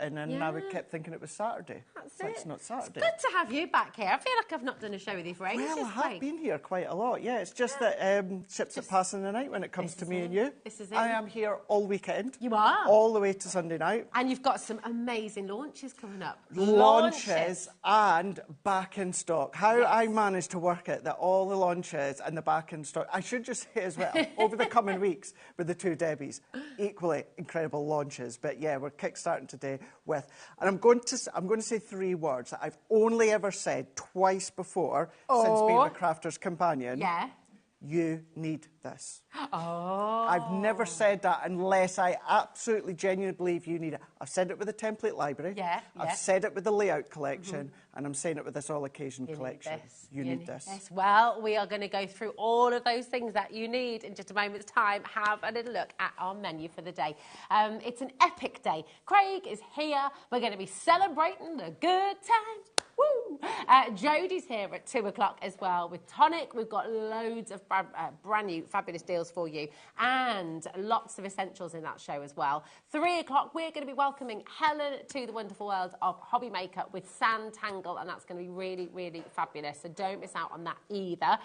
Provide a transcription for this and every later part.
chatting, and I kept thinking it was Saturday. That's so it. It's not Saturday. It's good to have you back here. I feel like I've not done a show with you for ages. Well, I have been here quite a lot, yeah. It's just that ships are passing the night when it comes to me and you. This is it. I am here all weekend. You are? All the way to Sunday night. And you've got some amazing launches coming up. Launches and back in stock. How I managed to work it, that all the launches and the back in stock. I should just say as well, over the coming weeks with the two Debbies, equally incredible launches. But yeah, we're kickstarting today with, and I'm going to say 3 words that I've only ever said twice before since being a crafter's companion. Yeah. You need this. Oh. I've never said that unless I absolutely genuinely believe you need it. I've said it with the template library. Yeah. I've said it with the layout collection, and I'm saying it with this all occasion collection. You need this. Well, we are going to go through all of those things that you need in just a moment's time. Have a little look at our menu for the day. It's an epic day. Craig is here. We're going to be celebrating the good times. Woo! Jodie's here at 2 o'clock as well with Tonic. We've got loads of brand new fabulous deals for you and lots of essentials in that show as well. 3 o'clock, we're going to be welcoming Helen to the wonderful world of HobbyMaker with Sand Tangle, and that's going to be really, really fabulous. So don't miss out on that either.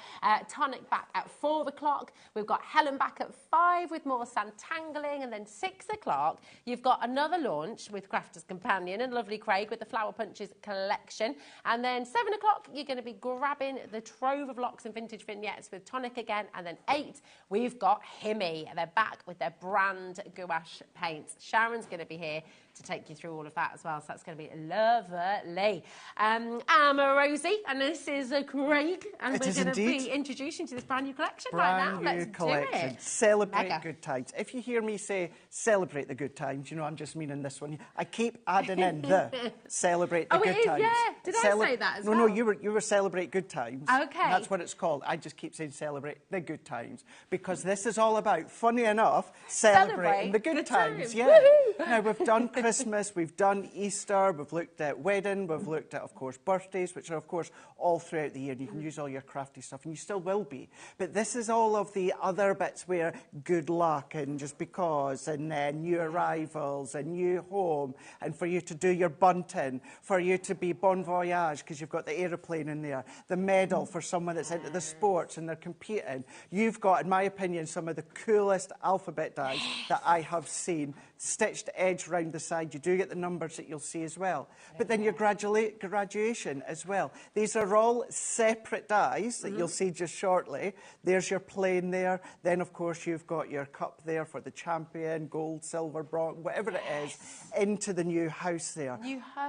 Tonic back at 4 o'clock. We've got Helen back at 5 with more sand tangling, and then 6 o'clock, you've got another launch with Crafter's Companion and lovely Craig with the Flower Punches collection. And then 7 o'clock, you're going to be grabbing the trove of locks and vintage vignettes with Tonic again. And then 8, we've got Himmy. They're back with their brand gouache paints. Sharon's going to be here to take you through all of that as well. So that's going to be lovely. I'm Rosie, and this is Craig. And we're going to be introducing you to this brand new collection right now. Let's do it. Celebrate good times. If you hear me say celebrate the good times, you know I'm just meaning this one. I keep adding in the celebrate the good times. Yeah. Did I say that as well? No, you were celebrate good times. Okay. That's what it's called. I just keep saying celebrate the good times because this is all about, funny enough, celebrating the good times. Yeah. Now, we've done Christmas, we've done Easter, we've looked at wedding, we've looked at, of course, birthdays, which are, of course, all throughout the year. And you can use all your crafty stuff, and you still will be. But this is all of the other bits where good luck and just because, and then new arrivals, and new home, and for you to do your bunting, for you to be bon voyage, because you've got the aeroplane in there, the medal for someone that's into the sports and they're competing. You've got, in my opinion, some of the coolest alphabet dies that I have seen. Stitched edge round the side. You do get the numbers that you'll see as well. But then your graduation as well. These are all separate dies that you'll see just shortly. There's your plane there. Then, of course, you've got your cup there for the champion, gold, silver, bronze, whatever it is, into the new house there.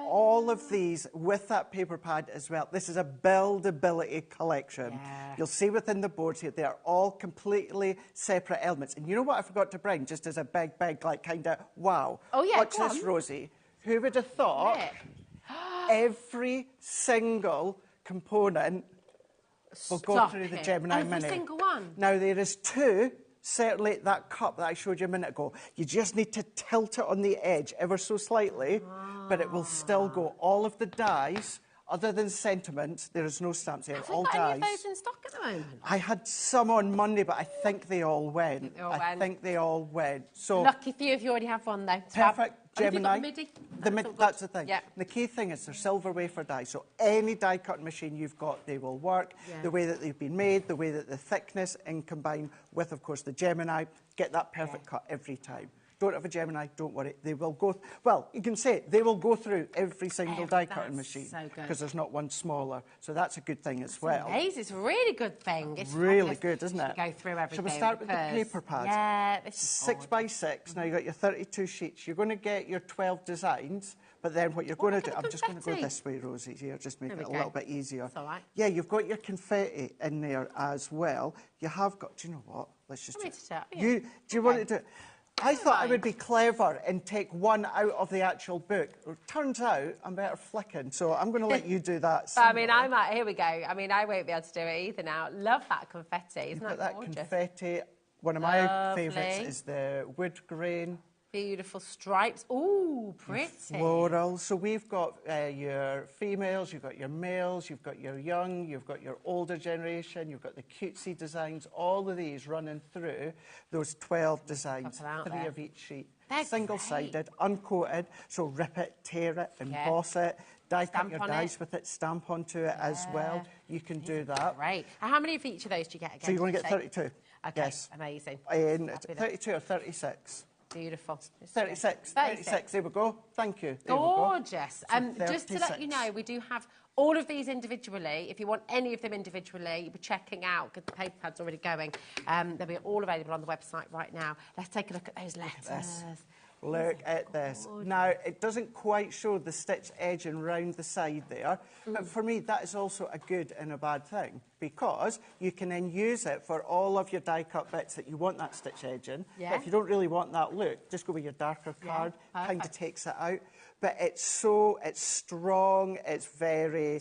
All of these with that paper pad as well. This is a buildability collection. Yeah. You'll see within the boards here, they are all completely separate elements. And you know what I forgot to bring, just as a big, like, kind of wow. Oh, yeah, watch this, Rosie. Who would have thought every single component will go through the Gemini Mini? Every single one? Now, there is 2, certainly that cup that I showed you a minute ago. You just need to tilt it on the edge ever so slightly, but it will still go. All of the dies, other than sentiments, there is no stamps here. All dies. Have you got any of those in stock at the moment? I had some on Monday, but I think they all went. I think they all went. So lucky few if you already have one, though. Perfect. Gemini. MIDI? That's the thing. Yeah. The key thing is they're silver wafer die, so any die cutting machine you've got, they will work. Yeah. The way that they've been made, the way that the thickness, and combined with, of course, the Gemini, get that perfect cut every time. Don't have a Gemini, don't worry. They will go, well, you can say they will go through every single die-cutting machine. So because there's not one smaller. So that's a good thing as well. Amazing. It's a really good thing. It's really good, isn't it? Go through everything. Shall we start with the paper pad? Yeah. This is 6 by 6. Now you've got your 32 sheets. You're going to get your 12 designs, but then what you're going to do, I'm just going to go this way, Rosie, here, just make it a little bit easier. That's all right. Yeah, you've got your confetti in there as well. You have got, do you know what? Let's just do you want to do it? I thought I would be clever and take one out of the actual book. It turns out I'm better flicking, so I'm going to let you do that. I mean, I might. Here we go. I mean, I won't be able to do it either now. Love that confetti. Isn't that gorgeous? Confetti. One of my favourites is the wood grain. Beautiful stripes. Ooh, pretty. Floral. So we've got your females, you've got your males, you've got your young, you've got your older generation, you've got the cutesy designs, all of these running through those 12 designs, 3 of each sheet. Single-sided, uncoated, so rip it, tear it, emboss it, cut your dies with it, stamp onto it as well. You can do that. Right. How many of each of those do you get again? So you're going to get 32. Okay, yes. Amazing. 32 or 36. Beautiful. 36. There we go. Thank you. Gorgeous. Just to let you know, we do have all of these individually. If you want any of them individually, you'll be checking out, because the paper pad's already going. They'll be all available on the website right now. Let's take a look at those letters. Look at this. Now, it doesn't quite show the stitch edging round the side there, but for me, that is also a good and a bad thing, because you can then use it for all of your die-cut bits that you want that stitch edging. But if you don't really want that look, just go with your darker card. Kind of takes it out. But it's strong, it's very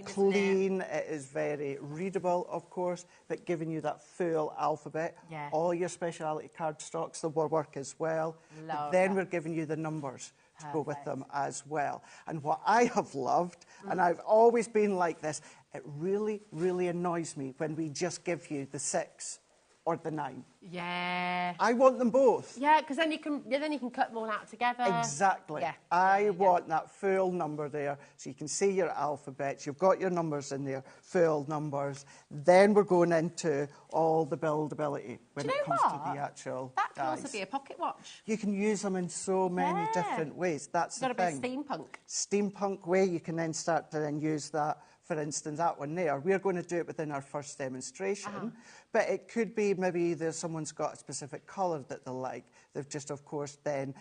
clean, it is very readable, of course, but giving you that full alphabet. All your speciality card stocks, they'll work as well. But then we're giving you the numbers to go with them as well. And what I have loved, and I've always been like this, it really, really annoys me when we just give you the 6 or the 9. I want them both. Because then you can cut them all out together. Exactly. I want that full number there, so you can see your alphabets. You've got your numbers in there, full numbers. Then we're going into all the buildability when it comes to the actual That can also be a pocket watch. You can use them in so many different ways. That's the thing. Got a bit steampunk. Steampunk way. You can then start to use that. For instance, that one there, we're going to do it within our first demonstration, but it could be maybe someone's got a specific colour that they like. They've just, of course, then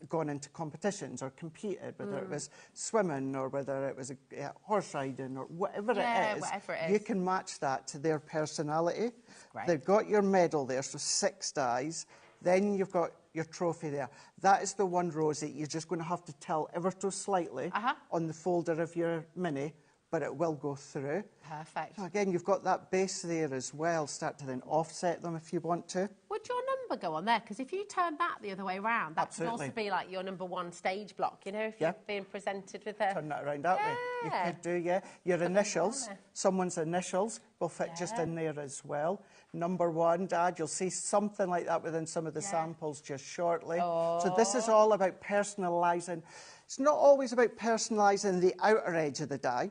gone into competitions or competed, whether it was swimming or whether it was horse riding or whatever it is. You can match that to their personality. They've got your medal there, so 6 dies. Then you've got your trophy there. That is the one, Rosie, you're just going to have to tell ever so slightly on the folder of your mini, but it will go through. Perfect. So again, you've got that base there as well. Start to then offset them if you want to. Would your number go on there? Because if you turn that the other way around, that could also be like your number 1 stage block, you know, if you're being presented with a... Turn that around that way. You could do, Your initials, someone's initials will fit just in there as well. Number 1, Dad, you'll see something like that within some of the samples just shortly. So this is all about personalising. It's not always about personalising the outer edge of the die.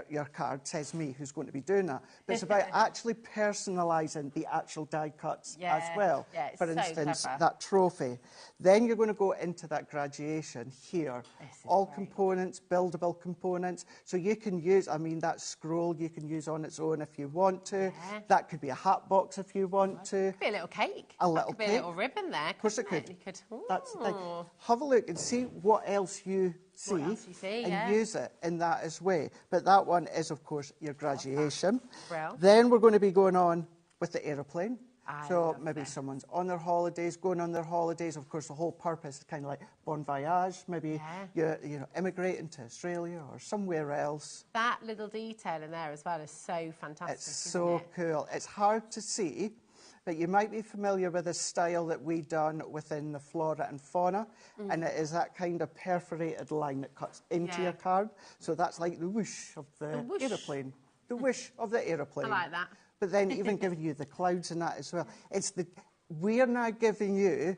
Your card says me who's going to be doing that, but it's about actually personalising the actual die cuts as well. For instance, that trophy. Then you're going to go into that graduation here. All components, buildable components. So you can use, that scroll you can use on its own if you want to. That could be a hat box if you want to. Could be a little cake. A little cake. Could be a little ribbon there. Of course it could. That's the thing. Have a look and see what else you see, and use it in that as way. But that one is, of course, your graduation. Then we're going to be going on with the aeroplane. So maybe someone's on their holidays, going on their holidays. Of course, the whole purpose is kind of like bon voyage. Maybe you're immigrating to Australia or somewhere else. That little detail in there as well is so fantastic. It's so cool. It's hard to see, but you might be familiar with the style that we done within the flora and fauna, and it is that kind of perforated line that cuts into your card. So that's like the whoosh of the aeroplane. The whoosh of the aeroplane. I like that. But then even giving you the clouds and that as well. We're now giving you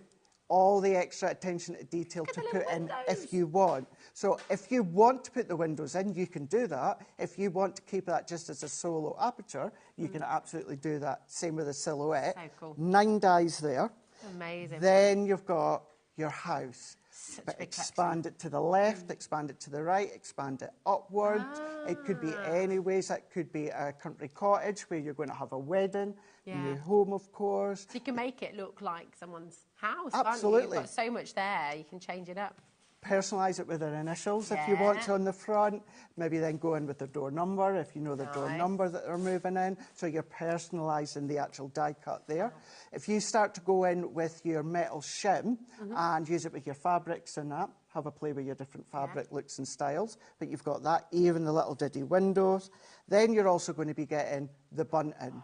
all the extra attention to detail to put in if you want. So if you want to put the windows in, you can do that. If you want to keep that just as a solo aperture, you can absolutely do that. Same with the silhouette. So cool. 9 dies there. Amazing. Then you've got your house. But expand it to the left, expand it to the right, expand it upward. It could be any ways. It could be a country cottage where you're going to have a wedding, new home, of course. So you can make it look like someone's house, Absolutely. You've got so much there, you can change it up. Personalise it with their initials if you want to on the front. Maybe then go in with the door number if you know the door number that they're moving in. So you're personalising the actual die cut there. If you start to go in with your metal shim and use it with your fabrics and that, have a play with your different fabric looks and styles. But you've got that, even the little diddy windows. Then you're also going to be getting the bunting.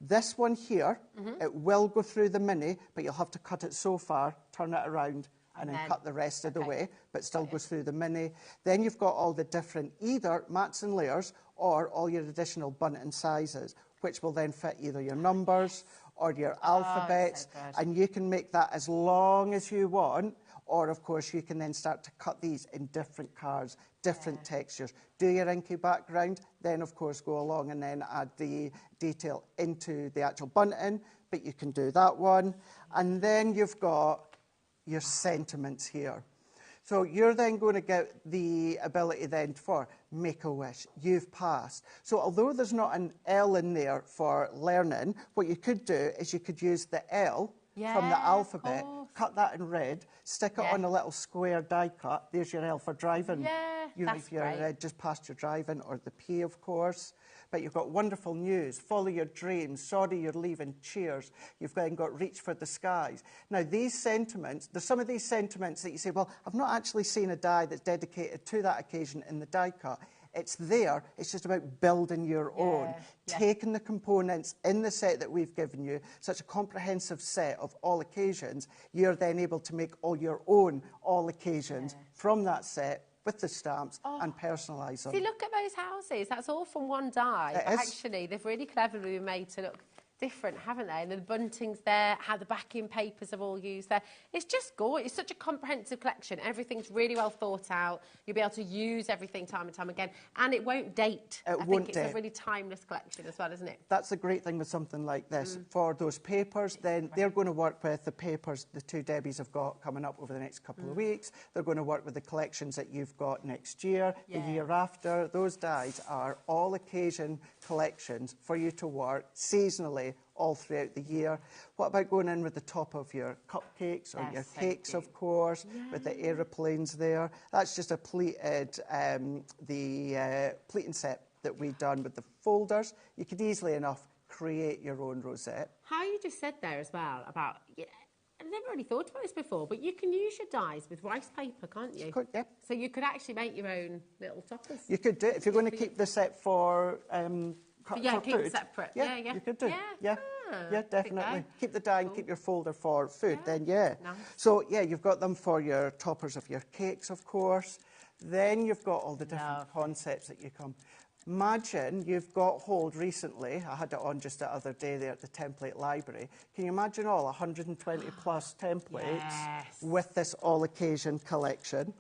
This one here, it will go through the mini, but you'll have to cut it so far, turn it around, and then cut the rest of the way, but still goes through the mini. Then you've got all the different either mats and layers or all your additional bunting sizes, which will then fit either your numbers or your alphabets, so good. and you can make that as long as you want. Or, of course, you can then start to cut these in different cards, different textures. Do your inky background, then, of course, go along and then add the detail into the actual bunting, but you can do that one. And then you've got your sentiments here. So you're then going to get the ability then for Make-A-Wish. You've passed. So although there's not an L in there for learning, what you could do is you could use the L from the alphabet, cut that in red, stick it on a little square die cut. There's your L for driving. That's great. Just passed your driving, or the P, of course. But you've got wonderful news, follow your dreams, sorry you're leaving, cheers. You've then got reach for the skies. Now, these sentiments, there's some of these sentiments that you say, well, I've not actually seen a die that's dedicated to that occasion in the die cut. It's there. It's just about building your own, taking the components in the set that we've given you, such a comprehensive set of all occasions. You're then able to make all your own all occasions from that set with the stamps and personalise them. See, look at those houses. That's all from one die. But actually, they've really cleverly been made to look different, haven't they? And the bunting's there, how the backing papers have all used there. It's just gorgeous. It's such a comprehensive collection. Everything's really well thought out. You'll be able to use everything time and time again. And it won't date. I think it's a really timeless collection as well, isn't it? That's the great thing with something like this. For those papers, then they're going to work with the papers the two Debbies have got coming up over the next couple of weeks. They're going to work with the collections that you've got next year, the year after. Those dies are all occasion collections for you to work seasonally all throughout the year. What about going in with the top of your cupcakes or your cakes, of course, with the aeroplanes there? That's just a pleated, pleating set that we've done with the folders. You could easily enough create your own rosette. How you just said there as well about, I've never really thought about this before, but you can use your dies with rice paper, can't you? Could, yeah. So you could actually make your own little toppers. You could do it if you're going to keep the set for keep food. it separate. You could do. Yeah, definitely. Keep the die and keep your folder for food. Then, Nice. So, you've got them for your toppers of your cakes, of course. Then you've got all the different concepts that you come. Imagine you've got hold recently. I had it on just the other day there at the template library. Can you imagine all 120 plus templates with this all occasion collection?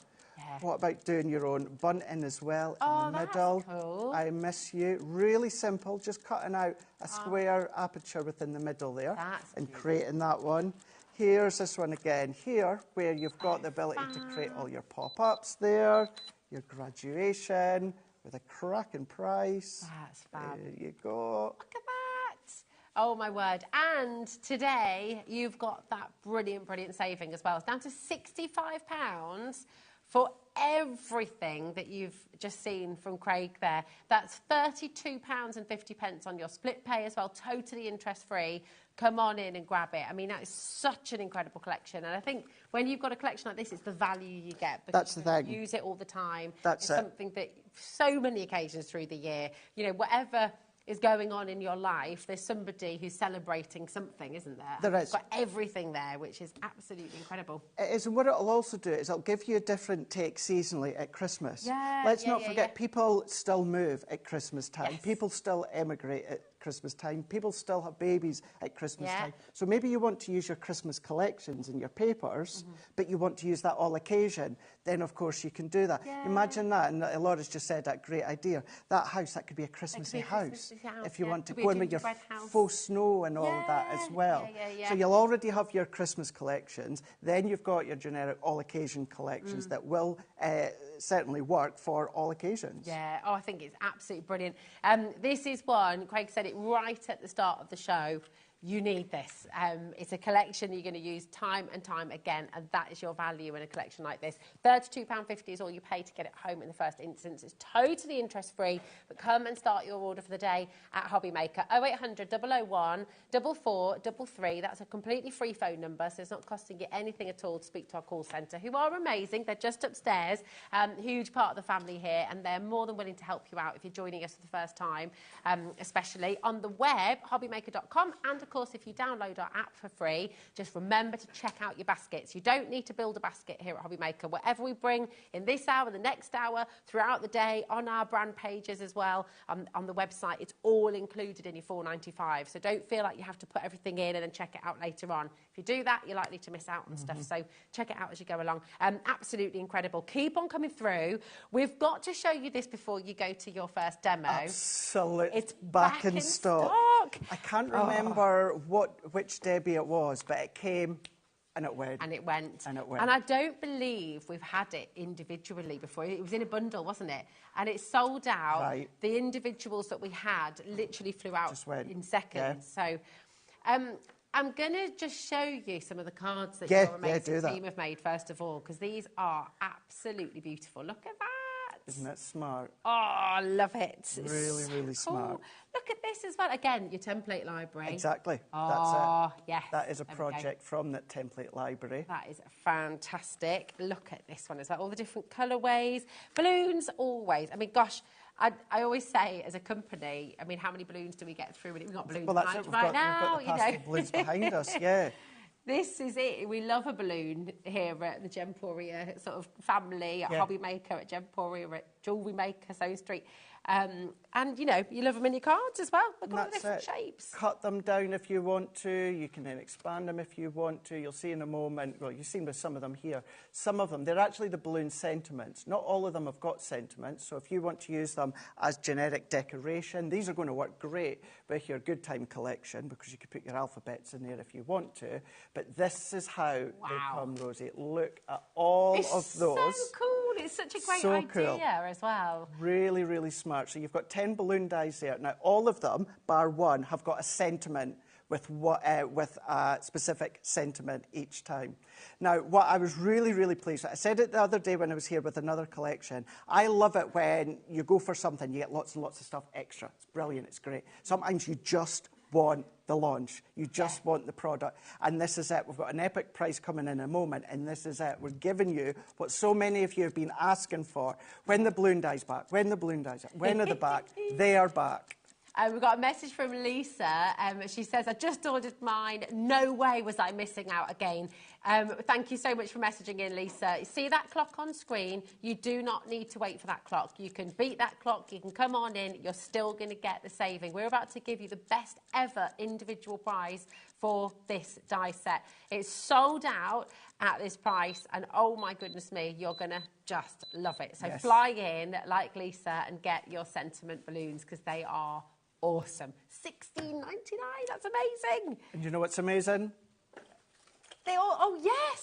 What about doing your own bunting as well in the middle? Cool. I miss you. Really simple, just cutting out a square aperture within the middle there and creating that one. Here's this one again here, where you've got the ability to create all your pop-ups there, your graduation with a cracking price. That's fab. There you go. Look at that. Oh, my word. And today, you've got that brilliant, brilliant saving as well. It's down to £65 for everything that you've just seen from Craig there. That's £32.50 on your split pay as well, totally interest-free. Come on in and grab it. I mean, that is such an incredible collection. And I think when you've got a collection like this, it's the value you get. That's the thing. You use it all the time. That's it's something that so many occasions through the year, whatever is going on in your life, there's somebody who's celebrating something, isn't there? There is. You've got everything there, which is absolutely incredible. It is, and what it'll also do is it'll give you a different take seasonally at Christmas. Let's not forget, people still move at Christmas time. People still emigrate at Christmas time. People still have babies at Christmas time. So maybe you want to use your Christmas collections in your papers, but you want to use that all occasion. Then, of course, you can do that. Imagine that, and Laura's just said that great idea. That house, that could be a Christmassy house. If you want to go in with your faux snow and all of that as well. So you'll already have your Christmas collections. Then you've got your generic all-occasion collections that will certainly work for all occasions. Yeah, I think it's absolutely brilliant. This is one, Craig said it right at the start of the show, you need this. It's a collection you're going to use time and time again, and that is your value in a collection like this. £32.50 is all you pay to get it home in the first instance. It's totally interest-free, but come and start your order for the day at HobbyMaker. 0800 001 4433. That's a completely free phone number, so it's not costing you anything at all to speak to our call centre, who are amazing. They're just upstairs, huge part of the family here, and they're more than willing to help you out if you're joining us for the first time, especially on the web, hobbymaker.com, and of course, if you download our app for free, just remember to check out your baskets. You don't need to build a basket here at HobbyMaker. Whatever we bring in this hour, the next hour, throughout the day, on our brand pages as well, on the website, it's all included in your $4.95. So don't feel like you have to put everything in and then check it out later on. If you do that, you're likely to miss out on stuff. So check it out as you go along. Absolutely incredible. Keep on coming through. We've got to show you this before you go to your first demo. Absolutely. It's back in stock. I can't remember which Debbie it was, but it came and it went. And it went. And it went. And I don't believe we've had it individually before. It was in a bundle, wasn't it? And it sold out. Right. The individuals that we had literally flew out in seconds. Yeah. So I'm going to just show you some of the cards that your amazing team have made, first of all, because these are absolutely beautiful. Look at that. Isn't that smart? Oh, I love it. Really, really smart. Look at this as well. Again, your template library. Exactly. Oh, that's it. Yes. That is a project from that template library. That is fantastic. Look at this one as well. All the different colourways. Balloons, always. I mean, gosh, I always say, as a company, I mean, how many balloons do we get through? We've got balloons right now, we've got the balloons behind us, yeah. This is it. We love a balloon here at the Gemporia sort of family, at HobbyMaker, at Gemporia, at Jewellery Maker, Stone Street. And, you know, you love them in your cards as well. Look at all the different shapes. Cut them down if you want to. You can then expand them if you want to. You'll see in a moment, well, you've seen with some of them here. Some of them, they're actually the balloon sentiments. Not all of them have got sentiments. So if you want to use them as generic decoration, these are going to work great with your Good Time collection because you could put your alphabets in there if you want to. But this is how they come, Rosie. Look at all of those. It's so cool. It's such a great idea as well. Really, really smart. So you've got 10 balloon dies there. Now, all of them, bar one, have got a sentiment with a specific sentiment each time. Now, what I was really, really pleased with, I said it the other day when I was here with another collection, I love it when you go for something, you get lots and lots of stuff extra. It's brilliant, it's great. Sometimes you just want the launch. You just want the product. And this is it. We've got an epic price coming in a moment, and this is it. We're giving you what so many of you have been asking for. When the balloon dies back, when the balloon dies back, when are they back? They are back. We've got a message from Lisa. She says, I just ordered mine. No way was I missing out again. Thank you so much for messaging in, Lisa. See that clock on screen? You do not need to wait for that clock. You can beat that clock. You can come on in. You're still going to get the saving. We're about to give you the best ever individual prize for this die set. It's sold out at this price, and oh my goodness me, you're going to just love it. So fly in like Lisa and get your sentiment balloons because they are awesome. $16.99, that's amazing. And you know what's amazing? They all,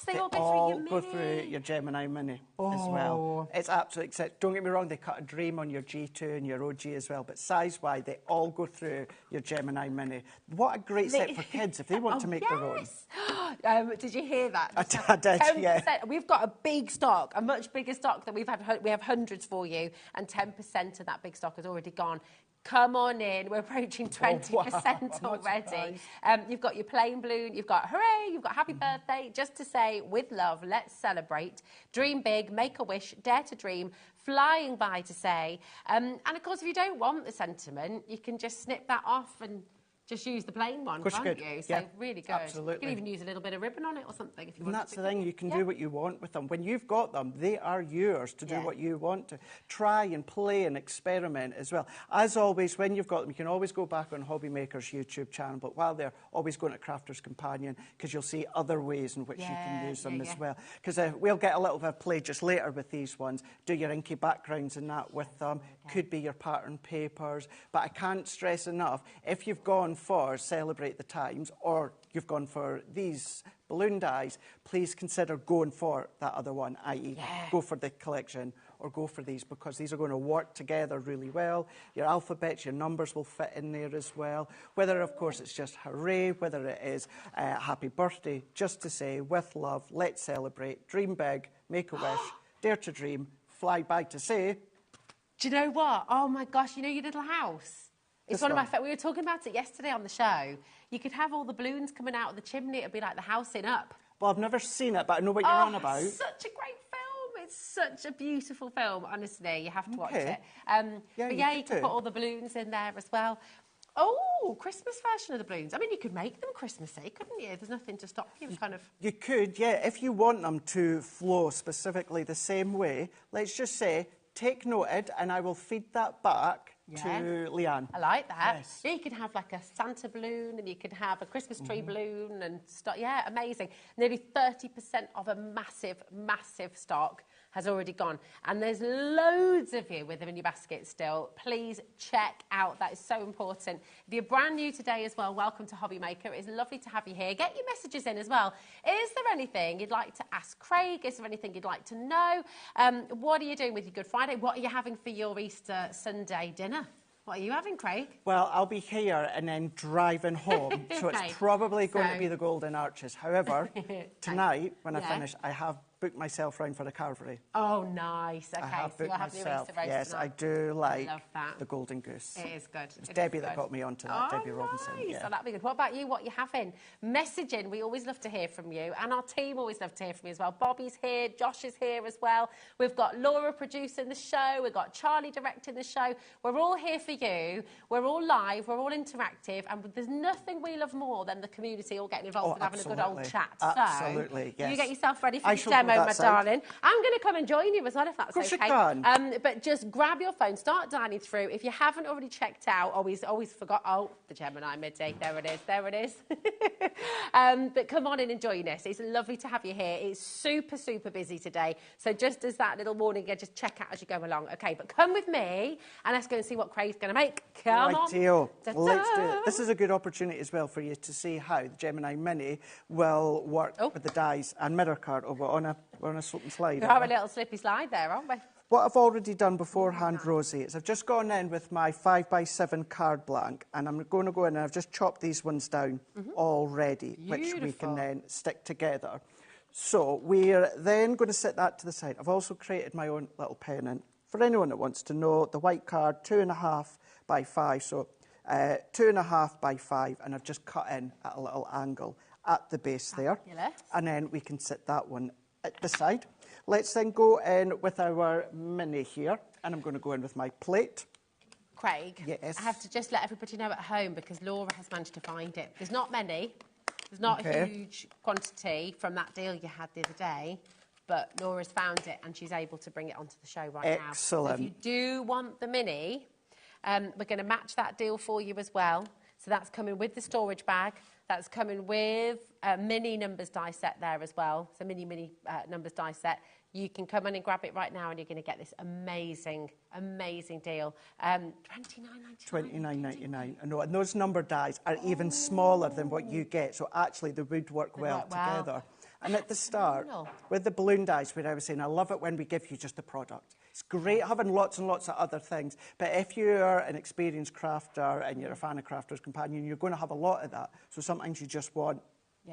they all go through your Gemini Mini as well. It's absolutely exciting. Don't get me wrong, they cut a dream on your G2 and your OG as well, but size-wise, they all go through your Gemini Mini. What a great set for kids if they want to make their own. Did you hear that? I did, yeah. We've got a big stock, a much bigger stock that we have hundreds for you, and 10% of that big stock has already gone. Come on in. We're approaching 20% already. You've got your plain balloon. You've got hooray. You've got happy birthday. Just to say, with love, let's celebrate. Dream big. Make a wish. Dare to dream. Flying by to say. And of course, if you don't want the sentiment, you can just snip that off and just use the plain one, can't you? So really good. Absolutely. You can even use a little bit of ribbon on it or something if you want. And that's the thing, you can do what you want with them. When you've got them, they are yours to do what you want to. Try and play and experiment as well. As always, when you've got them, you can always go back on HobbyMaker's YouTube channel, but while they're always going to Crafter's Companion, because you'll see other ways in which you can use them as well. Because we'll get a little bit of play just later with these ones. Do your inky backgrounds and that with them. Could be your pattern papers. But I can't stress enough, if you've gone for Celebrate the Times or you've gone for these balloon dies, please consider going for that other one, i.e. go for the collection or go for these, because these are going to work together really well. Your alphabets, your numbers will fit in there as well. Whether, of course, it's just hooray, whether it is happy birthday, just to say, with love, let's celebrate, dream big, make a wish, dare to dream, fly by to say. Do you know what? Oh my gosh, you know your little house? It's one of my we were talking about it yesterday on the show. You could have all the balloons coming out of the chimney. It'd be like the house in Up. Well, I've never seen it, but I know what you're on about. It's such a great film. It's such a beautiful film. Honestly, you have to watch it. But you can put all the balloons in there as well. Oh, Oh, Christmas version of the balloons. I mean, you could make them Christmassy, couldn't you? There's nothing to stop you kind of... You could, yeah. If you want them to flow specifically the same way, let's just say, take noted, and I will feed that back to Leanne. I like that. Yes. Yeah, you could have like a Santa balloon, and you could have a Christmas tree balloon, and yeah, amazing. Nearly 30% of a massive, massive stock has already gone, and there's loads of you with them in your basket still. Please check out. That is so important. If you're brand new today as well, welcome to HobbyMaker. It's lovely to have you here. Get your messages in as well. Is there anything you'd like to ask Craig? Is there anything you'd like to know? What are you doing with your Good Friday? What are you having for your Easter Sunday dinner? What are you having, Craig? Well, I'll be here and then driving home, so it's probably going to be the Golden Arches. However, tonight, when I finish, I have booked myself round for the carvery. Oh, nice. Okay, I have so you'll booked have your myself. Easter roast Yes, tonight. I do like love that. the Golden Goose. It is good. It's Debbie that got me onto that, Debbie Robinson. Nice. Yeah. So that'd be good. What about you? What are you having? Messaging. We always love to hear from you, and our team always love to hear from you as well. Bobby's here, Josh is here as well. We've got Laura producing the show. We've got Charlie directing the show. We're all here for you. We're all live. We're all interactive, and there's nothing we love more than the community all getting involved and having a good old chat. Absolutely, so, yes. you get yourself ready for the demo, my darling. I'm going to come and join you as well, if that's okay. Of course you can. But just grab your phone, start dialing through. If you haven't already checked out, always forgot. Oh, the Gemini midday. There it is. There it is. But come on in and join us. It's lovely to have you here. It's super, super busy today. So just as that little warning, just check out as you go along. Okay, but come with me and let's go and see what Craig's going to make. Come on. Let's do it. This is a good opportunity as well for you to see how the Gemini Mini will work with the dies and mirror card. Oh, we're on a slip and slide. We have a little slippy slide there, aren't we? What I've already done beforehand, Rosie, is I've just gone in with my 5x7 card blank, and I'm going to go in and I've just chopped these ones down already, which we can then stick together. So we're then going to set that to the side. I've also created my own little pennant. For anyone that wants to know, the white card, 2.5 by 5, so 2.5 by 5, and I've just cut in at a little angle at the base there. And then we can set that one at the side. Let's then go in with our mini here, and I'm going to go in with my plate. Craig, yes. I have to just let everybody know at home, because Laura has managed to find it. There's not many. There's not a huge quantity from that deal you had the other day, but Laura's found it, and she's able to bring it onto the show right now. Excellent. So if you do want the mini, we're going to match that deal for you as well. So that's coming with the storage bag. That's coming with a mini numbers die set there as well. So mini numbers die set. You can come in and grab it right now, and you're going to get this amazing, amazing deal. $29.99. I know, and those number dies are even smaller than what you get. So actually, they would work well together. And at the start, with the balloon dies, where I was saying, I love it when we give you just the product. It's great having lots and lots of other things, but if you're an experienced crafter and you're a fan of Crafter's Companion, you're going to have a lot of that. So sometimes you just want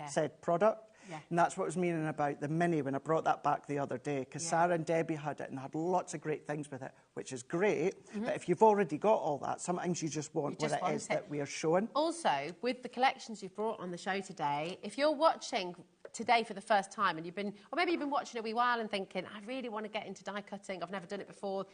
said product. And that's what I was meaning about the mini when I brought that back the other day, because Sarah and Debbie had it and had lots of great things with it, which is great. But if you've already got all that, sometimes you just want what it is that we are showing. Also, with the collections you've brought on the show today, if you're watching today for the first time and or maybe you've been watching a wee while and thinking, I really want to get into die cutting, I've never done it before.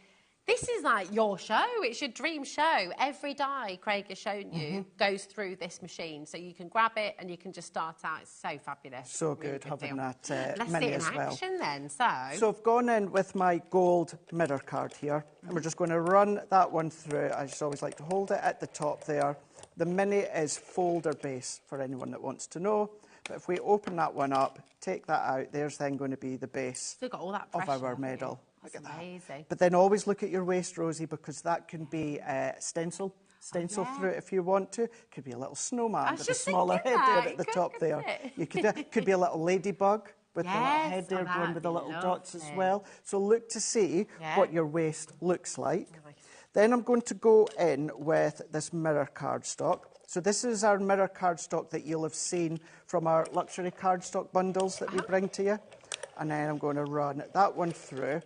This is like your show. It's your dream show. Every die Craig has shown you goes through this machine. So you can grab it and you can just start out. It's so fabulous. So really good having deal. that Let's mini see it as in well. action then. So I've gone in with my gold mirror card here. And we're just going to run that one through. I just always like to hold it at the top there. The mini is folder base for anyone that wants to know. But if we open that one up, take that out, there's then going to be the base Still got all that of pressure, our medal. Look at Amazing. That. But then always look at your waist, Rosie, because that can be stencil through it if you want to. Could be a little snowman with a smaller head there at the top there. You could be a little ladybug with the little head there going with the little dots as well. So look to see what your waist looks like. Nice. Then I'm going to go in with this mirror cardstock. So this is our mirror cardstock that you'll have seen from our luxury cardstock bundles that we bring to you. And then I'm going to run that one through.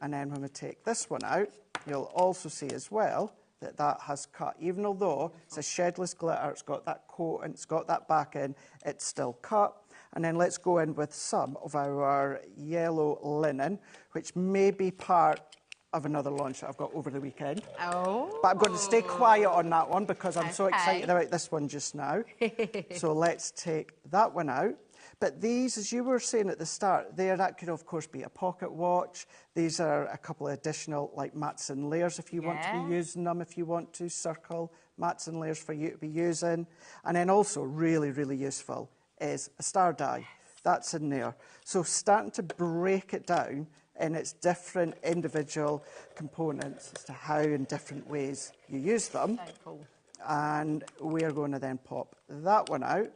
And then when we take this one out, you'll also see as well that that has cut. Even although it's a shedless glitter, it's got that coat and it's got that back in, it's still cut. And then let's go in with some of our yellow linen, which may be part of another launch that I've got over the weekend. Oh. But I'm going to stay quiet on that one because I'm so excited about this one just now. So let's take that one out. But these, as you were saying at the start, that could of course be a pocket watch. These are a couple of additional like mats and layers if you want to be using them, if you want to circle mats and layers for you to be using. And then also really, really useful is a star die. That's in there. So starting to break it down in its different individual components as to how in different ways you use them. So cool. And we're going to then pop that one out.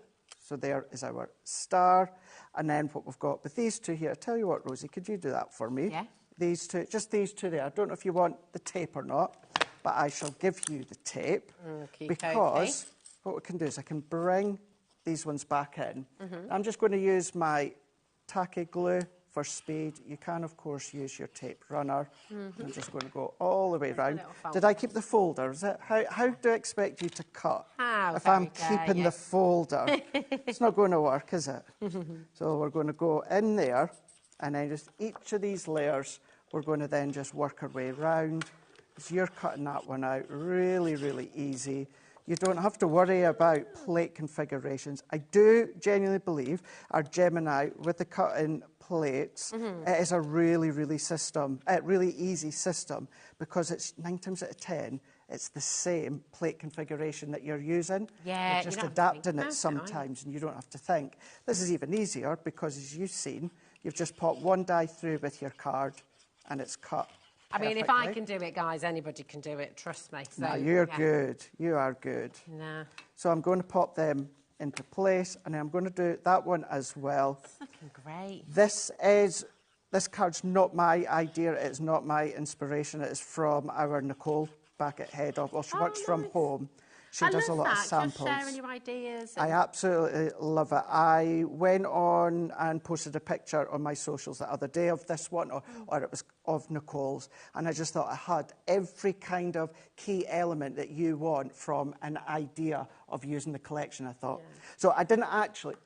So there is our star. And then what we've got with these two here, I tell you what, Rosie, could you do that for me? Yeah. These two, just these two there. I don't know if you want the tape or not, but I shall give you the tape because what we can do is I can bring these ones back in. I'm just going to use my tacky glue for speed. You can, of course, use your tape runner. I'm just going to go all the way around. Did I keep the folder? Is it? How do I expect you to cut if I'm keeping the folder? It's not going to work, is it? So we're going to go in there, and then just each of these layers, we're going to then just work our way around. As you're cutting that one out, really, really easy. You don't have to worry about plate configurations. I do genuinely believe our Gemini with the cut-in plates, it is a really, really easy system because it's 9 times out of 10, it's the same plate configuration that you're using. Yeah, you're just adapting it sometimes and you don't have to think. This is even easier because, as you've seen, you've just popped one die through with your card and it's cut. I mean, if I can do it, guys, anybody can do it, trust me. So, no, you're good. You are good. Nah. So I'm going to pop them into place, and then I'm going to do that one as well. It's looking great. This card's not my idea. It's not my inspiration. It is from our Nicole back at head office. Well, she works from home. She does a lot of samples. Just sharing your ideas. I absolutely love it. I went on and posted a picture on my socials the other day of this one, or it was of Nicole's, and I just thought I had every kind of key element that you want from an idea of using the collection, I thought. Yeah. So I didn't actually,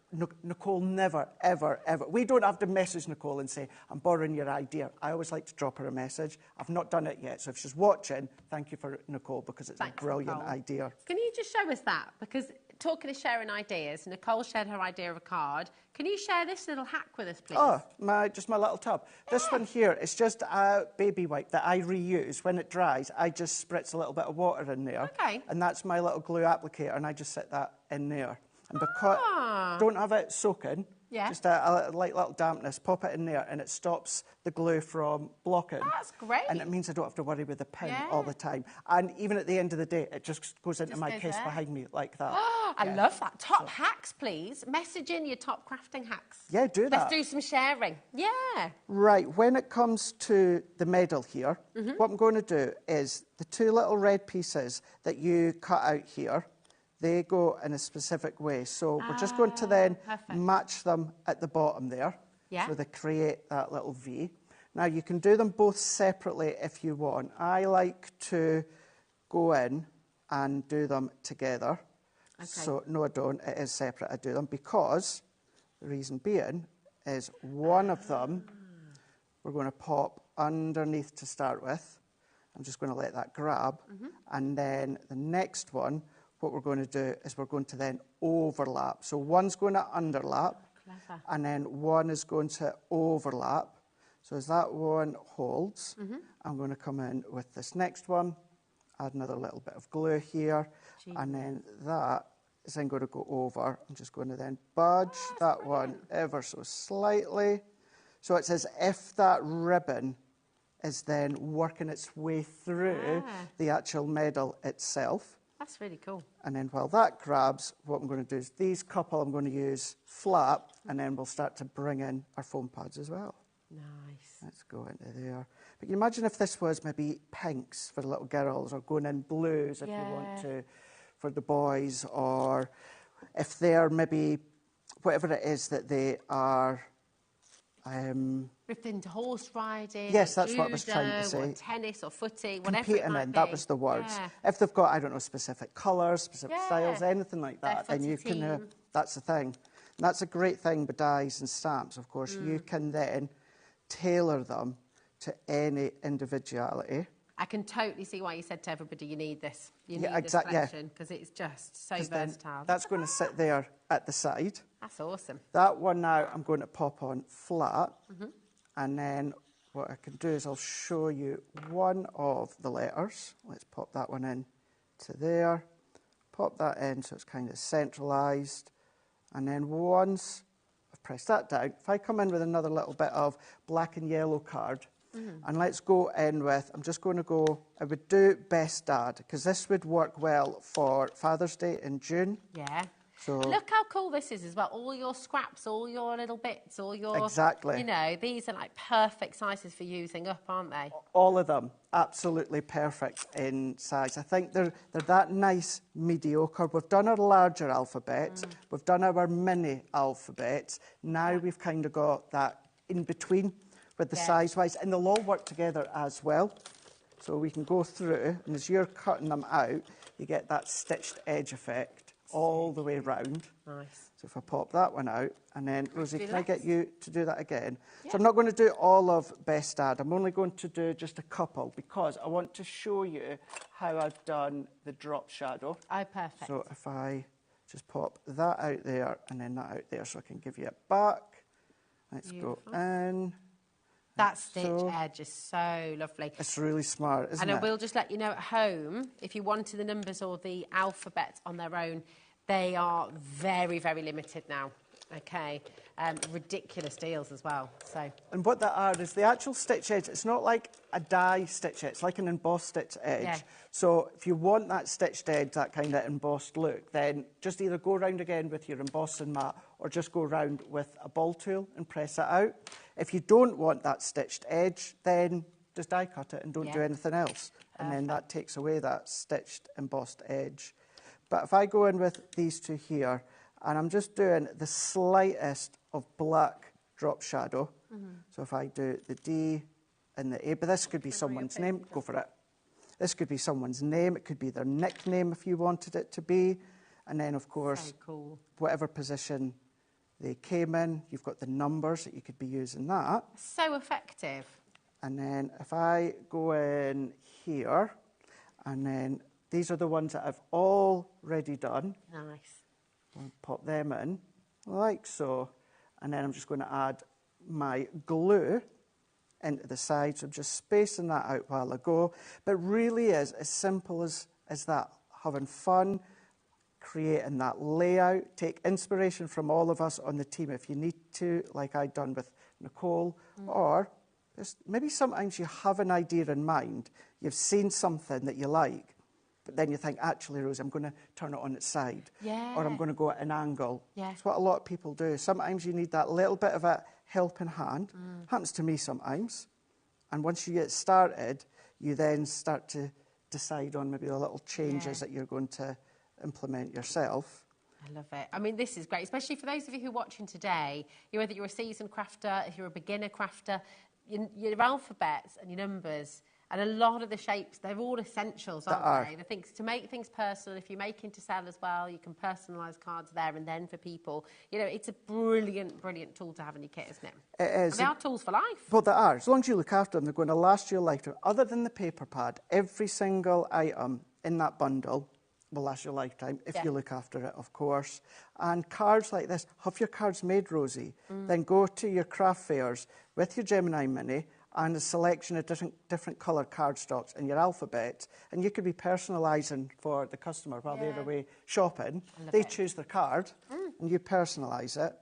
Nicole never, ever, ever, we don't have to message Nicole and say, I'm borrowing your idea. I always like to drop her a message. I've not done it yet, so if she's watching, thank you for Nicole, because it's a brilliant idea. Can you just show us that? Because talking of sharing ideas, Nicole shared her idea of a card. Can you share this little hack with us, please? Oh, just my little tub. This one here is just a baby wipe that I reuse. When it dries, I just spritz a little bit of water in there. Okay. And that's my little glue applicator, and I just set that in there. And because don't have it soaking, just a light little dampness, pop it in there, and it stops the glue from blocking. That's great. And it means I don't have to worry with the pin all the time. And even at the end of the day, it just goes into my case behind me like that. I love that. Top hacks, please. Message in your top crafting hacks. Yeah, do that. Let's do some sharing. Yeah. Right, when it comes to the medal here, what I'm going to do is the two little red pieces that you cut out here, they go in a specific way. So we're just going to then match them at the bottom there. Yeah. So they create that little V. Now, you can do them both separately if you want. I like to go in and do them together. Okay. So, no, I don't. It is separate. I do them because the reason being is one of them we're going to pop underneath to start with. I'm just going to let that grab. And then the next one, what we're going to do is we're going to then overlap. So one's going to underlap, and then one is going to overlap. So as that one holds, I'm going to come in with this next one, add another little bit of glue here, and then that is then going to go over. I'm just going to then budge that one ever so slightly. So it's as if that ribbon is then working its way through the actual medal itself. That's really cool. And then while that grabs, what I'm going to do is these couple I'm going to use flat, and then we'll start to bring in our foam pads as well. Nice. Let's go into there. But you imagine if this was maybe pinks for the little girls, or going in blues if you want to for the boys, or if they're maybe whatever it is that they are. Ripped into horse riding. Yes, that's what I was trying to say. Or tennis or footy, whatever competing it might in, be. that was the words. Yeah. If they've got, I don't know, specific colours, specific styles, anything like that, then you can, that's the thing. And that's a great thing with dies and stamps, of course. You can then tailor them to any individuality. I can totally see why you said to everybody you need this. You Yeah, need this exactly, collection because it's just so versatile. That's going to sit there at the side. That's awesome. That one now I'm going to pop on flat, and then what I can do is I'll show you one of the letters. Let's pop that one in to there. Pop that in so it's kind of centralised, and then once I've pressed that down, if I come in with another little bit of black and yellow card, and let's go in with, I'm just going to go, I would do Best Dad, because this would work well for Father's Day in June. Yeah. So look how cool this is as well. All your scraps, all your little bits, all your... Exactly. You know, these are like perfect sizes for using up, aren't they? all of them, absolutely perfect in size. I think they're that nice mediocre. We've done our larger alphabets, we've done our mini alphabets. Now we've kind of got that in between with the size-wise, and they'll all work together as well. So we can go through, and as you're cutting them out, you get that stitched edge effect all the way round. Nice. So if I pop that one out, and then, Rosie, can I get less. you to do that again? Yeah. So I'm not going to do all of Best Dad. I'm only going to do just a couple, because I want to show you how I've done the drop shadow. Oh, perfect. So if I just pop that out there, and then that out there, so I can give you it back. Let's Beautiful. go in. That stitch So- edge is so lovely. It's really smart, isn't And it? I will just let you know at home, if you wanted the numbers or the alphabet on their own, they are very, very limited now. Okay, ridiculous deals as well. So And what they are is the actual stitch edge. It's not like a die stitch edge. It's like an embossed stitch edge. Yeah. So if you want that stitched edge, that kind of embossed look, then just either go round again with your embossing mat or just go round with a ball tool and press it out. If you don't want that stitched edge, then just die cut it and don't do anything else. And then that takes away that stitched embossed edge. But if I go in with these two here, and I'm just doing the slightest of black drop shadow. So if I do the D and the A, but this could be someone's name, go for it. This could be someone's name, it could be their nickname if you wanted it to be. And then, of course, so cool. whatever position they came in, you've got the numbers that you could be using that. So effective. And then if I go in here, and then these are the ones that I've already done. Nice. I'll pop them in, like so. And then I'm just going to add my glue into the side. So I'm just spacing that out while I go. But really is as simple as that. Having fun, creating that layout. Take inspiration from all of us on the team if you need to, like I've done with Nicole. Or maybe sometimes you have an idea in mind. You've seen something that you like. But then you think, actually, Rose, I'm going to turn it on its side. Yeah. Or I'm going to go at an angle. Yeah. It's what a lot of people do. Sometimes you need that little bit of a helping hand. Happens to me sometimes. And once you get started, you then start to decide on maybe the little changes that you're going to implement yourself. I love it. I mean, this is great, especially for those of you who are watching today. Whether you're a seasoned crafter, if you're a beginner crafter, your alphabets and your numbers, and a lot of the shapes, they're all essentials, aren't they? I think to make things personal, if you're making to sell as well, you can personalise cards there and then for people. You know, it's a brilliant, brilliant tool to have in your kit, isn't it? It is. And they are tools for life. Well, they are. As long as you look after them, they're going to last you a lifetime. Other than the paper pad, every single item in that bundle will last you a lifetime if you look after it, of course. And cards like this, have your cards made, Rosie. Then go to your craft fairs with your Gemini Mini and a selection of different colour cardstocks and your alphabet, and you could be personalising for the customer while they're away shopping. They choose their card, and you personalise it.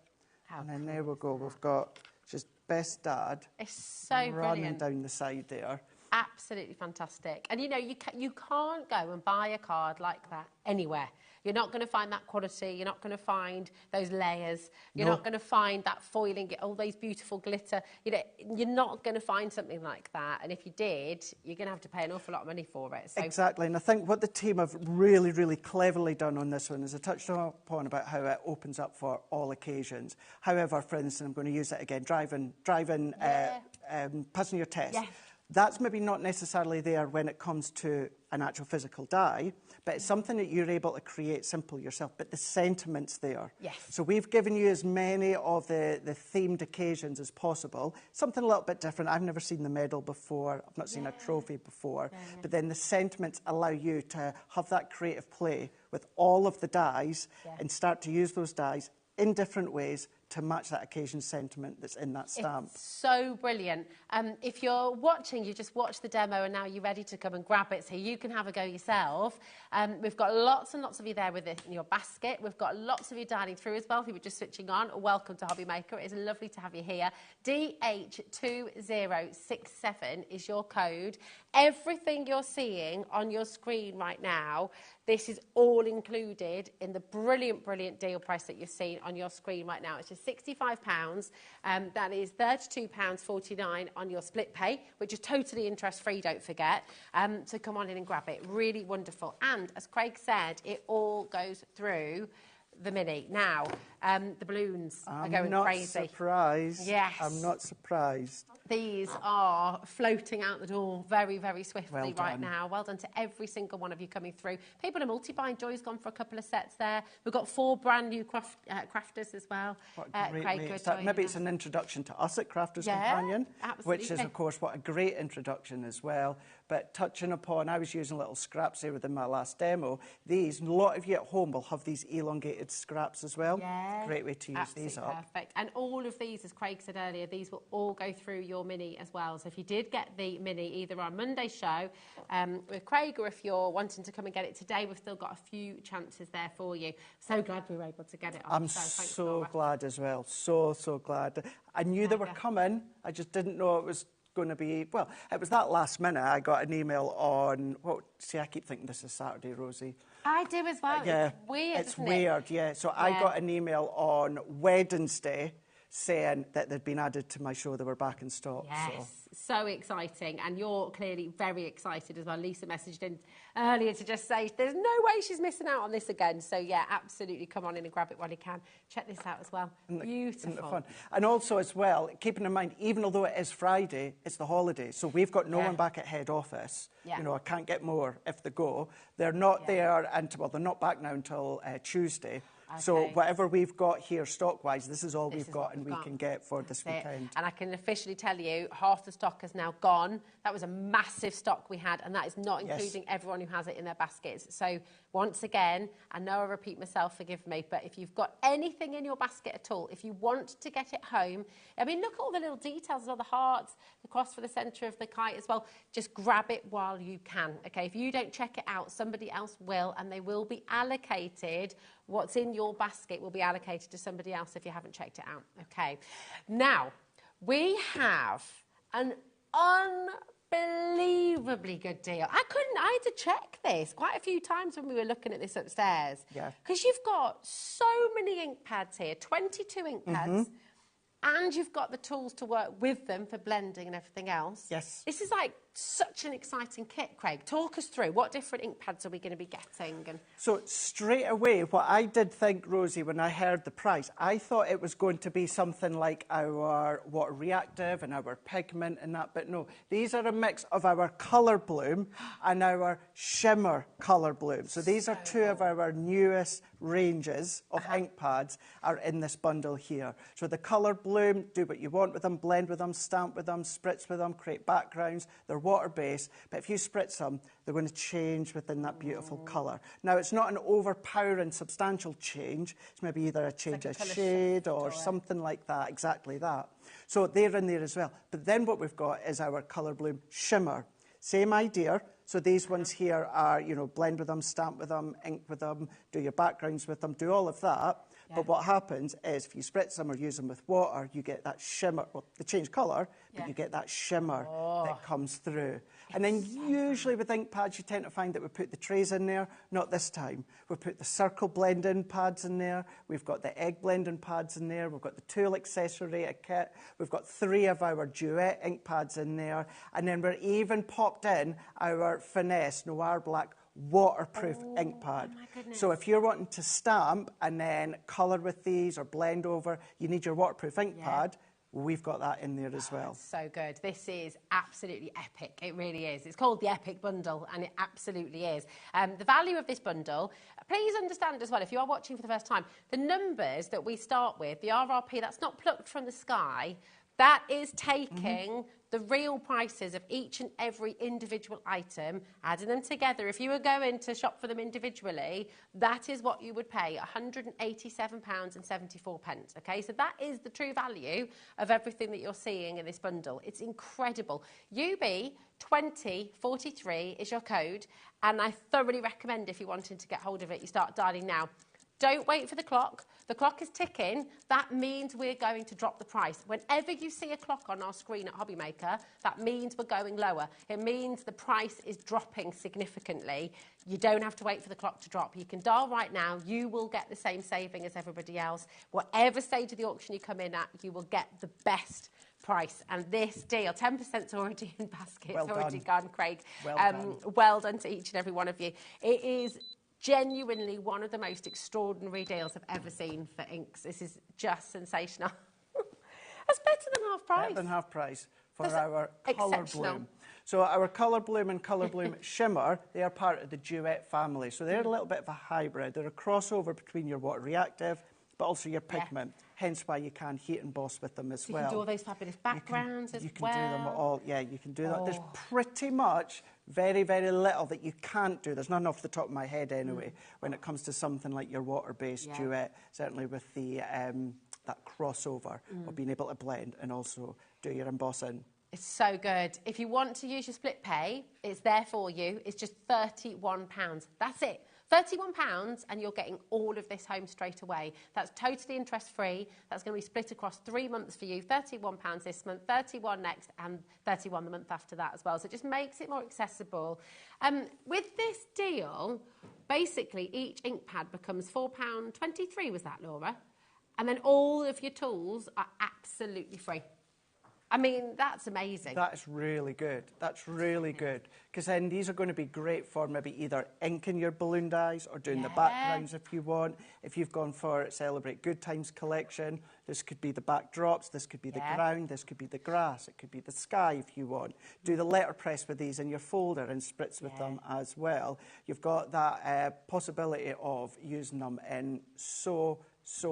And then there we go. We've got just Best Dad It's so running brilliant. down the side there. Absolutely fantastic. And, you know, you can't go and buy a card like that anywhere. You're not going to find that quality. You're not going to find those layers. You're not going to find that foiling, all those beautiful glitter. You know, you're not going to find something like that. And if you did, you're going to have to pay an awful lot of money for it. So. Exactly. And I think what the team have really, really cleverly done on this one is I touched upon about how it opens up for all occasions. However, for instance, I'm going to use it again, driving, passing your test. Yes. That's maybe not necessarily there when it comes to an actual physical die, but it's something that you're able to create simple yourself, but the sentiment's there. Yes. So we've given you as many of the themed occasions as possible, something a little bit different. I've never seen the medal before, I've not seen a trophy before, but then the sentiments allow you to have that creative play with all of the dies and start to use those dies in different ways to match that occasion sentiment that's in that stamp. It's so brilliant. If you're watching, you just watched the demo and now you're ready to come and grab it so you can have a go yourself. We've got lots and lots of you there with it in your basket. We've got lots of you dialing through as well. If you were just switching on, welcome to HobbyMaker. It is lovely to have you here. DH2067 is your code. Everything you're seeing on your screen right now, this is all included in the brilliant, brilliant deal price that you're seeing on your screen right now. It's just £65. That is £32.49 on your split pay, which is totally interest-free, don't forget. So come on in and grab it. Really wonderful. And as Craig said, it all goes through the Mini. Now, the balloons are going crazy. I'm not surprised. Yes. I'm not surprised. These are floating out the door very, very swiftly right now. Well done to every single one of you coming through. People are multi-buying. Joy's gone for a couple of sets there. We've got 4 brand new crafters as well. What a great maybe it's an introduction to us at Crafters Companion, which is, of course, what a great introduction as well. But touching upon, I was using little scraps here within my last demo. These, a lot of you at home will have these elongated scraps as well. Yeah. Great way to use these up. Perfect. And all of these, as Craig said earlier, these will all go through your Mini as well. So if you did get the Mini either on Monday's show with Craig, or if you're wanting to come and get it today, we've still got a few chances there for you. So glad we were able to get it on. I'm so glad as well. So glad. I knew they were coming. I just didn't know it was going to be, well, it was that last minute. I got an email on, see, I keep thinking this is Saturday, Rosie. I do as well. Yeah, it's weird, it's weird, yeah. So I got an email on Wednesday saying that they'd been added to my show. They were back in stock. Yes, so exciting. And you're clearly very excited as well. Lisa messaged in earlier to just say there's no way she's missing out on this again. So, yeah, absolutely come on in and grab it while you can. Check this out as well. Beautiful. Isn't it fun? And also as well, keeping in mind, even although it is Friday, it's the holiday. So we've got no one back at head office. You know, I can't get more if they go. They're not there until, they're not back now until Tuesday. Okay. So whatever we've got here stock-wise, this is all we've got and we can get for this weekend. And I can officially tell you, half the stock has now gone. That was a massive stock we had, and that is not including everyone who has it in their baskets. So once again, I know I repeat myself, forgive me, but if you've got anything in your basket at all, if you want to get it home, I mean, look at all the little details, all the hearts, the cross for the centre of the kite as well. Just grab it while you can, okay? If you don't check it out, somebody else will, and they will be allocated. What's in your basket will be allocated to somebody else if you haven't checked it out, okay? Now, we have an unbelievably good deal. I had to check this quite a few times when we were looking at this upstairs. Yeah. Because you've got so many ink pads here, 22 ink pads, and you've got the tools to work with them for blending and everything else. Yes. This is like such an exciting kit, Craig. Talk us through what different ink pads are we going to be getting? And so straight away, what I did think, Rosie, when I heard the price, I thought it was going to be something like our water reactive and our pigment and that, but no, these are a mix of our colour bloom and our shimmer colour bloom. So these are two of our newest ranges of ink pads are in this bundle here. So the colour bloom, do what you want with them, blend with them, stamp with them, spritz with them, create backgrounds. They're water-based, but if you spritz them, they're going to change within that beautiful colour. Now, it's not an overpowering, substantial change. It's maybe either a change of shade or something like that, exactly that. So they're in there as well. But then what we've got is our colour bloom shimmer. Same idea. So these ones here are, you know, blend with them, stamp with them, ink with them, do your backgrounds with them, do all of that. Yeah. But what happens is if you spritz them or use them with water, you get that shimmer. Well, they change colour, but you get that shimmer that comes through. And then usually with ink pads, you tend to find that we put the trays in there. Not this time. We put the circle blending pads in there. We've got the egg blending pads in there. We've got the tool accessory kit. We've got 3 of our duet ink pads in there. And then we're even popped in our finesse Noir Black waterproof ink pad. So if you're wanting to stamp and then colour with these or blend over, you need your waterproof ink pad. we've got that in there as well. So good. This is absolutely epic. It really is. It's called the Epic Bundle, and it absolutely is. The value of this bundle, please understand as well, if you are watching for the first time, the numbers that we start with, the RRP, that's not plucked from the sky. That is taking the real prices of each and every individual item, adding them together. If you were going to shop for them individually, that is what you would pay, £187.74. Okay, so that is the true value of everything that you're seeing in this bundle. It's incredible. UB2043 is your code, and I thoroughly recommend, if you're wanting to get hold of it, you start dialing now. Don't wait for the clock. The clock is ticking. That means we're going to drop the price. Whenever you see a clock on our screen at HobbyMaker, that means we're going lower. It means the price is dropping significantly. You don't have to wait for the clock to drop. You can dial right now. You will get the same saving as everybody else. Whatever stage of the auction you come in at, you will get the best price. And this deal, 10%'s already in baskets, already gone, Craig. Well done to each and every one of you. It is genuinely one of the most extraordinary deals I've ever seen for inks. This is just sensational. That's better than half price. Better than half price for our Colour Bloom. So our Colour Bloom and Colour Bloom Shimmer, they are part of the Duet family. So they're a little bit of a hybrid. They're a crossover between your water reactive, but also your pigment. Hence why you can heat emboss with them as well. You can do all those fabulous backgrounds as well. You can do them all. Yeah, you can do that. There's pretty much very, very little that you can't do. There's none off the top of my head anyway when it comes to something like your water-based Duet, certainly with the that crossover of being able to blend and also do your embossing. It's so good. If you want to use your split pay, it's there for you. It's just £31. That's it. £31 and you're getting all of this home straight away. That's totally interest-free. That's going to be split across 3 months for you. £31 this month, £31 next, and £31 the month after that as well. So it just makes it more accessible. With this deal, basically each ink pad becomes £4.23, was that, Laura? And then all of your tools are absolutely free. I mean, that's amazing. That's really good. That's really good. Because then these are going to be great for maybe either inking your balloon dies or doing the backgrounds if you want. If you've gone for Celebrate Good Times collection, this could be the backdrops, this could be the ground, this could be the grass, it could be the sky if you want. Do the letterpress with these in your folder and spritz with them as well. You've got that possibility of using them in so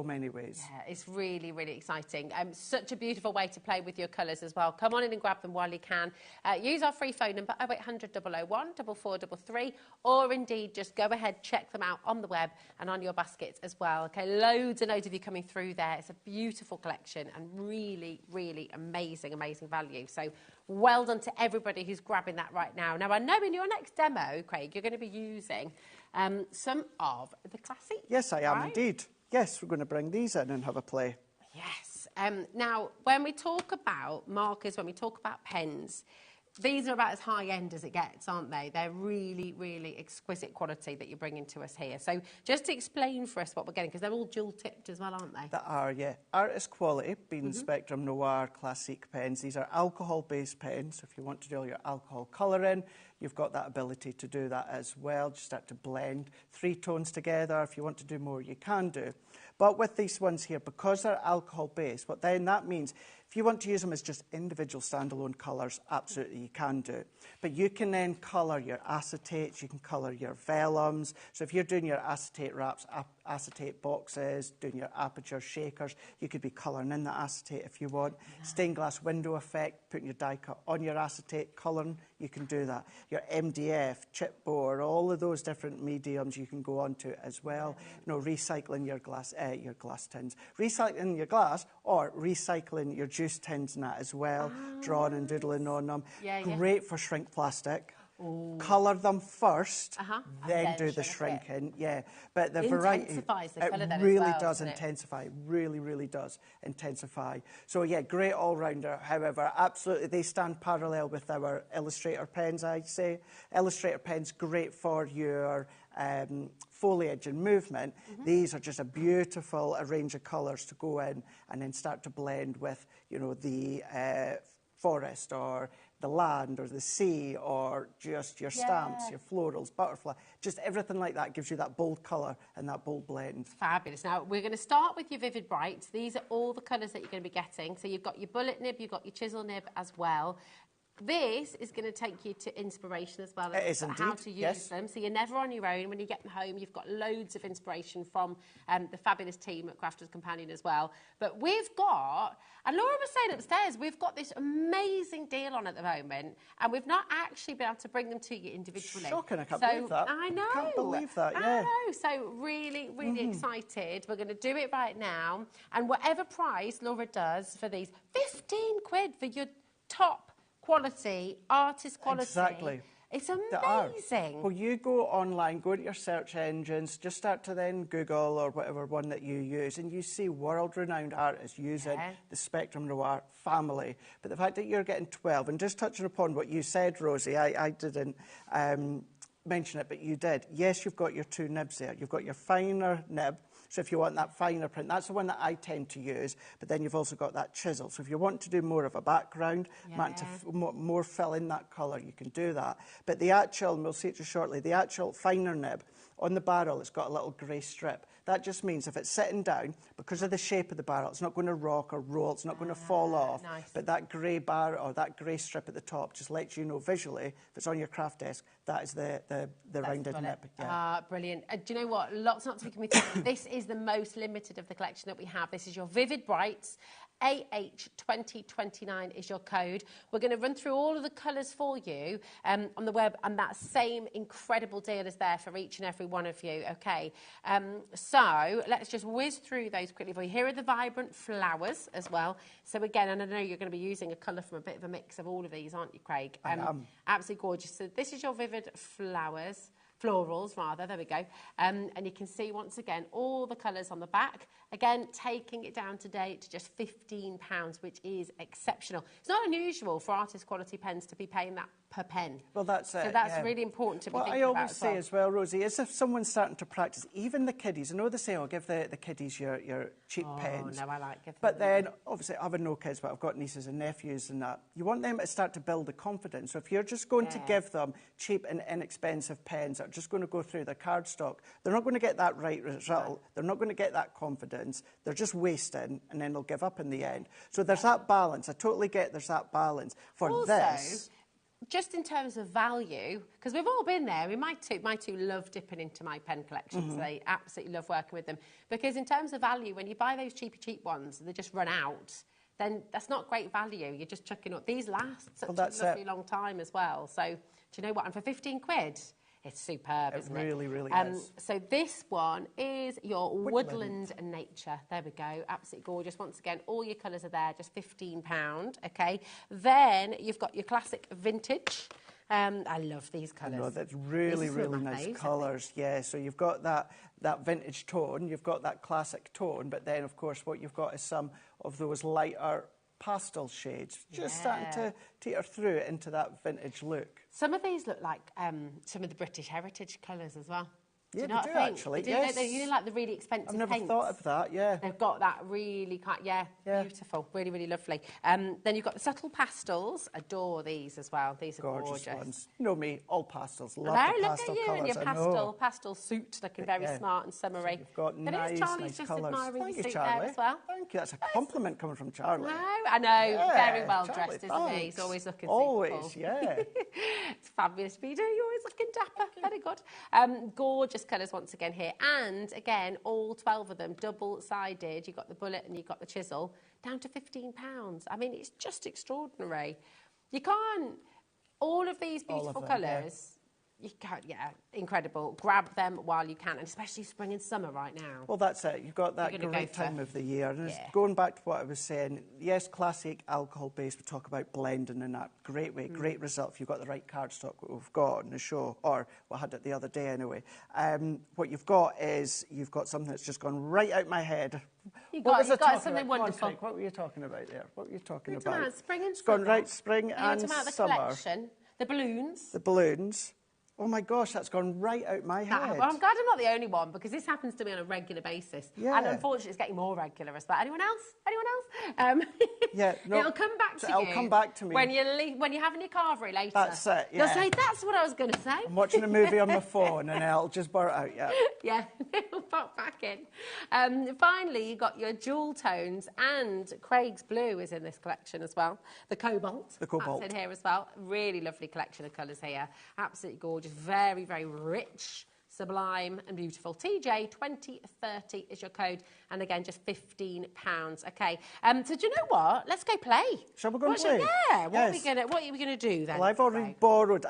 many ways. Yeah, it's really, really exciting. Such a beautiful way to play with your colours as well. Come on in and grab them while you can. Use our free phone number, 0800 001 4433, or indeed just go ahead, check them out on the web and on your baskets as well. Okay, loads and loads of you coming through there. It's a beautiful collection and really, really amazing, amazing value. So well done to everybody who's grabbing that right now. Now, I know in your next demo, Craig, you're going to be using some of the classics. Yes, I am indeed. Yes, we're going to bring these in and have a play. Yes. Now, when we talk about markers, when we talk about pens, these are about as high-end as it gets, aren't they? They're really, really exquisite quality that you're bringing to us here. So just to explain for us what we're getting, because they're all dual-tipped as well, aren't they? They are, yeah. Artist quality, being Spectrum Noir Classique pens. These are alcohol-based pens. If you want to do all your alcohol colouring, you've got that ability to do that as well. Just start to blend 3 tones together. If you want to do more, you can do. But with these ones here, because they're alcohol-based, what then that means, if you want to use them as just individual standalone colours, absolutely you can do. But you can then colour your acetates, you can colour your vellums. So if you're doing your acetate wraps, acetate boxes, doing your aperture shakers, you could be colouring in the acetate if you want. Stained glass window effect, putting your die cut on your acetate, colouring, you can do that. Your MDF, chipboard, all of those different mediums you can go on to as well. You know, recycling your glass tins. Recycling your glass or recycling your juice tins and that as well. Drawing and doodling on them. Great for shrink plastic. Colour them first, then do the shrinking. But the variety, it really does intensify. Really, really does intensify. So yeah, great all-rounder. However, absolutely, they stand parallel with our Illustrator pens, I'd say. Illustrator pens, great for your foliage and movement. These are just a beautiful range of colours to go in and then start to blend with, you know, the forest or the land or the sea or just your stamps, your florals, butterfly, just everything like that gives you that bold colour and that bold blend. Fabulous. Now, we're going to start with your Vivid Brights. These are all the colours that you're going to be getting. So you've got your bullet nib, you've got your chisel nib as well. This is going to take you to inspiration as well. It is indeed. How to use them. So you're never on your own. When you get them home, you've got loads of inspiration from the fabulous team at Crafters Companion as well. But we've got, and Laura was saying upstairs, we've got this amazing deal on at the moment, and we've not actually been able to bring them to you individually. Shocking, I can't believe that. I know. I can't believe that, yeah. I know. So really, really excited. We're going to do it right now. And whatever price Laura does for these, 15 quid for your top quality, artist quality. Exactly. It's amazing. Well, you go online, go to your search engines, just start to then Google or whatever one that you use, and you see world-renowned artists using the Spectrum Noir family. But the fact that you're getting 12, and just touching upon what you said, Rosie, I didn't mention it, but you did. Yes, you've got your two nibs there. You've got your finer nib. So if you want that finer print, that's the one that I tend to use. But then you've also got that chisel. So if you want to do more of a background, want to more fill in that colour, you can do that. But the actual, and we'll see it just shortly, the actual finer nib, on the barrel, it's got a little grey strip. That just means if it's sitting down, because of the shape of the barrel, it's not going to rock or roll, it's not going to fall off. Nice. But that grey bar or that grey strip at the top just lets you know visually, if it's on your craft desk, that is the rounded nib. Brilliant. Do you know what? Lots not to be committed. This is the most limited of the collection that we have. This is your Vivid Brights. AH2029 is your code. We're going to run through all of the colours for you on the web, and that same incredible deal is there for each and every one of you, okay? So let's just whiz through those quickly for you. Here are the vibrant flowers as well. So again, and I know you're going to be using a colour from a bit of a mix of all of these, aren't you, Craig? Absolutely gorgeous. So this is your Vivid Flowers. Florals, rather, there we go. And you can see, once again, all the colours on the back. Again, taking it down today to just £15, which is exceptional. It's not unusual for artist quality pens to be paying that per pen. Well, that's it. So that's really important to be thinking I about always say as well, Rosie, is if someone's starting to practice, even the kiddies, I know they say, oh, give the kiddies your cheap pens. No, I like giving But then, obviously, I have no kids, but I've got nieces and nephews and that. You want them to start to build the confidence. So if you're just going to give them cheap and inexpensive pens that are just going to go through their cardstock, they're not going to get that right result. They're not going to get that confidence. They're just wasting, and then they'll give up in the end. So there's that balance. I totally get there's that balance. For also, this... just in terms of value, because we've all been there. I mean, my two love dipping into my pen collections. They absolutely love working with them. Because in terms of value, when you buy those cheap ones and they just run out, then that's not great value. You're just chucking up. These last such a lovely long time as well. So do you know what? And for 15 quid, it's superb, isn't it? It really, really is. So this one is your Woodland Nature. There we go. Absolutely gorgeous. Once again, all your colours are there, just £15, okay? Then you've got your classic vintage. I love these colours. No, that's really, really nice colours. Yeah, so you've got that vintage tone, you've got that classic tone, but then, of course, what you've got is some of those lighter pastel shades, just starting to teeter through into that vintage look. Some of these look like some of the British heritage colours as well. Yeah, do you know they what do I think? actually, yes. They like the really expensive I've never paints. thought of that, yeah. They've got that really, beautiful, really, really lovely. Then you've got the subtle pastels. Adore these as well. These are gorgeous. Ones. You know me, all pastels. Love Hello, the look pastel at you colours. in your pastel suit, looking very smart and summery. So you've got nice Charlie's just colours. admiring Thank the you, suit Charlie. there as well. Thank you. That's a compliment coming from Charlie. No, I know. Yeah, very well Charlie, dressed, isn't he? He's always looking super always, cool. yeah. It's fabulous, Peter. You're always looking dapper. Very good. Gorgeous colours once again here. And again, all 12 of them, double-sided. You've got the bullet and you've got the chisel, down to £15. I mean, it's just extraordinary. You can't... All of these beautiful colours... You can't, incredible. Grab them while you can, and especially spring and summer right now. Well, that's it. You've got that great time of the year. And going back to what I was saying, yes, classic alcohol-based, we talk about blending in that great way, great result if you've got the right cardstock that we've got on the show, or we had it the other day anyway. What you've got is, you've got something that's just gone right out my head. You've got something wonderful. On, what were you talking about there? What were you talking about? Spring and it's gone right spring and summer. The balloons. The balloons. Oh my gosh, that's gone right out my head. Well, I'm glad I'm not the only one, because this happens to me on a regular basis. Yeah. And unfortunately, it's getting more regular as well. Anyone else? Anyone else? Yeah, no, it'll come back to you. It'll come back to me. When you're having your carvery later. That's it, yeah. You'll say, that's what I was going to say. I'm watching a movie on my phone and it'll just blur it out, yeah. Yeah, it'll pop back in. Finally, you got your jewel tones, and Craig's blue is in this collection as well. The cobalt. The cobalt. That's in here as well. Really lovely collection of colours here. Absolutely gorgeous. Very, very rich, sublime and beautiful. TJ2030 is your code, and again, just £15. Okay, so do you know what? Let's go play. Shall we go and play? Yeah, yes. What are we gonna do then? Well,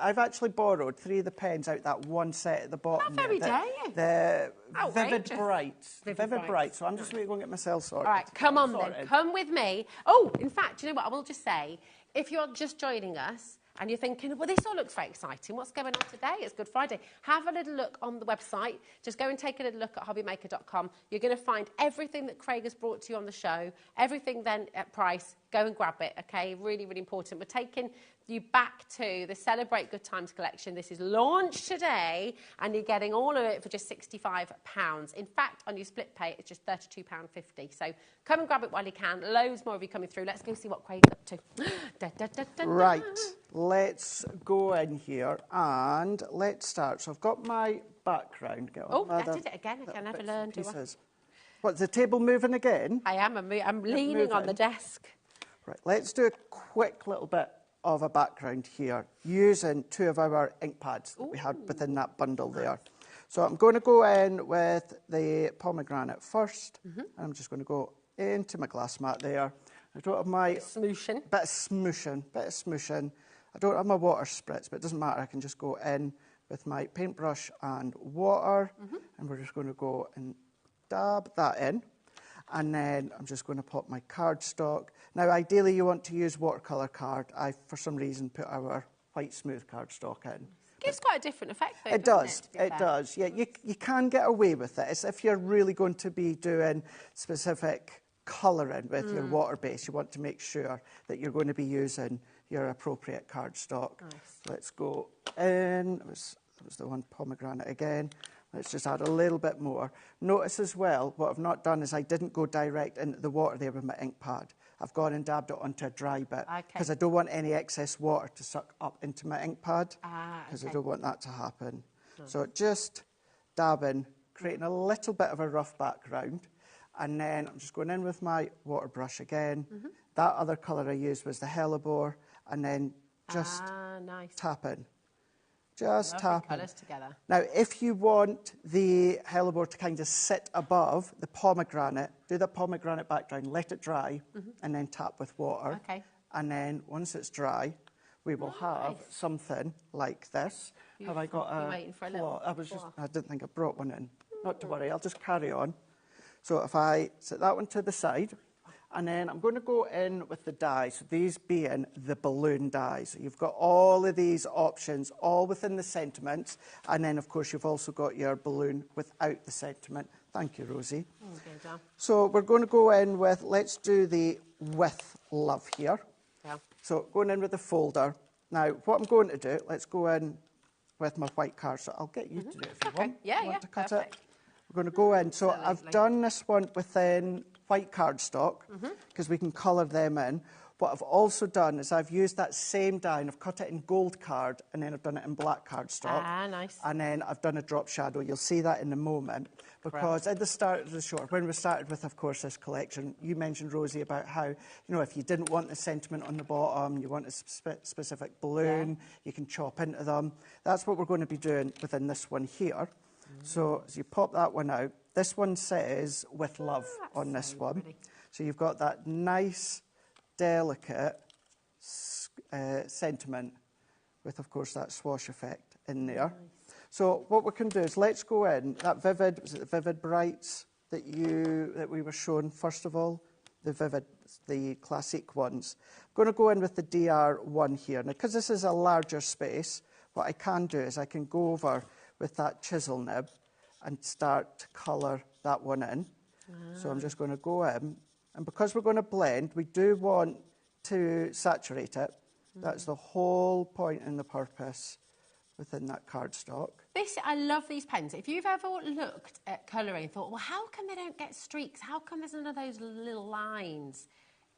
I've actually borrowed 3 of the pens out that one set at the bottom. Not very dare you. The Outrageous. Vivid Brights. Vivid Brights. So I'm just going to go and get myself sorted. All right, come on then. Come with me. Oh, in fact, do you know what? I will just say, if you're just joining us, and you're thinking, well, this all looks very exciting. What's going on today? It's Good Friday. Have a little look on the website. Just go and take a little look at hobbymaker.com. You're going to find everything that Craig has brought to you on the show, everything then at price. Go and grab it, okay? Really, really important. We're taking you back to the Celebrate Good Times collection. This is launched today, and you're getting all of it for just £65. In fact, on your split pay, it's just £32.50. So come and grab it while you can. Loads more of you coming through. Let's go see what Craig's up to. Right, let's go in here and let's start. So I've got my background. I did it again. I can never learn, do I? What's the table moving again? I am. I'm leaning on the desk. Right, let's do a quick little bit of a background here using 2 of our ink pads that we had within that bundle there. So I'm going to go in with the pomegranate first. And I'm just going to go into my glass mat there. I don't have my... Smooshing. Bit of smooshing. I don't have my water spritz, but it doesn't matter. I can just go in with my paintbrush and water. And we're just going to go and dab that in. And then I'm just going to pop my cardstock. Now, ideally, you want to use watercolour card. I, for some reason, put our white smooth cardstock in. Gives quite a different effect, though, it does. It does. Yeah, you can get away with it. It's if you're really going to be doing specific colouring with your water base, you want to make sure that you're going to be using your appropriate cardstock. Nice. Let's go in. That was the one pomegranate again. Let's just add a little bit more. Notice as well, what I've not done is I didn't go direct into the water there with my ink pad. I've gone and dabbed it onto a dry bit because I don't want any excess water to suck up into my ink pad because I don't want that to happen. So just dabbing, creating a little bit of a rough background, and then I'm just going in with my water brush again. That other colour I used was the hellebore, and then just tapping. Just tap colours together. Now, if you want the hellebore to kind of sit above the pomegranate, do the pomegranate background, let it dry, and then tap with water. Okay. And then once it's dry, we will have something like this. Beautiful. Have I got a waiting for a little I didn't think I brought one in. Not to worry, I'll just carry on. So if I set that one to the side, and then I'm going to go in with the dies, so these being the balloon dies. You've got all of these options, all within the sentiments, and then, of course, you've also got your balloon without the sentiment. Thank you, Rosie. So we're going to go in with, let's do the with love here. Yeah. So going in with the folder. Now, what I'm going to do, let's go in with my white card. So I'll get you to do it if you want. Yeah, to cut perfect. it. We're going to go in. So I've done this one within white cardstock because we can colour them in. What I've also done is I've used that same die and I've cut it in gold card and then I've done it in black cardstock. Nice. And then I've done a drop shadow. You'll see that in a moment because at the start of the show, when we started with, of course, this collection, you mentioned, Rosie, about how, you know, if you didn't want the sentiment on the bottom, you want a specific balloon, you can chop into them. That's what we're going to be doing within this one here. So as you pop that one out, this one says with love on this one. Pretty. So you've got that nice, delicate sentiment with, of course, that swash effect in there. Nice. So what we can do is let's go in. That Vivid, was it the Vivid Brights that we were shown first of all? The classic ones. I'm going to go in with the DR1 here. Now, because this is a larger space, what I can do is I can go over with that chisel nib and start to colour that one in. So I'm just going to go in. And because we're going to blend, we do want to saturate it. That's the whole point and the purpose within that cardstock. I love these pens. If you've ever looked at colouring and thought, well, how come they don't get streaks? How come there's none of those little lines?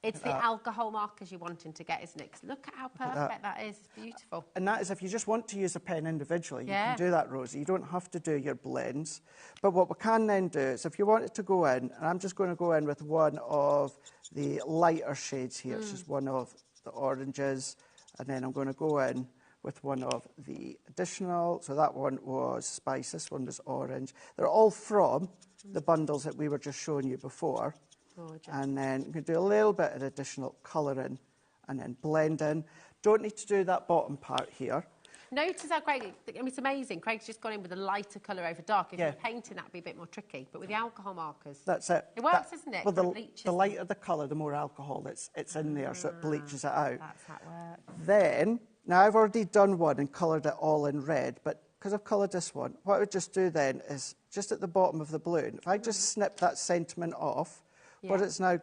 It's the alcohol markers you're wanting to get, isn't it? 'Cause look at how perfect that is. It's beautiful. And that is if you just want to use a pen individually, you can do that, Rosie. You don't have to do your blends. But what we can then do is if you wanted to go in, and I'm just going to go in with one of the lighter shades here. It's just one of the oranges. And then I'm going to go in with one of the additional. So that one was spice. This one was orange. They're all from the bundles that we were just showing you before. Gorgeous. And then you can do a little bit of additional colouring and then blend in. Don't need to do that bottom part here. Notice how Craig, I mean, it's amazing. Craig's just gone in with a lighter colour over dark. If you're painting, that'd be a bit more tricky. But with the alcohol markers, that's it. It works, isn't it? Well, the lighter the colour, the more alcohol it's in there, so it bleaches it out. That's how it works. Then, now I've already done one and coloured it all in red, but because I've coloured this one, what I would just do then is just at the bottom of the balloon, if I just snip that sentiment off, what it's now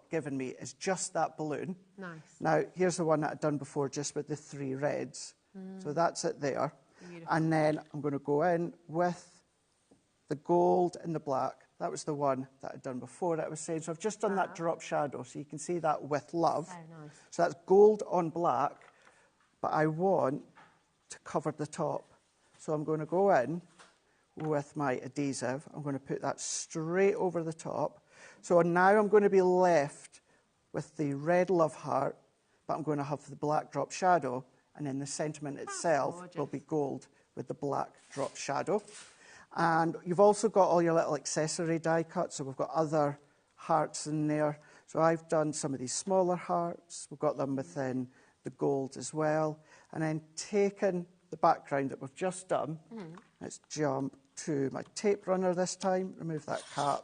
given me is just that balloon. Nice. Now, here's the one that I'd done before, just with the 3 reds. So that's it there. Beautiful. And then I'm going to go in with the gold and the black. That was the one that I'd done before that I was saying. So I've just done that drop shadow, so you can see that with love. So nice. So that's gold on black, but I want to cover the top. So I'm going to go in with my adhesive. I'm going to put that straight over the top. So now I'm going to be left with the red love heart, but I'm going to have the black drop shadow, and then the sentiment itself will be gold with the black drop shadow. And you've also got all your little accessory die cuts, so we've got other hearts in there. So I've done some of these smaller hearts. We've got them within the gold as well. And then taken the background that we've just done, let's jump to my tape runner this time, remove that cap.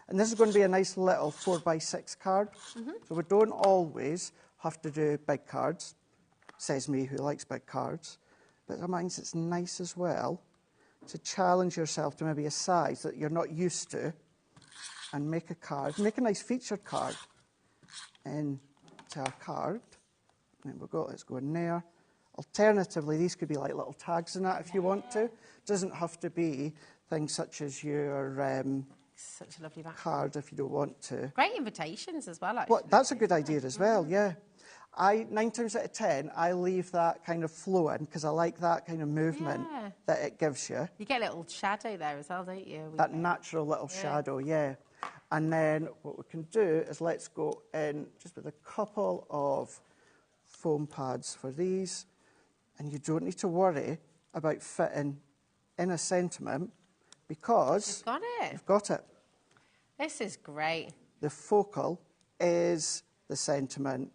And this is going to be a nice little 4x6 card. So we don't always have to do big cards. Says me, who likes big cards. But it means it's nice as well to challenge yourself to maybe a size that you're not used to and make a card. Make a nice featured card into our card. And there we go, let's go in there. Alternatively, these could be like little tags in that if you want to. It doesn't have to be things such as your such a lovely back card if you don't want to. Great invitations as well, actually. Well, that's a good idea as well, yeah. 9 times out of 10, I leave that kind of flowing because I like that kind of movement that it gives you. You get a little shadow there as well, don't you? That natural little shadow, yeah. And then what we can do is let's go in just with a couple of foam pads for these. And you don't need to worry about fitting in a sentiment because you've got it. This is great. The focal is the sentiment.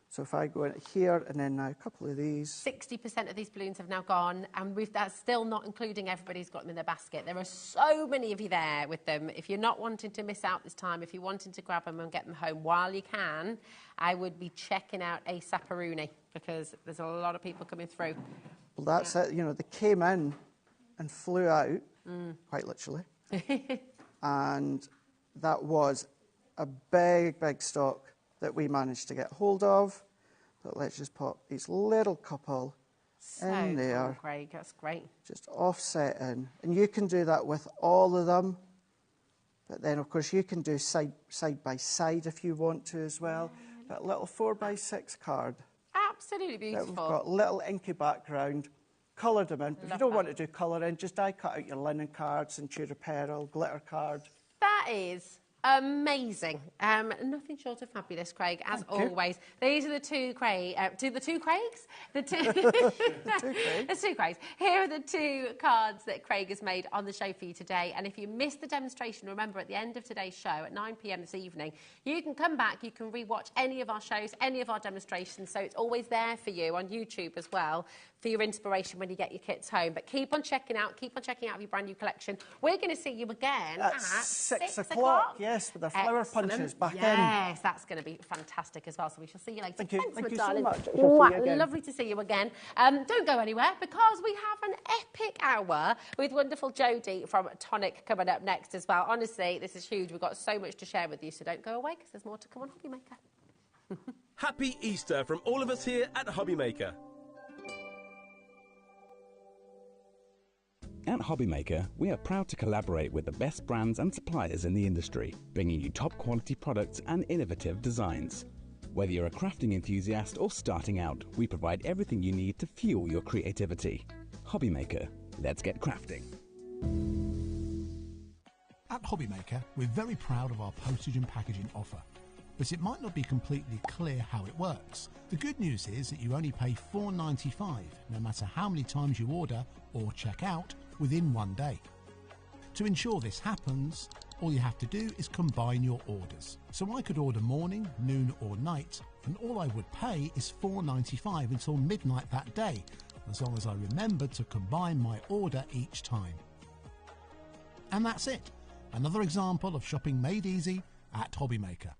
So if I go in here and then now a couple of these. 60% of these balloons have now gone, and that's still not including everybody's got them in their basket. There are so many of you there with them. If you're not wanting to miss out this time, if you're wanting to grab them and get them home while you can, I would be checking out a Saparuni because there's a lot of people coming through. Well, that's it. You know, they came in and flew out, quite literally. And that was a big, big stock that we managed to get hold of. But let's just pop these little couple in there. Cool, Craig, that's great. Just offsetting. And you can do that with all of them. But then, of course, you can do side by side if you want to as well. That little 4x6 card. Absolutely beautiful. We've got little inky background, coloured them in. If you don't want to do colouring, just die cut out your linen cards and Tudor Pearl, glitter card. That is amazing. Nothing short of fabulous, Craig, as always. These are the two Craigs. The two Craigs? The two Craigs. Here are the two cards that Craig has made on the show for you today. And if you missed the demonstration, remember at the end of today's show at 9 p.m. this evening, you can come back, you can rewatch any of our shows, any of our demonstrations. So it's always there for you on YouTube as well for your inspiration when you get your kits home. But keep on checking out your brand new collection. We're going to see you again at 6 o'clock. Yes, with the flower punches back in. Yes, that's going to be fantastic as well. So we shall see you later. Thank you. Thanks, Thank you darling. so much. We'll see you again. Lovely to see you again. Don't go anywhere because we have an epic hour with wonderful Jodie from Tonic coming up next as well. Honestly, this is huge. We've got so much to share with you, so don't go away because there's more to come on HobbyMaker. Happy Easter from all of us here at HobbyMaker. At HobbyMaker, we are proud to collaborate with the best brands and suppliers in the industry, bringing you top quality products and innovative designs. Whether you're a crafting enthusiast or starting out, we provide everything you need to fuel your creativity. HobbyMaker, let's get crafting. At HobbyMaker, we're very proud of our postage and packaging offer, but it might not be completely clear how it works. The good news is that you only pay $4.95 no matter how many times you order or check out within one day. To ensure this happens, all you have to do is combine your orders. So I could order morning, noon or night, and all I would pay is $4.95 until midnight that day, as long as I remembered to combine my order each time. And that's it. Another example of shopping made easy at HobbyMaker.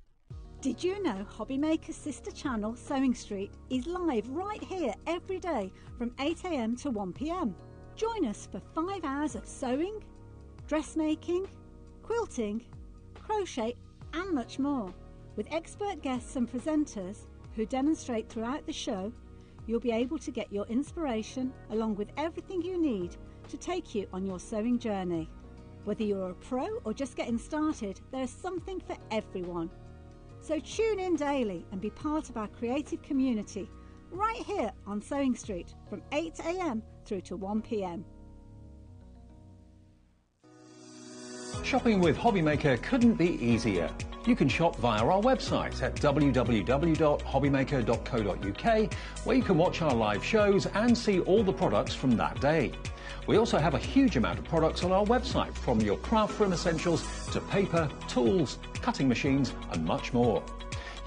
Did you know HobbyMaker's sister channel, Sewing Street, is live right here every day from 8 AM to 1 PM? Join us for 5 hours of sewing, dressmaking, quilting, crochet and much more. With expert guests and presenters who demonstrate throughout the show, you'll be able to get your inspiration along with everything you need to take you on your sewing journey. Whether you're a pro or just getting started, there's something for everyone. So tune in daily and be part of our creative community right here on Sewing Street from 8 AM through to 1 PM. Shopping with HobbyMaker couldn't be easier. You can shop via our website at www.hobbymaker.co.uk, where you can watch our live shows and see all the products from that day. We also have a huge amount of products on our website, from your craft room essentials to paper, tools, cutting machines and much more.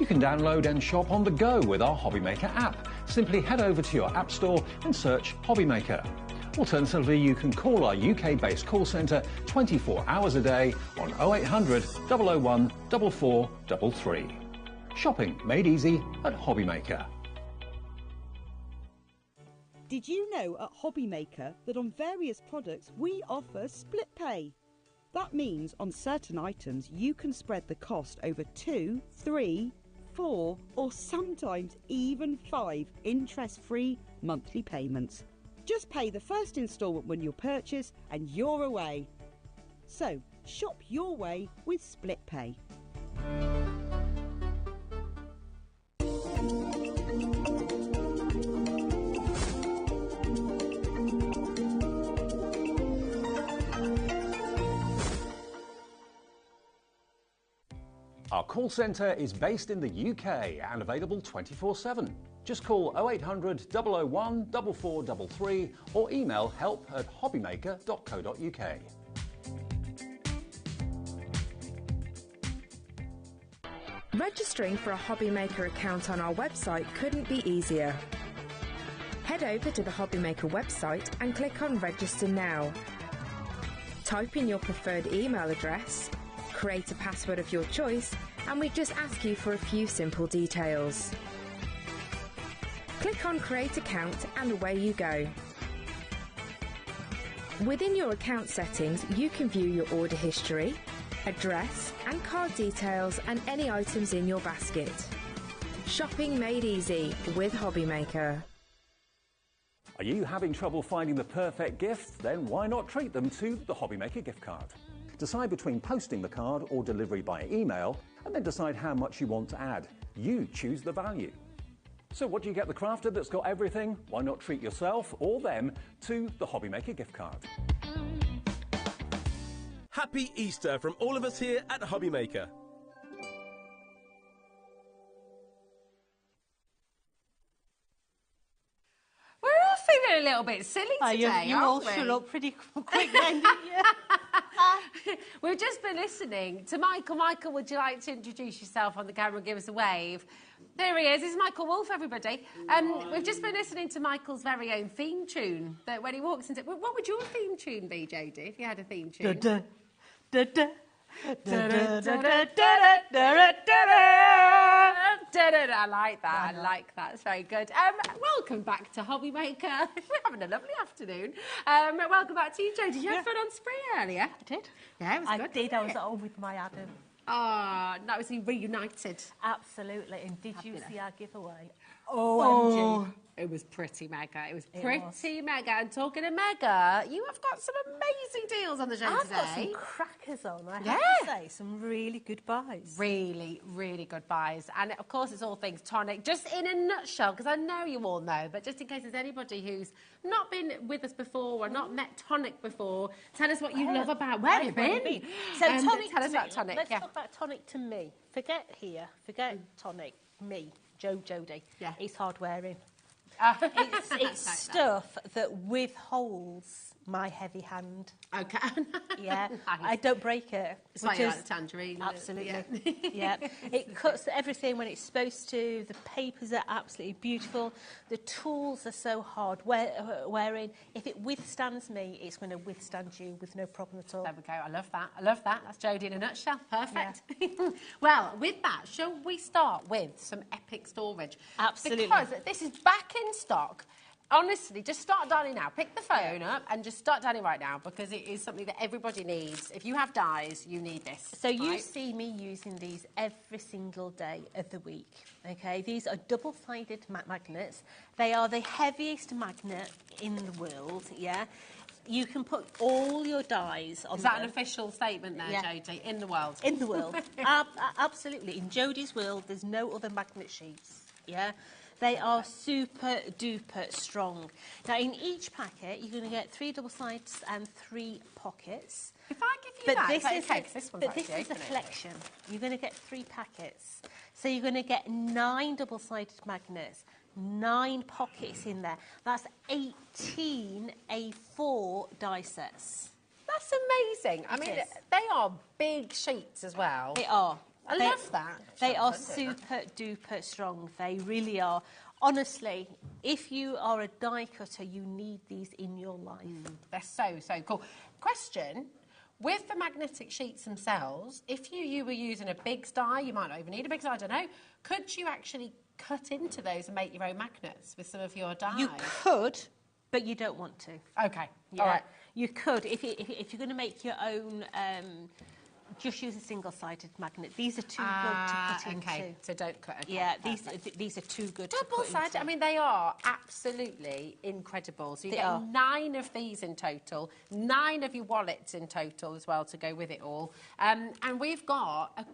You can download and shop on the go with our HobbyMaker app. Simply head over to your app store and search HobbyMaker. Alternatively, you can call our UK-based call centre 24 hours a day on 0800 001 4433. Shopping made easy at HobbyMaker. Did you know at HobbyMaker that on various products we offer split pay? That means on certain items you can spread the cost over 2, 3, 4 or sometimes even 5 interest-free monthly payments. Just pay the first instalment when you purchase and you're away. So shop your way with split pay. Our call centre is based in the UK and available 24/7. Just call 0800 001 4433 or email help@hobbymaker.co.uk. Registering for a HobbyMaker account on our website couldn't be easier. Head over to the HobbyMaker website and click on Register Now. Type in your preferred email address, create a password of your choice, and we just ask you for a few simple details. Click on Create Account and away you go. Within your account settings, you can view your order history, address and card details and any items in your basket. Shopping made easy with HobbyMaker. Are you having trouble finding the perfect gift? Then why not treat them to the HobbyMaker gift card? Decide between posting the card or delivery by email, and then decide how much you want to add. You choose the value. So what do you get the crafter that's got everything? Why not treat yourself or them to the HobbyMaker gift card? Happy Easter from all of us here at HobbyMaker. We're all feeling a little bit silly today, you all shut up pretty quick then, didn't you? We've just been listening to Michael. Michael, would you like to introduce yourself on the camera and give us a wave? There he is. This is Michael Wolf, everybody. We've just been listening to Michael's very own theme tune. That when he walks into... What would your theme tune be, Jodie, if you had a theme tune? I like that. I like that. It's very good. Welcome back to HobbyMaker. We're having a lovely afternoon. Welcome back to you, Jodie. Did you have fun on Spree earlier? I did. Yeah, it was good. I did. I was at home with my Adam. Oh, that was reunited. Absolutely. And did you see our giveaway? Oh, It was pretty mega. It was pretty mega. And talking of mega, you have got some amazing deals on the show today. I've got some crackers on, I have to say. Some really good buys. Really, really good buys. And of course, it's all things tonic. Just in a nutshell, because I know you all know, but just in case there's anybody who's not been with us before or not met tonic before, tell us what you love about. Where have you been? So tonic tell us about tonic. Let's talk about tonic to me. Forget here. Forget tonic. Me. Jodie. Yeah. It's hard wearing. It's stuff that withholds my heavy hand. Okay. Yeah. Nice. I don't break it. It's like you like the tangerine. Absolutely. Yeah. It cuts everything when it's supposed to. The papers are absolutely beautiful. The tools are so hard wearing. If it withstands me, it's going to withstand you with no problem at all. There we go. I love that. I love that. That's Jodie in a nutshell. Perfect. Yeah. Well, with that, shall we start with some epic storage? Absolutely. Because this is back in stock. Honestly, just start dialing now. Pick the phone up and just start dialing right now because it is something that everybody needs. If you have dies, you need this. So you see me using these every single day of the week, okay? These are double-sided magnets. They are the heaviest magnet in the world, yeah? You can put all your dies on them. Is that an official statement there, Jodie? In the world? In the world. Absolutely. In Jodie's world, there's no other magnet sheets, yeah? They are super duper strong. Now, in each packet, you're going to get 3 double sides and 3 pockets. If I give you This is a collection. You're going to get 3 packets. So you're going to get 9 double-sided magnets, 9 pockets in there. That's 18 A4 die sets. That's amazing. I mean, they are big sheets as well. They are. I love that. They are super duper strong. They really are. Honestly, if you are a die cutter, you need these in your life. They're so, so cool. Question, with the magnetic sheets themselves, if you were using a big die, you might not even need a big die, I don't know, could you actually cut into those and make your own magnets with some of your dies? You could, but you don't want to. Okay, yeah. all right. You could, if you're going to make your own... just use a single-sided magnet. These are too good to put into. Okay, so don't cut. Okay, yeah, these are too good to put into. Double-sided, I mean, they are absolutely incredible. So you get 9 of these in total, 9 of your wallets in total as well to go with it all. And we've got a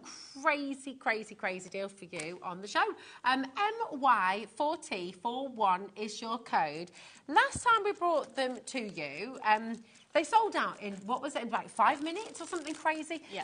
crazy, crazy, crazy deal for you on the show. MY4T41 is your code. Last time we brought them to you, they sold out in, what was it, in like 5 minutes or something crazy? Yeah.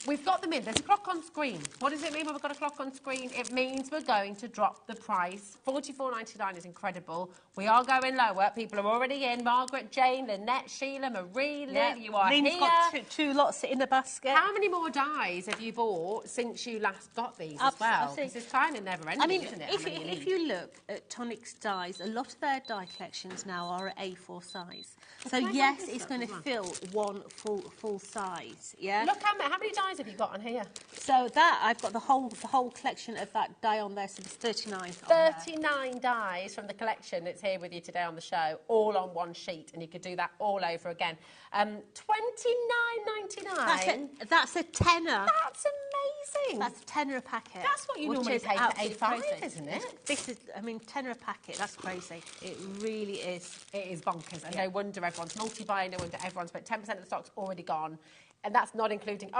We've got them in. There's a clock on screen. What does it mean when we've got a clock on screen? It means we're going to drop the price. $44.99 is incredible. We are going lower. People are already in. Margaret, Jane, Lynette, Sheila, Marie, Lynn, you are Lynn's here. got two lots in the basket. How many more dies have you bought since you last got these as well? Because it's kind of never ending, isn't it? If you look at Tonic's dies, a lot of their die collections now are at A4 size. So yes, it's going to fill one full size. Yeah. Look how many dies have you got on here? So that I've got the whole collection of that die on there. So there's 39. 39 dies from the collection that's here with you today on the show, all on one sheet, and you could do that all over again. $29.99. That's a tenner. That's amazing. That's a tenner a packet. That's what you normally pay for A5, isn't it? This is, I mean, tenner a packet. That's crazy. It really is. It is bonkers, and no wonder everyone's multi-buying. No wonder everyone's put 10% of the stock's already gone. And that's not including,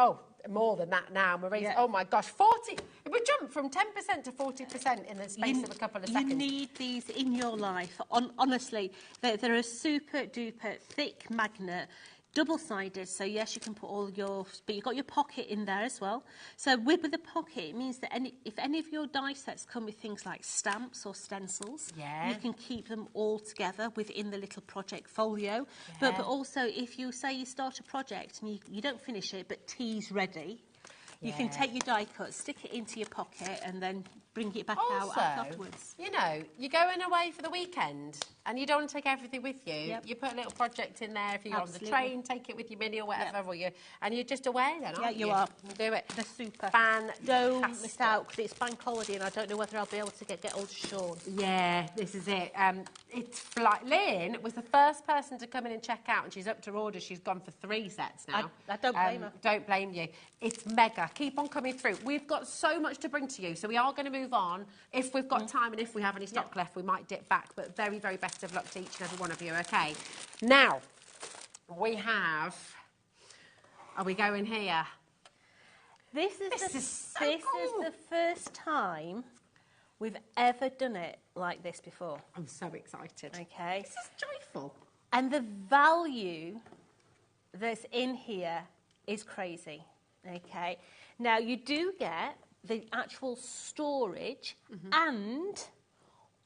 more than that now. Marie's, oh my gosh, 40. We jumped from 10% to 40% in the space of a couple of seconds. You need these in your life. Honestly, they're a super duper thick magnet. Double-sided, so yes, you can put all your... But you've got your pocket in there as well. So with the pocket, it means that if any of your die sets come with things like stamps or stencils, you can keep them all together within the little project folio. But also, if you say you start a project and you don't finish it, but tea's ready, you can take your die cut, stick it into your pocket, and then bring it back out afterwards. You know, you're going away for the weekend. And you don't want to take everything with you. You put a little project in there. If you're on the train, take it with your mini or whatever, and you're just away then, aren't you? you are. Do it. They're super. Fantastic. Don't miss out, because it's bank holiday and I don't know whether I'll be able to get hold of Sean. Yeah, this is it. It's like Lynn was the first person to come in and check out, and she's up to order. She's gone for 3 sets now. I don't blame her. Don't blame you. It's mega. Keep on coming through. We've got so much to bring to you, so we are going to move on. If we've got time and if we have any stock left, we might dip back, but very, very best of luck to each and every one of you, okay? Now, we have... Are we going here? This is the first time we've ever done it like this before. I'm so excited. Okay. This is joyful. And the value that's in here is crazy. Okay. Now, you do get the actual storage and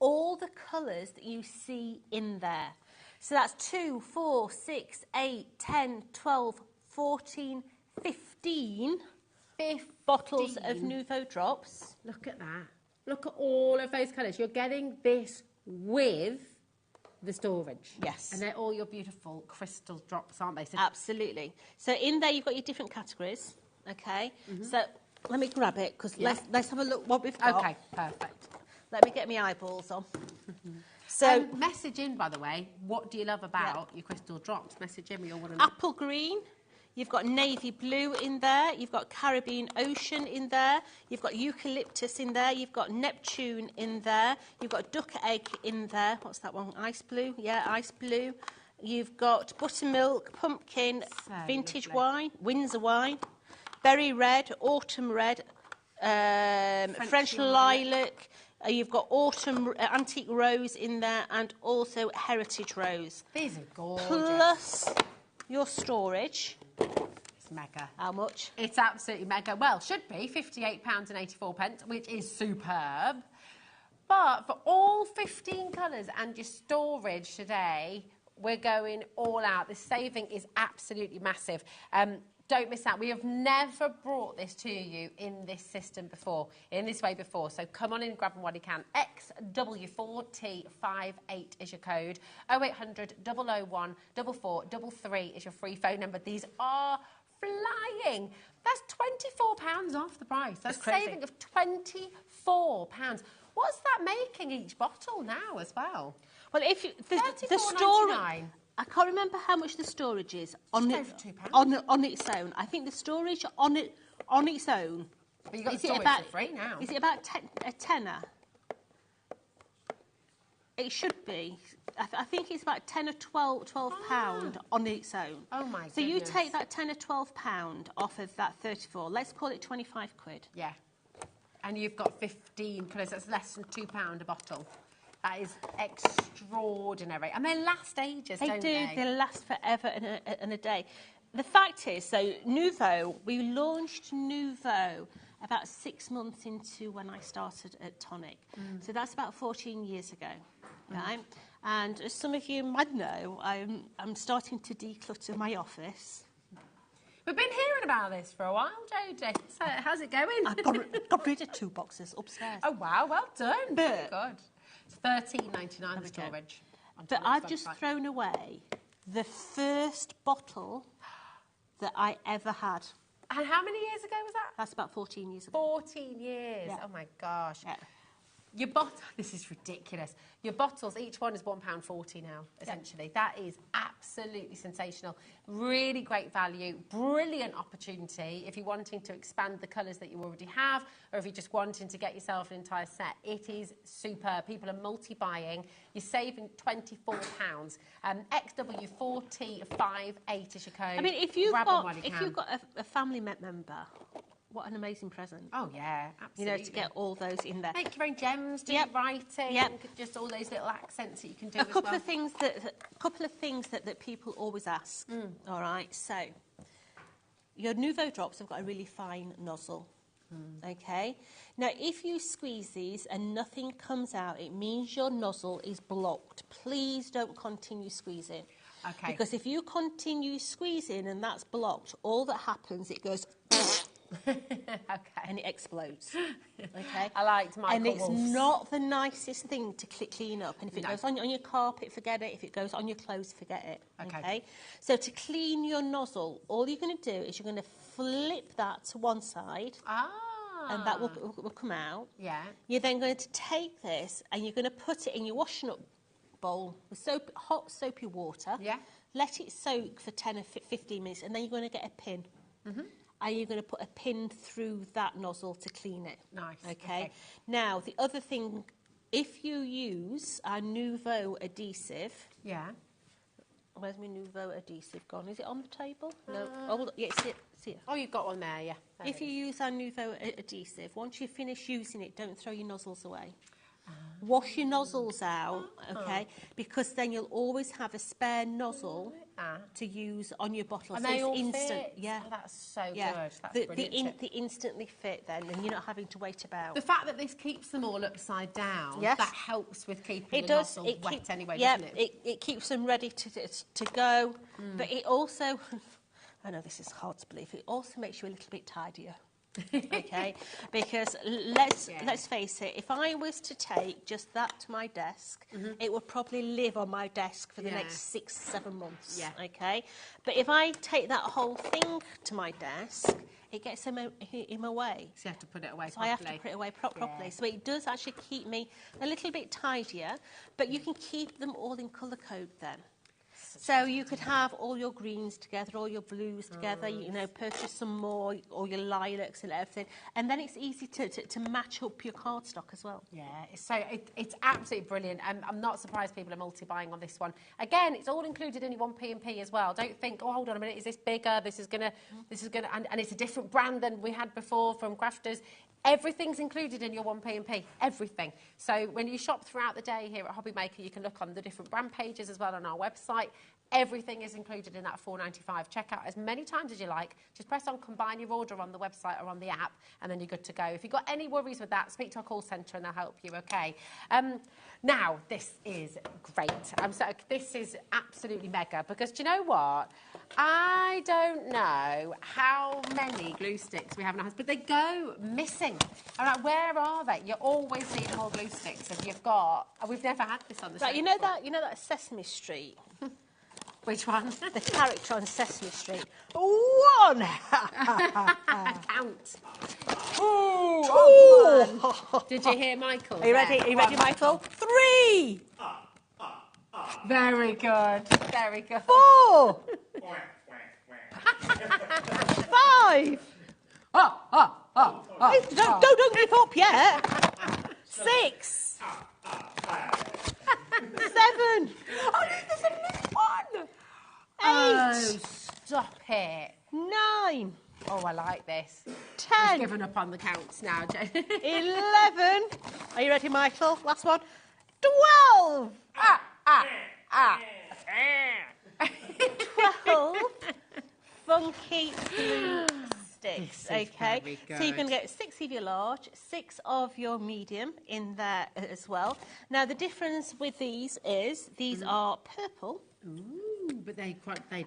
all the colours that you see in there. So that's 2, 4, 6, 8, 10, 12, 14, 15 bottles of Nouveau Drops. Look at that. Look at all of those colours. You're getting this with the storage. Yes. And they're all your beautiful crystal drops, aren't they? So absolutely. So in there you've got your different categories. Okay. So let me grab it, because let's have a look what we've got. Okay, perfect. Let me get my eyeballs on. So message in, by the way, what do you love about your crystal drops? Message in, we all want to know. Apple green. You've got navy blue in there. You've got Caribbean Ocean in there. You've got eucalyptus in there. You've got Neptune in there. You've got duck egg in there. What's that one? Ice blue? Yeah, ice blue. You've got buttermilk, pumpkin, vintage wine, Windsor wine, berry red, autumn red, French lilac. You've got autumn antique rose in there, and also heritage rose. These are gorgeous. Plus your storage. It's mega. How much? It's absolutely mega. Well, should be £58.84, which is superb. But for all 15 colours and your storage today, we're going all out. The saving is absolutely massive. Don't miss out. We have never brought this to you in this system before, in this way before. So come on in and grab them while you can. XW4T58 is your code. 0800 001 4433 is your free phone number. These are flying. That's £24 off the price. That's a saving of £24. What's that making each bottle now as well? Well, if you, the storage, I can't remember how much the storage is on its own. I think the storage on its own. But you got the storage for free now. Is it about a tenner? It should be. I think it's about 10 or 12 pound on its own. Oh my goodness. So you take that 10 or 12 pound off of that 34. Let's call it 25 quid. Yeah. And you've got 15 colours. That's less than £2 a bottle. That is extraordinary. And they last ages, don't they? They last forever and a day. The fact is, so Nouveau, we launched Nouveau about 6 months into when I started at Tonic. So that's about 14 years ago, right? And as some of you might know, I'm starting to declutter my office. We've been hearing about this for a while, Jodie. So how's it going? I've got rid of 2 boxes upstairs. Oh, wow, well done. Very good. It's £13.99 the storage. But I've just thrown away the first bottle that I ever had. And how many years ago was that? That's about 14 years ago. 14 years. Yeah. Oh, my gosh. Yeah. Your this is ridiculous. Your bottles, each one is £1.40 now, essentially. Yeah. That is absolutely sensational. Really great value, brilliant opportunity if you're wanting to expand the colours that you already have, or if you're just wanting to get yourself an entire set. It is superb. People are multi-buying. You're saving £24. XW4T58 is your code. I mean, if you've got a family member, what an amazing present. Oh, yeah, absolutely. You know, to get all those in there. Make your own gems, do writing, just all those little accents that you can do a couple of things that people always ask, all right? So, your Nouveau Drops have got a really fine nozzle, okay? Now, if you squeeze these and nothing comes out, it means your nozzle is blocked. Please don't continue squeezing. Okay. Because if you continue squeezing and that's blocked, all that happens, it goes... Okay. And it explodes. Okay. I liked Michael And it's Wolff's. not the nicest thing to clean up. And if it goes on your carpet, forget it. If it goes on your clothes, forget it. Okay. So to clean your nozzle, all you're going to do is you're going to flip that to one side. And that will come out. Yeah. You're then going to take this and you're going to put it in your washing up bowl with hot soapy water. Yeah. Let it soak for 10 or 15 minutes, and then you're going to get a pin. And you're going to put a pin through that nozzle to clean it. Nice. Okay. Now, the other thing, if you use our Nouveau adhesive... Yeah. Where's my Nouveau adhesive gone? Is it on the table? No. Oh, yeah, it's here. Oh, you've got one there, yeah. If you use our Nouveau adhesive, once you finish using it, don't throw your nozzles away. Wash your nozzles out, okay? Because then you'll always have a spare nozzle to use on your bottle. And so they it's all instant. fit? Yeah. Oh, that's so good. That's They instantly fit then, and you're not having to wait about. The fact that this keeps them all upside down, that helps with keeping the nozzle wet anyway, doesn't it? It keeps them ready to go, but it also, I know this is hard to believe, it also makes you a little bit tidier. Okay, because let's face it, if I was to take just that to my desk, it would probably live on my desk for the next 6-7 months. Yeah. Okay, but if I take that whole thing to my desk, it gets in my way. So you have to put it away properly. I have to put it away properly. So it does actually keep me a little bit tidier, but you can keep them all in colour code then. So you could have all your greens together, all your blues together, you know, purchase some more, all your lilacs and everything. And then it's easy to match up your cardstock as well. Yeah, it's absolutely brilliant. I'm not surprised people are multi-buying on this one. Again, it's all included in your 1P&P as well. Don't think, oh, hold on a minute, is this bigger? This is gonna, and it's a different brand than we had before from Crafters. Everything's included in your 1P&P, everything. So when you shop throughout the day here at HobbyMaker, you can look on the different brand pages as well on our website. Everything is included in that $4.95. Check out as many times as you like. Just press on combine your order on the website or on the app, and then you're good to go. If you've got any worries with that, speak to our call centre and they'll help you, okay? Now, this is great. This is absolutely mega, because do you know what? I don't know how many glue sticks we have in our house, but they go missing. I'm like, where are they? You always need more glue sticks if you've got... We've never had this on the show. You know that Sesame Street? Which one? The character on Sesame Street. One! Count. Two! Did you hear Michael? Are you ready? Are you ready, Michael? 3! Very good. Very good. 4! 5! Don't give up yet. 6! 7! Oh, there's a new one. 8! Oh, stop it. 9! Oh, I like this. 10! I've given up on the counts now, Jane. 11! Are you ready, Michael? Last one. 12! 12 funky glue sticks, okay? So you can get 6 of your large, 6 of your medium in there as well. Now, the difference with these is these are purple. Ooh, but they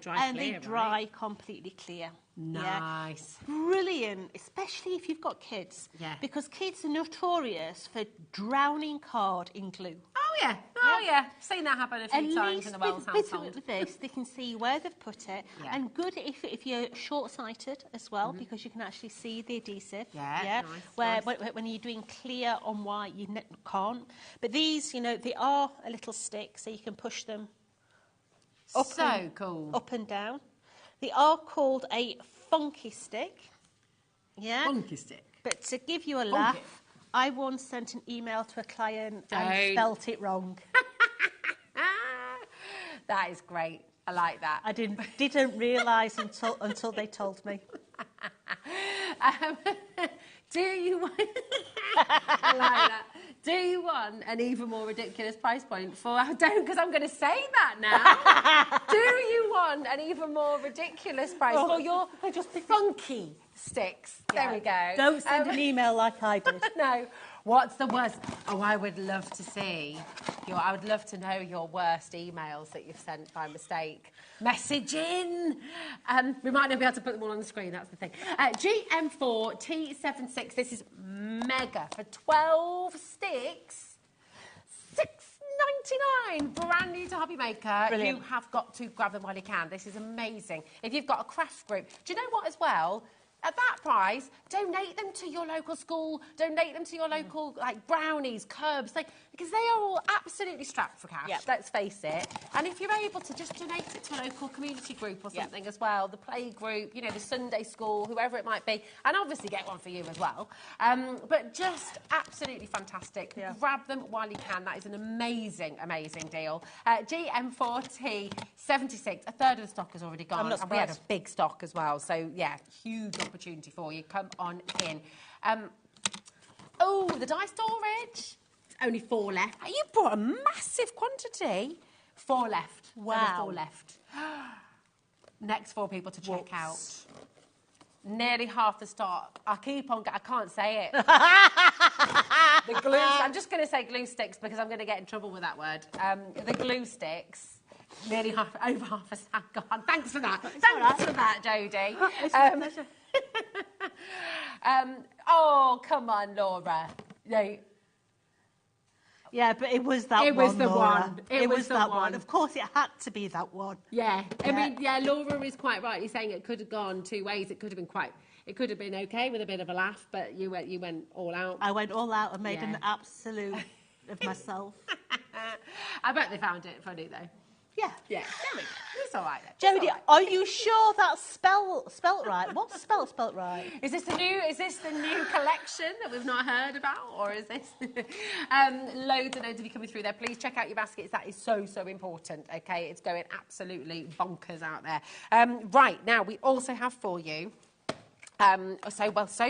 dry and clear, they dry completely clear. Nice. Yeah. Brilliant, especially if you've got kids. Yeah. Because kids are notorious for drowning card in glue. Oh, yeah. Oh, yeah. Seen that happen a few times in the Wells household. With this, they can see where they've put it. Yeah. And good if you're short-sighted as well, because you can actually see the adhesive. Yeah, nice. When you're doing clear on white, you can't. But these, you know, they are a little stick, so you can push them cool. Up and down. They are called a funky stick. Yeah. Funky stick. But to give you a laugh, I once sent an email to a client and spelt it wrong. That is great. I like that. I didn't realise until they told me. Do you want... I like that. Do you want an even more ridiculous price point for... I don't, because I'm going to say that now. Do you want an even more ridiculous price for your funky sticks? Yeah. There we go. Don't send an email like I did. No. What's the worst? Oh, I would love to see I would love to know your worst emails that you've sent by mistake. Messaging. We might not be able to put them all on the screen, that's the thing. GM4T76, this is mega for 12 sticks. $6.99, brand new to HobbyMaker. Brilliant. You have got to grab them while you can. This is amazing. If you've got a craft group, do you know what as well? At that price, donate them to your local school, donate them to your local, like, brownies, curbs, because they are all absolutely strapped for cash, let's face it. And if you're able to just donate it to a local community group or something as well, the play group, you know, the Sunday school, whoever it might be, and obviously get one for you as well. But just absolutely fantastic. Grab them while you can. That is an amazing, amazing deal. GM4T76, a third of the stock has already gone. I'm not and we had a surprised. big stock as well, so yeah, huge opportunity for you. Come on in. Oh, the die storage. Only 4 left. You brought a massive quantity. 4 left. Wow. There were 4 left. Next 4 people to check out. Nearly half the stock. I keep on. I can't say it. The glue. I'm just going to say glue sticks because I'm going to get in trouble with that word. The glue sticks. Nearly over half a stack gone. Thanks for that. Thanks for that, Jodie. It's my pleasure. Oh, come on, Laura. No. Yeah, but it was that It one, was the Laura. one. It was the that one. one. Of course, it had to be that one. Yeah. I mean, yeah, Laura is quite rightly saying it could have gone 2 ways. It could have been it could have been okay with a bit of a laugh, but you went all out. I went all out and made an absolute of myself. I bet they found it funny though. Yeah. Yeah. There we go. It's all right then. Jodie, are you sure that's spelt right? What's spelt right? Is this the new collection that we've not heard about, or is this loads and loads of you coming through there? Please check out your baskets. That is so important. Okay, it's going absolutely bonkers out there. Right now, we also have for you. So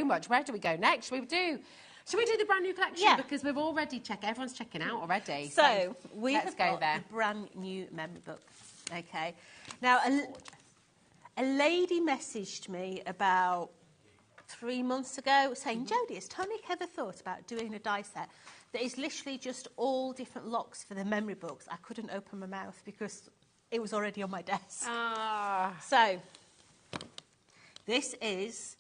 much. Where do we go next? Should we do the brand new collection? Yeah. Because we've already checked. Everyone's checking out already. So we let's have go got there. the brand new memory book. Okay. Now, a lady messaged me about 3 months ago saying, Jodie, has Tonic ever thought about doing a die set that is literally just all different locks for the memory books? I couldn't open my mouth because it was already on my desk. So, this is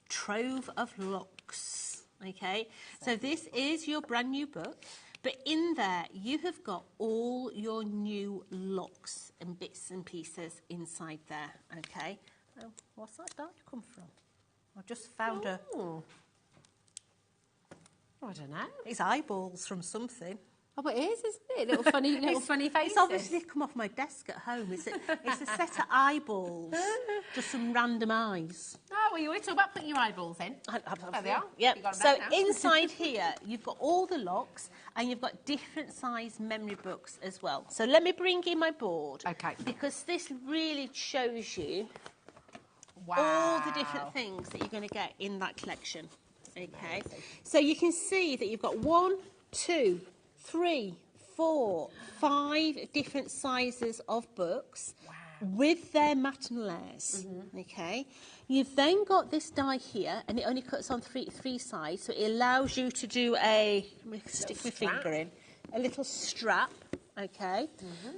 Trove of Locks. Okay, so this is your brand new book, but in there you have got all your new locks and bits and pieces inside there. Okay, oh, what's that die come from? I just found I don't know. It's eyeballs from something. Oh, it is, isn't it? Little funny faces. It's obviously come off my desk at home. It's a set of eyeballs, just some random eyes. Oh, well, you were talking about putting your eyeballs in. There they are. Yep. You got them So back now. inside here, you've got all the locks and you've got different size memory books as well. So let me bring in my board. Okay. Because this really shows you Wow. all the different things that you're going to get in that collection. Okay. So you can see that you've got 1, 2, 3, 4, 5 different sizes of books with their matin layers. Okay. You've then got this die here, and it only cuts on three sides, so it allows you to do let me stick my finger in, a little strap. Okay.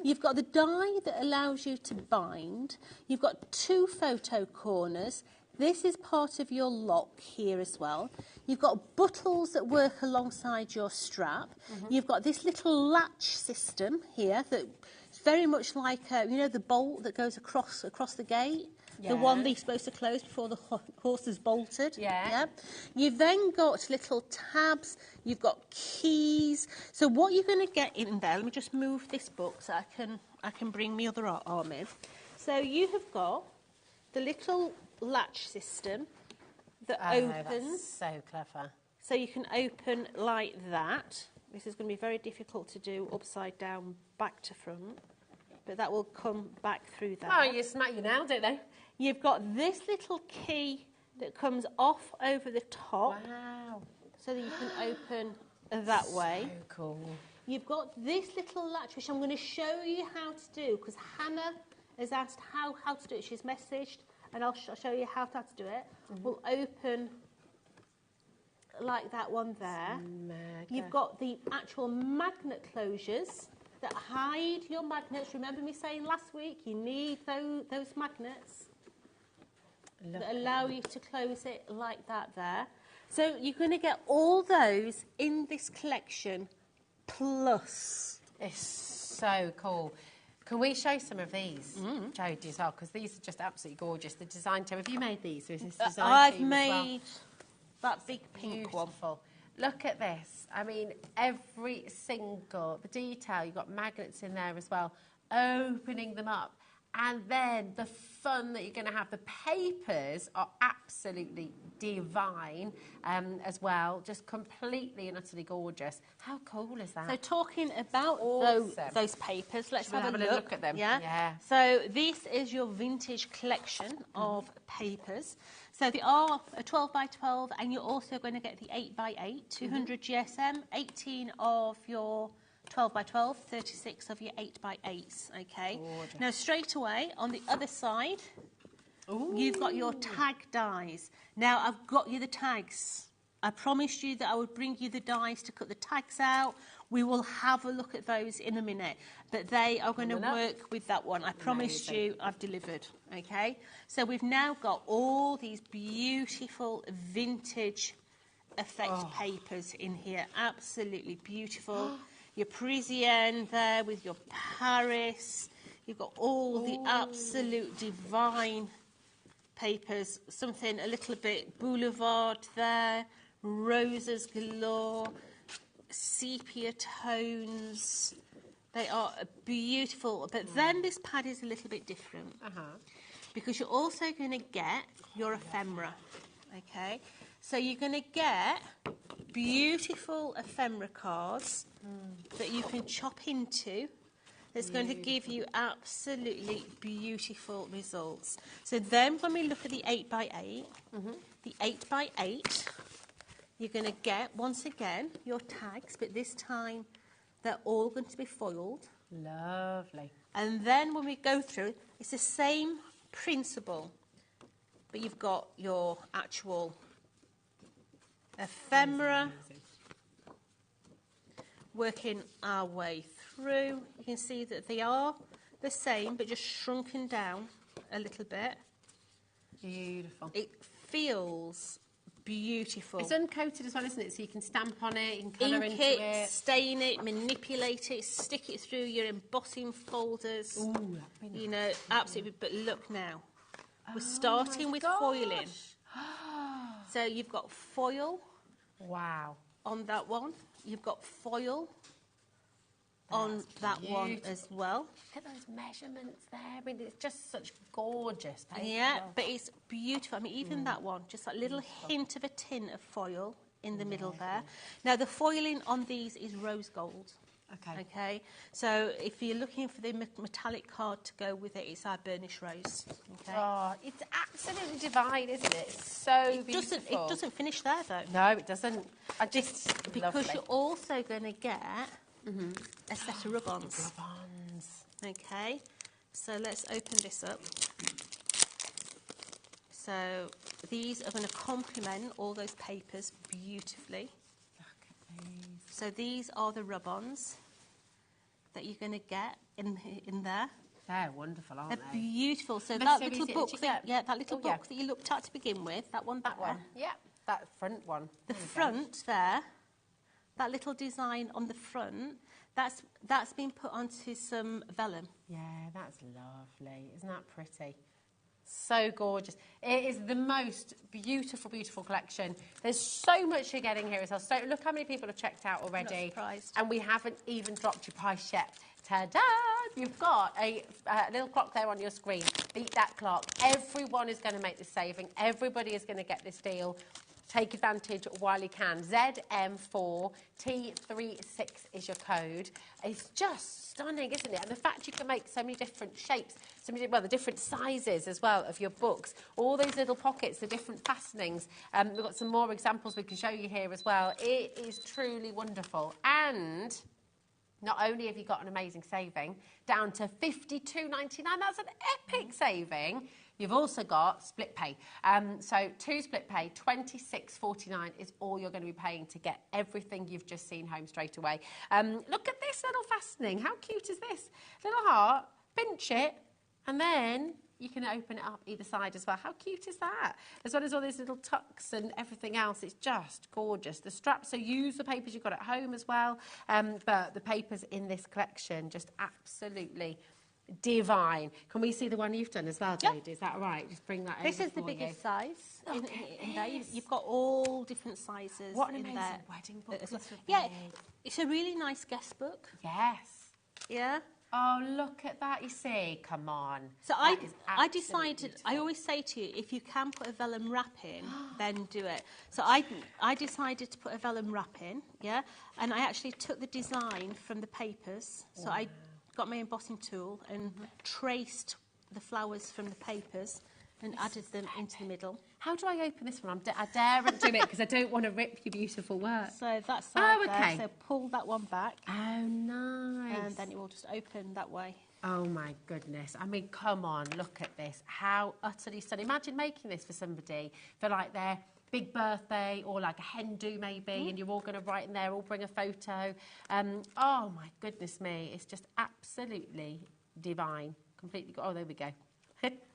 You've got the die that allows you to bind. You've got 2 photo corners. This is part of your lock here as well. You've got buttons that work alongside your strap. You've got this little latch system here that's very much like, you know, the bolt that goes across the gate. The one that you're supposed to close before the horse is bolted. Yeah. You've then got little tabs. You've got keys. So what you're going to get in there, let me just move this book so I can bring my other arm in. So you have got the little latch system that opens. That's so clever. So you can open like that. This is going to be very difficult to do upside down, back to front. But that will come back through that. Oh, you nailed it though. You've got this little key that comes off over the top. Wow. So that you can open that way. So cool. You've got this little latch, which I'm going to show you how to do, because Hannah has asked how to do it. She's messaged, and I'll show you how to do it. We'll open like that one there. You've got the actual magnet closures that hide your magnets. Remember me saying last week, you need those magnets that allow you to close it like that there. So you're going to get all those in this collection plus. It's so cool. Can we show some of these, Jodie, as well? Because these are just absolutely gorgeous. The design team. Have you made these? Or is this design I've team as well? made that big pink one. Look at this. I mean, every single, the detail, you've got magnets in there as well, opening them up. And then the fun that you're going to have. The papers are absolutely divine as well. Just completely and utterly gorgeous. How cool is that? So talking about those papers, let's have a look at them. Yeah. So this is your vintage collection of papers. So they are a 12 by 12, and you're also going to get the 8 by 8, 200 GSM, 18 of your 12 by 12, 36 of your 8 by 8s, okay? Gorgeous. Now, straight away, on the other side, you've got your tag dies. Now, I've got you the tags. I promised you that I would bring you the dies to cut the tags out. We will have a look at those in a minute, but they are going to work with that one. I promised you, I've delivered, okay? So we've now got all these beautiful vintage effect papers in here. Absolutely beautiful. Your Parisienne there with your Paris. You've got all the absolute divine papers. Something a little bit boulevard there. Roses galore. Sepia tones. They are beautiful. But then this pad is a little bit different. Because you're also going to get your ephemera. Okay? So you're going to get beautiful ephemera cards that you can chop into. That's going to give you absolutely beautiful results. So then when we look at the 8 by 8, the 8 by 8, you're going to get, once again, your tags, but this time they're all going to be foiled. Lovely. And then when we go through, it's the same principle, but you've got your actual ephemera, working our way through. You can see that they are the same, but just shrunken down a little bit. Beautiful. It feels beautiful. It's uncoated as well, isn't it? So you can stamp on it, you can colour Ink into it. stain it, manipulate it, stick it through your embossing folders. Ooh, you know, absolutely. But look now, we're starting with foiling. So you've got foil. Wow. On that one. You've got foil on that one as well. Look at those measurements there. I mean, it's just such gorgeous paper. Yeah, but it's beautiful. I mean, even that one, just that little hint of a tin of foil in the middle there. Now, the foiling on these is rose gold. Okay. So if you're looking for the metallic card to go with it, it's our burnished rose. Okay. Oh, it's absolutely divine, isn't it? It's so beautiful. It doesn't finish there, though. No, it doesn't. Because lovely. you're also going to get a set of rub-ons. Okay. So let's open this up. So these are going to complement all those papers beautifully. So these are the rub-ons that you're going to get in there. They're wonderful, aren't They're they? beautiful. So They're that so little easy. book, Did you get- that little book that you looked at to begin with, that one, That one. Yeah, that front one. the front there, that little design on the front, that's been put onto some vellum. Yeah, that's lovely. Isn't that pretty? So gorgeous. It is the most beautiful, beautiful collection. There's so much you're getting here as well. So look how many people have checked out already. I'm not surprised. And we haven't even dropped your price yet. Ta-da! You've got a little clock there on your screen. Beat that clock. Everyone is going to make this saving. Everybody is going to get this deal. Take advantage while you can. ZM4T36 is your code. It's just stunning, isn't it? And the fact you can make so many different shapes, the different sizes as well of your books. All those little pockets, the different fastenings. We've got some more examples we can show you here as well. It is truly wonderful. And not only have you got an amazing saving, down to $52.99, that's an epic saving. You've also got split pay. So 2 split pay, $26.49 is all you're going to be paying to get everything you've just seen home straight away. Look at this little fastening. How cute is this? Little heart, pinch it, and then you can open it up either side as well. How cute is that? As well as all these little tucks and everything else. It's just gorgeous. The straps, so use the papers you've got at home as well. But the papers in this collection, just absolutely divine. Can we see the one you've done as well, Jade? Yep. Is that right? Just bring that over. This is the biggest size in there. You've got all different sizes. What an in amazing there. wedding book. Yeah, it's a really nice guest book. Yes. Yeah. Oh, look at that, you see. Come on. So I decided, beautiful. I always say to you, if you can put a vellum wrap in, then do it. So I decided to put a vellum wrap in, yeah, and I actually took the design from the papers. So I got my embossing tool and traced the flowers from the papers and added them into the middle. How do I open this one? I daren't do it because I don't want to rip your beautiful work. So that's there. So pull that one back. Oh, nice. And then it will just open that way. Oh, my goodness. I mean, come on, look at this. How utterly stunning. Imagine making this for somebody for, like, their big birthday or, like, a hen do, maybe, and you're all going to write in there, all bring a photo. Oh, my goodness me. It's just absolutely divine. Completely. Oh, there we go.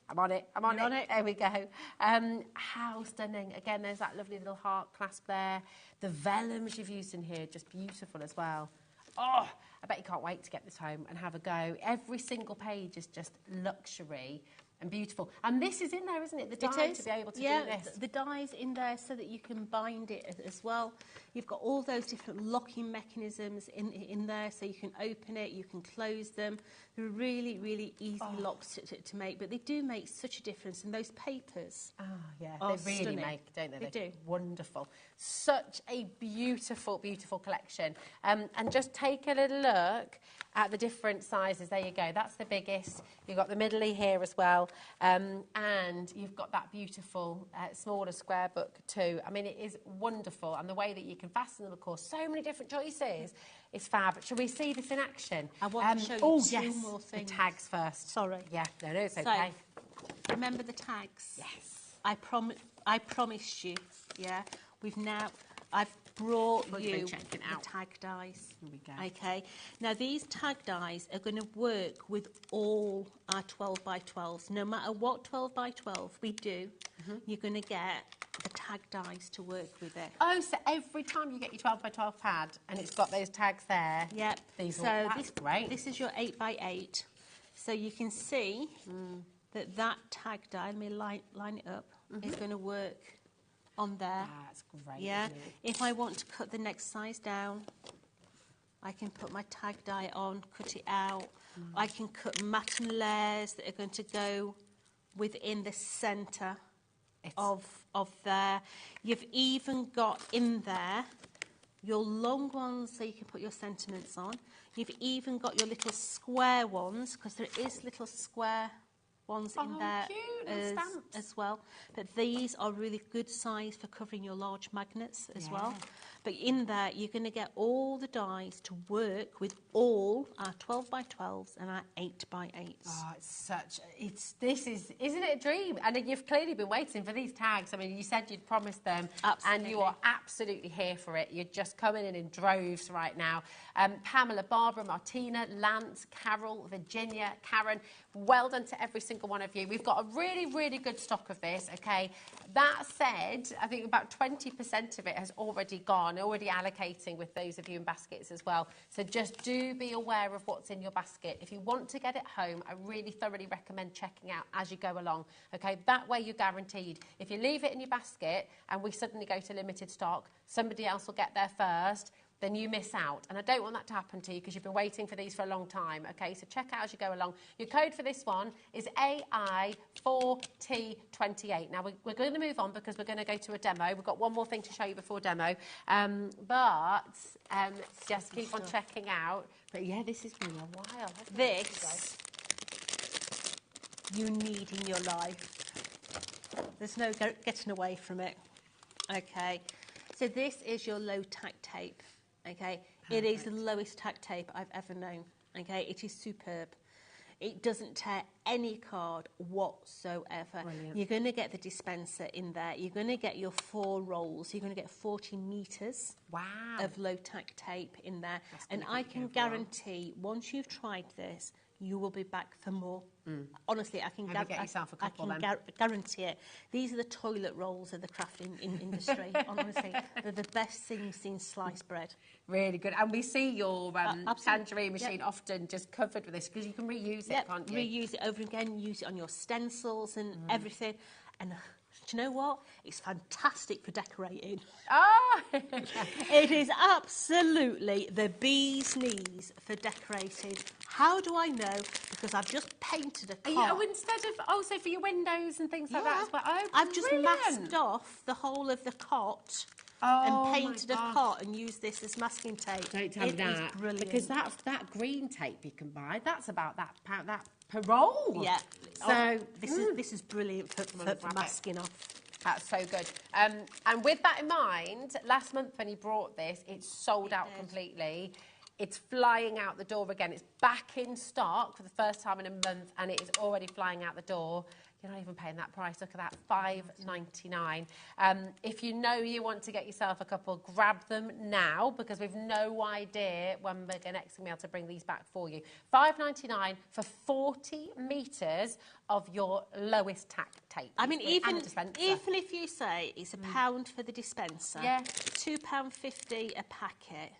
I'm on it. I'm on it. There we go. How stunning. Again, there's that lovely little heart clasp there. The vellums you've used in here, just beautiful as well. Oh, I bet you can't wait to get this home and have a go. Every single page is just luxury and beautiful. And this is in there, isn't it? The die to be able to do this. The die's in there so that you can bind it as well. You've got all those different locking mechanisms in there, so you can open it, you can close them. They're really, really easy locks to make, but they do make such a difference. And those papers they are really stunning. make, don't they? They do. Wonderful. Such a beautiful, beautiful collection. And just take a little look at the different sizes. There you go. That's the biggest. You've got the middly here as well. And you've got that beautiful smaller square book too. I mean, it is wonderful. And the way that you can fasten them, of course, so many different choices. It's fab. Shall we see this in action? I want to show you two more the things. tags first. Sorry. Yeah, no, it's okay. So, remember the tags? Yes. I promised you, yeah. I've brought you the tag dies. Here we go. Okay. Now, these tag dies are going to work with all our 12 by 12s. No matter what 12 by 12 we do, you're going to get the tag dies to work with it. Oh, so every time you get your 12 by 12 pad and it's got those tags there. Yep. That's great. This is your 8 by 8. So you can see that tag die, let me line it up, is going to work on there. That's great. Yeah. If I want to cut the next size down, I can put my tag die on, cut it out. I can cut matten layers that are going to go within the centre of there. You've even got in there your long ones so you can put your sentiments on. You've even got your little square ones, because there is little square ones in there as well. But these are really good size for covering your large magnets as well. But in there, you're going to get all the dies to work with all our 12 by 12s and our 8 by 8s. Oh, isn't it a dream? And you've clearly been waiting for these tags. I mean, you said you'd promised them. Absolutely. And you are absolutely here for it. You're just coming in droves right now. Pamela, Barbara, Martina, Lance, Carol, Virginia, Karen, well done to every single one of you. We've got a really, really good stock of this, okay? That said, I think about 20% of it has already gone, already allocating with those of you in baskets as well. So just do be aware of what's in your basket. If you want to get it home, I really thoroughly recommend checking out as you go along, okay? That way you're guaranteed. If you leave it in your basket and we suddenly go to limited stock, somebody else will get there first, then you miss out. And I don't want that to happen to you because you've been waiting for these for a long time, okay? So check out as you go along. Your code for this one is AI4T28. Now, we're going to move on because we're going to go to a demo. We've got one more thing to show you before demo. Just keep on checking out. But, yeah, this has been a while, hasn't it? This you need in your life. There's no getting away from it, okay? So this is your low tack tape. Okay, perfect. It is the lowest tack tape I've ever known. Okay, it is superb. It doesn't tear any card whatsoever. Brilliant. You're going to get the dispenser in there. You're going to get your 4 rolls. You're going to get 40 metres of low-tack tape in there. And I can guarantee, once you've tried this, you will be back for more. Honestly, I can guarantee it. These are the toilet rolls of the crafting industry. Honestly, they're the thing since sliced bread. Really good. And we see your tangerine machine often just covered with this because you can reuse it, can't you? Reuse it over again, use it on your stencils and everything. And do you know what? It's fantastic for decorating. Oh! It is absolutely the bee's knees for decorating. How do I know? Because I've just painted a cot. Instead of also for your windows and things like that as well. Oh, I've just masked off the whole of the cot and painted a cot and used this as masking tape. Don't tell me that. It is brilliant. Because that green tape you can buy, that's about that per roll. Yeah. So this is brilliant for masking off. That's so good. And with that in mind, last month when he brought this, it sold out completely. It's flying out the door again. It's back in stock for the first time in a month, and it is already flying out the door. You're not even paying that price. Look at that, $5.99. If you know you want to get yourself a couple, grab them now, because we've no idea when we're next going to be able to bring these back for you. $5.99 for 40 metres of your lowest tack tape. I mean, even if you say it's £1 for the dispenser, £2.50 a packet.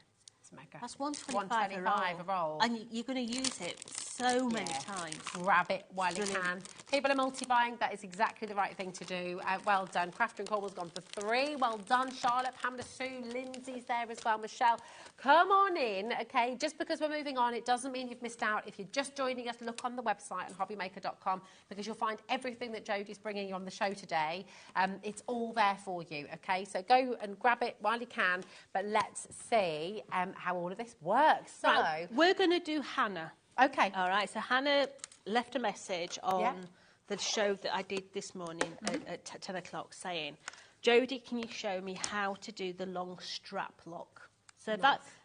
That's $1.25 a roll. And you're going to use it so many times. Grab it while you can. People are multi-buying. That is exactly the right thing to do. Well done. Crafter & Corbell's gone for 3. Well done. Charlotte, Pamela Sue, Lindsay's there as well. Michelle, come on in, OK? Just because we're moving on, it doesn't mean you've missed out. If you're just joining us, look on the website on hobbymaker.com, because you'll find everything that Jodie's bringing you on the show today. It's all there for you, OK? So go and grab it while you can. But let's see how all of this works. So we're going to do Hannah. OK. All right. So Hannah left a message on the show that I did this morning at 10 o'clock saying, Jodie, can you show me how to do the long strap lock? So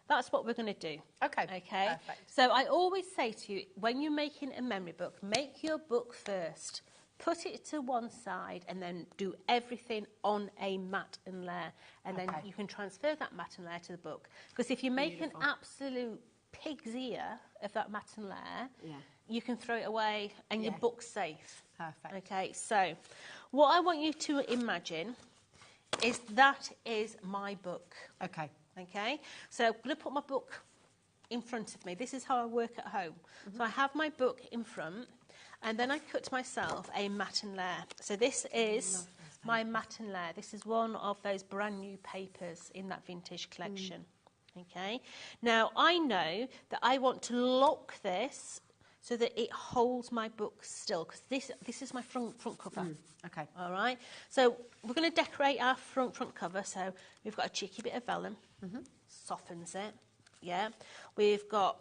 that's what we're going to do. OK. OK. Perfect. So I always say to you, when you're making a memory book, make your book first. Put it to one side and then do everything on a mat and layer. And then you can transfer that mat and layer to the book. Because if you make an absolute pig's ear of that mat and layer, you can throw it away and your book's safe. Perfect. Okay, so what I want you to imagine is that is my book. Okay. Okay, so I'm going to put my book in front of me. This is how I work at home. So I have my book in front. And then I cut myself a mat and layer. So this is my mat and layer. This is one of those brand new papers in that vintage collection. Okay. Now I know that I want to lock this so that it holds my book still, because this is my front cover. Okay. All right. So we're going to decorate our front cover. So we've got a cheeky bit of vellum, softens it. Yeah. We've got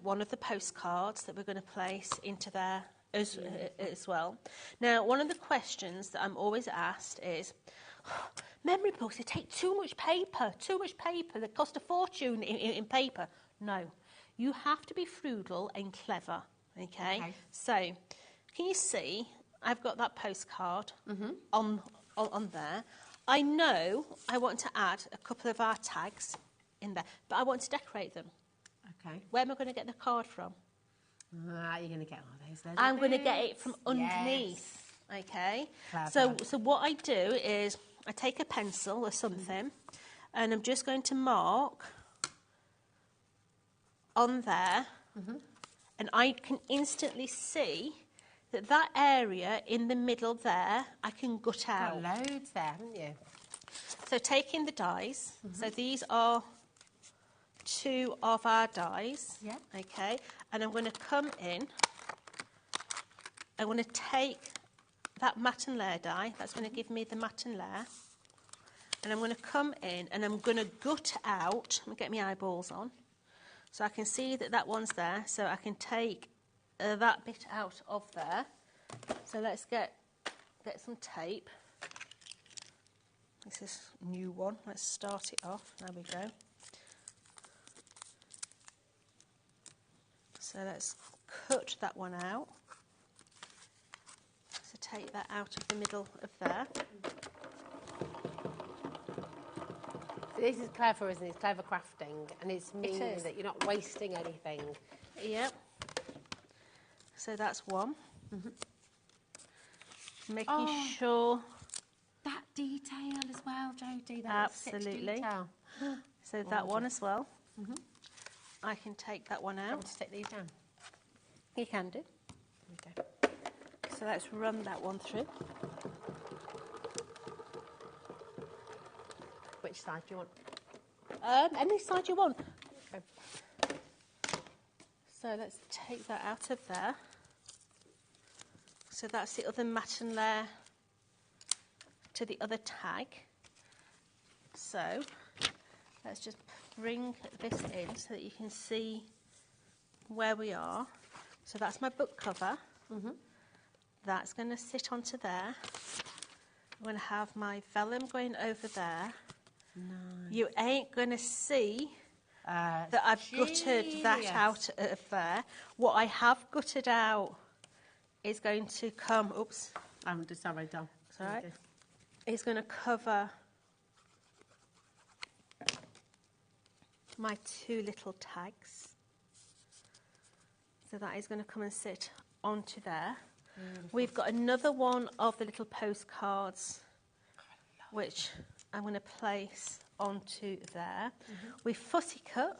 one of the postcards that we're going to place into there as well. Now, one of the questions that I'm always asked is, memory books, they take too much paper, they cost a fortune in paper. No, you have to be frugal and clever, okay? So, can you see, I've got that postcard on there. I know I want to add a couple of our tags in there, but I want to decorate them. Okay. Where am I going to get the card from? You're going to get all those little I'm going to get it from underneath. Okay. Clever. So what I do is I take a pencil or something, and I'm just going to mark on there, and I can instantly see that area in the middle there I can gut out. Got loads there, haven't you? So taking the dies. So these are 2 of our dies. Yeah. Okay. And I'm going to come in. I'm going to take that mat and layer die. That's going to give me the mat and layer. And I'm going to come in and I'm going to gut out. Let me get my eyeballs on. So I can see that that one's there. So I can take that bit out of there. So let's get some tape. This is a new one. Let's start it off. There we go. So let's cut that one out. So take that out of the middle of there. This is clever, isn't it? It's clever crafting, and it's meaning that you're not wasting anything. Yep. So that's one. Making sure that detail as well, Jodie. That absolutely. Detail. So that one as well. I can take that one out. To take these down. You can do. Okay. So let's run that one through. Which side do you want? Any side you want. Okay. So let's take that out of there. So that's the other matten layer to the other tag. So let's just bring this in so that you can see where we are. So that's my book cover. That's going to sit onto there. I'm going to have my vellum going over there. Nice. You ain't going to see that I've gutted that out of there. What I have gutted out is going to come, oops. I'm just sorry, Dom. It's all right. It's going to cover my two little tags. So that is going to come and sit onto there. We've got another one of the little postcards, which I'm going to place onto there. We've fussy cut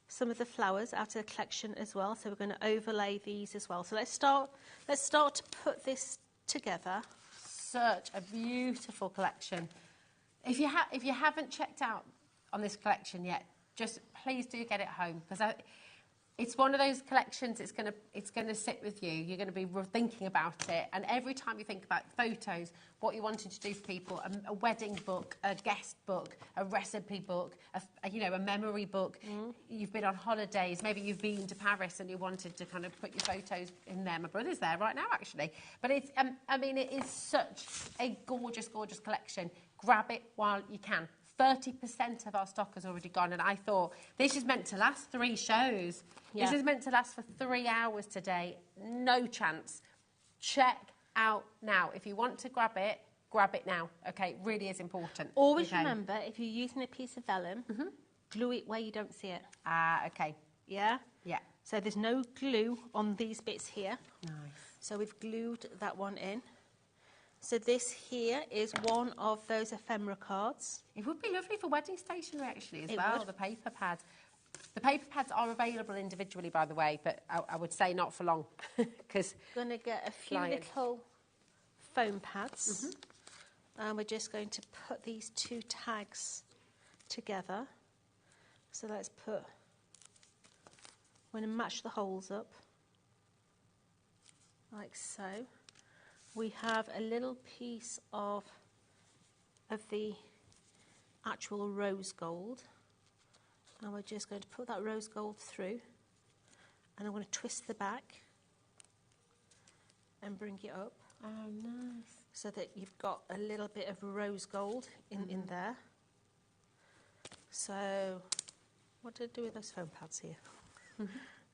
some of the flowers out of the collection as well, so we're going to overlay these as well. So let's start to put this together. Such a beautiful collection. If you haven't checked out on this collection yet, just please do get it home, because it's one of those collections. It's gonna sit with you. You're gonna be thinking about it, and every time you think about photos, what you wanted to do for people, a wedding book, a guest book, a recipe book, a memory book. You've been on holidays. Maybe you've been to Paris and you wanted to kind of put your photos in there. My brother's there right now, actually. But it's it is such a gorgeous, gorgeous collection. Grab it while you can. 30% of our stock has already gone, and I thought this is meant to last 3 shows. Yeah. This is meant to last for 3 hours today. No chance. Check out now. If you want to grab it now. Okay, it really is important. Always remember, if you're using a piece of vellum, glue it where you don't see it. Okay. Yeah? Yeah. So there's no glue on these bits here. Nice. So we've glued that one in. So this here is one of those ephemera cards. It would be lovely for wedding stationery, actually, as well, the paper pads. The paper pads are available individually, by the way, but I would say not for long, because... Going to get a few little foam pads, and we're just going to put these 2 tags together. So let's put... I'm going to match the holes up, like so. We have a little piece of the actual rose gold, and we're just going to put that rose gold through, and I'm going to twist the back and bring it up. Oh, nice. So that you've got a little bit of rose gold in there. So, what did I do with those foam pads here?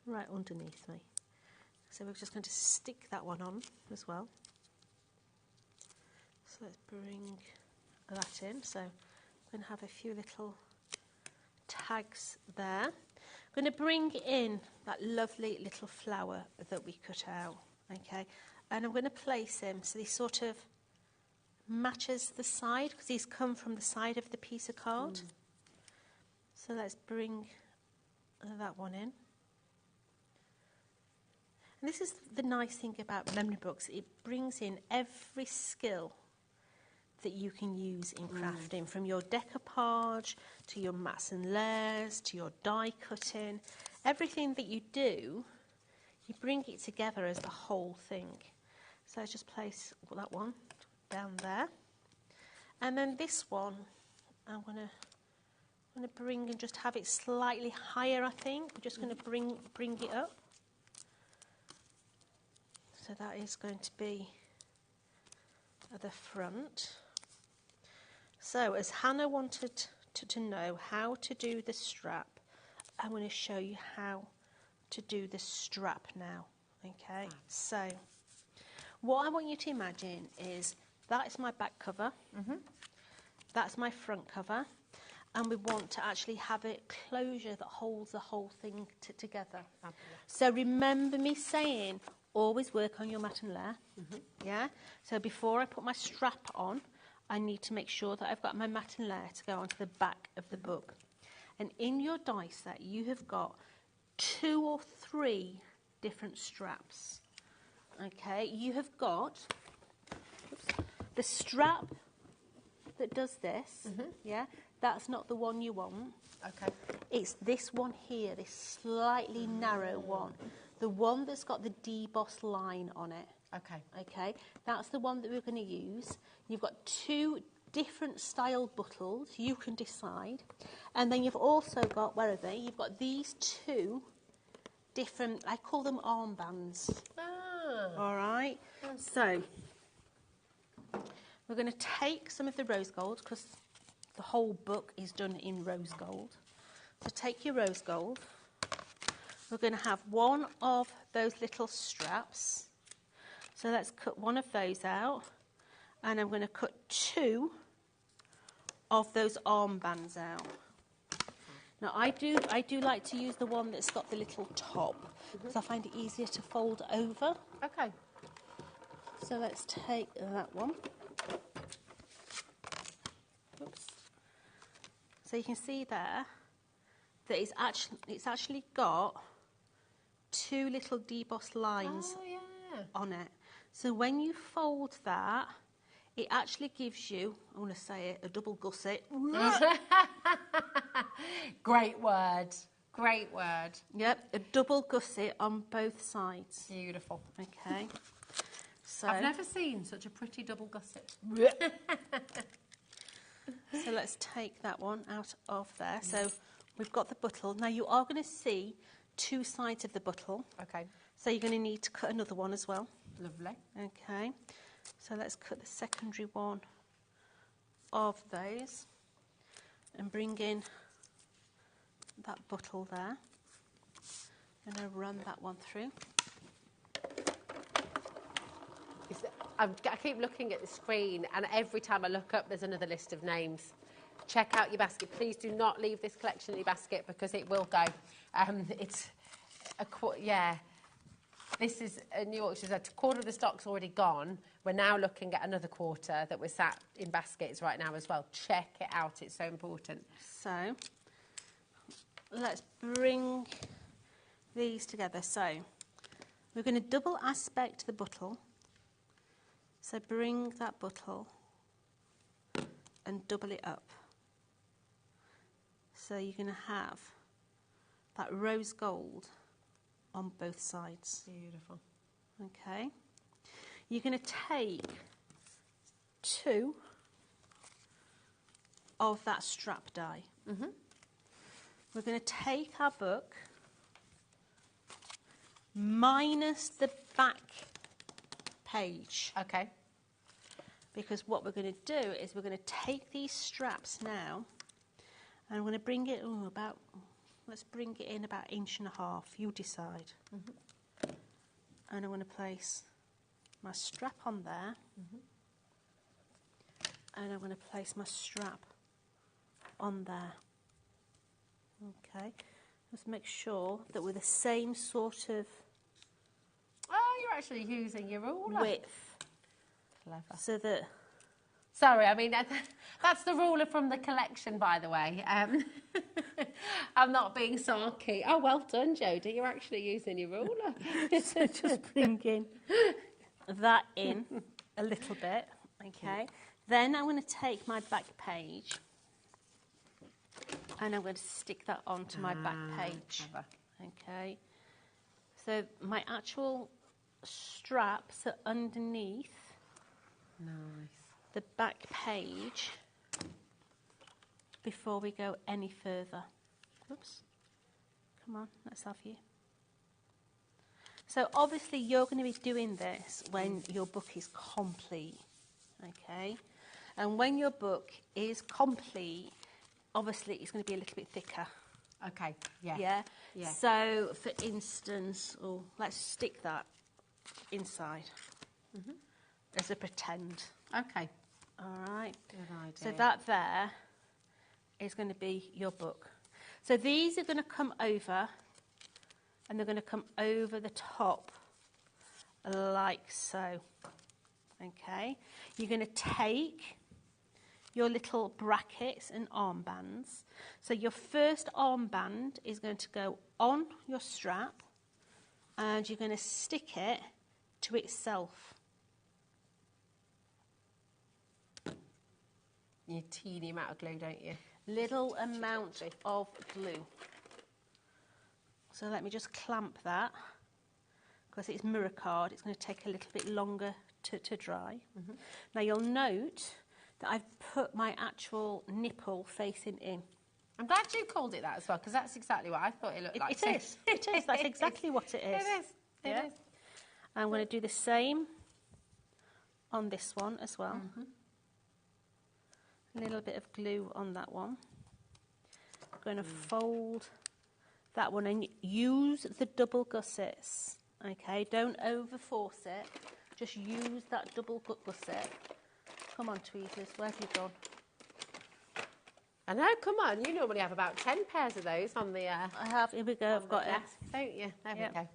Right underneath me. So we're just going to stick that one on as well. So let's bring that in. So I'm going to have a few little tags there. I'm going to bring in that lovely little flower that we cut out, okay? And I'm going to place him so he sort of matches the side, because he's come from the side of the piece of card. So let's bring that one in. And this is the nice thing about memory books. It brings in every skill that you can use in crafting, from your decoupage to your mats and layers to your die cutting. Everything that you do, you bring it together as the whole thing. So let's just place that one down there. And then this one, I'm going to bring and just have it slightly higher, I think. I'm just going to bring it up. So that is going to be at the front. So as Hannah wanted to know how to do the strap, I'm going to show you how to do the strap now. Okay, so what I want you to imagine is that is my back cover, that's my front cover, and we want to actually have a closure that holds the whole thing together. Fabulous. So remember me saying, always work on your mat and layer. Yeah. So before I put my strap on, I need to make sure that I've got my mat and layer to go onto the back of the book. And in your die set, you have got 2 or 3 different straps. Okay, you have got the strap that does this. Yeah, that's not the one you want. Okay. It's this one here, this slightly narrow one. The one that's got the deboss line on it. Okay. Okay, that's the one that we're going to use. You've got 2 different style buttons, you can decide. And then you've also got, where are they? You've got these 2 different, I call them armbands. All right, so we're going to take some of the rose gold, because the whole book is done in rose gold. So take your rose gold. We're going to have one of those little straps. So let's cut one of those out. And I'm going to cut 2 of those armbands out. Now I do like to use the one that's got the little top, because I find it easier to fold over. Okay. So let's take that one. Oops. So you can see there that it's actually got 2 little deboss lines on it. So when you fold that, it actually gives you, I want to say it, a double gusset. Great word. Great word. Yep, a double gusset on both sides. Beautiful. Okay. So I've never seen such a pretty double gusset. So let's take that one out of there. So we've got the buttle. Now you are going to see 2 sides of the buttle. Okay. So you're going to need to cut another one as well. Lovely. Okay. So let's cut the secondary one of those and bring in that buttle there. And I'll run that one through. I keep looking at the screen, and every time I look up, there's another list of names. Check out your basket. Please do not leave this collection in your basket, because it will go. It's yeah. This is a new auction. A quarter of the stock's already gone. We're now looking at another quarter that we're sat in baskets right now as well. Check it out. It's so important. So let's bring these together. So we're going to double aspect the buttle. So bring that buttle and double it up. So you're going to have that rose gold on both sides. Beautiful. Okay. You're going to take 2 of that strap die. We're going to take our book minus the back page. Okay. Because what we're going to do is we're going to take these straps now, and I'm going to bring it let's bring it in about 1.5 inches. You decide. And I'm going to place my strap on there, and I'm going to place my strap on there. Okay. Let's make sure that we're the same sort of You're actually using your ruler. width. Clever. So that... Sorry, I mean, that's the ruler from the collection, by the way. I'm not being sarky. Oh, well done, Jodie. You're actually using your ruler. So just bringing that in a little bit, okay? Then I'm going to take my back page and I'm going to stick that onto my back page, okay? So my actual straps are underneath the back page before we go any further. Oops. Come on, let's have you. So obviously you're going to be doing this when your book is complete, okay? And when your book is complete, obviously it's going to be a little bit thicker. Okay, yeah. Yeah? Yeah. So, for instance, let's stick that inside as a pretend. Okay. All right. Good idea. So that there is going to be your book. So these are going to come over, and they're going to come over the top, like so. Okay. You're going to take your little brackets and armbands. So your first armband is going to go on your strap, and you're going to stick it to itself. You teeny amount of glue, don't you? Little amount of glue. So let me just clamp that, because it's mirror card. It's going to take a little bit longer to dry. Now you'll note that I've put my actual nipple facing in. I'm glad you called it that as well, because that's exactly what I thought it looked like. It is. It is. That's exactly what it is. It is. It is. I'm going to do the same on this one as well. A little bit of glue on that one. I'm going to fold that one and use the double gussets. Okay, don't over force it. Just use that double gusset. Come on, tweezers, where have you gone? I know, come on, you normally have about 10 pairs of those on the... I have, here we go, I've got it. Don't you? There we go.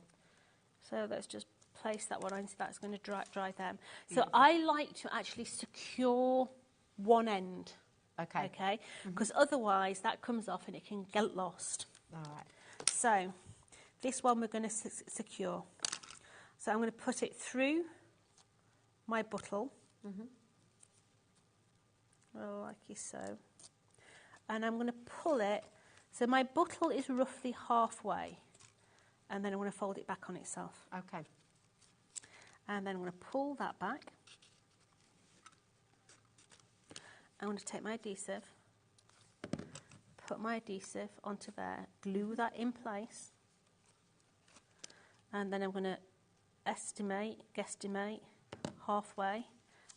So let's just place that one on, so that's going to dry them. So I like to actually secure one end. Okay? Because otherwise that comes off and it can get lost. All right. So this one we're going to secure. So I'm going to put it through my buttle. Like so. And I'm going to pull it. So my buttle is roughly halfway. And then I'm going to fold it back on itself. Okay. And then I'm going to pull that back. I'm going to take my adhesive, put my adhesive onto there, glue that in place. And then I'm going to guesstimate halfway,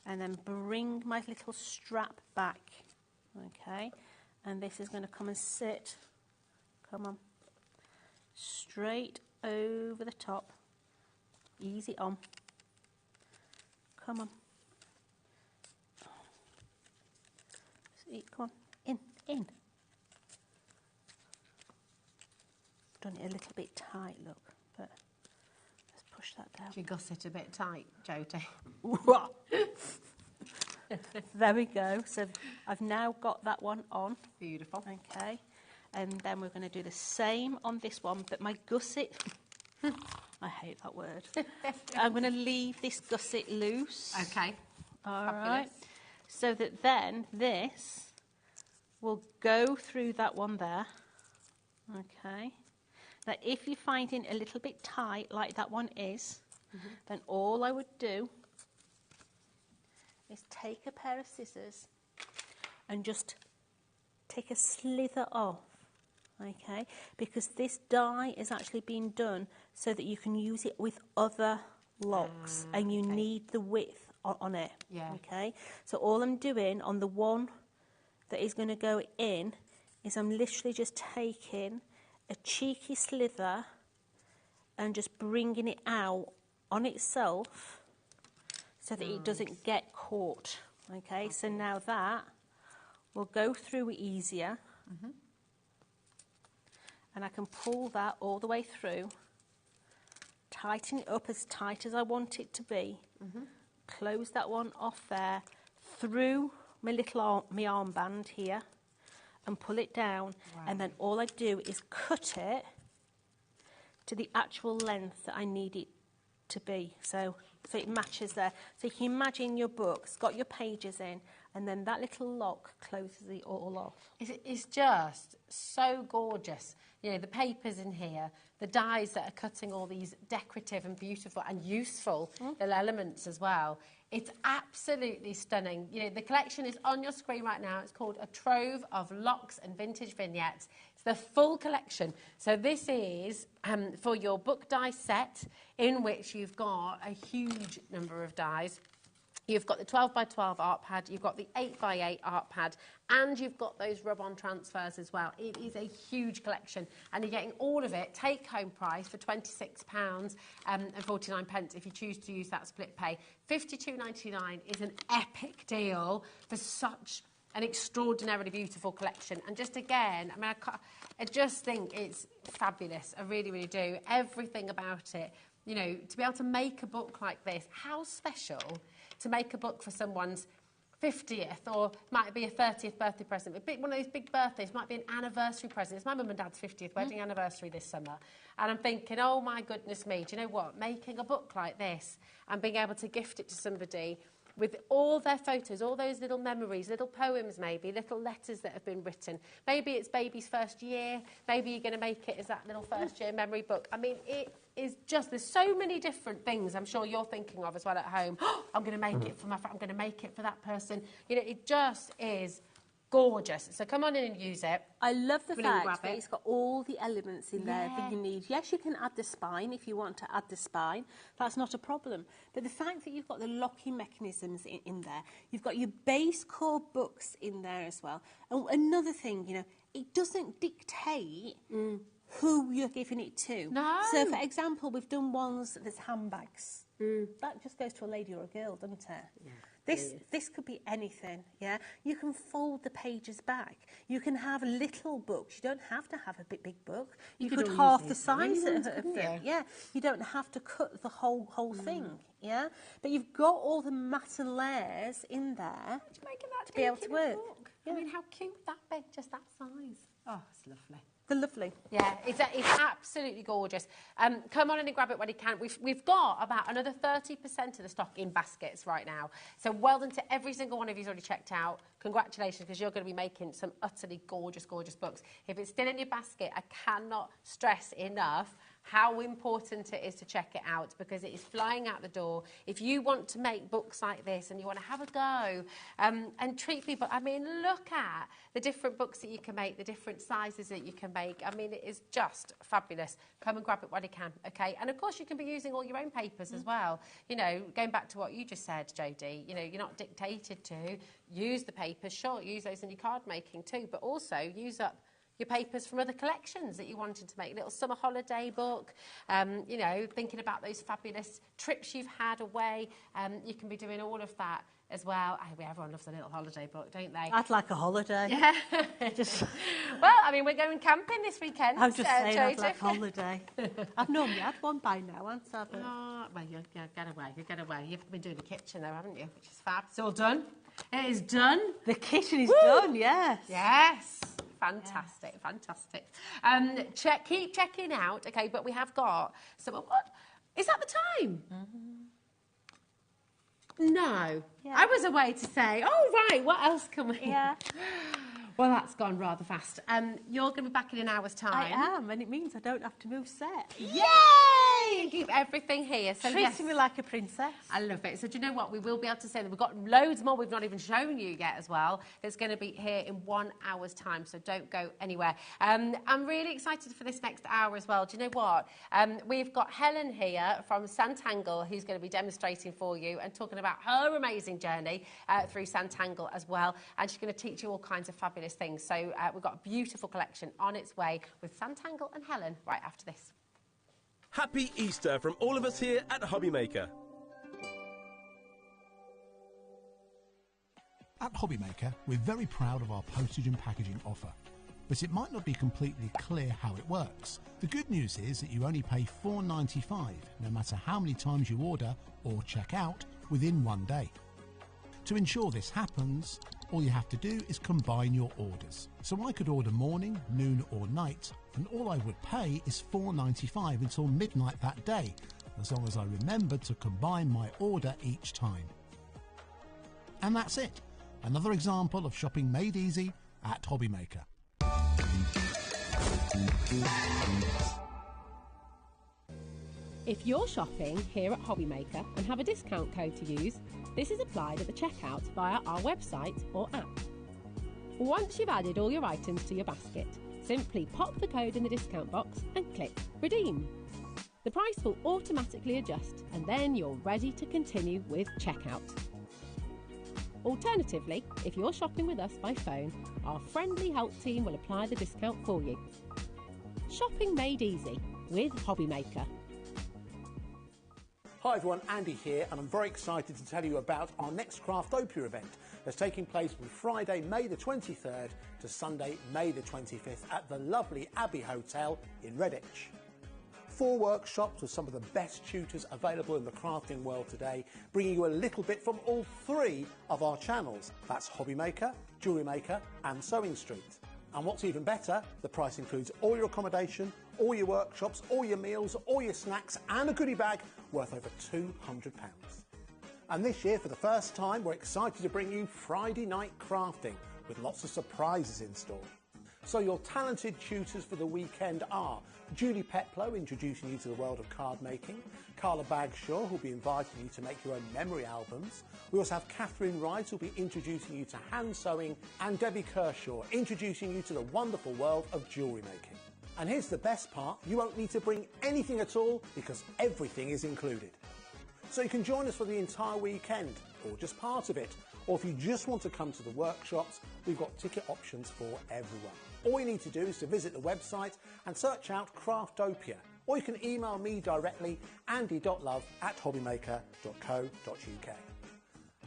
and then bring my little strap back. Okay, and this is going to come and sit, come on, straight over the top, easy on, come on, come on, in. Done it a little bit tight, look, but let's push that down. You gusset a bit tight, Jodie. There we go. So I've now got that one on. Beautiful. Okay. And then we're going to do the same on this one, but my gusset, I hate that word. I'm going to leave this gusset loose. Okay. All right. So that then this will go through that one there. Okay. Now, if you're finding a little bit tight, like that one is, then all I would do is take a pair of scissors and just take a slither off, okay? Because this die is actually being done so that you can use it with other locks, and you need the width on it, okay? So all I'm doing on the one that is going to go in is I'm literally just taking a cheeky slither and just bringing it out on itself so that it doesn't get caught. Okay, so now that will go through easier. And I can pull that all the way through, tighten it up as tight as I want it to be, close that one off there, through my little my armband here, and pull it down. And then all I do is cut it to the actual length that I need it to be, so it matches there. So you can imagine your book's got your pages in, and then that little lock closes it all off. It's just so gorgeous. You know, the papers in here, the dies that are cutting all these decorative and beautiful and useful little elements as well. It's absolutely stunning. You know, the collection is on your screen right now. It's called A Trove of Locks and Vintage Vignettes. It's the full collection. So this is for your book die set, in which you've got a huge number of dies. You've got the 12x12 art pad, you've got the 8x8 art pad, and you've got those rub-on transfers as well. It is a huge collection, and you're getting all of it, take-home price for £26 and 49 pence if you choose to use that split pay. £52.99 is an epic deal for such an extraordinarily beautiful collection. And just again, I mean, I just think it's fabulous. I really, really do. Everything about it. You know, to be able to make a book like this, how special to make a book for someone's 50th, or might be a 30th birthday present. One of those big birthdays might be an anniversary present. It's my mum and dad's 50th wedding anniversary this summer. And I'm thinking, oh my goodness me, do you know what? Making a book like this and being able to gift it to somebody with all their photos, all those little memories, little poems maybe, little letters that have been written. Maybe it's baby's first year. Maybe you're going to make it as that little first year memory book. I mean, it is just, there's so many different things I'm sure you're thinking of as well at home. I'm going to make it for my friend, I'm going to make it for that person. You know, it just is gorgeous. So come on in and use it. I love the fact that it's got all the elements in there that you need. Yes, you can add the spine if you want to add the spine. That's not a problem. But the fact that you've got the locking mechanisms in there, you've got your base core books in there as well. And another thing, you know, it doesn't dictate who you're giving it to. No. So, for example, we've done ones that's handbags. That just goes to a lady or a girl, doesn't it? Yeah. This could be anything, yeah? You can fold the pages back. You can have little books. You don't have to have a big book. You could half the size of them. Yeah, you don't have to cut the whole thing, yeah? But you've got all the mat and layers in there to be able to work. Yeah. I mean, how cute would that be? Just that size. Oh, it's lovely. They're lovely. Yeah, it's absolutely gorgeous. Come on in and grab it when you can. We've got about another 30% of the stock in baskets right now. So well done to every single one of you who's already checked out. Congratulations, because you're going to be making some utterly gorgeous, gorgeous books. If it's still in your basket, I cannot stress enough how important it is to check it out, because it is flying out the door. If you want to make books like this and you want to have a go and treat people, I mean, look at the different books that you can make, the different sizes that you can make. I mean, it is just fabulous. Come and grab it when you can, okay? And of course, you can be using all your own papers as well. You know, going back to what you just said, Jodie, you know, you're not dictated to use the papers. Sure, use those in your card making too, but also use up your papers from other collections that you wanted to make. A little summer holiday book, you know, thinking about those fabulous trips you've had away. You can be doing all of that as well. Everyone loves a little holiday book, don't they? I'd like a holiday. Yeah. Well, I mean, we're going camping this weekend. I'm just saying I'd like a holiday. I've normally had one by now, haven't I? Oh, well, you get away. You've been doing the kitchen though, haven't you? Which is fab. It's all done. It is done. The kitchen is done, yes. Yes. Fantastic, yes. Fantastic. Keep checking out, okay, but we have got some... What? Is that the time? No. Yeah. I was away to say, oh, right, what else can we... Yeah. Well, that's gone rather fast. You're going to be back in an hour's time. I am, and it means I don't have to move set. Yay! Keep everything here. So treating me like a princess. I love it. So do you know what? We will be able to say that we've got loads more we've not even shown you yet as well. That's going to be here in 1 hour's time, so don't go anywhere. I'm really excited for this next hour as well. Do you know what? We've got Helen here from Santangle, who's going to be demonstrating for you and talking about her amazing journey through Santangle as well. And she's going to teach you all kinds of fabulous things. So we've got a beautiful collection on its way with Santangle and Helen right after this. Happy Easter from all of us here at HobbyMaker. At HobbyMaker, we're very proud of our postage and packaging offer, but it might not be completely clear how it works. The good news is that you only pay $4.95 no matter how many times you order or check out within 1 day. To ensure this happens, all you have to do is combine your orders. So I could order morning, noon or night, and all I would pay is $4.95 until midnight that day, as long as I remembered to combine my order each time. And that's it. Another example of shopping made easy at HobbyMaker. If you're shopping here at HobbyMaker and have a discount code to use, this is applied at the checkout via our website or app. Once you've added all your items to your basket, simply pop the code in the discount box and click Redeem. The price will automatically adjust and then you're ready to continue with checkout. Alternatively, if you're shopping with us by phone, our friendly help team will apply the discount for you. Shopping made easy with HobbyMaker. Hi everyone, Andy here, and I'm very excited to tell you about our next Craftopia event that's taking place from Friday, May the 23rd to Sunday, May the 25th at the lovely Abbey Hotel in Redditch. 4 workshops with some of the best tutors available in the crafting world today, bringing you a little bit from all 3 of our channels. That's HobbyMaker, Jewellery Maker and Sewing Street. And what's even better, the price includes all your accommodation, all your workshops, all your meals, all your snacks and a goodie bag worth over £200. And this year, for the first time, we're excited to bring you Friday night crafting with lots of surprises in store. So your talented tutors for the weekend are Julie Peplow, introducing you to the world of card making, Carla Bagshaw, who'll be inviting you to make your own memory albums. We also have Catherine Wright, who'll be introducing you to hand sewing, and Debbie Kershaw, introducing you to the wonderful world of jewellery making. And here's the best part, you won't need to bring anything at all because everything is included. So you can join us for the entire weekend, or just part of it. Or if you just want to come to the workshops, we've got ticket options for everyone. All you need to do is to visit the website and search out Craftopia. Or you can email me directly, andy.love@hobbymaker.co.uk.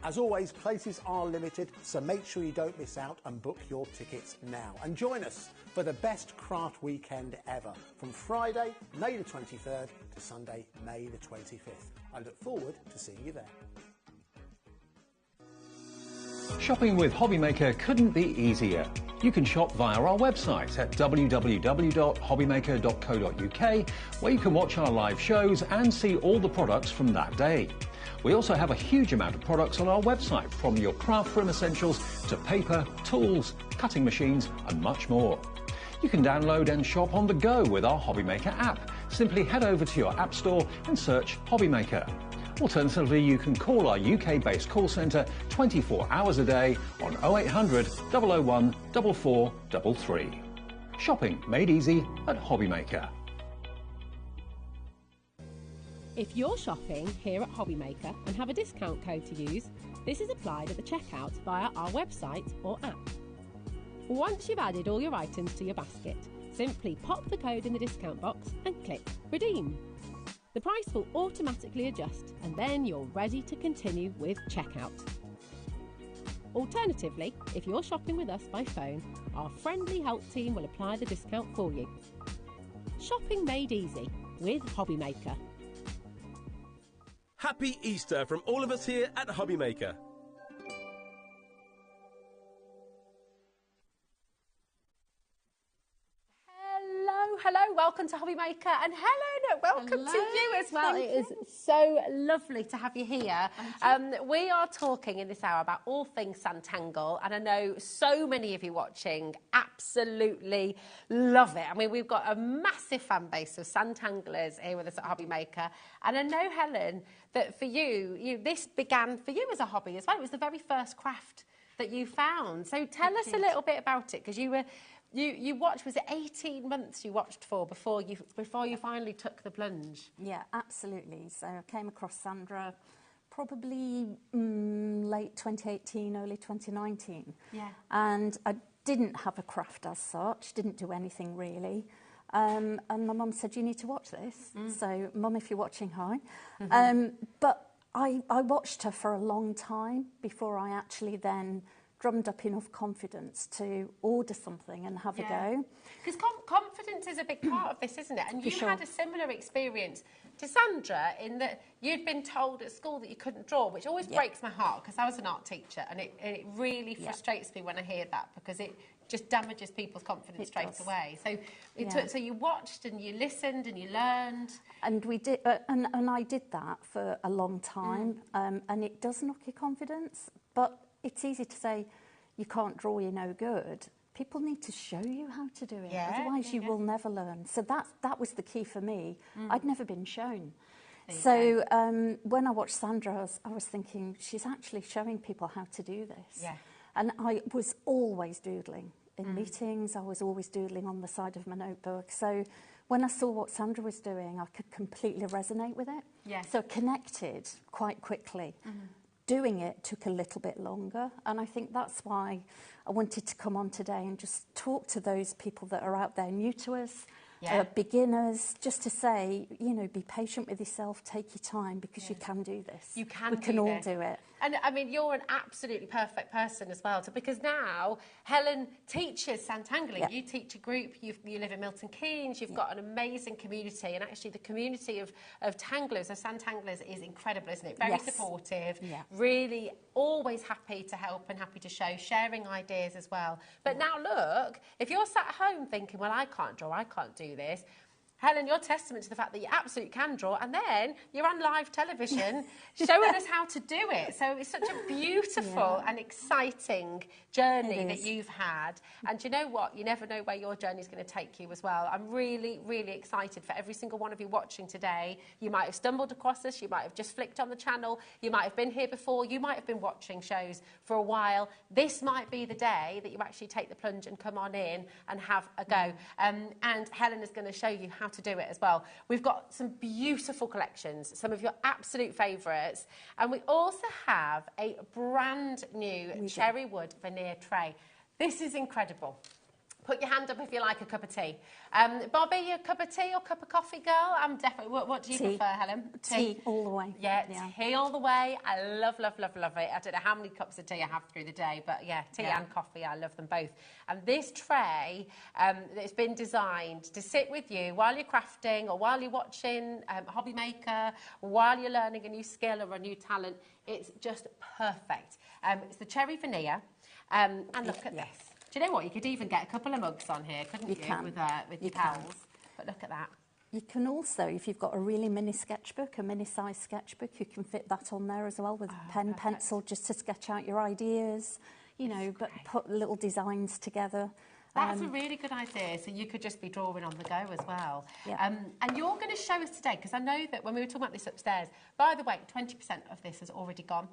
As always, places are limited, so make sure you don't miss out and book your tickets now. And join us for the best craft weekend ever, from Friday, May the 23rd to Sunday, May the 25th. I look forward to seeing you there. Shopping with HobbyMaker couldn't be easier. You can shop via our website at www.hobbymaker.co.uk, where you can watch our live shows and see all the products from that day. We also have a huge amount of products on our website, from your craft room essentials to paper, tools, cutting machines and much more. You can download and shop on the go with our HobbyMaker app. Simply head over to your app store and search HobbyMaker. Alternatively, you can call our UK-based call centre 24 hours a day on 0800 001 4433. Shopping made easy at HobbyMaker. If you're shopping here at HobbyMaker and have a discount code to use, this is applied at the checkout via our website or app. Once you've added all your items to your basket, simply pop the code in the discount box and click Redeem. The price will automatically adjust and then you're ready to continue with checkout. Alternatively, if you're shopping with us by phone, our friendly help team will apply the discount for you. Shopping made easy with HobbyMaker. Happy Easter from all of us here at HobbyMaker. Hello, welcome to HobbyMaker, and Helen, welcome to you as well. It is so lovely to have you here. We are talking in this hour about all things Sanntangle, and I know so many of you watching absolutely love it. I mean, we've got a massive fan base of Sanntanglers here with us at HobbyMaker, and I know, Helen, that for you, this began for you as a hobby as well. It was the very first craft that you found. So tell us a little bit about it, because you watched, was it 18 months you watched for before you finally took the plunge? Yeah, absolutely. So I came across Sandra probably late 2018, early 2019. Yeah. And I didn't have a craft as such, didn't do anything really. And my mum said, you need to watch this. So, Mum, if you're watching, hi. But I watched her for a long time before I actually then drummed up enough confidence to order something and have a go. Because confidence is a big part of this, isn't it? And you had a similar experience to Sandra in that you'd been told at school that you couldn't draw, which always breaks my heart because I was an art teacher, and it really frustrates me when I hear that, because it just damages people's confidence straight away. So so you watched and you listened and you learned. And we did, and I did that for a long time, and it does knock your confidence, but it's easy to say, you can't draw, you're no good. People need to show you how to do it, otherwise you will never learn. So that was the key for me. I'd never been shown. So when I watched Sandra, I was thinking, she's actually showing people how to do this. Yeah. And I was always doodling. In meetings, I was always doodling on the side of my notebook. So when I saw what Sandra was doing, I could completely resonate with it. Yes. So I connected quite quickly. doing it took a little bit longer, and I think that's why I wanted to come on today and just talk to those people that are out there new to us, beginners, just to say, you know, be patient with yourself, take your time, because you can do this. You can. We can all do it. And I mean, you're an absolutely perfect person as well, because now Helen teaches santangling. You teach a group, you live in Milton Keynes, you've got an amazing community, and actually the community of tanglers, of santanglers, is incredible, isn't it? Very supportive, really always happy to help and happy to show, sharing ideas as well. But now look, if you're sat at home thinking, well, I can't draw, I can't do this, Helen, you're testament to the fact that you absolutely can draw, and then you're on live television showing us how to do it. So it's such a beautiful and exciting journey that you've had. And you know what? You never know where your journey is going to take you as well. I'm really, really excited for every single one of you watching today. You might have stumbled across us. You might have just flicked on the channel. You might have been here before. You might have been watching shows for a while. This might be the day that you actually take the plunge and come on in and have a go. And Helen is going to show you how to do it as well. We've got some beautiful collections, some of your absolute favourites, and we also have a brand new cherry wood veneer tray. This is incredible. Put your hand up if you like a cup of tea. Bobby, a cup of tea or cup of coffee, girl? I'm definitely. What do you prefer, Helen? Tea all the way. Yeah, tea all the way. I love, love, love, love it. I don't know how many cups of tea I have through the day, but yeah, tea and coffee, I love them both. And this tray, it's been designed to sit with you while you're crafting or while you're watching HobbyMaker, while you're learning a new skill or a new talent. It's just perfect. It's the cherry veneer, and look at this. Do you know what? You could even get a couple of mugs on here, couldn't you? With your pals. But look at that. You can also, if you've got a really mini sketchbook, a mini-sized sketchbook, you can fit that on there as well with pen, pencil, just to sketch out your ideas, you know, but put little designs together. That's a really good idea. So you could just be drawing on the go as well. And you're going to show us today, because I know that when we were talking about this upstairs, by the way, 20% of this has already gone.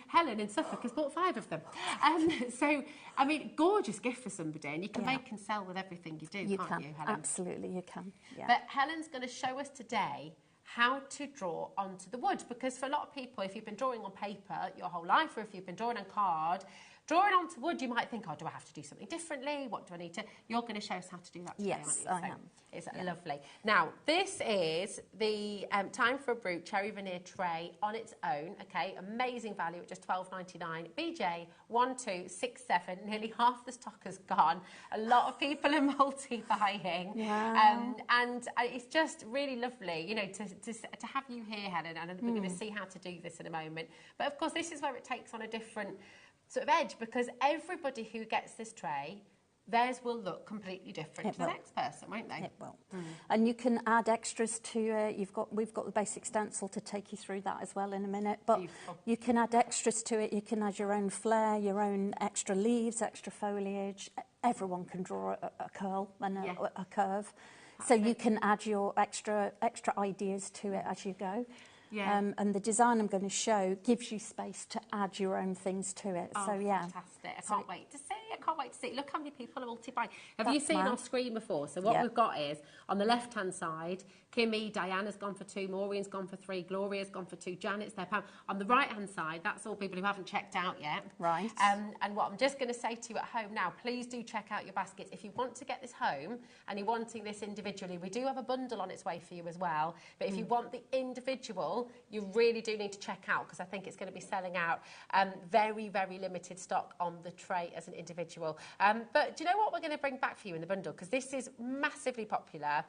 Helen in Suffolk has bought 5 of them. So, I mean, gorgeous gift for somebody, and you can make and sell with everything you do, can't you, Helen? Absolutely, you can. But Helen's going to show us today how to draw onto the wood, because for a lot of people, if you've been drawing on paper your whole life, or if you've been drawing on card, drawing onto wood, you might think, oh, do I have to do something differently? What do I need to... You're going to show us how to do that today, yes, aren't you? I am. It's lovely. Now, this is the Time for a Brew cherry veneer tray on its own, okay? Amazing value at just $12.99. BJ 1267. Nearly half the stock has gone. A lot of people are multi-buying. And it's just really lovely, you know, to have you here, Helen, and we're going to see how to do this in a moment. But, of course, this is where it takes on a different sort of edge, because everybody who gets this tray, theirs will look completely different to the next person, won't they? It will. And you can add extras to it. We've got the basic stencil to take you through that as well in a minute. But you can add extras to it. You can add your own flair, your own extra leaves, extra foliage. Everyone can draw a curl and a curve. So you can add your extra ideas to it as you go. And the design I'm going to show gives you space to add your own things to it. Oh, so yeah, fantastic! I can't wait to see. I can't wait to see. Look how many people are multi-buying. Have you seen our screen before? So what we've got is on the left-hand side, Kimmy, Diana's gone for 2, Maureen's gone for 3, Gloria's gone for 2, Janet's there. Pam. On the right-hand side, that's all people who haven't checked out yet. Right. And what I'm just going to say to you at home now, please do check out your baskets. If you want to get this home and you're wanting this individually, we do have a bundle on its way for you as well. But if you want the individual, you really do need to check out, because I think it's going to be selling out. Very, very limited stock on the tray as an individual. But do you know what we're going to bring back for you in the bundle? Because this is massively popular.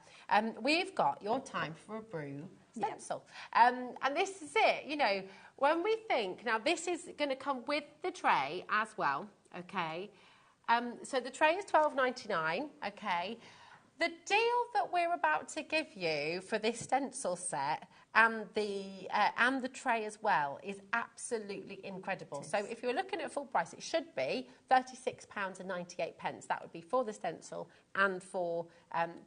We've got your Time for a Brew stencil. And this is it, you know, when we think, now this is going to come with the tray as well, okay? So the tray is $12.99, okay? The deal that we're about to give you for this stencil set and the tray as well is absolutely incredible. So if you're looking at full price, it should be £36.98. That would be for the stencil and for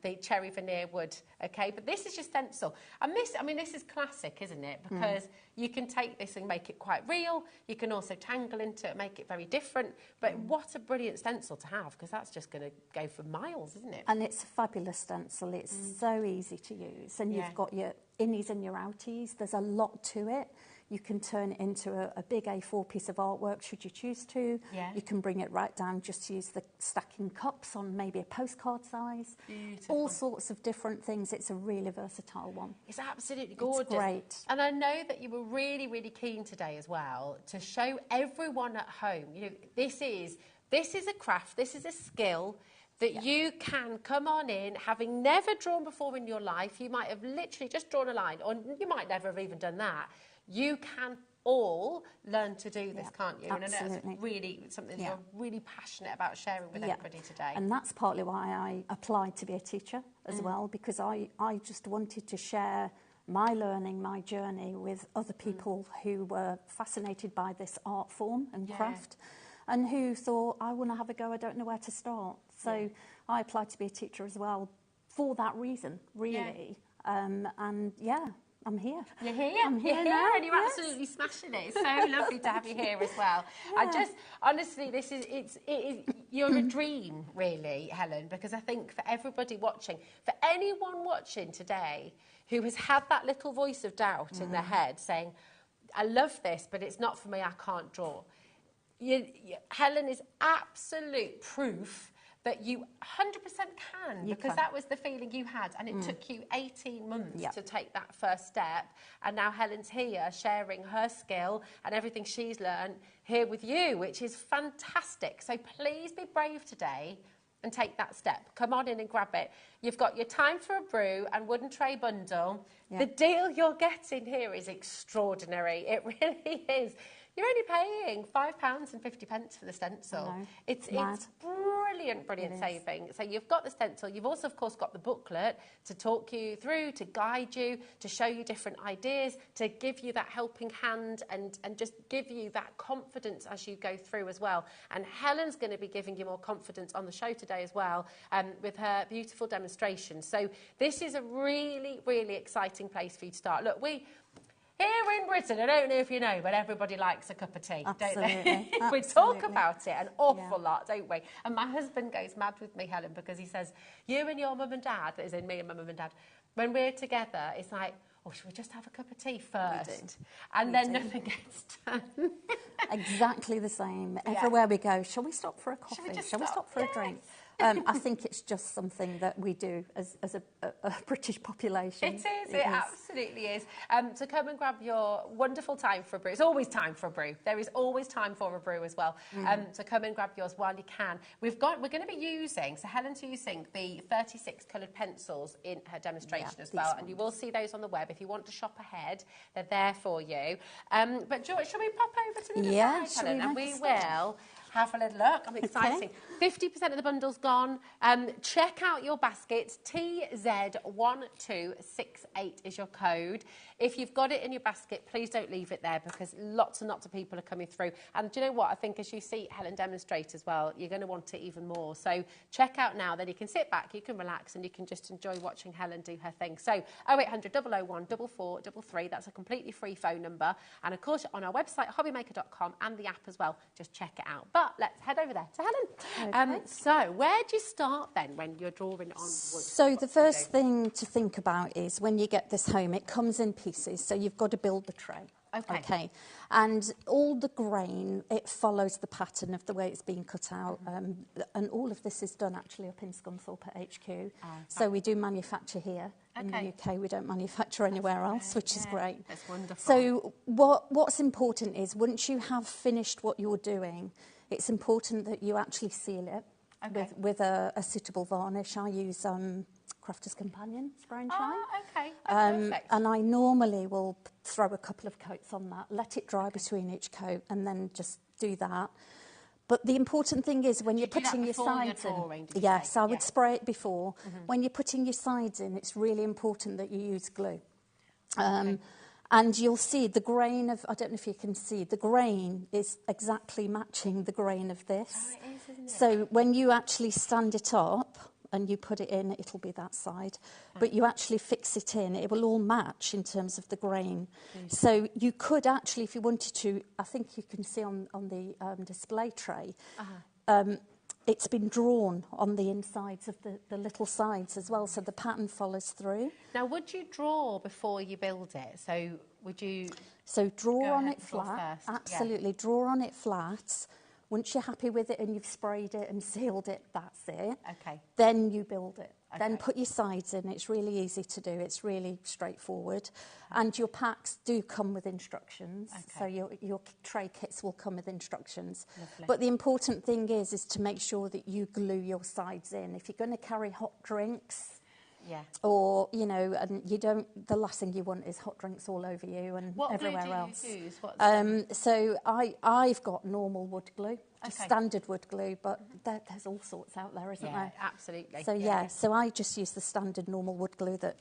the cherry veneer wood, okay? But this is your stencil. And this, I mean, this is classic, isn't it? Because you can take this and make it quite real. You can also tangle into it, make it very different. But what a brilliant stencil to have, because that's just going to go for miles, isn't it? And it's a fabulous stencil. It's so easy to use. And you've got your innies and your outies. There's a lot to it. You can turn it into a big A4 piece of artwork should you choose to. Yeah. You can bring it right down, just use the stacking cups on maybe a postcard size. Beautiful. All sorts of different things. It's a really versatile one. It's absolutely gorgeous. It's great. And I know that you were really, really keen today as well to show everyone at home, you know, this is a craft, this is a skill that you can come on in, having never drawn before in your life. You might have literally just drawn a line, or you might never have even done that. You can all learn to do this, can't you? Absolutely. And I know that's really something that you're really passionate about sharing with everybody today. And that's partly why I applied to be a teacher as well, because I just wanted to share my learning, my journey with other people who were fascinated by this art form and craft, and who thought, I want to have a go, I don't know where to start. So I applied to be a teacher as well for that reason, really. And I'm here. You're here. I'm here you're now. Here and you're absolutely smashing it. It's so lovely to have you here as well. I just, honestly, you're a dream, really, Helen, because I think for everybody watching, for anyone watching today who has had that little voice of doubt in their head saying, I love this, but it's not for me, I can't draw. Helen is absolute proof that you 100% can, because that was the feeling you had, and it took you 18 months to take that first step, and now Helen's here sharing her skill and everything she's learned here with you, which is fantastic. So please be brave today and take that step. Come on in and grab it. You've got your Time for a Brew and Wooden Tray bundle. The deal you're getting here is extraordinary. It really is. You're only paying £5.50 for the stencil. It's brilliant saving. So you've got the stencil. You've also, of course, got the booklet to talk you through, to guide you, to show you different ideas, to give you that helping hand and just give you that confidence as you go through as well. And Helen's going to be giving you more confidence on the show today as well, with her beautiful demonstration. So this is a really, really exciting place for you to start. Look, here in Britain, I don't know if you know, but everybody likes a cup of tea, don't they? We talk about it an awful lot, don't we? And my husband goes mad with me, Helen, because he says, you and your mum and dad, that is in me and my mum and dad, when we're together, it's like, oh, should we just have a cup of tea first? And then nothing gets done. Exactly the same. Everywhere we go, shall we stop for a coffee? Shall we stop for a drink? I think it's just something that we do as a British population. It is, it absolutely is. So come and grab your wonderful Time for a Brew. It's always time for a brew. There is always time for a brew as well. So come and grab yours while you can. We're going to be using, so Helen's using the 36 coloured pencils in her demonstration as well. And you will see those on the web. If you want to shop ahead, they're there for you. But George, shall we pop over to the other side, Helen? And we will have a little look. I'm excited. 50% of the bundle's gone. Check out your baskets. TZ1268 is your code. If you've got it in your basket, please don't leave it there, because lots and lots of people are coming through. And do you know what? I think as you see Helen demonstrate as well, you're going to want it even more. So check out now. Then you can sit back, you can relax, and you can just enjoy watching Helen do her thing. So 0800 001 4433. That's a completely free phone number. And of course, on our website, hobbymaker.com, and the app as well. Just check it out. But let's head over there to Helen. So where do you start then when you're drawing on wood? So the first thing to think about is when you get this home, it comes in pieces, so you've got to build the tray. Okay. And all the grain, it follows the pattern of the way it's been cut out. And all of this is done actually up in Scunthorpe at HQ. So we do manufacture here. In the UK, we don't manufacture anywhere else, which is great. That's wonderful. So what's important is once you have finished what you're doing, it's important that you actually seal it with a suitable varnish. I use Crafter's Companion spray and shine. Perfect. And I normally will throw a couple of coats on that, let it dry between each coat, and then just do that. But the important thing is when you're putting your sides in. Yes, I would spray it before. When you're putting your sides in, it's really important that you use glue. And you'll see the grain of, I don't know if you can see, the grain is exactly matching the grain of this. Oh, it is, isn't it? So when you actually stand it up and you put it in, it'll be that side. But you actually fix it in, it will all match in terms of the grain. So you could actually, if you wanted to, I think you can see on the display tray, it's been drawn on the insides of the little sides as well, so the pattern follows through. Now, would you draw before you build it? So would you? So draw go on ahead it and draw flat. first? Absolutely, draw on it flat. Once you're happy with it and you've sprayed it and sealed it, that's it. Okay. Then you build it. Okay. Then put your sides in. It's really easy to do. It's really straightforward. And your packs do come with instructions. Okay. So your tray kits will come with instructions. Lovely. But the important thing is to make sure that you glue your sides in. If you're going to carry hot drinks, yeah, or, you know, and you don't, the last thing you want is hot drinks all over you and everywhere else. What glue do you use? What's So I've got normal wood glue, just Okay. standard wood glue, but there's all sorts out there, isn't there? Absolutely. So so I just use the standard normal wood glue that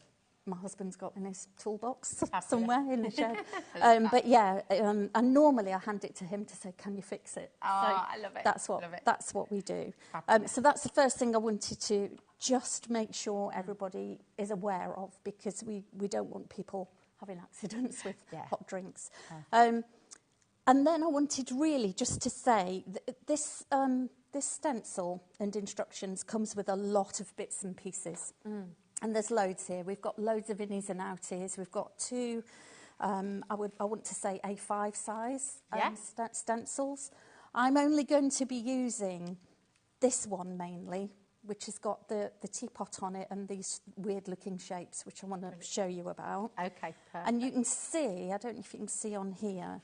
my husband's got in his toolbox somewhere in the shed. And normally I hand it to him to say, can you fix it? Oh, I love it. That's what we do. So that's the first thing I wanted to just make sure everybody is aware of, because we don't want people having accidents with hot drinks. And then I wanted really just to say that this stencil and instructions comes with a lot of bits and pieces. And there's loads here. We've got loads of innies and outies. We've got two, I want to say A5 size stencils. I'm only going to be using this one mainly, which has got the teapot on it and these weird looking shapes, which I want to show you about. Okay, perfect. And you can see, I don't know if you can see on here,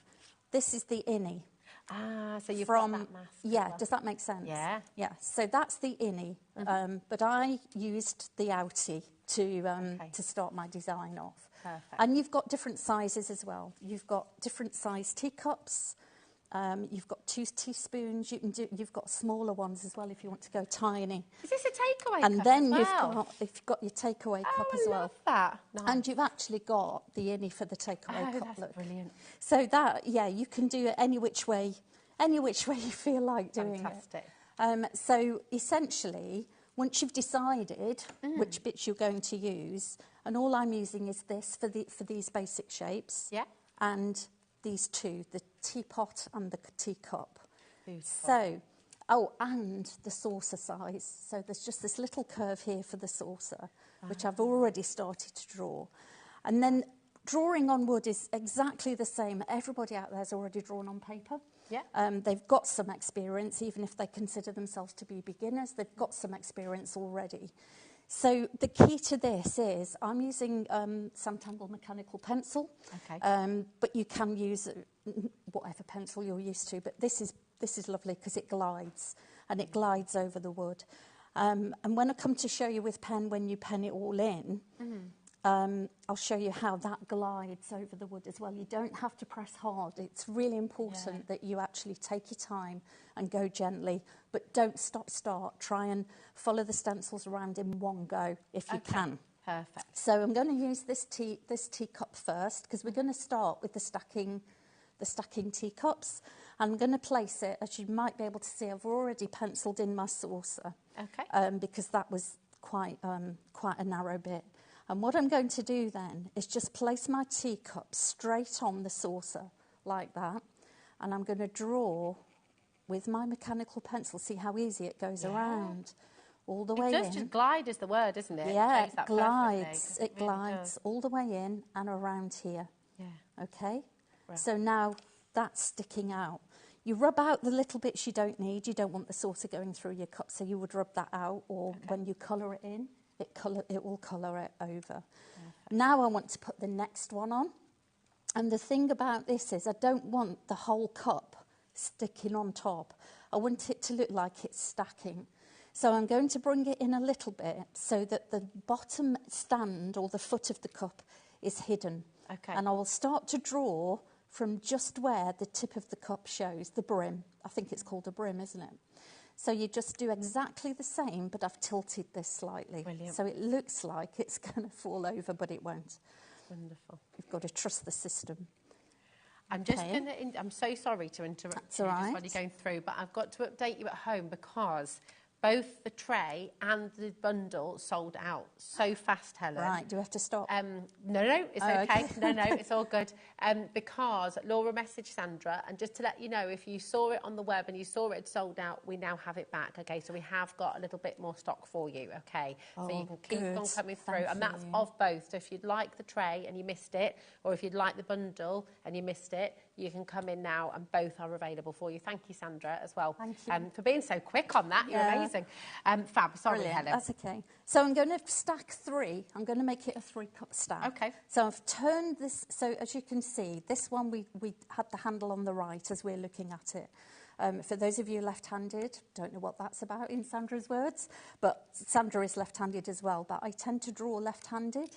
this is the innie. Ah, so you've got that mask. Yeah, does that make sense? Yeah. Yeah, so that's the innie, but I used the outie to start my design off. Perfect. And you've got different sizes as well. You've got different size teacups. You've got 2 teaspoons. You've got smaller ones as well if you want to go tiny. Is this a takeaway and cup then as well? you've got your takeaway cup as well. I love that. Nice. And you've actually got the innie for the takeaway cup. That's look. brilliant. So that, you can do it any which way you feel like doing Fantastic. it. So essentially, once you've decided which bits you're going to use, and all I'm using is this for these basic shapes. Yeah. And these two, the teapot and the teacup. Beautiful. So, and the saucer size. So there's just this little curve here for the saucer, which I've already started to draw. And then drawing on wood is exactly the same. Everybody out there has already drawn on paper. Yeah. They've got some experience, even if they consider themselves to be beginners, they've got some experience already. So the key to this is I'm using Santangle mechanical pencil, but you can use whatever pencil you're used to. But this is lovely because it glides, and it glides over the wood. And when I come to show you with pen, when you pen it all in, I'll show you how that glides over the wood as well. You don't have to press hard. It's really important that you actually take your time and go gently, but don't start. Try and follow the stencils around in one go if you can. Perfect. So I'm going to use this teacup first, because we're going to start with the stacking teacups. I'm going to place it, as you might be able to see, I've already penciled in my saucer. Okay. Because that was quite a narrow bit. And what I'm going to do then is just place my teacup straight on the saucer, like that. And I'm going to draw with my mechanical pencil, see how easy it goes around, all the way in. It does just glide is the word, isn't it? Yeah, it it glides. It really glides all the way in and around here. Yeah. Okay? Right. So now that's sticking out. You rub out the little bits you don't need. You don't want the saucer going through your cup, so you would rub that out, or when you colour it in, it will colour it over. Now I want to put the next one on. And the thing about this is I don't want the whole cup sticking on top. I want it to look like it's stacking. So I'm going to bring it in a little bit so that the bottom stand or the foot of the cup is hidden. Okay. And I will start to draw from just where the tip of the cup shows, the brim. I think it's called a brim, isn't it? So you just do exactly the same, but I've tilted this slightly. Brilliant. So it looks like it's going to fall over, but it won't. Wonderful. You've got to trust the system. I'm just going to... I'm so sorry to interrupt you just while you're going through, but I've got to update you at home because both the tray and the bundle sold out so fast, Helen. Right, do we have to stop? No, it's okay. No, it's all good. Because Laura messaged Sandra, and just to let you know, if you saw it on the web and you saw it had sold out, we now have it back, okay? So we have got a little bit more stock for you, okay? So you can keep on coming through, and that's of both. So if you'd like the tray and you missed it, or if you'd like the bundle and you missed it, you can come in now, and both are available for you. Thank you, Sandra, as well. Thank you. For being so quick on that. You're amazing. Fab, sorry, Brilliant. Helen. That's okay. So I'm going to stack 3. I'm going to make it a 3-cup stack. Okay. So I've turned this, so as you can see, this one we had the handle on the right as we're looking at it. For those of you left-handed, don't know what that's about in Sandra's words, but Sandra is left-handed as well, but I tend to draw left-handed.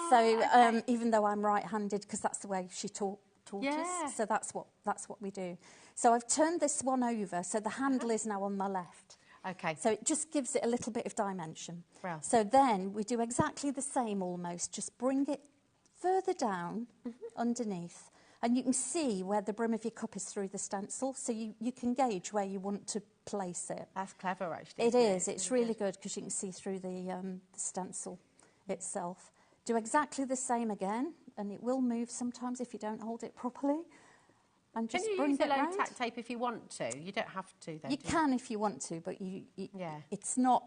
So even though I'm right-handed, because that's the way she taught us, so that's what we do. So I've turned this one over, so the handle is now on my left. Okay. So it just gives it a little bit of dimension. Well. So then we do exactly the same almost, just bring it further down underneath, and you can see where the brim of your cup is through the stencil, so you can gauge where you want to place it. That's clever, actually. It is. It's really good because you can see through the stencil itself. Do exactly the same again, and it will move sometimes if you don't hold it properly. And just can you bring use the it low round. tack tape if you want to? You don't have to, though. You can if you want to, but it's not.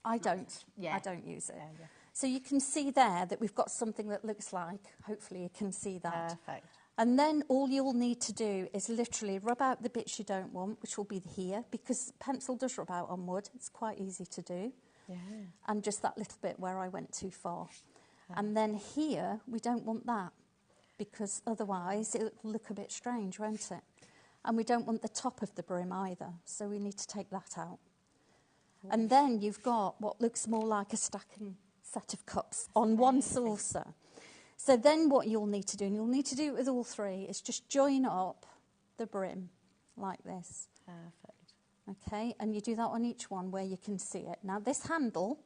I don't. I don't use it. Yeah. So you can see there that we've got something that looks like. Hopefully, you can see that. Perfect. And then all you'll need to do is literally rub out the bits you don't want, which will be here, because pencil does rub out on wood. It's quite easy to do. Yeah. And just that little bit where I went too far. And then here, we don't want that, because otherwise it'll look a bit strange, won't it? And we don't want the top of the brim either, so we need to take that out. And then you've got what looks more like a stacking set of cups on one saucer. So then what you'll need to do, and you'll need to do it with all 3, is just join up the brim like this. Perfect. Okay, and you do that on each one where you can see it. Now this handle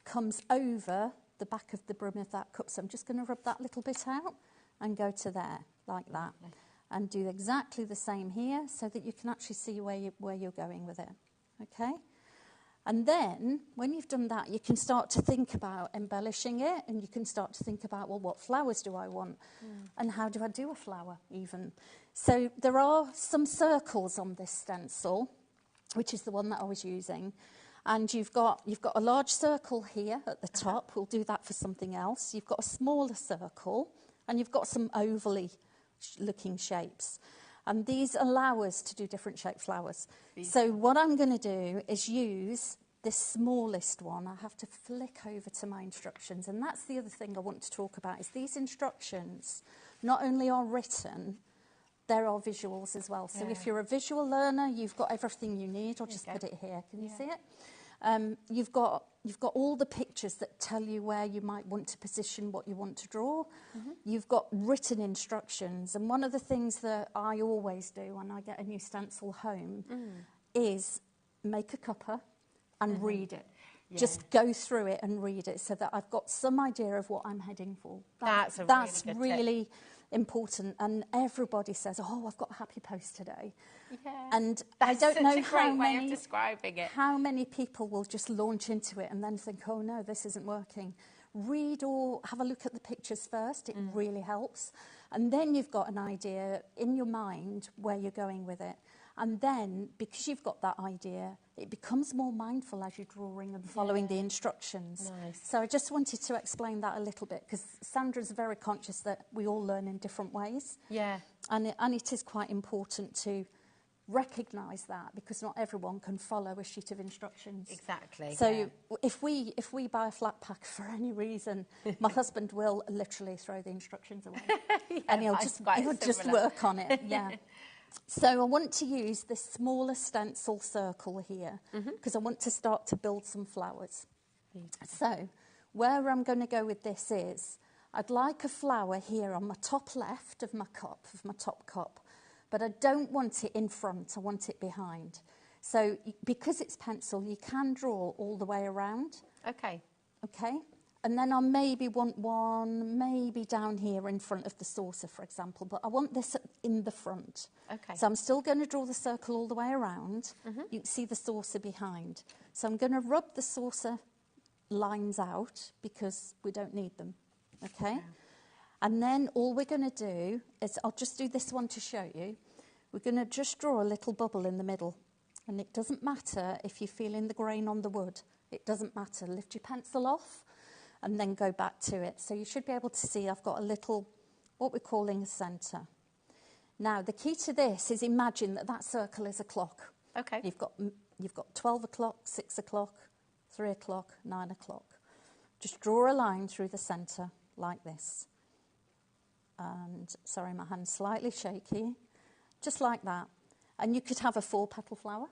comes over the back of the brim of that cup, so I'm just going to rub that little bit out and go to there, like that. And do exactly the same here, so that you can actually see where you're going with it. Okay? And then, when you've done that, you can start to think about embellishing it, and you can start to think about, well, what flowers do I want? And how do I do a flower, even? So there are some circles on this stencil, which is the one that I was using. And you've got a large circle here at the top. We'll do that for something else. You've got a smaller circle, and you've got some ovally looking shapes. And these allow us to do different shaped flowers. So what I'm going to do is use this smallest one. I have to flick over to my instructions. And that's the other thing I want to talk about, is these instructions not only are written, there are visuals as well. So if you're a visual learner, you've got everything you need. I'll just put it here. Can you see it? You've got all the pictures that tell you where you might want to position what you want to draw. You've got written instructions. And one of the things that I always do when I get a new stencil home is make a cuppa and read it. Just go through it and read it, so that I've got some idea of what I'm heading for. That's really important. And everybody says, oh, I've got a happy post today. And I don't know how many people will just launch into it and then think, oh no, this isn't working. Read or have a look at the pictures first. It really helps. And then you've got an idea in your mind where you're going with it. And then, because you've got that idea, it becomes more mindful as you're drawing and following the instructions. So I just wanted to explain that a little bit, because Sandra's very conscious that we all learn in different ways. And it is quite important to recognise that, because not everyone can follow a sheet of instructions. So if we buy a flat pack for any reason, my husband will literally throw the instructions away. And he'll just work on it. So I want to use this smaller stencil circle here, because I want to start to build some flowers. So where I'm going to go with this is, I'd like a flower here on my top left of my cup, of my top cup, but I don't want it in front, I want it behind. So because it's pencil, you can draw all the way around. Okay? And then I'll maybe want one, maybe down here in front of the saucer, for example. But I want this in the front. Okay. So I'm still going to draw the circle all the way around. You can see the saucer behind. So I'm going to rub the saucer lines out because we don't need them. Okay? And then all we're going to do is, I'll just do this one to show you. We're going to just draw a little bubble in the middle. And it doesn't matter if you're feeling the grain on the wood. It doesn't matter. Lift your pencil off and then go back to it. So you should be able to see I've got a little, what we're calling a centre. Now, the key to this is imagine that that circle is a clock. Okay. You've got 12 o'clock, 6 o'clock, 3 o'clock, 9 o'clock. Just draw a line through the centre like this. And, sorry, my hand's slightly shaky. Just like that. And you could have a 4-petal flower,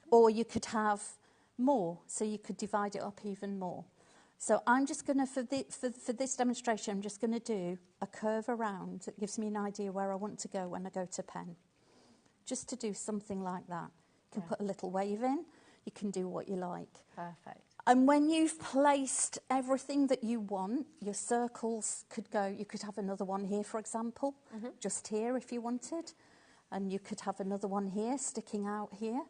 or you could have more, so you could divide it up even more. So I'm just going to, for this demonstration, I'm just going to do a curve around that gives me an idea where I want to go when I go to pen. Just to do something like that. You can put a little wave in, you can do what you like. Perfect. And when you've placed everything that you want, your circles could go, you could have another one here, for example, just here if you wanted. And you could have another one here, sticking out here,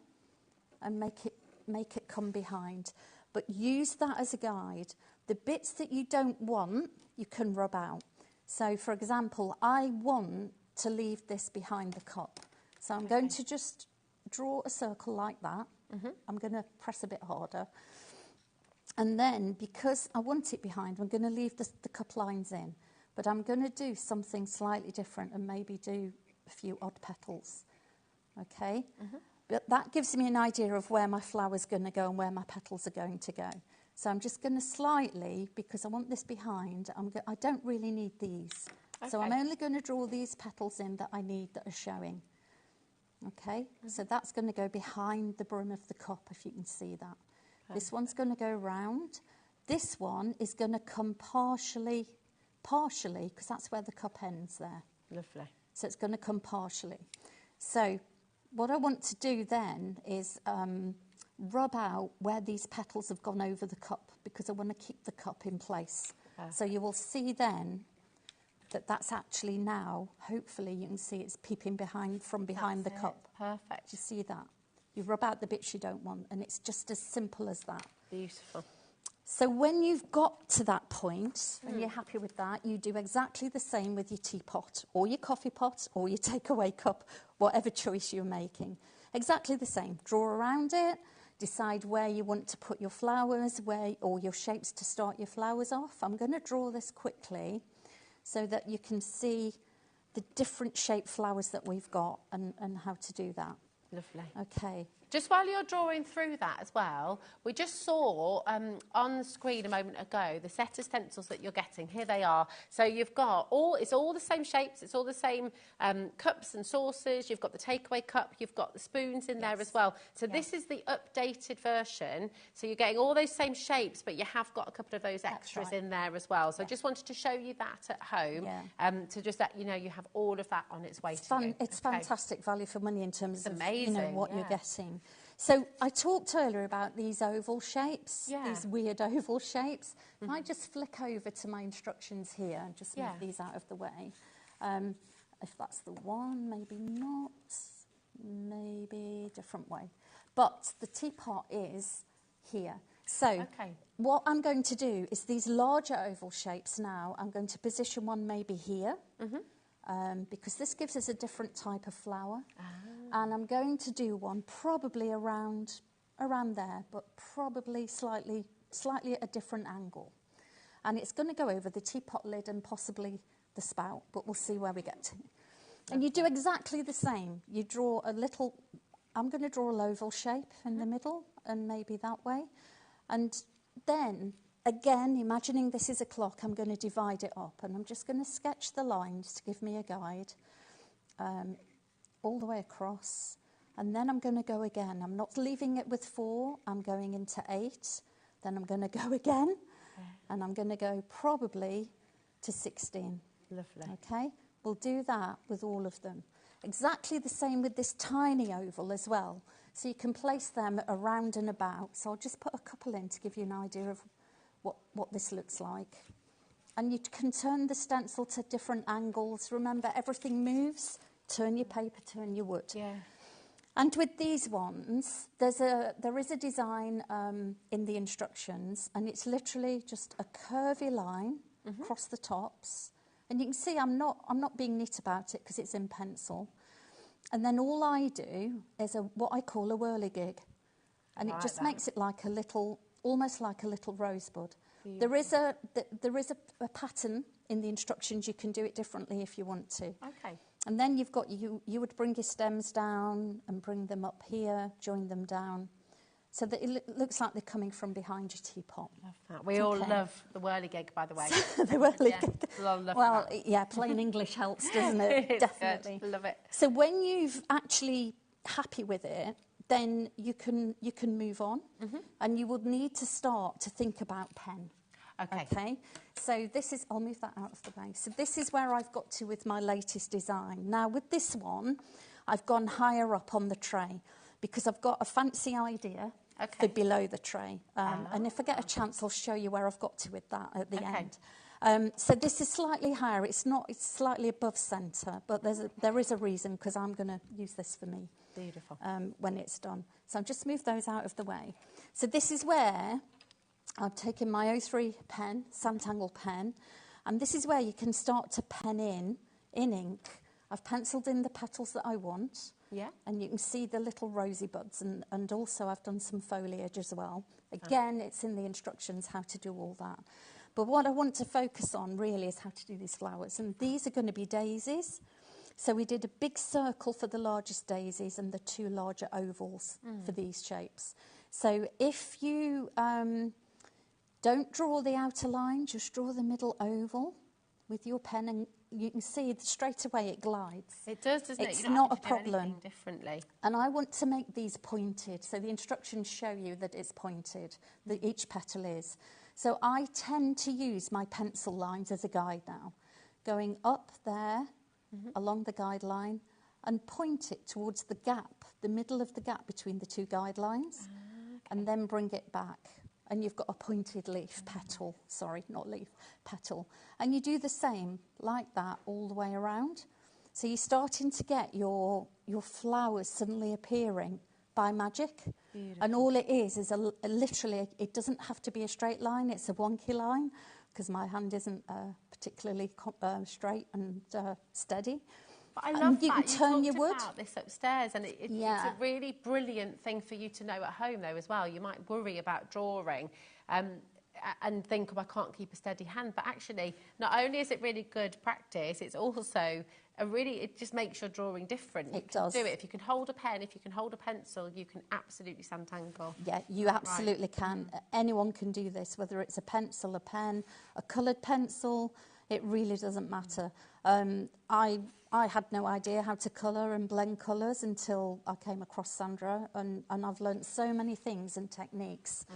and make it come behind. But use that as a guide. The bits that you don't want, you can rub out. So, for example, I want to leave this behind the cup. So I'm going to just draw a circle like that. I'm going to press a bit harder. And then, because I want it behind, I'm going to leave the cup lines in. But I'm going to do something slightly different and maybe do a few odd petals. Okay? But that gives me an idea of where my flower's going to go and where my petals are going to go. So I'm just going to slightly, because I want this behind, I don't really need these. So I'm only going to draw these petals in that I need that are showing. Okay? So that's going to go behind the brim of the cup, if you can see that. This one's going to go round. This one is going to come partially, because that's where the cup ends there. Lovely. So it's going to come partially. So what I want to do then is rub out where these petals have gone over the cup, because I want to keep the cup in place. So you will see then that that's actually now, hopefully you can see it's peeping from behind the cup. Perfect. You see that? You rub out the bits you don't want, and it's just as simple as that. Beautiful. So when you've got to that point, and you're happy with that, you do exactly the same with your teapot, or your coffee pot, or your takeaway cup, whatever choice you're making. Exactly the same. Draw around it, decide where you want to put your flowers, or your shapes to start your flowers off. I'm going to draw this quickly so that you can see the different shaped flowers that we've got and how to do that. Lovely. Okay. Just while you're drawing through that as well, we just saw on the screen a moment ago the set of stencils that you're getting. Here they are. So you've got it's all the same shapes, it's all the same cups and saucers. You've got the takeaway cup, you've got the spoons in there as well. So this is the updated version. So you're getting all those same shapes, but you have got a couple of those extras in there as well. So I just wanted to show you that at home to just let you know you have all of that on its way to you. It's fantastic value for money in terms of what you're getting. amazing. So I talked earlier about these oval shapes, these weird oval shapes. If I just flick over to my instructions here and just move these out of the way. If that's the one, maybe not, maybe different way. But the teapot is here. So what I'm going to do is these larger oval shapes now, I'm going to position one maybe here. Because this gives us a different type of flower. And I'm going to do one probably around there, but probably slightly at a different angle. And it's going to go over the teapot lid and possibly the spout, but we'll see where we get to. And you do exactly the same. You draw a little, I'm going to draw an oval shape in the middle, and maybe that way. And then, again, imagining this is a clock, I'm going to divide it up, and I'm just going to sketch the lines to give me a guide all the way across. And then I'm going to go again. I'm not leaving it with 4, I'm going into 8. Then I'm going to go again, and I'm going to go probably to 16. Lovely. Okay? We'll do that with all of them. Exactly the same with this tiny oval as well. So you can place them around and about. So I'll just put a couple in to give you an idea of what this looks like. And you can turn the stencil to different angles. Remember, everything moves. Turn your paper, turn your wood. Yeah. And with these ones, there is a design in the instructions, and it's literally just a curvy line across the tops. And you can see I'm not being neat about it because it's in pencil. And then all I do is what I call a whirligig. And it just makes it like a little, almost like a little rosebud. There is a pattern in the instructions. You can do it differently if you want to. Okay. And then you've got, you would bring your stems down and bring them up here, join them down, so that it looks like they're coming from behind your teapot. Love that. We all love the whirligig, by the way. The whirligig. Yeah, well, yeah, plain English helps, doesn't it? Definitely. Good. Love it. So when you've actually happy with it, then you can move on, and you would need to start to think about pen. Okay. So this is, I'll move that out of the way. So this is where I've got to with my latest design. Now with this one, I've gone higher up on the tray because I've got a fancy idea for below the tray. And if I get a chance, I'll show you where I've got to with that at the end. So this is slightly higher. It's slightly above centre, but there is a reason because I'm going to use this for me. Beautiful. When it's done. So I've just moved those out of the way. So this is where I've taken my 03 pen, Sanntangle pen, and this is where you can start to pen in ink. I've penciled in the petals that I want. Yeah. And you can see the little rosy buds, and also I've done some foliage as well. Again, it's in the instructions how to do all that. But what I want to focus on really is how to do these flowers. And these are going to be daisies. So we did a big circle for the largest daisies and the two larger ovals for these shapes. So if you don't draw the outer line, just draw the middle oval with your pen, and you can see straight away it glides. It does, doesn't it? It's You don't not have a to do problem. anything differently. And I want to make these pointed, so the instructions show you that it's pointed, that each petal is. So I tend to use my pencil lines as a guide now, going up there along the guideline and point it towards the gap, the middle of the gap between the two guidelines, and then bring it back. And you've got a pointed leaf, petal, sorry, not leaf, petal. And you do the same, like that, all the way around. So you're starting to get your flowers suddenly appearing by magic. Beautiful. And all it is literally, it doesn't have to be a straight line, it's a wonky line, because my hand isn't particularly straight and steady. But I love you that. can turn you your wood. About this upstairs, and it's a really brilliant thing for you to know at home, though, as well. You might worry about drawing and think, oh, I can't keep a steady hand. But actually, not only is it really good practice, it's also it just makes your drawing different. It does. Do it. If you can hold a pen, if you can hold a pencil, you can absolutely Sanntangle. Yeah, you absolutely can. Anyone can do this, whether it's a pencil, a pen, a coloured pencil. It really doesn't matter. I had no idea how to colour and blend colours until I came across Sandra, and I've learnt so many things and techniques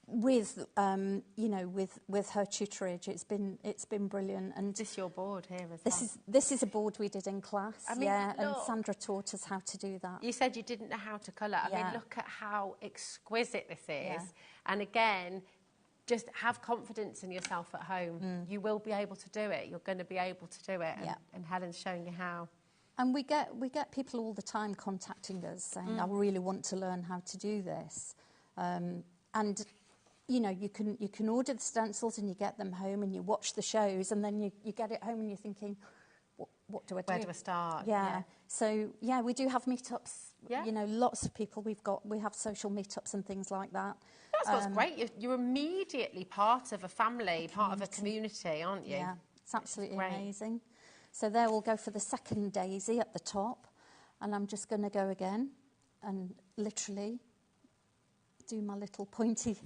with her tutorage. It's been brilliant. And this is your board here as well. This is a board we did in class. I mean, and Sandra taught us how to do that. You said you didn't know how to colour. I mean, look at how exquisite this is. Yeah. And again, just have confidence in yourself at home. You will be able to do it. You're going to be able to do it. And Helen's showing you how. And we get people all the time contacting us saying, I really want to learn how to do this. And, you know, you can order the stencils and you get them home and you watch the shows, and then you get it home and you're thinking, what do I do? Where do I start? Yeah. So, yeah, we do have meetups. Yeah. You know, lots of people. We have social meetups and things like that. That's what's great. You're immediately part of a family, part of a community, aren't you? Yeah, it's absolutely amazing. So there we'll go for the second daisy at the top, and I'm just going to go again and literally do my little pointy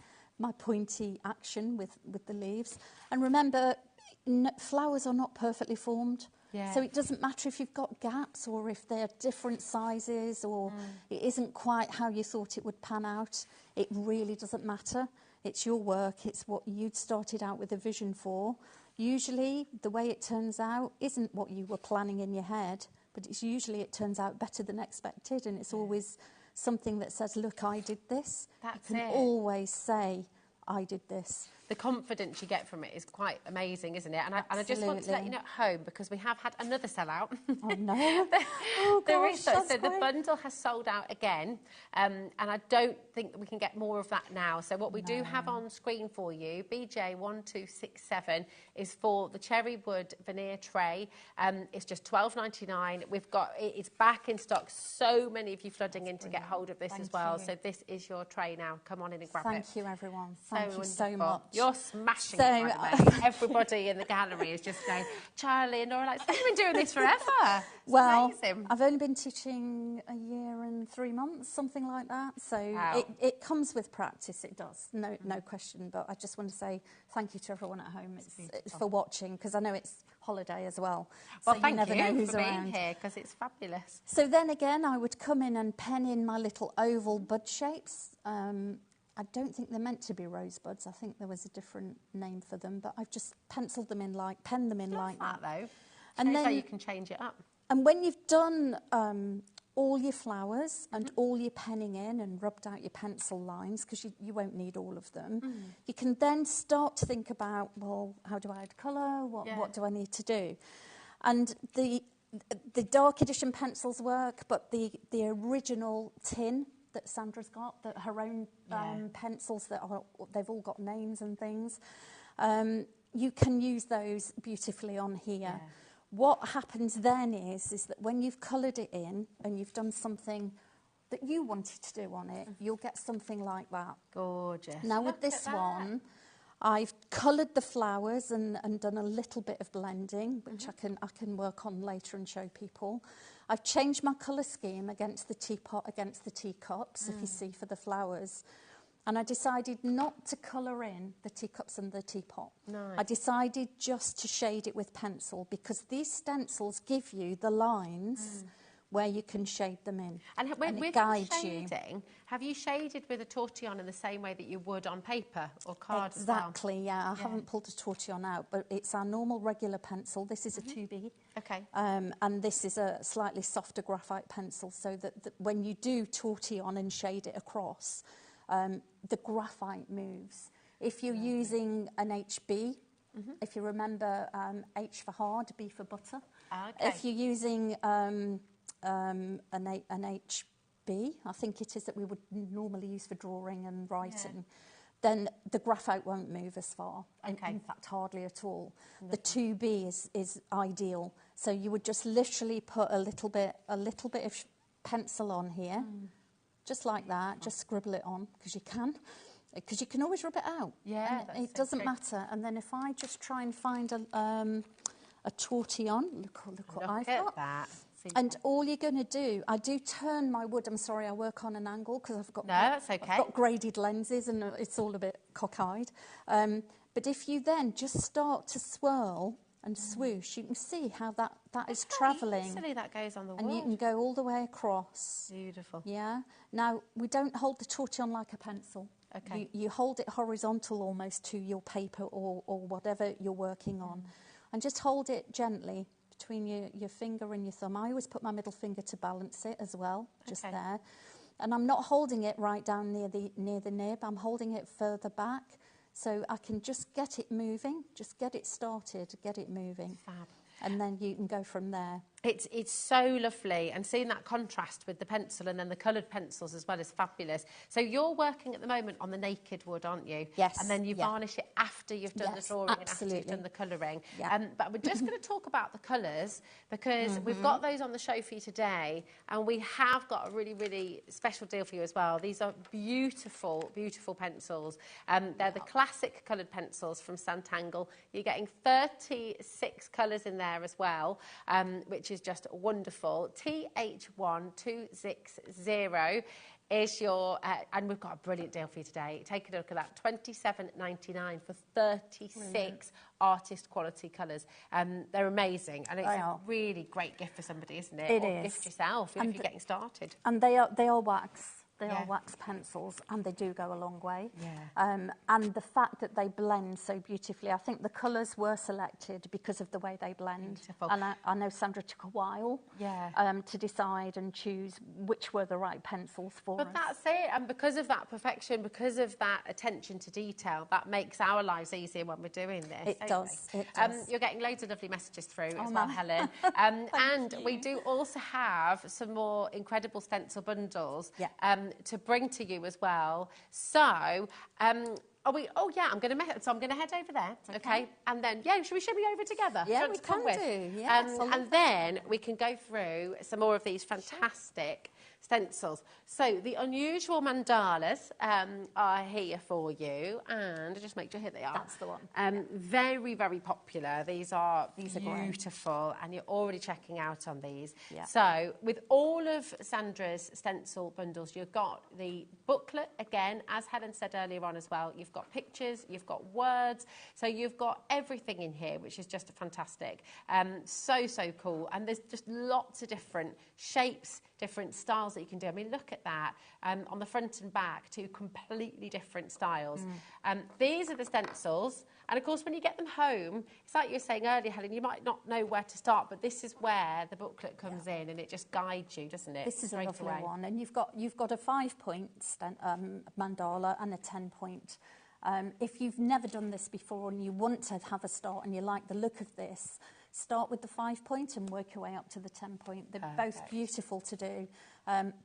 action with the leaves. And remember, flowers are not perfectly formed. Yeah. So it doesn't matter if you've got gaps or if they're different sizes or it isn't quite how you thought it would pan out. It really doesn't matter. It's your work. It's what you'd started out with a vision for. Usually the way it turns out isn't what you were planning in your head, but it's usually it turns out better than expected, and it's always something that says, look, I did this. That's you can always say, I did this. the confidence you get from it is quite amazing, isn't it? And I just want to let you know at home, because we have had another sellout. Oh, no. Oh, gosh, so the bundle has sold out again, and I don't think that we can get more of that now. So what we do have on screen for you, BJ1267, is for the cherry wood veneer tray. It's just $12.99. We've got it's back in stock. So many of you flooding in to get hold of this as well. So this is your tray now. Come on in and grab it. Thank you, everyone. Thank you so much. You're smashing it, by the way. Everybody in the gallery is just going, Charlie and Laura, like, you've been doing this forever. It's amazing. I've only been teaching a year and 3 months, something like that. So it comes with practice, it does, no question. But I just want to say thank you to everyone at home. It's for watching, because I know it's holiday as well. Well, so thank you never know who's for around. being here, because it's fabulous. So then again, I would come in and pen in my little oval bud shapes. I don't think they're meant to be rosebuds. I think there was a different name for them, but I've just penciled them in penned them in like that. Though. And then how you can change it up. And when you've done all your flowers and all your penning in and rubbed out your pencil lines, because you won't need all of them, you can then start to think about, well, how do I add colour? What do I need to do? And the dark edition pencils work, but the original tin that Sandra's got, her own pencils they've all got names and things, you can use those beautifully on here. Yeah. What happens then is that when you've coloured it in and you've done something that you wanted to do on it, you'll get something like that. Gorgeous. Now with this one, I've coloured the flowers and done a little bit of blending, which I can work on later and show people. I've changed my colour scheme against the teapot, against the teacups, if you see, for the flowers. And I decided not to colour in the teacups and the teapot. Nice. I decided just to shade it with pencil, because these stencils give you the lines where you can shade them in. And with it guides shading, have you shaded with a tortillon in the same way that you would on paper or card Exactly, as well? yeah. I haven't pulled a tortillon out, but it's our normal regular pencil. This is a 2B. Okay. And this is a slightly softer graphite pencil, so that when you do tortillon and shade it across, the graphite moves. If you're using an HB, if you remember, H for hard, B for butter. Okay. If you're using an HB, I think it is, that we would normally use for drawing and writing, then the graphite won't move as far. Okay. In fact, hardly at all. The 2B is ideal. So you would just literally put a little bit of pencil on here, just like that. Just scribble it on, because you can always rub it out. Yeah, and it doesn't matter. And then if I just try and find a tortillon, look what I've got. That. And all you're going to do, I do turn my wood. I'm sorry, I work on an angle because I've got that's okay. I've got graded lenses and it's all a bit cockeyed. But if you then just start to swirl and swoosh, you can see how that is travelling. Easily that goes on the wall. And you can go all the way across. Beautiful. Yeah. Now, we don't hold the tortillon like a pencil. Okay. You hold it horizontal almost to your paper or whatever you're working on. And just hold it gently between your finger and your thumb. I always put my middle finger to balance it as well, just there. And I'm not holding it right down near the nib. I'm holding it further back, so I can just get it moving, just get it started, get it moving. Fab. And then you can go from there. It's so lovely, and seeing that contrast with the pencil and then the coloured pencils as well is fabulous. So you're working at the moment on the naked wood, aren't you? Yes. And then you varnish it after you've done the drawing and after you've done the colouring. Yeah. But we're just going to talk about the colours, because we've got those on the show for you today, and we have got a really, really special deal for you as well. These are beautiful, beautiful pencils. They're the classic coloured pencils from Santangle. You're getting 36 colours in there as well, which is just wonderful. TH1260 is your, and we've got a brilliant deal for you today. Take a look at that, $27.99 for 36 artist quality colours. They're amazing, and it's a really great gift for somebody, isn't it? It or is. gift yourself if you're getting started. And they are wax. They are wax pencils, and they do go a long way. Yeah. And the fact that they blend so beautifully, I think the colours were selected because of the way they blend. Beautiful. And I know Sandra took a while to decide and choose which were the right pencils for us. But that's it, and because of that perfection, because of that attention to detail, that makes our lives easier when we're doing this. It does. It does. You're getting loads of lovely messages through as well, Helen. And we do also have some more incredible stencil bundles to bring to you as well. So, are we? Oh yeah, I'm going to head over there, okay? And then should we be over together? Yeah, we can do. Yes, and then we can go through some more of these fantastic stencils. So the unusual mandalas are here for you, and just make sure here they are. That's the one. Very, very popular. These are beautiful, and you're already checking out on these. Yeah. So with all of Sandra's stencil bundles, you've got the booklet again, as Helen said earlier on as well. You've got pictures, you've got words, so you've got everything in here, which is just fantastic. So cool, and there's just lots of different shapes, different styles that you can do. I mean, look at that. On the front and back, two completely different styles. These are the stencils. And, of course, when you get them home, it's like you were saying earlier, Helen, you might not know where to start, but this is where the booklet comes in, and it just guides you, doesn't it? This is a lovely one. And you've got a 5-point mandala and a 10-point. If you've never done this before and you want to have a start and you like the look of this, start with the 5-point and work your way up to the 10-point. They're both beautiful to do.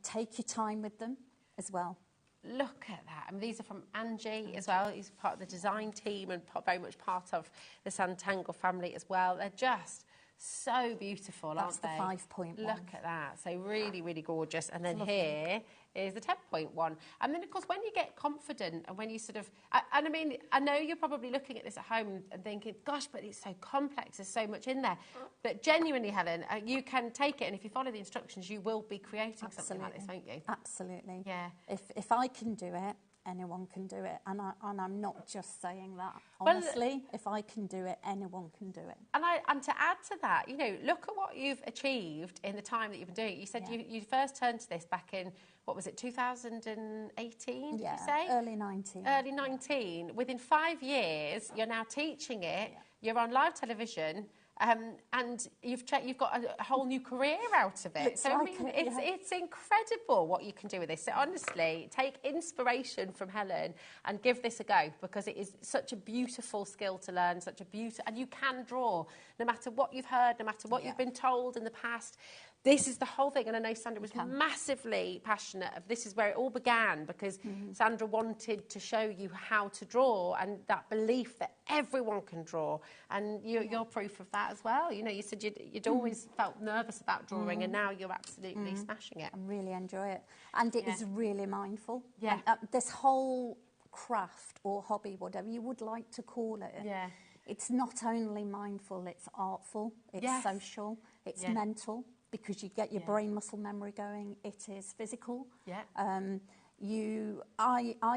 Take your time with them as well. Look at that. I mean, these are from Angie as well. He's part of the design team and very much part of the Santangle family as well. They're just so beautiful, aren't they? That's the 5-point one. Look at that. So really, really gorgeous. And then here is the 10-point one. And then, of course, when you get confident and when you sort of... And I mean, I know you're probably looking at this at home and thinking, gosh, but it's so complex. There's so much in there. But genuinely, Helen, you can take it, and if you follow the instructions, you will be creating something like this, won't you? Absolutely. Yeah. If I can do it, anyone can do it. And I'm not just saying that. Honestly, if I can do it, anyone can do it. And to add to that, you know, look at what you've achieved in the time that you've been doing it. You said you first turned to this back in, what was it, 2018, did you say? Early 19. Early 19. Within 5 years, you're now teaching it. You're on live television. And you've got a whole new career out of it. So, I mean, it's incredible what you can do with this. So, honestly, take inspiration from Helen and give this a go, because it is such a beautiful skill to learn, and you can draw, no matter what you've heard, no matter what you've been told in the past. This is the whole thing, and I know Sandra was massively passionate of this. Is where it all began, because Sandra wanted to show you how to draw, and that belief that everyone can draw, and you're proof of that as well. You know, you said you'd always felt nervous about drawing, and now you're absolutely smashing it. I really enjoy it, and it is really mindful. Yeah, and, this whole craft or hobby, whatever you would like to call it. Yeah, it's not only mindful; it's artful, it's social, it's mental. Because you get your brain muscle memory going. It is physical. Yeah. I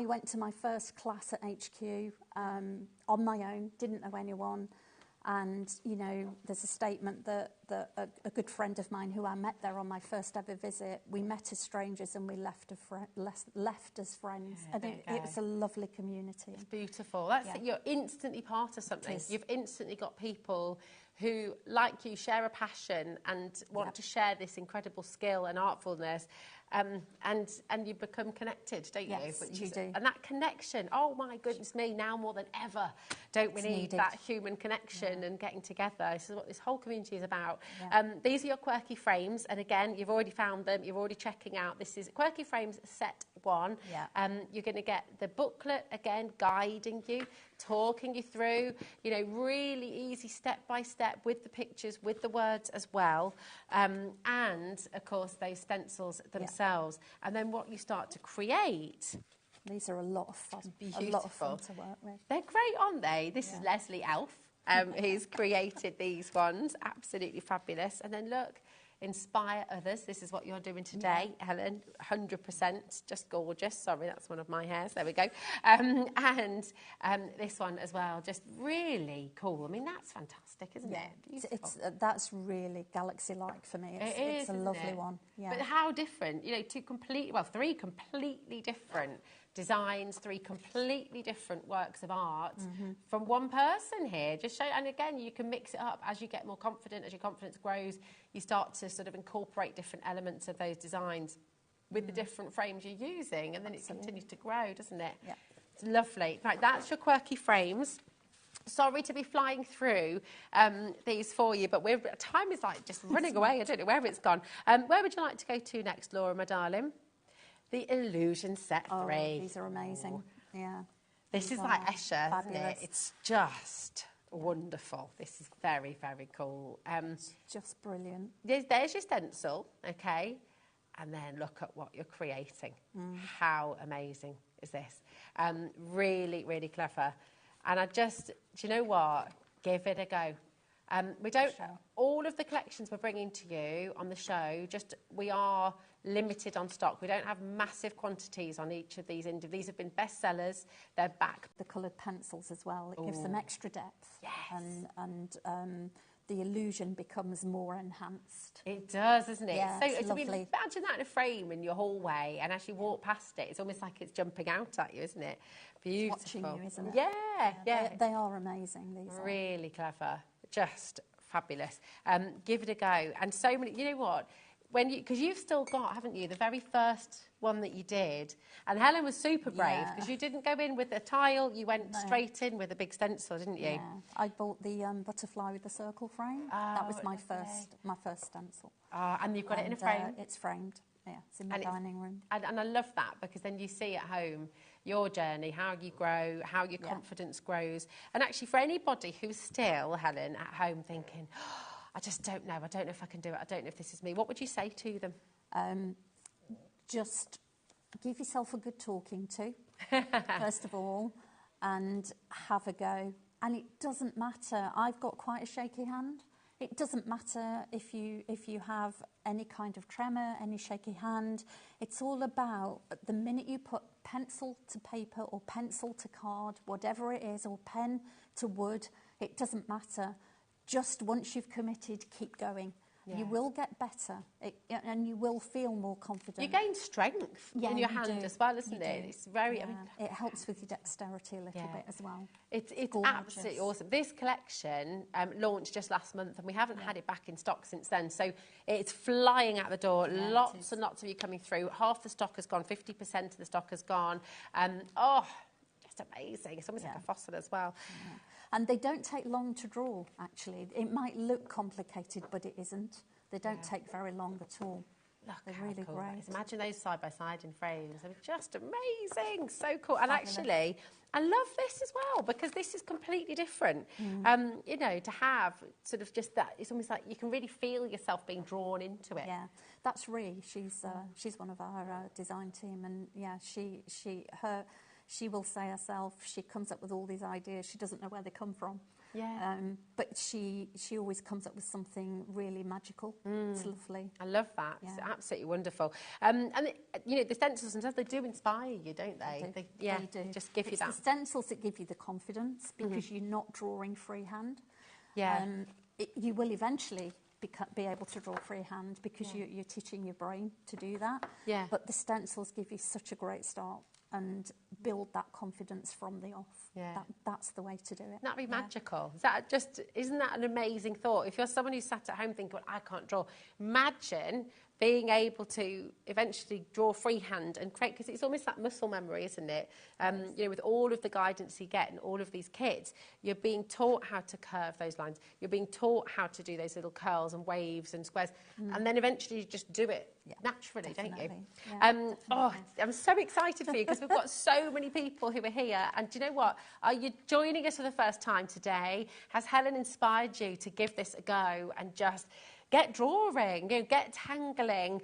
went to my first class at HQ on my own, didn't know anyone. And, you know, there's a statement that a good friend of mine who I met there on my first ever visit, we met as strangers and we left as friends. Yeah, and it was a lovely community. It's beautiful. You're instantly part of something. You've instantly got people who, like you, share a passion and want to share this incredible skill and artfulness, and you become connected, don't you? Yes, you do. And that connection, oh my goodness me, now more than ever, don't we need that human connection and getting together? This is what this whole community is about. Yeah. These are your quirky frames, and again, you've already found them, you're already checking out. This is Quirky Frames Set 1. Yeah. You're going to get the booklet, again, guiding you, talking you through, you know, really easy step-by-step with the pictures, with the words as well. And, of course, those stencils themselves. And then what you start to create... These are a lot of fun. Beautiful. A lot of fun to work with. They're great, aren't they? This is Leslie Elf, who's created these ones. Absolutely fabulous. And then look, inspire others. This is what you're doing today, Helen, 100%, just gorgeous. Sorry, that's one of my hairs. There we go. This one as well, just really cool. I mean, that's fantastic, isn't it? That's really galaxy-like for me. It's a lovely one. Yeah. But how different, you know, three completely different designs, 3 completely different works of art from one person here. Just show, and again, you can mix it up as you get more confident, as your confidence grows, you start to sort of incorporate different elements of those designs with the different frames you're using, and then it continues to grow, doesn't it? Yeah. It's lovely. Right, that's your quirky frames. Sorry to be flying through these for you, but time is like just running away. I don't know where it's gone. Where would you like to go to next, Laura, my darling? The Illusion Set 3. Oh, these are amazing. Yeah. This is like Escher, isn't it? It's just wonderful. This is very, very cool. It's just brilliant. There's your stencil, okay? And then look at what you're creating. How amazing is this? Really, really clever. And do you know what? Give it a go. We don't, all of the collections we're bringing to you on the show, we are limited on stock. We don't have massive quantities on each of these. These have been bestsellers. They're back. The coloured pencils as well. It gives them extra depth. Yes. And the illusion becomes more enhanced. It does, doesn't it? Yeah, so it's lovely. Imagine that in a frame in your hallway, and as you walk past it, it's almost like it's jumping out at you, isn't it? Beautiful. It's watching you, isn't it? Yeah. They are amazing, these are. Really clever. Just fabulous. Give it a go. And so many, you know what? Because you've still got, haven't you, the very first one that you did. And Helen was super brave because you didn't go in with a tile, you went straight in with a big stencil, didn't you? Yeah, I bought the butterfly with the circle frame. That was my first stencil. And you've got it in a frame? It's framed. Yeah, it's in my dining room. And I love that because then you see at home your journey, how you grow, how your confidence grows. And actually for anybody who's still, Helen, at home thinking, oh, I just don't know if I can do it, I don't know if this is me, what would you say to them? Just give yourself a good talking to, first of all, and have a go. And it doesn't matter, I've got quite a shaky hand. It doesn't matter if you have any kind of tremor, any shaky hand. It's all about the minute you put pencil to paper or pencil to card, whatever it is, or pen to wood, it doesn't matter. Just once you've committed, keep going. Yeah. You will get better and you will feel more confident. You gain strength in your hand as well, isn't it? It's very... Yeah. I mean, it helps with your dexterity a little bit as well. It's absolutely awesome. This collection launched just last month and we haven't had it back in stock since then. So it's flying out the door. Lots and lots of you coming through. Half the stock has gone, 50% of the stock has gone. Just amazing. It's almost like a fossil as well. Yeah. And they don't take long to draw, actually. It might look complicated, but it isn't. They don't take very long at all. Look, they're really cool great. Imagine those side by side in frames. They're just amazing. So cool. And actually, I love this as well because this is completely different. You know, to have sort of just that, it's almost like you can really feel yourself being drawn into it. Yeah, that's Ree. She's one of our design team, and she will say herself, she comes up with all these ideas. She doesn't know where they come from. Yeah. But she always comes up with something really magical. It's lovely. I love that. Yeah. It's absolutely wonderful. You know, the stencils and stuff, they do inspire you, don't they? They do. Just give you that. It's the stencils that give you the confidence because you're not drawing freehand. Yeah. You will eventually be able to draw freehand because you're teaching your brain to do that. Yeah. But the stencils give you such a great start and build that confidence from the off. Yeah. That's the way to do it. That'd be magical. Isn't that an amazing thought? If you're someone who's sat at home thinking, well, I can't draw, imagine being able to eventually draw freehand and create, because it's almost that muscle memory, isn't it? You know, with all of the guidance you get and all of these kits, you're being taught how to curve those lines. You're being taught how to do those little curls and waves and squares. And then eventually you just do it naturally, don't you? Yeah, I'm so excited for you because we've got so many people who are here. And do you know what? Are you joining us for the first time today? Has Helen inspired you to give this a go and just get drawing, get tangling.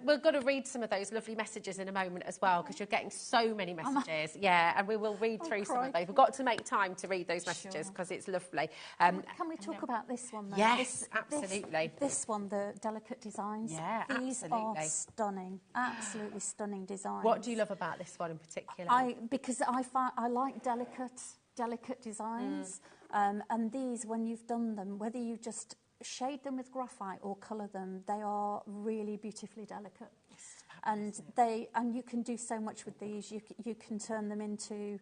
We're going to read some of those lovely messages in a moment as well, because you're getting so many messages. Yeah, and we will read through some of those. We've got to make time to read those messages because it's lovely. Can we talk about this one, though? Yes, absolutely. This one, the delicate designs. Yeah, These absolutely. are stunning, absolutely stunning designs. What do you love about this one in particular? Because I like delicate designs, and these, when you've done them, whether you just shade them with graphite or colour them, they are really beautifully delicate. And you can do so much with these. You can turn them into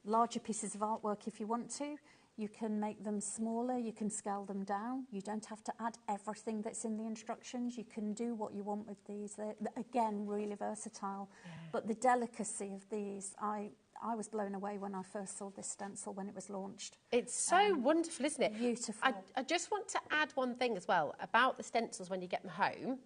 larger pieces of artwork if you want to. You can make them smaller, you can scale them down. You don't have to add everything that's in the instructions. You can do what you want with these. They're again, really versatile. Yeah. But the delicacy of these, I was blown away when I first saw this stencil when it was launched. It's so wonderful, isn't it? Beautiful. I just want to add one thing as well about the stencils when you get them home.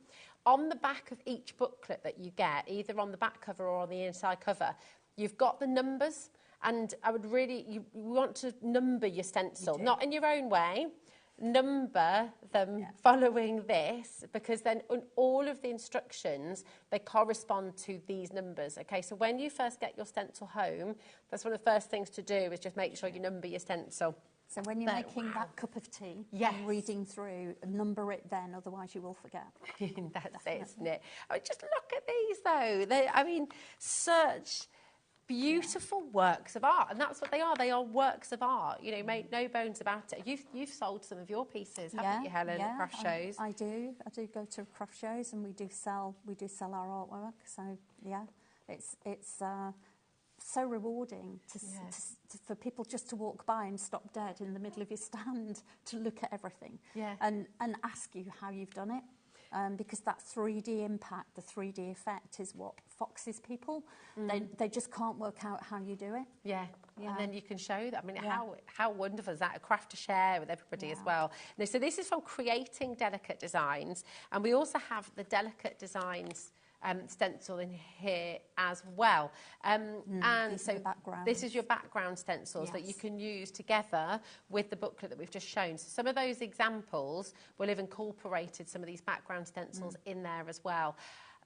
On the back of each booklet that you get, either on the back cover or on the inside cover, you've got the numbers. And I would really, you want to number your stencil, not in your own way, number them following this, because then on all of the instructions, they correspond to these numbers, okay? So when you first get your stencil home, that's one of the first things to do is just make sure you number your stencil. So when you're making that cup of tea and reading through, number it then, otherwise you will forget. That's it, isn't it? I mean, just look at these, though. I mean, such beautiful works of art, and that's what they are. They are works of art. You know, make no bones about it. You've sold some of your pieces, haven't you, Helen, at craft shows? I do. I do go to craft shows, and we do sell our artwork. So yeah, it's so rewarding for people just to walk by and stop dead in the middle of your stand to look at everything and ask you how you've done it. Because that 3D impact, the 3D effect is what foxes people. They just can't work out how you do it. Yeah. And then you can show that. I mean, how wonderful is that? A craft to share with everybody as well. Now, so this is from Creating Delicate Designs, and we also have the Delicate Designs stencil in here as well. And so this is your background stencils that you can use together with the booklet that we've just shown. So some of those examples will have incorporated some of these background stencils in there as well.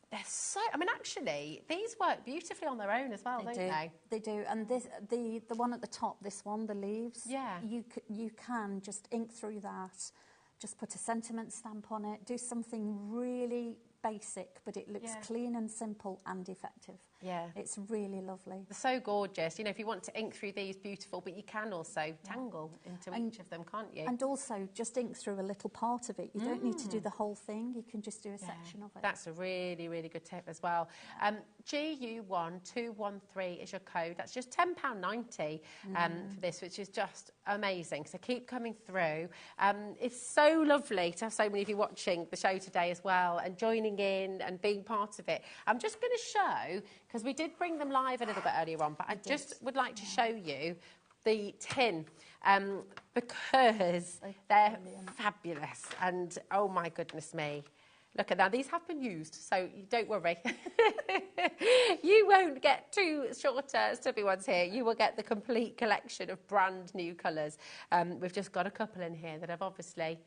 They're so, I mean, actually, these work beautifully on their own as well, don't they? They do. And this, the one at the top, this one, the leaves, you can just ink through that, just put a sentiment stamp on it, do something really basic, but it looks clean and simple and effective. Yeah. It's really lovely. They're so gorgeous. You know, if you want to ink through these, beautiful, but you can also tangle into each of them, can't you? And also just ink through a little part of it. You don't need to do the whole thing. You can just do a section of it. That's a really, really good tip as well. GU1213 is your code. That's just £10.90 for this, which is just amazing. So keep coming through. It's so lovely to have so many of you watching the show today as well and joining in and being part of it. I'm just going to show, because we did bring them live a little bit earlier on, but I just would like to show you the tin because they're fabulous. And oh my goodness me, look at that. These have been used, so don't worry. You won't get two shorter stubby ones here. You will get the complete collection of brand new colours. We've just got a couple in here that have obviously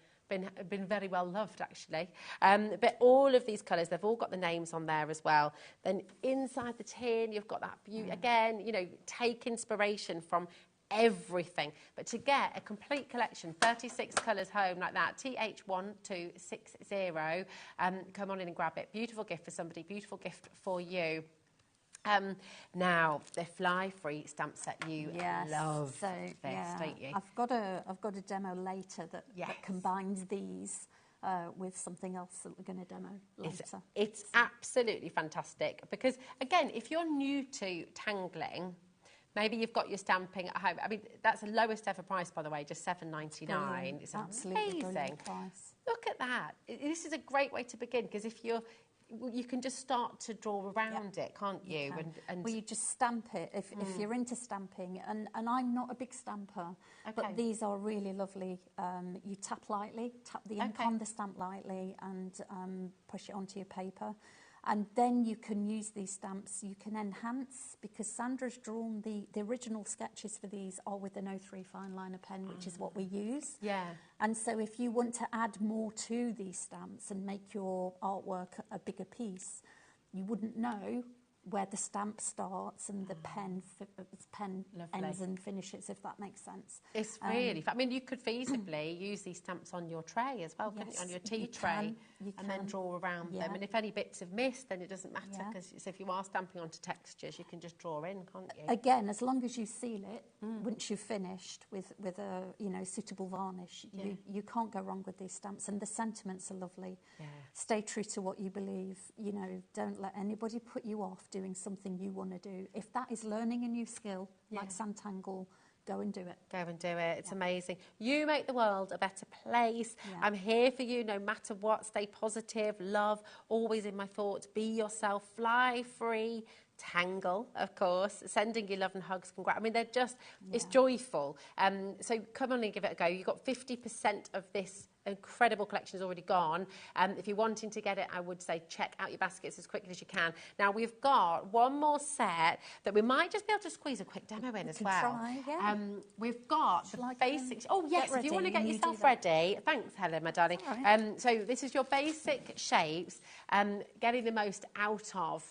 been very well loved, actually. But all of these colours, they've all got the names on there as well. Then inside the tin, you've got that beauty. Again, you know, take inspiration from everything. But to get a complete collection, 36 colours home like that, TH1260, come on in and grab it. Beautiful gift for somebody, beautiful gift for you. Now, the fly-free stamp set, you love this, don't you? I've got a demo later that combines these with something else that we're going to demo later. It's absolutely fantastic because, again, if you're new to tangling, maybe you've got your stamping at home. I mean, that's the lowest ever price, by the way, just $7.99. It's absolutely amazing price. Look at that. This is a great way to begin because if you can just start to draw around it, can't you? And well, you just stamp it if you're into stamping. And I'm not a big stamper, but these are really lovely. You tap lightly, tap the ink on the stamp lightly and push it onto your paper. And then you can use these stamps, you can enhance, because Sandra's drawn the original sketches for these are with an 03 fine liner pen, which is what we use. Yeah. And so if you want to add more to these stamps and make your artwork a bigger piece, you wouldn't know where the stamp starts and the pen ends and finishes, if that makes sense. It's really I mean, you could feasibly use these stamps on your tray as well, couldn't you? On your tea tray, and then draw around them. And if any bits have missed, then it doesn't matter, because if you are stamping onto textures, you can just draw in, can't you? Again, as long as you seal it, once you've finished with a suitable varnish, you can't go wrong with these stamps. And the sentiments are lovely. Yeah. Stay true to what you believe. Don't let anybody put you off doing something you want to do. If that is learning a new skill, like Sanntangle, go and do it. Go and do it. It's amazing. You make the world a better place. I'm here for you no matter what. Stay positive. Love, always in my thoughts. Be yourself. Fly free. Tangle, of course. Sending you love and hugs. I mean, they're just, it's joyful. So come on and give it a go. You've got 50% of this incredible collection is already gone. If you're wanting to get it, I would say check out your baskets as quickly as you can. Now, we've got one more set that we might just be able to squeeze a quick demo in as well. Try, we've got the basics. Oh, yes, if you want to get yourself ready. Thanks, Helen, my darling. Right. So this is your basic shapes, getting the most out of,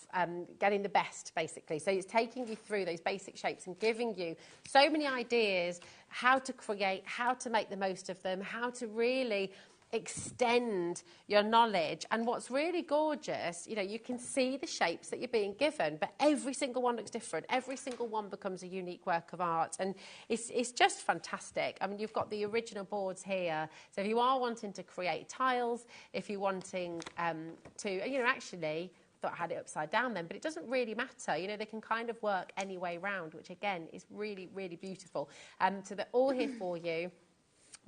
getting the best, basically. So it's taking you through those basic shapes and giving you so many ideas how to create, how to make the most of them, how to really extend your knowledge. And what's really gorgeous, you can see the shapes that you're being given, but every single one looks different. Every single one becomes a unique work of art, and it's just fantastic. I mean, you've got the original boards here, so if you are wanting to create tiles, if you're wanting to, actually, thought I had it upside down then, but it doesn't really matter. They can kind of work any way round, which again is really, really beautiful. So they're all here for you.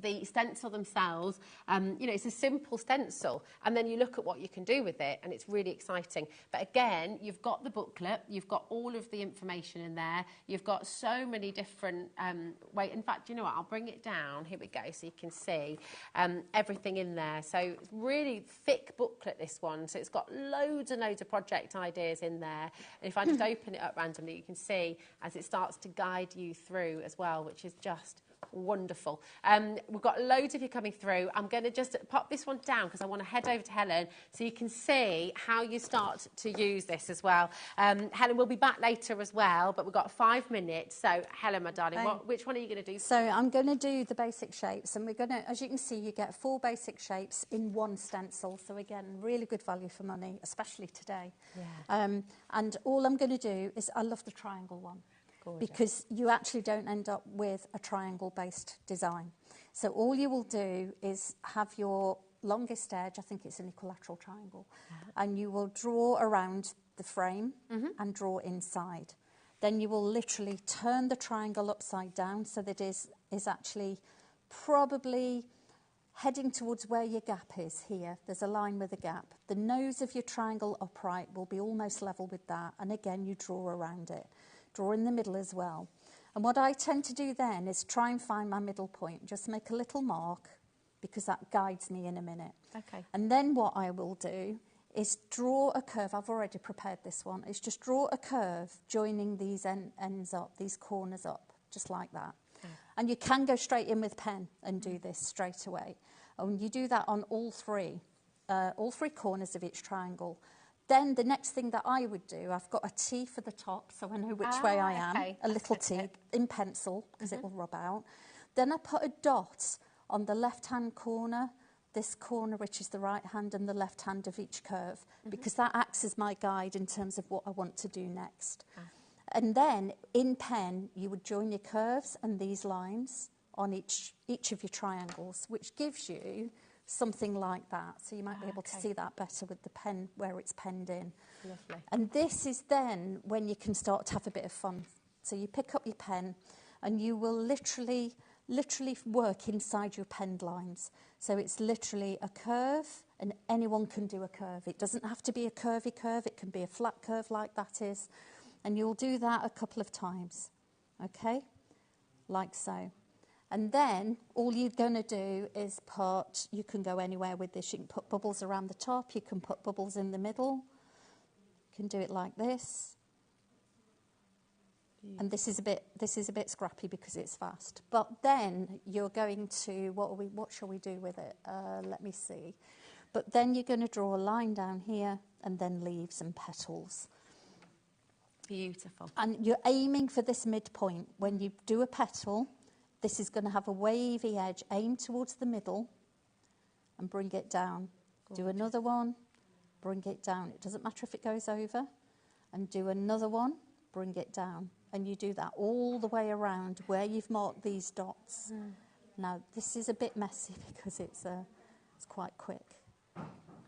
The stencil themselves, it's a simple stencil, and then you look at what you can do with it, and it's really exciting. But again, you've got the booklet, you've got all of the information in there, you've got so many different in fact, you know what, I'll bring it down, here we go, so you can see everything in there. So it's really thick booklet, this one, so it's got loads and loads of project ideas in there, and if I just open it up randomly, you can see as it starts to guide you through as well, which is just wonderful. We've got loads of you coming through. I'm going to just pop this one down because I want to head over to Helen so you can see how you start to use this as well. Helen will be back later as well, but we've got 5 minutes. So, Helen, my darling, which one are you going to do? So I'm going to do the basic shapes, and we're going to, as you can see, you get 4 basic shapes in one stencil. So again, really good value for money, especially today. Yeah. And all I'm going to do is, I love the triangle one. Gorgeous. Because you actually don't end up with a triangle-based design. So all you will do is have your longest edge, I think it's an equilateral triangle, and you will draw around the frame and draw inside. Then you will literally turn the triangle upside down so that it is actually probably heading towards where your gap is here. There's a line with a gap. The nose of your triangle upright will be almost level with that, and again you draw around it. Draw in the middle as well. And what I tend to do then is try and find my middle point. Just make a little mark, because that guides me in a minute. Okay. And then what I will do is draw a curve. I've already prepared this one. It's just draw a curve joining these ends up, these corners up, just like that. Okay. And you can go straight in with pen and do this straight away. And you do that on all three corners of each triangle. Then the next thing that I would do, I've got a T for the top, so I know which way I am, a little T in pencil, because it will rub out. Then I put a dot on the left-hand corner, this corner, which is the right hand, and the left hand of each curve, because that acts as my guide in terms of what I want to do next. And then, in pen, you would join your curves and these lines on each of your triangles, which gives you something like that. So you might be able to see that better with the pen where it's penned in. Lovely. And this is then when you can start to have a bit of fun. So you pick up your pen and you will literally work inside your penned lines. So it's literally a curve, and anyone can do a curve. It doesn't have to be a curvy curve. It can be a flat curve like that is. And you'll do that a couple of times. Okay? Like so. And then all you're going to do is you can go anywhere with this. You can put bubbles around the top. You can put bubbles in the middle. You can do it like this. And this is a bit scrappy because it's fast. But then you're going to, what shall we do with it? Let me see. But then you're going to draw a line down here and then leaves and petals. Beautiful. And you're aiming for this midpoint. When you do a petal, this is going to have a wavy edge. Aim towards the middle and bring it down. Do another one, bring it down. It doesn't matter if it goes over. And do another one, bring it down. And you do that all the way around where you've marked these dots. Now, this is a bit messy because it's quite quick.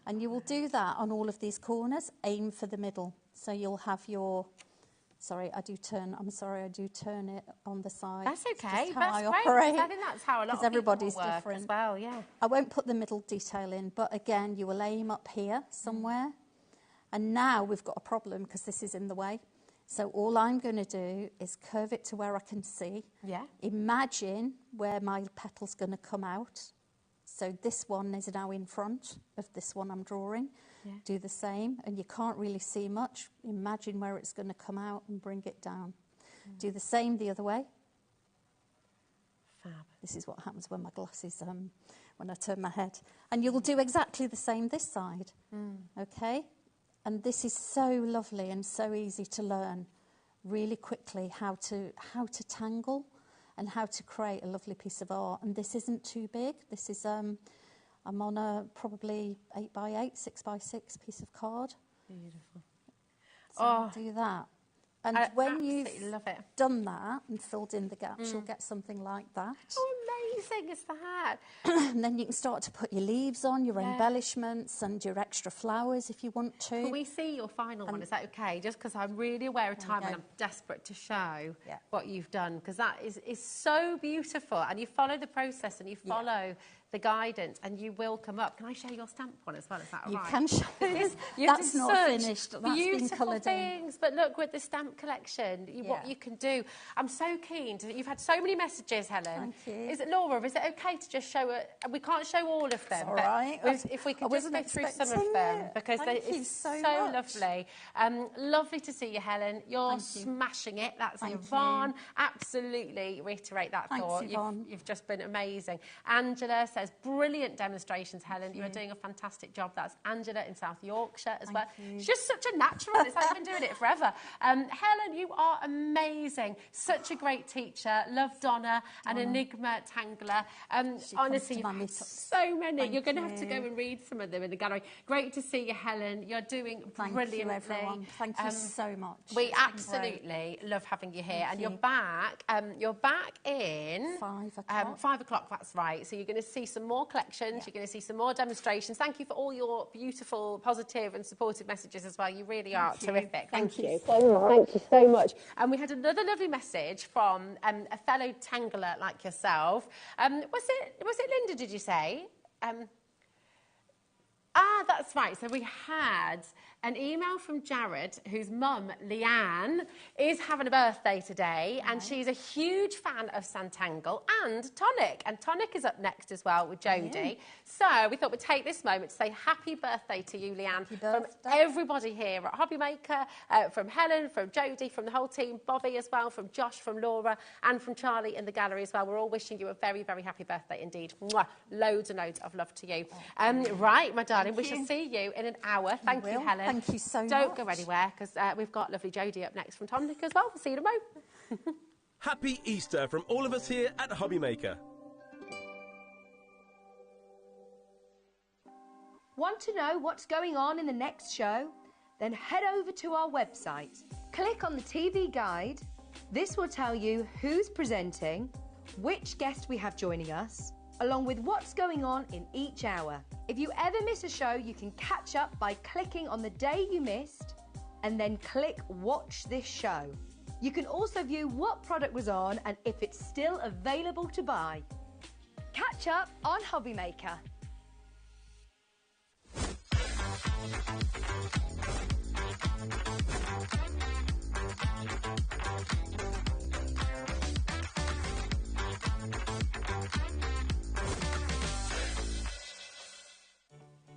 And you will do that on all of these corners. Aim for the middle. So you'll have your... I'm sorry, I do turn it on the side. That's okay. That's how That's I great. operate. I think that's how a lot of everybody's people work different as well, yeah. I won't put the middle detail in, but again, you will aim up here somewhere. And now we've got a problem because this is in the way. So all I'm going to do is curve it to where I can see. Yeah. Imagine where my petal's going to come out. So this one is now in front of this one I'm drawing. Yeah. Do the same, and you can't really see much. Imagine where it's going to come out and bring it down. Do the same the other way. Fab. This is what happens when my glasses, when I turn my head. And you'll do exactly the same this side. Okay? And this is so lovely and so easy to learn really quickly how to tangle and how to create a lovely piece of art. And this isn't too big. This is... I'm on a probably 8x8, 6x6 piece of card. Beautiful. So I'll do that. And when you've love it. done that and filled in the gaps, you'll get something like that. Oh, amazing is that? And then you can start to put your leaves on, your embellishments and your extra flowers if you want to. Can we see your final one? Is that okay? Just because I'm really aware of time and I'm desperate to show what you've done, because that is so beautiful. And you follow the process and you follow the guidance and you will come up. Can I show your stamp one as well? Is that all right? You can show it. That's not finished. That's been coloured in. But look, with the stamp collection, what you can do. I'm so keen to... You've had so many messages, Helen. Thank you. Is it, Laura, is it okay to just show it? We can't show all of them. It's all right. If we could just go through some of them, because it's so lovely. Lovely to see you, Helen. You're smashing it. That's Yvonne. Absolutely reiterate that thought. You've just been amazing. Angela says, brilliant demonstrations, Helen. You are doing a fantastic job. That's Angela in South Yorkshire as well. She's just such a natural. It's like you've been doing it forever. Helen, you are amazing. Such a great teacher. Love Donna, an Enigma Tangler. Honestly, you've had so many. You're going to have to go and read some of them in the gallery. Great to see you, Helen. You're doing brilliantly. Thank you, everyone. Thank you so much. We absolutely love having you here. And you're back. You're back in 5 o'clock. 5 o'clock. That's right. So you're going to see some more collections. You're going to see some more demonstrations. Thank you for all your beautiful, positive and supportive messages as well. You really are terrific. Thank you so much. Thank you so much. And we had another lovely message from a fellow tangler like yourself. Was it Linda, did you say? That's right. So we had an email from Jared, whose mum, Leanne, is having a birthday today, and she's a huge fan of Santangle and Tonic. And Tonic is up next as well with Jodie. So we thought we'd take this moment to say happy birthday to you, Leanne, from everybody here at HobbyMaker, from Helen, from Jodie, from the whole team, Bobby as well, from Josh, from Laura, and from Charlie in the gallery as well. We're all wishing you a very, very happy birthday indeed. Mwah. Loads and loads of love to you. Right, my darling, we shall see you in an hour. Thank you, Helen. Thank you so much. Don't go anywhere, because we've got lovely Jodie up next from Tonic as well. We'll see you in a moment. Happy Easter from all of us here at HobbyMaker. Want to know what's going on in the next show? Then head over to our website. Click on the TV guide. This will tell you who's presenting, which guest we have joining us, along with what's going on in each hour. If you ever miss a show, you can catch up by clicking on the day you missed and then click Watch This Show. You can also view what product was on and if it's still available to buy. Catch up on HobbyMaker.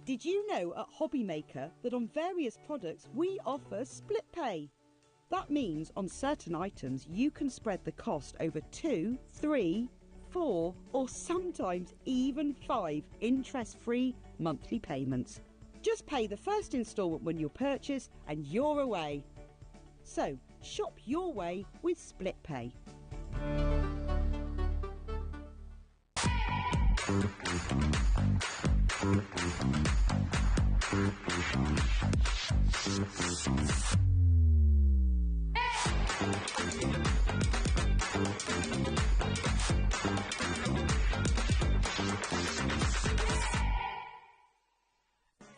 Did Did you know at HobbyMaker that on various products we offer split pay? That means on certain items you can spread the cost over 2, 3, 4 or sometimes even 5 interest-free monthly payments. Just pay the first instalment when you purchase and you're away. So shop your way with split pay.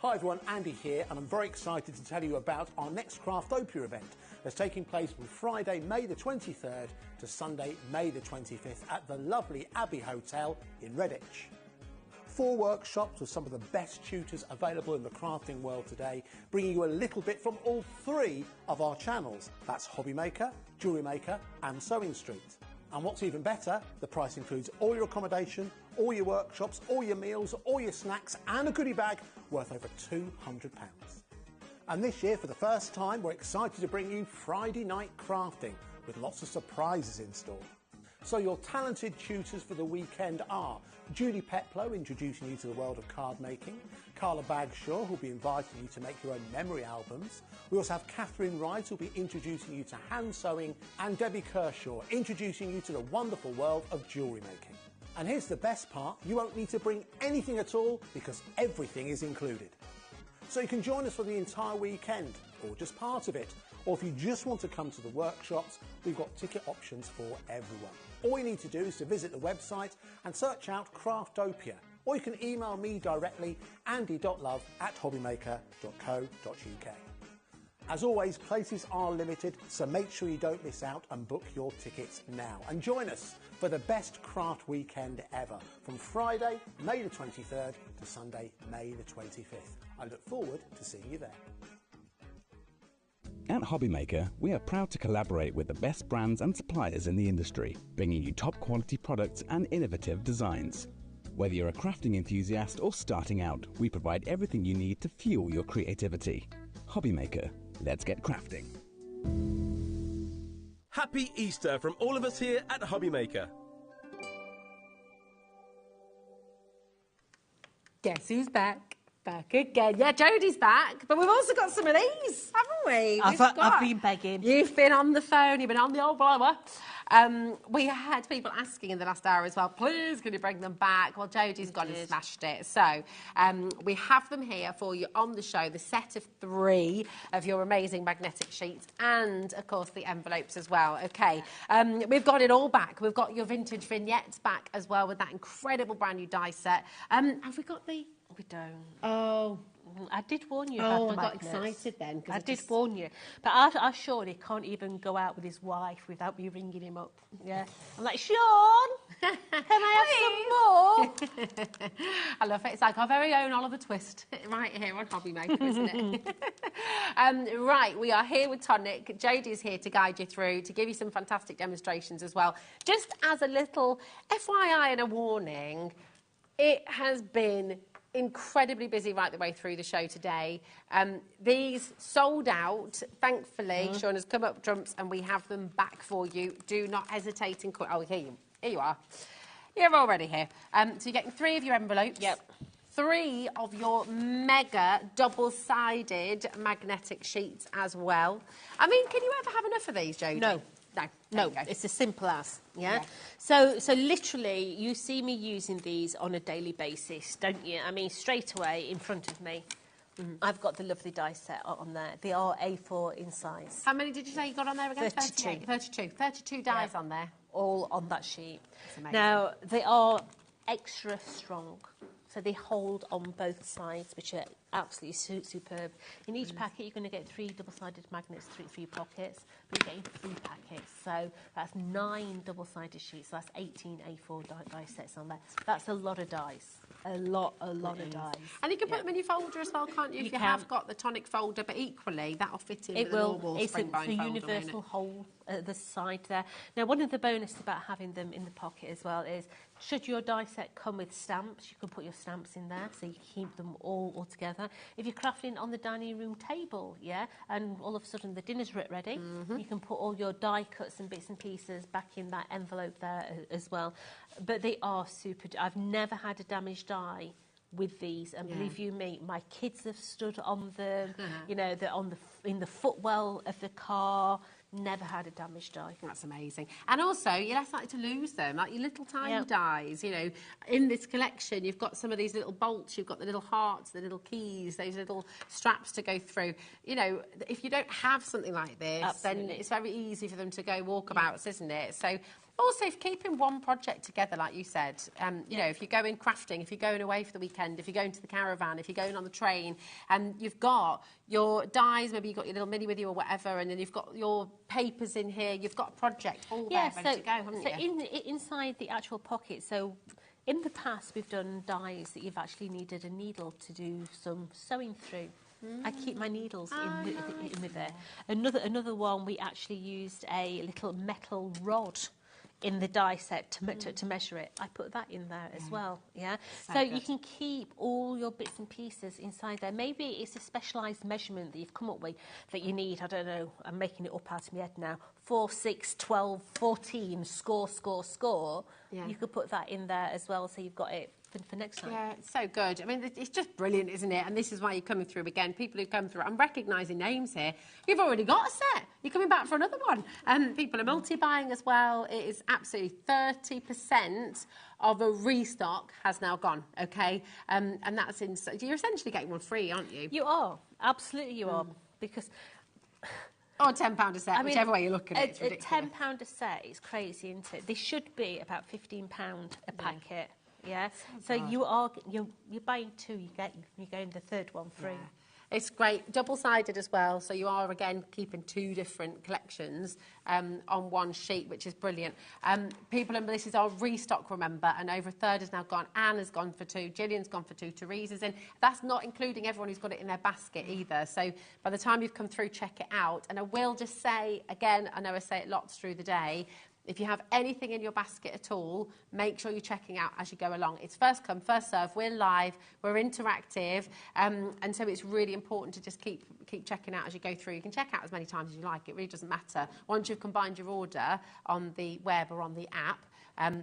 Hi everyone, Andy here, and I'm very excited to tell you about our next Craftopia event that's taking place from Friday, May the 23rd to Sunday, May the 25th at the lovely Abbey Hotel in Redditch. 4 workshops with some of the best tutors available in the crafting world today, bringing you a little bit from all 3 of our channels. That's HobbyMaker, Jewellery Maker and Sewing Street. And what's even better, the price includes all your accommodation, all your workshops, all your meals, all your snacks and a goodie bag worth over £200. And this year, for the first time, we're excited to bring you Friday night crafting with lots of surprises in store. So your talented tutors for the weekend are Julie Peplow, introducing you to the world of card making, Carla Bagshaw, who'll be inviting you to make your own memory albums. We also have Catherine Wright, who'll be introducing you to hand sewing, and Debbie Kershaw, introducing you to the wonderful world of jewellery making. And here's the best part, you won't need to bring anything at all because everything is included. So you can join us for the entire weekend, or just part of it. Or if you just want to come to the workshops, we've got ticket options for everyone. All you need to do is to visit the website and search out Craftopia. Or you can email me directly, andy.love@hobbymaker.co.uk. As always, places are limited, so make sure you don't miss out and book your tickets now. And join us for the best craft weekend ever, from Friday, May the 23rd to Sunday, May the 25th. I look forward to seeing you there. At HobbyMaker, we are proud to collaborate with the best brands and suppliers in the industry, bringing you top quality products and innovative designs. Whether you're a crafting enthusiast or starting out, we provide everything you need to fuel your creativity. HobbyMaker, let's get crafting. Happy Easter from all of us here at HobbyMaker. Guess who's back? Back again. Yeah, Jodie's back, but we've also got some of these, haven't we? I've been begging. You've been on the phone, you've been on the old blah, blah. We had people asking in the last hour as well, please, can you bring them back? Well, Jodie's gone and smashed it. So we have them here for you on the show, the set of 3 of your amazing magnetic sheets and, of course, the envelopes as well. OK, we've got it all back. We've got your vintage vignettes back as well with that incredible brand new die set. Have we got the... We don't. Oh. I did warn you about the I got magnets. excited then. I did warn you. But I surely can't even go out with his wife without me ringing him up. Yeah. I'm like, Sean, can I have some more? I love it. It's like our very own Oliver Twist right here on HobbyMaker, isn't it? Right, we are here with Tonic. Jodie's here to guide you through, to give you some fantastic demonstrations as well. Just as a little FYI and a warning, it has been incredibly busy right the way through the show today. These sold out. Thankfully, Sean has come up trumps and we have them back for you. Do not hesitate and... Oh, here you are. You're already here. So you're getting 3 of your envelopes. Yep. 3 of your mega double-sided magnetic sheets as well. I mean, can you ever have enough of these, Jodie? No. No, it's as simple as, yeah? So literally, you see me using these on a daily basis, don't you? I mean, straight away in front of me, I've got the lovely die set on there. They are A4 in size. How many did you say you got on there again? 32. 32 dies on there. All on that sheet. Now, they are extra strong. So they hold on both sides, which are absolutely superb. In each packet, you're going to get 3 double-sided magnets, 3 pockets, but you're getting 3 packets. So that's 9 double-sided sheets. So that's 18 A4 die sets on there. That's a lot of dies. A lot of dies. And you can put them in your folder as well, can't you? If you have got the Tonic folder, but equally, that'll fit in with the normal spring-bind folder. It's a universal hole at the side there. Now, one of the bonuses about having them in the pocket as well is Should your die set come with stamps, you can put your stamps in there so you keep them all together. If you're crafting on the dining room table, yeah, and all of a sudden the dinner's ready, you can put all your die cuts and bits and pieces back in that envelope there as well. But they are super. I've never had a damaged die with these, and believe you me, my kids have stood on them. You know, they're in the footwell of the car. Never had a damaged die. That's amazing. And also, you're less likely to lose them, like your little tiny dies. You know, in this collection, you've got some of these little bolts, you've got the little hearts, the little keys, those little straps to go through. You know, if you don't have something like this, then it's very easy for them to go walkabouts, isn't it? So, also, if keeping one project together, like you said, you know, if you're going crafting, if you're going away for the weekend, if you're going to the caravan, if you're going on the train, and you've got your dies, maybe you've got your little mini with you or whatever, and then you've got your papers in here, you've got a project all there ready to go, haven't you? Inside the actual pocket, so in the past we've done dies that you've actually needed a needle to do some sewing through. I keep my needles in with there. Another one, we actually used a little metal rod in the die set to measure it. I put that in there as well, yeah? So you can keep all your bits and pieces inside there. Maybe it's a specialised measurement that you've come up with that you need, I don't know, I'm making it up out of my head now, 4, 6, 12, 14, score. Yeah. You could put that in there as well, so you've got it for next time. Yeah, it's so good. I mean, it's just brilliant, isn't it? And this is why you're coming through again. People who come through, I'm recognising names here. You've already got a set. You're coming back for another one. People are multi-buying as well. It is absolutely 30% of a restock has now gone, okay? And that's you're essentially getting one free, aren't you? You are. Absolutely you are. Because... Or £10 a set, whichever way you look at it. It's ridiculous. £10 a set is crazy, isn't it? They should be about £15 a packet. Yeah, so you're buying two, you're getting the third one free. Yeah. It's great, double-sided as well, so you are again keeping two different collections on one sheet, which is brilliant. People, and this is our restock, remember, and over a third has now gone. Anne has gone for 2, Gillian's gone for 2, Teresa's in. That's not including everyone who's got it in their basket either. So by the time you've come through, check it out. And I will just say again, I know I say it lots through the day. If you have anything in your basket at all, make sure you're checking out as you go along. It's first come, first serve. We're live, we're interactive, and so it's really important to just keep checking out as you go through. You can check out as many times as you like. It really doesn't matter. Once you've combined your order on the web or on the app,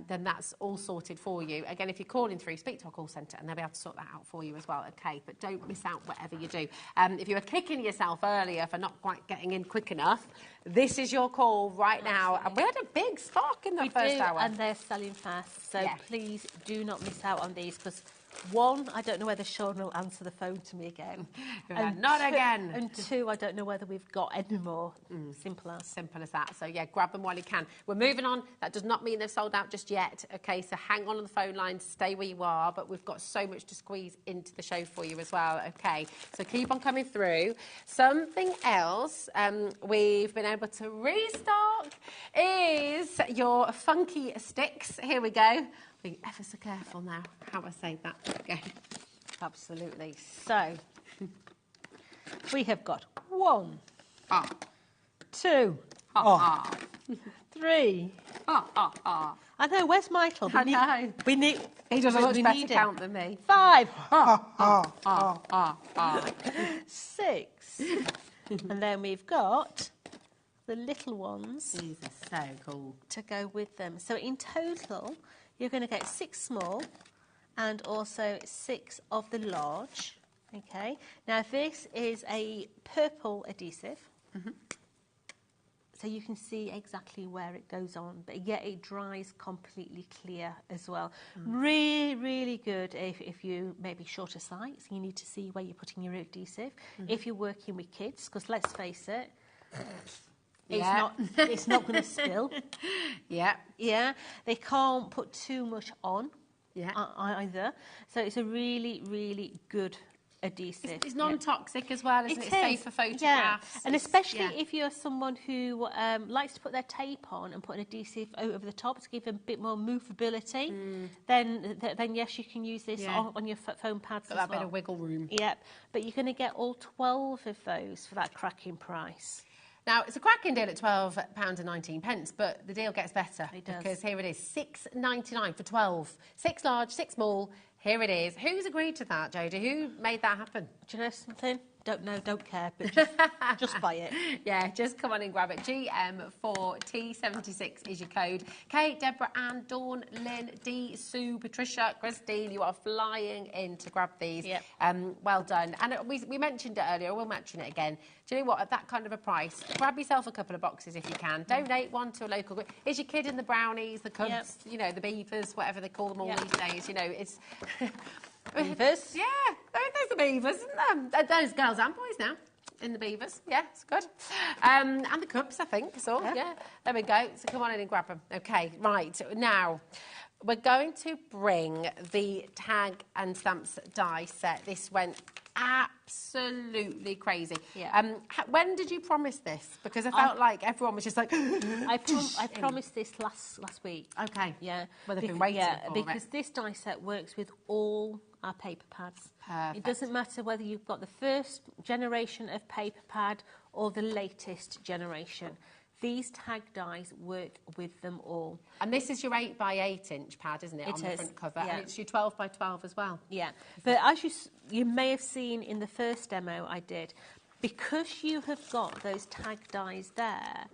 then that's all sorted for you. Again, if you're calling through, speak to our call centre and they'll be able to sort that out for you as well, okay? But don't miss out whatever you do. If you were kicking yourself earlier for not quite getting in quick enough, this is your call right now. And we had a big stock in the first hour. And they're selling fast, so please do not miss out on these, because one, I don't know whether Sean will answer the phone to me again. And not again. And 2, I don't know whether we've got any more. Simple as that. So, yeah, grab them while you can. We're moving on. That does not mean they've sold out just yet. OK, so hang on the phone line, stay where you are. But we've got so much to squeeze into the show for you as well. OK, so keep on coming through. Something else we've been able to restock is your funky sticks. Here we go. Being ever so careful now how I say that. Okay. Absolutely. So, we have got 1, 2, 3. I know, where's Michael? I know. We need... He does a much better count than me. 5. 6. And then we've got the little ones. These are so cool. To go with them. So in total, you're going to get 6 small and also 6 of the large. Okay. Now this is a purple adhesive. So you can see exactly where it goes on, but yet it dries completely clear as well. Really, really good if you maybe shorter sight, so you need to see where you're putting your adhesive. If you're working with kids, because let's face it, it's not going to spill. Yeah. They can't put too much on either. So it's a really, really good adhesive. It's non-toxic as well, isn't it? It's safe for photographs. Yeah. And especially if you're someone who likes to put their tape on and put an adhesive over the top to give them a bit more movability, then yes, you can use this on your foam pads as well. That bit of wiggle room. Yep. But you're going to get all 12 of those for that cracking price. Now, it's a cracking deal at £12.19, but the deal gets better. It does. Because here it is, $6.99 for 12. 6 large, 6 small. Here it is. Who's agreed to that, Jodie? Who made that happen? Do you know something? Don't know, don't care, but just buy it. Yeah, just come on and grab it. GM4T76 is your code. Kate, Deborah, Anne, Dawn, Lynn, Dee, Sue, Patricia, Christine, you are flying in to grab these. Yep. Well done. And we mentioned it earlier, we'll mention it again. Do you know what? At that kind of a price, grab yourself a couple of boxes if you can. Donate one to a local group. Is your kid in the brownies, the cubs, you know, the beavers, whatever they call them all these days? You know, it's... Beavers? Yeah, there's the beavers, isn't there? Those girls and boys now in the beavers. Yeah, it's good. And the cubs, I think. So, yeah, there we go. So come on in and grab them. Okay, right. Now, we're going to bring the tag and stamps die set. This went absolutely crazy. Yeah. When did you promise this? Because I felt like everyone was just like... I promised this last week. Okay. Yeah. Well, they've been waiting for because this die set works with all our paper pads. Perfect. It doesn't matter whether you've got the first generation of paper pad or the latest generation. These tag dies work with them all. And this is your 8 by 8 inch pad, isn't it? It on the is, front cover. yeah. And it's your 12 by 12 as well. Yeah. But as you may have seen in the first demo I did, because you have got those tag dies there,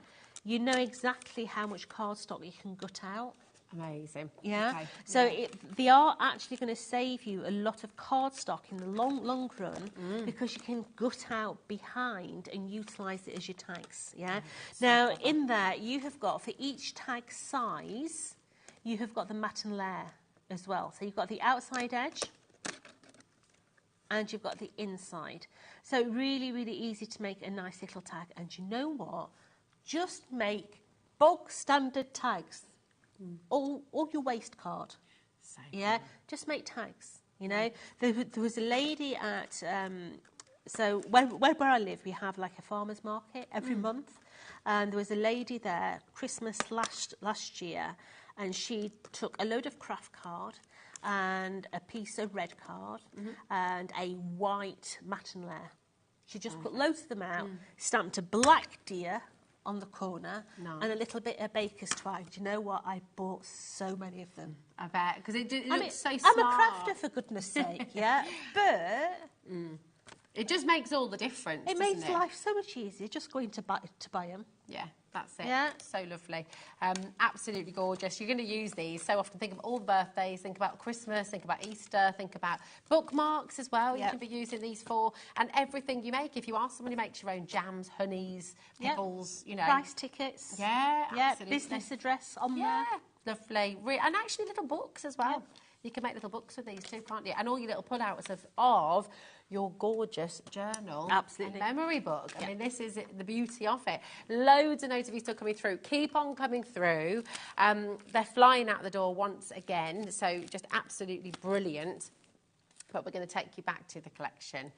you know exactly how much cardstock you can gut out. Amazing. Yeah. Okay. So they are actually going to save you a lot of cardstock in the long run because you can gut out behind and utilise it as your tags. Yeah. Now in there you have got for each tag size, you have got the mat and layer as well. So you've got the outside edge and you've got the inside. So really, really easy to make a nice little tag. And you know what? Just make bog standard tags. All your waste card. Yeah, just make tags. You know, there was a lady at so where I live, we have like a farmers market every month, and there was a lady there Christmas last year, and she took a load of craft card and a piece of red card and a white mat and layer. She just put loads of them out, stamped a black deer on the corner and a little bit of baker's twine. Do you know what? I bought so many of them. I bet, because it looks so smart. I'm a crafter, for goodness sake, yeah? But... It just makes all the difference, It makes life so much easier just going to buy them. Yeah, that's it. Yeah. So lovely. Absolutely gorgeous. You're going to use these so often. Think of all the birthdays, think about Christmas, think about Easter, think about bookmarks as well. You can be using these for, and everything you make. If you are someone who makes your own jams, honeys, pickles, you know. Price tickets. Yeah, absolutely. Business address on there. Yeah, lovely. And actually little books as well. Yeah. You can make little books with these too, can't you? And all your little pullouts of your gorgeous journal and memory book. I mean, this is the beauty of it. Loads and loads of you still coming through. Keep on coming through. They're flying out the door once again, so just absolutely brilliant. But we're going to take you back to the collection.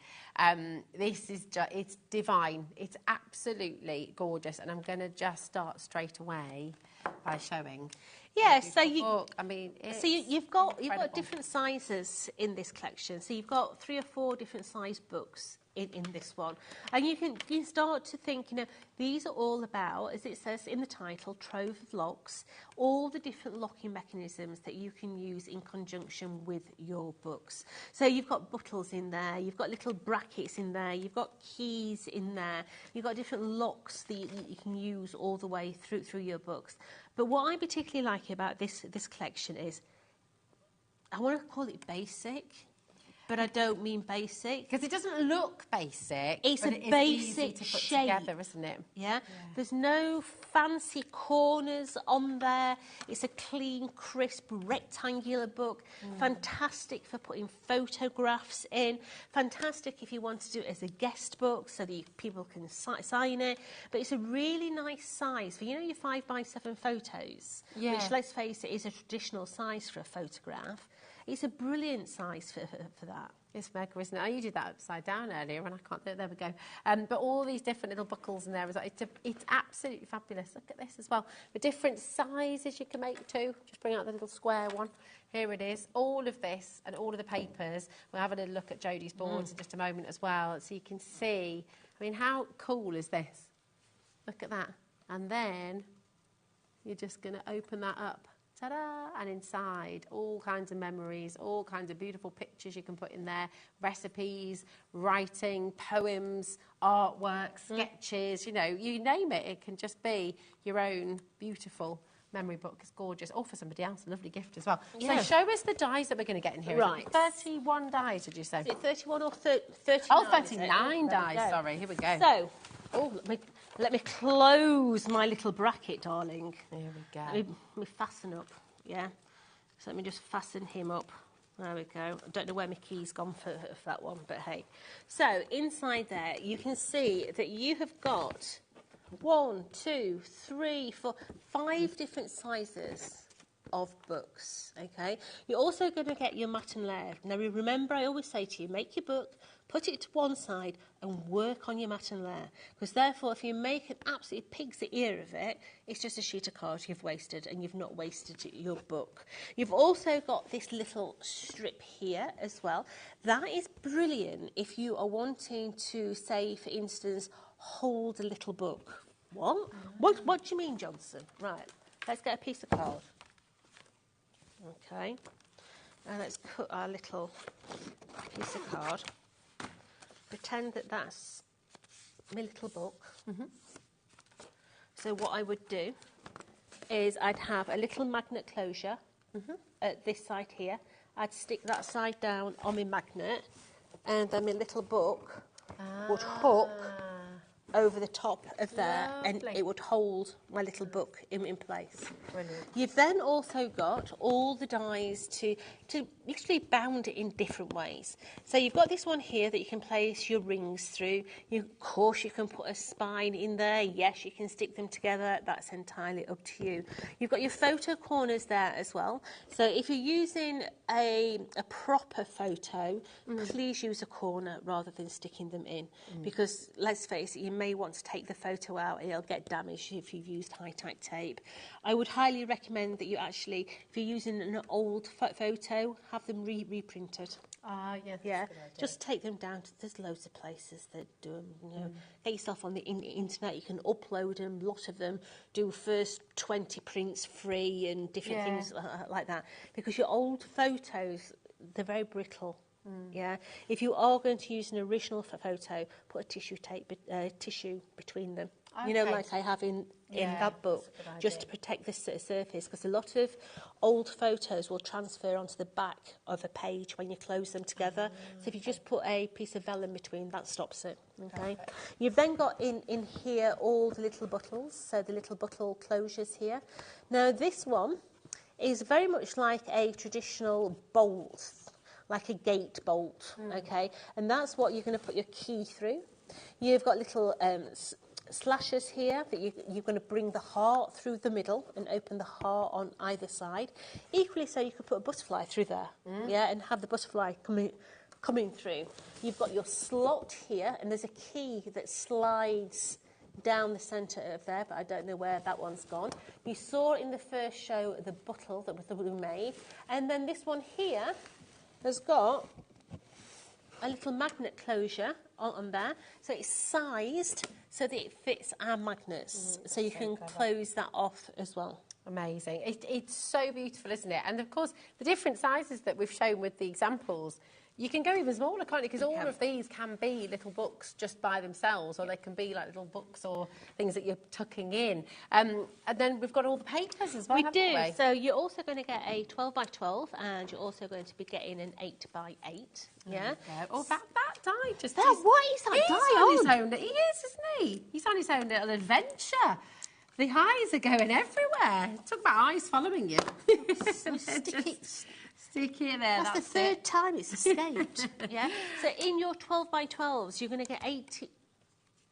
This is it's divine. It's absolutely gorgeous, and I'm going to just start straight away by showing. Yeah, so you've got different sizes in this collection. So you've got 3 or 4 different size books in this one, and you can start to think, you know, these are all about, as it says in the title, trove of locks, all the different locking mechanisms that you can use in conjunction with your books. So you've got buttons in there, you've got little brackets in there, you've got keys in there, you've got different locks that you can use all the way through your books. But what I particularly like about this collection is, I want to call it basic, but I don't mean basic. Because it doesn't look basic. It's a basic shape, together, isn't it? Yeah? There's no fancy corners on there. It's a clean, crisp, rectangular book. Fantastic for putting photographs in. Fantastic if you want to do it as a guest book so that people can sign it. But it's a really nice size for, you know, your 5x7 photos, which, let's face it, is a traditional size for a photograph. It's a brilliant size for that. It's mega, isn't it? Oh, you did that upside down earlier, and I can't do it. There we go. But all these different little buckles in there, it's absolutely fabulous. Look at this as well. The different sizes you can make too. Just bring out the little square one. Here it is. All of this and all of the papers. We'll have a little look at Jodie's boards in just a moment as well, so you can see. I mean, how cool is this? Look at that. And then you're just going to open that up. Ta-da! And inside, all kinds of memories, all kinds of beautiful pictures you can put in there, recipes, writing, poems, artwork, sketches, you know, you name it. It can just be your own beautiful memory book. It's gorgeous. Or for somebody else, a lovely gift as well. Yeah. So show us the dies that we're going to get in here. Right. 31 dies, did you say? Is it 31 or 39? Oh, 39 dies, sorry. Here we go. So, let me close my little bracket, darling. There we go. Let me fasten up, yeah? So let me just fasten him up. There we go. I don't know where my key's gone for that one, but hey. So, inside there, you can see that you have got 1, 2, 3, 4, 5 different sizes of books, okay? You're also going to get your mat and layer. Now, remember, I always say to you, make your book, put it to one side and work on your mat and layer. Because therefore, if you make an absolute pig's ear of it, it's just a sheet of card you've wasted, and you've not wasted your book. You've also got this little strip here as well. That is brilliant if you are wanting to, say, for instance, hold a little book. What? What do you mean, Johnson? Right, let's get a piece of card. Okay, and let's cut our little piece of card. Pretend that that's my little book. So what I would do is I'd have a little magnet closure at this side here. I'd stick that side down on my magnet, and then my little book would hook over the top of there, and it would hold my little book in place. Brilliant. You've then also got all the dies to literally bound it in different ways. So you've got this one here that you can place your rings through. Of course, you can put a spine in there. Yes, you can stick them together. That's entirely up to you. You've got your photo corners there as well. So if you're using a proper photo, please use a corner rather than sticking them in. Because let's face it, you may want to take the photo out and it'll get damaged if you've used high-tack tape. I would highly recommend that you actually, if you're using an old photo, have them reprinted. Yes, yeah. Just take them down. There's loads of places that do them. You know, get yourself on the internet. You can upload them, a lot of them. Do first 20 prints free and different things like that. Because your old photos, they're very brittle. Yeah. If you are going to use an original photo, put a tissue between them. Okay. You know, like I have in that book, just to protect the surface, because a lot of old photos will transfer onto the back of a page when you close them together. So if you just put a piece of vellum between, that stops it. Okay. You've then got in here all the little buttons, so the little buttle closures here. Now this one is very much like a traditional bolt, like a gate bolt, okay? And that's what you're going to put your key through. You've got little slashes here that you're going to bring the heart through the middle and open the heart on either side. Equally so, you could put a butterfly through there, yeah, and have the butterfly coming through. You've got your slot here, and there's a key that slides down the centre of there, but I don't know where that one's gone. You saw in the first show the bottle that we made, and then this one here has got a little magnet closure on there, so it's sized so that it fits our magnets, so you can close that off as well. Amazing. It's so beautiful, isn't it? And of course, the different sizes that we've shown with the examples, you can go even smaller, can't you? Because all of these can be little books just by themselves, or they can be like little books or things that you're tucking in. And then we've got all the papers as well, We do. So you're also going to get a 12 by 12, and you're also going to be getting an 8 by 8. Yeah. Oh, that die just... What is that die on? His own, he is, isn't he? He's on his own little adventure. The eyes are going everywhere. Talk about eyes following you. Stick it there. That's the third time it's escaped. Yeah. So in your 12 by 12s, you're going to get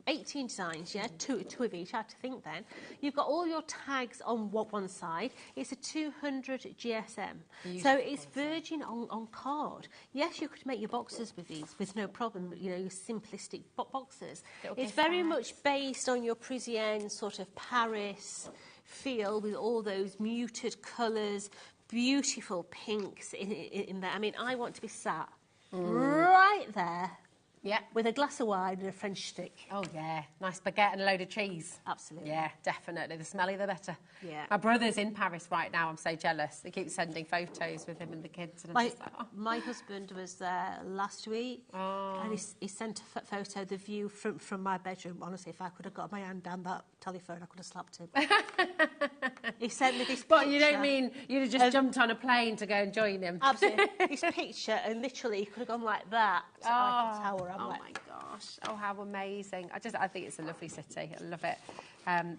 18 designs, yeah, two of each. I had to think then. You've got all your tags on one side. It's a 200 GSM. So it's virgin on card. Yes, you could make your boxes with these with no problem, you know, your simplistic boxes. It's very much based on your Parisienne sort of Paris feel, with all those muted colours, beautiful pinks in there. I mean, I want to be sat right there Yeah. With a glass of wine and a French stick. Oh, yeah. Nice baguette and a load of cheese. Absolutely. Yeah, definitely. The smellier, the better. Yeah. My brother's in Paris right now. I'm so jealous. He keeps sending photos with him and the kids. And I'm just like, oh. My husband was there last week, and he sent a photo of the view from my bedroom. Honestly, if I could have got my hand down that telephone, I could have slapped him. He sent me this picture. But you don't mean you'd have just jumped on a plane to go and join him? Absolutely. This picture, and literally, he could have gone like that to Eiffel Tower. I'm like, my gosh. Oh, how amazing. I think it's a lovely city. I love it.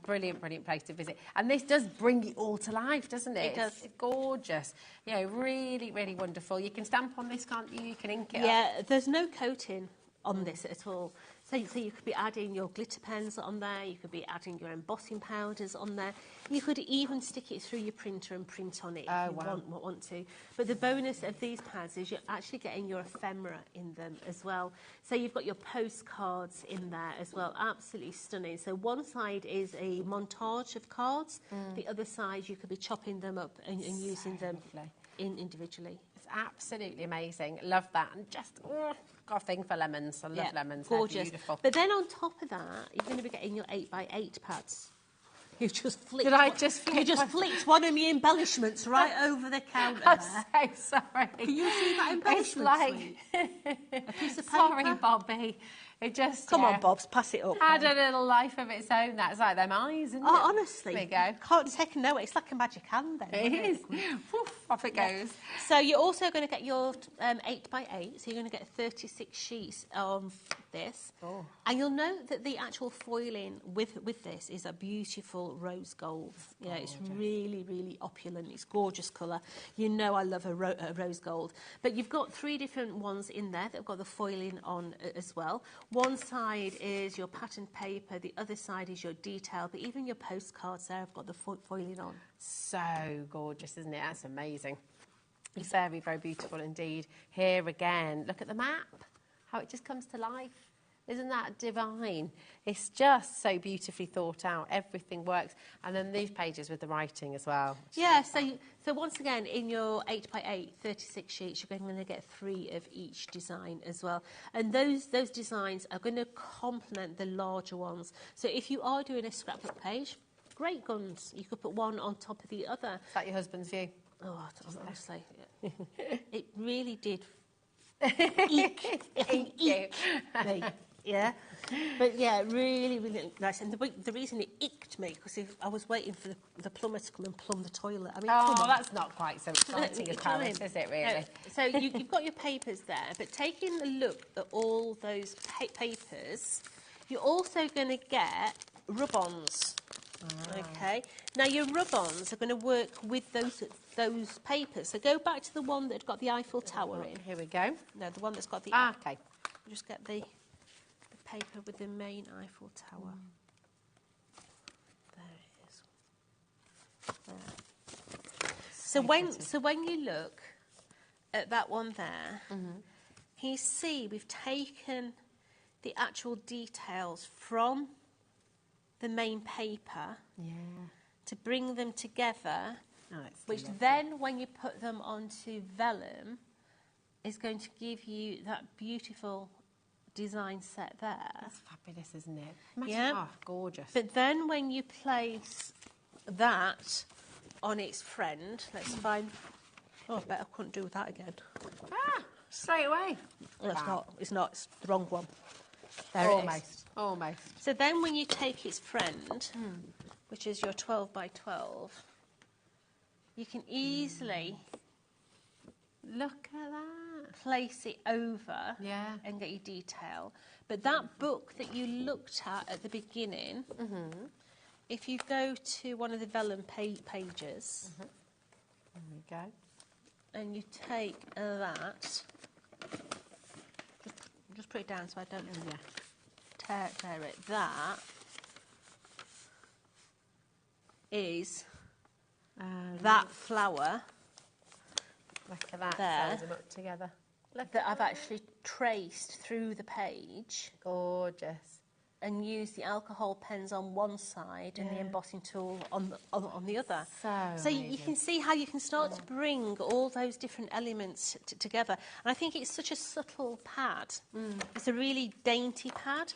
Brilliant, brilliant place to visit. And this does bring it all to life, doesn't it? It does. It's gorgeous. You know, really, really wonderful. You can stamp on this, can't you? You can ink it up. yeah, there's no coating on this at all. So you could be adding your glitter pens on there, you could be adding your embossing powders on there. You could even stick it through your printer and print on it if you want to. But the bonus of these pads is you're actually getting your ephemera in them as well. So you've got your postcards in there as well. Absolutely stunning. So one side is a montage of cards. The other side you could be chopping them up and using them individually. It's absolutely amazing. Love that. And just, got a thing for lemons. I love lemons. Gorgeous. They're beautiful. But then on top of that, you're going to be getting your 8x8 pads. You just flicked. You just flicked one of your embellishments right over the counter. I'm so sorry. Can you see that embellishment? It's like a piece of paper. Sorry, Bobby. It just come on, Bobs, pass it up. Had a little life of its own. That's like them eyes, isn't it? Honestly, there you go. Can't take a note. It's like a magic hand. Then it is. Poof, off it goes. So you're also going to get your 8x8. So you're going to get 36 sheets of this, and you'll note that the actual foiling with this is a beautiful rose gold. Yeah, it's really, really opulent. It's gorgeous colour. You know I love a rose gold. But you've got 3 different ones in there that have got the foiling on as well. One side is your pattern paper, the other side is your detail, but even your postcards there have got the foiling on. So gorgeous, isn't it? That's amazing. It's very, very beautiful indeed. Here again, look at the map, how it just comes to life. Isn't that divine? It's just so beautifully thought out. Everything works. And then these pages with the writing as well. Yeah, so once again, in your 8x8, 36 sheets, you're going to get 3 of each design as well. And those designs are going to complement the larger ones. So if you are doing a scrapbook page, great guns. You could put one on top of the other. Is that your husband's view? Oh, honestly, it really did eek me. Yeah, but yeah, really, really nice. And the reason it icked me, because I was waiting for the plumber to come and plumb the toilet. I mean, that's not quite so exciting as Paris, is it, really? No. So you've got your papers there, but taking a look at all those papers, you're also going to get rub-ons. Okay. Now your rub-ons are going to work with those papers. So go back to the one that got the Eiffel Tower in. Here we go. No, the one that's got the. Okay. Just get the paper with the main Eiffel Tower. There it is. There. So when you look at that one there, you see we've taken the actual details from the main paper to bring them together, which then when you put them onto vellum is going to give you that beautiful design set there. That's fabulous, isn't it? Yeah. Gorgeous. But then when you place that on its friend, let's find... Oh, I bet I couldn't do that again. Straight away. No, it's not. It's the wrong one. There it is. Almost. So then when you take its friend, which is your 12 by 12, you can easily... Look at that. Place it over and get your detail. But that book that you looked at the beginning, if you go to one of the vellum pages, there we go, and you take that, just put it down so I don't tear it. That is that flower. Look at that. There. Sews them up together. Look that I've actually traced through the page. Gorgeous. and use the alcohol pens on one side and the embossing tool on the other. So you can see how you can start to bring all those different elements together. And I think it's such a subtle pad. It's a really dainty pad.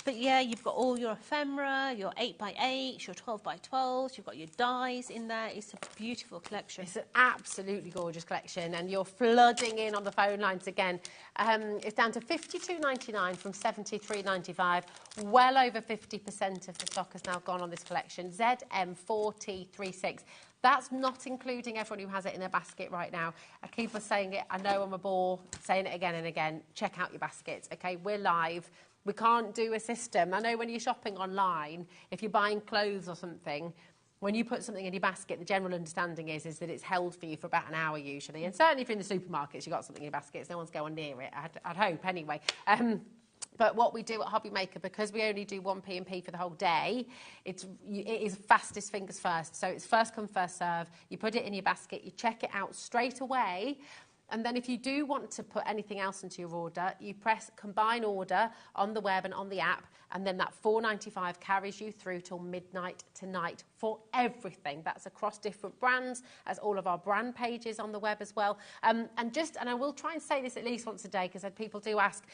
But yeah, you've got all your ephemera, your 8x8s, your 12x12s, you've got your dies in there. It's a beautiful collection. It's an absolutely gorgeous collection, and you're flooding in on the phone lines again. It's down to $52.99 from $73.95. Well over 50% of the stock has now gone on this collection. ZM4T36. That's not including everyone who has it in their basket right now. I keep on saying it. I know I'm a bore, saying it again and again. Check out your baskets, okay? We're live. We can't do a system. I know when you're shopping online, if you're buying clothes or something, when you put something in your basket, the general understanding is that it's held for you for about an hour usually. And certainly if you're in the supermarkets, you've got something in your baskets, no one's going near it, I'd hope anyway. But what we do at HobbyMaker, because we only do one P&P for the whole day, it is fastest fingers first. So it's first come, first serve. You put it in your basket, you check it out straight away. And then if you do want to put anything else into your order, you press combine order on the web and on the app, and then that $4.95 carries you through till midnight tonight for everything. That's across different brands, as all of our brand pages on the web as well. And I will try and say this at least once a day, because people do ask,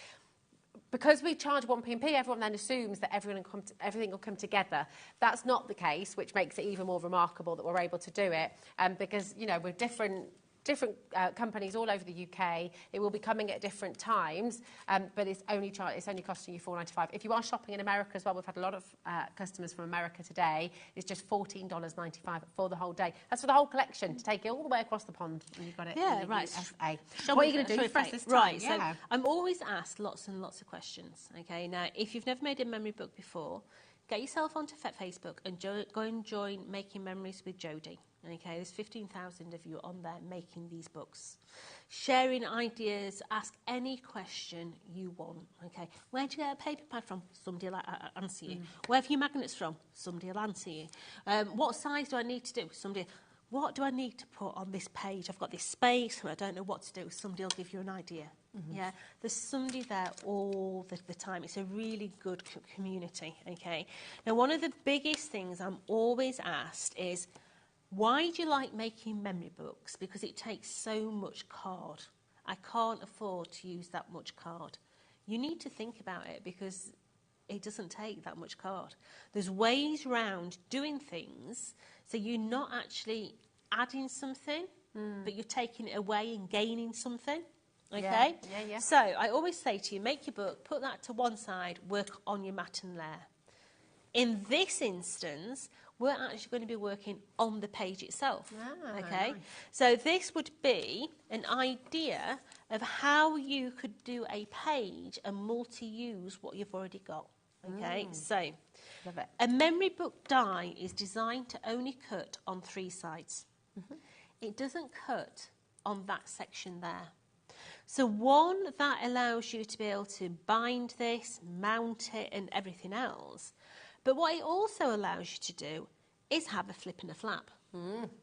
because we charge one P&P, everyone then assumes that everything will come together. That's not the case, which makes it even more remarkable that we're able to do it, because, you know, we're different companies all over the UK. It will be coming at different times, but it's only costing you $4.95. If you are shopping in America as well, we've had a lot of customers from America today. It's just $14.95 for the whole day. That's for the whole collection, to take it all the way across the pond, and you've got it. Yeah, in the right. USA. What are you going to do for us this time? Right, so I'm always asked lots and lots of questions. Okay, now if you've never made a memory book before, get yourself onto Facebook and go and join Making Memories with Jodie. Okay, there's 15,000 of you on there making these books, sharing ideas. Ask any question you want. Okay, where do you get a paper pad from? Somebody will answer you. Where have you magnets from? Somebody will answer you. What size do I need to do? Somebody. What do I need to put on this page? I've got this space and I don't know what to do. Somebody will give you an idea. Yeah, there's somebody there all the time. It's a really good community. Okay, now one of the biggest things I'm always asked is, why do you like making memory books? Because it takes so much card. I can't afford to use that much card. You need to think about it, because it doesn't take that much card. There's ways round doing things so you're not actually adding something, but you're taking it away and gaining something. Okay? Yeah. So I always say to you, make your book, put that to one side, work on your mat and layer. In this instance, we're actually going to be working on the page itself. Okay, nice. So this would be an idea of how you could do a page and multi-use what you've already got. Okay, so love it. A memory book die is designed to only cut on 3 sides. It doesn't cut on that section there. So one, that allows you to be able to bind this, mount it and everything else. But what it also allows you to do is have a flip and a flap.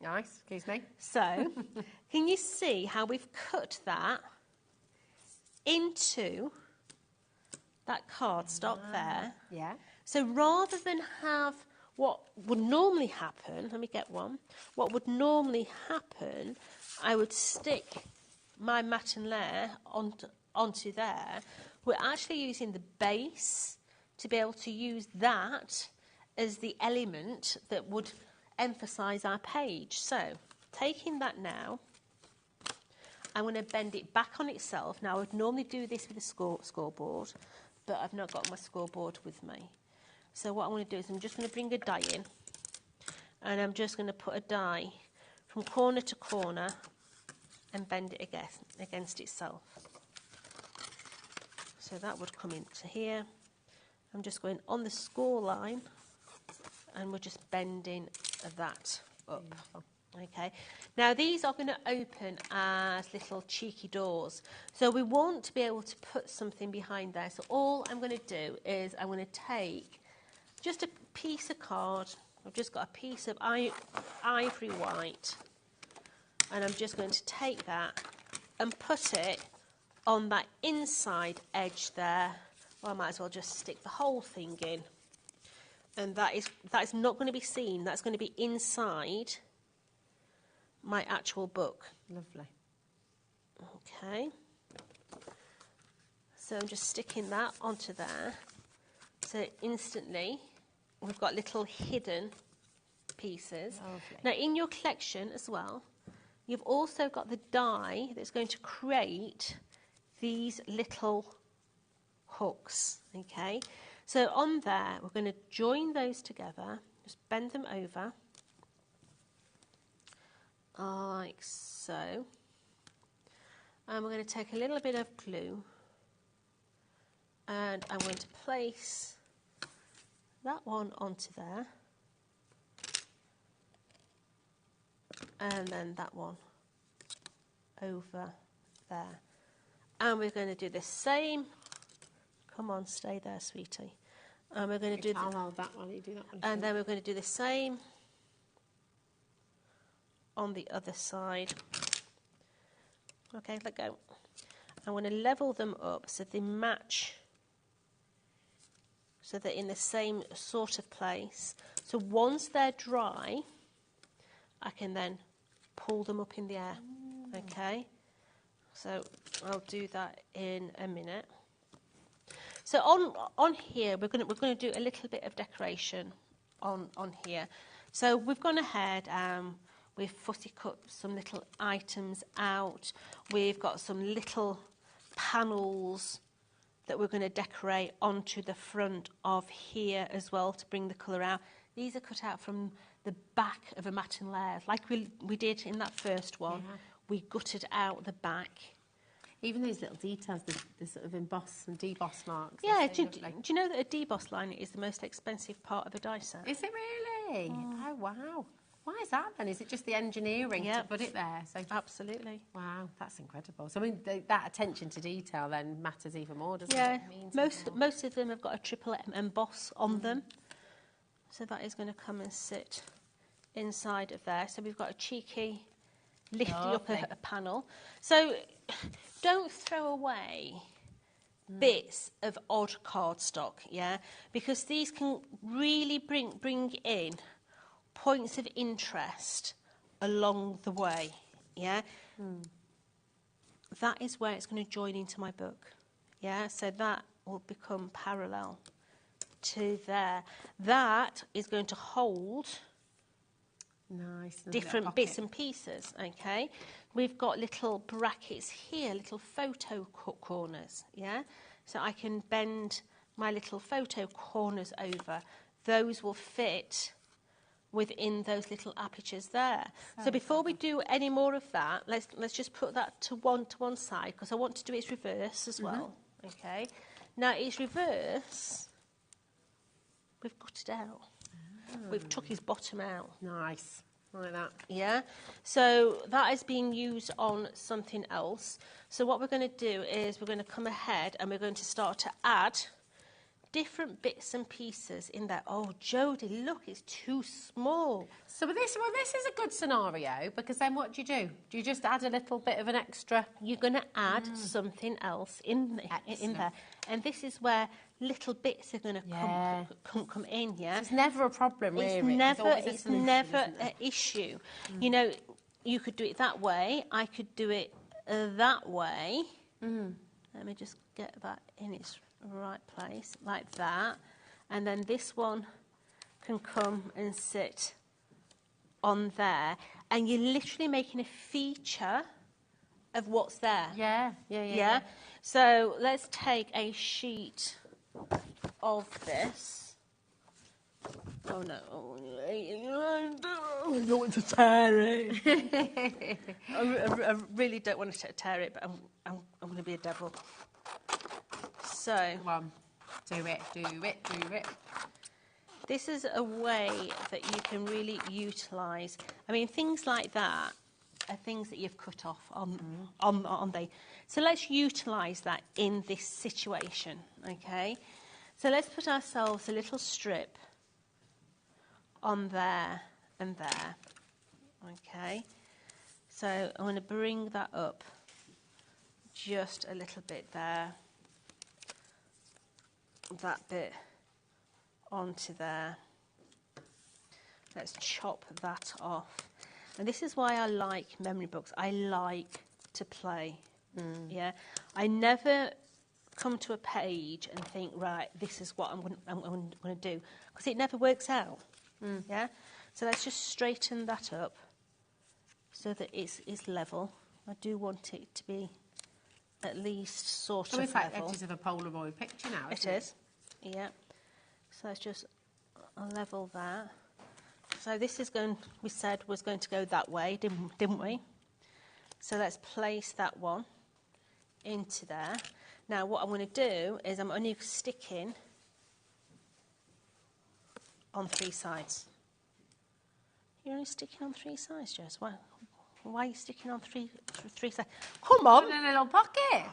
Nice, excuse me. So, can you see how we've cut that into that cardstock there? Yeah. So rather than have what would normally happen, let me get one, what would normally happen, I would stick my mat and layer onto there. We're actually using the base to be able to use that as the element that would emphasise our page. So, taking that now, I'm going to bend it back on itself. Now, I would normally do this with a scoreboard, but I've not got my scoreboard with me. So what I'm going to do is I'm just going to bring a die in, and I'm just going to put a die from corner to corner and bend it against itself. So that would come into here. I'm just going on the score line, and we're just bending that up. Okay. Now these are going to open as little cheeky doors. So we want to be able to put something behind there. So all I'm going to do is I'm going to take just a piece of card. I've just got a piece of ivory white, and I'm just going to take that and put it on that inside edge there Well, I might as well just stick the whole thing in. And that is not going to be seen. That's going to be inside my actual book. Lovely. Okay. So I'm just sticking that onto there. So instantly we've got little hidden pieces. Lovely. Now in your collection as well, you've also got the die that's going to create these little hooks, okay? So on there, we're going to join those together, just bend them over, like so. And we're going to take a little bit of glue, and I'm going to place that one onto there, and then that one over there. And we're going to do the same. Come on, stay there, sweetie. And we're going to do I'll hold that one, you do that one. and then we're going to do the same on the other side. Okay, let go. I'm going to level them up so they match, so they're in the same sort of place. So once they're dry, I can then pull them up in the air. Okay, so I'll do that in a minute. So on here, we're going to do a little bit of decoration on here. So we've gone ahead, we've fussy cut some little items out. We've got some little panels that we're going to decorate onto the front of here as well to bring the colour out. These are cut out from the back of a matin layer, like we did in that first one. Yeah. We gutted out the back. Even those little details, the sort of emboss and deboss marks. Yeah, do you know that a deboss line is the most expensive part of a die set? Is it really? Oh, wow. Why is that then? Is it just the engineering to put it there? So absolutely. Wow, that's incredible. So I mean, that attention to detail then matters even more, doesn't it? Yeah, most of them have got a triple emboss on them. So that is going to come and sit inside of there. So we've got a cheeky lifted up a panel. So don't throw away bits of odd cardstock, yeah, because these can really bring in points of interest along the way, yeah. That is where it's going to join into my book, yeah. So that will become parallel to there. That is going to hold different bits and pieces, okay? We've got little brackets here, little photo corners, yeah? So I can bend my little photo corners over. Those will fit within those little apertures there. So before we do any more of that, let's just put that to one side, because I want to do its reverse as well, okay? Now its reverse, we've got it out. We've took his bottom out. Nice. Like that. Yeah. So that is being used on something else. So what we're going to do is we're going to come ahead and we're going to start to add different bits and pieces in there. Oh, Jodie, look, it's too small. So this is a good scenario, because then what do? Do you just add a little bit of an extra? You're going to add something else in there. And this is where little bits are going to come in, yeah? So it's never a problem, really. It's never an issue. You know, you could do it that way. I could do it that way. Let me just get that in its right place, like that. And then this one can come and sit on there. And you're literally making a feature of what's there. Yeah. So let's take a sheet of this. Oh no! I don't want to tear it. I really don't want to tear it, but I'm going to be a devil. So come on, do it. This is a way that you can really utilise. I mean, things like that are things that you've cut off on the. So let's utilise that in this situation, okay? So let's put ourselves a little strip on there and there, okay? So I'm going to bring that up just a little bit there. that bit onto there. Let's chop that off. And this is why I like memory books. I like to play. Yeah, I never come to a page and think, right, this is what I'm going to do, because it never works out. Yeah, so let's just straighten that up so that it's level. I do want it to be at least sort of level. level. Edges of a Polaroid picture now, It is. Yeah. So let's just level that. So this is going, we said was going to go that way, didn't we? So let's place that one into there. Now what I'm going to do is I'm only sticking on 3 sides. You're only sticking on 3 sides, Jess. Why are you sticking on three sides? Come on! In a little pocket.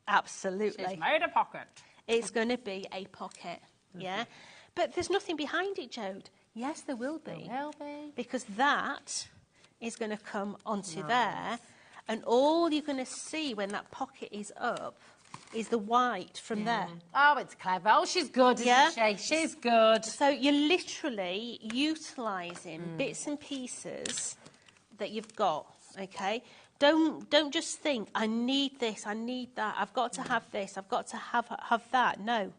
Absolutely. She's made a pocket. It's going to be a pocket, yeah? But there's nothing behind it, Jode. Yes, there will be. There will be. Because that is going to come onto there, and all you're going to see when that pocket is up is the white from there. Oh, it's clever. Oh, she's good, isn't she? She's good. So you're literally utilising bits and pieces that you've got, okay? Don't just think, I need this, I need that, I've got to have this, I've got to have that. No.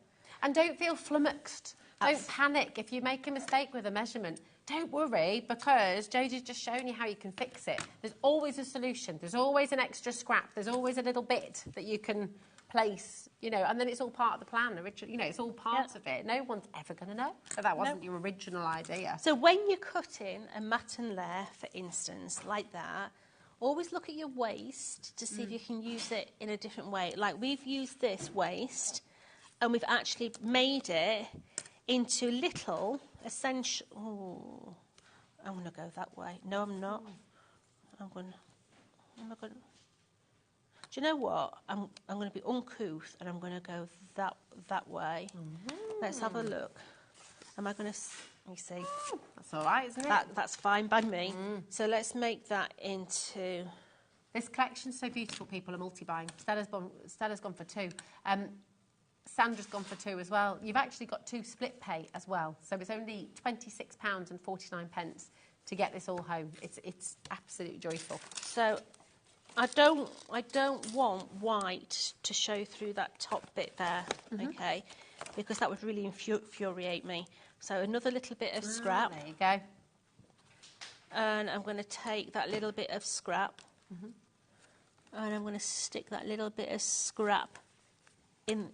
And don't feel flummoxed. Don't panic if you make a mistake with a measurement. Don't worry, because Jodie's just shown you how you can fix it. There's always a solution. There's always an extra scrap. There's always a little bit that you can place, you know, and then it's all part of the plan. You know, it's all part of it. No one's ever going to know that that wasn't your original idea. So when you're cutting a matin layer, for instance, like that, always look at your waist to see if you can use it in a different way. Like we've used this waist, and we've actually made it into little essential. Oh, I'm going to go that way. No, I'm not. I'm going to. Do you know what? I'm going to be uncouth, and I'm going to go that way. Let's have a look. Am I going to? Let me see. That's all right, isn't it? That's fine by me. So let's make that into. This collection's so beautiful. People are multi-buying. Stella's gone for 2. Sandra's gone for 2 as well. You've actually got 2 split pay as well. So it's only £26.49 to get this all home. It's absolutely joyful. So I don't want white to show through that top bit there, okay? Because that would really infuriate me. So another little bit of scrap. There you go. And I'm going to take that little bit of scrap and I'm going to stick that little bit of scrap in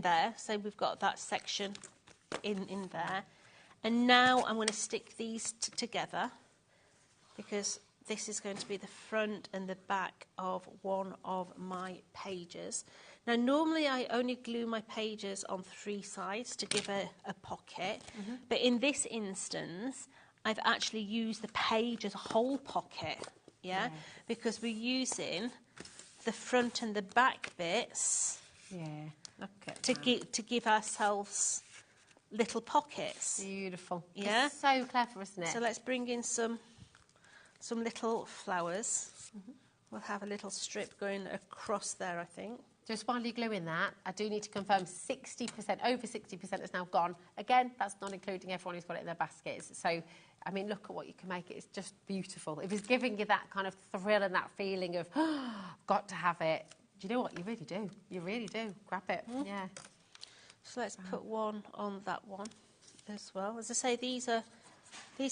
there. So we've got that section in there. And now I'm going to stick these together, because this is going to be the front and the back of one of my pages. Now, normally I only glue my pages on 3 sides to give a pocket, but in this instance, I've actually used the page as a whole pocket, because we're using the front and the back bits to give ourselves little pockets. Beautiful. Yeah? It's so clever, isn't it? So let's bring in some little flowers. We'll have a little strip going across there, I think. Just while you're gluing that, I do need to confirm over 60% is now gone. Again, that's not including everyone who's got it in their baskets. So, I mean, look at what you can make. It's just beautiful. If it's giving you that kind of thrill and that feeling of, oh, got to have it, do you know what? You really do. You really do. Grab it. Yeah. So let's put one on that one as well. As I say, these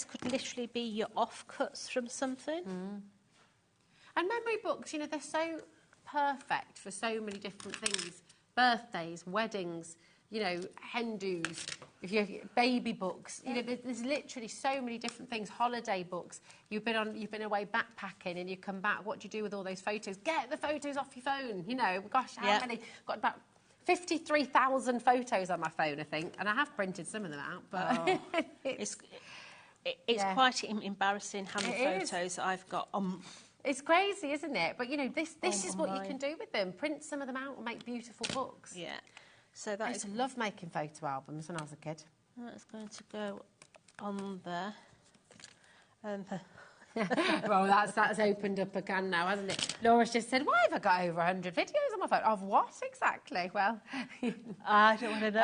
could literally be your offcuts from something. And memory books, you know, they're so perfect for so many different things. Birthdays, weddings, you know, hen do's, if you have baby books, you know, there's literally so many different things. Holiday books. You've been away backpacking and you come back. What do you do with all those photos? Get the photos off your phone. You know, gosh, how many? Got about 53,000 photos on my phone, I think, and I have printed some of them out. But it's quite embarrassing how many photos I've got on. It's crazy, isn't it? But, you know, this is what you can do with them. Print some of them out and make beautiful books. Yeah. So that I used to love making photo albums when I was a kid. That's going to go on there. Well, that's opened up a can now, hasn't it? Laura's just said, why have I got over 100 videos on my phone? Of what exactly? Well, I don't want to know.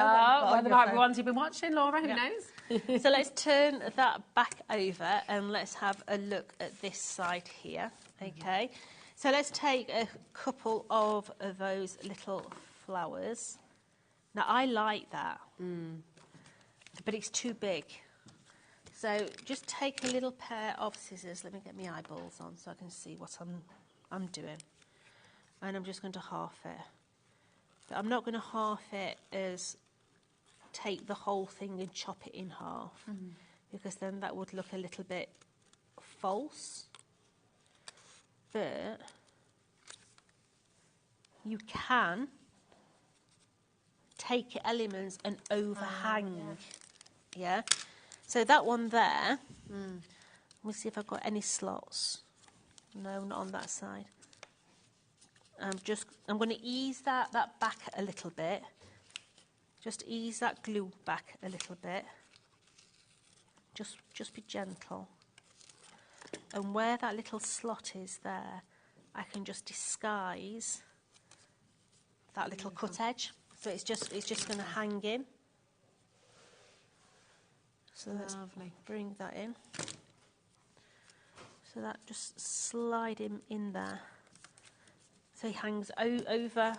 Well, there might be ones you've been watching, Laura, who knows? So let's turn that back over and let's have a look at this side here. Okay. So let's take a couple of those little flowers. Now, I like that, but it's too big. So just take a little pair of scissors. Let me get my eyeballs on so I can see what I'm doing. And I'm just going to half it. But I'm not going to half it as take the whole thing and chop it in half, because then that would look a little bit false. But you can take elements and overhang. Yeah. So that one there, let me see if I've got any slots. No, not on that side. I'm going to ease that back a little bit. Just ease that glue back a little bit. Just be gentle. And where that little slot is there, I can just disguise that little cut edge. So it's just going to hang in. So let's bring that in. So that just slide him in there. So he hangs over.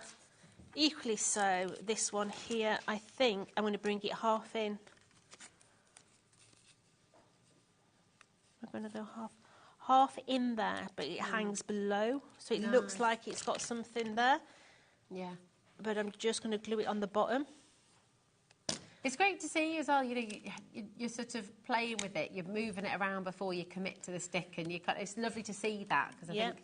Equally so, this one here, I think I'm going to bring it half in. I'm going to go half in there, but it hangs below, so it looks like it's got something there. Yeah. But I'm just going to glue it on the bottom. It's great to see as well, you know, you're sort of playing with it, you're moving it around before you commit to the stick, and it's lovely to see that, because I think,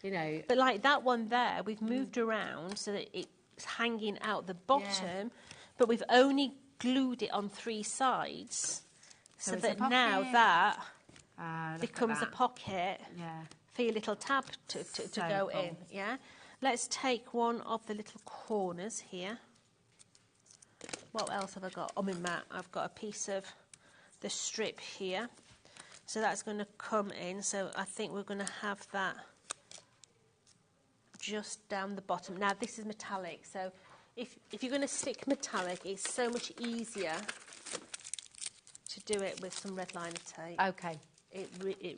you know... But like that one there, we've moved around so that it's hanging out the bottom, but we've only glued it on 3 sides, so that now that becomes a pocket for your little tab to go in, yeah? Let's take one of the little corners here. What else have I got on my mat? I've got a piece of the strip here. So that's going to come in. So I think we're going to have that just down the bottom. Now, this is metallic. So if you're going to stick metallic, it's so much easier to do it with some red liner tape. Okay. It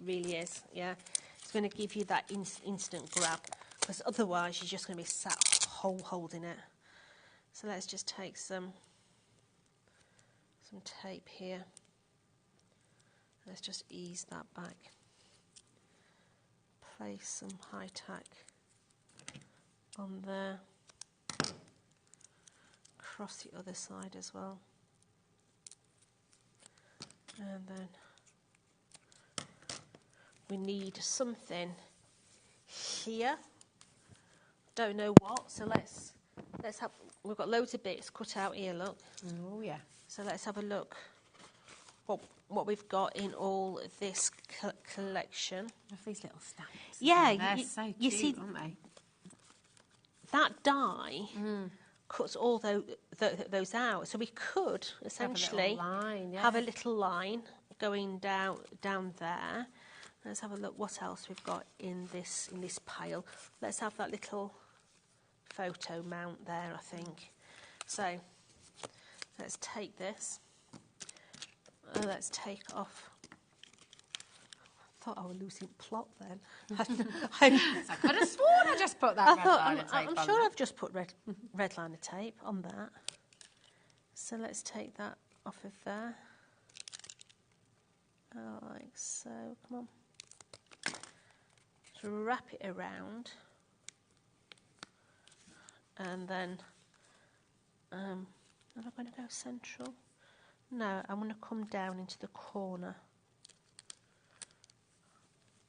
really is, yeah. It's going to give you that instant grab, because otherwise you're just going to be sat holding it. So let's just take some tape here. Let's just ease that back. Place some high tack on there. Across the other side as well. And then we need something here. Don't know what, so let's have, we've got loads of bits cut out here, look. Oh yeah. So let's have a look what we've got in all this collection. These little stamps. Yeah, they're so cute, you see, aren't they? That die cuts all those out. So we could essentially have a little line going down there. Let's have a look what else we've got in this pile. Let's have that little photo mount there, I think. So let's take this. Let's take off. I thought I was losing plot then. I could have sworn I just put that red liner tape on. I'm sure I've just put red liner tape on that. So let's take that off of there. Like so. Come on. Just wrap it around. And then, am I going to go central? No, I'm going to come down into the corner.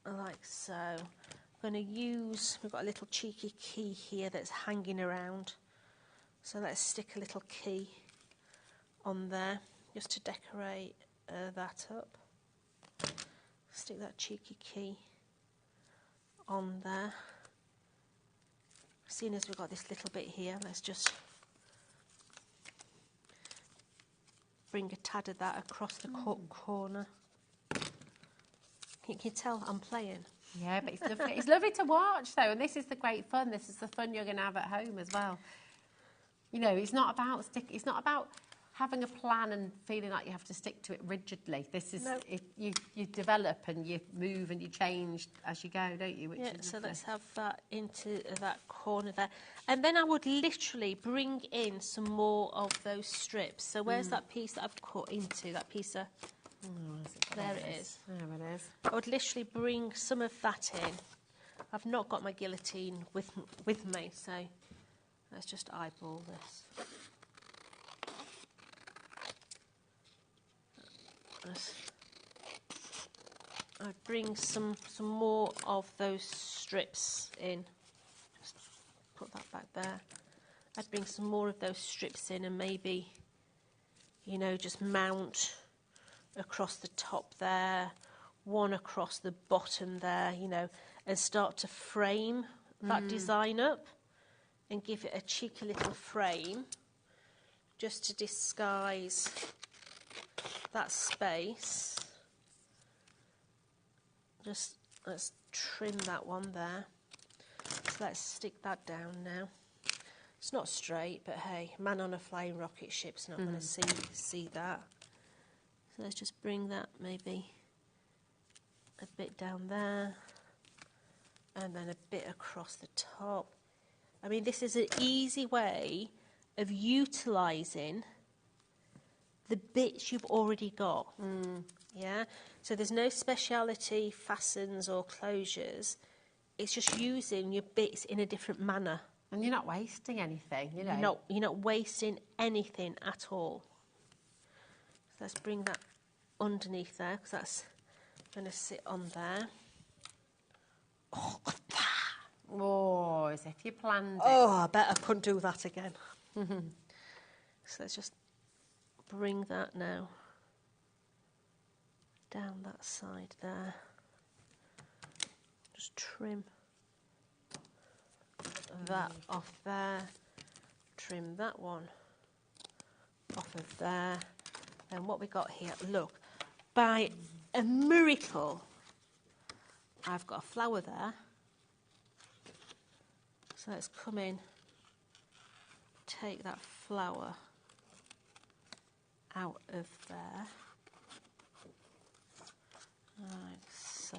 Like so. I'm going to use, we've got a little cheeky key here that's hanging around. So let's stick a little key on there just to decorate that up. Stick that cheeky key on there. Seeing as we've got this little bit here, let's just bring a tad of that across the corner. You can tell I'm playing. Yeah, but it's lovely. It's lovely to watch, though, and this is the great fun. This is the fun you're going to have at home as well. You know, it's not about having a plan and feeling like you have to stick to it rigidly. This is you develop and you move and you change as you go, don't you? Which is so let's have that into that corner there. And then I would literally bring in some more of those strips. So where's that piece that I've cut into, that piece of... there it is. There it is. I would literally bring some of that in. I've not got my guillotine with me, so let's just eyeball this. I'd bring some more of those strips in. Just put that back there. I'd bring some more of those strips in and maybe, you know, just mount across the top there, one across the bottom there, you know, and start to frame that design up and give it a cheeky little frame just to disguise that space. Just let's trim that one there. So let's stick that down now. It's not straight, but hey, man on a flying rocket ship's not going to see that. So let's just bring that maybe a bit down there and then a bit across the top. I mean, this is an easy way of utilising the bits you've already got. Yeah, so there's no speciality fastens or closures. It's just using your bits in a different manner. And you're not wasting anything, you know. You're not wasting anything at all. So let's bring that underneath there, because that's going to sit on there. Oh, as if you planned it. Oh, I bet I couldn't do that again. So let's just bring that now down that side there. Just trim that off there. Trim that one off of there. And what we got here, look, by a miracle, I've got a flower there. So let's come in, take that flower out of there, like so,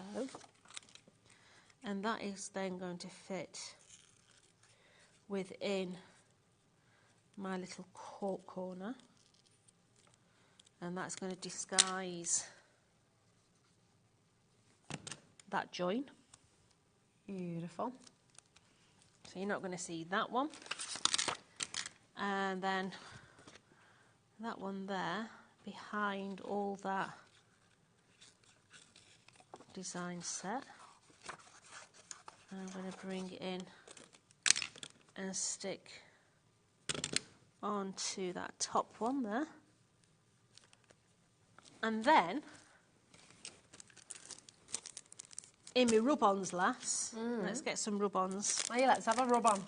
and that is then going to fit within my little corner, and that's going to disguise that join. Beautiful. So you're not going to see that one. And then that one there, behind all that design set. And I'm going to bring it in and stick onto that top one there. And then, in my rub-ons, lass. Let's get some rub-ons. Oh yeah, let's have a rub-on.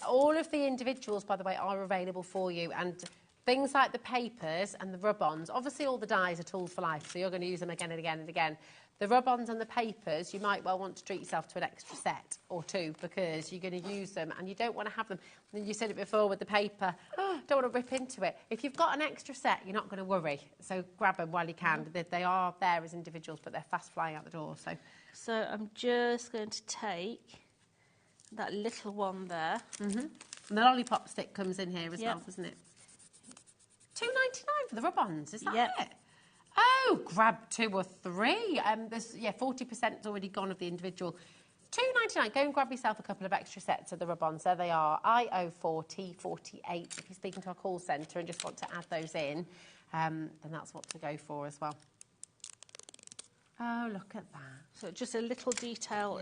All of the individuals, by the way, are available for you, and things like the papers and the rub-ons, obviously all the dies are tools for life, so you're going to use them again and again and again. The rub-ons and the papers, you might well want to treat yourself to an extra set or two, because you're going to use them and you don't want to have them. And you said it before with the paper, don't want to rip into it. If you've got an extra set, you're not going to worry. So grab them while you can. They are there as individuals, but they're fast flying out the door. So I'm just going to take that little one there. And the lollipop stick comes in here as well, doesn't it? $2.99 for the rub-ons, is that it? Oh, grab 2 or 3. There's 40%'s already gone of the individual. $2.99. Go and grab yourself a couple of extra sets of the rub-ons. There they are. I04T48. If you're speaking to our call centre and just want to add those in, then that's what to go for as well. Oh, look at that. So just a little detail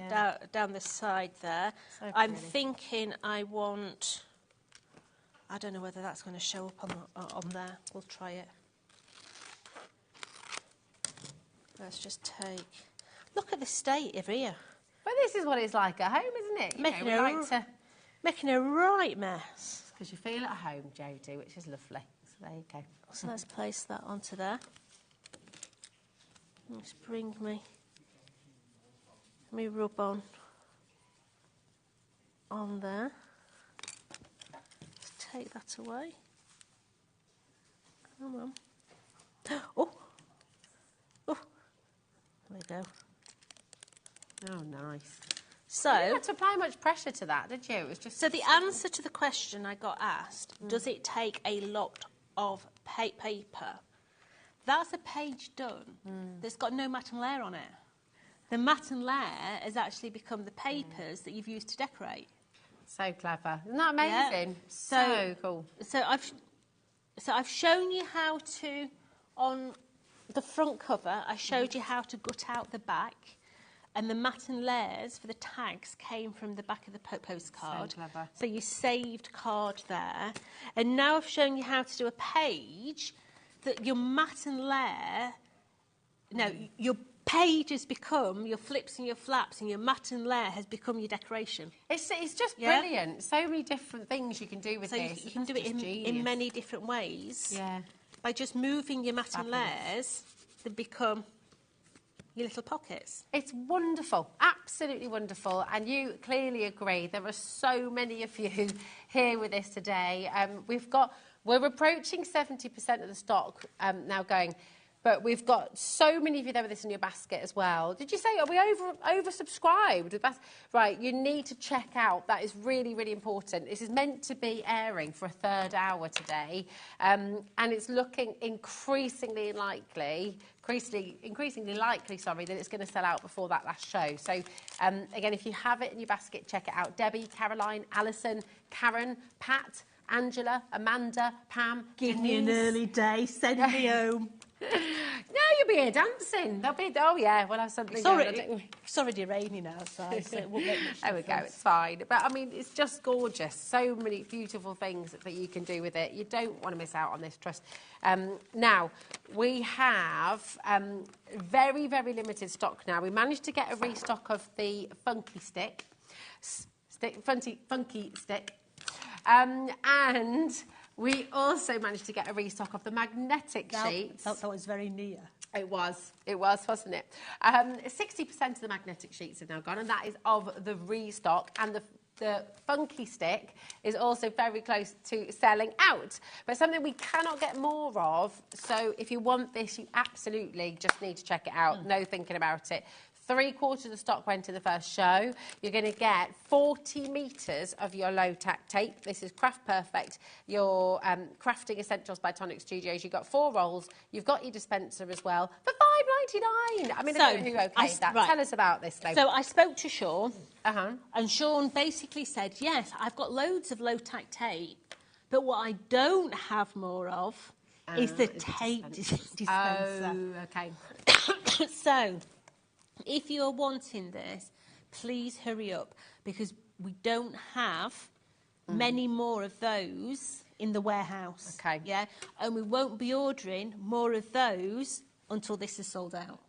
down the side there. So I'm thinking I want... I don't know whether that's going to show up on there. We'll try it. Let's just take... Look at the state of here. Well, this is what it's like at home, isn't it? Making a right mess. Because you feel at home, Jodie, which is lovely. So there you go. So let's place that onto there. Let's bring me rub on there. Let's take that away. Come on. Oh, there we go. Oh, nice. So you didn't have to apply much pressure to that, did you? It was just. So the answer to the question I got asked: does it take a lot of paper? That's a page done. That's got no mat and layer on it. The mat and layer has actually become the papers that you've used to decorate. So clever. Isn't that amazing? Yeah. So cool. So I've shown you how to, on the front cover, I showed you how to gut out the back, and the mat and layers for the tags came from the back of the postcard. So clever. So you saved card there. And now I've shown you how to do a page that your mat and layer, your page has become your flips and your flaps, and your mat and layer has become your decoration. It's just brilliant. So many different things you can do with so this. You can do it in many different ways. Yeah. By just moving your mat and layers, they become your little pockets. It's wonderful, absolutely wonderful, and you clearly agree. There are so many of you here with us today. We're approaching 70% of the stock now going. But we've got so many of you there with this in your basket as well. Did you say, are we oversubscribed? Right, you need to check out. That is really, really important. This is meant to be airing for a third hour today. And it's looking increasingly likely, that it's going to sell out before that last show. So, again, if you have it in your basket, check it out. Debbie, Caroline, Alison, Karen, Pat, Angela, Amanda, Pam, Give me an early day, send me home. No, you'll be here dancing. We'll have something. It's already raining outside, so it won't make much difference. There we go, it's fine. But I mean, it's just gorgeous. So many beautiful things that you can do with it. You don't want to miss out on this, trust. Now, we have very, very limited stock now. We managed to get a restock of the funky stick. Funky stick. And we also managed to get a restock of the magnetic sheets. That was very near. It was, wasn't it? 60% of the magnetic sheets have now gone, and that is of the restock. And the funky stick is also very close to selling out. But something we cannot get more of, so if you want this, you absolutely just need to check it out. No thinking about it. 3/4 of the stock went in the first show. You're going to get 40 metres of your low-tack tape. This is Craft Perfect, your Crafting Essentials by Tonic Studios. You've got 4 rolls. You've got your dispenser as well for £5.99. I mean, I don't know who okayed that. Right. Tell us about this, though. So I spoke to Sean, and Sean basically said, yes, I've got loads of low-tack tape, but what I don't have more of is the tape dispenser. Oh, okay. So, if you're wanting this, please hurry up, because we don't have many more of those in the warehouse. Okay. Yeah, and we won't be ordering more of those until this is sold out.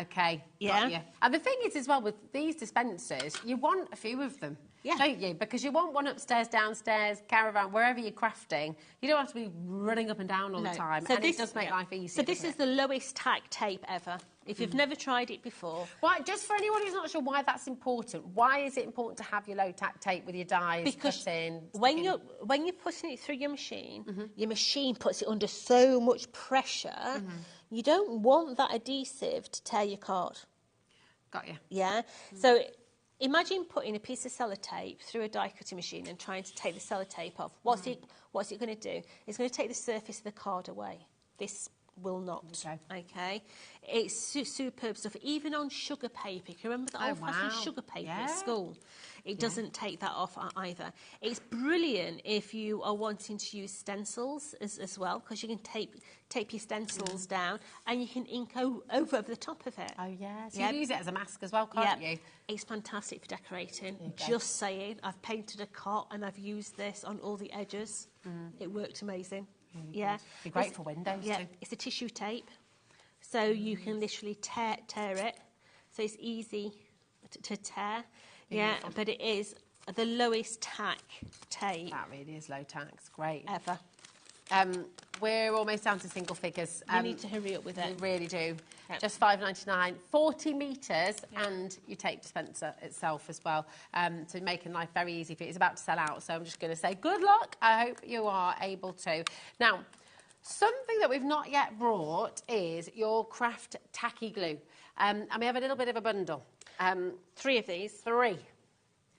Okay. Yeah. Got you. And the thing is, as well, with these dispensers, you want a few of them. Yeah. Don't you? Because you want one upstairs, downstairs, caravan, wherever you're crafting. You don't have to be running up and down all the time. So and it does make life easier. So this is the lowest tack tape ever. If you've never tried it before. Why, just for anyone who's not sure why that's important, why is it important to have your low tack tape with your dies cut in? When you're putting it through your machine puts it under so much pressure, you don't want that adhesive to tear your card. Got you. Yeah? So imagine putting a piece of sellotape through a die cutting machine and trying to take the sellotape off. What's it going to do? It's going to take the surface of the card away. This will not. Okay. It's superb stuff. Even on sugar paper. Can you remember the old-fashioned sugar paper at school? It doesn't take that off either. It's brilliant if you are wanting to use stencils as well, because you can tape your stencils down and you can ink over the top of it. Oh, yeah. So you can use it as a mask as well, can't you? It's fantastic for decorating. Just saying. I've painted a cot and I've used this on all the edges. It worked amazing. Yeah. Be great for windows too. It's a tissue tape, so you can literally tear it. So it's easy to tear. Yeah, but it is the lowest tack tape. That really is low tack. It's great. Ever. We're almost down to single figures. You need to hurry up with it. We really do. Yep. Just $5.99, 40 metres, and you take dispenser itself as well. So making life very easy for you. It's about to sell out, so I'm just going to say good luck. I hope you are able to. Now, something that we've not yet brought is your craft tacky glue. And we have a little bit of a bundle. 3 of these. 3.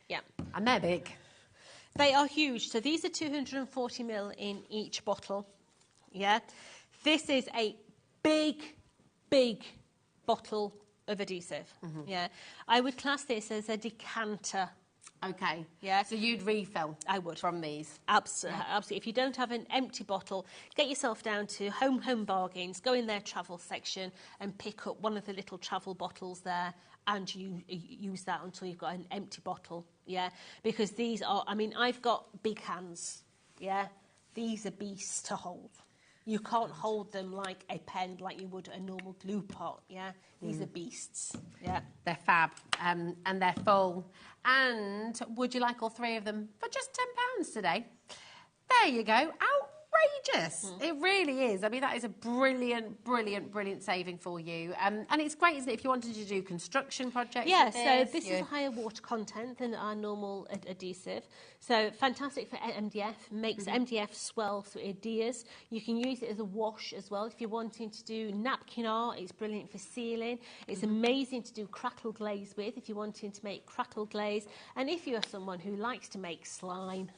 Yeah. And they're big. They are huge. So these are 240ml in each bottle. Yeah. This is a big bottle of adhesive. Yeah. I would class this as a decanter. Okay. Yeah. So you'd refill. I would. From these. Absolutely. Absolutely. If you don't have an empty bottle, get yourself down to Home Bargains, go in their travel section and pick up one of the little travel bottles there, and you use that until you've got an empty bottle. Yeah. Because these are, I mean, I've got big hands. Yeah. These are beasts to hold. You can't hold them like a pen, like you would a normal glue pot, yeah? These are beasts, yeah. They're fab, and they're full. And would you like all 3 of them for just £10 today? There you go. Outrageous. It really is. I mean, that is a brilliant saving for you. And it's great, isn't it, if you wanted to do construction projects? Yeah, so this is a higher water content than our normal adhesive. So fantastic for MDF, makes MDF swell so it adheres. You can use it as a wash as well. If you're wanting to do napkin art, it's brilliant for sealing. It's amazing to do crackle glaze with if you're wanting to make crackle glaze. And if you're someone who likes to make slime,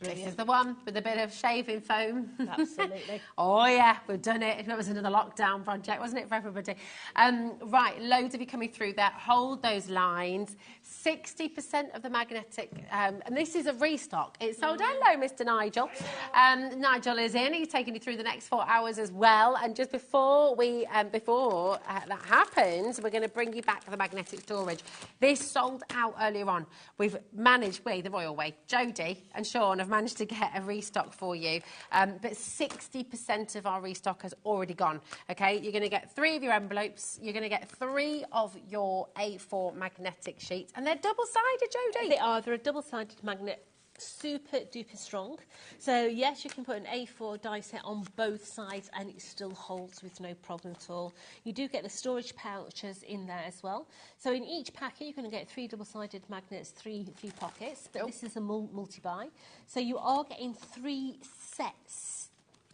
this is the one with a bit of shaving foam. Absolutely. Oh, yeah, we've done it. It was another lockdown project, wasn't it, for everybody? Right, loads of you coming through there. Hold those lines. 60% of the magnetic, and this is a restock. It's sold. Hello, Mr. Nigel. Nigel is in. He's taking you through the next 4 hours as well. And just before that happens, we're going to bring you back the magnetic storage. This sold out earlier on. We've managed, the Royal Way, Jodie and Sean have managed to get a restock for you, but 60% of our restock has already gone. Okay, you're going to get 3 of your envelopes, you're going to get 3 of your A4 magnetic sheets, and they're double-sided, Jodie. They are. They're a double-sided magnet. Super duper strong. So yes, you can put an A4 die set on both sides and it still holds with no problem at all. You do get the storage pouches in there as well. So in each packet you're going to get 3 double-sided magnets, 3 pockets, but this is a multi-buy. So you are getting 3 sets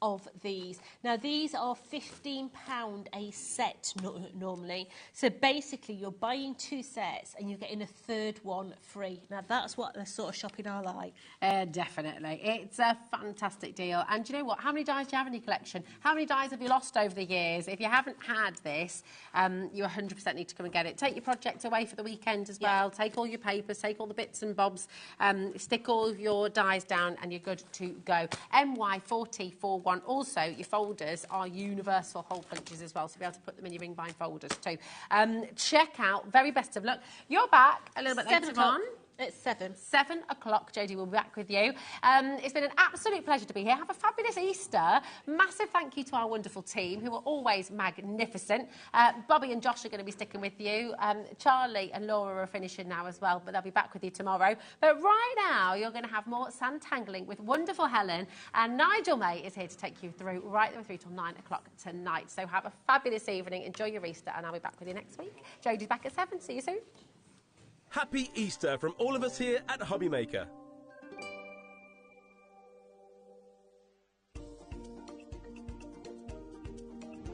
of these. Now these are £15 a set normally. So basically you're buying 2 sets and you're getting a 3rd one free. Now that's what the sort of shopping I like. Definitely. It's a fantastic deal. And do you know what? How many dies do you have in your collection? How many dies have you lost over the years? If you haven't had this, you 100% need to come and get it. Take your project away for the weekend as well. Take all your papers, take all the bits and bobs, stick all of your dies down and you're good to go. MY4T41. Also, your folders are universal hole punches as well, so you'll be able to put them in your ring bind folders too. Check out, very best of luck. You're back a little bit later on. It's 7. 7 o'clock, Jodie will be back with you. It's been an absolute pleasure to be here. Have a fabulous Easter. Massive thank you to our wonderful team, who are always magnificent. Bobby and Josh are going to be sticking with you. Charlie and Laura are finishing now as well, but they'll be back with you tomorrow. But right now, you're going to have more sandtangling with wonderful Helen, and Nigel May is here to take you through right the way through till 9 o'clock tonight. So have a fabulous evening. Enjoy your Easter, and I'll be back with you next week. Jodie's back at 7. See you soon. Happy Easter from all of us here at HobbyMaker.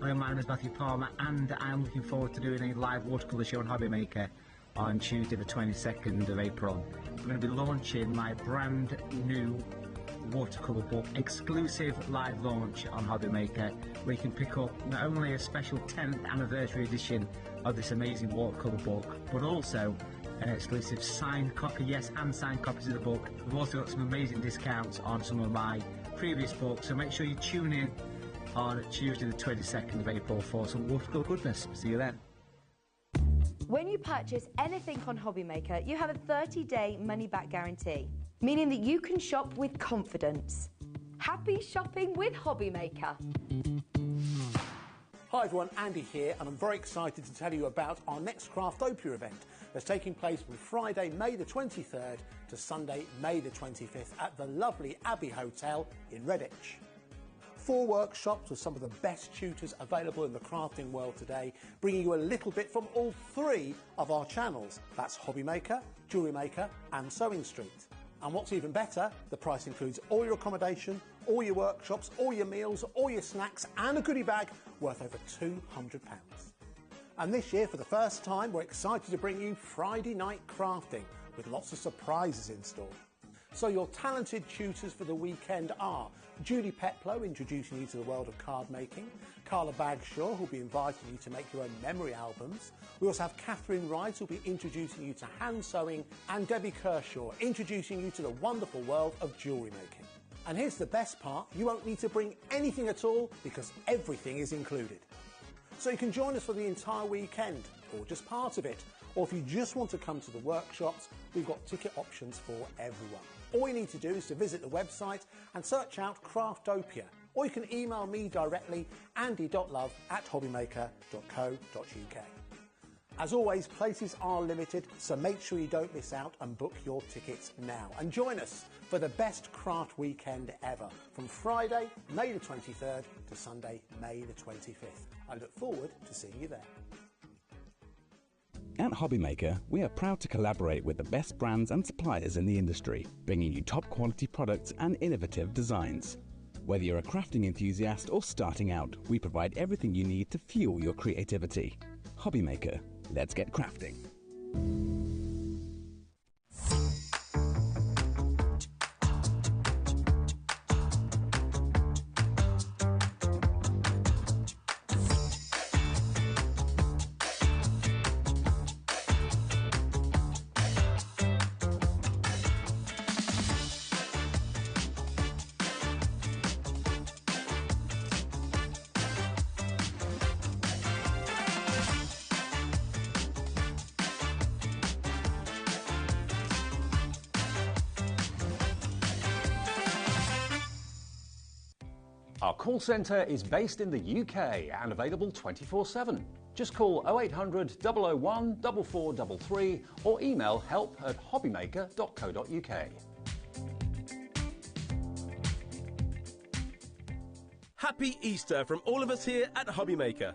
Hi, my name is Matthew Palmer and I'm looking forward to doing a live watercolour show on HobbyMaker on Tuesday the 22nd of April. I'm going to be launching my brand new watercolour book, exclusive live launch on HobbyMaker, where you can pick up not only a special 10th anniversary edition of this amazing watercolour book, but also an exclusive signed copy, and signed copies of the book. We've also got some amazing discounts on some of my previous books, so make sure you tune in on Tuesday the 22nd of April for some watercolour goodness. See you then. When you purchase anything on HobbyMaker, you have a 30-day money-back guarantee, meaning that you can shop with confidence. Happy shopping with HobbyMaker. Hi everyone, Andy here, and I'm very excited to tell you about our next Craftopia event that's taking place from Friday, May the 23rd to Sunday, May the 25th at the lovely Abbey Hotel in Redditch. 4 workshops with some of the best tutors available in the crafting world today, bringing you a little bit from all 3 of our channels. That's HobbyMaker, Jewellery Maker and Sewing Street. And what's even better, the price includes all your accommodation, all your workshops, all your meals, all your snacks and a goodie bag worth over £200. And this year, for the first time, we're excited to bring you Friday night crafting with lots of surprises in store. So your talented tutors for the weekend are Judy Peplow, introducing you to the world of card making, Carla Bagshaw, who'll be inviting you to make your own memory albums. We also have Catherine Wright, who'll be introducing you to hand sewing, and Debbie Kershaw, introducing you to the wonderful world of jewellery making. And here's the best part, you won't need to bring anything at all because everything is included. So you can join us for the entire weekend, or just part of it. Or if you just want to come to the workshops, we've got ticket options for everyone. All you need to do is to visit the website and search out Craftopia. Or you can email me directly, andy.love@hobbymaker.co.uk. As always, places are limited, so make sure you don't miss out and book your tickets now. And join us for the best craft weekend ever, from Friday, May the 23rd to Sunday, May the 25th. I look forward to seeing you there. At HobbyMaker, we are proud to collaborate with the best brands and suppliers in the industry, bringing you top quality products and innovative designs. Whether you're a crafting enthusiast or starting out, we provide everything you need to fuel your creativity. HobbyMaker, let's get crafting. Our call centre is based in the UK and available 24/7. Just call 0800 001 4433 or email help@hobbymaker.co.uk. Happy Easter from all of us here at HobbyMaker.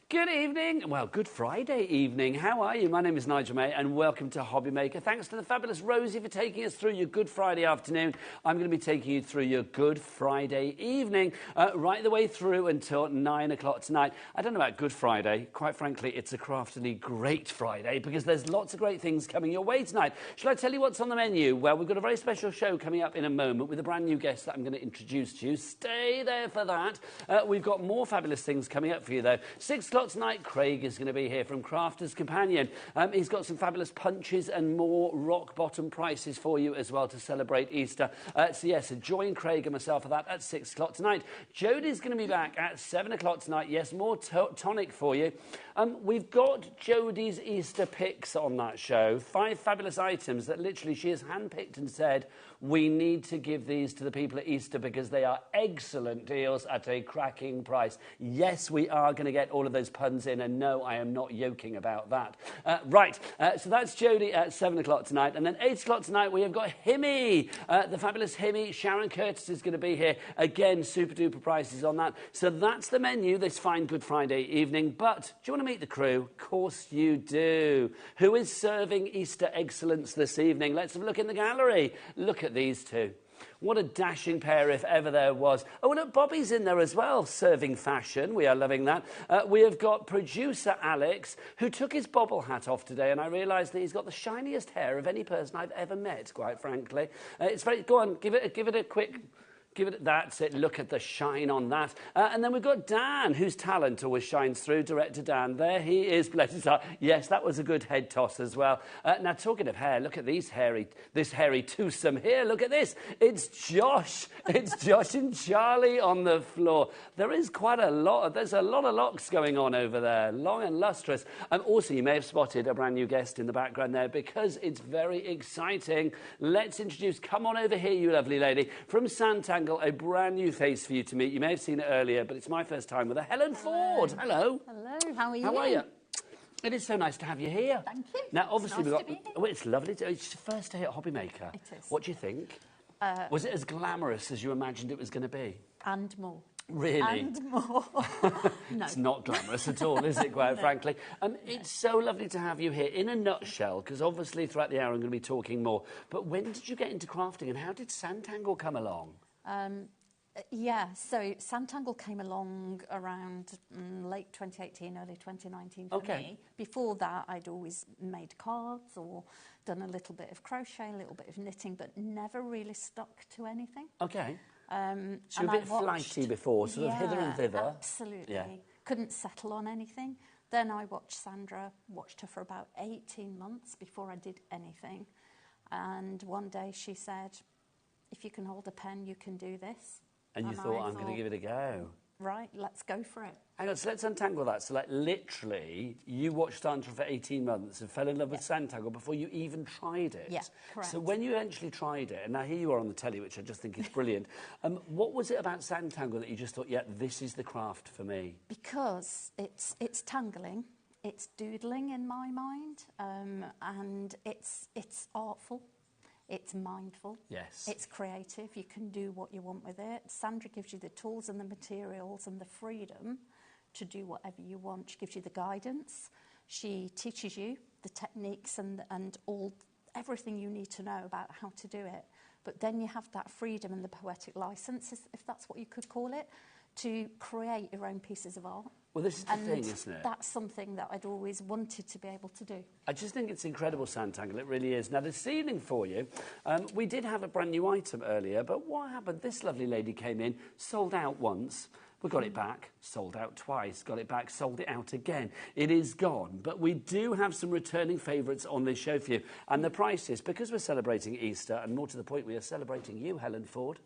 Good evening, well, Good Friday evening. How are you? My name is Nigel May and welcome to HobbyMaker. Thanks to the fabulous Rosie for taking us through your Good Friday afternoon. I'm going to be taking you through your Good Friday evening, right the way through until 9 o'clock tonight. I don't know about Good Friday. Quite frankly, it's a craftily great Friday because there's lots of great things coming your way tonight. Shall I tell you what's on the menu? Well, we've got a very special show coming up in a moment with a brand new guest that I'm going to introduce to you. Stay there for that. We've got more fabulous things coming up for you, though. 6 o'clock tonight, Craig is going to be here from Crafter's Companion. He's got some fabulous punches and more rock-bottom prices for you as well to celebrate Easter. So yes, join Craig and myself for that at 6 o'clock tonight. Jodie's going to be back at 7 o'clock tonight. Yes, more tonic for you. We've got Jodie's Easter picks on that show. 5 fabulous items that literally she has handpicked and said, we need to give these to the people at Easter because they are excellent deals at a cracking price. Yes, we are going to get all of those puns in, and no, I am not joking about that. So that's Jodie at 7 o'clock tonight. And then 8 o'clock tonight, we have got Himmy, the fabulous Himmy. Sharon Curtis is going to be here. Again, super-duper prices on that. So that's the menu this fine Good Friday evening. But do you want to meet the crew? Of course you do. Who is serving Easter excellence this evening? Let's have a look in the gallery. Look at these two. What a dashing pair if ever there was. Oh, look, Bobby's in there as well, serving fashion. We are loving that. We have got producer Alex, who took his bobble hat off today, and I realised that he's got the shiniest hair of any person I've ever met, quite frankly. It's very... Go on, give it a quick... That's it. Look at the shine on that. And then we've got Dan, whose talent always shines through. Director Dan. There he is. Bless his heart. Yes, that was a good head toss as well. Now, talking of hair, look at this hairy twosome here. Look at this. It's Josh. It's Josh and Charlie on the floor. There is quite a lot. There's a lot of locks going on over there. Long and lustrous. Also, you may have spotted a brand new guest in the background there because it's very exciting. Let's introduce, come on over here, you lovely lady, from Santangle. A brand new face for you to meet. You may have seen it earlier, but it's my first time with her. Helen Ford. Hello. Hello. How are you? How are you? It is so nice to have you here. Thank you. Now, obviously, It's nice to be here. well, it's lovely. It's your first day at HobbyMaker. It is. What do you think? Was it as glamorous as you imagined it was going to be? And more. Really? And more. No. It's not glamorous at all, is it, quite frankly? It's so lovely to have you here. In a nutshell, because obviously throughout the hour I'm going to be talking more, but when did you get into crafting and how did Sanntangle come along? Yeah, so Sanntangle came along around late 2018, early 2019 for me. Before that, I'd always made cards or done a little bit of crochet, a little bit of knitting, but never really stuck to anything. Okay. So you're a bit flighty before, sort of hither and thither. Absolutely. Yeah. Couldn't settle on anything. Then I watched her for about 18 months before I did anything. And one day she said, if you can hold a pen, you can do this. And you thought, I'm going to give it a go. Right, let's go for it. Hang on, so let's untangle that. So, like, literally, you watched Sanntangle for 18 months and fell in love with Sanntangle before you even tried it. Yeah, correct. So when you eventually tried it, and now here you are on the telly, which I just think is brilliant, what was it about Sanntangle that you just thought, yeah, this is the craft for me? Because it's tangling, it's doodling in my mind, and it's artful. It's mindful. Yes. It's creative. You can do what you want with it. Sandra gives you the tools and the materials and the freedom to do whatever you want. She gives you the guidance. She teaches you the techniques and everything you need to know about how to do it. But then you have that freedom and the poetic license, if that's what you could call it, to create your own pieces of art. Well, this is the thing, isn't it? That's something that I'd always wanted to be able to do. I just think it's incredible, Sanntangle. It really is. Now, this evening for you, we did have a brand new item earlier, but what happened? This lovely lady came in, sold out once. We got it back, sold out twice, got it back, sold it out again. It is gone. But we do have some returning favourites on this show for you. And the price is, because we're celebrating Easter, and more to the point, we are celebrating you, Helen Ford.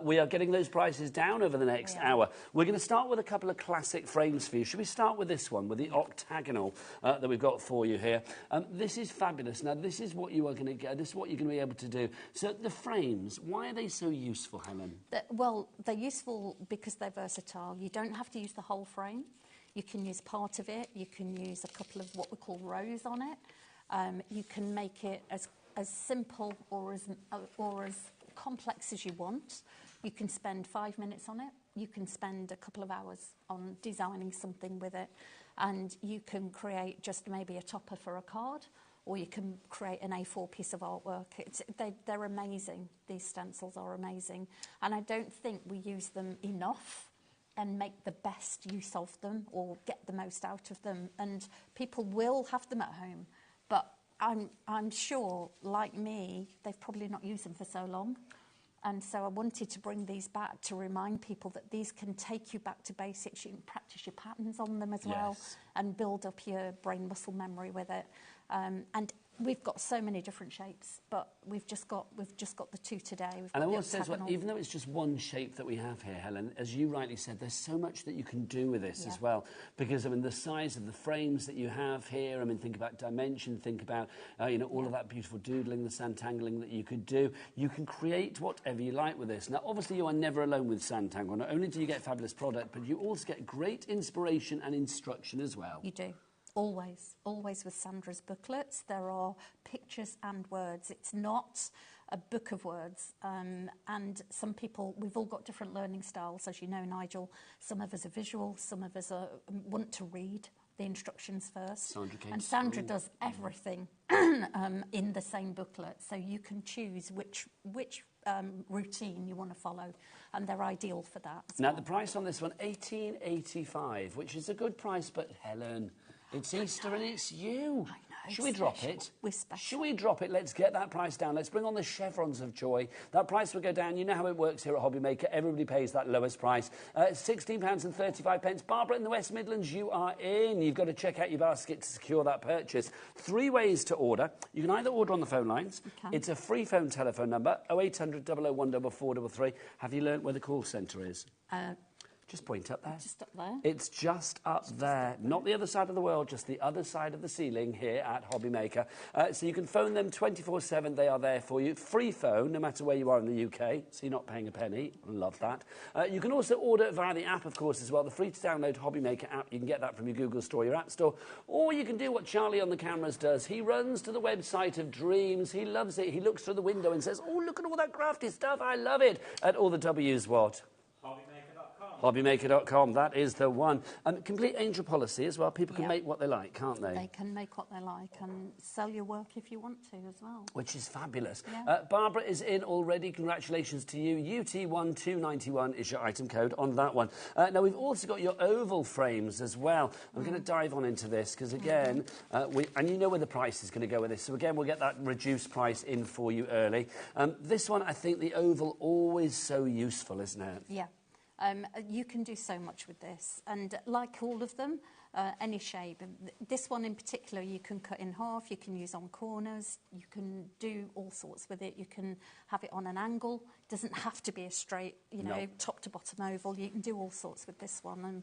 We are getting those prices down over the next hour. We're going to start with a couple of classic frames for you. Should we start with this one, with the octagonal that we've got for you here? This is fabulous. Now, this is what you are going to get. This is what you're going to be able to do. So the frames, why are they so useful, Helen? Well, they're useful because they're versatile. You don't have to use the whole frame. You can use part of it. You can use a couple of what we call rows on it. You can make it as simple or as complex as you want. You can spend 5 minutes on it. You can spend a couple of hours on designing something with it, and you can create just maybe a topper for a card, or you can create an A4 piece of artwork. They're amazing. These stencils are amazing, and I don't think we use them enough and make the best use of them or get the most out of them. And people will have them at home, but I'm sure, like me, they've probably not used them for so long. And so I wanted to bring these back to remind people that these can take you back to basics. You can practice your patterns on them as well and build up your brain muscle memory with it. And we've got so many different shapes, but we've just got the two today. And I will say as well, even though it's just one shape that we have here, Helen, as you rightly said, there's so much that you can do with this as well. Because, I mean, the size of the frames that you have here, I mean, think about dimension, think about, all of that beautiful doodling, the Sanntangling that you could do. You can create whatever you like with this. Now, obviously, you are never alone with Sanntangle. Not only do you get fabulous product, but you also get great inspiration and instruction as well. You do. Always with Sandra's booklets, there are pictures and words. It's not a book of words. And some people, we've all got different learning styles, as you know, Nigel. Some of us are visual, some of us want to read the instructions first. Sandra does everything in the same booklet, so you can choose which routine you want to follow, and they're ideal for that. Now, the price on this one, $18.85, which is a good price, but Helen, it's Easter and it's you. I know. Should we drop it? We're special. Should we drop it? Let's get that price down. Let's bring on the chevrons of joy. That price will go down. You know how it works here at HobbyMaker. Everybody pays that lowest price. £16.35. Barbara in the West Midlands, you are in. You've got to check out your basket to secure that purchase. 3 ways to order. You can either order on the phone lines. It's a free phone telephone number, 0800 001 4433. Have you learnt where the call centre is? Just point up there. Just up there. It's just up there. Not the other side of the world, just the other side of the ceiling here at HobbyMaker. So you can phone them 24/7. They are there for you. Free phone, no matter where you are in the UK, so you're not paying a penny. I love that. You can also order via the app, of course, as well. The free-to-download HobbyMaker app. You can get that from your Google Store, your App Store. Or you can do what Charlie on the cameras does. He runs to the website of dreams. He loves it. He looks through the window and says, oh, look at all that crafty stuff. I love it. At all the W's what? HobbyMaker.com, that is the one. Complete angel policy as well. People can make what they like, can't they? They can make what they like and sell your work if you want to as well. Which is fabulous. Yeah. Barbara is in already. Congratulations to you. UT1291 is your item code on that one. Now, we've also got your oval frames as well. I'm going to dive on into this because, again, and you know where the price is going to go with this. So, again, we'll get that reduced price in for you early. This one, I think the oval, always so useful, isn't it? Yeah. You can do so much with this, and like all of them, any shape. This one in particular, you can cut in half, you can use on corners, you can do all sorts with it. You can have it on an angle. It doesn't have to be a straight, top to bottom oval. You can do all sorts with this one, and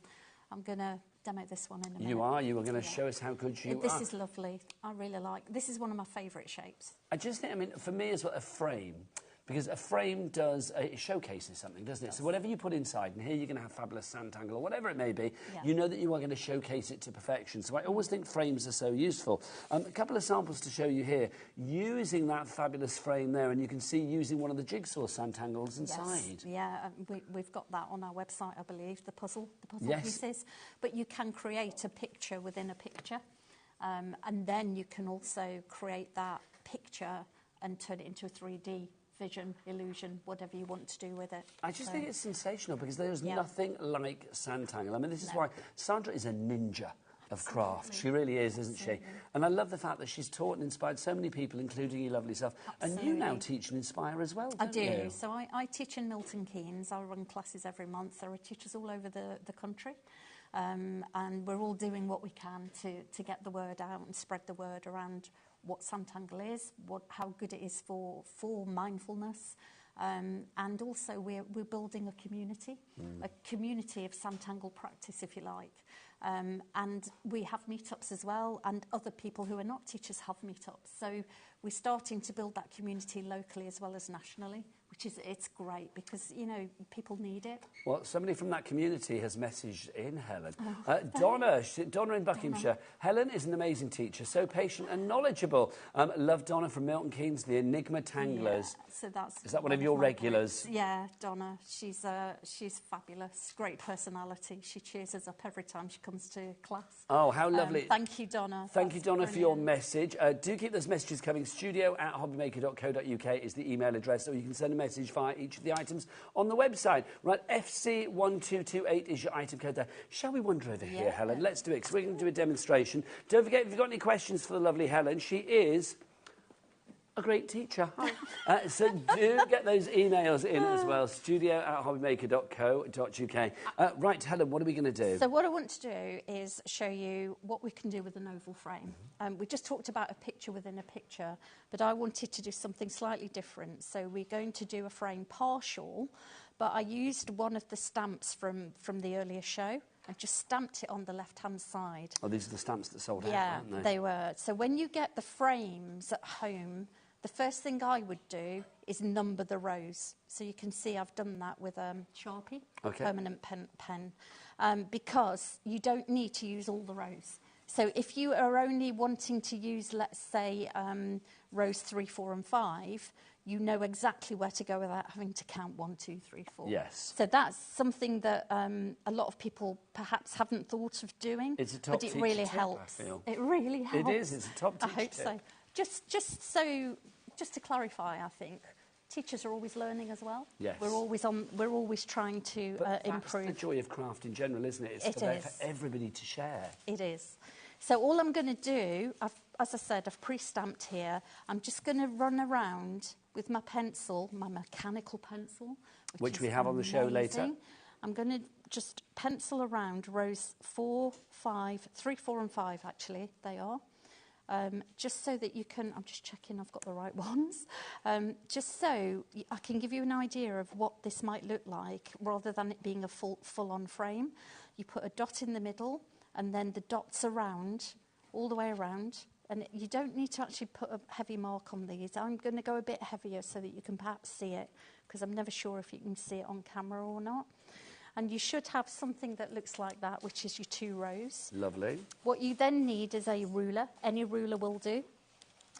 I'm going to demo this one in a minute. You are? You are going to show us how good you are? This is lovely. I really like. This is one of my favourite shapes. I just think, I mean, for me as well, a frame. Because a frame does, it showcases something, doesn't it? So whatever you put inside, and here you're going to have fabulous Sanntangle or whatever it may be, you know that you are going to showcase it to perfection. So I always think frames are so useful. A couple of samples to show you here. Using that fabulous frame there, and you can see using one of the jigsaw Sanntangles inside. Yes. Yeah, we've got that on our website, I believe, the puzzle pieces. But you can create a picture within a picture, and then you can also create that picture and turn it into a 3D vision, illusion, whatever you want to do with it. I just think it's sensational because there's nothing like Sanntangle. I mean, this is why Sandra is a ninja of craft. She really is, isn't she? And I love the fact that she's taught and inspired so many people, including you lovely self. And you now teach and inspire as well, don't you? I do. So I teach in Milton Keynes. I run classes every month. There are teachers all over the country. And we're all doing what we can to get the word out and spread the word around what Sanntangle is, how good it is for mindfulness, and also we're building a community of Sanntangle practice, if you like. And we have meetups as well, and other people who are not teachers have meetups. So we're starting to build that community locally as well as nationally, which is, it's great because, people need it. Well, somebody from that community has messaged in, Helen. Donna in Buckinghamshire. Helen is an amazing teacher, so patient and knowledgeable. Love Donna from Milton Keynes, the Enigma Tanglers. Yeah, so is that one of your regulars? Yeah, Donna. She's fabulous. Great personality. She cheers us up every time she comes to class. Oh, how lovely. Thank you, Donna. Thank you, Donna, for your message. Do keep those messages coming. studio@hobbymaker.co.uk is the email address, or you can send a message via each of the items on the website. Right, FC1228 is your item code there. Shall we wander over here, Helen? Let's do it, because we're going to do a demonstration. Don't forget, if you've got any questions for the lovely Helen, she is a great teacher. So do get those emails in as well, studio@hobbymaker.co.uk. Right, Helen, what are we going to do? So what I want to do is show you what we can do with an oval frame. We just talked about a picture within a picture, but I wanted to do something slightly different. So we're going to do a frame partial, but I used one of the stamps from the earlier show. I just stamped it on the left-hand side. Oh, these are the stamps that sold out, yeah, aren't they? They were. So when you get the frames at home, the first thing I would do is number the rows. So you can see I've done that with Sharpie, permanent pen, because you don't need to use all the rows. So if you are only wanting to use, let's say, rows 3, 4 and 5, you know exactly where to go without having to count 1, 2, 3, 4. Yes. So that's something that a lot of people perhaps haven't thought of doing. It's a top but it really helps. I feel. It really helps. It is. It's a top teacher I hope so. Just to clarify, I think teachers are always learning as well. Yes. We're always trying to improve. That's the joy of craft in general, isn't it? It's for everybody to share. It is. So all I'm going to do, as I said, I've pre-stamped here. I'm just going to run around with my pencil, my mechanical pencil, which we have on the show later. I'm going to just pencil around rows 4, 5, 3, 4 and 5 actually, they are. just so that you can, I'm just checking I've got the right ones, just so I can give you an idea of what this might look like rather than it being a full-on frame. You put a dot in the middle and then the dots around, all the way around, and you don't need to actually put a heavy mark on these. I'm going to go a bit heavier so that you can perhaps see it, because I'm never sure if you can see it on camera or not. And you should have something that looks like that, which is your 2 rows. Lovely. What you then need is a ruler. Any ruler will do.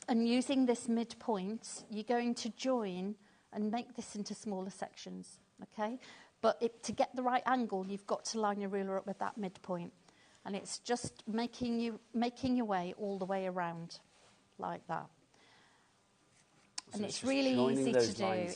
And using this midpoint, you're going to join and make this into smaller sections, okay? But to get the right angle, you've got to line your ruler up with that midpoint. And it's just making your way all the way around, like that. So and it's really easy to do.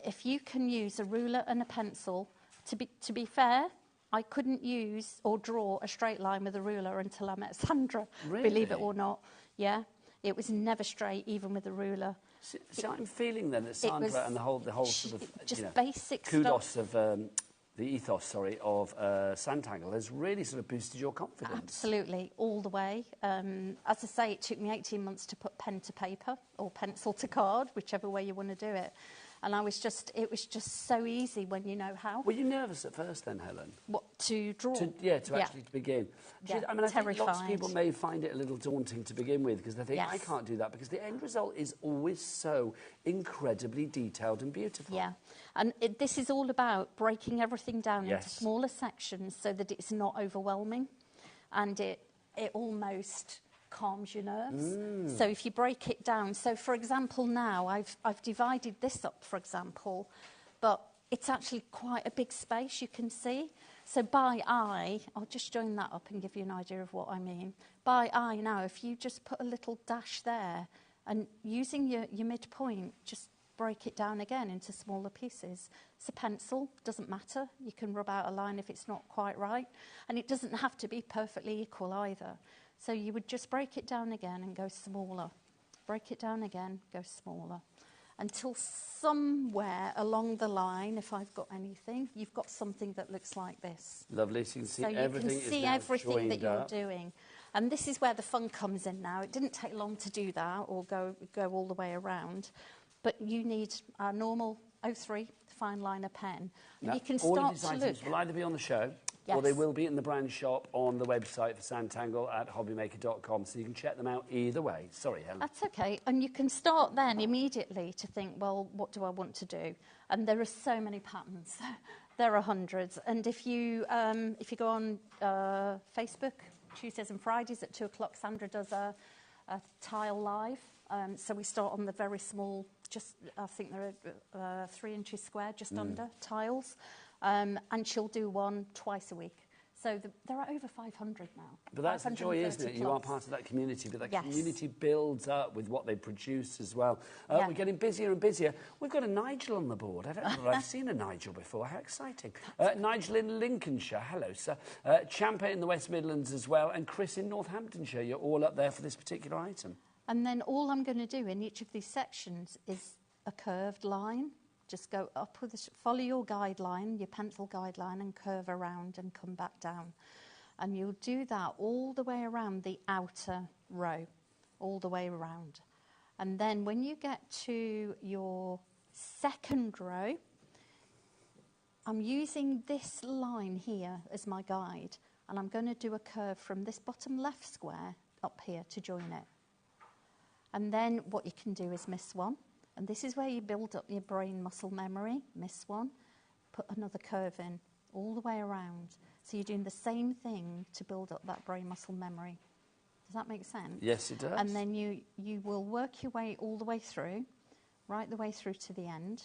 If you can use a ruler and a pencil, to be fair, I couldn't use or draw a straight line with a ruler until I met Sandra, Really? believe it or not. Yeah, it was never straight, even with a ruler. So I'm feeling then that Sandra and the whole sort of just basic kudos stuff. of the ethos, of Sanntangle has really sort of boosted your confidence. Absolutely, all the way. As I say, it took me 18 months to put pen to paper or pencil to card, whichever way you want to do it. And it was just so easy when you know how. Were you nervous at first then, Helen? What, to draw? Actually to begin. Yeah, I mean, I think lots of people may find it a little daunting to begin with because they think, I can't do that, because the end result is always so incredibly detailed and beautiful. Yeah, and this is all about breaking everything down into smaller sections so that it's not overwhelming, and it almost calms your nerves. So if you break it down, so for example now I've divided this up, for example, but it's actually quite a big space, you can see. So by eye, I'll just join that up and give you an idea of what I mean. By eye now, if you just put a little dash there and using your midpoint, just break it down again into smaller pieces. It's a pencil, doesn't matter. You can rub out a line if it's not quite right. And it doesn't have to be perfectly equal either. So you would just break it down again and go smaller. Break it down again, go smaller. Until somewhere along the line, if I've got anything, you've got something that looks like this. Lovely, so you can see everything. So you can see everything that you're up. doing. And this is where the fun comes in now. It didn't take long to do that or go all the way around. But you need our normal 03 fine liner pen. And now, you can all start of these to items look. will either be on the show, or they will be in the brand shop on the website for Sanntangle at hobbymaker.com, so you can check them out either way. Sorry, Helen. That's okay. And you can start then immediately to think, well, what do I want to do? And there are so many patterns. There are hundreds. And if you go on Facebook, Tuesdays and Fridays at 2 o'clock, Sandra does a tile live. So we start on the very small, I think they're 3 inches square, just under tiles. And she'll do one twice a week. So there are over 500 now. But that's the joy, isn't it? You are part of that community, but that community builds up with what they produce as well. We're getting busier and busier. We've got a Nigel on the board. I don't know if I've seen a Nigel before. How exciting. Nigel in Lincolnshire. Hello, sir. Champa in the West Midlands as well, and Chris in Northamptonshire. You're all up there for this particular item. And then all I'm going to do in each of these sections is a curved line. Just go up follow your guideline, your pencil guideline, and curve around and come back down. And you'll do that all the way around the outer row, all the way around. And then when you get to your second row, I'm using this line here as my guide, and I'm going to do a curve from this bottom left square up here to join it. And then what you can do is miss one. And this is where you build up your brain muscle memory. Miss one, put another curve in all the way around. So you're doing the same thing to build up that brain muscle memory. Does that make sense? Yes, it does. And then you will work your way all the way through, right the way through to the end.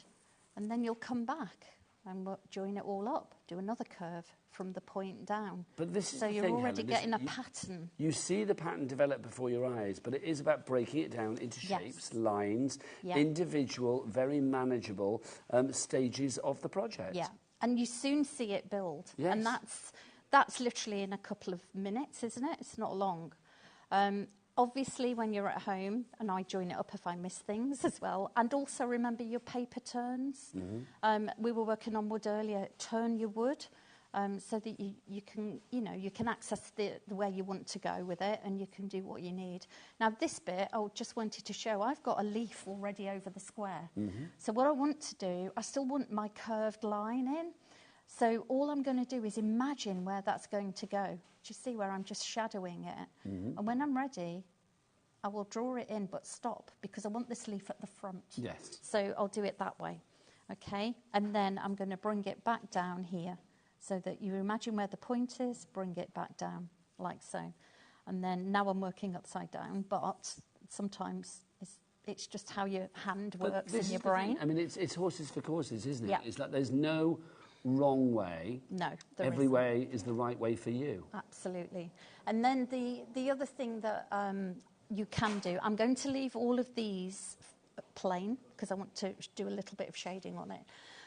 And then you'll come back and join it all up. Do another curve from the point down. But this is so the you're thing, already Helen, getting a pattern. You see the pattern develop before your eyes, but it is about breaking it down into shapes, lines, individual, very manageable stages of the project. Yeah, and you soon see it build. Yes. And that's literally in a couple of minutes, isn't it? It's not long. Obviously, when you're at home, and I join it up if I miss things as well, and also remember your paper turns. We were working on wood earlier. Turn your wood. so that you can, you can access the where you want to go with it, and you can do what you need. Now this bit, I just wanted to show, I've got a leaf already over the square. So what I want to do, I still want my curved line in. So all I'm going to do is imagine where that's going to go. Do you see where I'm just shadowing it? And when I'm ready, I will draw it in, but stop, because I want this leaf at the front. Yes. So I'll do it that way, okay? And then I'm going to bring it back down here, so that you imagine where the point is, bring it back down, like so. And then now I'm working upside down, but sometimes it's just how your hand works in your brain. I mean, it's horses for courses, isn't it? Yeah. It's like there's no wrong way. No, there Every isn't. way is the right way for you. Absolutely. And then the other thing that you can do, I'm going to leave all of these plain because I want to do a little bit of shading on it.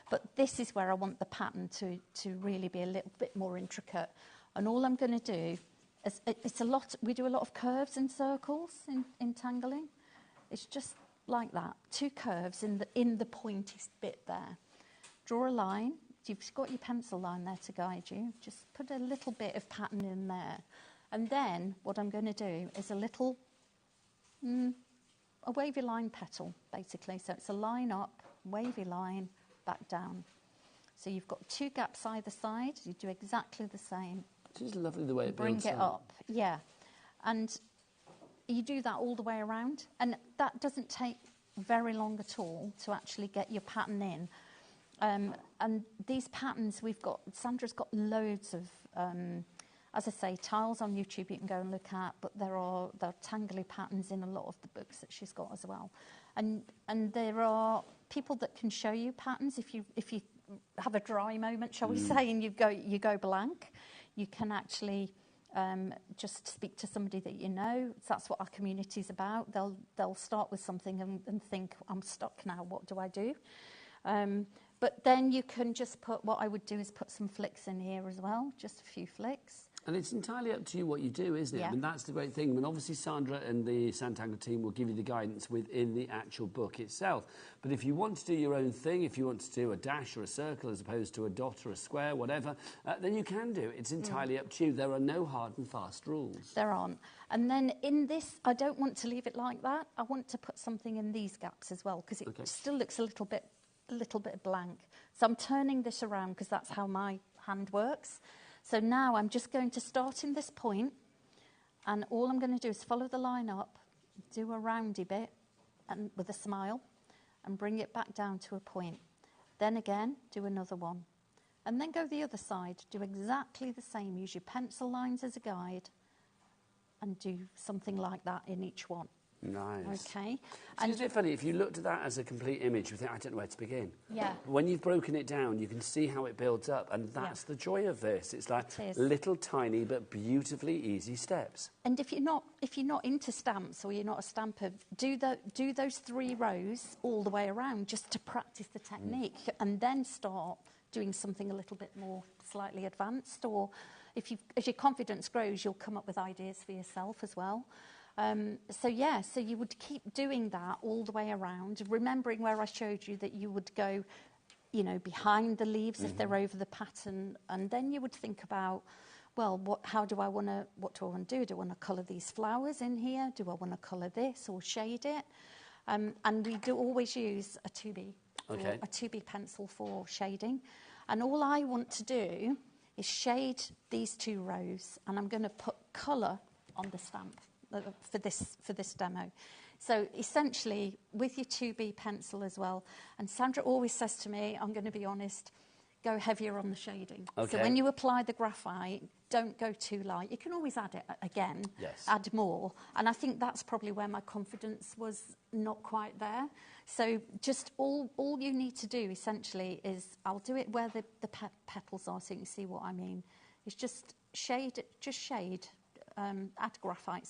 But this is where I want the pattern to really be a little bit more intricate. And all I'm going to do is, we do a lot of curves and circles in tangling. It's just like that, 2 curves in the pointy bit there. Draw a line. You've got your pencil line there to guide you. Just put a little bit of pattern in there. And then what I'm going to do is a little, a wavy line petal, basically. So it's a line up, wavy line, back down. So you've got 2 gaps either side. You do exactly the same. It's just lovely the way it Bring builds it up, yeah. And you do that all the way around. And that doesn't take very long at all to actually get your pattern in. And these patterns Sandra's got loads of, as I say, tiles on YouTube you can go and look at, but there are tangly patterns in a lot of the books that she's got as well. And there are people that can show you patterns if you have a dry moment, shall we say, and you go blank. You can actually just speak to somebody that you know. That's what our community is about. They'll start with something and think, I'm stuck now, what do I do? But then you can just what I would do is put some flicks in here as well, just a few flicks. And it's entirely up to you what you do, isn't it? Yeah. I mean, that's the great thing. I mean, obviously, Sandra and the Sanntangle team will give you the guidance within the actual book itself. But if you want to do your own thing, if you want to do a dash or a circle as opposed to a dot or a square, whatever, then you can do it. It's entirely up to you. There are no hard and fast rules. There aren't. And then in this, I don't want to leave it like that. I want to put something in these gaps as well, because it still looks a little bit blank. So I'm turning this around because that's how my hand works. So now I'm just going to start in this point, and all I'm going to do is follow the line up, do a roundy bit and with a smile, and bring it back down to a point. Then again, do another one. And then go the other side, do exactly the same. Use your pencil lines as a guide and do something like that in each one. Nice. Okay. So isn't it funny, if you looked at that as a complete image, you think, I don't know where to begin. Yeah. When you've broken it down, you can see how it builds up, and that's the joy of this. It's like little tiny but beautifully easy steps. And if you're not into stamps, or you're not a stamper, do those 3 rows all the way around just to practice the technique, and then start doing something a little bit more slightly advanced. Or as your confidence grows, you'll come up with ideas for yourself as well. So you would keep doing that all the way around, remembering where I showed you that you would go, behind the leaves if they're over the pattern, and then you would think about, well, what do I want to do? Do I want to colour these flowers in here? Do I want to colour this or shade it? And we do always use a 2B, or a 2B pencil for shading. And all I want to do is shade these 2 rows, and I'm going to put colour on the stamp. For this demo. So essentially with your 2B pencil as well, and Sandra always says to me, I'm going to be honest, go heavier on the shading. So when you apply the graphite, don't go too light. You can always add it again, add more, and I think that's probably where my confidence was not quite there. So just all you need to do essentially is, I'll do it where the petals are so you can see what I mean, is just shade, add graphite,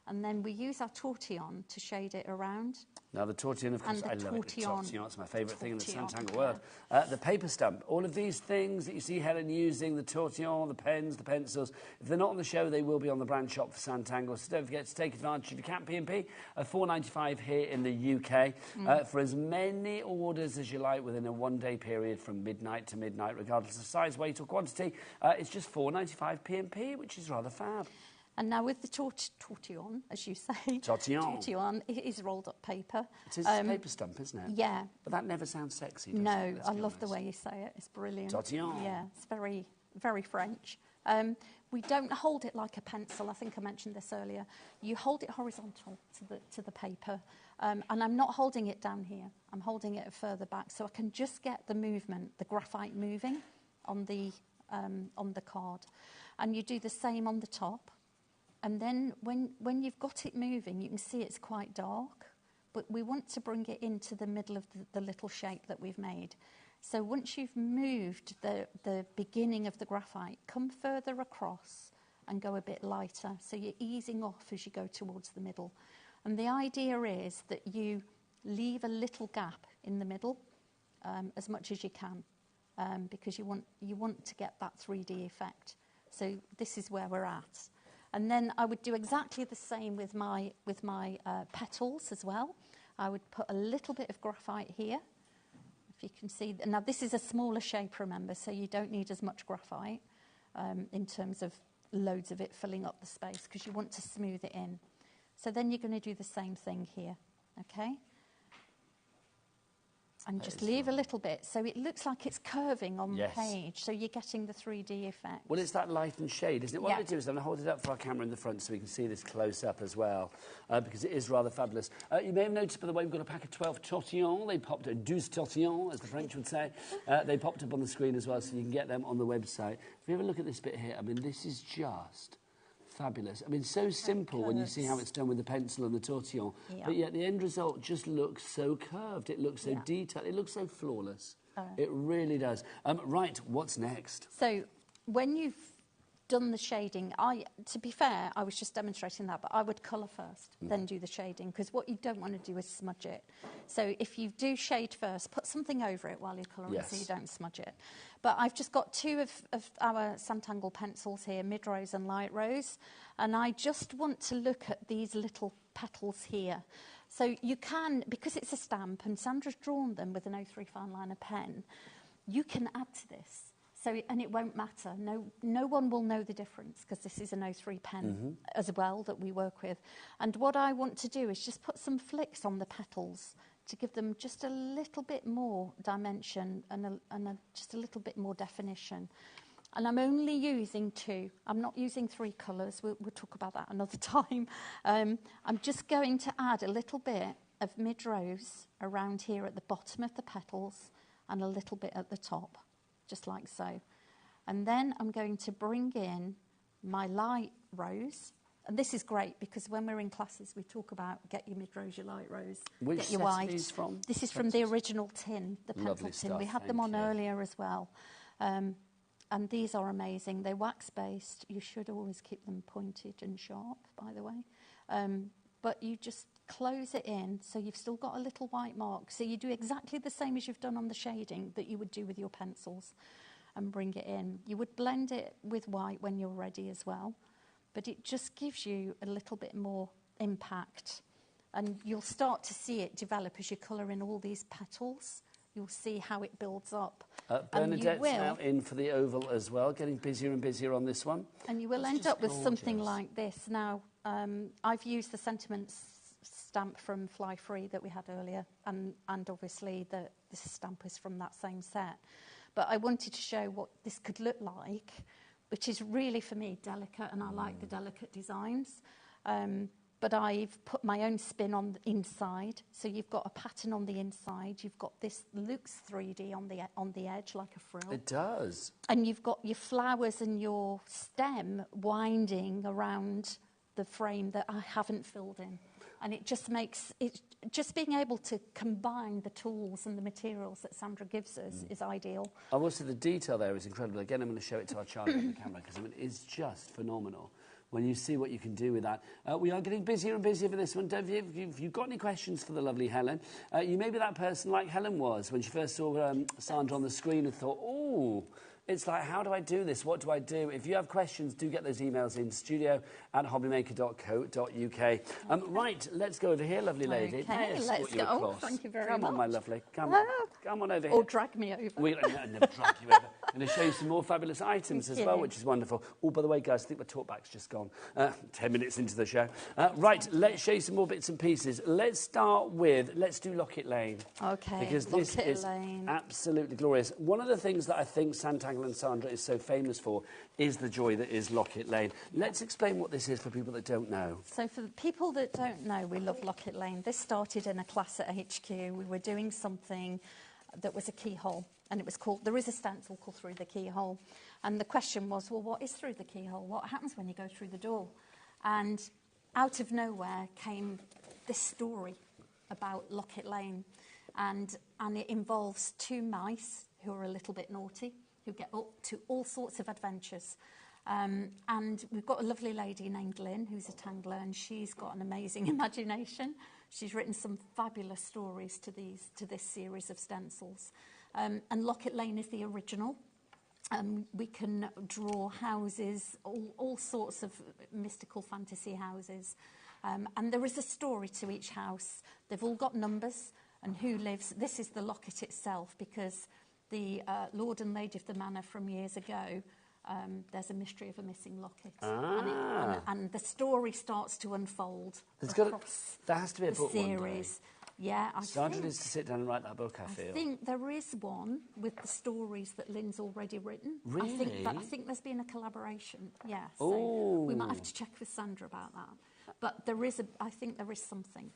And then we use our tortillon to shade it around. Now, the tortillon, of course, And the I love it. The tortillon. tortillon, it's my favourite thing in the Tortillon, Santangle world. The paper stump, all of these things that you see Helen using, the tortillon, the pens, the pencils, if they're not on the show, they will be on the brand shop for Santangle. So don't forget to take advantage of your Cat P&P at $4.95 here in the UK. For as many orders as you like within a one-day period from midnight to midnight, regardless of size, weight or quantity, it's just $4.95 P&P, which is rather fab. And now with the tortillon, as you say, tortillon, it is rolled up paper. It is paper stump, isn't it? Yeah. But that never sounds sexy, does No, it? I love the way you say it. It's brilliant. Tortillon. Yeah, it's very, very French. We don't hold it like a pencil. I think I mentioned this earlier. You hold it horizontal to the paper. And I'm not holding it down here. I'm holding it further back so I can just get the movement, the graphite moving on the card. And you do the same on the top. And then when you've got it moving, you can see it's quite dark, but we want to bring it into the middle of the little shape that we've made. So once you've moved the beginning of the graphite, come further across and go a bit lighter. So you're easing off as you go towards the middle. And the idea is that you leave a little gap in the middle as much as you can because you want to get that 3D effect. So this is where we're at. And then I would do exactly the same with my petals as well. I would put a little bit of graphite here, if you can see. Now this is a smaller shape, remember, so you don't need as much graphite in terms of loads of it filling up the space because you want to smooth it in. So then you're going to do the same thing here, okay? And just leave a little bit so it looks like it's curving on the page, so you're getting the 3D effect. Well, it's that light and shade, isn't it? What I'm going to do is I'm going to hold it up for our camera in the front so we can see this close up as well, because it is rather fabulous. You may have noticed, by the way, we've got a pack of 12 tortillons. They popped, 12 tortillons, as the French would say. They popped up on the screen as well, so you can get them on the website. If you have a look at this bit here, I mean, this is just fabulous. I mean, so simple when you see how it's done with the pencil and the tortillon, but yet the end result just looks so curved. It looks so detailed. It looks so flawless. It really does. Right, what's next? So when you've done the shading, to be fair, I was just demonstrating that, but I would colour first, then do the shading, because what you don't want to do is smudge it. So if you do shade first, put something over it while you're colouring so you don't smudge it. But I've just got two of our Santangle pencils here, mid rose and light rose, and I just want to look at these little petals here. So you can, because it's a stamp and Sandra's drawn them with an 03 fine liner pen, you can add to this. So, and it won't matter. No one will know the difference because this is an 03 pen as well that we work with. And what I want to do is just put some flicks on the petals to give them just a little bit more dimension and just a little bit more definition. And I'm only using two. I'm not using three colours. We'll talk about that another time. I'm just going to add a little bit of mid-rose around here at the bottom of the petals and a little bit at the top, just like so. And then I'm going to bring in my light rose. And this is great because when we're in classes, we talk about get your mid-rose, your light rose, get your white. Which set are these from? This is from the original tin, the pencil tin. We had them on earlier as well. And these are amazing. They're wax-based. You should always keep them pointed and sharp, by the way. But you just close it in so you've still got a little white mark. So you do exactly the same as you've done on the shading that you would do with your pencils and bring it in. You would blend it with white when you're ready as well. But it just gives you a little bit more impact. And you'll start to see it develop as you colour in all these petals. You'll see how it builds up. Bernadette's now in for the oval as well, getting busier and busier on this one. And you will end up with something like this. Now, I've used the sentiments stamp from Fly Free that we had earlier, and obviously this stamp is from that same set. But I wanted to show what this could look like, which is really, for me, delicate, and I like the delicate designs. But I've put my own spin on the inside. So you've got a pattern on the inside. You've got this looks 3D on the edge, like a frill. It does. And you've got your flowers and your stem winding around the frame that I haven't filled in. And it just makes it, just being able to combine the tools and the materials that Sandra gives us is ideal. And also the detail there is incredible. Again, I'm going to show it to our child on the camera because I mean, it's just phenomenal. when you see what you can do with that. We are getting busier and busier for this one. If you've got any questions for the lovely Helen, you may be that person like Helen was when she first saw Sandra on the screen and thought, oh, it's like, how do I do this? What do I do? If you have questions, do get those emails in, studio@hobbymaker.co.uk. Right, let's go over here, lovely lady. Okay, let's go. Oh, thank you very much. Come on, my lovely. Come on. Come on over here. Or drag me over. We'll never drag you over. I'm going to show you some more fabulous items as well, which is wonderful. Oh, by the way, guys, I think my talkback's just gone. 10 minutes into the show. Right, let's show you some more bits and pieces. Let's start with, let's do Locket Lane. Okay, because this is absolutely glorious. One of the things that I think Santangle and Sandra is so famous for is the joy that is Locket Lane. Let's explain what this is for people that don't know. So for the people that don't know, we love Locket Lane. This started in a class at HQ. We were doing something that was a keyhole, and it was called, there is a stencil called Through the Keyhole. And the question was, well, what is through the keyhole? What happens when you go through the door? And out of nowhere came this story about Locket Lane. And it involves two mice who are a little bit naughty, who get up to all sorts of adventures. And we've got a lovely lady named Lynn, who's a tangler, and she's got an amazing imagination. She's written some fabulous stories to this series of stencils. And Locket Lane is the original. We can draw houses, all sorts of mystical fantasy houses. And there is a story to each house. They've all got numbers and who lives. This is the locket itself, because the Lord and Lady of the Manor from years ago, there's a mystery of a missing locket. And the story starts to unfold across there has to be a book series. One day. Yeah, Sandra needs to sit down and write that book, I feel. I think there is one with the stories that Lynn's already written. Really? I think there's been a collaboration, yeah. So we might have to check with Sandra about that. But I think there is something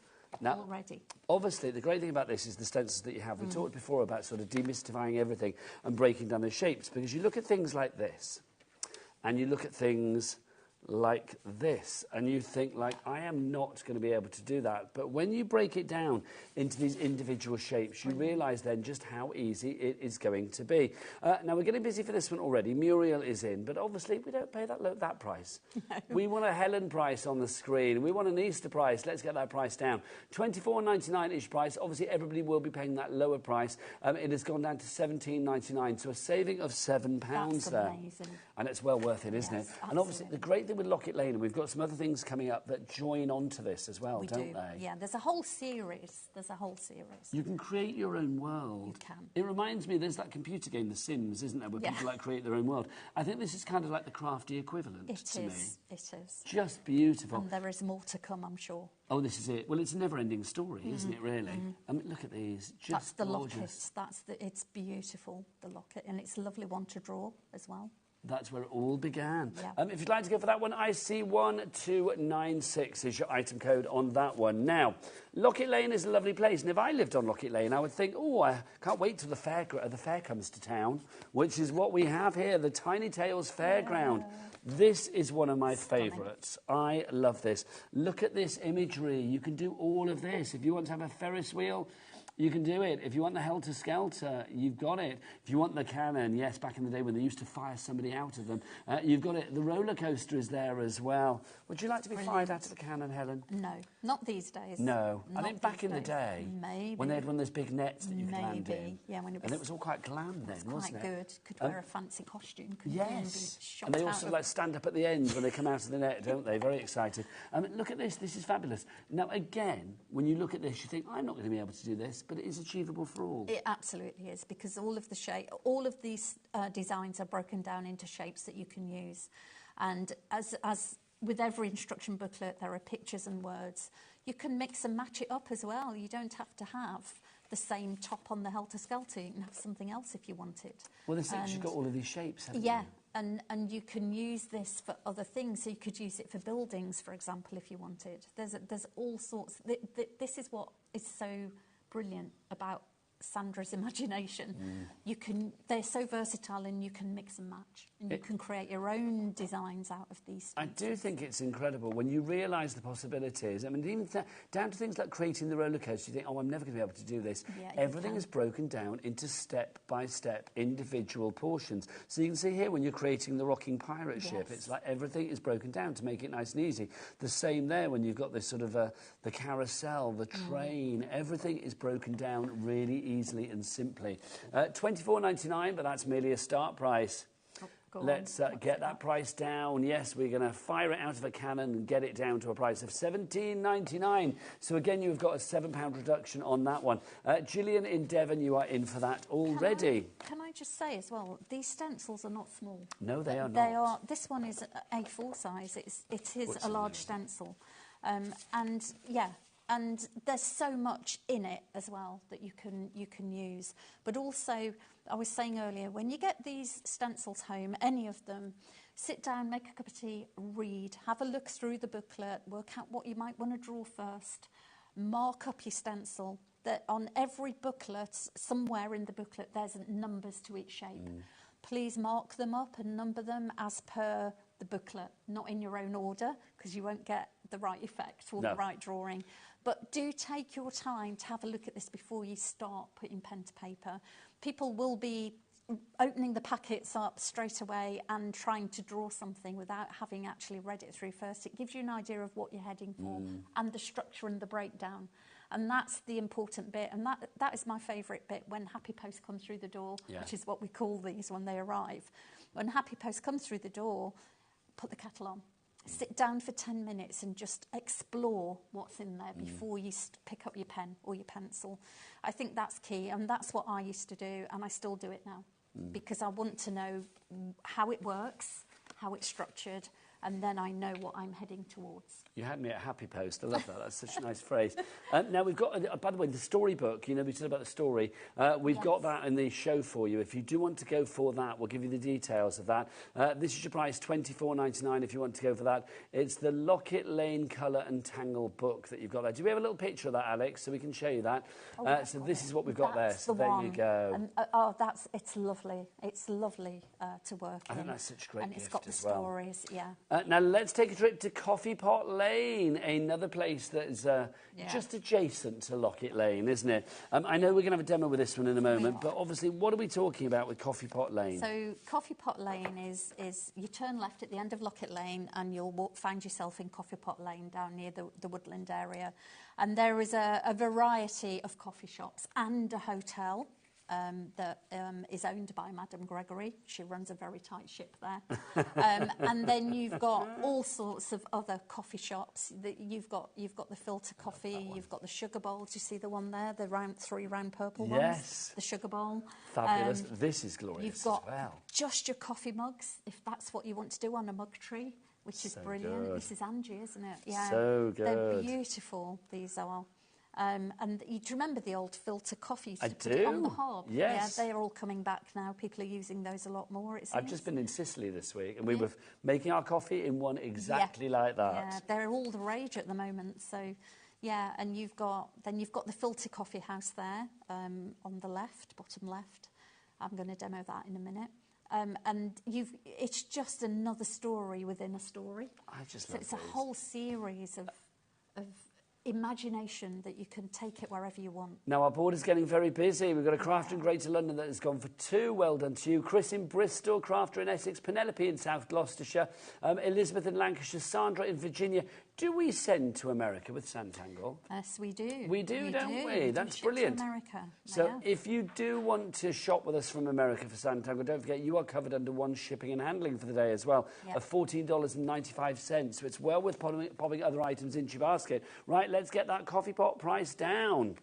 already. Obviously, the great thing about this is the stencils that you have. We talked before about sort of demystifying everything and breaking down the shapes, because you look at things like this, and you look at things like this, and you think, like, I am not going to be able to do that. But when you break it down into these individual shapes, you realise then just how easy it is going to be. Now, we're getting busy for this one already. Muriel is in, but obviously we don't pay that price. No. We want a Helen price on the screen. We want an Easter price. Let's get that price down. $24.99-ish price. Obviously, everybody will be paying that lower price. It has gone down to $17.99, so a saving of £7 there. Amazing. And it's well worth it, isn't it? Absolutely. And obviously, the great thing with Locket Lane, and we've got some other things coming up that join onto this as well, don't they? Yeah, there's a whole series. You can create your own world. You can. It reminds me, there's that computer game, The Sims, isn't there, where people like create their own world. I think this is kind of like the crafty equivalent to me. It is. Just beautiful. And there is more to come, I'm sure. Oh, this is it. Well, it's a never-ending story, isn't it, really? I mean, look at these. Just That's the gorgeous. locket. It's beautiful, the locket. And it's a lovely one to draw as well. That's where it all began. Yeah. If you'd like to go for that one, IC1296 is your item code on that one. Now, Locket Lane is a lovely place, and if I lived on Locket Lane, I would think, oh, I can't wait till the fair comes to town, which is what we have here, the Tiny Tales Fairground. This is one of my favourites. I love this. Look at this imagery. You can do all of this. If you want to have a Ferris wheel, you can do it. If you want the helter-skelter, you've got it. If you want the cannon, yes, back in the day when they used to fire somebody out of them, you've got it. The roller coaster is there as well. Would you like to be fired out of the cannon, Helen? No, not these days. No. I think back in the day, maybe, when they had one of those big nets that you could land in. Yeah, when and it was all quite glam then, wasn't it? Quite good. Could wear a fancy costume. Could yes. Be shot and they also like stand up at the end when they come out of the net, don't they? Very excited. Look at this. This is fabulous. Now, again, when you look at this, you think, I'm not going to be able to do this, but it is achievable for all. It absolutely is, because all of these designs are broken down into shapes that you can use. And as with every instruction booklet, there are pictures and words. You can mix and match it up as well. You don't have to have the same top on the helter-skelter. You can have something else if you want it. Well, this has got all of these shapes, haven't you? Yeah, and you can use this for other things. So you could use it for buildings, for example, if you wanted. There's all sorts. This is what is so brilliant about Sandra's imagination. They're so versatile, and you can mix and match, and you can create your own designs out of these. I do think it's incredible when you realise the possibilities. I mean, even down to things like creating the roller coaster, you think, oh, I'm never going to be able to do this. Yeah, everything is broken down into step-by-step individual portions. So you can see here when you're creating the rocking pirate ship, it's like everything is broken down to make it nice and easy. The same there when you've got this sort of the carousel, the train, everything is broken down really easily and simply. $24.99, but that's merely a start price. Let's get that price down. Yes, we're going to fire it out of a cannon and get it down to a price of $17.99. So again, you've got a £7 reduction on that one. Gillian in Devon, you are in for that already. Can I just say as well, these stencils are not small. No, they are not. They are. This one is A4 size. It is a large stencil, and yeah. And there's so much in it as well that you can use. But also, I was saying earlier, when you get these stencils home, any of them, sit down, make a cup of tea, read, have a look through the booklet, work out what you might want to draw first, mark up your stencil. That on every booklet, somewhere in the booklet, there's numbers to each shape. Please mark them up and number them as per the booklet, not in your own order, because you won't get the right effect or the right drawing. But do take your time to have a look at this before you start putting pen to paper. People will be opening the packets up straight away and trying to draw something without having actually read it through first. It gives you an idea of what you're heading for and the structure and the breakdown. And that's the important bit. And that is my favourite bit when Happy Post come through the door, which is what we call these when they arrive. When Happy Post comes through the door, put the kettle on. Sit down for 10 minutes and just explore what's in there before you pick up your pen or your pencil. I think that's key, and that's what I used to do, and I still do it now, because I want to know how it works, how it's structured, and then I know what I'm heading towards. You had me at Happy Post. I love that. That's such a nice phrase. Now, we've got, by the way, the storybook. You know, we said about the story. We've got that in the show for you. If you do want to go for that, we'll give you the details of that. This is your price, $24.99 if you want to go for that. It's the Locket Lane Colour and Tangle book that you've got there. Do we have a little picture of that, Alex, so we can show you that? So this is what we've got there. So there you go. And, it's lovely. It's lovely to work in. I think that's such a great gift and it's got the as well. Stories, yeah. Now, let's take a trip to Coffee Pot Lane, another place that is just adjacent to Locket Lane, isn't it? I know we're going to have a demo with this one in a moment, but obviously, what are we talking about with Coffee Pot Lane? So, Coffee Pot Lane is you turn left at the end of Locket Lane and you'll find yourself in Coffee Pot Lane down near the woodland area. And there is a variety of coffee shops and a hotel. That is owned by Madame Gregory. She runs a very tight ship there. And then you've got all sorts of other coffee shops. You've got the filter coffee, you've got the sugar bowls. You see the one there, the three round purple ones? Yes. The sugar bowl. Fabulous. This is glorious. You've got as well. just your coffee mugs, if that's what you want to do on a mug tree, which is brilliant. Good. This is Angie, isn't it? Yeah. So good. They're beautiful, these are. And do you remember the old filter coffees? I Put it on the hob. Yes. Yeah, they're all coming back now. People are using those a lot more. I've just been in Sicily this week, and we were making our coffee in one exactly like that. Yeah, they're all the rage at the moment. So, yeah, and you've got the filter coffee house there on the left, bottom left. I'm going to demo that in a minute. And it's just another story within a story. I just love it's a whole series of imagination that you can take it wherever you want. Now, our board is getting very busy. We've got a crafter in Greater London that has gone for 2. Well done to you. Chris in Bristol, crafter in Essex, Penelope in South Gloucestershire, Elizabeth in Lancashire, Sandra in Virginia. Do we send to America with Sanntangle? Yes, we do. We do, don't we? That's brilliant. To America. So if you do want to shop with us from America for Sanntangle, don't forget you are covered under one shipping and handling for the day as well, of $14.95. So it's well worth popping other items into your basket. Right, let's get that coffee pot price down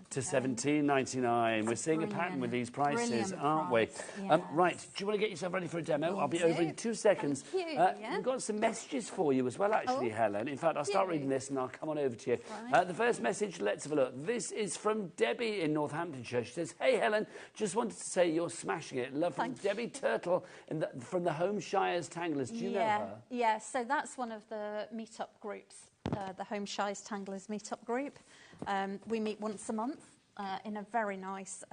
to $17.99. We're seeing a pattern with these prices, aren't we? Yes. Right, do you want to get yourself ready for a demo? I'll be over in 2 seconds. Thank you, We've got some messages for you as well, actually, Helen. In fact, I'll start reading this and I'll come on over to you. Right. The first message, let's have a look. This is from Debbie in Northamptonshire. She says, hey, Helen, just wanted to say you're smashing it. Love from Debbie Turtle from the Home Shires Tanglers. Do you know her? Yeah, so that's one of the meet-up groups, the Home Shires Tanglers meet-up group. We meet once a month. in a very nice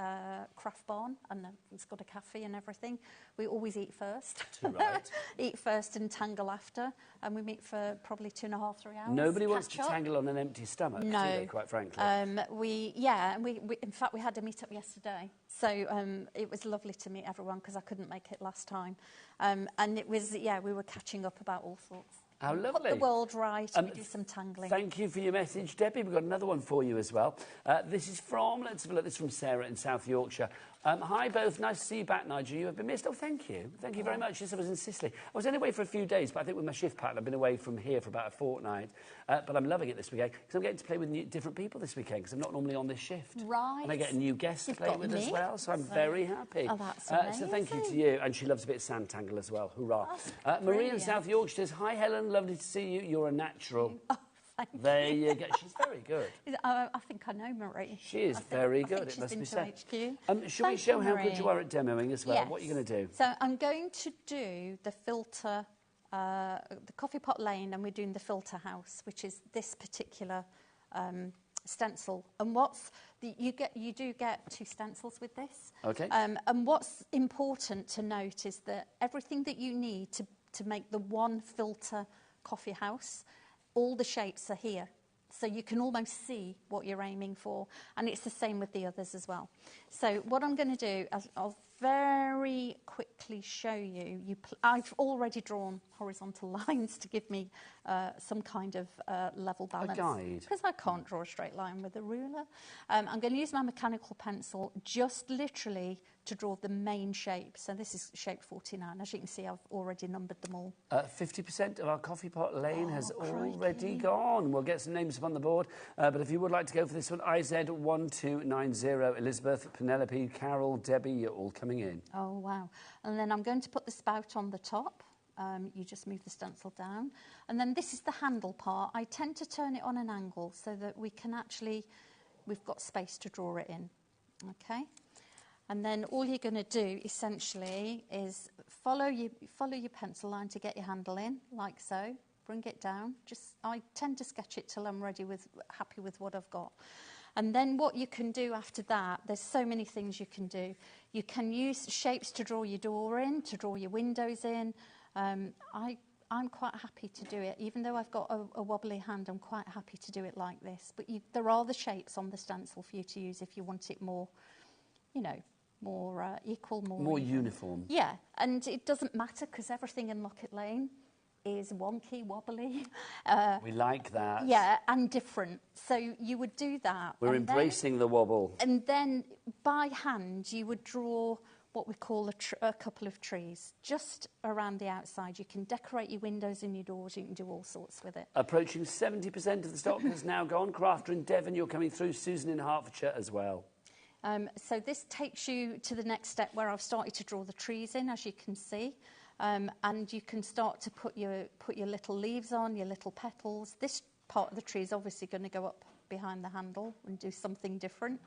craft barn, and it's got a cafe and everything. We always eat first. Right. Eat first and tangle after, and we meet for probably 2.5, 3 hours. Nobody wants to tangle on an empty stomach, no. do they, quite frankly? We in fact, we had a meet-up yesterday, so it was lovely to meet everyone because I couldn't make it last time. And it was, we were catching up about all sorts. How lovely. Put the world right, we do some tangling. Thank you for your message, Debbie. We've got another one for you as well. This is from, let's have a look, this is from Sarah in South Yorkshire. Hi both, nice to see you back, Nigel. You have been missed. Oh, thank you. Thank you very much. Yes, I was in Sicily. I was only away for a few days, but I think with my shift pattern, I've been away from here for about a fortnight. But I'm loving it this weekend because I'm getting to play with different people this weekend because I'm not normally on this shift. Right. And I get a new guest to play with as well, so I'm very happy. Oh, that's amazing. So thank you to you. And she loves a bit of sand tangle as well. Hurrah. Marie in South Yorkshire says, hi, Helen. Lovely to see you. You're a natural. There you go. She's very good. I think I know Marie. She is very good, it must be said. HQ. Shall we show how good you are at demoing as well? Yes. What are you going to do? So I'm going to do the filter, the coffee pot lane, and we're doing the filter house, which is this particular stencil. And you do get 2 stencils with this. Okay. And what's important to note is that everything that you need to make the one filter coffee house, all the shapes are here. So you can almost see what you're aiming for. And it's the same with the others as well. So what I'm going to do, I'll very quickly show you. I've already drawn horizontal lines to give me some kind of level balance. A guide. Because I can't draw a straight line with a ruler. I'm going to use my mechanical pencil just literally to draw the main shape. So this is shape 49. As you can see, I've already numbered them all. 50% of our coffee pot lane has already gone. We'll get some names up on the board. But if you would like to go for this one, IZ1290, Elizabeth, Penelope, Carol, Debbie, you're all coming in. Oh, wow. And then I'm going to put the spout on the top. You just move the stencil down. And then this is the handle part. I tend to turn it on an angle so that we can we've got space to draw it in. Okay? And then all you're going to do, essentially, is follow your pencil line to get your handle in, like so. Bring it down. I tend to sketch it till I'm happy with what I've got. And then what you can do after that, there's so many things you can do. You can use shapes to draw your door in, to draw your windows in. I'm quite happy to do it. Even though I've got a wobbly hand, I'm quite happy to do it like this. But there are the shapes on the stencil for you to use if you want it more, more equal, more uniform. Yeah, and it doesn't matter because everything in Locket Lane is wonky, wobbly. We like that. Yeah, and different. So you would do that. We're embracing the wobble. And then by hand, you would draw what we call a couple of trees just around the outside. You can decorate your windows and your doors. You can do all sorts with it. Approaching 70% of the stock has now gone. Crafter in Devon, you're coming through. Susan in Hertfordshire as well. So this takes you to the next step where I've started to draw the trees in, as you can see. And you can start to put your little leaves on, your little petals. This part of the tree is obviously going to go up behind the handle and do something different.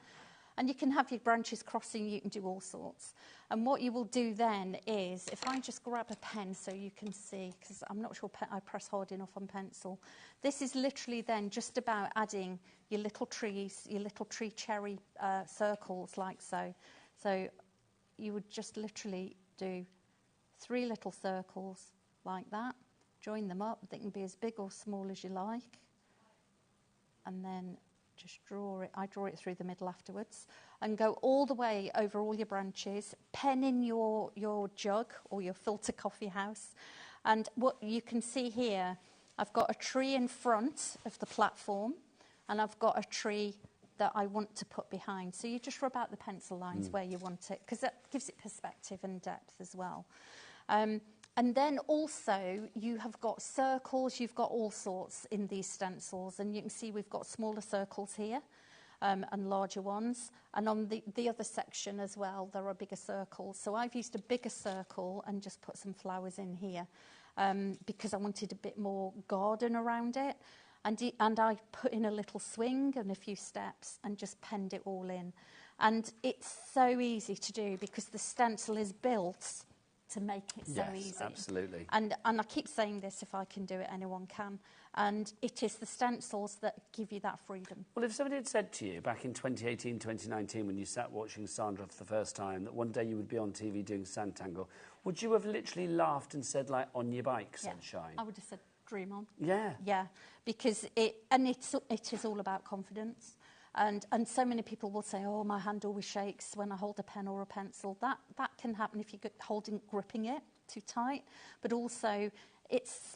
And you can have your branches crossing, you can do all sorts. And what you will do then is, if I just grab a pen so you can see, because I'm not sure I press hard enough on pencil, this is literally then just about adding your little trees, your little tree cherry circles like so. So you would just literally do 3 little circles like that, join them up. They can be as big or small as you like. And then just draw it. I draw it through the middle afterwards and go all the way over all your branches, pen in your jug or your filter coffee house. And what you can see here, I've got a tree in front of the platform and I've got a tree that I want to put behind. So you just rub out the pencil lines where you want it because that gives it perspective and depth as well. And then also you have got circles, you've got all sorts in these stencils, and you can see we've got smaller circles here and larger ones. And on the other section as well, there are bigger circles. So I've used a bigger circle and just put some flowers in here because I wanted a bit more garden around it. And I put in a little swing and a few steps and just penned it all in. And it's so easy to do because the stencil is built to make it so easy. Yes, absolutely. And I keep saying this, if I can do it, anyone can. And it is the stencils that give you that freedom. Well, if somebody had said to you back in 2018, 2019, when you sat watching Sandra for the first time, that one day you would be on TV doing Sanntangle, would you have literally laughed and said, like, on your bike, sunshine? I would have said, dream on. Yeah. Yeah, because it is all about confidence. And so many people will say, oh, my hand always shakes when I hold a pen or a pencil. That can happen if you're gripping it too tight. But also,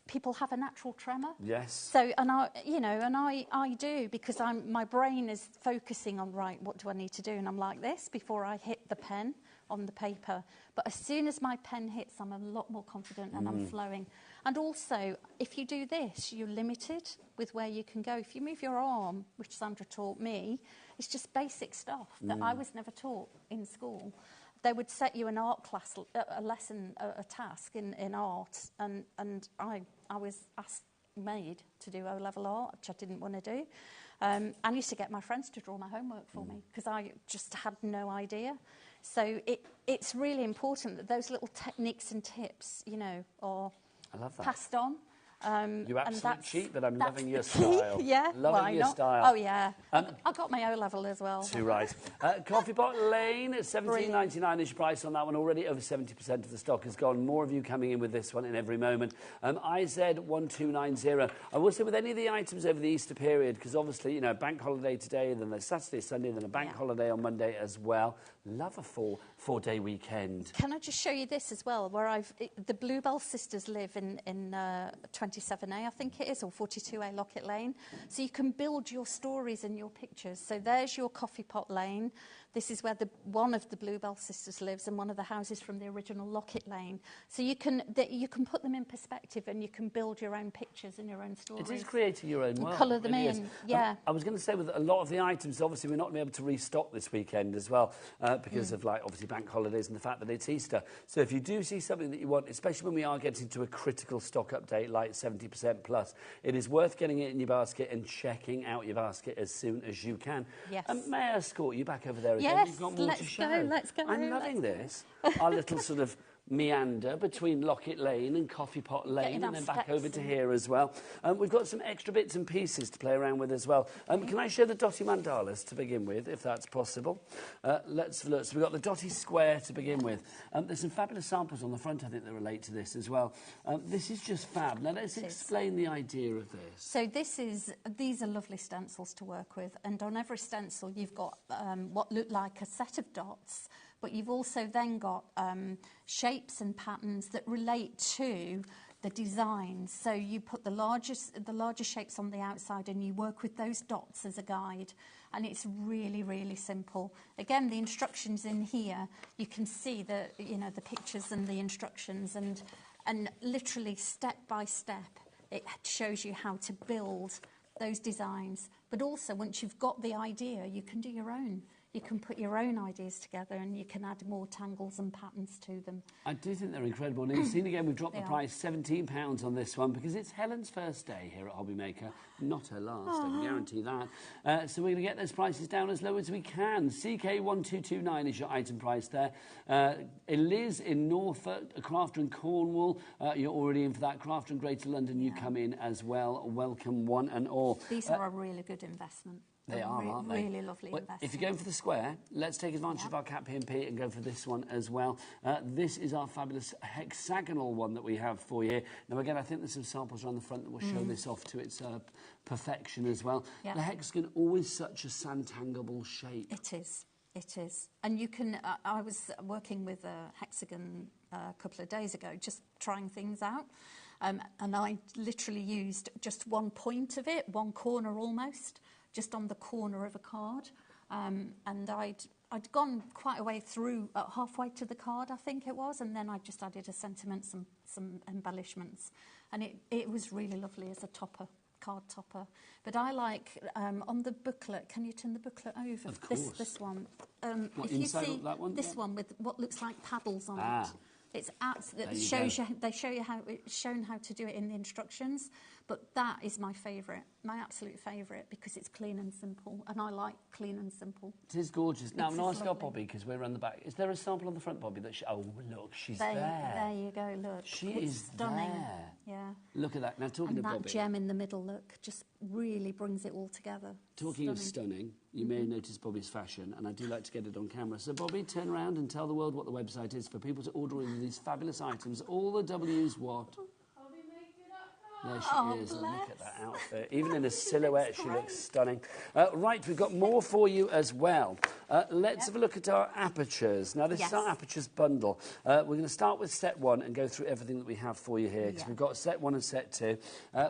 people have a natural tremor. Yes. So, and I do, because my brain is focusing on, right, what do I need to do? And I'm like this before I hit the pen on the paper. But as soon as my pen hits, I'm a lot more confident and I'm flowing. And also, if you do this, you're limited with where you can go. If you move your arm, which Sandra taught me, it's just basic stuff that I was never taught in school. They would set you an art class, a lesson, a task in art, and I was made to do O-level art, which I didn't want to do. I used to get my friends to draw my homework for me because I just had no idea. So it's really important that those little techniques and tips, are passed on. You absolute cheat, but I'm loving your style. Yeah, loving your style. Oh, yeah. I got my O-level as well. Too right. Coffee Pot Lane, $17.99 is your price on that one. Already over 70% of the stock has gone. More of you coming in with this one in every moment. IZ1290. I will say with any of the items over the Easter period, because obviously, bank holiday today, then there's Saturday, Sunday, then a bank holiday on Monday as well. Love a four-day weekend. Can I just show you this as well, where the Bluebell sisters live in 27A, I think it is, or 42A Lockett Lane. So you can build your stories and your pictures. So there's your Coffee Pot Lane. This is where one of the Bluebell sisters lives, and one of the houses from the original Lockett Lane. So you can put them in perspective, and you can build your own pictures and your own stories. It is creating your own world. Colour them in, yeah. I was going to say with a lot of the items, obviously we're not going to be able to restock this weekend as well, because of obviously bank holidays and the fact that it's Easter. So if you do see something that you want, especially when we are getting to a critical stock update like 70% plus, it is worth getting it in your basket and checking out your basket as soon as you can. Yes. May I escort you back over there again? Yes, You've got more to show. Let's go. I'm loving this. Our little sort of meander between Lockett Lane and Coffee Pot Lane, and then back over to here as well. We've got some extra bits and pieces to play around with as well. Can I show the Dotty mandalas to begin with, if that's possible? Let's have a look. So we've got the Dotty square to begin with. There's some fabulous samples on the front, I think, that relate to this as well. This is just fab. Now, let's explain the idea of this. So these are lovely stencils to work with, and on every stencil you've got what look like a set of dots, but you've also then got shapes and patterns that relate to the designs. So you put the larger shapes on the outside, and you work with those dots as a guide. And it's really, really simple. Again, the instructions in here, you can see the pictures and the instructions, and literally step by step, it shows you how to build those designs. But also, once you've got the idea, you can do your own. You can put your own ideas together, and you can add more tangles and patterns to them. I do think they're incredible. And you've seen again, we've dropped the price, £17 on this one, because it's Helen's first day here at HobbyMaker, not her last, I can guarantee that. So we're going to get those prices down as low as we can. CK1229 is your item price there. Liz in Norfolk, a crafter in Cornwall, you're already in for that. Crafter in Greater London, you come in as well. Welcome, one and all. These are a really good investment. They are, aren't they? Really lovely investment. If you're going for the square, let's take advantage of our Cat P&P and go for this one as well. This is our fabulous hexagonal one that we have for you. Now, again, I think there's some samples around the front that will show this off to its perfection as well. The hexagon, always such a Sanntangle shape. It is. It is. And you can... I was working with a hexagon a couple of days ago, just trying things out. And I literally used just one point of it, one corner almost, just on the corner of a card, and I'd gone quite a way through, halfway to the card, I think it was, and then I just added a sentiment, some embellishments, and it was really lovely as a topper, card topper. But I like, on the booklet, can you turn the booklet over? Of course. This one. What, if you see that one? this one with what looks like paddles on it. It's They show you how it's shown how to do it in the instructions, But that is my favourite, my absolute favourite, because it's clean and simple, and I like clean and simple. It is gorgeous. Now, I'm going to ask our lovely. Bobby, because we're around the back. Is there a sample on the front, Bobby? That oh, look, she's there. There you go, look. She it's is stunning. there. Yeah. Look at that. Now, talking and to that Bobby. gem in the middle, look, just really brings it all together. Talking of stunning, you may notice Bobby's fashion, and I do like to get it on camera. So, Bobby, turn around and tell the world what the website is for people to order in these fabulous items. All the W's what? There she is. And look at that outfit. Even in a silhouette, she looks stunning. Right, we've got more for you as well. Let's have a look at our apertures. Now, this is our apertures bundle. We're going to start with set 1 and go through everything that we have for you here, because we've got set 1 and set 2.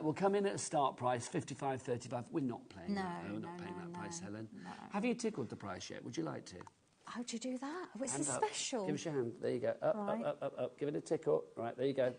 We'll come in at a start price, $55, $35. We're not playing that. No, we're not paying that price, Helen. No. Have you tickled the price yet? Would you like to? How do you do that? Oh, it's hand a up. special. Give us your hand. There you go. Up, right. up. Give it a tickle. Right, there you go.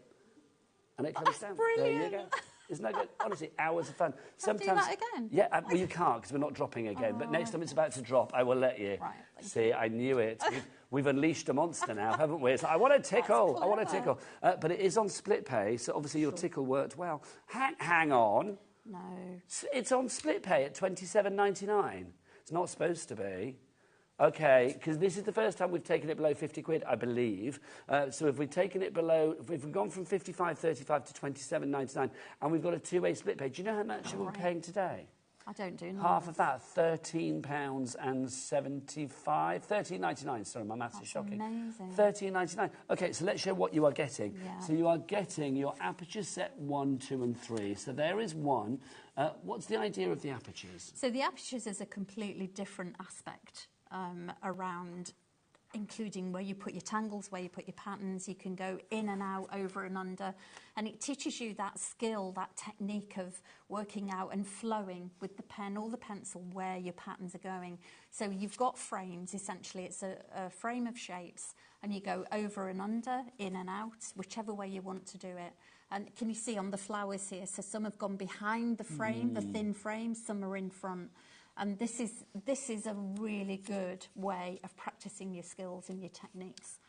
And it comes down. Brilliant. There you go. Isn't that good? Honestly, hours of fun. Sometimes. Do that again? Yeah, well, you can't, because we're not dropping again. But next time it's about to drop, I will let you. Right. See, I knew it. We've unleashed a monster now, haven't we? It's like, I want to tickle. I want to tickle. But it is on split pay, so obviously your tickle worked well. Hang on. No. It's on split pay at $27.99. It's not supposed to be. OK, because this is the first time we've taken it below 50 quid, I believe. So if we've taken it below, if we've gone from 55.35 to 27.99, and we've got a two-way split pay, do you know how much we're paying today? I don't do. Half of that, £13.75, £13.99. Sorry, my maths is shocking. Amazing. £13.99. OK, so let's show what you are getting. Yeah. So you are getting your aperture set 1, 2 and 3. So there is one. What's the idea of the apertures? So the apertures is a completely different aspect. Around including where you put your tangles, where you put your patterns. You can go in and out, over and under, and it teaches you that skill, that technique of working out and flowing with the pen or the pencil where your patterns are going. So you've got frames, essentially. It's a frame of shapes, and you go over and under, in and out, whichever way you want to do it. And can you see on the flowers here? So some have gone behind the frame, the thin frame, some are in front. And this is a really good way of practicing your skills and your techniques.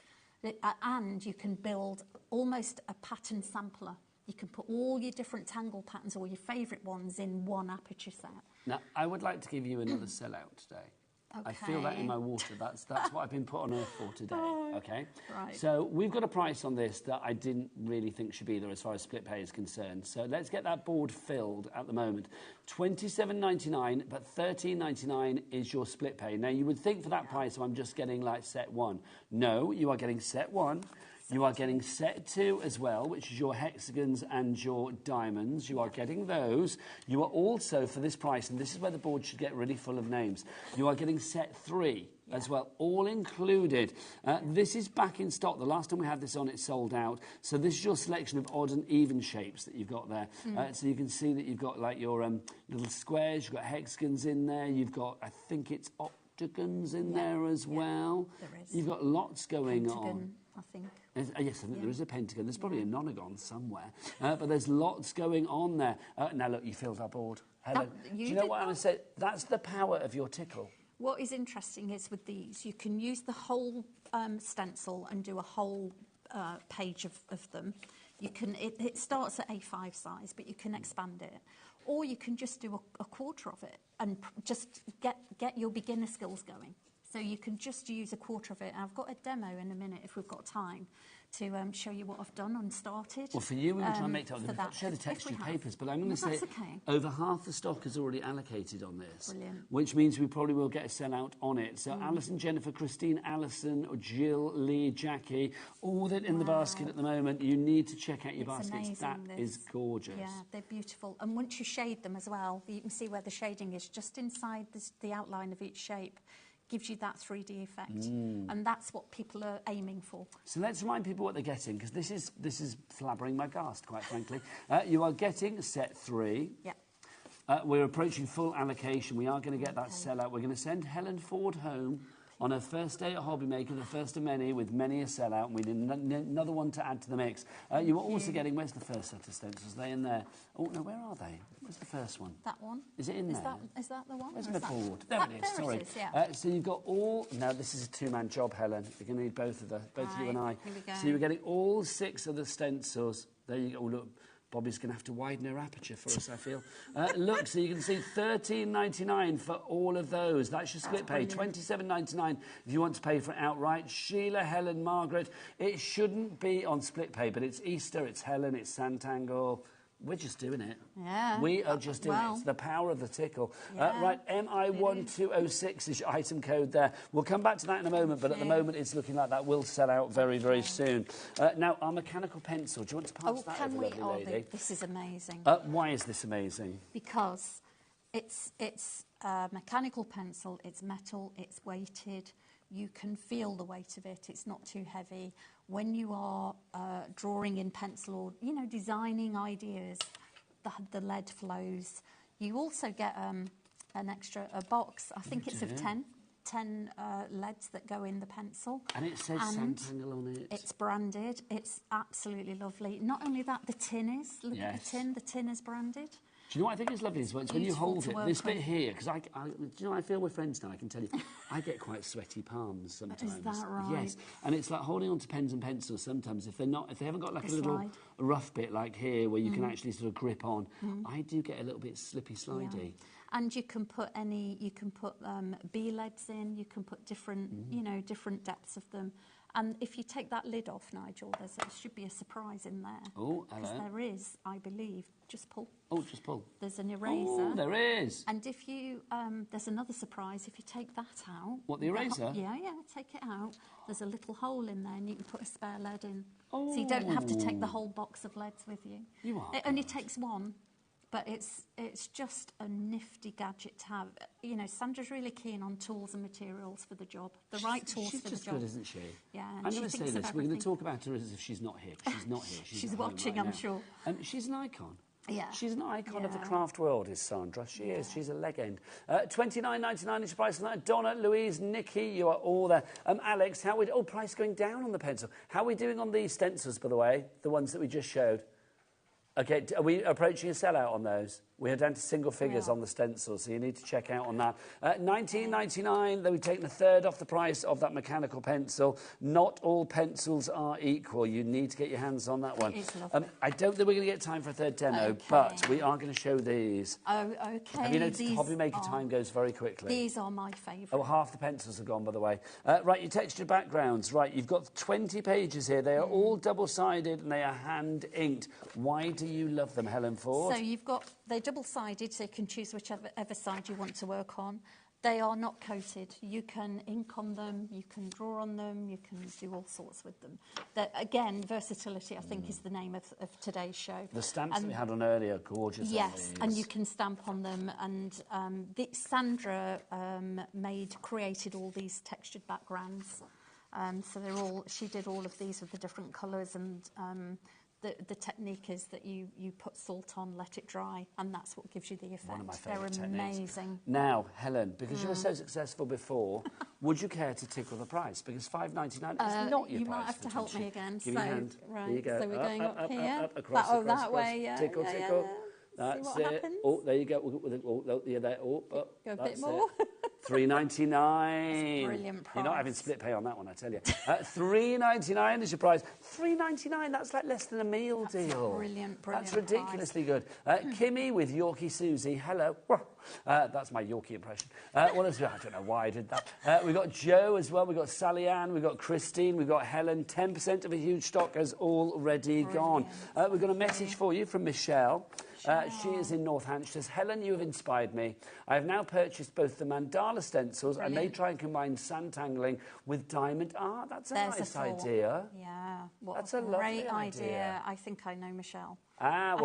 And you can build almost a pattern sampler. You can put all your different tangle patterns or your favourite ones in one aperture set. Now, I would like to give you another sellout today. Okay. I feel that in my water. That's what I've been put on earth for today. Okay? Right. So we've got a price on this that I didn't really think should be there as far as split pay is concerned. So let's get that board filled at the moment. $27.99, but $13.99 is your split pay. Now, you would think for that price, I'm just getting like set 1. No, you are getting set 1. You are getting set 2 as well, which is your hexagons and your diamonds. You are getting those. You are also, for this price, and this is where the board should get really full of names, you are getting set 3 as well, all included. This is back in stock. The last time we had this on, it sold out. So this is your selection of odd and even shapes that you've got there. So you can see that you've got like your little squares, you've got hexagons in there, you've got, I think it's octagons in there as well. There is. You've got lots going Pentagon, on. I think. Yes, I think there is a pentagon. There's probably a nonagon somewhere. But there's lots going on there. Now, look, you filled our board. Helen, do you know what I'm going to say? That's the power of your tickle. What is interesting is with these, you can use the whole stencil and do a whole page of them. You can. It starts at A5 size, but you can expand it. Or you can just do a quarter of it and just get your beginner skills going. So you can just use a quarter of it. And I've got a demo in a minute, if we've got time, to show you what I've done and started. Well, for you, we were trying to make time. We've got to show the textured papers, but I'm going to say over half the stock is already allocated on this. Brilliant. Which means we probably will get a sellout on it. So Alison, Jennifer, Christine, Alison, Jill, Lee, Jackie, all that in the basket at the moment. You need to check out your baskets. Amazing, that is gorgeous. Yeah, they're beautiful. And once you shade them as well, you can see where the shading is just inside the outline of each shape. Gives you that 3D effect, and that's what people are aiming for. So let's remind people what they're getting, because this is flabbering my ghast, quite frankly. You are getting set 3. Yeah. We're approaching full allocation. We are going to get that sellout. We're going to send Helen Ford home on her first day at HobbyMaker, the first of many, with many a sellout, and we need another one to add to the mix. You are also getting, where's the first set of stencils? Are they in there? Oh, no, where are they? Where's the first one? That one. Is it in there? Is that the one? Where's my board? There it is, sorry. It is, yeah. So you've got all... Now, this is a two-man job, Helen. You're going to need both of you and I. Here we go. So you're getting all 6 of the stencils. There you go. Oh, look, Bobby's going to have to widen her aperture for us, I feel. Look, so you can see $13.99 for all of those. That's your split pay. $27.99 if you want to pay for it outright. Sheila, Helen, Margaret. It shouldn't be on split pay, but it's Easter, it's Helen, it's Santangle. We're just doing it. Yeah. We are just doing it. It's the power of the tickle. Yeah, right, MI1206 is your item code there. We'll come back to that in a moment, but at the moment it's looking like that will sell out very, very soon. Now, our mechanical pencil. Do you want to pass that over, lovely lady? This is amazing. Why is this amazing? Because it's a mechanical pencil, it's metal, it's weighted. You can feel the weight of it. It's not too heavy. When you are drawing in pencil or, you know, designing ideas, the lead flows. You also get an extra box. I think it's of 10 leads that go in the pencil. And it says Santangle on it. It's branded. It's absolutely lovely. Not only that, the tin is. Look at the tin. The tin is branded. Do you know what I think is lovely? Is when you hold it, this bit here, because do you know, I feel we're friends now, I can tell you, I get quite sweaty palms sometimes. Is that right? Yes, and it's like holding on to pens and pencils sometimes, if they haven't got like a little rough bit like here where you can actually sort of grip on, I do get a little bit slippy slidey. Yeah. And you can put B leads in, you can put different, you know, different depths of them. And if you take that lid off, Nigel, there should be a surprise in there. Oh, hello. Because there is, I believe. Just pull. Oh, just pull. There's an eraser. Oh, there is. And if you, there's another surprise. If you take that out. What, the eraser? Yeah, take it out. There's a little hole in there and you can put a spare lead in. Oh. So you don't have to take the whole box of leads with you. You are. It only takes one. But it's just a nifty gadget to have. You know, Sandra's really keen on tools and materials for the job. The right tools for the job. She's just good, isn't she? Yeah. I'm going to say this. We're going to talk about her as if she's not here. She's not here. She's watching, I'm sure. She's an icon. Yeah. She's an icon of the craft world, is Sandra. She is. She's a legend. $29.99 is your price on that. Donna, Louise, Nikki, you are all there. Alex, price going down on the pencil. How are we doing on these stencils, by the way? The ones that we just showed. Okay, are we approaching a sellout on those? We're down to single figures on the stencil, so you need to check out on that. $19.99, then we've taken a third off the price of that mechanical pencil. Not all pencils are equal. You need to get your hands on that one. It is lovely. I don't think we're going to get time for a third demo, but we are going to show these. Oh, okay. Have you noticed HobbyMaker time goes very quickly? These are my favourite. Oh, half the pencils have gone, by the way. Right, your textured backgrounds. Right, you've got 20 pages here. They are all double-sided and they are hand-inked. Why do you love them, Helen Ford? So you've got... They're double-sided, so you can choose whichever side you want to work on. They are not coated. You can ink on them, you can draw on them, you can do all sorts with them. Again, versatility, I think, is the name of today's show. The stamps that we had on earlier, gorgeous. Yes, and you can stamp on them. And Sandra created all these textured backgrounds. So she did all of these with the different colours and... The technique is that you put salt on, let it dry, and that's what gives you the effect. One of my favourite They're amazing. Now, Helen, because you were so successful before, would you care to tickle the price? Because $5.99 is not your price. You might have to help me again. Give me a hand. Right, there you go. So we're going up here. Up, across, that way, yeah. Tickle, tickle. Yeah. That's See what it. happens? Oh, there you go. There. Oh, go a bit that's more. $3.99. Brilliant price. You're not having split pay on that one, I tell you. $3.99 is your price. $3.99. That's like less than a meal deal. Brilliant. That's ridiculously good. Kimmy with Yorkie Susie. Hello. That's my Yorkie impression. What else? I don't know why I did that. We've got Joe as well. We've got Sally Ann. We've got Christine. We've got Helen. 10% of a huge stock has already gone. We've got a message for you from Michelle. She is in North Hampshire. Says, Helen, you have inspired me. I have now purchased both the mandala stencils and they try and combine sandtangling with diamond art. That's a nice idea. Yeah. That's a lovely great idea. I think I know Michelle.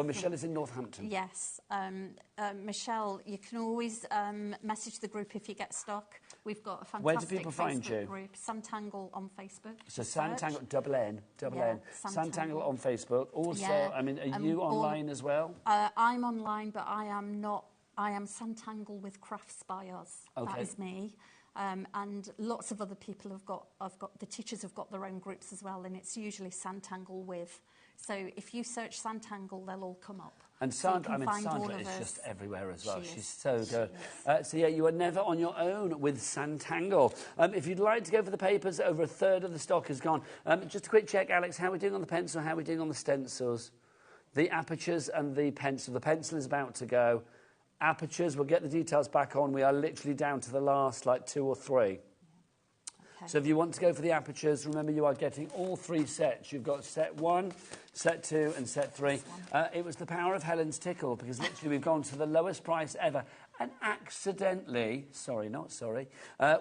Michelle is in Northampton. Yes. Michelle, you can always message the group if you get stuck. We've got a fantastic Where do people find you? Group, Santangle on Facebook. So Santangle, double N. Santangle on Facebook. Also, I mean, are you online as well? I'm online, but I am not. I am Santangle with Crafts by Us. Okay. That is me. And lots of other people the teachers have got their own groups as well, and it's usually Santangle with. So if you search Santangle, they'll all come up. And Sandra is just everywhere as well. She's so good. So yeah, you are never on your own with Santangle. If you'd like to go for the papers, over a third of the stock is gone. Just a quick check, Alex, how are we doing on the pencil? How are we doing on the stencils? The apertures and the pencil. The pencil is about to go. Apertures, we'll get the details back on. We are literally down to the last, like, 2 or 3. Okay. So if you want to go for the apertures, remember you are getting all 3 sets. You've got set 1, set 2 and set 3. It was the power of Helen's tickle, because literally we've gone to the lowest price ever. And accidentally,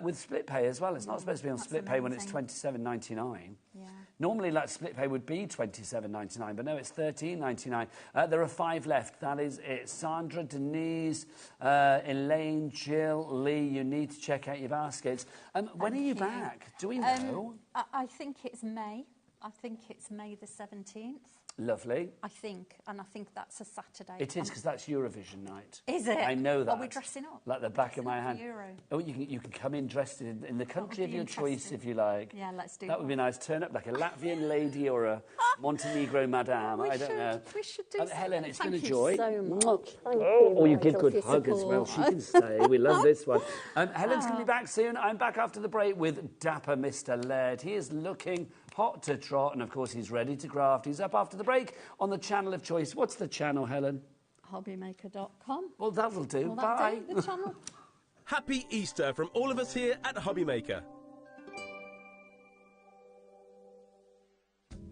with split pay as well. It's not supposed to be on split pay when it's $27.99. Yeah. Normally, like, split pay would be $27.99, but no, it's $13.99. There are 5 left. That is it. Sandra, Denise, Elaine, Jill, Lee, you need to check out your baskets. When are you back? Do we know? I think it's May. I think it's May the 17th. Lovely. I think that's a Saturday. It is, because that's Eurovision night. Is it? I know that. Are we dressing up? Like the back of my hand. Euro. Oh, you can come in dressed in the country of your choice, if you like. Yeah, let's do that. That would be nice. Turn up like a Latvian lady or a Montenegro madame. I don't know. We should do something. Helen, it's been a joy. Thank you so much. Oh, you give good hug as well. She can stay. We love this one. Helen's going to be back soon. I'm back after the break with dapper Mr. Laird. He is looking hot to trot, and of course he's ready to graft. He's up after the break on the channel of choice. What's the channel, Helen? HobbyMaker.com. Well, that'll do. Bye. The channel. Happy Easter from all of us here at HobbyMaker.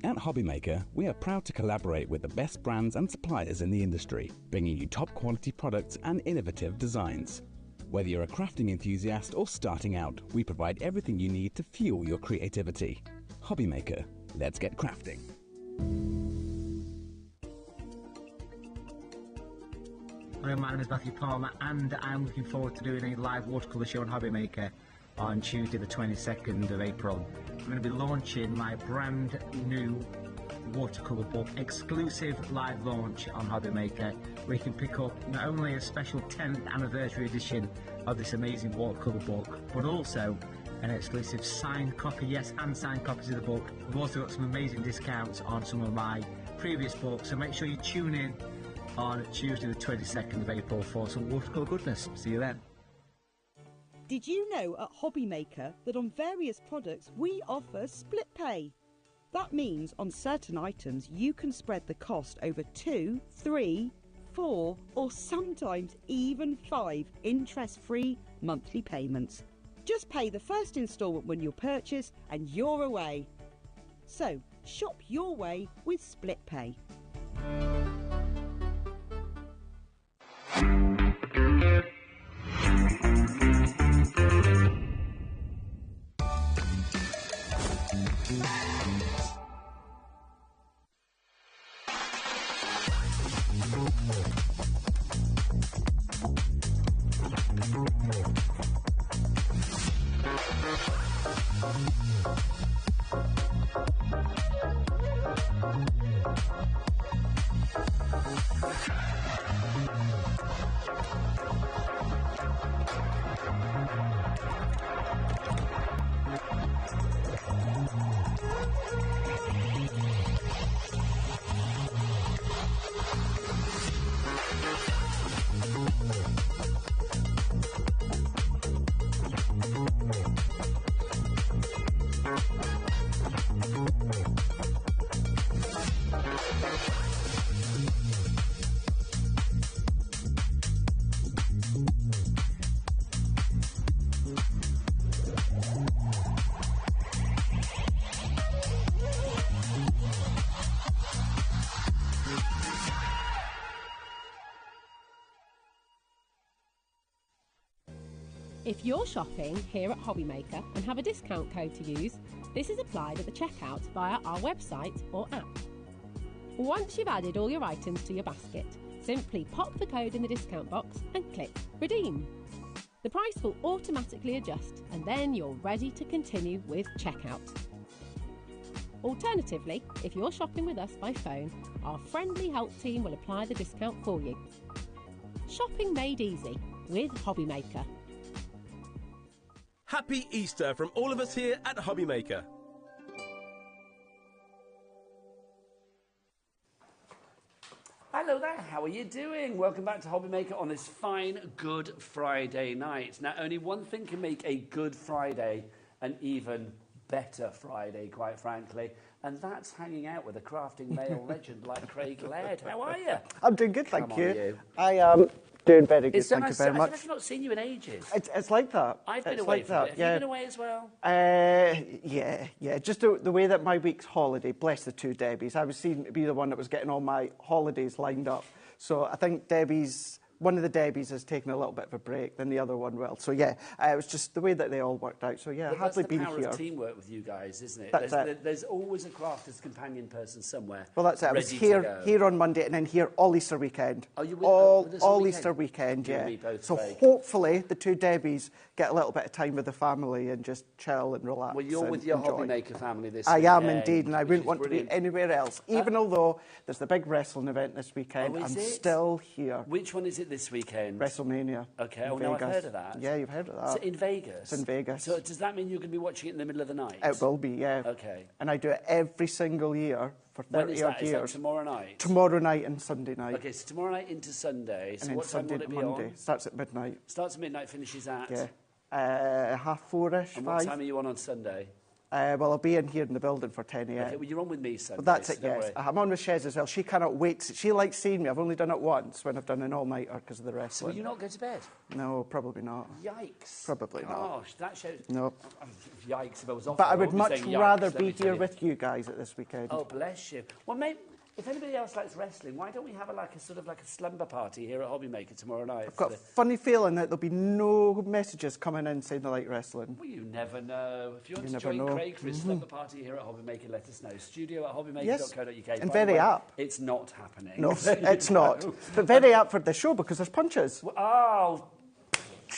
At HobbyMaker, we are proud to collaborate with the best brands and suppliers in the industry, bringing you top quality products and innovative designs. Whether you're a crafting enthusiast or starting out, we provide everything you need to fuel your creativity. HobbyMaker, let's get crafting. Hello, my name is Matthew Palmer, and I'm looking forward to doing a live watercolour show on HobbyMaker on Tuesday the 22nd of April. I'm going to be launching my brand new watercolour book, exclusive live launch on HobbyMaker, where you can pick up not only a special 10th anniversary edition of this amazing watercolour book, but also an exclusive signed copy, yes, and signed copies of the book. We've also got some amazing discounts on some of my previous books, so make sure you tune in on Tuesday the 22nd of April for some watercolour goodness. See you then. Did you know at HobbyMaker that on various products we offer split pay? That means on certain items you can spread the cost over 2, 3, 4 or sometimes even 5 interest-free monthly payments. Just pay the first instalment when you purchase and you're away. So, shop your way with split pay. If you're shopping here at HobbyMaker and have a discount code to use, this is applied at the checkout via our website or app. Once you've added all your items to your basket, simply pop the code in the discount box and click Redeem. The price will automatically adjust and then you're ready to continue with checkout. Alternatively, if you're shopping with us by phone, our friendly help team will apply the discount for you. Shopping made easy with HobbyMaker. Happy Easter from all of us here at HobbyMaker. Hello there, how are you doing? Welcome back to HobbyMaker on this fine Good Friday night. Now, only one thing can make a Good Friday an even better Friday, quite frankly, and that's hanging out with a crafting male legend like Craig Laird. How are you? I'm doing good, thank Come on, you. you. I am doing very good, It's so thank you nice very much. I've not seen you in ages. It's like that. I've been It's away like from that, it. Have yeah. you been away as well? Yeah. Just the way that my week's holiday, bless the two Debbies, I was seen to be the one that was getting all my holidays lined up. So I think one of the Debbies has taken a little bit of a break, then the other one will. So yeah, it was just the way that they all worked out. So yeah, hardly been here. That's the power of teamwork with you guys, isn't it? That's it. There's always a crafter's companion person somewhere. Well, that's it. I was here on Monday and then here all Easter weekend. Oh, you all weekend? Easter weekend, You yeah. and me both, So Craig. hopefully the two Debbies get a little bit of time with the family and just chill and relax. Well, you're and with your enjoy. HobbyMaker family this I weekend. am indeed, and I which wouldn't is want to be brilliant. anywhere else. Even although there's the big wrestling event this weekend, Oh, is I'm it? still here. Which one is it this weekend? WrestleMania. Okay, in no, I've Vegas. heard of that. Yeah, you've heard of that. So in Vegas? It's in Vegas. So does that mean you're going to be watching it in the middle of the night? It will be, yeah. Okay. And I do it every single year for 30 When is that? odd Is that years. tomorrow night? Tomorrow night and Sunday night. Okay, so tomorrow night into Sunday. So And then what time Sunday will it to be Monday. on? Starts at midnight. Starts at midnight, finishes at? Yeah. 4:30ish, And 5. what time are you on Sunday? Well, I'll be in here in the building for 10 a.m. Okay, well, you're on with me Sunday. Well, that's so it, don't yes. worry. I'm on with Shez as well. She cannot wait. She likes seeing me. I've only done it once when I've done an all-nighter because of the So wrestling. will you not go to bed? No, probably not. Yikes. Probably not. Gosh, that shows... No. Yikes, if I was off But I there, would be much saying yikes, rather let be me tell here you. with you guys at this weekend. Oh, bless you. Well, maybe... If anybody else likes wrestling, why don't we have a slumber party here at HobbyMaker tomorrow night? I've got a funny feeling that there'll be no messages coming in saying they like wrestling. Well, you never know. If you want You to never join know. Craig for his slumber party here at HobbyMaker, let us know. Studio@hobbymaker.co.uk. Yes, By and the very way, apt. It's not happening. No, So you it's not. know. But very apt for the show because there's punches. Oh,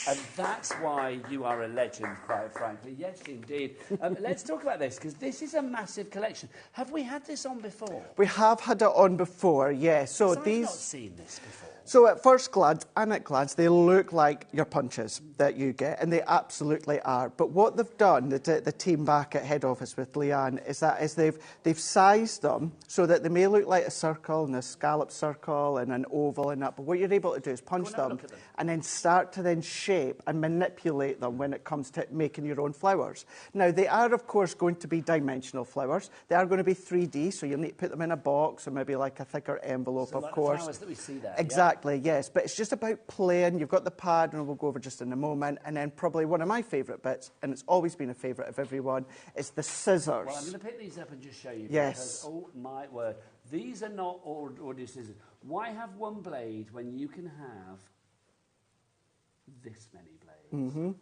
and that's why you are a legend, quite frankly. Yes, indeed. Let's talk about this, because this is a massive collection. Have we had this on before? We have had it on before, yes. So 'Cause I've these. not seen this before. So at first glance and at glance, they look like your punches that you get, and they absolutely are. But what they've done, the team back at head office with Leanne, is they've sized them so that they may look like a circle and a scallop circle and an oval and that. But what you're able to do is punch them and then start to then shape and manipulate them when it comes to making your own flowers. Now, they are, of course, going to be dimensional flowers. They are going to be 3D, so you'll need to put them in a box or maybe like a thicker envelope, So of like course. the flowers that we see there. Exactly, yes. But it's just about playing. You've got the pad, and we'll go over just in a moment. And then probably one of my favourite bits, and it's always been a favourite of everyone, is the scissors. Well, I'm going to pick these up and just show you. Yes. Because, oh, my word. These are not ordinary scissors. Why have one blade when you can have this many blades? Mm-hmm.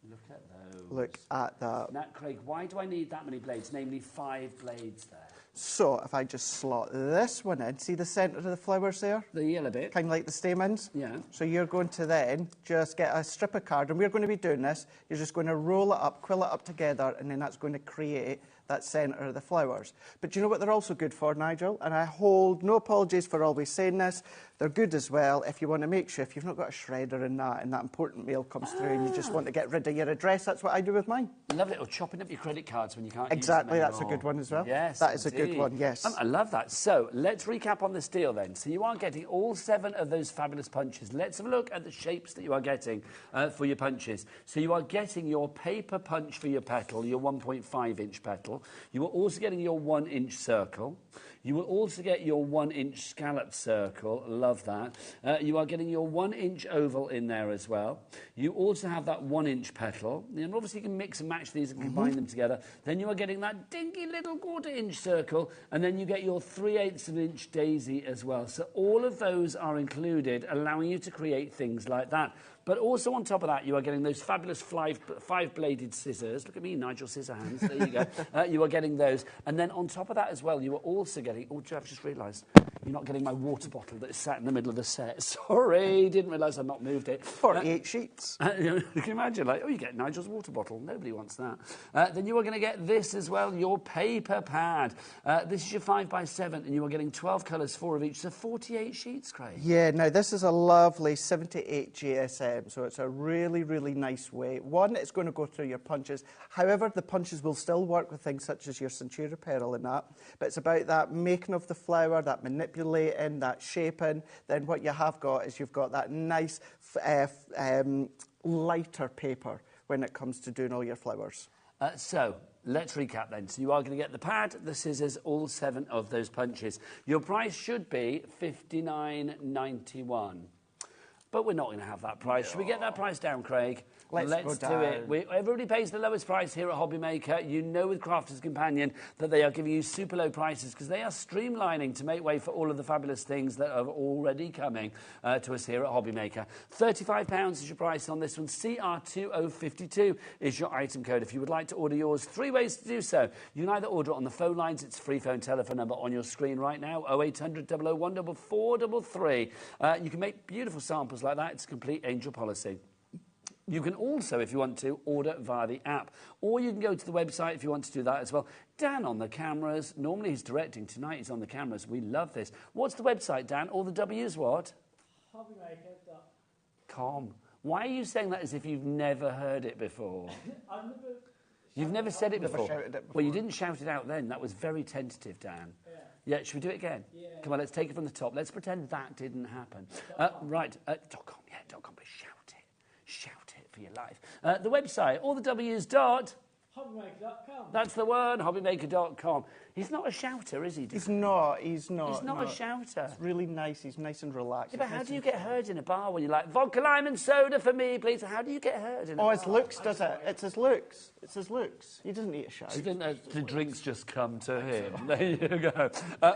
Look at those. Look at that. Now, Craig, why do I need that many blades? Namely, 5 blades there. So if I just slot this one in, see the centre of the flowers there? The yellow bit. Kind of like the stamens? Yeah. So you're going to then just get a strip of card, and we're going to be doing this. You're just going to roll it up, quill it up together, and then that's going to create that centre of the flowers. But do you know what they're also good for, Nigel? And I hold no apologies for always saying this. They're good as well if you want to make sure, if you've not got a shredder in that, and that important mail comes through and you just want to get rid of your address, that's what I do with mine. Lovely. Or chopping up your credit cards when you can't Exactly, use them that's a anymore. good one as well. Yes, That is a good indeed. one, yes. I love that. So let's recap on this deal then. So you are getting all 7 of those fabulous punches. Let's have a look at the shapes that you are getting for your punches. So you are getting your paper punch for your petal, your 1.5-inch petal. You are also getting your 1-inch circle. You will also get your 1-inch scallop circle. Love that. You are getting your 1-inch oval in there as well. You also have that 1-inch petal. And obviously you can mix and match these and combine them together. Then you are getting that dinky little 1/4-inch circle. And then you get your 3/8 of an inch daisy as well. So all of those are included, allowing you to create things like that. But also on top of that, you are getting those fabulous 5-bladed scissors. Look at me, Nigel Scissorhands. There you go. You are getting those. And then on top of that as well, you are also getting... Oh, I've just realised you're not getting my water bottle that is sat in the middle of the set. Sorry, didn't realise I'd not moved it. 48 sheets. You can imagine, like, oh, you get Nigel's water bottle. Nobody wants that. Then you are going to get this as well, your paper pad. This is your 5x7, and you are getting 12 colours, 4 of each. So 48 sheets, Craig. Yeah, now this is a lovely 78 GSM, so it's a really, really nice weight. One, it's going to go through your punches. However, the punches will still work with things such as your Centura pearl and that, but it's about that making of the flower, that manipulating, that shaping. Then what you have got is you've got that nice lighter paper when it comes to doing all your flowers. So, let's recap then. So you are going to get the pad, the scissors, all 7 of those punches. Your price should be $59.91. But we're not going to have that price. Should we get that price down, Craig? Let's do it. Everybody pays the lowest price here at HobbyMaker. You know with Crafter's Companion that they are giving you super low prices because they are streamlining to make way for all of the fabulous things that are already coming to us here at HobbyMaker. £35 is your price on this one. CR2052 is your item code. If you would like to order yours, 3 ways to do so. You can either order it on the phone lines. It's a free phone telephone number on your screen right now, 0800 001 4433. You can make beautiful samples like that. It's a complete angel policy. You can also, if you want to, order via the app. Or you can go to the website if you want to do that as well. Dan on the cameras. Normally he's directing. Tonight he's on the cameras. We love this. What's the website, Dan? All the W's what? HobbyMaker.com. Why are you saying that as if you've never heard it before? You've never said it before? Well, you didn't shout it out then. That was very tentative, Dan. Yeah, should we do it again? Yeah. Come on, let's take it from the top. Let's pretend that didn't happen. Right, .com, yeah, .com, but shout it. Shout it for your life. The website, all the W's dot... HobbyMaker.com. That's the one, HobbyMaker.com. He's not a shouter, is he? He's not. He's not a shouter. It's really nice. He's nice and relaxed. Yeah, but how do you get heard in a bar when you're like, vodka, lime and soda for me, please? How do you get heard in a bar? Oh, his looks does it. It's his looks. It's his looks. He doesn't need a shout. The drinks just come to him. There you go.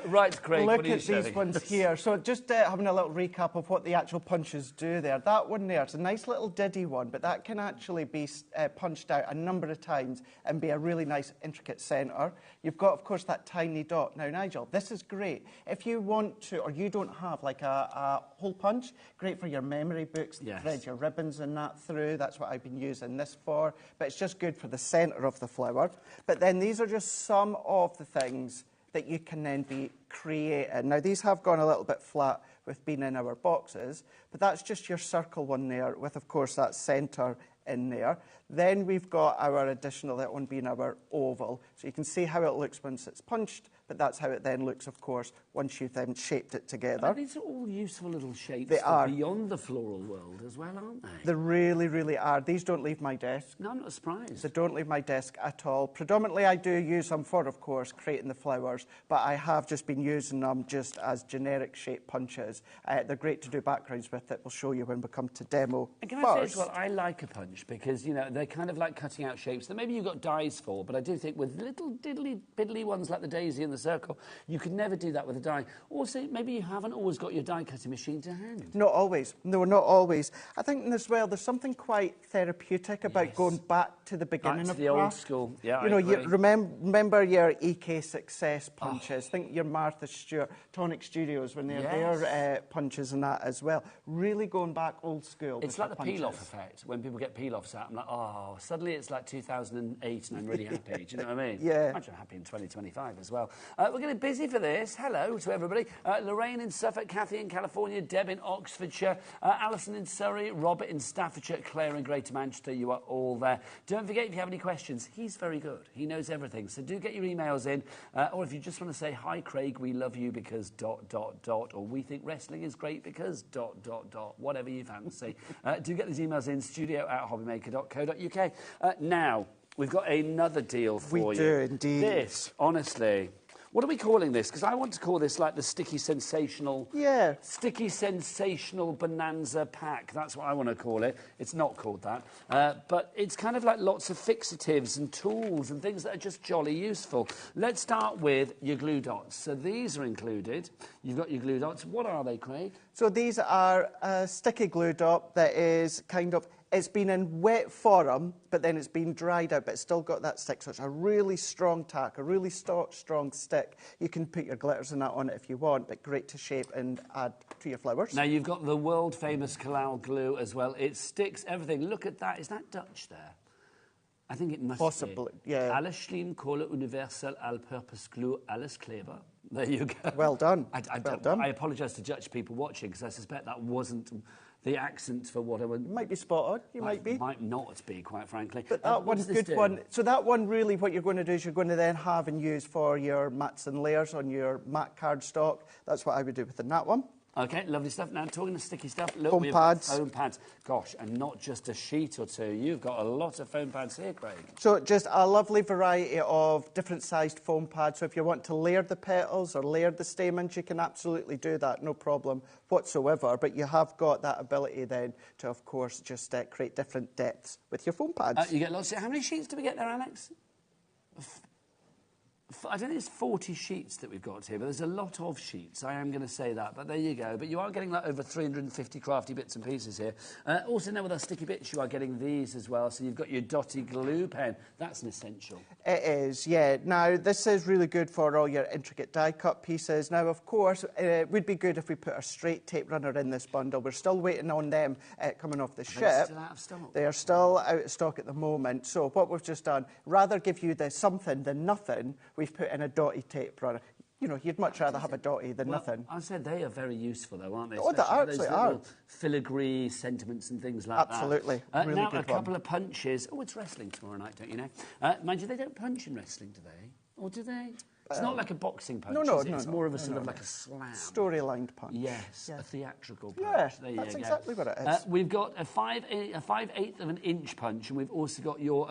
Right, Craig, Look what are you at these ones here. So just having a little recap of what the actual punches do there. That one there, it's a nice little diddy one, but that can actually be punched out a number of times and be a really nice, intricate centre. You've got, of course, that tiny dot. Now, Nigel, this is great. If you want to, or you don't have like a hole punch, great for your memory books, thread your ribbons and that through. That's what I've been using this for. But it's just good for the centre of the flower. But then these are just some of the things that you can then be creating. Now, these have gone a little bit flat with being in our boxes, but that's just your circle one there with, of course, that centre in there. Then we've got our additional, that one being our oval. So you can see how it looks once it's punched, but that's how it then looks, of course, once you've then shaped it together. And these are all useful little shapes they are. Beyond the floral world as well, aren't they? They really, really are. These don't leave my desk. No, I'm not surprised. They don't leave my desk at all. Predominantly, I do use them for, of course, creating the flowers, but I have just been using them just as generic shape punches. They're great to do backgrounds with. It we'll show you when we come to demo. And can I say as well, I like a punch because, you know, they're kind of like cutting out shapes that maybe you've got dies for, but I do think with little diddly piddly ones like the daisy and the circle, you could never do that with a die. Also, maybe you haven't always got your die cutting machine to hand. Not always. No, not always. I think as well, there's something quite therapeutic about going back to the beginning of the old school. Yeah, you know, you remember your EK Success punches. Think your Martha Stewart Tonic Studios when they're their punches and that as well. Really going back old school. It's like the peel-off effect. When people get peel-offs out, I'm like, oh, suddenly it's like 2008 and I'm really happy. Do you know what I mean? Yeah. I'm happy in 2025 as well. We're getting busy for this. Hello to everybody. Lorraine in Suffolk, Kathy in California, Deb in Oxfordshire, Alison in Surrey, Robert in Staffordshire, Claire in Greater Manchester. You are all there. Don't forget, if you have any questions, he's very good. He knows everything. So do get your emails in. Or if you just want to say, hi, Craig, we love you because ... or we think wrestling is great because ... whatever you fancy. Do get these emails in, studio@hobbymaker.co.uk. Now, we've got another deal for you. We do, indeed. This, honestly... What are we calling this? Because I want to call this like the Sticky Sensational... Yeah. Sticky Sensational Bonanza Pack. That's what I want to call it. It's not called that. But it's kind of like lots of fixatives and tools and things that are just jolly useful. Let's start with your glue dots. So these are included. You've got your glue dots. What are they, Craig? So these are a sticky glue dot that is kind of... It's been in wet form, but then it's been dried out, but it's still got that stick. So it's a really strong tack, a really strong stick. You can put your glitters and that on it if you want, but great to shape and add to your flowers. Now, you've got the world-famous Kalal glue as well. It sticks everything. Look at that. Is that Dutch there? I think it must Possibly, be. yeah. Alles Schlimm, Kohle, Universal, All-Purpose Glue, Alles Kleber. There you go. Well done. Well done. I apologise to Dutch people watching, because I suspect that wasn't the accent for what I would... You might be spot on. You might be. Might not be, quite frankly. But that one's a good one. So that one, really, what you're going to do is you're going to then have and use for your mats and layers on your mat cardstock. That's what I would do within that one. Okay, lovely stuff. Now, talking of sticky stuff, look, Foam we've pads. got foam pads. Gosh, and not just a sheet or two. You've got a lot of foam pads here, Craig. So just a lovely variety of different sized foam pads. So if you want to layer the petals or layer the stamens, you can absolutely do that, no problem whatsoever. But you have got that ability then to, of course, just create different depths with your foam pads. You get lots of... How many sheets do we get there, Alex? I don't think it's 40 sheets that we've got here, but there's a lot of sheets. I am going to say that, but there you go. But you are getting like over 350 crafty bits and pieces here. Also, now with our sticky bits, you are getting these as well. So you've got your dotty glue pen. That's an essential. It is, yeah. Now, this is really good for all your intricate die-cut pieces. Now, of course, it would be good if we put a straight tape runner in this bundle. We're still waiting on them coming off the ship. They're still out of stock. They are still out of stock at the moment. So what we've just done, rather give you the something than nothing, we've put in a dotty tape runner. You know, you'd much rather have a dotty than nothing. I said they are very useful, though, aren't they? Oh, they actually are. Filigree sentiments and things like Absolutely. that. Really now, good a couple of punches. Oh, it's wrestling tomorrow night, don't you know? Mind you, they don't punch in wrestling, do they? Or do they? It's not like a boxing punch, no, is it? no, It's more of a sort of like a slam. Story-lined punch. Yes, a theatrical punch. Yeah, there you that's go. exactly what it is. We've got a 5/8 of an inch punch, and we've also got your...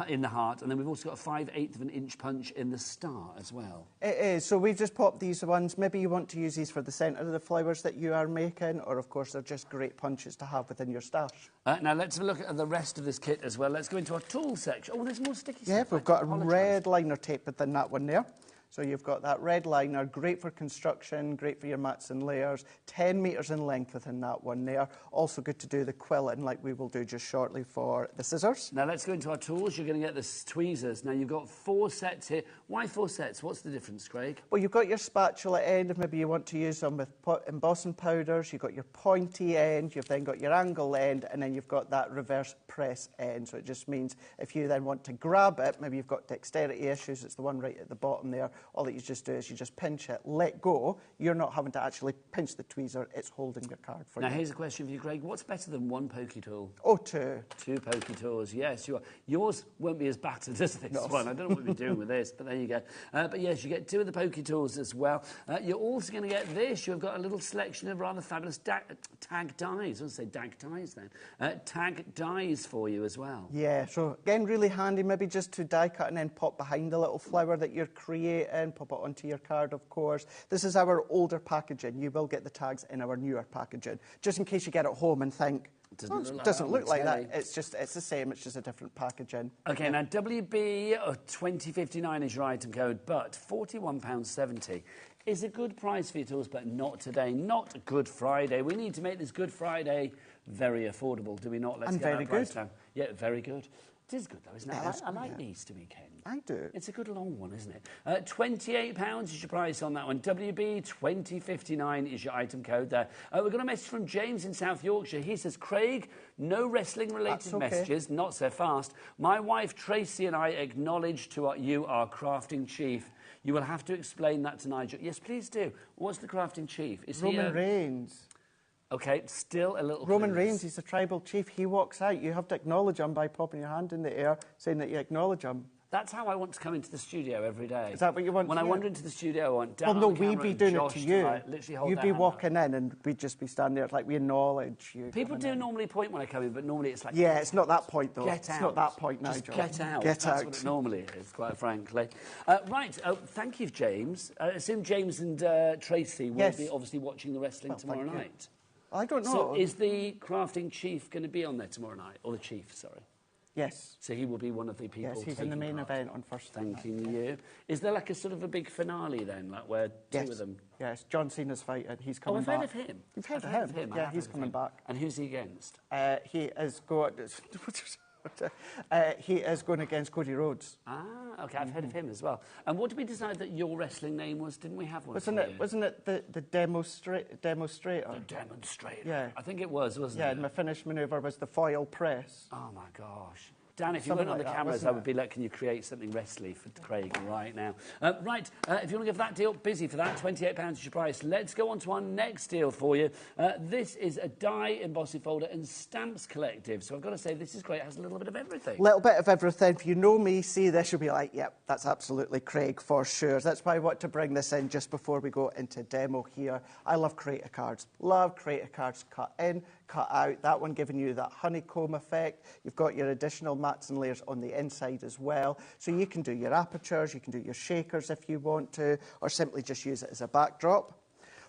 in the heart, and then we've also got a 5/8 of an inch punch in the star as well. It is. So we've just popped these ones. Maybe you want to use these for the centre of the flowers that you are making, or of course they're just great punches to have within your stash. Now let's have a look at the rest of this kit as well. Let's go into our tool section. Oh, there's more sticky stuff. Yeah, we've got a red liner tape within that one there. So you've got that red liner, great for construction, great for your mats and layers, 10 metres in length within that one there. Also good to do the quilling like we will do just shortly for the scissors. Now let's go into our tools. You're going to get the tweezers. Now you've got 4 sets here. Why 4 sets? What's the difference, Craig? Well, you've got your spatula end, if maybe you want to use them with embossing powders. You've got your pointy end, you've then got your angle end, and then you've got that reverse press end. So it just means if you then want to grab it, maybe you've got dexterity issues, it's the one right at the bottom there. All that you just do is you just pinch it, let go. You're not having to actually pinch the tweezer, it's holding your card for you. Now, here's a question for you, Craig. What's better than one pokey tool? Oh, 2. 2 pokey tools, yes, you are. Yours won't be as battered as this one. I don't know what we're doing with this, but there you go. But yes, you get 2 of the pokey tools as well. You're also going to get this. You've got a little selection of rather fabulous tag dies. I was going to say dag ties then. Tag dies for you as well. Yeah, so again, really handy, maybe just to die cut and then pop behind the little flower that you're creating, pop it onto your card, of course. This is our older packaging. You will get the tags in our newer packaging, just in case you get it home and think, it doesn't look like that. It's the same, it's just a different packaging. OK, now WB 2059 is your item code, but £41.70 is a good price for your tools, but not today, not Good Friday. We need to make this Good Friday very affordable, do we not? Let's get that price down. Yeah, very good. It is good, though, isn't it? I like the Easter weekend. I do. It's a good long one, isn't it? £28 is your price on that one. WB 2059 is your item code there. We've got a message from James in South Yorkshire. He says, Craig, no wrestling-related messages, not so fast. My wife Tracy and I acknowledge to you, our crafting chief. You will have to explain that to Nigel. Yes, please do. What's the crafting chief? Is Roman Reigns. OK, still a little... Roman Reigns, he's the tribal chief. He walks out. You have to acknowledge him by popping your hand in the air, saying that you acknowledge him. That's how I want to come into the studio every day. Is that what you want? When I wander into the studio, I want down no, on the we'd be doing it to you. Literally hold You'd be walking in and we'd just be standing there like we acknowledge you. People do normally point when I come in, but normally it's like... Yeah, it's not that point, though. Get out. It's not that point, Nigel. Just get out. That's what it normally is, quite frankly. Right, thank you, James. I assume James and Tracy will be obviously watching the wrestling tomorrow night. I don't know. So is the crafting chief going to be on there tomorrow night? Or the chief, sorry. Yes. So he will be one of the people. Yes, he's in the main event on first. Thanking you. Is there like a sort of a big finale then, like where 2 of them? Yes, John Cena's fighting. He's coming back. Oh, I've heard of him. You've heard of him? Yeah, he's coming back. And who's he against? He is going. He is going against Cody Rhodes. Ah, OK, I've heard of him as well. And what did we decide that your wrestling name was? Didn't we have one? Wasn't it the demonstrator? The demonstrator. Yeah. I think it was, wasn't it? Yeah, and my finish manoeuvre was the foil press. Oh, my gosh. Dan, if you weren't on the cameras, I would be like, can you create something wrestly for Craig right now? Right, if you want to give that deal, busy for that, £28 is your price. Let's go on to our next deal for you. This is a die embossing folder and stamps collective. So I've got to say, this is great. It has a little bit of everything. Little bit of everything. If you know me, see this, you'll be like, yep, that's absolutely Craig for sure. That's why I want to bring this in just before we go into demo here. I love creator cards. Love creator cards. Cut in, cut out. That one giving you that honeycomb effect. You've got your additional mats and layers on the inside as well. So you can do your apertures, you can do your shakers if you want to, or simply just use it as a backdrop.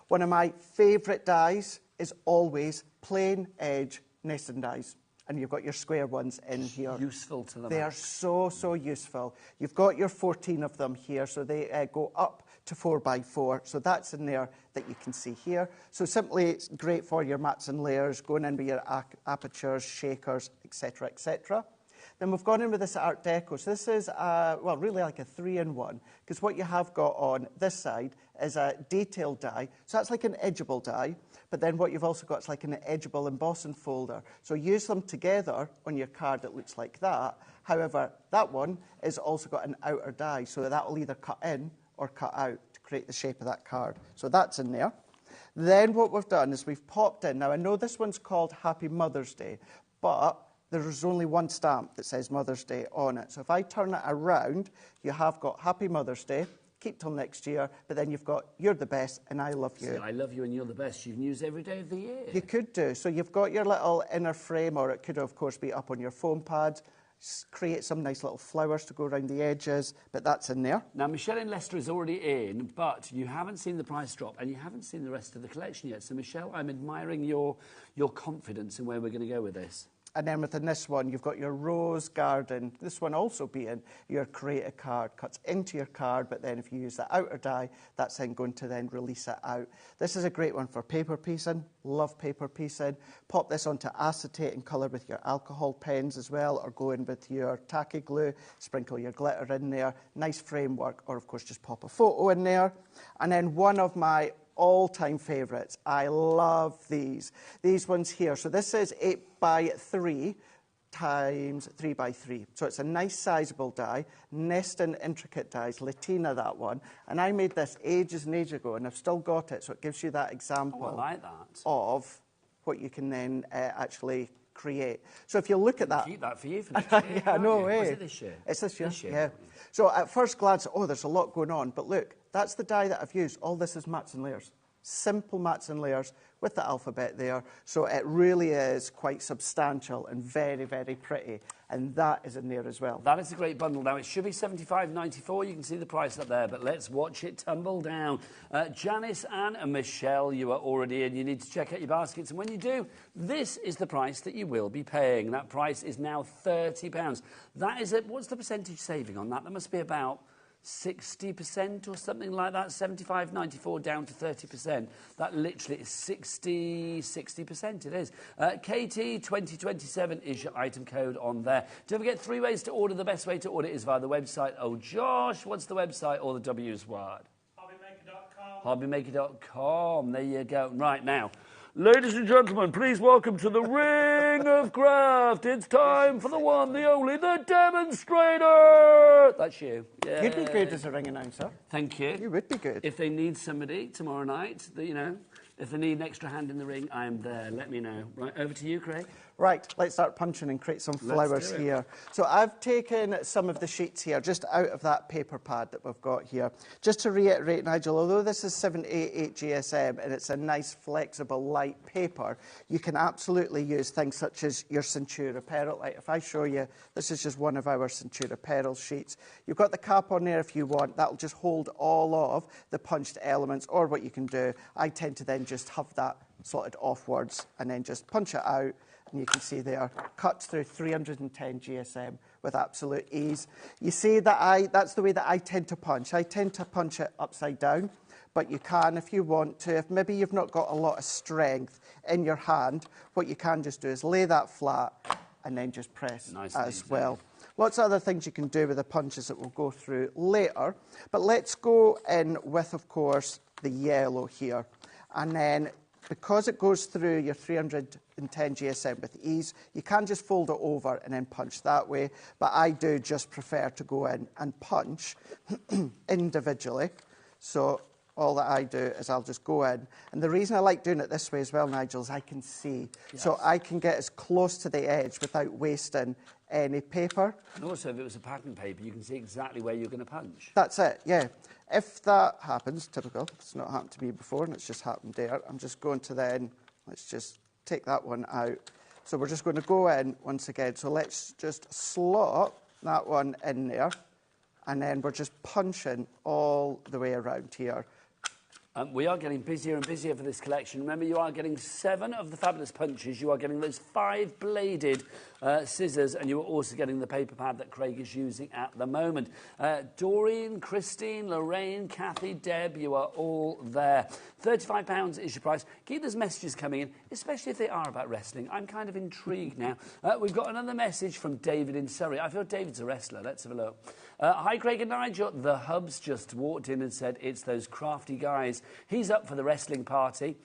One of my favourite dies is always plain edge nesting dies. And you've got your square ones in here. Useful to them. They are so, so useful. You've got your 14 of them here, so they go up to 4x4. So that's in there that you can see here. So simply, it's great for your mats and layers, going in with your apertures, shakers, etc., etc. Then we've gone in with this Art Deco. So this is, well, really like a 3-in-1, because what you have got on this side is a detailed die. So that's like an edgeable die. But then what you've also got is like an edgeable embossing folder. So use them together on your card that looks like that. However, that one has also got an outer die, so that will either cut in or cut out to create the shape of that card. So that's in there. Then what we've done is we've popped in. Now, I know this one's called Happy Mother's Day, but there's only one stamp that says Mother's Day on it. So if I turn it around, you have got Happy Mother's Day. Keep till next year, but then you've got You're the Best and I Love You. See, I love you and you're the best. You can use every day of the year. You could do. So you've got your little inner frame, or it could, of course, be up on your foam pad. Create some nice little flowers to go around the edges, but that's in there. Now, Michelle in Leicester is already in, but you haven't seen the price drop and you haven't seen the rest of the collection yet. So, Michelle, I'm admiring your confidence in where we're going to go with this. And then within this one, you've got your rose garden. This one also being your creator card. Cuts into your card, but then if you use the outer die, that's then going to then release it out. This is a great one for paper piecing. Love paper piecing. Pop this onto acetate and colour with your alcohol pens as well, or go in with your tacky glue. Sprinkle your glitter in there. Nice framework, or of course just pop a photo in there. And then one of my all-time favourites. I love these. These ones here. So this is 8x3 times 3x3. So it's a nice sizable die. Nesting intricate dies. Latina, that one. And I made this ages and ages ago, and I've still got it. So it gives you that example I like that. of what you can then actually create. So if you look at that... Keep that for you for next year. Yeah, no way. Was it this year? It's this year, This year, yeah. So at first glance, oh, there's a lot going on. But look, that's the die that I've used. All this is mats and layers. Simple mats and layers with the alphabet there. So it really is quite substantial and very, very pretty. And that is in there as well. That is a great bundle. Now, it should be $75.94. You can see the price up there, but let's watch it tumble down. Janice, Anne and Michelle, you are already in. You need to check out your baskets. And when you do, this is the price that you will be paying. That price is now £30. That is it. What's the percentage saving on that? That must be about 60% or something like that. 75.94 down to 30%. That literally is 60%. It is. KT 2027 is your item code on there. Don't forget 3 ways to order. The best way to order is via the website. Oh, Josh, what's the website or the W's word? HobbyMaker.com. HobbyMaker.com. There you go. Right now. Ladies and gentlemen, please welcome to the Ring of Craft. It's time for the one, the only, the demonstrator. That's you. Yeah. You'd be good as a ring announcer. Thank you. You would be good. If they need somebody tomorrow night, you know, if they need an extra hand in the ring, I am there. Let me know. Right, over to you, Craig. Right, let's start punching and create some flowers here. So I've taken some of the sheets here, just out of that paper pad that we've got here. Just to reiterate, Nigel, although this is 788 GSM and it's a nice, flexible, light paper, you can absolutely use things such as your Centura Peril. Like if I show you, this is just one of our Centura Peril sheets. You've got the cap on there if you want. That'll just hold all of the punched elements, or what you can do, I tend to then just have that slotted offwards and then just punch it out. And you can see there, cuts through 310 GSM with absolute ease. You see that that's the way that I tend to punch. I tend to punch it upside down, but you can if you want to. If maybe you've not got a lot of strength in your hand, what you can just do is lay that flat and then just press as well. Lots of other things you can do with the punches that we'll go through later. But let's go in with, of course, the yellow here. And then because it goes through your 310 GSM with ease, you can just fold it over and then punch that way, but I do just prefer to go in and punch individually. So all that I do is I'll just go in. And the reason I like doing it this way as well, Nigel, is I can see. Yes. So I can get as close to the edge without wasting any paper. And also, if it was a pattern paper, you can see exactly where you're going to punch. That's it, yeah. If that happens, typical, it's not happened to me before, and it's just happened there, I'm just going to then, let's just take that one out. So we're just going to go in once again. So let's just slot that one in there, and then we're just punching all the way around here. We are getting busier and busier for this collection. Remember, you are getting 7 of the fabulous punches. You are getting those 5-bladed scissors, and you are also getting the paper pad that Craig is using at the moment. Doreen, Christine, Lorraine, Kathy, Deb, you are all there. £35 is your price. Keep those messages coming in, especially if they are about wrestling. I'm kind of intrigued now. We've got another message from David in Surrey. I feel David's a wrestler. Let's have a look. Hi, Craig and Nigel. The Hubs just walked in and said it's those crafty guys. He's up for the wrestling party.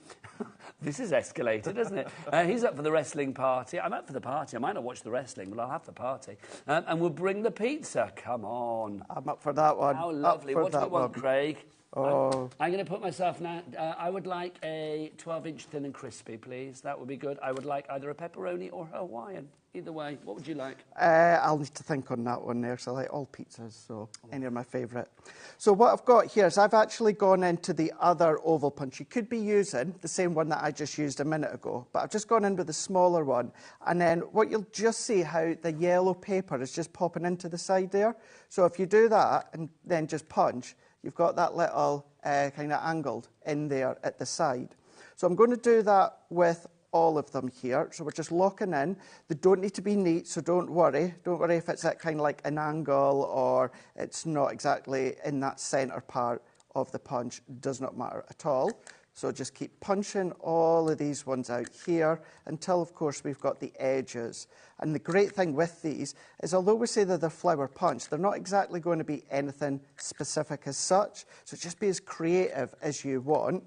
This is escalated, isn't it? He's up for the wrestling party. I'm up for the party. I might not watch the wrestling, but I'll have the party. And we'll bring the pizza. Come on. I'm up for that one. How lovely. What do you want, Craig? Oh. I'm going to put myself now. I would like a 12-inch thin and crispy, please. That would be good. I would like either a pepperoni or Hawaiian. Either way, what would you like? I'll need to think on that one there, so I like all pizzas, so any are my favourite. So what I've got here is I've actually gone into the other oval punch. You could be using the same one that I just used a minute ago, but I've just gone in with the smaller one. And then what you'll just see how the yellow paper is just popping into the side there. So if you do that and then just punch, you've got that little kind of angled in there at the side. So I'm going to do that with all of them here. So we're just locking in. They don't need to be neat, so don't worry. Don't worry if it's at kind of like an angle or it's not exactly in that centre part of the punch. It does not matter at all. So just keep punching all of these ones out here until, of course, we've got the edges. And the great thing with these is, although we say they're the flower punch, they're not exactly going to be anything specific as such. So just be as creative as you want.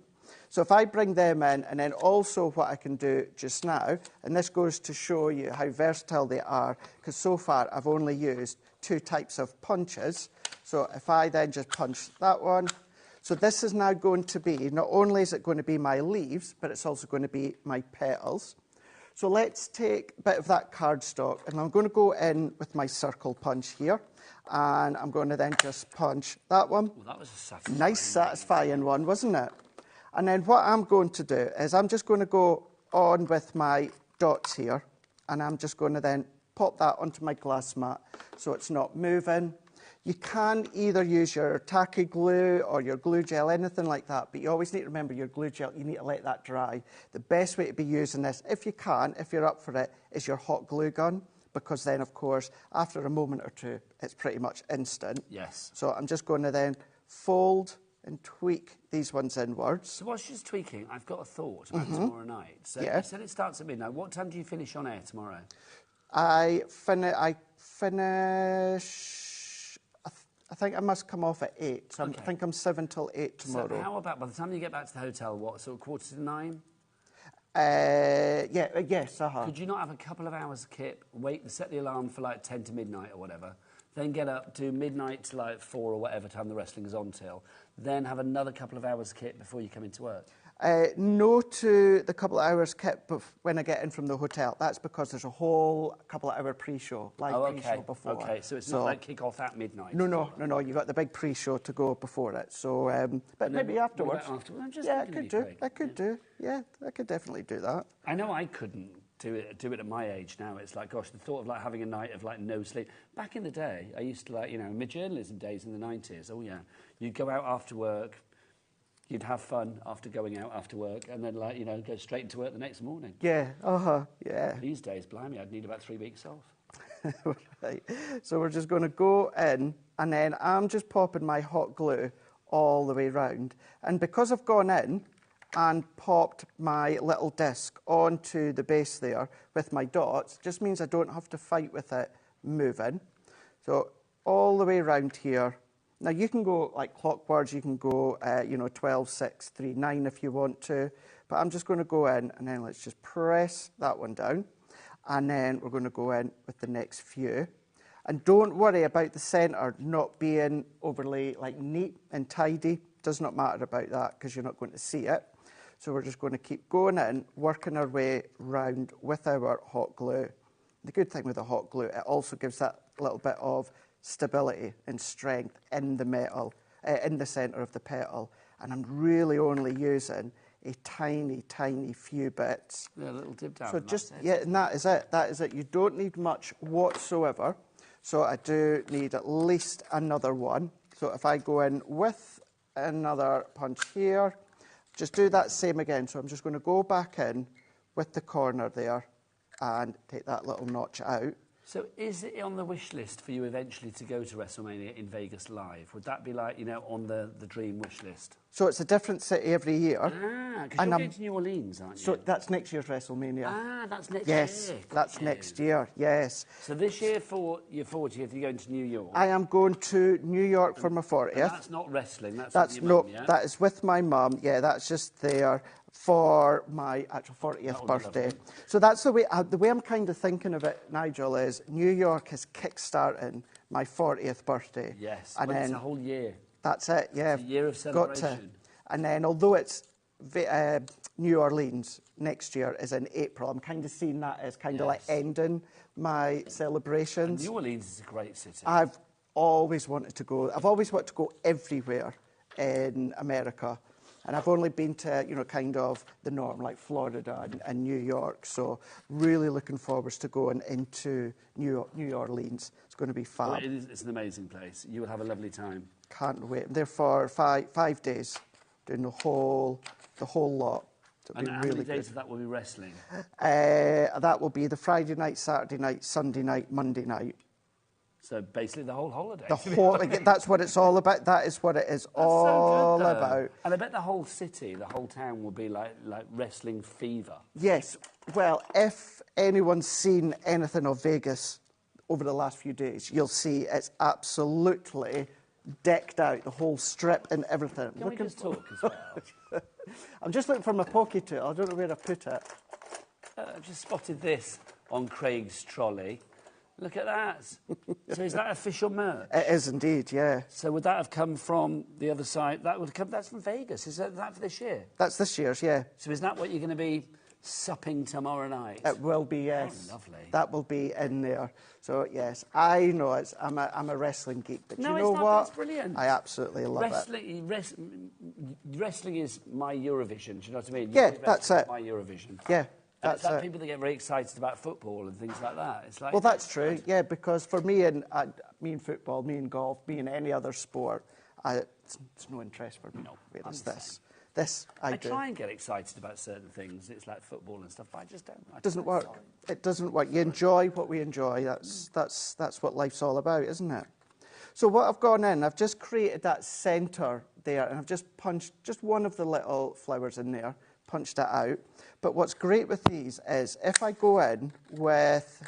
So if I bring them in, and then also what I can do just now, and this goes to show you how versatile they are, because so far I've only used 2 types of punches. So if I then just punch that one, so this is now going to be, not only is it going to be my leaves, but it's also going to be my petals. So let's take a bit of that cardstock, and I'm going to go in with my circle punch here, and I'm going to then just punch that one. Well, that was a satisfying nice, satisfying one, wasn't it? And then what I'm going to do is I'm just going to go on with my dots here, and I'm just going to then pop that onto my glass mat so it's not moving. You can either use your tacky glue or your glue gel, anything like that, but you always need to remember your glue gel, you need to let that dry. The best way to be using this, if you can, if you're up for it, is your hot glue gun, because then, of course, after a moment or two, it's pretty much instant. Yes. So I'm just going to then fold and tweak these ones inwards. So while she's tweaking, I've got a thought about tomorrow night. So Yeah. you said it starts at midnight. What time do you finish on air tomorrow? I finish, I think I must come off at 8. So I think I'm 7 till 8 tomorrow. So how about by the time you get back to the hotel, what, sort of 8:45? Yes, Could you not have a couple of hours kip, wait, set the alarm for like 10 to midnight or whatever, then get up to midnight to like 4 or whatever time the wrestling is on till, then have another couple of hours kip before you come into work? No to the couple of hours kip when I get in from the hotel. That's because there's a whole couple of hour pre-show, live pre-show before. Okay, so it's not like kick off at midnight. No. You got the big pre-show to go before it. So, but maybe afterwards. I'm just I could do. Yeah, I could definitely do that. I know I couldn't do it at my age now. It's like, gosh, the thought of like having a night of like no sleep. Back in the day, I used to like, in my journalism days in the 90s, you'd go out after work, you'd have fun after going out after work, and then go straight into work the next morning. Yeah, yeah. These days, blimey, I'd need about 3 weeks off. Right. So we're just going to go in, and then I'm just popping my hot glue all the way round. And because I've gone in and popped my little disc onto the base there with my dots, just means I don't have to fight with it moving. So all the way around here. Now you can go like clockwards, you can go 12, 6, 3, 9 if you want to, But I'm just going to go in and then let's just press that one down. And then we're going to go in with the next few. And don't worry about the centre not being overly neat and tidy. Does not matter about that because you're not going to see it. So we're just going to keep going in, working our way round with our hot glue. The good thing with the hot glue, it also gives that little bit of stability and strength in the metal, in the centre of the petal. And I'm really only using a tiny, tiny few bits. Yeah, a little dip down. So just, yeah, and that is it. That is it. You don't need much whatsoever. So I do need at least another one. So if I go in with another punch here, just do that same again. So I'm just going to go back in with the corner there and take that little notch out. So is it on the wish list for you eventually to go to WrestleMania in Vegas live? Would that be like, you know, on the dream wish list? So it's a different city every year. Ah, because you're going to New Orleans, aren't you? So that's next year's WrestleMania. Ah, that's next year. Yes, that's next year, yes. So this year for your 40th, you're going to New York? I am going to New York for my 40th. And that's not wrestling, that's with your mum, yeah? That is with my mum, yeah, that's just there for my actual 40th birthday. So that's the way I'm kind of thinking of it, Nigel, is New York is kick-starting my 40th birthday. Yes, and well, then it's a whole year. That's it, yeah. It's a year of celebration. And then although it's New Orleans next year is in April, I'm kind of seeing that as kind of like ending my celebrations. And New Orleans is a great city. I've always wanted to go. I've always wanted to go everywhere in America. And I've only been to, you know, kind of the norm, like Florida and New York. So really looking forward to going into New Orleans. It's going to be fab. Well, it's an amazing place. You will have a lovely time. Can't wait. I'm there for five days, doing the whole lot. And how many days of that will be wrestling? That will be the Friday night, Saturday night, Sunday night, Monday night. So basically the whole holiday. The whole, that's what it's all about. That is what it is all about. And I bet the whole city, the whole town will be like wrestling fever. Yes. Well, if anyone's seen anything of Vegas over the last few days, you'll see it's absolutely decked out, the whole strip and everything. Can we just talk as well? I'm just looking for my poke tool. I don't know where I put it. I've just spotted this on Craig's trolley. Look at that. So is that official merch? It is indeed, yeah. So would that have come from the other side? That's from Vegas. Is that for this year? That's this year's, yeah. So is that what you're going to be supping tomorrow night? It will be, yes. Oh, lovely. That will be in there. So, yes, I know I'm a wrestling geek, but no, you know it's not, what? That's brilliant. I absolutely love it. Wrestling is my Eurovision, do you know what I mean? Yeah, that's it. My Eurovision. Yeah. It's like people that get very excited about football and things like that. It's like, well, that's true, yeah, because for me and football, me and golf, me and any other sport, it's no interest for me. No, whereas this I do. try and get excited about certain things. It's like football and stuff, but I just don't. It doesn't work. It doesn't work. You enjoy what we enjoy. That's what life's all about, isn't it? So what I've gone in, I've just created that centre there, and I've just punched just one of the little flowers in there, punched it out. But what's great with these is if I go in with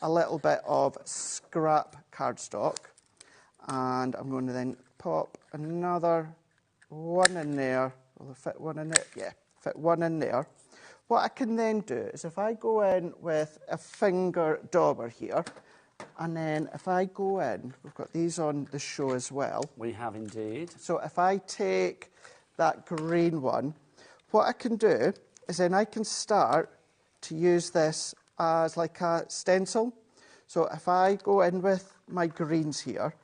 a little bit of scrap cardstock, and I'm going to then pop another one in there. Will it fit one in there? Yeah, fit one in there. What I can then do is if I go in with a finger dauber here, and then if I go in, we've got these on the show as well. We have indeed. So if I take that green one, what I can do is then I can start to use this as like a stencil. So if I go in with my greens here,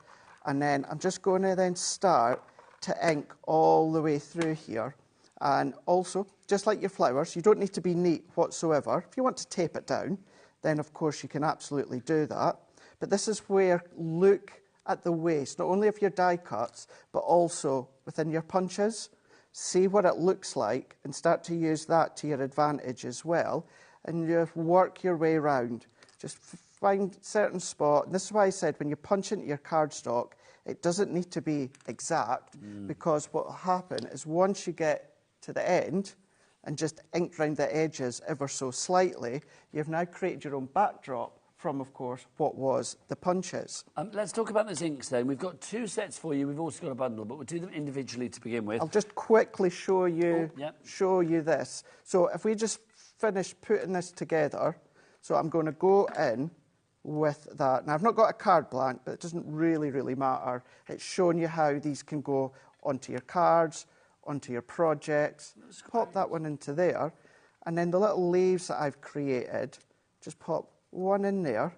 and then I'm just going to then start to ink all the way through here. And also, just like your flowers, you don't need to be neat whatsoever. If you want to tape it down, then of course you can absolutely do that. But this is where look at the waste, not only of your die cuts, but also within your punches. See what it looks like and start to use that to your advantage as well. And you work your way around. Just find certain spot. And this is why I said when you punch into your cardstock, it doesn't need to be exact because what will happen is once you get to the end and just ink round the edges ever so slightly, you've now created your own backdrop from, of course, what was the punches. Let's talk about those inks then. We've got 2 sets for you. We've also got a bundle, but we'll do them individually to begin with. I'll just quickly show you this. So if we just finish putting this together, so I'm going to go in with that. Now, I've not got a card blank, but it doesn't really matter. It's showing you how these can go onto your cards, onto your projects. Pop that one into there. And then the little leaves that I've created, just pop one in there.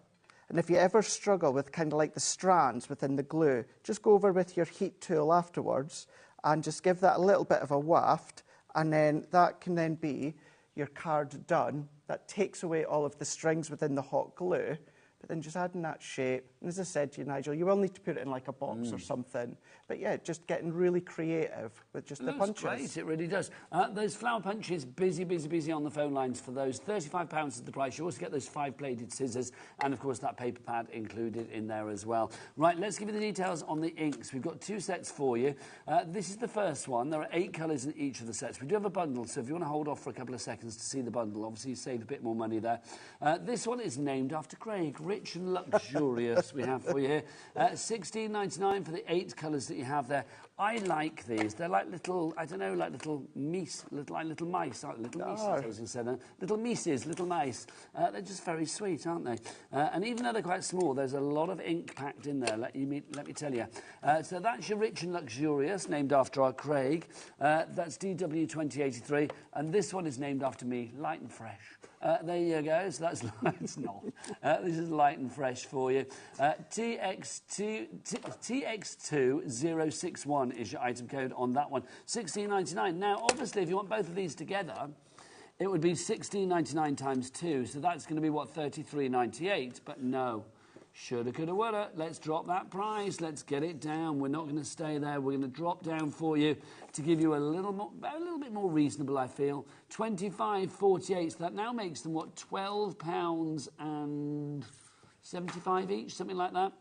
And if you ever struggle with kind of like the strands within the glue, just go over with your heat tool afterwards and just give that a little bit of a waft, and then that can then be your card done. That takes away all of the strings within the hot glue, but then just adding that shape. And as I said to you, Nigel, you will need to put it in like a box or something. But yeah, just getting really creative with just the punches. Great, it really does. Those flower punches, busy on the phone lines for those. £35 is the price. You also get those 5-bladed scissors and, of course, that paper pad included in there as well. Right, let's give you the details on the inks. We've got 2 sets for you. This is the first one. There are 8 colours in each of the sets. We do have a bundle, so if you want to hold off for a couple of seconds to see the bundle, obviously you save a bit more money there. This one is named after Craig. Rich and luxurious we have for you here. £16.99 for the 8 colours that you have there. I like these. They're like little, I don't know, like little mice, like little mice, aren't they? Little mice, I was going to say that. Little mices, little mice. They're just very sweet, aren't they? And even though they're quite small, there's a lot of ink packed in there, let me tell you. So that's your Rich and Luxurious, named after our Craig. That's DW2083. And this one is named after me, Light and Fresh. There you go. So that's it's not. This is Light and Fresh for you. TX2061 is your item code on that one. £16.99. Now, obviously, if you want both of these together, it would be £16.99 times 2. So that's going to be what, £33.98. But no. Shoulda, coulda, woulda. Let's drop that price. Let's get it down. We're not going to stay there. We're going to drop down for you to give you a little bit more reasonable, I feel. £25.48. So that now makes them, what, £12.75 each? Something like that.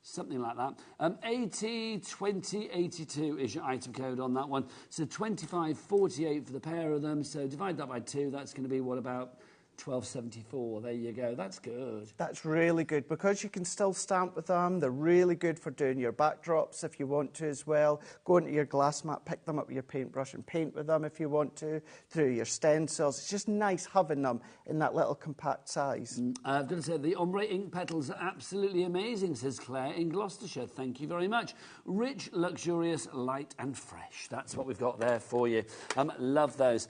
Something like that. AT2082 is your item code on that one. So £25.48 for the pair of them. So divide that by 2. That's going to be, what, about £12.74. There you go. That's good. That's really good because you can still stamp with them. They're really good for doing your backdrops if you want to as well. Go into your glass mat, pick them up with your paintbrush and paint with them if you want to, through your stencils. It's just nice having them in that little compact size. I've got to say, the ombre ink petals are absolutely amazing, says Claire in Gloucestershire. Thank you very much. Rich, luxurious, light and fresh. That's what we've got there for you. Love those.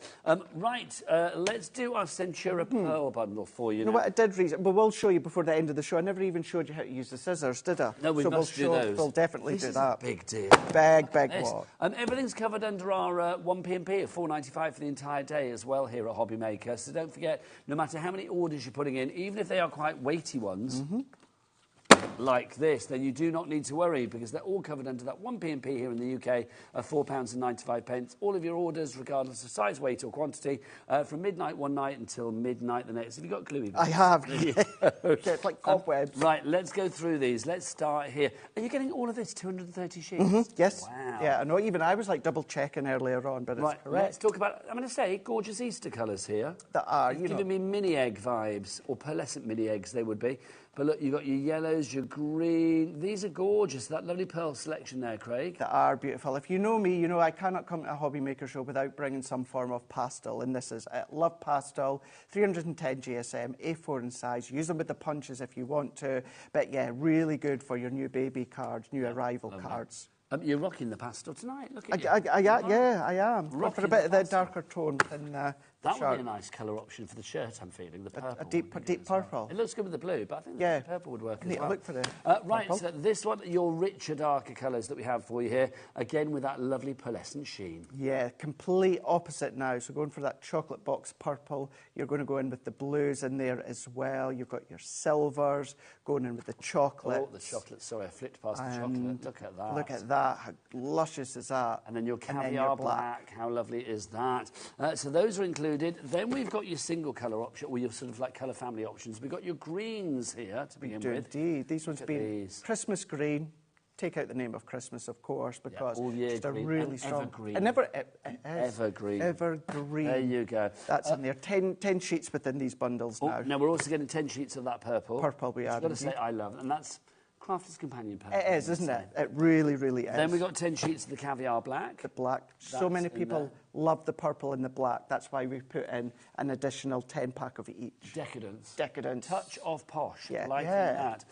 Right, let's do our Centura Pearl bundle for you. You know what, I did read, but we'll show you before the end of the show. I never even showed you how to use the scissors, did I? No, we must do those. We'll definitely do that. This is a big deal. Big what? Everything's covered under our 1P&P at $4.95 for the entire day as well here at HobbyMaker. So don't forget, no matter how many orders you're putting in, even if they are quite weighty ones, like this, then you do not need to worry because they're all covered under that 1P&P here in the UK of £4.95. All of your orders, regardless of size, weight or quantity, from midnight one night until midnight the next. Have you got a clue? I have. Yeah. Okay, it's like cobwebs. Right, let's go through these. Let's start here. Are you getting all of this 230 sheets? Yes. Wow. Yeah, I know. Even I was like double checking earlier on, but it's correct. Let's talk about, I'm going to say, gorgeous Easter colours here. That are, giving me mini egg vibes, or pearlescent mini eggs they would be. But look, you've got your yellows, your green. These are gorgeous. That lovely pearl selection there, Craig. They are beautiful. If you know me, you know I cannot come to a HobbyMaker show without bringing some form of pastel. And this is Love Pastel, 310 GSM, A4 in size.Use them with the punches if you want to. But yeah, really good for your new baby cards, new arrival cards. You're rocking the pastel tonight. Look at you. Yeah, I am. For a bit of the darker tone than the that shirt. Would be a nice colour option for the shirt, I'm feeling. The purple. A deep purple. Well. It looks good with the blue, but I think the purple would work as well. Look for the right, so this one, your richer, darker colours that we have for you here, again with that lovely pearlescent sheen. Yeah, complete opposite now. So going for that chocolate box purple, you're going to go in with the blues in there as well. You've got your silvers, going in with the chocolate. Oh, the chocolate. Sorry, I flipped past the chocolate. Look at that. Look at that. How luscious is that? And then your caviar black. How lovely is that? So those are included. Then we've got your single colour option, or your sort of like colour family options. We've got your greens here to begin with. Indeed. These ones being Christmas green, take out the name of Christmas, of course, because all year it's a green really and strong... evergreen. And it is. Evergreen. Evergreen. There you go. That's in there. 10 sheets within these bundles now. Now, we're also getting 10 sheets of that purple. Purple we are. I've got to say, I love it. And that's Crafter's Companion purple. It is, isn't it? It really, really is. Then we've got 10 sheets of the Caviar Black. The black. So many people love the purple and the black. That's why we put in an additional 10-pack of each. Decadence. Decadence. Touch of posh. Yeah. Liking that.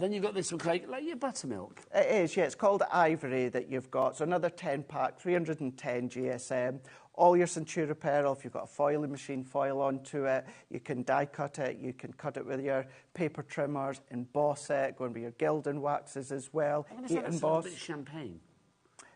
Then you've got this one, Craig, like your buttermilk. It is, yeah. It's called Ivory that you've got. So another 10-pack, 310 GSM. All your Centura pearl, if you've got a foiling machine, foil onto it. You can die cut it. You can cut it with your paper trimmers, emboss it, going with your Gildan waxes as well. Heat emboss. A bit of champagne.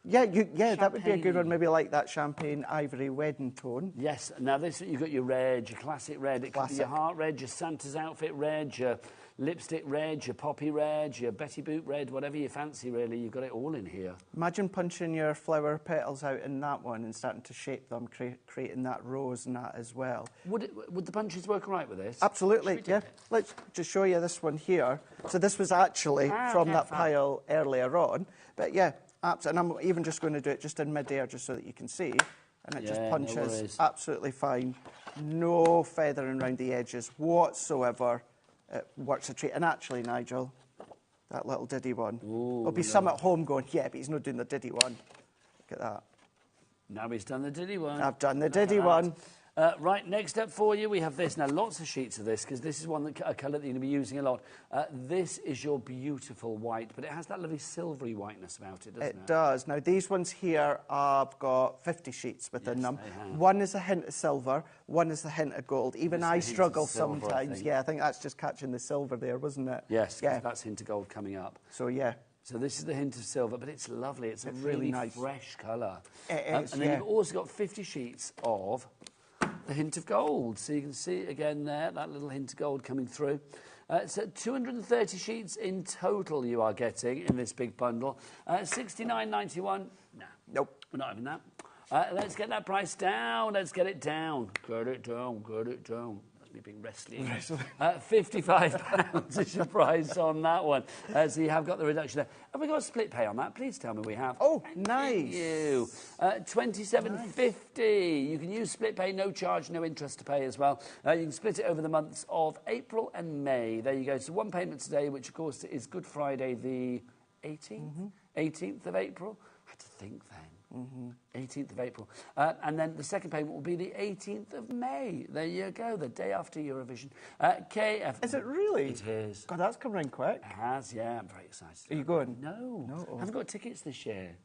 Yeah, that would be a good one. Maybe like that champagne ivory wedding tone. Yes. Now this, you've got your red, your classic red. It could be your heart red, your Santa's outfit red, your lipstick red, your poppy red, your Betty Boot red, whatever you fancy, really. You've got it all in here. Imagine punching your flower petals out in that one and starting to shape them, creating that rose and that as well. Would the punches work all right with this? Absolutely, yeah. Let's just show you this one here. So this was actually from that pile earlier on. But yeah, and I'm even just going to do it just in mid-air just so that you can see. And it just punches absolutely fine. No feathering around the edges whatsoever. It works a treat. And actually, Nigel, that little diddy one. There'll be some at home going, yeah, but he's not doing the diddy one. Look at that. Now he's done the diddy one. I've done the diddy one. Right, next up for you, we have this. Now, lots of sheets of this, because this is a colour that you're going to be using a lot. This is your beautiful white, but it has that lovely silvery whiteness about it, doesn't it? It does. Now, these ones here, I've got 50 sheets within them. One is a hint of silver, one is a hint of gold. Even I struggle sometimes. I think that's just catching the silver there, wasn't it? Yes, that's hint of gold coming up. So, yeah. So this is the hint of silver, but it's lovely. It's a really nice, fresh colour. It is, and then you've also got 50 sheets of the hint of gold. So you can see again there, that little hint of gold coming through. So 230 sheets in total you are getting in this big bundle. $69.91. No. Nope. We're not having that. Let's get that price down. Let's get it down. Get it down. Get it down. Being wrestling. £55 is your price on that one. So you have got the reduction there. Have we got a split pay on that? Please tell me we have. Oh, nice. Thank you. $27.50. You can use split pay, no charge, no interest to pay as well. You can split it over the months of April and May. There you go. So one payment today, which of course is Good Friday the 18th? 18th of April. I had to think then. 18th of April. And then the second payment will be the 18th of May. There you go, the day after Eurovision. KF. Is it really? It is. God, that's coming in quick. It has, yeah. I'm very excited. Are you going? No. I haven't got tickets this year.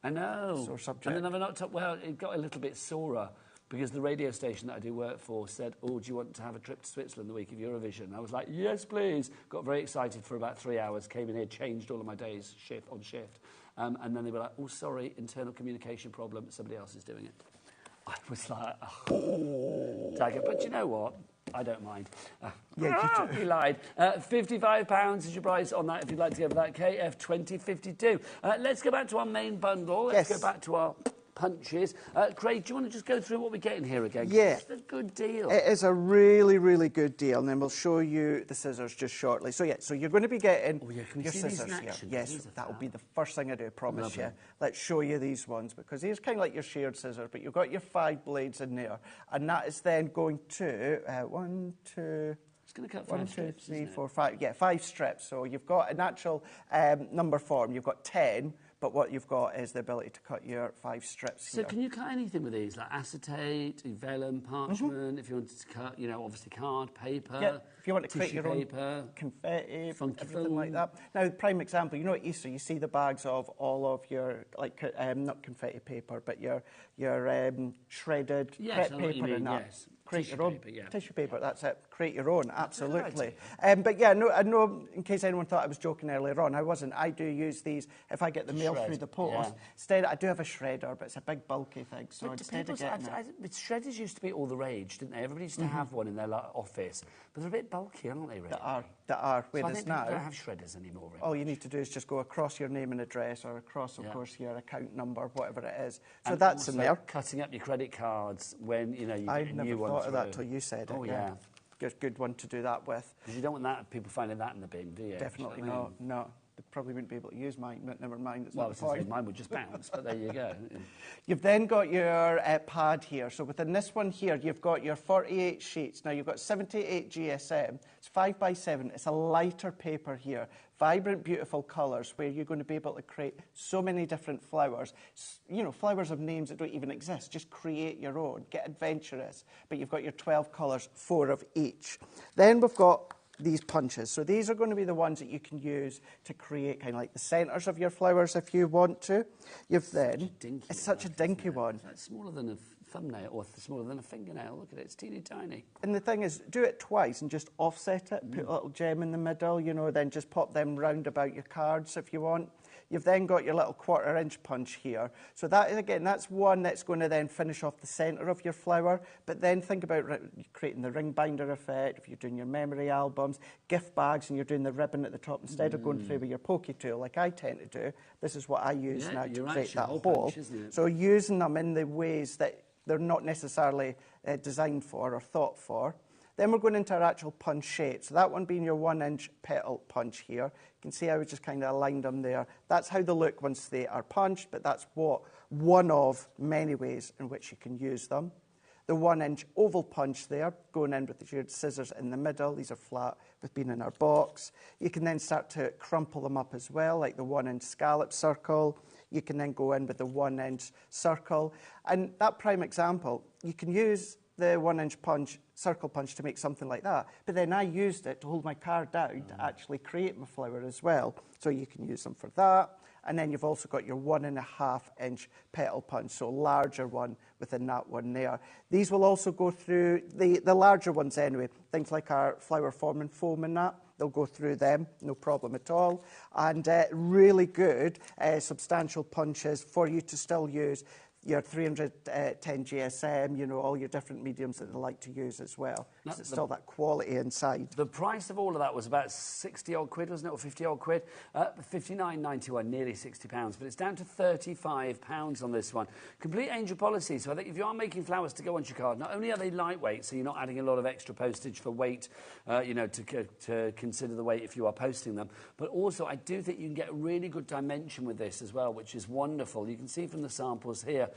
I know. Sore subject. And then I've not well, it got a little bit sorer because the radio station that I do work for said, oh, do you want to have a trip to Switzerland the week of Eurovision? I was like, yes, please. Got very excited for about 3 hours, came in here, changed all of my days on shift. And then they were like, oh, sorry, internal communication problem. Somebody else is doing it. I was like, oh. But you know what? I don't mind. He lied. £55 is your price on that if you'd like to go for that. KF 2052. Let's go back to our main bundle. Let's go back to our punches. Craig, do you want to just go through what we get in here again? Yeah. It's a good deal. It is a really, really good deal, and then we'll show you the scissors just shortly. So, yeah, so you're going to be getting your scissors here. Yes, that will be the first thing I do, I promise you. Let's show you these ones, because these are kind of like your shared scissors, but you've got your 5 blades in there, and that is then going to 1, 2... It's going to cut 5 strips, 1, 2, 3, 4, 5. Yeah, 5 strips. So you've got an actual number form. You've got 10. But what you've got is the ability to cut your 5 strips here. So can you cut anything with these, like acetate, vellum, parchment, if you wanted to cut, you know, obviously card, paper, yeah, if you want to create your paper, own confetti, funky everything like that. Now, prime example, you know at Easter, you see the bags of all of your, like, not confetti paper, but your shredded crepe paper and that. Yes. Create your own tissue paper, that's it. Create your own, absolutely. Right. But yeah, no, I know, in case anyone thought I was joking earlier on, I wasn't. I do use these if I get the mail through the post. Instead, I do have a shredder, but it's a big, bulky thing. So instead of getting shredders used to be all the rage, didn't they? Everybody used to have one in their office, but they're a bit bulky, aren't they, really? They are. So I think people don't have shredders anymore. Really. All you need to do is just go across your name and address, or across, of course, your account number, whatever it is. So and that's in there. Cutting up your credit cards when you know you I get a new one. never thought of that till you said it. Oh yeah. Good one to do that with. Because you don't want that people finding that in the bin, do you? Definitely not. No. The probably wouldn't be able to use mine, but never mind. It's Well, I not was the going to say point. mine would just bounce, but there you go. You've then got your pad here. So within this one here, you've got your 48 sheets. Now, you've got 78 GSM. It's 5 by 7. It's a lighter paper here. Vibrant, beautiful colours where you're going to be able to create so many different flowers. You know, flowers of names that don't even exist. Just create your own. Get adventurous. But you've got your 12 colours, 4 of each. Then we've got these punches. So these are going to be the ones that you can use to create kind of like the centres of your flowers if you want to. You've then... It's such a dinky one. It's smaller than a thumbnail or smaller than a fingernail. Look at it, it's teeny tiny. And the thing is, do it twice and just offset it, put a little gem in the middle, you know, then just pop them round about your cards if you want. You've then got your little 1/4-inch punch here. So that, again, that's one that's going to then finish off the centre of your flower. But then think about creating the ring binder effect, if you're doing your memory albums, gift bags, and you're doing the ribbon at the top. Instead of going through with your pokey tool, like I tend to do, this is what I use now to create that hole. Punch, isn't it? So using them in the ways that they're not necessarily designed for or thought for. Then we're going into our actual punch shape. So that one being your 1-inch petal punch here. You can see how we just kind of aligned them there. That's how they look once they are punched, but that's one of many ways in which you can use them. The 1-inch oval punch there, going in with your scissors in the middle. These are flat with being in our box. You can then start to crumple them up as well, like the 1-inch scallop circle. You can then go in with the 1-inch circle. And that prime example, you can use the 1-inch punch, circle punch to make something like that. But then I used it to hold my card down to actually create my flower as well. So you can use them for that. And then you've also got your 1.5-inch petal punch, so larger one within that one there. These will also go through, the larger ones anyway, things like our flower forming foam and that. They'll go through them, no problem at all. And really good, substantial punches for you to still use your 310 GSM, you know, all your different mediums that they like to use as well. Because it's still that quality inside. The price of all of that was about 60-odd quid, wasn't it, or 50-odd quid? 59.91, nearly £60, but it's down to £35 on this one. Complete angel policy, so I think if you are making flowers to go on your card, not only are they lightweight, so you're not adding a lot of extra postage for weight, you know, to consider the weight if you are posting them, but also I do think you can get really good dimension with this as well, which is wonderful. You can see from the samples here.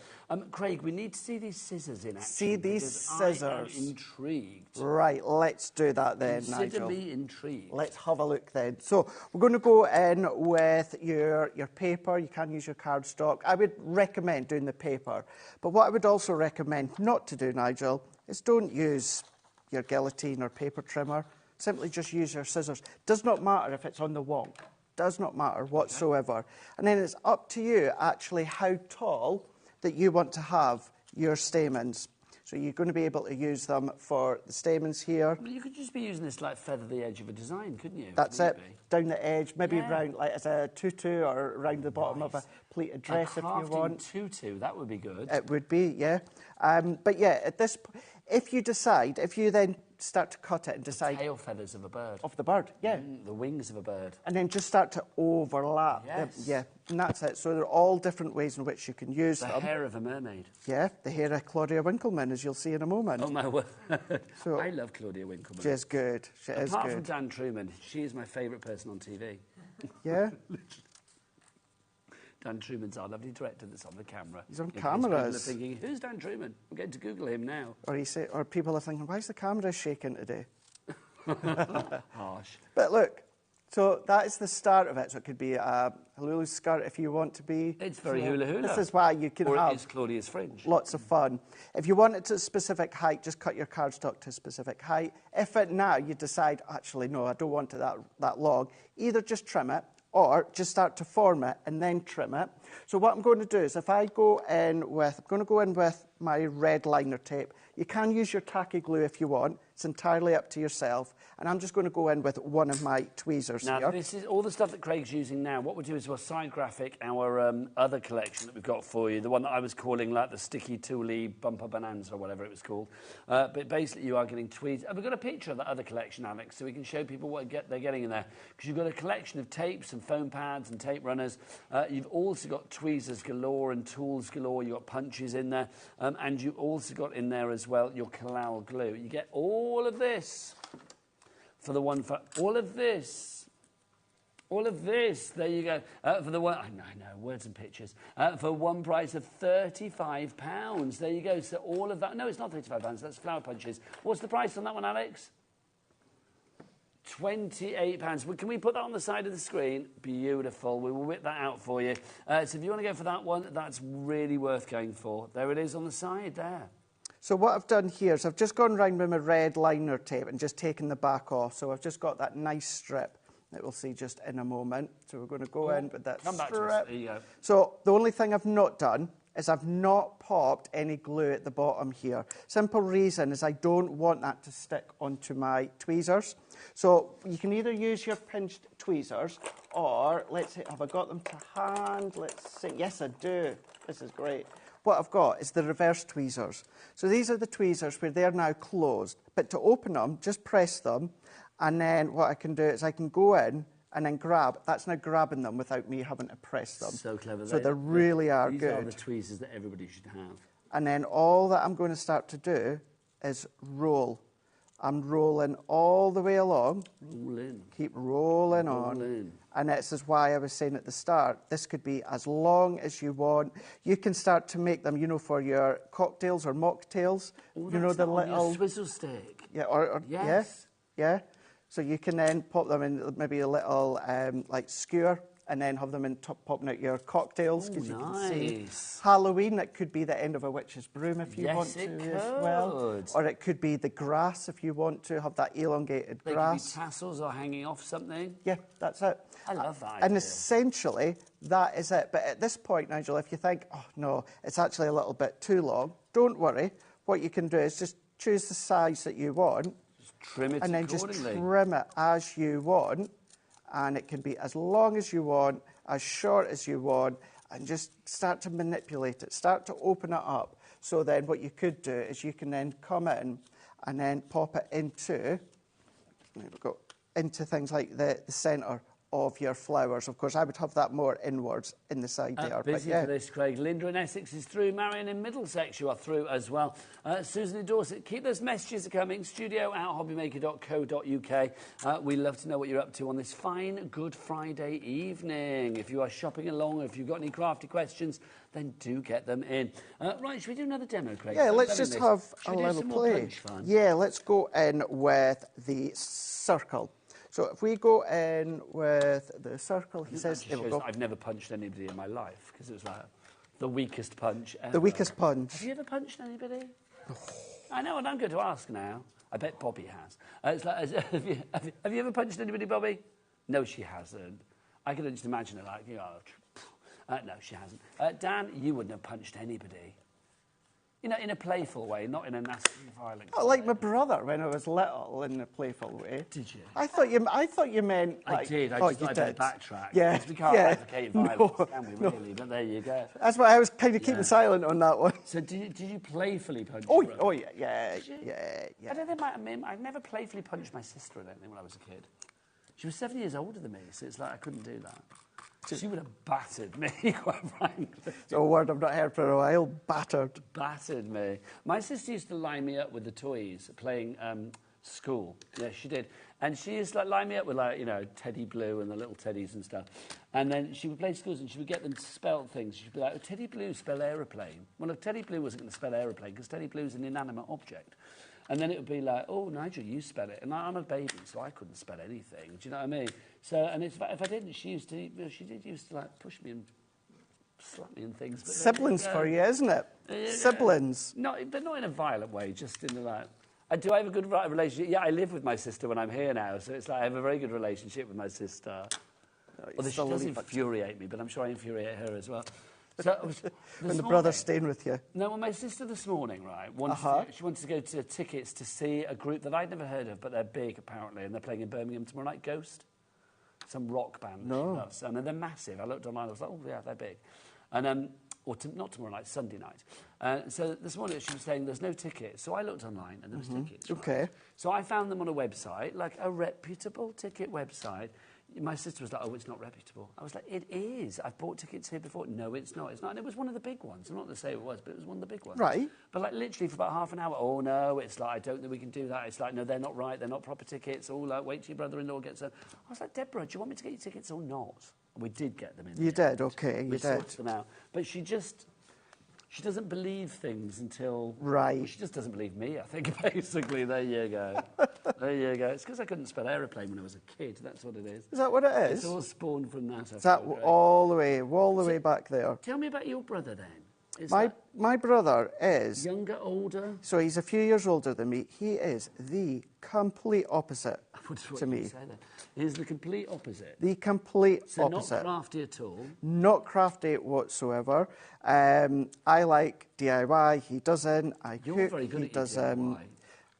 Craig, we need to see these scissors in action. See these scissors. I am intrigued. Right, let's do that then, Consider Nigel. me intrigued. Let's have a look then. So we're going to go in with your paper. You can use your cardstock. I would recommend doing the paper. But what I would also recommend not to do, Nigel, is don't use your guillotine or paper trimmer. Simply just use your scissors. Does not matter if it's on the wonk. Does not matter whatsoever. Okay. And then it's up to you, actually, how tall that you want to have your stamens. So you're going to be able to use them for the stamens here. Well, you could just be using this like feather the edge of a design, couldn't you? That's it. Down the edge, maybe round like as a tutu or around the bottom of a pleated dress if you want. Tutu, that would be good. It would be, yeah. But yeah, at this, if you decide, if you then start to cut it and decide... The tail feathers of a bird. Of the bird, yeah. The wings of a bird. And then just start to overlap. Yes. Yeah, and that's it. So there are all different ways in which you can use them. The hair of a mermaid. Yeah, the hair of Claudia Winkleman, as you'll see in a moment. Oh, my word. So, I love Claudia Winkleman. She is good. She is good. Apart from Dan Truman, she is my favourite person on TV. Yeah? Dan Truman's our lovely director that's on the camera. He's on People cameras. are thinking, who's Dan Truman? I'm going to Google him now. Or people are thinking, why is the camera shaking today? Harsh. But look, so that is the start of it. So it could be a hula skirt if you want to be. It's very hula. This is why you can have it's Claudia's fringe. Lots of fun. If you want it to a specific height, just cut your cardstock to a specific height. If now you decide, actually, no, I don't want it that long, either just trim it or just start to form it and then trim it. So what I'm going to do is if I go in with, I'm going to go in with my red liner tape. You can use your tacky glue if you want. It's entirely up to yourself. And I'm just going to go in with one of my tweezers now, here. This is all the stuff that Craig's using now. What we'll do is we'll side graphic our other collection that we've got for you, the one that I was calling like the sticky tooly bumper bonanza or whatever it was called. But basically you are getting tweezers. Have we got a picture of that other collection, Alex, so we can show people what they're getting in there? Because you've got a collection of tapes and foam pads and tape runners. You've also got tweezers galore and tools galore. You've got punches in there. And you also got in there as well your Kalal glue. You get all of this for the one for all of this All of this, there you go. For the one, I know, words and pictures. For one price of £35. There you go. So all of that. No, it's not £35. That's flower punches. What's the price on that one, Alex? £28. Well, can we put that on the side of the screen? Beautiful. We will whip that out for you. So if you want to go for that one, that's really worth going for. There it is on the side there. So what I've done here is I've just gone round with my red liner tape and just taken the back off. So I've just got that nice strip that we'll see just in a moment. So we're going to go in with that Come back strip. to us. There you go. So the only thing I've not done is I've not popped any glue at the bottom here. Simple reason is I don't want that to stick onto my tweezers. So you can either use your pinched tweezers or, let's see, have I got them to hand? Let's see. Yes, I do. This is great. What I've got is the reverse tweezers. So these are the tweezers where they're now closed. But to open them, just press them. And then what I can do is I can go in and then grab. That's now grabbing them without me having to press them. So clever. So they really are these good. These are the tweezers that everybody should have. And then all that I'm going to start to do is roll. I'm rolling all the way along. Roll in. Keep rolling on. In. And this is why I was saying at the start, this could be as long as you want. You can start to make them, you know, for your cocktails or mocktails. Oh, you know, the little swizzle stick. Yeah, or yes. Yeah. So you can then pop them in maybe a little like skewer and then have them in popping out your cocktails. Oh, You can nice. see Halloween, it could be the end of a witch's broom if you want to as well. Or it could be the grass if you want to have that elongated They grass. could be tassels or hanging off something. Yeah, that's it. I love that And idea. essentially, that is it. But at this point, Nigel, if you think, oh, no, it's actually a little bit too long, don't worry. What you can do is just choose the size that you want. Just trim it and then just accordingly. trim it as you want. And it can be as long as you want, as short as you want, and just start to manipulate it, start to open it up. So then what you could do is you can then come in and then pop it into, there we go, into things like the centre of your flowers. Of course, I would have that more inwards in the side there. Busy for this, Craig. Linda in Essex is through. Marion in Middlesex, you are through as well. Susan in Dorset, keep those messages coming. studio@hobbymaker.co.uk. We love to know what you're up to on this fine Good Friday evening. If you are shopping along, or if you've got any crafty questions, then do get them in. Right, should we do another demo, Craig? Yeah, let's just have a little play. Yeah, let's go in with the circle. So if we go in with the circle, he says, there we go. I've never punched anybody in my life because it was like the weakest punch ever. The weakest punch. Have you ever punched anybody? I know, and I'm going to ask now. I bet Bobby has. It's like, have you ever punched anybody, Bobby? No, she hasn't. I can just imagine it like, you know, no, she hasn't. Dan, you wouldn't have punched anybody. You know, in a playful way, not in a nasty, violent way. Like my brother when I was little, in a playful way. Did you? I thought you meant. Like, I did. I just thought I'd backtrack. Yeah. Because we can't advocate violence, can we, really? But there you go. That's why I was kind of keeping silent on that one. So did you playfully punch Oh, your brother? oh yeah. I don't think I've never playfully punched my sister, I don't think, when I was a kid. She was 7 years older than me, so it's like I couldn't do that. She would have battered me, quite frankly. It's a word I've not heard for a while. Battered. Battered me. My sister used to line me up with the toys, playing school. Yeah, she did. And she used to line me up with, like, you know, Teddy Blue and the little teddies and stuff. And then she would play schools and she would get them to spell things. She'd be like, oh, Teddy Blue, spell aeroplane. Well, look, Teddy Blue wasn't going to spell aeroplane because Teddy Blue's an inanimate object. And then it would be like, oh, Nigel, you spell it. And I'm a baby, so I couldn't spell anything. Do you know what I mean? So, and if I didn't, she used to, like, push me and slap me and things. But Siblings for you, isn't it? Siblings. But not in a violent way, just in a, like... Do I have a good relationship? Yeah, I live with my sister when I'm here now, so it's like I have a very good relationship with my sister. Although she does infuriate me, but I'm sure I infuriate her as well. So, when the brother's staying with you. No, well, my sister this morning, right, she wanted to go to tickets to see a group that I'd never heard of, but they're big, apparently, and they're playing in Birmingham tomorrow night, Ghost. Some rock band. No. And they're massive. I looked online, I was like, oh, yeah, they're big. And, not tomorrow night, Sunday night. So this morning she was saying there's no tickets. So I looked online and there was tickets. Right? Okay. So I found them on a website, like a reputable ticket website. My sister was like, oh, it's not reputable. I was like, it is. I've bought tickets here before. No, it's not. It's not. And it was one of the big ones. I'm not going to say it was, but it was one of the big ones. Right. But like literally for about half an hour, oh, no, it's like, I don't think we can do that. It's like, no, they're not right. They're not proper tickets. Oh, like, wait till your brother-in-law gets them. I was like, Deborah, do you want me to get you tickets or not? And we did get them in. You did, okay, you we did. sorted them out. But she doesn't believe things until... Right. Well, she just doesn't believe me, I think, basically. There you go. There you go. It's because I couldn't spell airplane when I was a kid. That's what it is. Is that what it is? It's all spawned from that. Is that all the way back there? Tell me about your brother, then. My brother is... Younger, older? So he's a few years older than me. He is the complete opposite to me. He's the complete opposite? The complete opposite. So not crafty at all? Not crafty whatsoever. I like DIY. He doesn't. You're very good at your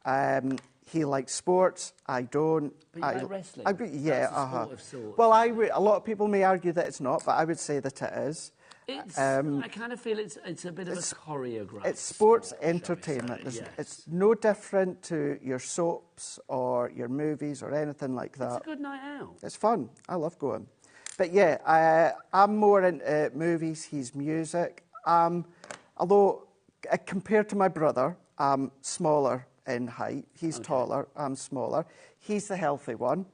DIY. He likes sports. I don't. But you like wrestling? Yeah, That's a sport of sorts. Well, a lot of people may argue that it's not, but I would say that it is. I kind of feel it's a bit of a choreographed. It's sports entertainment. It's no different to your soaps or your movies or anything like that. It's a good night out. It's fun. I love going. But yeah, I'm more into movies. He's music. Although compared to my brother, I'm smaller in height. He's taller. I'm smaller. He's the healthy one.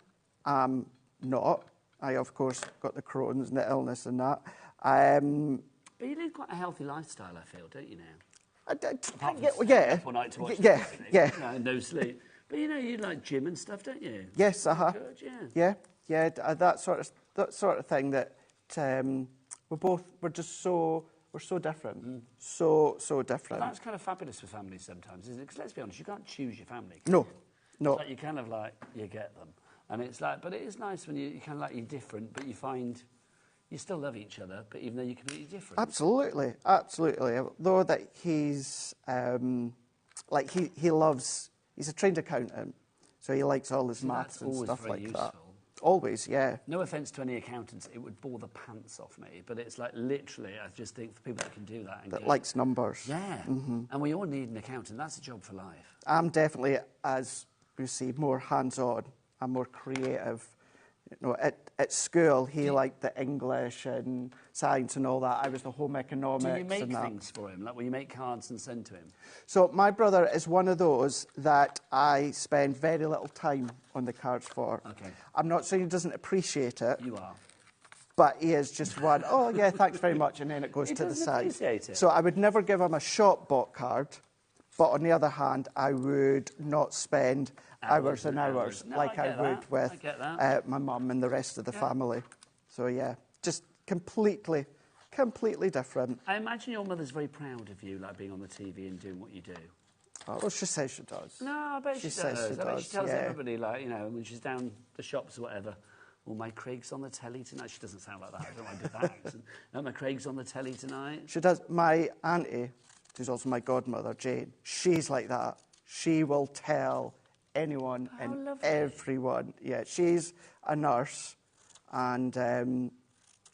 I'm not. I, of course, got the Crohn's and the illness and that. But you live quite a healthy lifestyle, I feel, don't you now? Yeah. One night to watch yeah. No sleep. But you know, you like gym and stuff, don't you? Yes, Good, yeah. Yeah. That sort of thing. That we're so different, so different. Well, that's kind of fabulous for families sometimes, isn't it? Because let's be honest, you can't choose your family. No. It's like you kind of like you get them, and it's like, but it is nice when you kind of like you're different, but you find. You still love each other, but even though you're completely different. Absolutely. Though that he's he loves. He's a trained accountant, so he likes all his maths and stuff like that. Always, yeah. No offence to any accountants, it would bore the pants off me, but it's like literally, I just think for people that can do that. That likes numbers. Yeah. Mm-hmm. And we all need an accountant. That's a job for life. I'm definitely, as you see, more hands-on. I'm more creative. You know, at school, he liked the English and science and all that. I was the home economics. Do you make and that. things for him? Like, will you make cards and send to him? So my brother is one of those that I spend very little time on the cards for. Okay. I'm not saying he doesn't appreciate it. You are. But he is just one, oh, yeah, thanks very much, and then it goes to the side. Appreciate it. So I would never give him a shop-bought card, but on the other hand, I would not spend hours and hours No, like I would with my mum and the rest of the family. So, yeah, just completely different. I imagine your mother's very proud of you, like being on the TV and doing what you do. Oh, well, she says she does. No, I bet she says does. she I bet does, she tells yeah. everybody, like, you know, when she's down the shops or whatever, oh, my Craig's on the telly tonight. She doesn't sound like that. I don't want to do that accent. No, my Craig's on the telly tonight. She does. My auntie, who's also my godmother, Jane, she's like that. She will tell anyone and everyone. Yeah, she's a nurse, and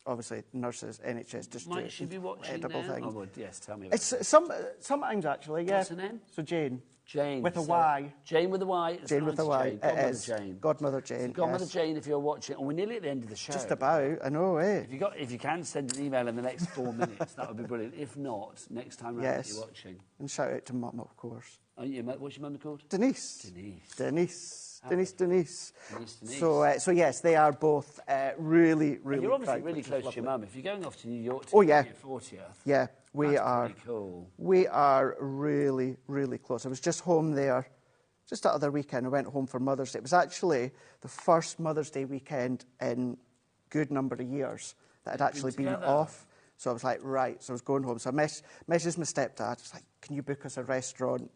obviously nurses, NHS, just Might she be watching now? things. Oh, well, yes, tell me about It's it. sometimes actually, yeah. What's her name? So Jane. Jane. With a Y. Jane with a Y. Jane with a Y. Godmother It is. Jane. Godmother Jane. Godmother yes. Jane, if you're watching, and we're nearly at the end of the show. Just about, I know, eh? If you can send an email in the next 4 minutes, that would be brilliant. If not, next time round that you're watching. And shout out to Mum, of course. What's your mum called? Denise. Denise. Denise. So yes, they are both really And you're obviously proud, really which is close to lovely. your mum. If you're going off to New York to Oh, yeah. your 40th, Yeah, we that's are. pretty cool. We are really close. I was just home there just the other weekend. I went home for Mother's Day. It was actually the first Mother's Day weekend in a good number of years that had actually been off. So I was like, right. So I was going home. So I messaged my stepdad. I was like, can you book us a restaurant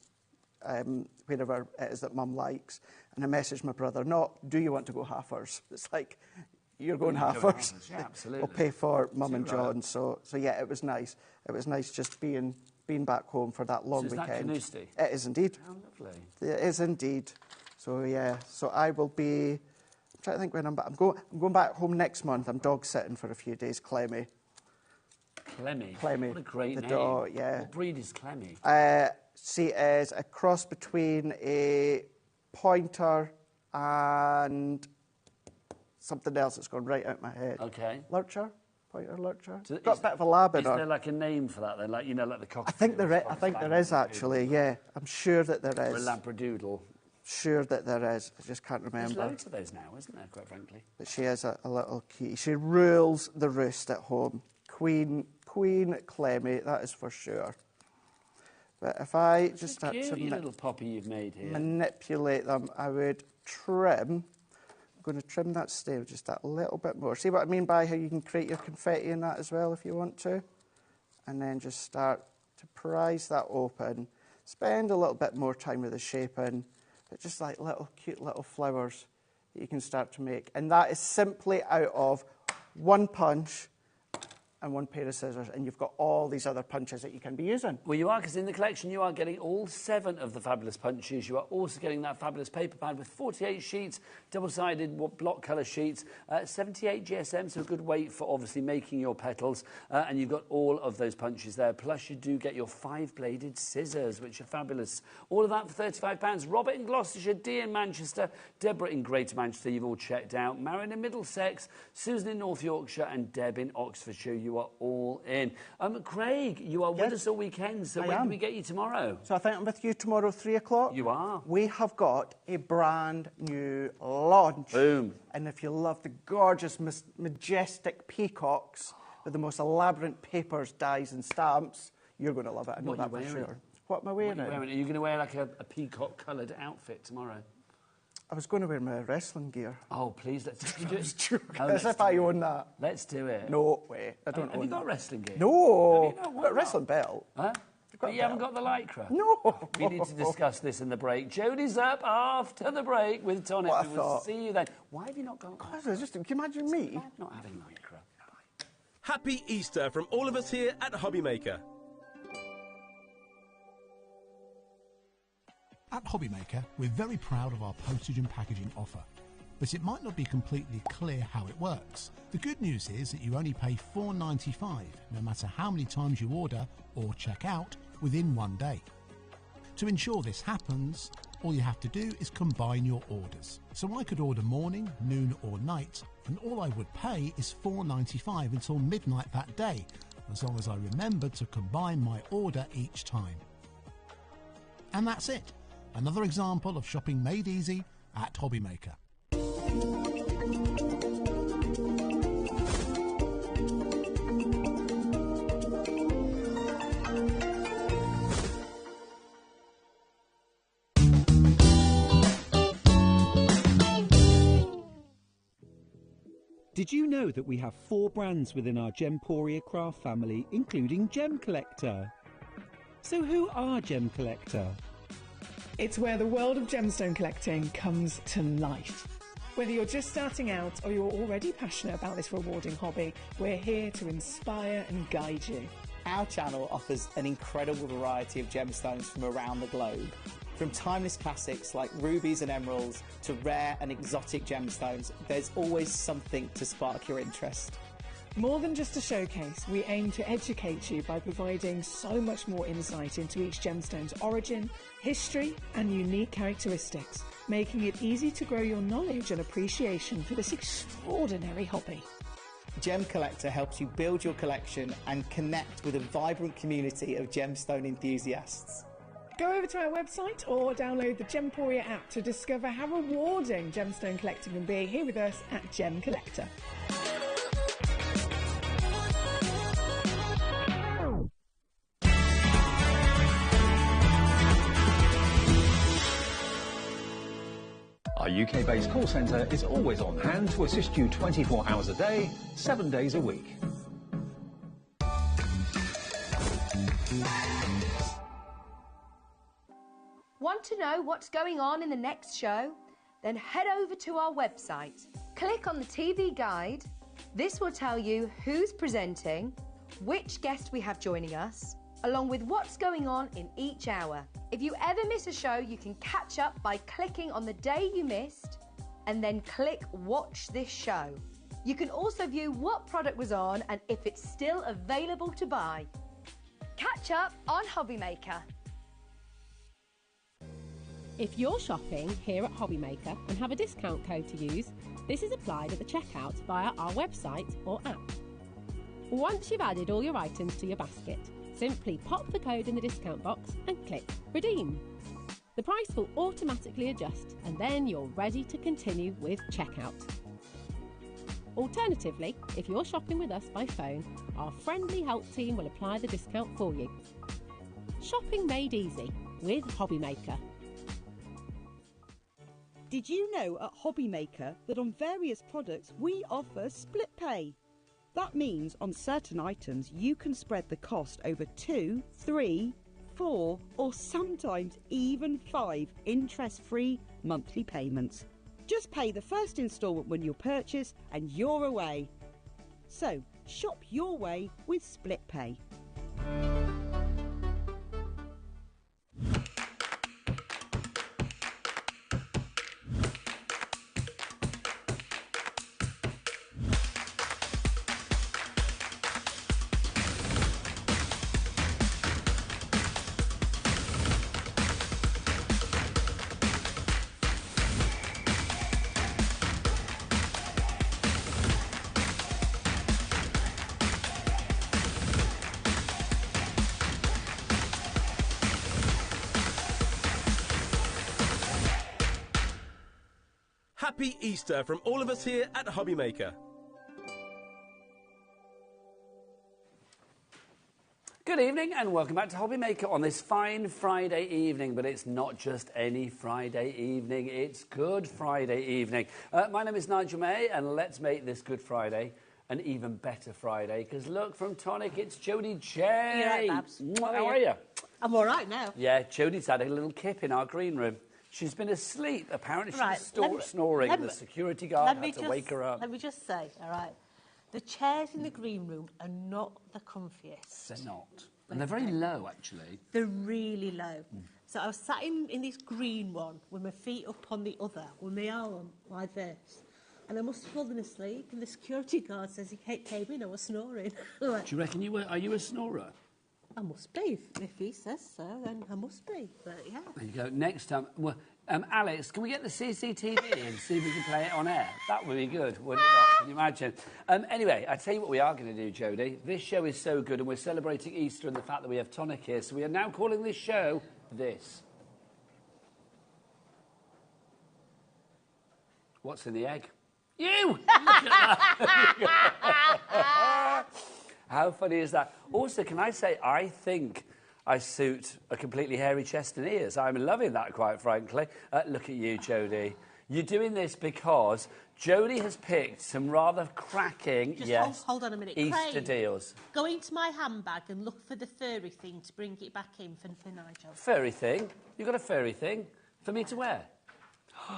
wherever it is that Mum likes? And I messaged my brother, not, do you want to go halfers? It's like, you're going halfers. Yeah, absolutely. We'll pay for Mum and John. So yeah, it was nice. It was nice just being back home for that long So is that weekend. Carnoustie? It is indeed. How lovely. It is indeed. So yeah, so I will be. I'm trying to think when I'm back. I'm going back home next month. I'm dog sitting for a few days. Clemmy. Clemmy. Clemmy. What a great the name. dog. Yeah. What breed is Clemmy? She is a cross between a pointer and something else that's gone right out my head. Okay. Lurcher? Pointer lurcher? So Got a bit of a lab in Is her. there like a name for that then? Like, you know, like the cockatiel? I think there is actually, yeah. I'm sure that there Or a is. labradoodle. Sure that there is. I just can't remember. There's loads of those now, isn't there, quite frankly? But she is a little cutie. She rules the roost at home. Queen Clemmy, that is for sure. But if I just start to little poppy you've made here. manipulate them, I would trim. I'm going to trim that stem just that little bit more. See what I mean by how you can create your confetti in that as well if you want to? And then just start to prise that open. Spend a little bit more time with the shaping, but just like little cute little flowers that you can start to make. And that is simply out of one punch and one pair of scissors, and you've got all these other punches that you can be using. Well, you are, because in the collection you are getting all 7 of the fabulous punches. You are also getting that fabulous paper pad with 48 sheets, double-sided block colour sheets, 78 GSM, so a good weight for obviously making your petals, and you've got all of those punches there. Plus you do get your 5-bladed scissors, which are fabulous. All of that for £35. Robert in Gloucestershire, Dee in Manchester, Deborah in Greater Manchester, you've all checked out, Marion in Middlesex, Susan in North Yorkshire, and Deb in Oxfordshire. You are all in. Craig, you are with us all weekend, so when do we get you tomorrow? So I think I'm with you tomorrow, 3 o'clock. You are. We have got a brand new launch. Boom. And if you love the gorgeous, majestic peacocks with the most elaborate papers, dyes and stamps, you're going to love it. I know that for sure. What am I wearing? Are you going to wear like a peacock-coloured outfit tomorrow? I was going to wear my wrestling gear. Oh, please, let's do it. As if I own that. Let's do it. No way. I don't own Have you got that. wrestling gear? No. Have you not? Got a wrestling belt. Huh? But you haven't got the lycra? No. We need to discuss this in the break. Jodie's up after the break with Tonic. What a We will thought. see you then. Why have you not got lycra? Can you imagine me? Not having lycra. Happy Easter from all of us here at HobbyMaker. At HobbyMaker, we're very proud of our postage and packaging offer, but it might not be completely clear how it works. The good news is that you only pay $4.95, no matter how many times you order or check out within 1 day. To ensure this happens, all you have to do is combine your orders. So I could order morning, noon or night, and all I would pay is $4.95 until midnight that day, as long as I remembered to combine my order each time. And that's it. Another example of shopping made easy at HobbyMaker. Did you know that we have 4 brands within our Gemporia craft family, including Gem Collector? So who are Gem Collector? It's where the world of gemstone collecting comes to life. Whether you're just starting out or you're already passionate about this rewarding hobby, we're here to inspire and guide you. Our channel offers an incredible variety of gemstones from around the globe. From timeless classics like rubies and emeralds to rare and exotic gemstones, there's always something to spark your interest. More than just a showcase, we aim to educate you by providing so much more insight into each gemstone's origin, history, and unique characteristics, making it easy to grow your knowledge and appreciation for this extraordinary hobby. Gem Collector helps you build your collection and connect with a vibrant community of gemstone enthusiasts. Go over to our website or download the Gemporia app to discover how rewarding gemstone collecting can be here with us at Gem Collector. Our UK-based call centre is always on hand to assist you 24 hours a day, 7 days a week. Want to know what's going on in the next show? Then head over to our website. Click on the TV guide. This will tell you who's presenting, which guest we have joining us, along with what's going on in each hour. If you ever miss a show, you can catch up by clicking on the day you missed and then click Watch This Show. You can also view what product was on and if it's still available to buy. Catch up on HobbyMaker. If you're shopping here at HobbyMaker and have a discount code to use, this is applied at the checkout via our website or app. Once you've added all your items to your basket, simply pop the code in the discount box and click Redeem. The price will automatically adjust and then you're ready to continue with checkout. Alternatively, if you're shopping with us by phone, our friendly help team will apply the discount for you. Shopping made easy with HobbyMaker. Did you know at HobbyMaker that on various products we offer split pay? That means on certain items you can spread the cost over 2, 3, 4 or sometimes even 5 interest-free monthly payments. Just pay the first instalment when you purchase and you're away. So, shop your way with split pay. Happy Easter from all of us here at HobbyMaker. Good evening and welcome back to HobbyMaker on this fine Friday evening, but it's not just any Friday evening, it's Good Friday evening. My name is Nigel May and let's make this Good Friday an even better Friday, because look, from Tonic, it's Jodie J. You're right, Babs. How are you? I'm all right now. Yeah, Jodie's had a little kip in our green room. She's been asleep. Apparently she was snoring and the security guard had to wake her up. Let me just say, all right, the chairs in the green room are not the comfiest. They're not. And they're very low, actually. They're really low. So I was sat in this green one with my feet up on the other, with my arm like this. And I must have fallen asleep, and the security guard says he came in, I was snoring. Do you reckon are you a snorer? I must be. If he says so, then I must be. But yeah. There you go. Next time, well, Alex, can we get the CCTV and see if we can play it on air? That would be good, wouldn't it? Can you imagine? Anyway, I tell you what we are going to do, Jodie. This show is so good, and we're celebrating Easter and the fact that we have Tonic here, so we are now calling this show this. What's in the egg? You! How funny is that? Also, can I say, I think I suit a completely hairy chest and ears. I'm loving that, quite frankly. Look at you, Jodie. You're doing this because Jodie has picked some rather cracking, hold on a minute. Easter Craig, deals. Go into my handbag and look for the furry thing to bring it back in for Nigel. Furry thing? You've got a furry thing for me to wear?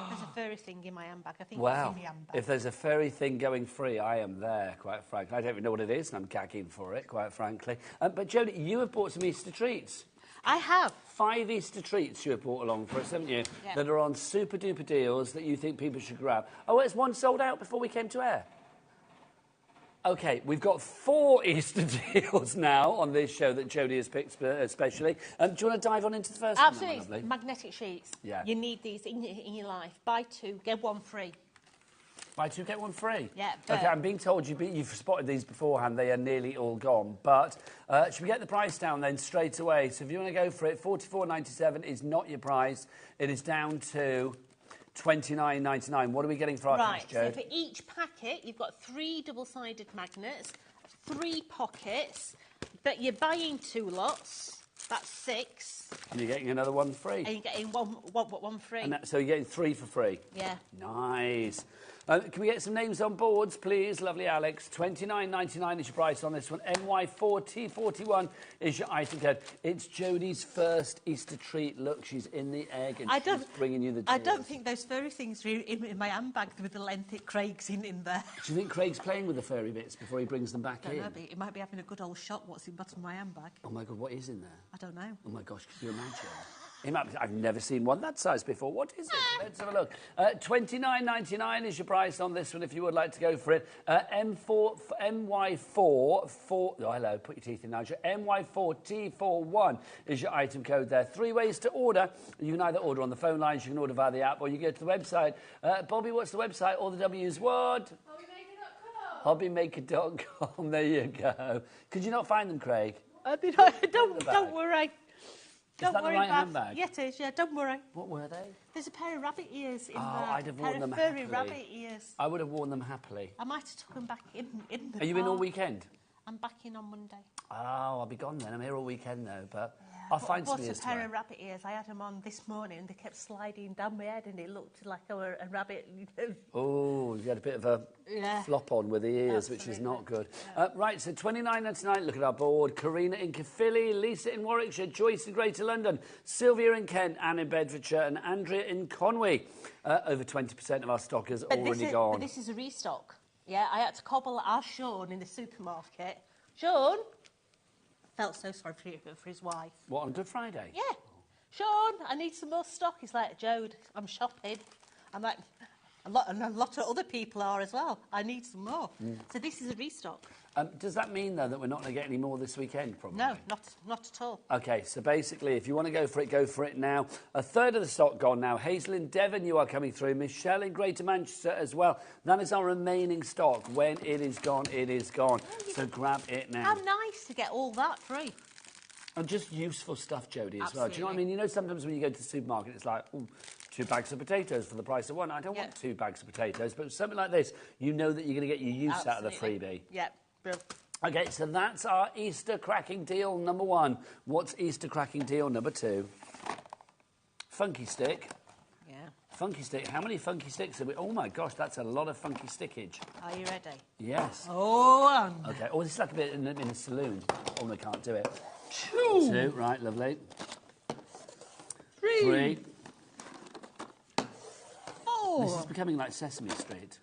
There's a furry thing in my handbag. I think Wow. it's in the handbag. If there's a furry thing going free, I am there, quite frankly. I don't even know what it is, and I'm gagging for it, quite frankly. But, Jodie, you have bought some Easter treats. I have. 5 Easter treats you have brought along for us, haven't you? Yeah. That are on super-duper deals that you think people should grab. Oh, it's one sold out before we came to air. OK, we've got 4 Easter deals now on this show that Jodie has picked especially. Do you want to dive on into the first Absolutely. one? Absolutely. Magnetic sheets. Yeah. You need these in your life. Buy 2, get 1 free. Buy 2, get 1 free? Yeah. OK, I'm being told you've spotted these beforehand. They are nearly all gone. But should we get the price down then straight away? So if you want to go for it, $44.97 is not your price. It is down to $29.99. What are we getting for our cash, Jo? So for each packet, you've got 3 double-sided magnets, 3 pockets, but you're buying 2 lots. That's 6. And you're getting another 1 free. And you're getting one free. And so you're getting 3 for free. Yeah. Nice. Can we get some names on boards, please? Lovely Alex. $29.99 is your price on this one. NY4T41 is your item code. It's Jodie's first Easter treat. Look, she's in the egg and she's bringing you the deals. I don't think those furry things are in my handbag with the length that Craig's in there. Do you think Craig's playing with the furry bits before he brings them back in? I don't know, he might be having a good old shot what's in the bottom of my handbag. Oh, my God, what is in there? I don't know. Oh, my gosh, could you imagine? I've never seen one that size before. What is it? Let's have a look. $29.99 is your price on this one if you would like to go for it. MY4... Oh, hello, put your teeth in, Nigel. MY4T41 is your item code there. 3 ways to order. You can either order on the phone lines, you can order via the app, or you go to the website. Bobby, what's the website? All the W's, what? HobbyMaker.com. There you go. Could you not find them, Craig? Don't worry. Is that the right handbag? Yeah, it is, yeah, don't worry. What were they? There's a pair of rabbit ears in there. I'd have worn them furry happily. rabbit ears. I would have worn them happily. I might have took them back in the Are you in car. all weekend? I'm back in on Monday. Oh, I'll be gone then. I'm here all weekend though, but I'll find some ears a to pair wear. of rabbit ears. I had them on this morning and they kept sliding down my head and it looked like I were a rabbit. Oh, you had a bit of a flop on with the ears, which is not good. Right, so $29.99. Look at our board. Karina in Caerphilly, Lisa in Warwickshire, Joyce in Greater London, Sylvia in Kent, Anne in Bedfordshire, and Andrea in Conway. Over 20% of our stock has already gone. But this is a restock. Yeah, I had to cobble our Sean in the supermarket. Sean felt so sorry for his wife. What, on Good Friday? Yeah. Sean, I need some more stock. He's like, Jode, I'm shopping. I'm like, and a lot of other people are as well. I need some more. So this is a restock. Does that mean, though, that we're not going to get any more this weekend, probably? No, not at all. OK, so basically, if you want to go for it now. A third of the stock gone now. Hazel in Devon, you are coming through. Michelle in Greater Manchester as well. That is our remaining stock. When it is gone, it is gone. So grab it now. How nice to get all that free. And just useful stuff, Jodie, as well. Do you know what I mean? You know, sometimes when you go to the supermarket, it's like, ooh, 2 bags of potatoes for the price of one. I don't want 2 bags of potatoes, but something like this, you know that you're going to get your use out of the freebie. Yep. Brilliant. OK, so that's our Easter cracking deal number 1. What's Easter cracking deal number 2? Funky stick. Yeah. Funky stick. How many funky sticks have we... Oh, my gosh, that's a lot of funky stickage. Are you ready? Yes. Oh, OK. Oh, this is like a bit in a saloon. Oh, they can't do it. 2. Right, lovely. 3. 4. This is becoming like Sesame Street.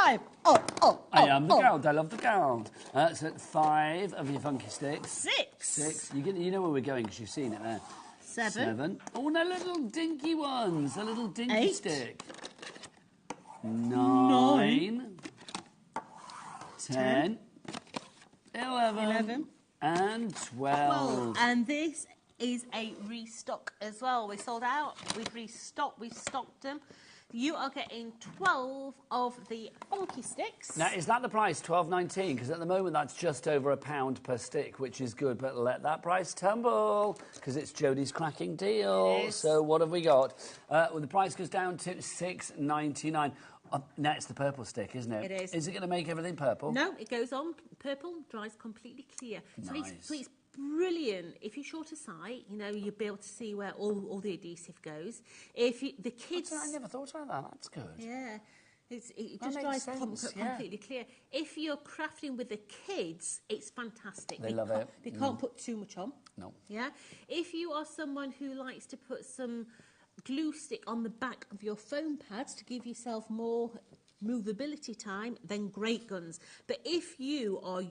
5. Oh. I am the gold. I love the gold. So 5 of your funky sticks. 6. You know where we're going because you've seen it there. 7. Oh, no, little dinky ones. A little dinky 8. stick. 9. 10. 11. And 12. And this is a restock as well. We sold out. We've stocked them. You are getting 12 of the funky sticks. Now, is that the price, $12.19? Because at the moment, that's just over £1 per stick, which is good. But let that price tumble, because it's Jodie's cracking deal. So what have we got? Well, the price goes down to $6.99. Now, it's the purple stick, isn't it? It is. Is it going to make everything purple? No, it goes on. Purple dries completely clear. Nice. So it's brilliant. If you're short of sight, you know, you'll be able to see where all the adhesive goes. If the kids... I never thought about that. That's good. Yeah. It That just makes dries sense, completely clear. If you're crafting with the kids, it's fantastic. They love it. They can't put too much on. No. Yeah. If you are someone who likes to put some glue stick on the back of your foam pads to give yourself more movability time, then great guns. But if you are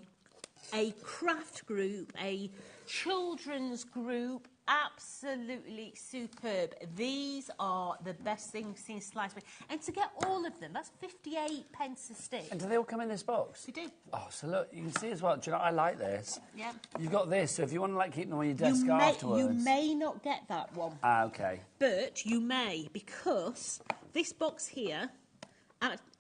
a craft group, a children's group, absolutely superb. These are the best things since sliced bread. And to get all of them, that's 58 pence a stick. And do they all come in this box? They do. Oh, so look, you can see as well. Do you know, I like this. Yeah. You've got this, so if you want to like keep them on your desk afterwards. You may not get that one. Ah, OK. But you may, because this box here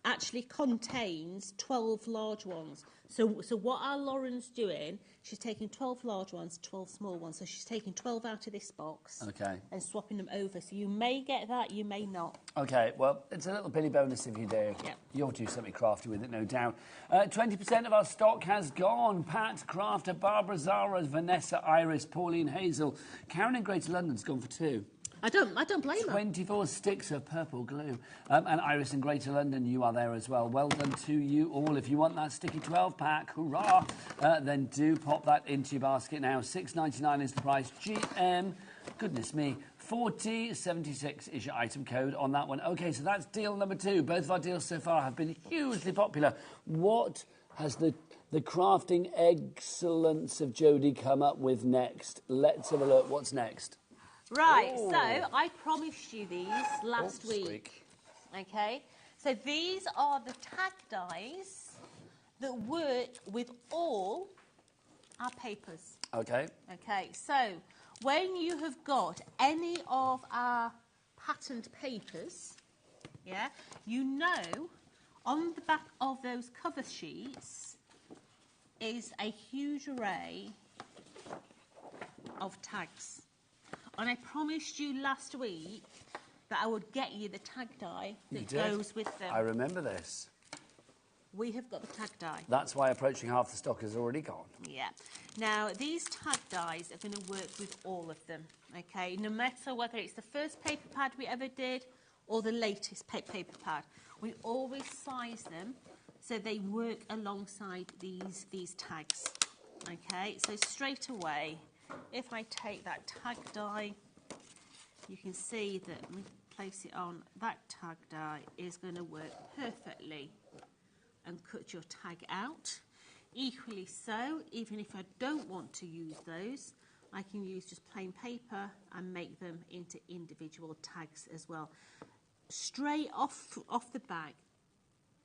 actually contains 12 large ones. So what our Lauren's doing, she's taking 12 large ones, 12 small ones. So she's taking 12 out of this box and swapping them over. So you may get that, you may not. OK, well, it's a little penny bonus if you do. Yeah. You'll do something crafty with it, no doubt. 20% of our stock has gone. Pat, Crafter, Barbara, Zara, Vanessa, Iris, Pauline, Hazel. Karen in Greater London's gone for 2. I don't blame her. 24 sticks of purple glue. And Iris in Greater London, you are there as well. Well done to you all. If you want that sticky 12-pack, hurrah, then do pop that into your basket now. $6.99 is the price. GM, goodness me, 4076 is your item code on that one. OK, so that's deal number 2. Both of our deals so far have been hugely popular. What has the crafting excellence of Jodie come up with next? Let's have a look. What's next? Right, Oh. so I promised you these last week. Okay, so these are the tag dies that work with all our papers. Okay. Okay, so when you have got any of our patterned papers, yeah, you know on the back of those cover sheets is a huge array of tags. And I promised you last week that I would get you the tag die that goes with them. I remember this. We have got the tag die. That's why approaching half the stock is already gone. Yeah. Now, these tag dies are going to work with all of them, okay? No matter whether it's the first paper pad we ever did or the latest paper pad. We always size them so they work alongside these tags, okay? So straight away, if I take that tag die, you can see that we place it on, that tag die is going to work perfectly and cut your tag out. Equally so, even if I don't want to use those, I can use just plain paper and make them into individual tags as well. Straight off the bag,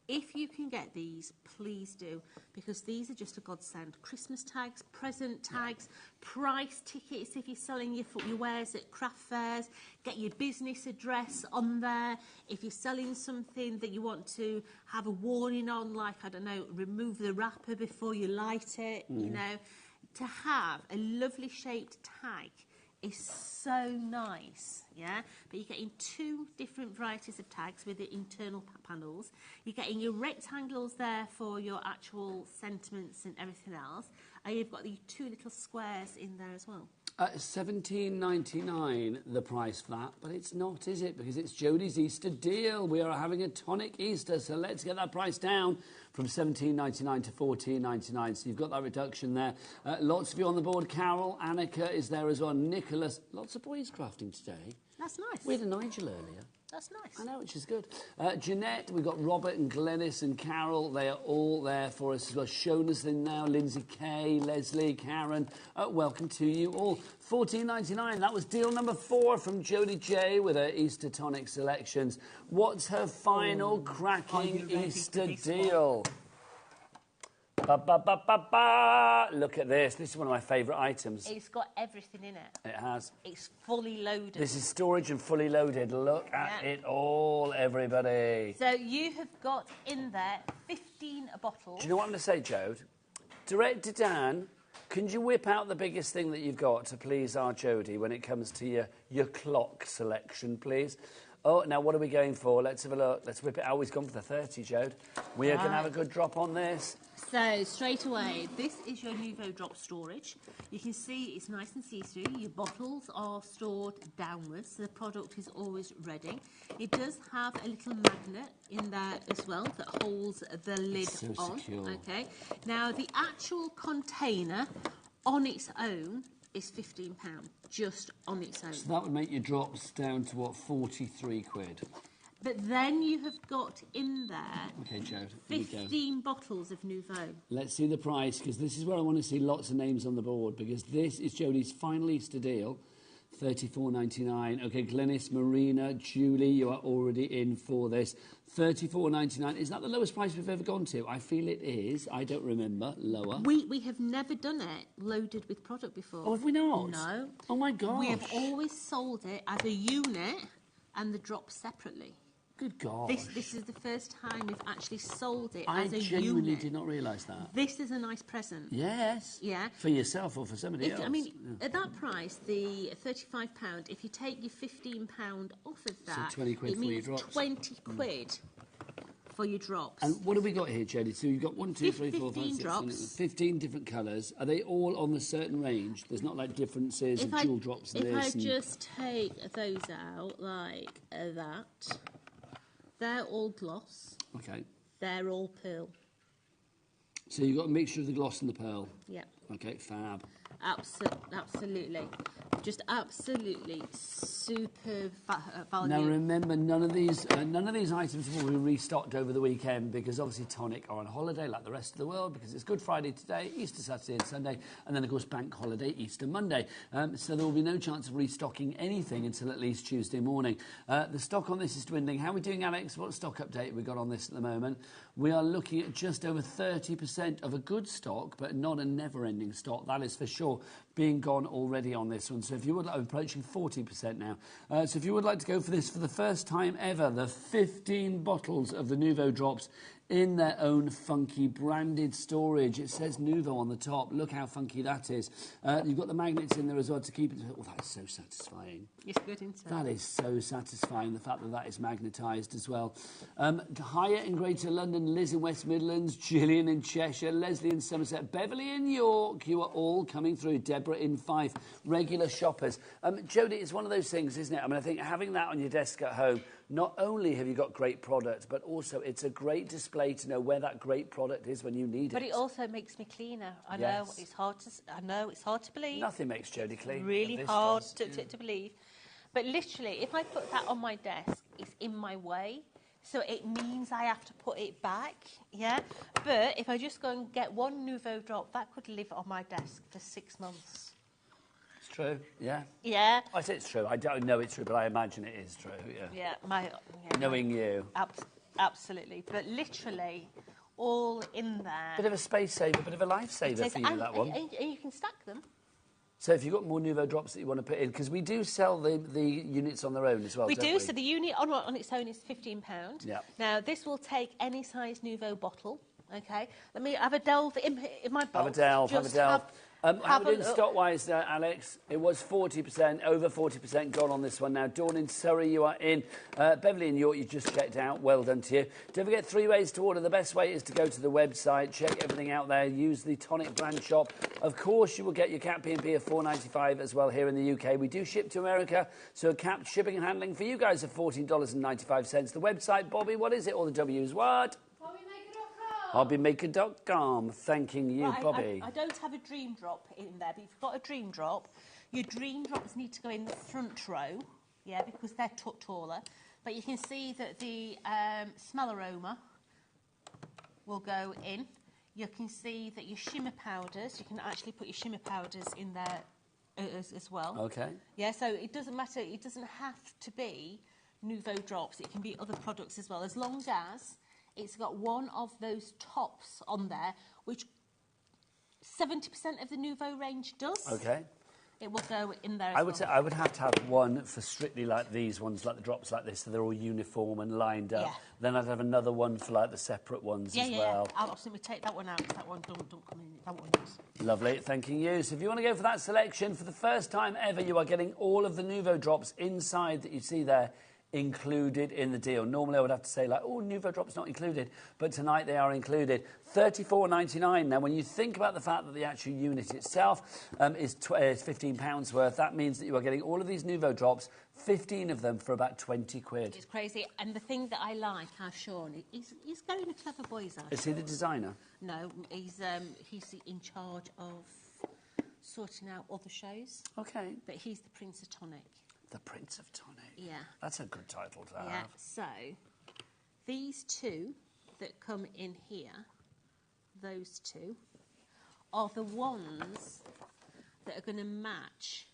if you can get these, please do, because these are just a godsend. Christmas tags, present tags, price tickets if you're selling your wares at craft fairs, get your business address on there. If you're selling something that you want to have a warning on, like, I don't know, remove the wrapper before you light it, you know, to have a lovely shaped tag is so nice, yeah? But you're getting two different varieties of tags with the internal panels. You're getting your rectangles there for your actual sentiments and everything else. And you've got the two little squares in there as well. $17.99 the price for that, but it's not, is it? Because it's Jodie's Easter deal. We are having a tonic Easter, so let's get that price down from $17.99 to $14.99. So you've got that reduction there. Lots of you on the board. Carol, Annika is there as well. Nicholas, lots of boys crafting today. That's nice. We had a Nigel earlier. That's nice. I know, which is good. Jeanette, we've got Robert and Glenys and Carol. They are all there for us as well. Shona's in now, Lindsay Kay, Leslie, Karen. Welcome to you all. $14.99. That was deal number 4 from Jodie J with her Easter tonic selections. What's her final cracking Easter deal? Ba, ba, ba, ba, ba. Look at this. This is one of my favourite items. It's got everything in it. It has. It's fully loaded. This is storage and fully loaded. Look at it all, everybody. So you have got in there 15 bottles. Do you know what I'm going to say, Jode? Director Dan, can you whip out the biggest thing that you've got to please our Jodie when it comes to your clock selection, please? Oh, now what are we going for? Let's have a look. Let's whip it out. He's gone for the 30, Jode. We are going to have a good drop on this. So, straight away, this is your Nouveau drop storage. You can see it's nice and see-through. Your bottles are stored downwards, so the product is always ready. It does have a little magnet in there as well that holds the lid on. Secure. Okay. Now, the actual container on its own is £15, just on its own. So that would make your drops down to, what, 43 quid? But then you have got in there Okay, Jode, 15 bottles of Nouveau. Let's see the price, because this is where I want to see lots of names on the board, because this is Jodie's final Easter deal, $34.99. Okay, Glenys, Marina, Julie, you are already in for this. $34.99. Is that the lowest price we've ever gone to? I feel it is. I don't remember. Lower. We have never done it loaded with product before. Oh, have we not? No. Oh, my gosh. We have always sold it as a unit and the drops separately. Good God. This is the first time we've actually sold it as a unit. I genuinely did not realise that. This is a nice present. Yes. Yeah. For yourself or for somebody else. I mean, at that price, the £35, if you take your £15 off of that, so 20 quid it for your means drops. 20 quid for your drops. And what have we got here, Jodie? So you've got 1, 2, 3, 4, 5, 6, 7, 8, 15 different colours. Are they all on a certain range? There's not like differences and dual drops and If this. I just take those out like that, they're all gloss. Okay. They're all pearl. So you've got a mixture of the gloss and the pearl. Yeah. Okay, fab. Absolutely. Just absolutely super value. Now remember, none of these items will be restocked over the weekend because obviously Tonic are on holiday like the rest of the world because it's Good Friday today, Easter Saturday and Sunday, and then of course Bank Holiday Easter Monday. So there will be no chance of restocking anything until at least Tuesday morning. The stock on this is dwindling. How are we doing, Alex? What stock update have we got on this at the moment? We are looking at just over 30% of a good stock, but not a never-ending stock. That is for sure being gone already on this one. So if you would, I'm approaching 40% now. So if you would like to go for this for the first time ever, the 15 bottles of the Nouveau Drops in their own funky branded storage. It says Nouveau on the top. Look how funky that is. You've got the magnets in there as well to keep it. Oh, that is so satisfying. It's good, isn't it? That is so satisfying, the fact that that is magnetised as well. Hyatt in Greater London, Liz in West Midlands, Gillian in Cheshire, Leslie in Somerset, Beverly in York. You are all coming through. Deborah in Fife. Regular shoppers. Jodie, it's one of those things, isn't it? I mean, I think having that on your desk at home, not only have you got great product, but also it's a great display to know where that great product is when you need it. But it also makes me cleaner. I know it's hard to believe. Nothing makes Jodie clean. Really hard to believe. But literally, if I put that on my desk, it's in my way. So it means I have to put it back, yeah? But if I just go and get one Nouveau Drop, that could live on my desk for 6 months. True, yeah. Yeah. I say it's true. I don't know it's true, but I imagine it is true, yeah. Yeah, knowing you. Absolutely. But literally, all in there. Bit of a space saver, bit of a life saver for you, that one. And you can stack them. So if you've got more Nouveau Drops that you want to put in, because we do sell the units on their own as well, We don't do, we? so the unit on its own is £15. Yeah. Now, this will take any size Nouveau bottle, OK? Let me have a delve in my box. Have a delve, have a delve. How are we doing stock-wise, Alex? It was 40%, over 40% gone on this one now. Dawn in Surrey, you are in. Beverly in York, you just checked out. Well done to you. Don't forget 3 ways to order. The best way is to go to the website, check everything out there, use the Tonic brand shop. Of course, you will get your capped P&P of $4.95 as well here in the UK. We do ship to America, so capped shipping and handling for you guys of $14.95. The website, Bobby, what is it? All the W's, what? HobbyMaker.com. Thanking you, right, Bobby. I don't have a dream drop in there, but if you've got a dream drop, your dream drops need to go in the front row, yeah, because they're taller. But you can see that the smell aroma will go in. You can see that your shimmer powders, you can actually put your shimmer powders in there as well. Okay. Yeah, so it doesn't matter, it doesn't have to be Nouveau Drops, it can be other products as well, as long as it's got one of those tops on there, which 70% of the Nouveau range does. Okay. It will go in there as I would say I would have to have one for strictly like these ones, like the drops like this, so they're all uniform and lined up. Yeah. Then I'd have another one for like the separate ones as well. Yeah. I'll simply take that one out because that one don't come in. That one does. Lovely, thanking you. So if you want to go for that selection, for the first time ever, you are getting all of the Nouveau Drops inside that you see there, included in the deal. Normally I would have to say like, oh, Nouveau Drops not included, but tonight they are included. $34.99. Now when you think about the fact that the actual unit itself is £15 worth, that means that you are getting all of these Nouveau Drops, 15 of them for about 20 quid. It's crazy. And the thing that I like, Sean, he's very a clever boy, is Is he the designer? No, he's in charge of sorting out other shows. Okay. But he's the Prince of Tonic. The Prince of Tonic. Yeah. That's a good title to have. Yeah, so these two that come in here, those two, are the ones that are going to match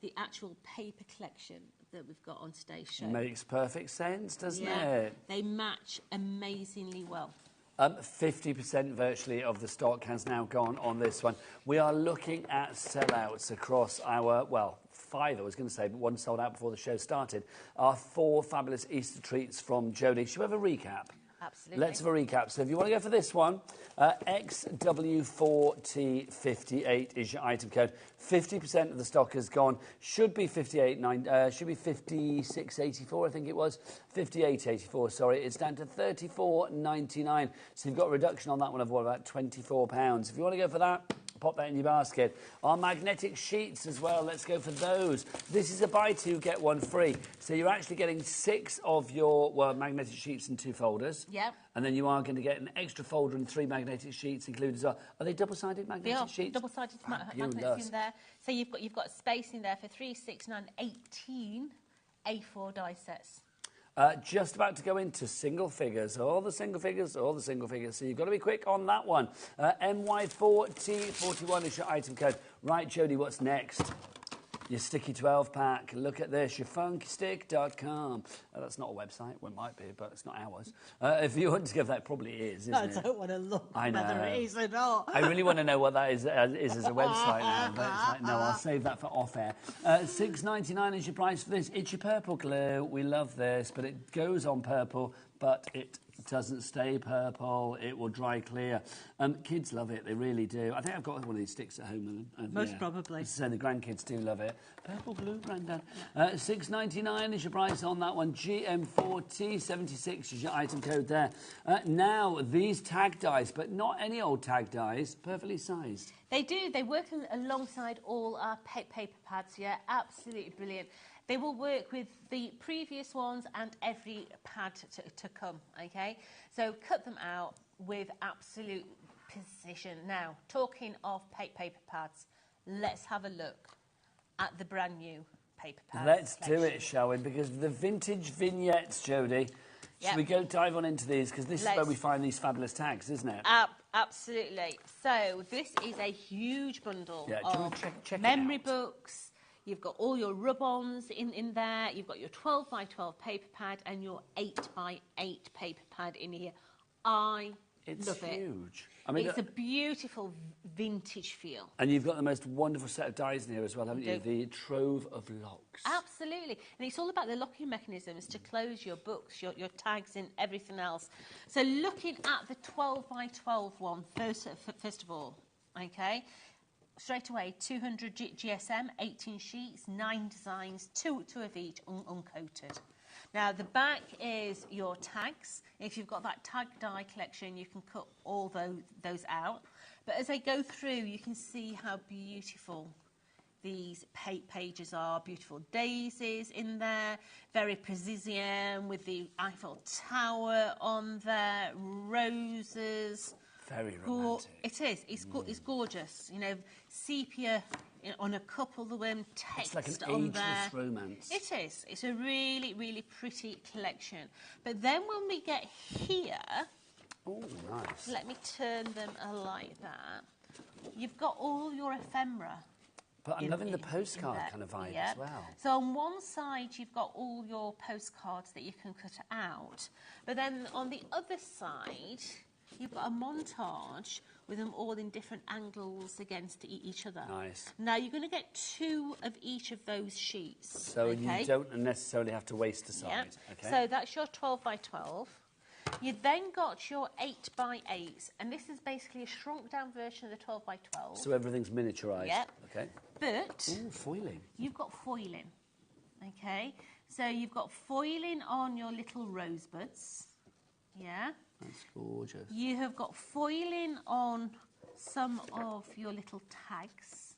the actual paper collection that we've got on today's show. Makes perfect sense, doesn't it? They match amazingly well. 50% virtually of the stock has now gone on this one. We are looking at sellouts across our, well, 5 I was going to say, but one sold out before the show started. Our 4 fabulous Easter treats from Jodie. Should we have a recap? Absolutely. Let's have a recap. So if you want to go for this one, XW4T58 is your item code. 50% of the stock has gone. Should be 56.84, I think it was. 58.84, sorry. It's down to 34.99. So you've got a reduction on that one of what, about £24. If you want to go for that, Pop that in your basket. Our magnetic sheets as well, let's go for those. This is a buy two, get one free. So you're actually getting 6 of your magnetic sheets in 2 folders. Yep. And then you are going to get an extra folder and 3 magnetic sheets included as well. Are they double-sided magnetic sheets? Double-sided magnets in there. So you've got space in there for 3, 6, 9, 18 A4 die sets. Just about to go into single figures. All the single figures, all the single figures. So you've got to be quick on that one. MY4T41 is your item code. Right, Jodie, what's next? Your sticky 12-pack. Look at this, your funkystick.com. That's not a website. Well, it might be, but it's not ours. If you want to give that, probably is, isn't it? I don't want to look I know. whether it is or not. I really want to know what that is as a website now, but it's like, no, I'll save that for off-air. $6.99 is your price for this. It's your purple glue. We love this, but it goes on purple, but it doesn't stay purple. It will dry clear. Kids love it. They really do. I think I've got one of these sticks at home. Most probably. So the grandkids do love it. Purple glue, Grandad. $6.99 is your price on that one. GM4T76 is your item code there. Now, these tag dies, but not any old tag dies, perfectly sized. They do. They work alongside all our paper pads. Yeah, absolutely brilliant. They will work with the previous ones and every pad to come, okay? So cut them out with absolute precision. Now, talking of paper pads, let's have a look at the brand new paper pads. Let's do it, shall we? Because the vintage vignettes, Jodie. Should we go dive on into these? Because this is where we find these fabulous tags, isn't it? Absolutely. So this is a huge bundle of check memory books. You've got all your rub-ons in there. You've got your 12 by 12 paper pad and your 8 by 8 paper pad in here. I love it. Huge. I mean, it's a beautiful vintage feel. And you've got the most wonderful set of dies in here as well, haven't you? The trove of locks. Absolutely. And it's all about the locking mechanisms to close your books, your tags and everything else. So looking at the 12 by 12 one, first of all, okay? Straight away, 200 GSM, 18 sheets, 9 designs, 2 of each uncoated. Now, the back is your tags. If you've got that tag die collection, you can cut all those out. But as I go through, you can see how beautiful these pages are. Beautiful daisies in there, very precision with the Eiffel Tower on there, roses. Very romantic. It is. It's gorgeous. You know, sepia on a couple of them, text on there. It's like an ageless romance. It is. It's a really, really pretty collection. But then when we get here... Oh, nice. Let me turn them like that. You've got all your ephemera. But I'm loving the postcard kind of vibe as well. So on one side, you've got all your postcards that you can cut out. But then on the other side... You've got a montage with them all in different angles against each other. Nice. Now, you're going to get 2 of each of those sheets. So you don't necessarily have to waste a side. Yeah. Okay. So that's your 12 by 12. You then got your 8 by 8, and this is basically a shrunk-down version of the 12 by 12. So everything's miniaturised. Yep. Okay. But... Ooh, foiling. You've got foiling, okay? So you've got foiling on your little rosebuds, yeah? That's gorgeous. You have got foiling on some of your little tags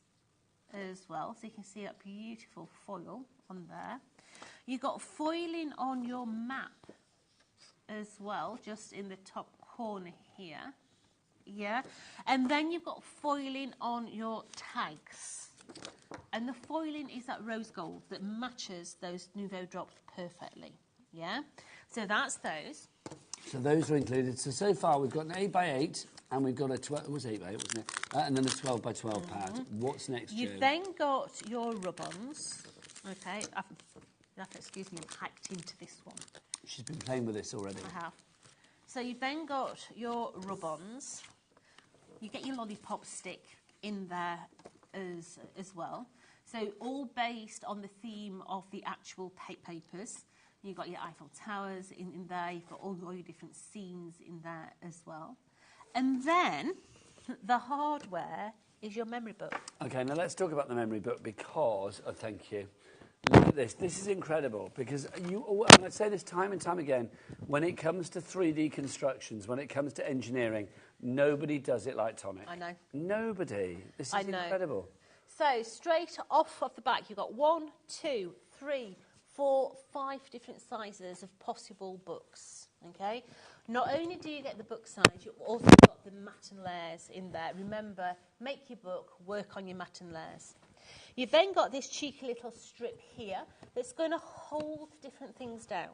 as well, so you can see that beautiful foil on there. You've got foiling on your map as well, just in the top corner here. Yeah, and then you've got foiling on your tags. And the foiling is that rose gold that matches those Nouveau drops perfectly. Yeah, so that's those. So those are included. So far we've got an 8 by 8 and we've got a 12. It was 8 by 8, wasn't it? And then a 12 by 12 pad. What's next, You've Jo? then got your rub-ons. Okay, you have to excuse me, I'm hacked into this one. She's been playing with this already. I have. So you've then got your rub-ons. You get your lollipop stick in there as well. So all based on the theme of the actual papers. You've got your Eiffel Towers in there. You've got all your different scenes in there as well. And then the hardware is your memory book. OK, now let's talk about the memory book because, thank you, Look at this. This is incredible because and I say this time and time again, when it comes to 3D constructions, when it comes to engineering, nobody does it like Tonic. I know. Nobody. This is incredible. So straight off the back, you've got 1, 2, 3, 4, 5 different sizes of possible books. Okay. Not only do you get the book size, you've also got the mat and layers in there. Remember, make your book, work on your mat and layers. You've then got this cheeky little strip here that's going to hold different things down.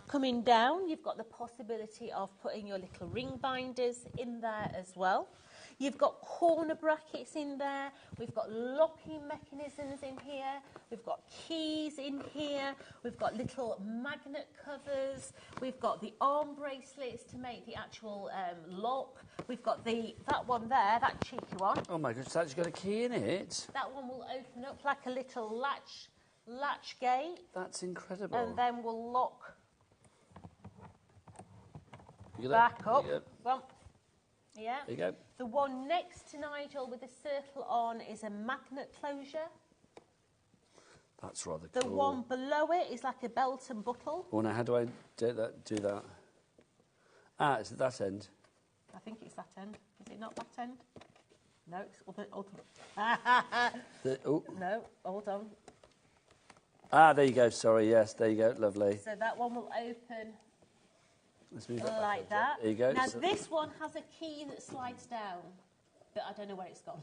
Coming down, you've got the possibility of putting your little ring binders in there as well. You've got corner brackets in there. We've got locking mechanisms in here. We've got keys in here. We've got little magnet covers. We've got the arm bracelets to make the actual lock. We've got that one there, that cheeky one. Oh my gosh, it's actually got a key in it. That one will open up like a little latch gate. That's incredible. And then we'll lock back up. Bump. Yeah. There you go. The one next to Nigel with the circle on is a magnet closure. That's rather cool. The one below it is like a belt and buckle. Oh, now how do I do that? Ah, it's at that end. I think it's that end. Is it not that end? No, it's other. No, hold on. Ah, there you go. Sorry, yes, there you go. Lovely. So that one will open Let's move like that. There you go. Now this one has a key that slides down, but I don't know where it's gone.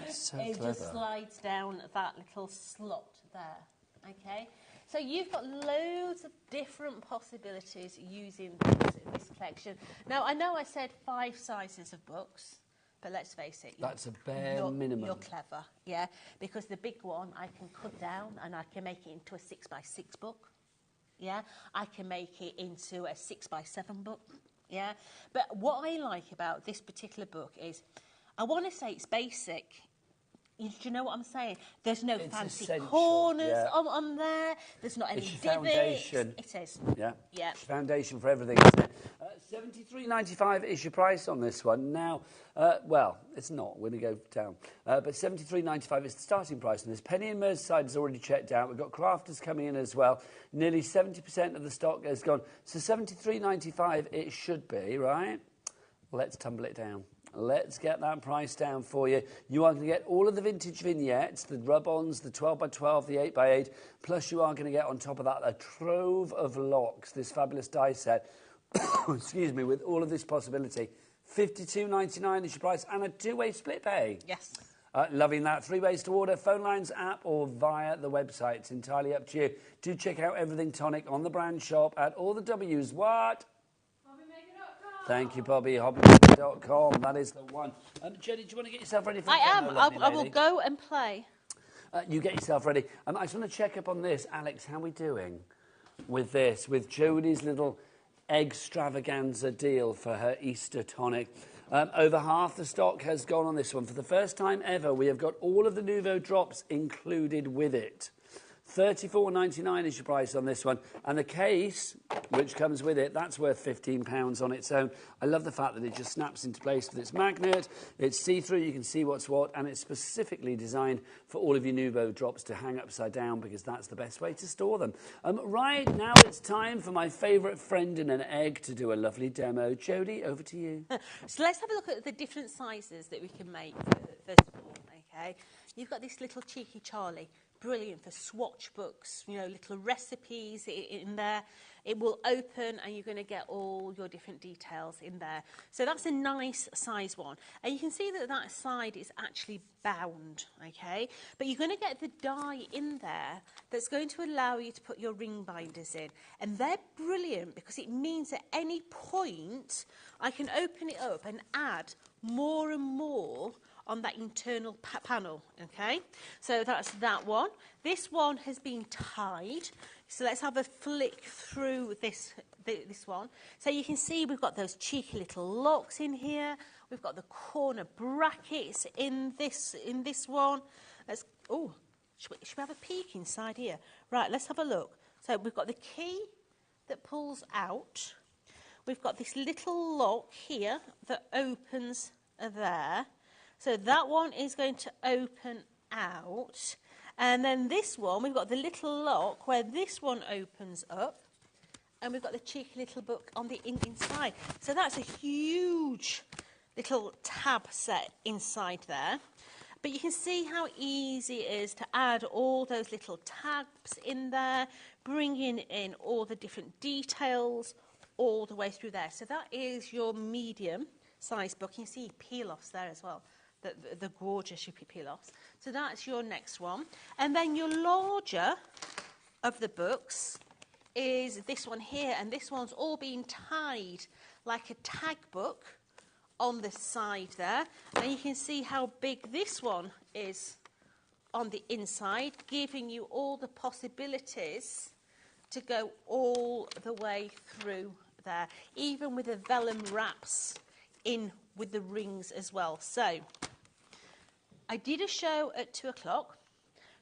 So it clever. just slides down that little slot there. Okay, so you've got loads of different possibilities using this collection. Now I know I said 5 sizes of books, but let's face it. That's a bare minimum. You're clever, yeah, because the big one I can cut down and I can make it into a 6x6 book. Yeah, I can make it into a 6x7 book. Yeah, but what I like about this particular book is, I want to say it's basic. Do you know what I'm saying? There's no fancy corners on there. There's not any divots. Foundation. It is. Yeah. Yeah. Foundation for everything, isn't it? $73.95 is your price on this one. Now, well, it's not. We're going to go down. But $73.95 is the starting price. And this Penny and Merseyside is already checked out. We've got crafters coming in as well. Nearly 70% of the stock has gone. So $73.95 it should be, right? Let's tumble it down. Let's get that price down for you. You are going to get all of the vintage vignettes, the rub-ons, the 12x12, the 8x8, plus you are going to get on top of that a trove of locks, this fabulous die set, excuse me, with all of this possibility. $52.99 is your price, and a 2-way split pay. Yes. Loving that. 3 ways to order, phone lines, app, or via the website. It's entirely up to you. Do check out Everything Tonic on the brand shop at all the W's. What? Thank you, Bobby. HobbyMaker.com. That is the one. Jenny, do you want to get yourself ready for I am. I will go and play. You get yourself ready. I just want to check up on this. Alex, how are we doing with this? With Jodie's little extravaganza deal for her Easter tonic. Over half the stock has gone on this one. For the first time ever, we have got all of the Nouveau drops included with it. $34.99 is your price on this one. And the case, which comes with it, that's worth £15 on its own. I love the fact that it just snaps into place with its magnet. It's see-through, you can see what's what, and it's specifically designed for all of your Nouveau drops to hang upside down because that's the best way to store them. Right, now it's time for my favourite friend in an egg to do a lovely demo. Jodie, over to you. So let's have a look at the different sizes that we can make, first of all, okay? You've got this little cheeky Charlie. Brilliant for swatch books, you know, little recipes in there. It will open and you're going to get all your different details in there. So that's a nice size one. And you can see that that side is actually bound, okay? But you're going to get the die in there that's going to allow you to put your ring binders in. And they're brilliant because it means at any point I can open it up and add more and more on that internal panel, okay? So that's that one. This one has been tied. So let's have a flick through this one. So you can see we've got those cheeky little locks in here. We've got the corner brackets in this one. Should we have a peek inside here? Right, let's have a look. So we've got the key that pulls out. We've got this little lock here that opens there. So that one is going to open out. And then this one, we've got the little lock where this one opens up, and we've got the cheeky little book on the inside. So that's a huge little tab set inside there. But you can see how easy it is to add all those little tabs in there, bringing in all the different details all the way through there. So that is your medium size book. You can see peel-offs there as well, the gorgeous peel-offs. So that's your next one. And then your larger of the books is this one here, and this one's all being tied like a tag book on the side there, and you can see how big this one is on the inside, giving you all the possibilities to go all the way through there, even with the vellum wraps in with the rings as well. So I did a show at 2 o'clock.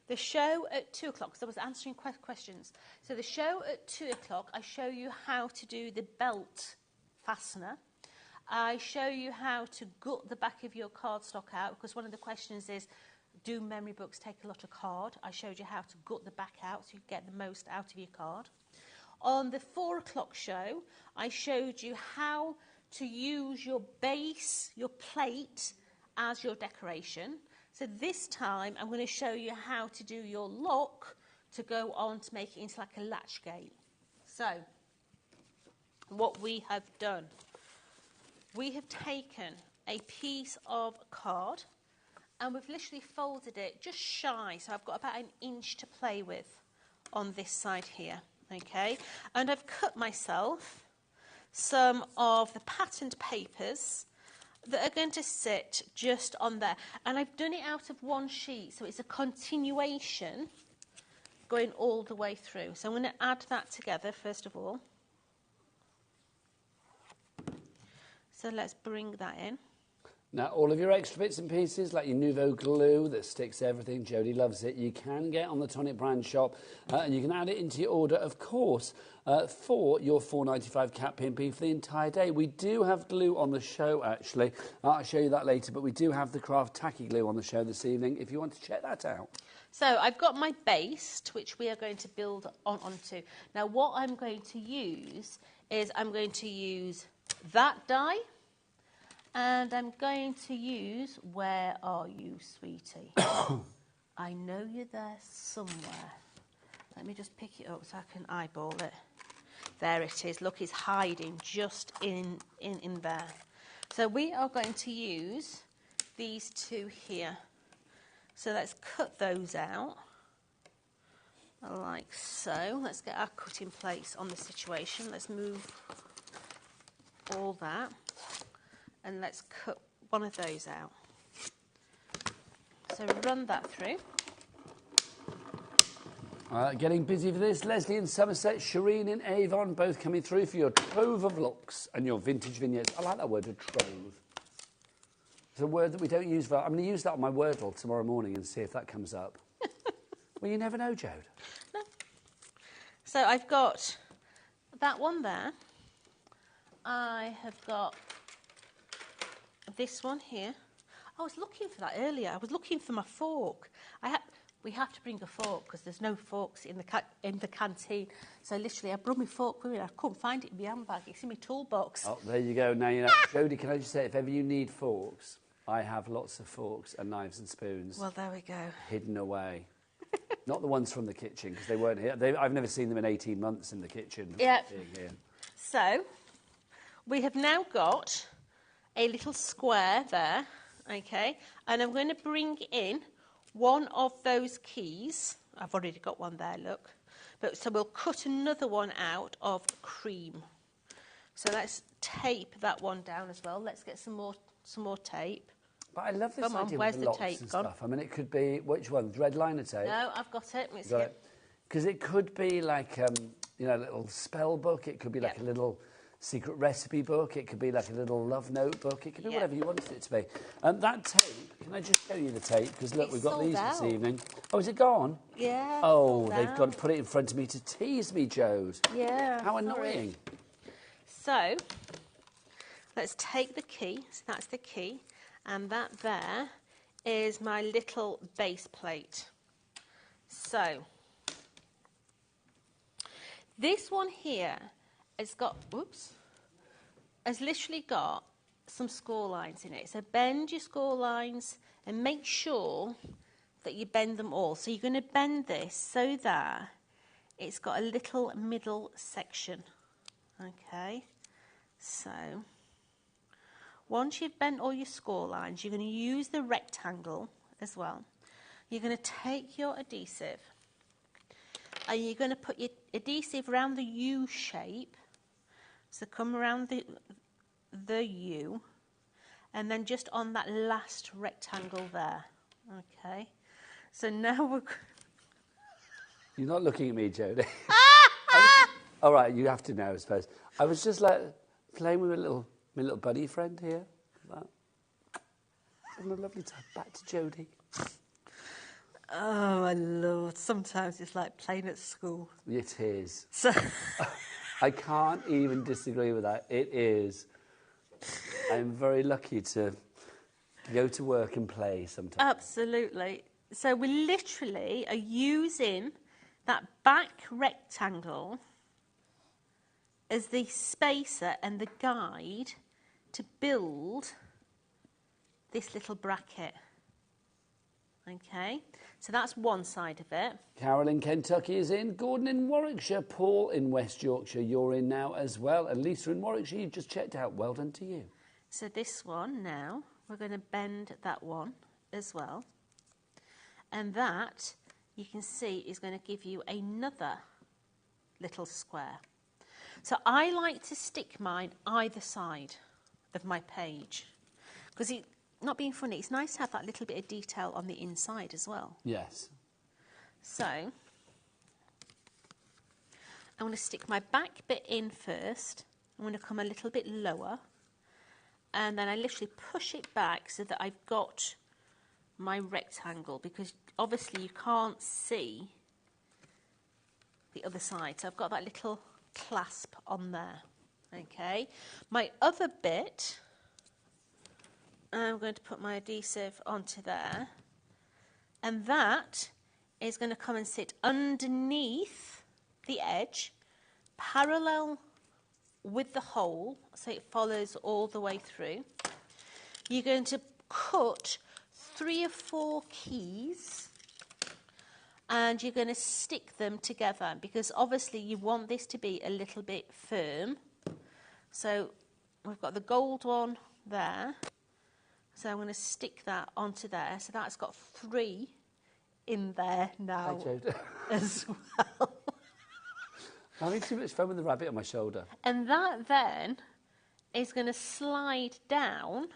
The show at 2 o'clock, because I was answering questions. So the show at 2 o'clock, I show you how to do the belt fastener. I show you how to gut the back of your cardstock out, because one of the questions is, do memory books take a lot of card? I showed you how to gut the back out so you get the most out of your card. On the 4 o'clock show, I showed you how to use your base, your plate, as your decoration. So this time, I'm going to show you how to do your lock to go on to make it into like a latch gate. So, what we have done. We have taken a piece of card and we've literally folded it just shy, so I've got about 1 inch to play with on this side here, okay? And I've cut myself some of the patterned papers that are going to sit just on there. And I've done it out of one sheet, so it's a continuation going all the way through. So I'm going to add that together first of all. So let's bring that in. Now, all of your extra bits and pieces, like your Nouveau glue that sticks everything, Jodie loves it, you can get on the Tonic Brand shop, and you can add it into your order, of course, for your £4.95 Cat P&P for the entire day. We do have glue on the show, actually. I'll show you that later, but we do have the Craft Tacky glue on the show this evening, if you want to check that out. So I've got my base, which we are going to build onto. Now, what I'm going to use is I'm going to use that die, and I'm going to use, where are you, sweetie? I know you're there somewhere. Let me just pick it up so I can eyeball it. There it is. Look, it's hiding just in there. So we are going to use these two here. So let's cut those out, like so. Let's get our cutting plates on the situation. Let's move all that, and let's cut one of those out. So run that through. Getting busy for this, Leslie in Somerset, Shireen in Avon, both coming through for your trove of looks and your vintage vignettes. I like that word, a trove. It's a word that we don't use. I'm going to use that on my Wordle tomorrow morning and see if that comes up. Well, you never know, Jode. No. So I've got that one there. I have got this one here. I was looking for that earlier. I was looking for my fork. We have to bring a fork because there's no forks in the canteen. So literally, I brought my fork with me. I couldn't find it in my handbag. It's in my toolbox. Oh, there you go. Now you know. Jodie, can I just say, if ever you need forks, I have lots of forks and knives and spoons. Well, there we go. Hidden away. Not the ones from the kitchen, because they weren't here. I've never seen them in 18 months in the kitchen. Yeah. Here. So, we have now got a little square there, okay? And I'm going to bring in one of those keys. I've already got one there, look. So we'll cut another one out of cream. So let's tape that one down as well. Let's get some more tape. But I love this Come on, idea where's with the locks tape and gone? stuff. I mean, it could be, which one? Red liner tape? No, I've got it. Because it could be like, a little spell book. It could be like a little secret recipe book. It could be like a little love notebook. It could be whatever you wanted it to be. That tape, can I just show you the tape? Because look, we've got these this evening. Oh, is it gone? Yeah. Oh, they've got to put it in front of me to tease me, Jode. Yeah. How annoying. So, let's take the key. So that's the key. And that there is my little base plate. So this one here has got, oops, has literally got some score lines in it. So bend your score lines and make sure that you bend them all. So you're going to bend this so that it's got a little middle section. Okay, so once you've bent all your score lines, you're going to use the rectangle as well. You're going to take your adhesive and you're going to put your adhesive around the U shape. So come around the U and then just on that last rectangle there. Okay, so now we're... You're not looking at me, Jodie. All right, you have to now, I suppose. I was just like playing with my little buddy friend here. Like that. Having a lovely time. Back to Jodie. Oh, my Lord. Sometimes it's like playing at school. It is. So I can't even disagree with that. It is. I'm very lucky to go to work and play sometimes. Absolutely. So we literally are using that back rectangle as the spacer and the guide to build this little bracket. Okay, so that's one side of it. Carol in Kentucky is in, Gordon in Warwickshire, Paul in West Yorkshire, you're in now as well, and Lisa in Warwickshire, you've just checked out. Well done to you. So this one now, we're going to bend that one as well. And that, you can see, is going to give you another little square. So I like to stick mine either side of my page because not being funny, it's nice to have that little bit of detail on the inside as well. Yes. So I'm going to stick my back bit in first. I'm going to come a little bit lower and then I literally push it back so that I've got my rectangle because obviously you can't see the other side. So I've got that little clasp on there. Okay, my other bit, I'm going to put my adhesive onto there and that is going to come and sit underneath the edge parallel with the hole so it follows all the way through. You're going to cut 3 or 4 keys and you're going to stick them together because obviously you want this to be a little bit firm. So we've got the gold one there. So I'm going to stick that onto there. So that's got 3 in there now as well. I'm having too much fun with the rabbit on my shoulder. And that then is going to slide down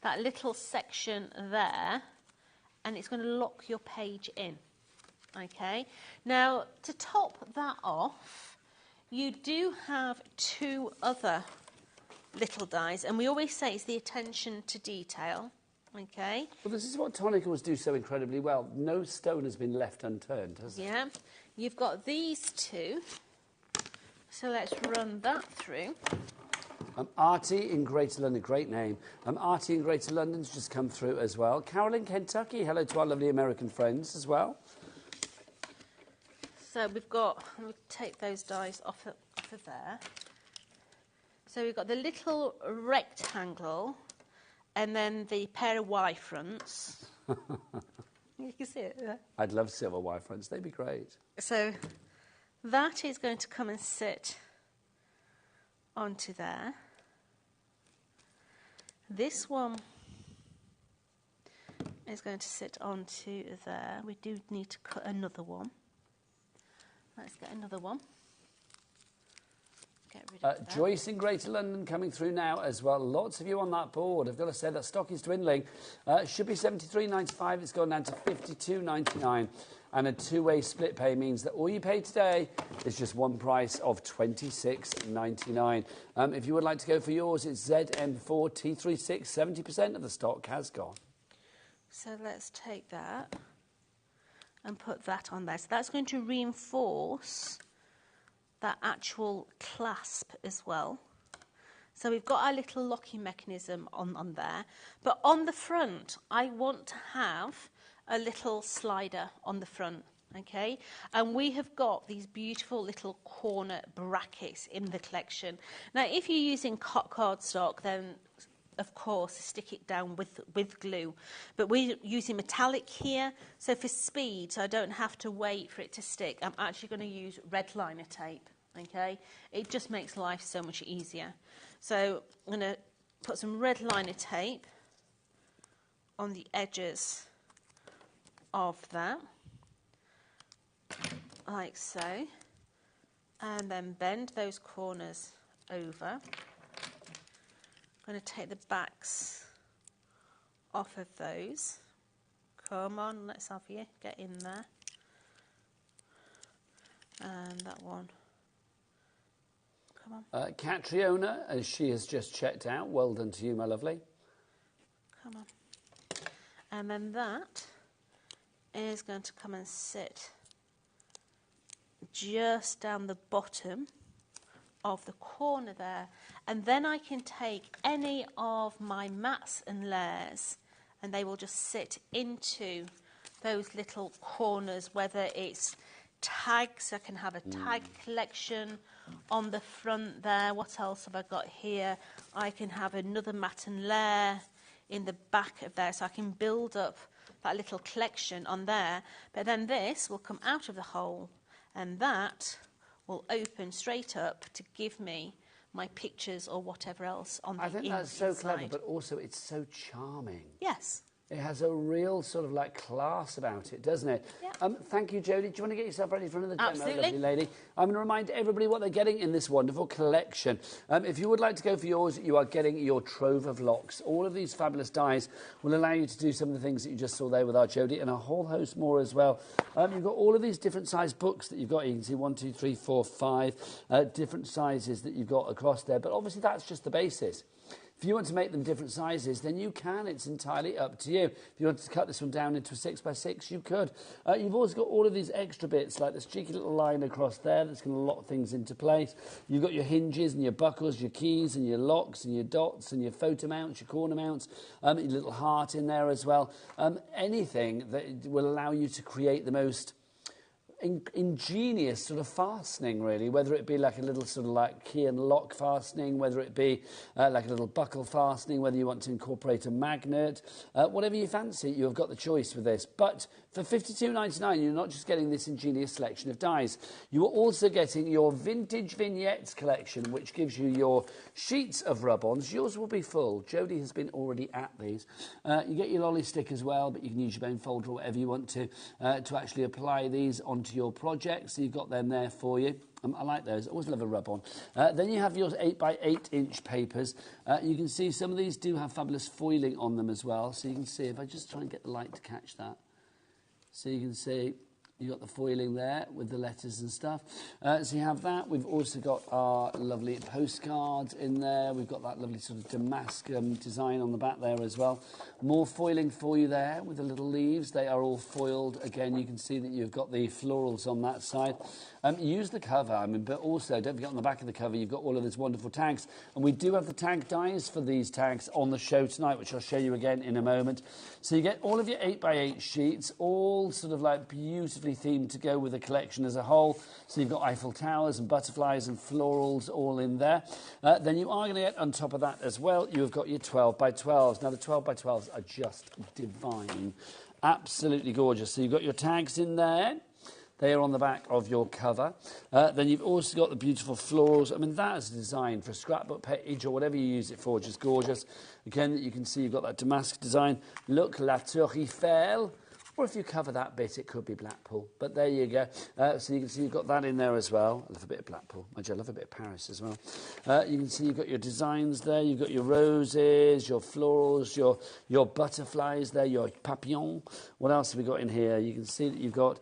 that little section there and it's going to lock your page in. Okay, now to top that off, you do have 2 other little dies, and we always say it's the attention to detail. Okay. Well, this is what Tonicals do so incredibly well. No stone has been left unturned, has it? Yeah, you've got these 2. So let's run that through. Artie in Greater London, great name. Artie in Greater London's just come through as well. Carol in Kentucky, hello to our lovely American friends as well. So we've got, let me take those dies off of there. So we've got the little rectangle and then the pair of Y fronts. You can see it there. I'd love silver Y fronts, they'd be great. So that is going to come and sit onto there. This one is going to sit onto there. We do need to cut another one. Let's get another one. Get rid of that. Joyce in Greater London coming through now as well. Lots of you on that board. I've got to say that stock is dwindling. It should be $73.95. It's gone down to $52.99. And a 2-way split pay means that all you pay today is just one price of $26.99. If you would like to go for yours, it's ZM4T36. 70% of the stock has gone. So let's take that and put that on there. So that's going to reinforce that actual clasp as well. So we've got our little locking mechanism on there. But on the front, I want to have a little slider on the front. Okay, and we have got these beautiful little corner brackets in the collection. Now, if you're using cardstock, then of course stick it down with glue. But we're using metallic here, so for speed, so I don't have to wait for it to stick, I'm actually going to use red liner tape. Okay, it just makes life so much easier. So I'm going to put some red liner tape on the edges of that, like so, and then bend those corners over. I'm going to take the backs off of those. Come on, let's have you get in there. And that one. Come on. Catriona, as she has just checked out. Well done to you, my lovely. Come on. And then that is going to come and sit just down the bottom of the corner there. And then I can take any of my mats and layers and they will just sit into those little corners, whether it's tags, I can have a tag collection on the front there. What else have I got here? I can have another mat and layer in the back of there, so I can build up that little collection on there. But then this will come out of the hole and that will open straight up to give me my pictures or whatever else on the inside. I think that's so clever, but also it's so charming. Yes. It has a real sort of like class about it, doesn't it? Yeah. Thank you, Jodie. Do you want to get yourself ready for another demo, Absolutely. lovely lady? I'm going to remind everybody what they're getting in this wonderful collection. If you would like to go for yours, you are getting your trove of locks. All of these fabulous dies will allow you to do some of the things that you just saw there with our Jodie, and a whole host more as well. You've got all of these different size books that you've got. You can see 1, 2, 3, 4, 5 different sizes that you've got across there. But obviously that's just the basis. If you want to make them different sizes, then you can. It's entirely up to you. If you want to cut this one down into a 6x6, you could. You've also got all of these extra bits, like this cheeky little line across there that's going to lock things into place. You've got your hinges and your buckles, your keys and your locks and your dots and your photo mounts, your corner mounts, your little heart in there as well. Anything that will allow you to create the most ingenious sort of fastening, really, whether it be like a little sort of like key and lock fastening, whether it be like a little buckle fastening, whether you want to incorporate a magnet, whatever you fancy, you've got the choice with this. But for £52.99, you're not just getting this ingenious selection of dies, you are also getting your vintage vignettes collection, which gives you your sheets of rub-ons. Yours will be full. Jodie has been already at these. You get your lolly stick as well, but you can use your bone folder or whatever you want to actually apply these onto your project. So you've got them there for you. I like those. I always love a rub-on. Then you have your 8x8 inch papers. You can see some of these do have fabulous foiling on them as well. So you can see, if I just try and get the light to catch that. So you can see you've got the foiling there with the letters and stuff. So you have that. We've also got our lovely postcards in there. We've got that lovely sort of damask design on the back there as well. More foiling for you there with the little leaves. They are all foiled. Again, you can see that you've got the florals on that side. Use the cover, but also don't forget on the back of the cover you've got all of these wonderful tags. And we do have the tag dies for these tags on the show tonight, which I'll show you again in a moment. So you get all of your 8x8 sheets, all sort of like beautifully themed to go with the collection as a whole. So you've got Eiffel Towers and butterflies and florals all in there. Then you are going to get on top of that as well, you've got your 12x12s. Now the 12x12s are just divine. Absolutely gorgeous. So you've got your tags in there. They are on the back of your cover. Then you've also got the beautiful florals. I mean, that is designed for a scrapbook page or whatever you use it for, just gorgeous. Again, you can see you've got that damask design. Look, La Tour Eiffel. Or if you cover that bit, it could be Blackpool. But there you go. So you can see you've got that in there as well. I love a bit of Blackpool. I love a bit of Paris as well. You can see you've got your designs there. You've got your roses, your florals, your butterflies there, your papillons. What else have we got in here? You can see that you've got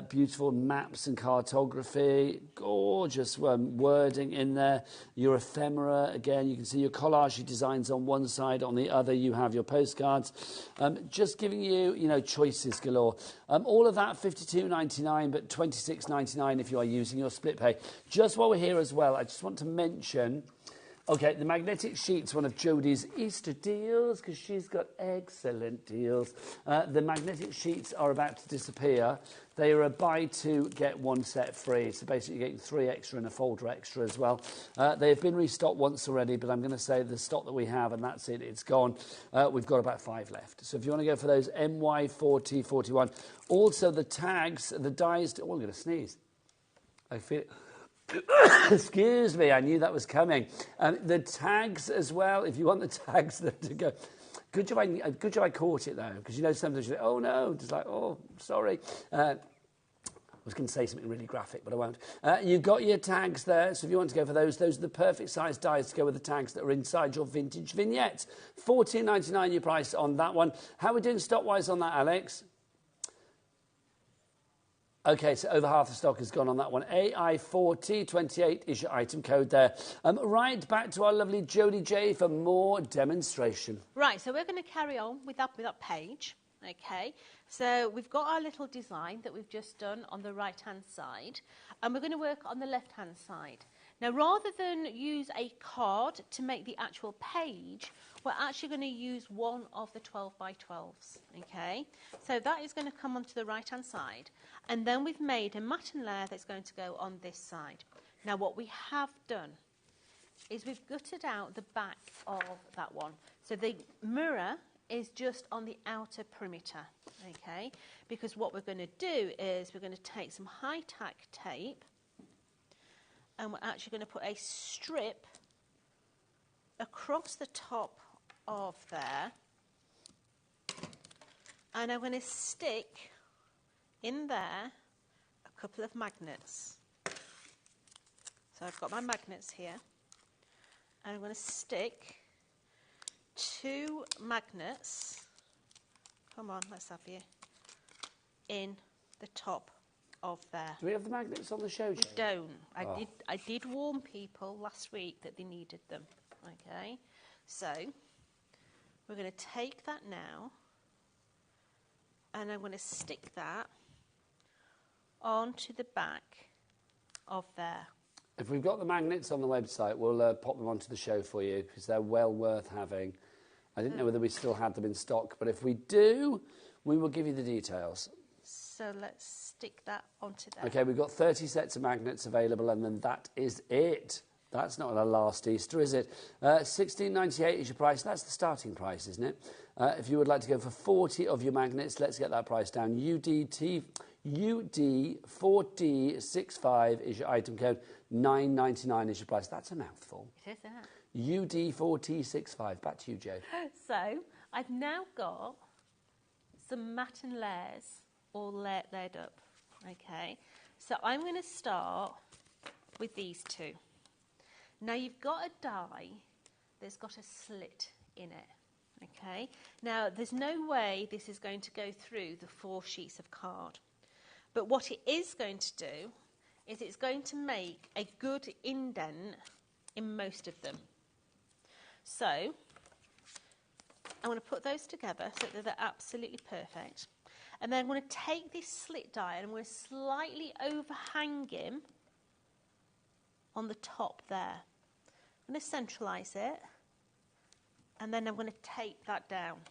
beautiful maps and cartography. Gorgeous wording in there. Your ephemera. Again, you can see your collage designs on one side. On the other, you have your postcards. Just giving you, choices galore. All of that £52.99, but £26.99 if you are using your split pay. Just while we're here as well, I just want to mention Okay, the magnetic sheet's one of Jodie's Easter deals because she's got excellent deals. The magnetic sheets are about to disappear. They are a buy two, get one set free. So basically you're getting 3 extra and a folder extra as well. They have been restocked once already, but I'm going to say the stock that we have, and that's it, it's gone. We've got about 5 left. So if you want to go for those MY4041. Also the tags, the dies, oh, I'm going to sneeze. I feel... Excuse me, I knew that was coming. The tags as well, if you want the tags to go... Good job I caught it, though, because you know sometimes you're like, oh, no, just like, oh, sorry. I was going to say something really graphic, but I won't. You've got your tags there, so if you want to go for those are the perfect size dies to go with the tags that are inside your vintage vignettes. $14.99 your price on that one. How are we doing stock-wise on that, Alex? Okay, so over half the stock has gone on that one. AI4028 is your item code there. Right, back to our lovely Jodie J for more demonstration. Right, so we're going to carry on with that page. Okay, so we've got our little design that we've just done on the right-hand side, and we're going to work on the left-hand side. Now, rather than use a card to make the actual page, we're actually going to use one of the 12 by 12s, okay? So that is going to come onto the right-hand side, and then we've made a matting layer that's going to go on this side. Now, what we have done is we've gutted out the back of that one. So the mirror is just on the outer perimeter, okay? Because what we're going to do is we're going to take some high-tack tape, and we're actually going to put a strip across the top of there, and I'm going to stick in there a couple of magnets. So I've got my magnets here, and I'm going to stick 2 magnets, come on, let's have you, in the top of there. Do we have the magnets on the show, Jane? We don't. I did warn people last week that they needed them. Okay, so we're going to take that now, and I'm going to stick that onto the back of there. If we've got the magnets on the website, we'll pop them onto the show for you because they're well worth having. I didn't know whether we still had them in stock, but if we do, we will give you the details. So let's stick that onto there. Okay, we've got 30 sets of magnets available, and then that is it. That's not our last Easter, is it? $16.98 is your price. That's the starting price, isn't it? If you would like to go for 40 of your magnets, let's get that price down. UD4D65 is your item code. $9.99 is your price. That's a mouthful. It is, isn't it? UD4D65. Back to you, Jo. So I've now got some matting layers all layered up. Okay, so I'm going to start with these 2. Now you've got a die that's got a slit in it. Okay, now there's no way this is going to go through the 4 sheets of card, but what it is going to do is it's going to make a good indent in most of them. So I'm going to put those together so that they're absolutely perfect. And then I'm going to take this slit die and I'm going to slightly overhang him on the top there. I'm going to centralise it, and then I'm going to tape that down.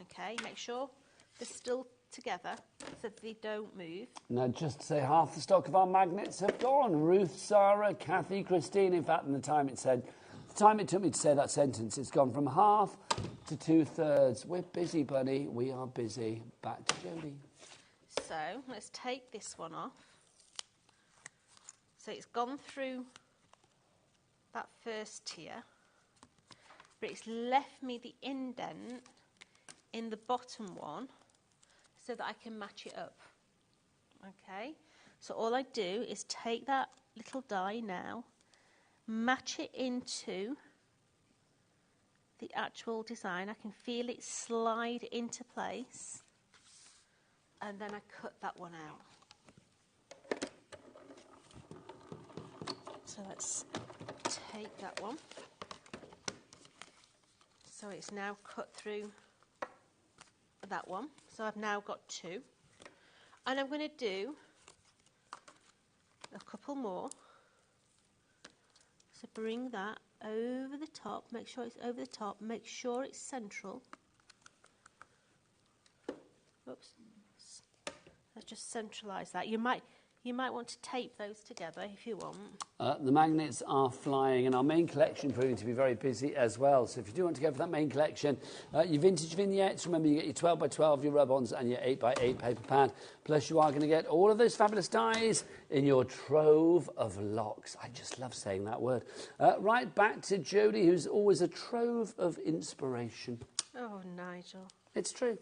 Okay, make sure they're still together so that they don't move. Now, just to say, half the stock of our magnets have gone. Ruth, Sarah, Kathy, Christine. In fact, in the time it took me to say that sentence, it's gone from half to 2/3. We're busy, Bunny. We are busy. Back to Jodie. So let's take this one off. So it's gone through that first tier, but it's left me the indent in the bottom one so that I can match it up. Okay, so all I do is take that little die now, match it into the actual design. I can feel it slide into place, and then I cut that one out. So let's take that one. So it's now cut through that one. So I've now got 2. And I'm going to do a couple more. So bring that over the top. Make sure it's over the top. Make sure it's central. Oops. Let's just centralise that. You might want to tape those together if you want. The magnets are flying, and our main collection proving to be very busy as well. So if you do want to go for that main collection, your vintage vignettes, remember you get your 12 by 12, your rub-ons, and your 8 by 8 paper pad. Plus you are going to get all of those fabulous dies in your trove of locks. I just love saying that word. Right back to Jodie, who's always a trove of inspiration. Oh, Nigel. It's true.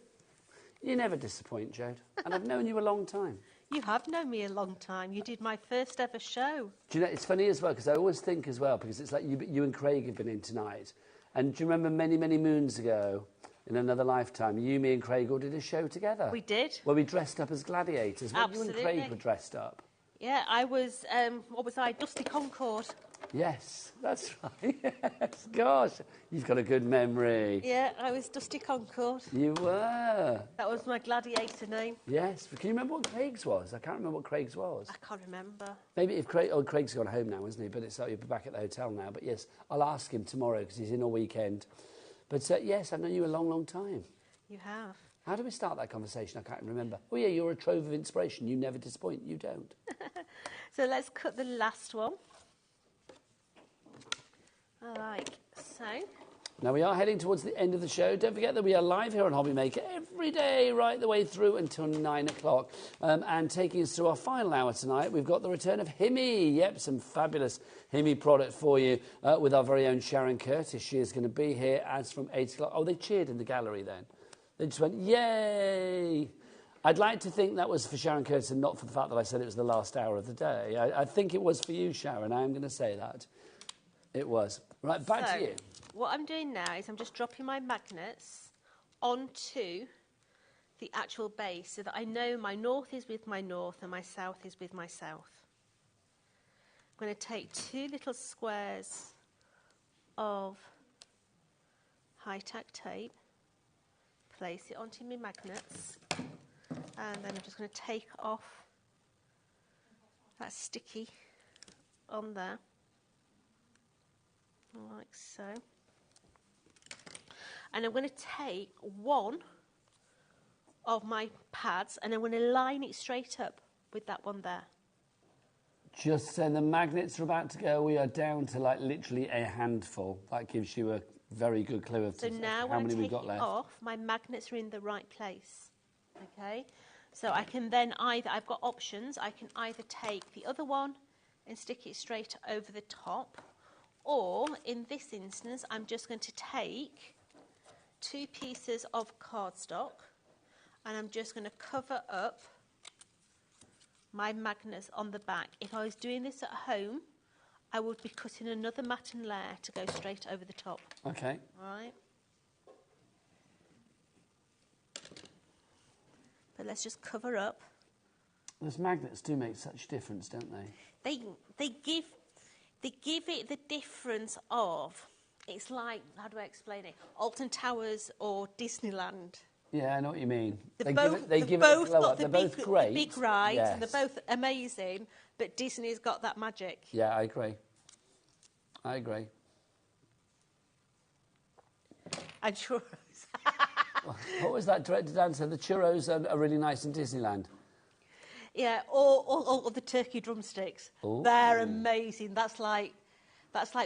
You never disappoint, Jode, and I've known you a long time. You have known me a long time. You did my first ever show. Do you know, it's funny as well, because I always think as well, because it's like you and Craig have been in tonight. And do you remember many, many moons ago, in another lifetime, you, me and Craig all did a show together? We did. Where we dressed up as gladiators. When you and Craig were dressed up. Yeah, I was, what was I? Dusty Concord. Yes, that's right. Yes, gosh, you've got a good memory. Yeah, I was Dusty Concord. You were. That was my gladiator name. Yes, but can you remember what Craig's was? I can't remember what Craig's was. I can't remember. Maybe if Craig's gone home now, isn't he? But it's he'll be back at the hotel now. But yes, I'll ask him tomorrow because he's in all weekend. But yes, I've known you a long, long time. You have. How do we start that conversation? I can't remember. Oh yeah, you're a trove of inspiration. You never disappoint. You don't. So let's cut the last one. Like so. Now we are heading towards the end of the show. Don't forget that we are live here on HobbyMaker every day, right the way through until 9 o'clock. And taking us through our final hour tonight, we've got the return of Himmy. Yep, some fabulous Himmy product for you with our very own Sharon Curtis. She is going to be here as from 8 o'clock. Oh, they cheered in the gallery then. They just went, yay! I'd like to think that was for Sharon Curtis and not for the fact that I said it was the last hour of the day. I think it was for you, Sharon. I am going to say that. It was. Right, back to you. What I'm doing now is I'm just dropping my magnets onto the actual base so that I know my north is with my north and my south is with my south. I'm going to take 2 little squares of high-tack tape, place it onto my magnets, and then I'm just going to take off that sticky on there. Like so. And I'm going to take one of my pads and I'm going to line it straight up with that one there. Just so the magnets are about to go, we are down to like literally a handful. That gives you a very good clue of so now how many when I we've got take it left. off, my magnets are in the right place. Okay, so I can then I've got options. I can either take the other one and stick it straight over the top. Or, in this instance, I'm just going to take 2 pieces of cardstock and I'm just going to cover up my magnets on the back. If I was doing this at home, I would be cutting another matten layer to go straight over the top. Okay. All right. But let's just cover up. Those magnets do make such difference, don't they? They give it the difference of, it's like, how do I explain it? Alton Towers or Disneyland. Yeah, I know what you mean. They've both got the big rides, yes. And they're both amazing, but Disney's got that magic. Yeah, I agree. I agree. And churros. What was that directed answer? The churros are really nice in Disneyland. Yeah, or the turkey drumsticks. Ooh. They're amazing. That's like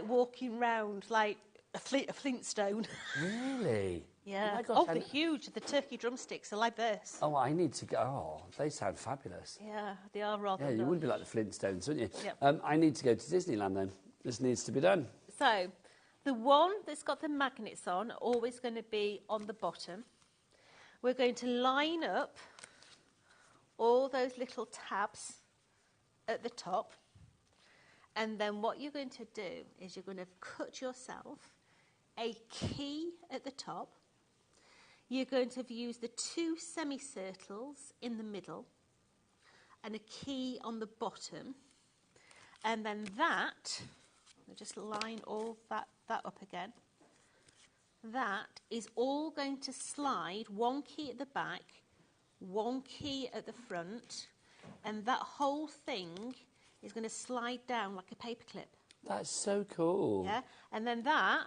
walking round like a Flintstone. Really? Yeah. Oh, my gosh, they're huge. The turkey drumsticks are like this. Oh, I need to go. Oh, they sound fabulous. Yeah, they are rather Yeah, you nice. would be like the Flintstones, wouldn't you? Yep. I need to go to Disneyland then. This needs to be done. So, the one that's got the magnets on, always going to be on the bottom. We're going to line up all those little tabs at the top. And then what you're going to do is you're going to cut yourself a key at the top. You're going to use the 2 semicircles in the middle and a key on the bottom. And then that, just line all that up again. That is all going to slide, 1 key at the back, 1 key at the front, and that whole thing is going to slide down like a paperclip. That's so cool. Yeah, and then that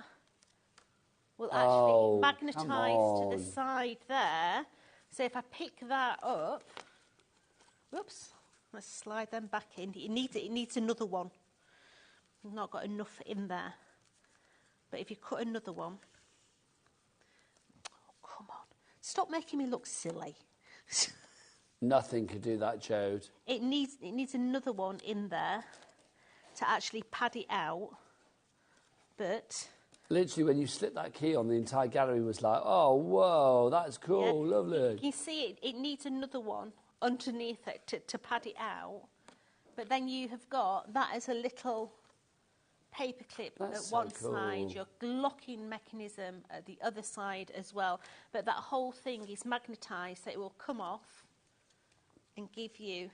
will actually magnetise to the on. side there. So if I pick that up, whoops, let's slide them back in. It needs another one. I've not got enough in there. But if you cut another one, oh, come on, stop making me look silly. Nothing could do that, Jode. It needs another one in there to actually pad it out, but... Literally, when you slipped that key on, the entire gallery was like, oh, whoa, that's cool, lovely. You see, it needs another one underneath it to pad it out, but then you have got that as a little paper clip at one side, your locking mechanism at the other side as well, but that whole thing is magnetised, so it will come off and give you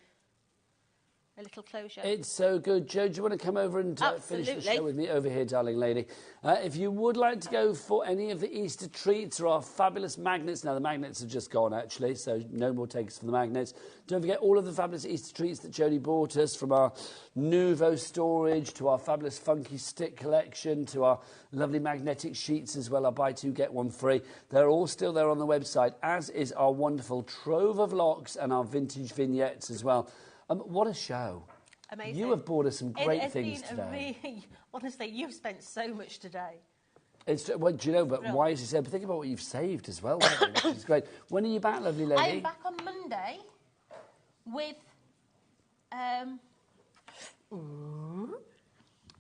a little closure. It's so good. Jo, do you want to come over and finish the show with me over here, darling lady? If you would like to go for any of the Easter treats or our fabulous magnets, now the magnets have just gone actually, so no more takers for the magnets. Don't forget all of the fabulous Easter treats that Jodie bought us, from our Nouveau storage to our fabulous funky stick collection to our lovely magnetic sheets as well, our buy two get one free. They're all still there on the website, as is our wonderful trove of locks and our vintage vignettes as well. What a show. Amazing. You have bought us some great things today. Honestly, you've spent so much today. Well, do you know, but why is it so? But think about what you've saved as well, which is great. When are you back, lovely lady? I'm back on Monday with...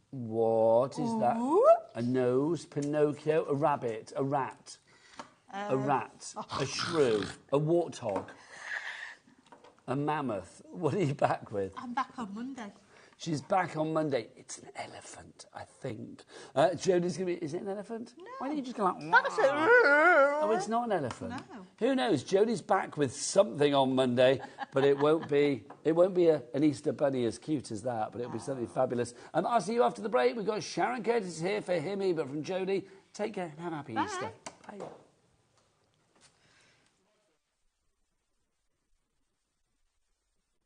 What is that? A nose, Pinocchio, a rabbit, a rat, a rat, a shrew, a warthog. A mammoth. What are you back with? I'm back on Monday. She's back on Monday. It's an elephant, I think. Jodie's going to be... Is it an elephant? No. Why don't you just go like... Oh, it's not an elephant. No. Who knows? Jodie's back with something on Monday, but it won't be an Easter bunny as cute as that, but it'll be something fabulous. I'll see you after the break. We've got Sharon Curtis here for Himmy, but from Jodie, take care and have a happy Easter. Bye.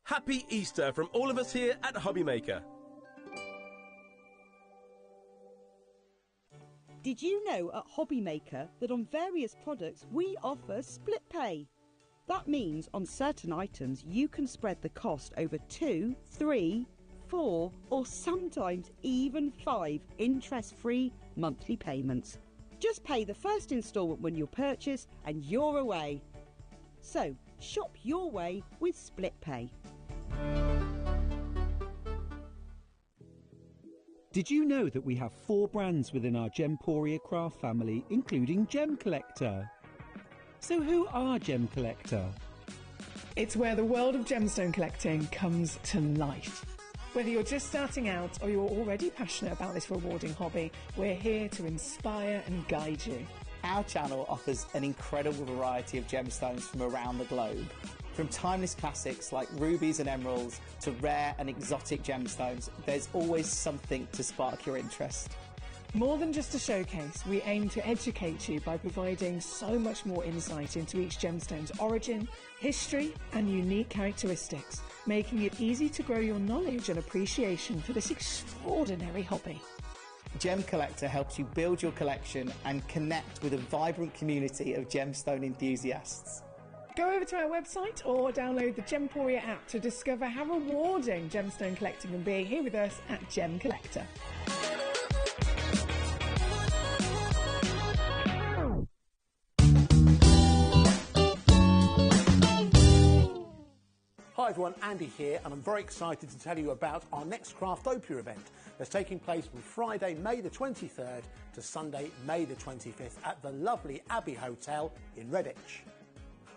Happy Easter from all of us here at HobbyMaker. Did you know at HobbyMaker that on various products we offer split pay? That means on certain items you can spread the cost over 2, 3, 4 or sometimes even 5 interest-free monthly payments. Just pay the first instalment when you purchase and you're away. So shop your way with split pay. Did you know that we have 4 brands within our Gemporia craft family, including Gem Collector? So who are Gem Collector? It's where the world of gemstone collecting comes to life. Whether you're just starting out or you're already passionate about this rewarding hobby, we're here to inspire and guide you. Our channel offers an incredible variety of gemstones from around the globe. From timeless classics like rubies and emeralds to rare and exotic gemstones, there's always something to spark your interest. More than just a showcase, we aim to educate you by providing so much more insight into each gemstone's origin, history and unique characteristics, making it easy to grow your knowledge and appreciation for this extraordinary hobby. Gem Collector helps you build your collection and connect with a vibrant community of gemstone enthusiasts. Go over to our website or download the Gemporia app to discover how rewarding gemstone collecting can be here with us at Gem Collector. Hi everyone, Andy here, and I'm very excited to tell you about our next Craftopia event that's taking place from Friday, May the 23rd to Sunday, May the 25th at the lovely Abbey Hotel in Redditch.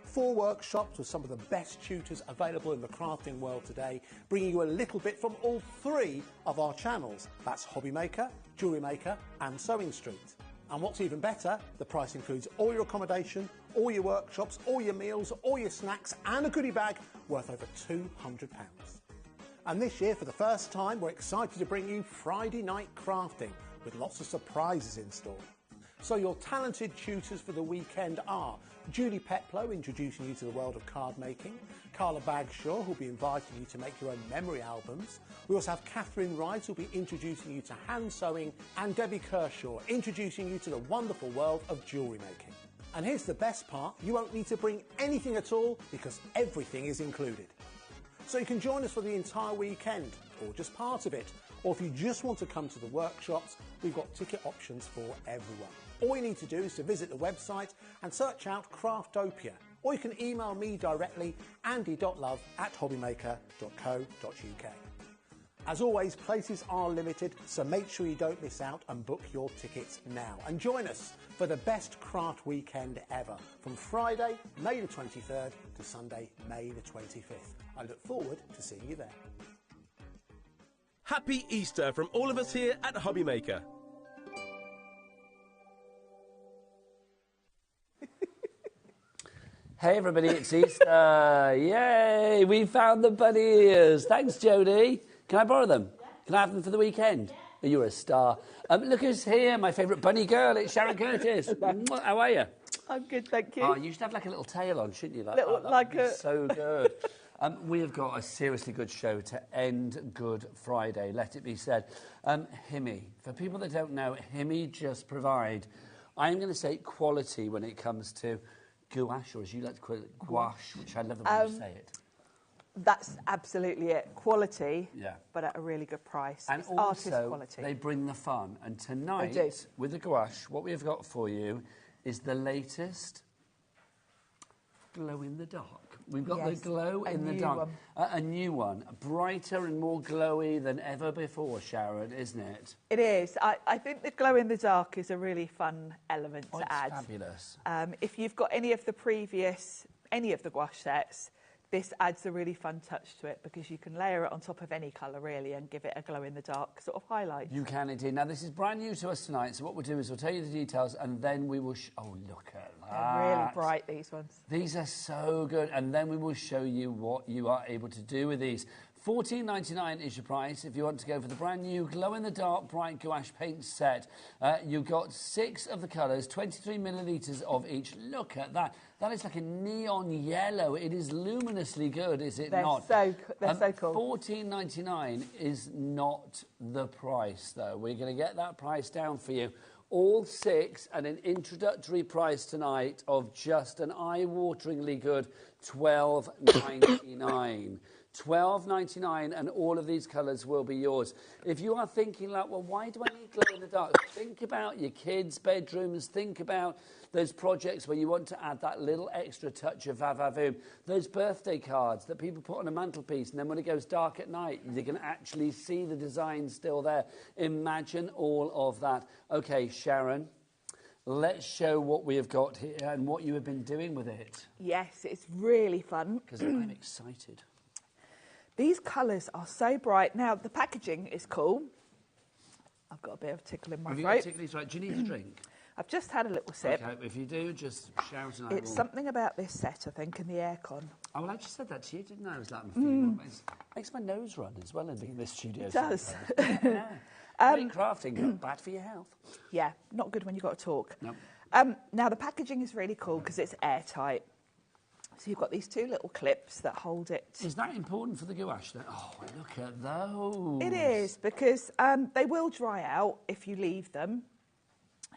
4 workshops with some of the best tutors available in the crafting world today, bringing you a little bit from all 3 of our channels. That's HobbyMaker, Jewellery Maker and Sewing Street. And what's even better, the price includes all your accommodation, all your workshops, all your meals, all your snacks and a goodie bag worth over £200. And this year, for the first time, we're excited to bring you Friday night crafting with lots of surprises in store. So your talented tutors for the weekend are Julie Peplow, introducing you to the world of card making, Carla Bagshaw, who'll be inviting you to make your own memory albums. We also have Catherine Wright, who'll be introducing you to hand sewing, and Debbie Kershaw, introducing you to the wonderful world of jewellery making. And here's the best part, you won't need to bring anything at all because everything is included. So you can join us for the entire weekend, or just part of it, or if you just want to come to the workshops, we've got ticket options for everyone. All you need to do is to visit the website and search out Craftopia, or you can email me directly, andy.love@hobbymaker.co.uk. As always, places are limited, so make sure you don't miss out and book your tickets now. And join us for the best craft weekend ever, from Friday, May the 23rd to Sunday, May the 25th. I look forward to seeing you there. Happy Easter from all of us here at HobbyMaker. Hey everybody, it's Easter. Yay, we found the bunny ears. Thanks, Jodie. Can I borrow them? Yeah. Can I have them for the weekend? Yeah. You're a star. Look who's here, my favourite bunny girl. It's Sharon Curtis. How are you? I'm good, thank you. Oh, you should have like a little tail on, shouldn't you? So good. We have got a seriously good show to end Good Friday, let it be said. Himmy, for people that don't know, Himmy just provide, I'm going to say quality when it comes to gouache, or as you like to call it, gouache, which I love the way you say it. That's absolutely it. Quality, but at a really good price. And it's also, artist quality. They bring the fun. And tonight, with the gouache, what we have got for you is the latest glow-in-the-dark. We've got the glow-in-the-dark. A new one. Brighter and more glowy than ever before, Sharon, isn't it? It is. I think the glow-in-the-dark is a really fun element to add. It's fabulous. If you've got any of the gouache sets, this adds a really fun touch to it because you can layer it on top of any colour, really, and give it a glow-in-the-dark sort of highlight. You can indeed. Now, this is brand new to us tonight, so what we'll do is we'll tell you the details and then we will... Oh, look at that. They're really bright, these ones. These are so good, and then we will show you what you are able to do with these. $14.99 is your price if you want to go for the brand new glow-in-the-dark bright gouache paint set. You've got 6 of the colours, 23 millilitres of each. Look at that. That is like a neon yellow. It is luminously good, is it not? They're so cool. $14.99 is not the price, though. We're going to get that price down for you. All 6 at an introductory price tonight of just an eye-wateringly good $12.99. $12.99, and all of these colours will be yours. If you are thinking like, well, why do I need glow in the dark? Think about your kids' bedrooms. Think about those projects where you want to add that little extra touch of va-va-voom. Those birthday cards that people put on a mantelpiece, and then when it goes dark at night, you can actually see the design still there. Imagine all of that. Okay, Sharon, let's show what we have got here and what you have been doing with it. Yes, it's really fun. Because I'm excited. These colours are so bright. Now, the packaging is cool. I've got a bit of a tickle in my throat. Have you got ticklies? Right. Do you need a drink? I've just had a little sip. Okay, if you do, just shout and I will... It's something about this set, I think, and the aircon. Oh, well, I just said that to you, didn't I? I was like, it makes my nose run as well in this studio. It does. Yeah. Great crafting, not bad for your health. Yeah, not good when you've got to talk. No. Now, the packaging is really cool because it's airtight. So you've got these 2 little clips that hold it. Is that important for the gouache then? Oh, look at those. It is, because they will dry out if you leave them.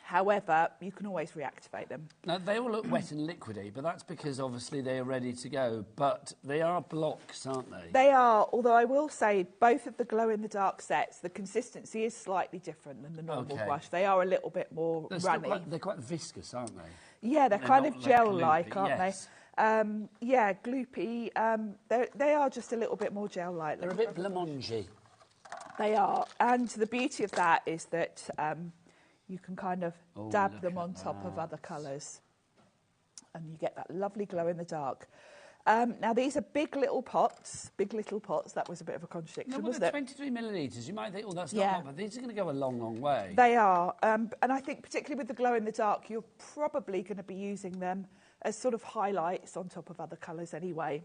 However, you can always reactivate them. Now, they will look wet and liquidy, but that's because obviously they are ready to go. But they are blocks, aren't they? They are, although I will say both of the glow-in-the-dark sets, the consistency is slightly different than the normal gouache. They are a little bit more runny. They're quite viscous, aren't they? Yeah, they're kind of gel-like, aren't they? Yeah, gloopy. They are just a little bit more gel-like. They're a bit blancmange. They are. And the beauty of that is that you can kind of dab them on top of other colours. And you get that lovely glow in the dark. Now, these are big little pots. That was a bit of a contradiction, wasn't it? 23 millilitres. You might think, oh, that's not a lot, but these are going to go a long, long way. They are. And I think particularly with the glow in the dark, you're probably going to be using them as sort of highlights on top of other colours anyway.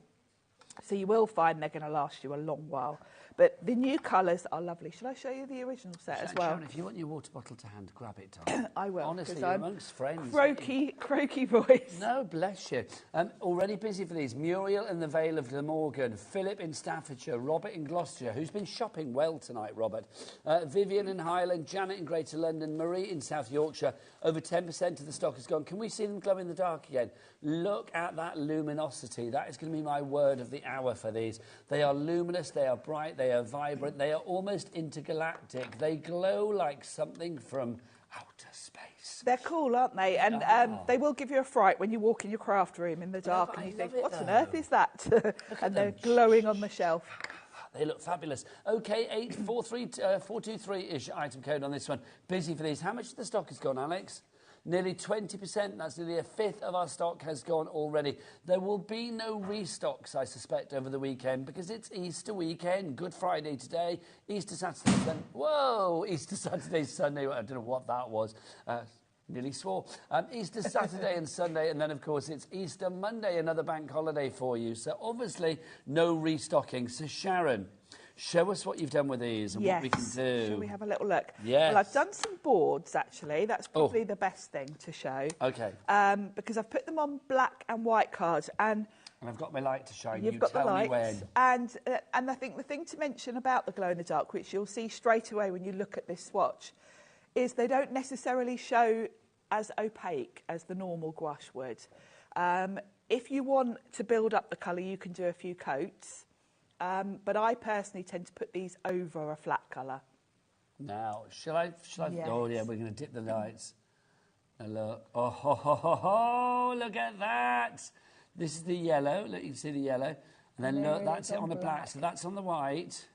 So you will find they're going to last you a long while. But the new colours are lovely. Shall I show you the original set as well? Sharon, if you want your water bottle to hand, grab it, darling. I will. Honestly, you're amongst friends. Croaky voice. No, bless you. Already busy for these. Muriel in the Vale of Glamorgan, Philip in Staffordshire, Robert in Gloucestershire, who's been shopping well tonight, Robert. Vivian in Highland, Janet in Greater London, Marie in South Yorkshire. Over 10% of the stock is gone. Can we see them glow in the dark again? Look at that luminosity. That is going to be my word of the hour for these. They are luminous, they are bright, they are vibrant, they are almost intergalactic. They glow like something from outer space. They're cool, aren't they? And they will give you a fright when you walk in your craft room in the dark and you think, what on earth is that? And they're glowing on the shelf. They look fabulous. OK, 423 is your item code on this one. Busy for these. How much of the stock has gone, Alex? Nearly 20%, that's nearly a fifth of our stock has gone already. There will be no restocks, I suspect, over the weekend because it's Easter weekend. Good Friday today, Easter Saturday, Sunday. Whoa, Easter Saturday, Sunday. I don't know what that was. Nearly swore. Easter Saturday and Sunday, and then, of course, it's Easter Monday, another bank holiday for you. So, obviously, no restocking. So, Sharon, show us what you've done with these and what we can do. Shall we have a little look? Yes. Well, I've done some boards, actually. That's probably the best thing to show. OK. Because I've put them on black and white cards. And I've got my light to shine. You've you got tell the lights. me when. And I think the thing to mention about the glow-in-the-dark, which you'll see straight away when you look at this swatch, is they don't necessarily show as opaque as the normal gouache would. If you want to build up the colour, you can do a few coats. But I personally tend to put these over a flat colour. Now, shall I? Yes. Oh, yeah, we're going to dip the lights. Now, look. Oh, ho, ho, ho, ho, look at that. This is the yellow. Look, you can see the yellow. And then, look, that's it on the black. So that's on the white.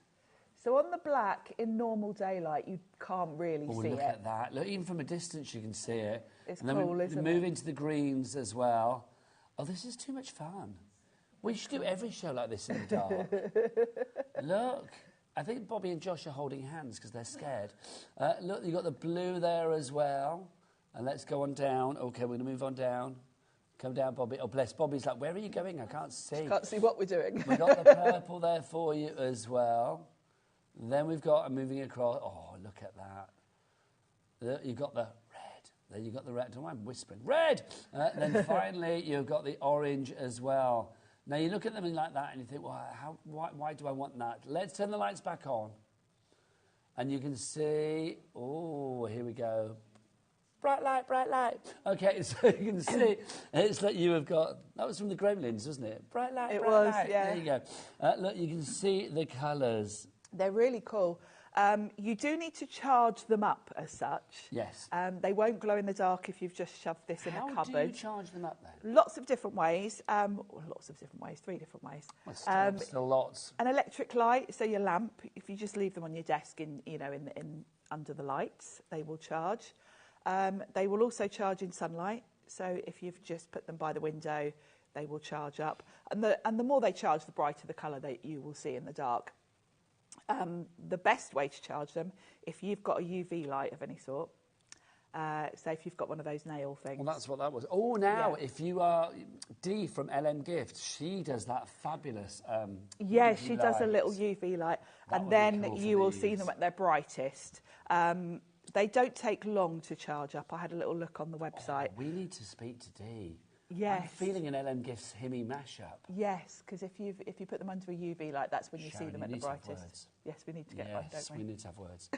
So on the black, in normal daylight, you can't really see it. Look at that. Look, even from a distance, you can see it. It's and then cool, we isn't move it? into the greens as well. Oh, this is too much fun. We should do every show like this in the dark. Look. I think Bobby and Josh are holding hands because they're scared. Look, you've got the blue there as well. And let's go on down. OK, we're going to move on down. Come down, Bobby. Oh, bless. Bobby's like, where are you going? I can't see. Can't see what we're doing. We've got the purple there for you as well. Then we've got, I'm moving across. Oh, look at that. You've got the red. Then you've got the red. I don't know why I'm whispering. Red! Then finally, you've got the orange as well. Now, you look at them like that and you think, well, why do I want that? Let's turn the lights back on. And you can see, oh, here we go. Bright light, bright light. OK, so you can see, it's like you have got, that was from the Gremlins, wasn't it? Bright light, It bright was, light. yeah. There you go. Look, you can see the colours. They're really cool. You do need to charge them up as such. Yes. They won't glow in the dark if you've just shoved this in a cupboard. How do you charge them up then? Lots of different ways. 3 different ways. Well, still lots. An electric light, so your lamp. If you just leave them on your desk in under the lights, they will charge. They will also charge in sunlight. So if you've just put them by the window, they will charge up. And the more they charge, the brighter the colour that you will see in the dark. The best way to charge them, if you've got a UV light of any sort, say if you've got one of those nail things. Well, that's what that was. Oh, now, if you are Dee from LM Gifts, she does that fabulous yeah, UV she does a little light. UV light, That and would be then cool for you will see these. them at their brightest. They don't take long to charge up. I had a little look on the website. We need to speak to Dee. Yes. I'm feeling an LM Gifts Himmy mashup. Yes, because if you put them under a UV light, that's when you Sharon, see them you at the need to have brightest. words. Yes, we need to get one, Yes, don't we we? need to have words.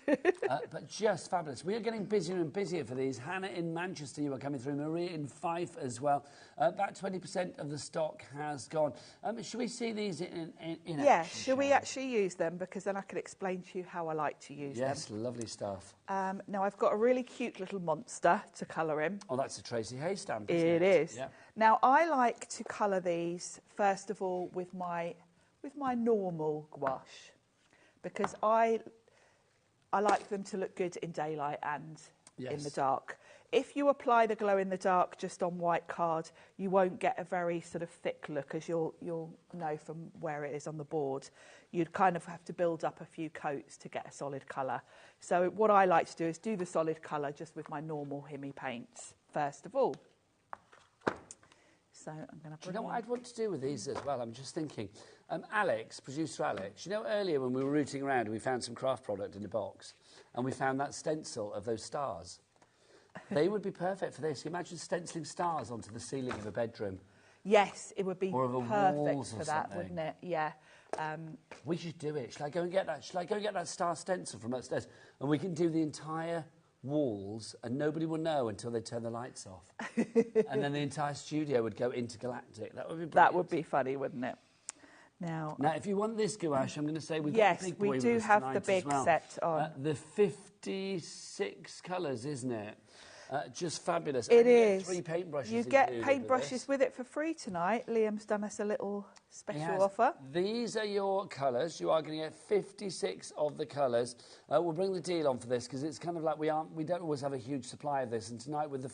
But just fabulous. We are getting busier and busier for these. Hannah in Manchester, you are coming through. Maria in Fife as well. About 20% of the stock has gone. Should we see these in Yeah, action, shall we Sharon? actually use them? Because then I can explain to you how I like to use them. Yes, lovely stuff. Now, I've got a really cute little monster to colour in. Oh, that's a Tracy Hay stamp, isn't It it? is. Yeah. Now, I like to colour these, first of all, with my normal gouache, because I like them to look good in daylight and in the dark. If you apply the glow in the dark just on white card, you won't get a very sort of thick look, as you'll know from where it is on the board. You'd kind of have to build up a few coats to get a solid colour. So what I like to do is do the solid colour just with my normal Himi paints, first of all. So I'm going to. Do you know what I'd want to do with these as well? I'm just thinking, Alex, producer Alex. You know, earlier when we were rooting around, we found some craft product in a box, and we found that stencil of those stars. They would be perfect for this. You imagine stenciling stars onto the ceiling of a bedroom. Yes, it would be or of a perfect walls for or that, something. wouldn't it? Yeah. We should do it. Shall I go and get that? Shall I go and get that star stencil from upstairs? And we can do the entire walls, and nobody will know until they turn the lights off. And then the entire studio would go intergalactic. That would be brilliant. That would be funny, wouldn't it? Now, if you want this gouache, I'm going to say we've yes, got the big boy we do with us have tonight the big as well. set on. The 56 colours, isn't it? Just fabulous. It and is. You get 3 paintbrushes. You get included paintbrushes with it for free tonight. Liam's done us a little special Yes. offer. These are your colours. You are going to get 56 of the colours. We'll bring the deal on for this because it's kind of like we don't always have a huge supply of this. And tonight with the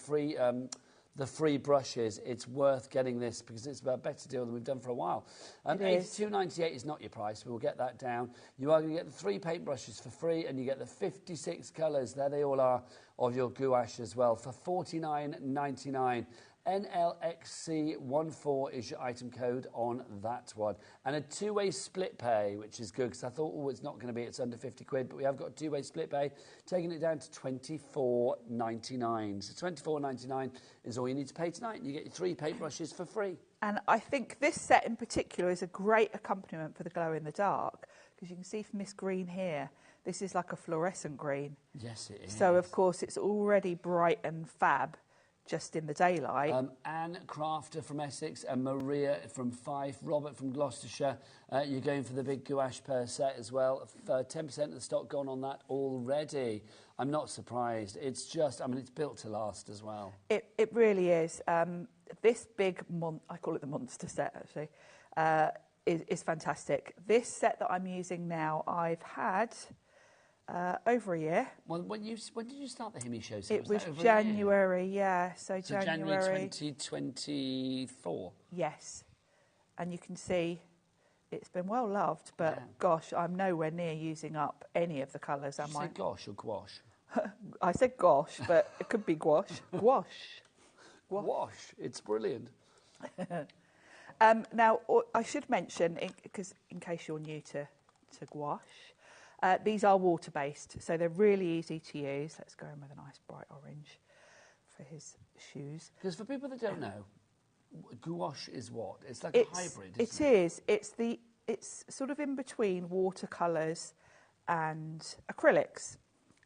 free brushes, it's worth getting this because it's a better deal than we've done for a while. £82.98 is not your price. We will get that down. You are going to get the 3 paintbrushes for free, and you get the 56 colours. There they all are of your gouache as well for £49.99. NLXC14 is your item code on that one. And a 2-way split pay, which is good because I thought, it's not going to be, it's under 50 quid, but we have got a 2-way split pay, taking it down to £24.99. So £24.99 is all you need to pay tonight. You get your 3 paintbrushes for free. And I think this set in particular is a great accompaniment for the glow in the dark because you can see from this green here, this is like a fluorescent green. Yes, it is. So, of course, it's already bright and fab just in the daylight. Anne Crafter from Essex and Maria from Fife, Robert from Gloucestershire. You're going for the big gouache per set as well. 10% of the stock gone on that already. I'm not surprised. It's just, it's built to last as well. It really is. This big, I call it the monster set actually, is fantastic. This set that I'm using now, I've had over a year. Well, when did you start the Himi show? It was January, yeah. So January 2024? Yes. And you can see it's been well loved, but gosh, I'm nowhere near using up any of the colours, am I? Did you say gosh or gouache? I said gosh, but it could be gouache. Gouache. Gouache. It's brilliant. Now, I should mention, because in case you're new to gouache, these are water-based, so they're really easy to use. Let's go in with a nice bright orange for his shoes. Because for people that don't know, gouache is what? It's like a hybrid, isn't it? It's sort of in between watercolours and acrylics.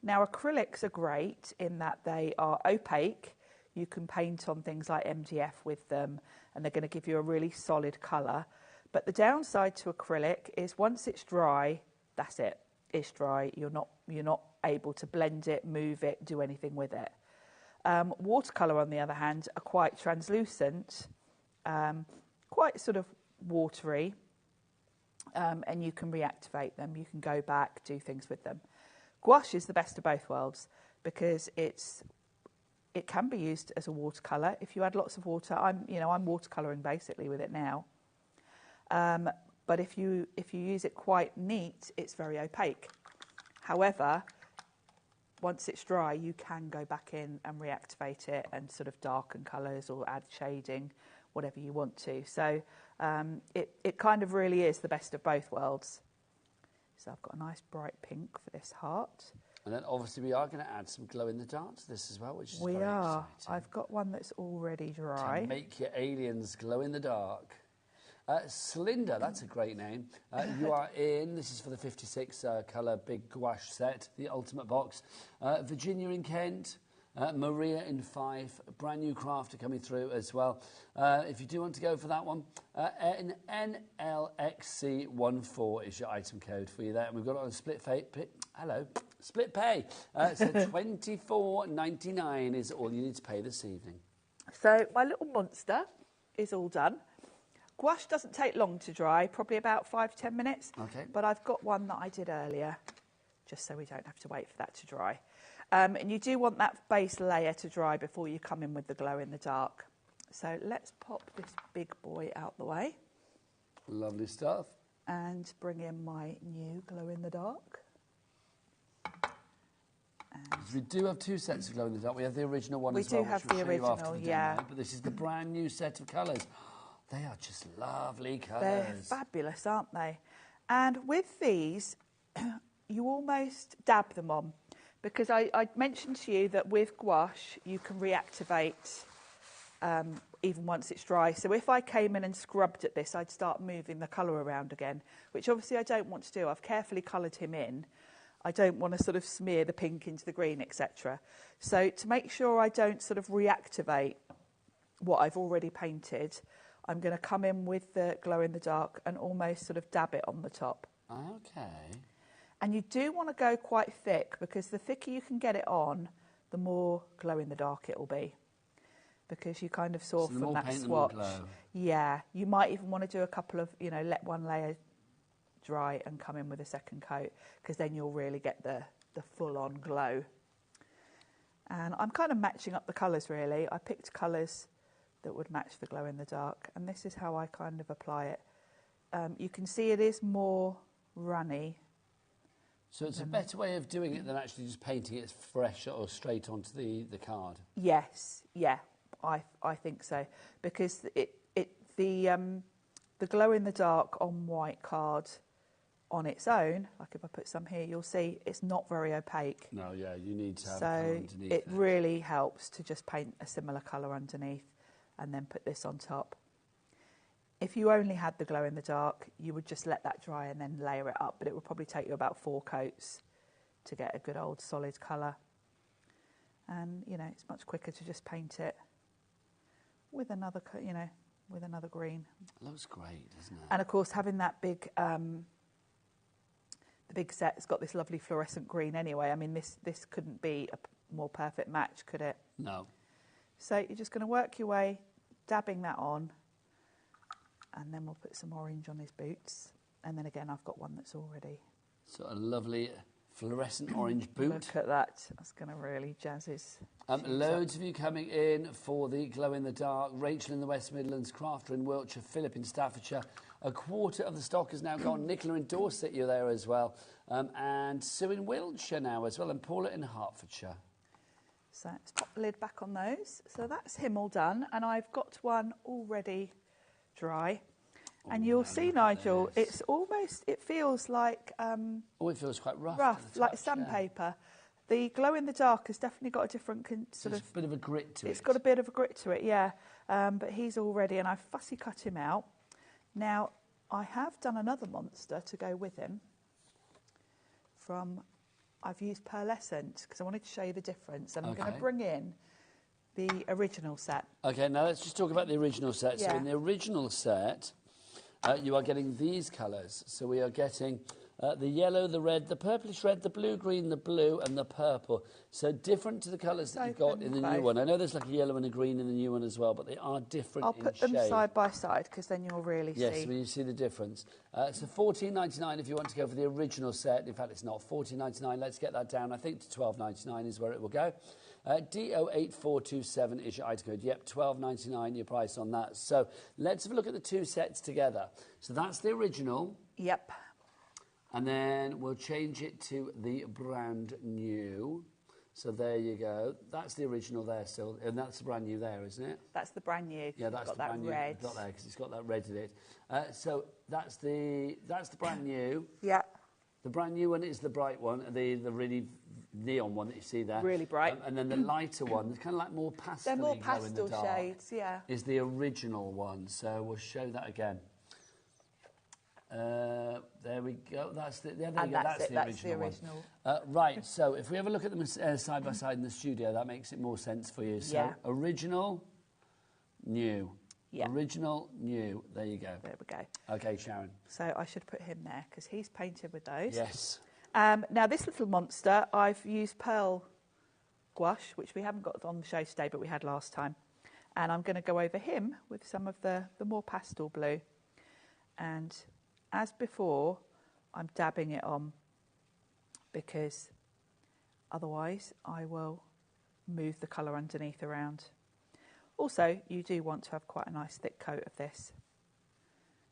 Now, acrylics are great in that they are opaque. You can paint on things like MDF with them, and they're going to give you a really solid colour. But the downside to acrylic is once it's dry, that's it. It's dry. You're not able to blend it, move it, do anything with it. Watercolour, on the other hand, are quite translucent, quite sort of watery, and you can reactivate them. You can go back, do things with them. Gouache is the best of both worlds because it can be used as a watercolour. If you add lots of water, I'm watercolouring basically with it now. But if you use it quite neat, it's very opaque. However, once it's dry, you can go back in and reactivate it and sort of darken colours or add shading, whatever you want to. So it kind of really is the best of both worlds. So I've got a nice bright pink for this heart. And then obviously we are going to add some glow in the dark to this as well, which is very exciting. We are. I've got one that's already dry. To make your aliens glow in the dark. Celinda, that's a great name. You are in, this is for the 56 colour big gouache set, the ultimate box. Virginia in Kent, Maria in Fife, brand new crafter coming through as well. If you do want to go for that one, NLXC14 is your item code for you there. And we've got it on a split pay. Split pay. So $24.99 is all you need to pay this evening. So my little monster is all done. Gouache doesn't take long to dry, probably about 5 to 10 minutes. Okay. But I've got one that I did earlier, just so we don't have to wait for that to dry. And you do want that base layer to dry before you come in with the glow in the dark. So let's pop this big boy out the way. Lovely stuff. And bring in my new glow in the dark. And We do have two sets of glow in the dark. We have the original one We as well. do have which we'll the show you after original, the yeah. demo, but this is the brand new set of colours. They are just lovely colours. They're fabulous, aren't they? And with these, you almost dab them on, because I mentioned to you that with gouache you can reactivate even once it's dry. So if I came in and scrubbed at this, I'd start moving the colour around again, which obviously I don't want to do. I've carefully coloured him in. I don't want to sort of smear the pink into the green, etc. So to make sure I don't sort of reactivate what I've already painted, I'm going to come in with the glow in the dark and almost sort of dab it on the top. Okay. And you do want to go quite thick, because the thicker you can get it on, the more glow in the dark it will be. Because you kind of saw So the from more that paint, the more swatch. glow. Yeah, you might even want to do a couple of, let one layer dry and come in with a second coat, because then you'll really get the full-on glow. And I'm kind of matching up the colours, really. I picked colours that would match the glow in the dark, and this is how I kind of apply it. You can see it is more runny. So it's a better way of doing it than actually just painting it fresh or straight onto the card. Yes, yeah, I think so, because the glow in the dark on white card on its own, like if I put some here, you'll see it's not very opaque. No, yeah, you need to have So colour underneath it really helps to just paint a similar colour underneath and then put this on top. If you only had the glow in the dark, you would just let that dry and then layer it up, but it would probably take you about 4 coats to get a good old solid colour. And, it's much quicker to just paint it with another, with another green. It looks great, doesn't it? And of course, having that big, the big set's got this lovely fluorescent green anyway. I mean, this couldn't be a more perfect match, could it? No. So you're just going to work your way, dabbing that on, and then we'll put some orange on his boots. And then again, I've got one that's already... So a lovely fluorescent orange boot. Look at that. That's going to really jazz his... Loads of you coming in for the glow in the dark. Rachel in the West Midlands, Crafter in Wiltshire, Philip in Staffordshire. A quarter of the stock has now gone. Nicola in Dorset, you're there as well. And Sue in Wiltshire now as well, and Paula in Hertfordshire. So let's pop the lid back on those. So that's him all done, and I've got one already dry. And you'll see, Nigel, it's almost, it feels like... it feels quite rough. Like sandpaper. Yeah. The glow in the dark has definitely got a different sort of... a bit of a grit to it. It's got a bit of a grit to it, yeah. But he's all ready, and I've fussy cut him out. Now, I have done another monster to go with him I've used pearlescent, because I wanted to show you the difference. And I'm going to bring in the original set. Okay, now let's just talk about the original set. Yeah. So in the original set, you are getting these colours. So we are getting the yellow, the red, the purplish red, the blue, green, the blue, and the purple. So different to the colours that you've got in the new one. I know there's like a yellow and a green in the new one as well, but they are different in shade. I'll put them side by side, because then you'll really see. Yes, when you see the difference. So $14.99 if you want to go for the original set. In fact, it's not $14.99. Let's get that down. I think to $12.99 is where it will go. DO8427 is your item code. Yep, $12.99 your price on that. So let's have a look at the two sets together. So that's the original. Yep. And then we'll change it to the brand new. So there you go. That's the original there still, and that's the brand new there, isn't it? That's the brand new. Yeah, that's got the brand new. Red. Got there because it's got that red in it. So that's the brand new. Yeah. The brand new one is the bright one, the really neon one that you see there. Really bright. And then the lighter one, it's kind of like more pastel. They're more pastel shades, yeah. Is the original one. So we'll show that again. There we go. That's the original one. Right. So if we have a look at them side by side in the studio, that makes it more sense for you. So original, new. Yeah. Original, new. There you go. There we go. Okay, Sharon. So I should put him there because he's painted with those. Yes. Now this little monster, I've used pearl gouache, which we haven't got on the show today, but we had last time. And I'm going to go over him with some of the more pastel blue. And as before, I'm dabbing it on because otherwise I will move the colour underneath around. Also, you do want to have quite a nice thick coat of this.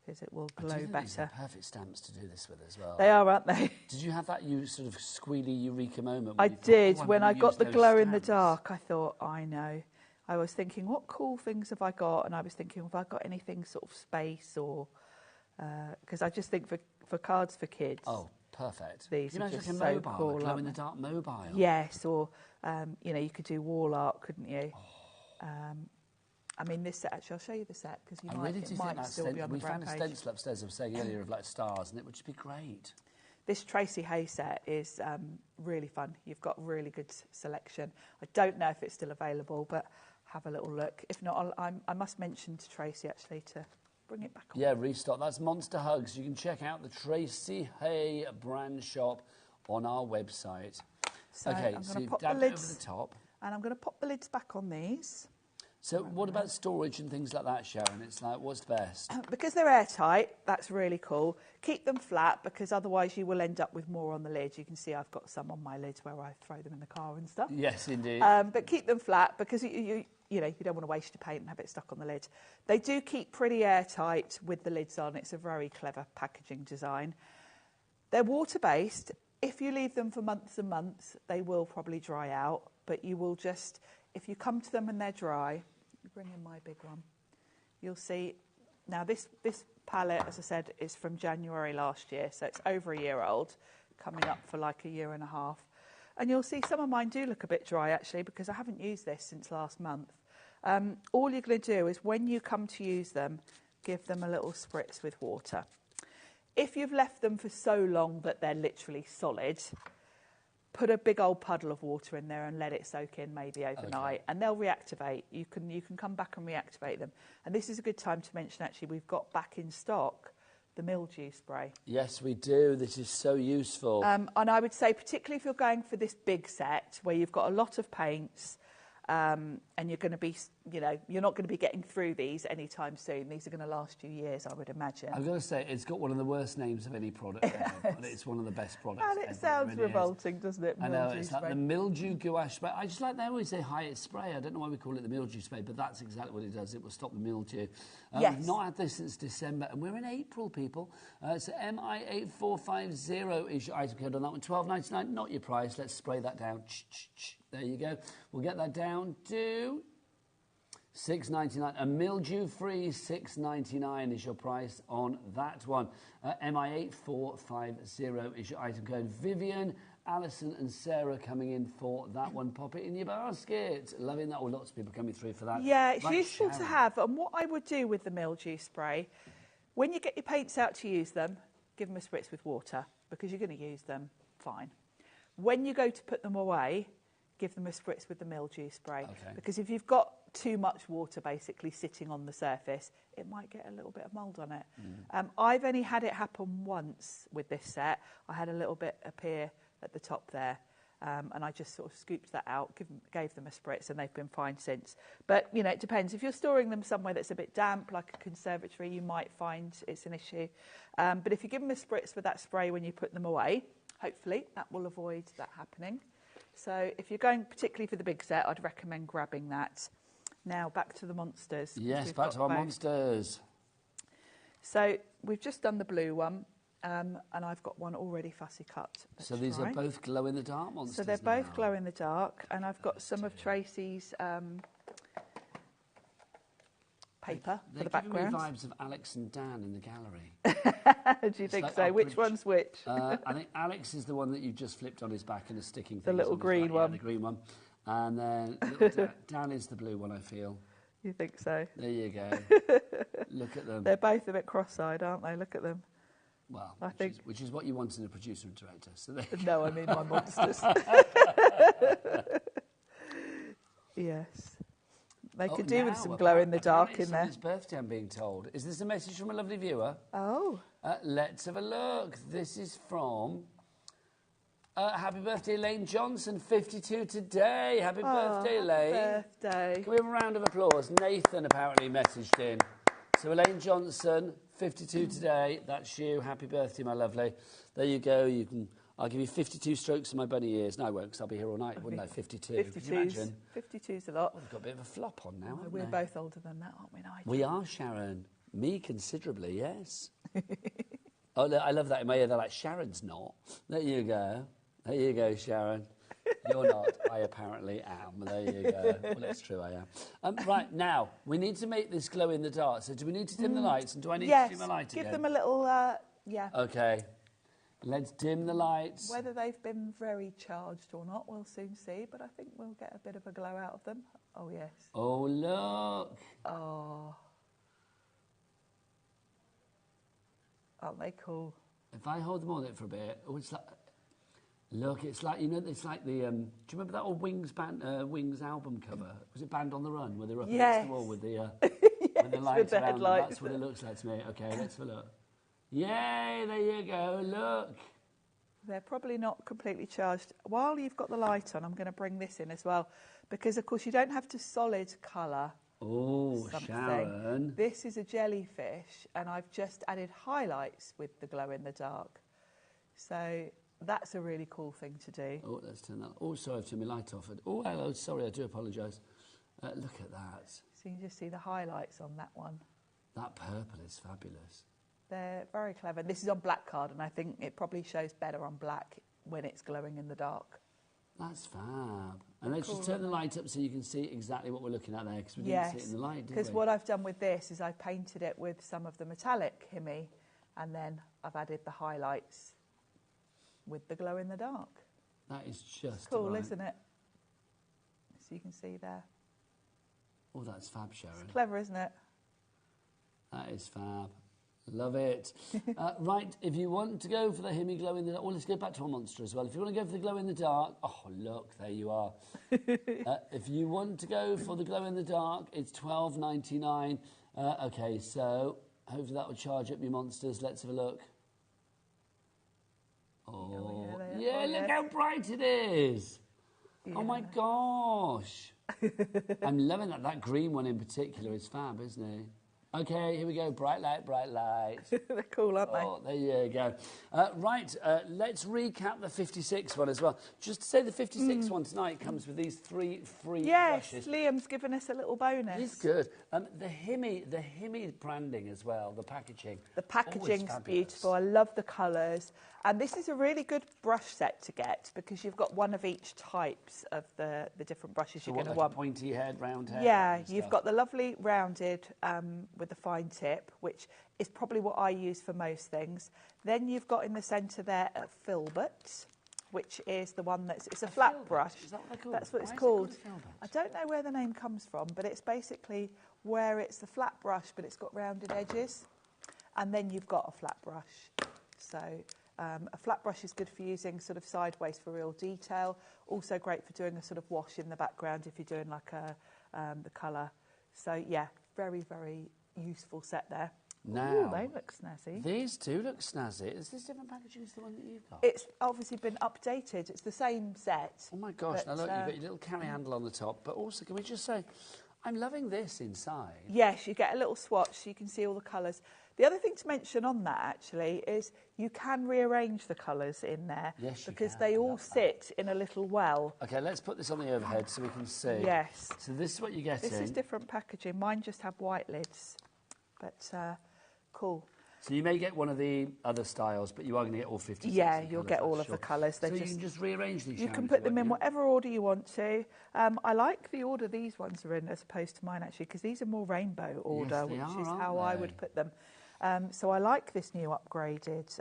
because it will I do glow think these are better. perfect stamps to do this with as well. They are, aren't they? Did you have that sort of squealy eureka moment? I When you did. thought, oh, When I'm I gonna got use the those glow in the stamps? dark, I thought, I know. I was thinking, what cool things have I got? And I was thinking, have I got anything sort of space or... Because I just think for cards for kids... Oh, perfect. These you are know, just like a so mobile, cool. a aren't they? glow-in-the-dark mobile. Yes, or, you know, you could do wall art, couldn't you? I mean, this set, actually, I'll show you the set, because I really do it think might that still be on the we found brand a page. stencil upstairs, I was saying earlier, of like stars, and it would just be great. This Tracy Hay set is really fun. You've got really good selection. I don't know if it's still available, but have a little look. If not, I must mention to Tracy, actually, to bring it back on. Yeah, restock. That's Monster Hugs. You can check out the Tracy Hay brand shop on our website. So okay, I'm so going you've to pop the dabbed it over lids, the top. and I'm going to pop the lids back on these. So what about storage and things like that, Sharon? It's like, what's best? Because they're airtight, that's really cool. Keep them flat, because otherwise you will end up with more on the lid. You can see I've got some on my lids where I throw them in the car and stuff. Yes, indeed. But keep them flat, because you know, you don't want to waste your paint and have it stuck on the lid. They do keep pretty airtight with the lids on. It's a very clever packaging design. They're water-based. If you leave them for months and months, they will probably dry out, but you will just, if you come to them and they're dry, you bring in my big one, you'll see. Now this palette, as I said, is from January last year, so it's over a year old, coming up for like a year and a half. And you'll see some of mine do look a bit dry, actually, because I haven't used this since last month. All you're going to do is when you come to use them, give them a little spritz with water. If you've left them for so long that they're literally solid, put a big old puddle of water in there and let it soak in maybe overnight, and they'll reactivate. You can come back and reactivate them. And this is a good time to mention, actually, we've got back in stock the mildew spray. Yes, we do. This is so useful. And I would say, particularly if you're going for this big set where you've got a lot of paints, and you're going to be, you know, you're not going to be getting through these anytime soon. These are going to last you years, I would imagine. I've got to say, it's got one of the worst names of any product ever, but it's one of the best products And ever. it sounds really revolting, doesn't it? I know, Mildew it's like spray. the mildew gouache spray. I just like they always say high spray. I don't know why we call it the mildew spray, but that's exactly what it does. It will stop the mildew. Yes. We've not had this since December, and we're in April, people. So MI8450 is your item code on that one. $12.99, not your price. Let's spray that down. There you go. We'll get that down to $6.99. A mildew-free $6.99 is your price on that one. MI8450 is your item code. Vivian, Alison and Sarah coming in for that one. Pop it in your basket. Loving that. Lots of people coming through for that. Yeah, it's Right, useful to Sharon. have. And what I would do with the mildew spray, when you get your paints out to use them, give them a spritz with water, because you're going to use them fine. When you go to put them away, give them a spritz with the mildew spray. Okay. Because if you've got too much water basically sitting on the surface, it might get a little bit of mould on it. I've only had it happen once with this set. I had a little bit appear at the top there, and I just sort of scooped that out, gave them a spritz, and they've been fine since. But, you know, it depends. If you're storing them somewhere that's a bit damp, like a conservatory, you might find it's an issue. But if you give them a spritz with that spray when you put them away, hopefully that will avoid that happening. So if you're going particularly for the big set, I'd recommend grabbing that. Now, back to the monsters. Yes, back to our monsters. So we've just done the blue one, and I've got one already fussy cut. So these are both glow-in-the-dark monsters. So they're both glow-in-the-dark, and I've got some of Tracy's paper for the background. They're giving me vibes of Alex and Dan in the gallery. Do you think so? Which one's which? I think Alex is the one that you've just flipped on his back and is sticking The things little on his green back. one. Yeah, the green one. And then little Dan is the blue one, I feel. You think so? There you go. Look at them. They're both a bit cross-eyed, aren't they? Look at them. Well, I think which is what you want in a producer and director. So no, I mean my monsters. Yes. They could do with some glow in the dark in there. It's birthday, I'm being told. Is this a message from a lovely viewer? Oh. Let's have a look. This is from happy birthday, Elaine Johnson, 52 today. Happy birthday, Elaine. Happy birthday. Can we have a round of applause? Nathan apparently messaged in. So Elaine Johnson, 52 today. That's you. Happy birthday, my lovely. There you go. I'll give you 52 strokes in my bunny ears. No, I won't, because I'll be here all night, wouldn't I? 52. 52's a lot. Well, they've got a bit of a flop on now, haven't We're they? both older than that, aren't we, Nigel? We are, Sharon. Me considerably, yes. Oh, look, I love that in my ear. They're like, Sharon's not. There you go. There you go, Sharon. You're not. I apparently am. There you go. Well, it's true, I am. Right, now, we need to make this glow in the dark. So do we need to dim the lights? And do I need to dim the light again? Give them a little, yeah. OK. Let's dim the lights. Whether they've been very charged or not, we'll soon see. But I think we'll get a bit of a glow out of them. Oh, yes. Oh, look. Oh. Aren't they cool? If I hold them on it for a bit, oh, it's like... Look, it's like, you know, it's like the... do you remember that old Wings album cover? Was it Band on the Run, where they were up against the wall with the, with the lights with the around them? headlights. That's what it looks like to me. OK, let's have a look. Yay, there you go, look. They're probably not completely charged. While you've got the light on, I'm going to bring this in as well, because, of course, you don't have to solid colour something. Sharon. This is a jellyfish, and I've just added highlights with the glow-in-the-dark. So... that's a really cool thing to do. Oh, let's turn that. Oh, sorry, I've turned my light off. Oh, hello, sorry, I do apologise. Look at that. So you can just see the highlights on that one. That purple is fabulous. They're very clever. This is on black card, and I think it probably shows better on black when it's glowing in the dark. That's fab. And let's just turn the light up so you can see exactly what we're looking at there, because we didn't see it in the light, did we? Because what I've done with this is I painted it with some of the metallic Himi, and then I've added the highlights with the glow in the dark. That is just it's cool, right. Isn't it? So you can see there. Oh, that's fab, Sharon. It's clever, isn't it? That is fab. Love it. Right, if you want to go for the Himi glow in the dark, well, let's go back to our monster as well. If you want to go for the glow in the dark, oh, look, there you are. If you want to go for the glow in the dark, it's $12.99. OK, so hopefully that will charge up your monsters. Let's have a look. Oh, yeah, look how bright it is. Yeah. Oh, my gosh. I'm loving that. That green one in particular is fab, isn't it? OK, here we go. Bright light, bright light. They're cool, aren't they? Oh, there you go. Right, let's recap the 56 one as well. Just to say the 56 one tonight comes with these 3 free brushes. Yes, Liam's given us a little bonus. He's good. The Himi branding as well, the packaging. The packaging's beautiful. I love the colours. And this is a really good brush set to get because you've got one of each types of the different brushes you're going to want. A pointy head, round head? Yeah, you've got the lovely rounded with the fine tip, which is probably what I use for most things. Then you've got in the centre there a filbert, which is the one it's a flat brush. Is that what they're called? That's what it's called. I don't know where the name comes from, but it's basically where it's the flat brush, but it's got rounded edges. And then you've got a flat brush. So... a flat brush is good for using sort of sideways for real detail. Also great for doing a sort of wash in the background if you're doing like the colour. So, yeah, very, very useful set there. Now, ooh, they look snazzy. These do look snazzy. Is this different packaging to the one that you've got? It's obviously been updated. It's the same set. Oh, my gosh. Now, look, you've got your little carry handle on the top. But also, can we just say, I'm loving this inside. Yes, you get a little swatch so you can see all the colours. The other thing to mention on that, actually, is you can rearrange the colours in there. Yes, you because can. they all sit in a little well. OK, let's put this on the overhead so we can see. Yes. So this is what you're getting. This is different packaging. Mine just have white lids. But cool. So you may get one of the other styles, but you are going to get all 56. Yeah, you'll get all of the colours. So you can just rearrange these. You can put them in whatever order you want to. I like the order these ones are in as opposed to mine, actually, because these are more rainbow order, which is how I would put them. So I like this new upgraded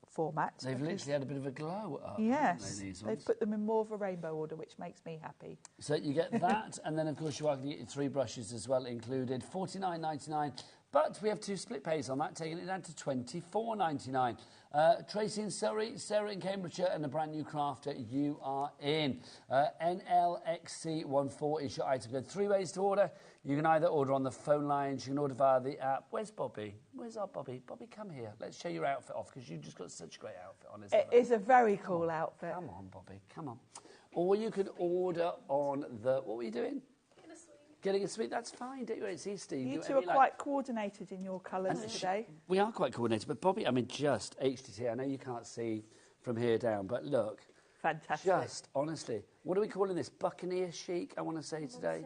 format. They've literally had a bit of a glow up. Yes, these ones? they've put them in more of a rainbow order, which makes me happy. So you get that, and then of course you are going to get your 3 brushes as well included, $49.99. But we have 2 split pays on that, taking it down to $24.99. Tracy in Surrey, Sarah in Cambridgeshire, and a brand new crafter, you are in. NLXC14 is your item code. 3 ways to order. You can either order on the phone lines, you can order via the app. Where's Bobby? Where's our Bobby? Bobby, come here. Let's show your outfit off, because you've just got such a great outfit on. It is a very cool outfit. Come on, Bobby, come on. Or you can order on the... What were you doing? Getting a sweet, that's fine, don't you? It's Easter. You two are quite coordinated in your colours today. We are quite coordinated, but Bobby, I mean, just HTT, I know you can't see from here down, but look. Fantastic. Just, honestly, what are we calling this? Buccaneer chic, I want to say today.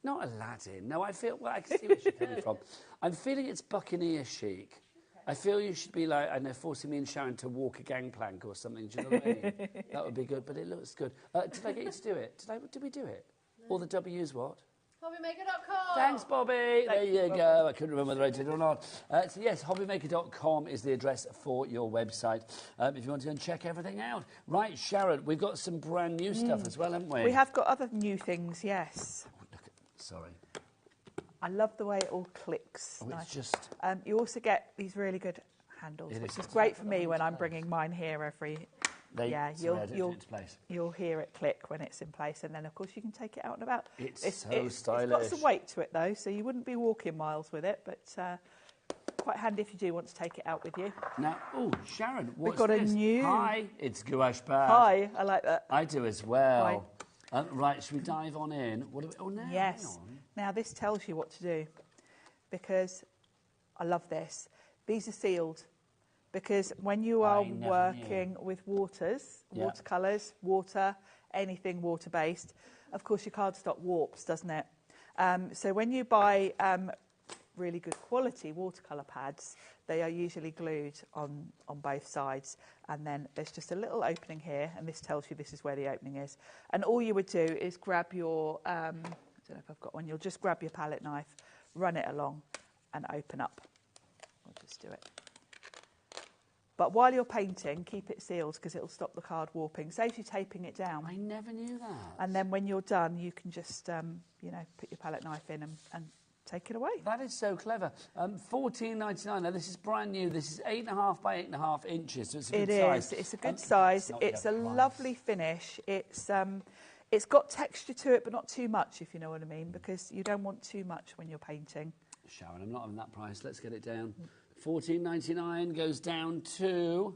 Not Aladdin. No, I feel... Well, I can see where she's coming from. I'm feeling it's Buccaneer chic. I feel you should be like, I don't know, forcing me and Sharon to walk a gangplank or something. Do you know what I mean? That would be good, but it looks good. Did I get you to do it? Did we do it? No. All the W's what? HobbyMaker.com. Thanks, Bobby. There you go. I couldn't remember whether I did or not. So, yes, HobbyMaker.com is the address for your website if you want to go and check everything out. Right, Sharon, we've got some brand new stuff as well, haven't we? We have got other new things, yes. Oh, look at, sorry. I love the way it all clicks. Oh, nice. it's just... you also get these really good handles, which is great for me when I'm bringing mine here every... You'll hear it click when it's in place, and then, of course, you can take it out and about. It's stylish. It's got some weight to it, though, so you wouldn't be walking miles with it, but quite handy if you do want to take it out with you. Now, oh, Sharon, what's We've got this? a new... Hi, it's Gouache Bad. Hi, I like that. I do as well. Right, should we dive on in? What are we... Oh, no. Yes. Now, this tells you what to do, because I love this. These are sealed, because when you are working with watercolours, water, anything water-based, of course your cardstock warps, doesn't it? So when you buy really good quality watercolour pads, they are usually glued on both sides, and then there's just a little opening here, and this tells you this is where the opening is. And all you would do is grab your... I don't know if I've got one. You'll just grab your palette knife, run it along, and open up. I'll just do it. But while you're painting, keep it sealed because it'll stop the card warping. Saves you taping it down. I never knew that. And then when you're done, you can just, put your palette knife in and take it away. That is so clever. $14.99. Now, this is brand new. This is 8.5 by 8.5 inches, so it's a good size. It is. It's a good size. It's a lovely finish. It's got texture to it, but not too much, if you know what I mean, because you don't want too much when you're painting. Sharon, I'm not having that price. Let's get it down. $14.99 goes down to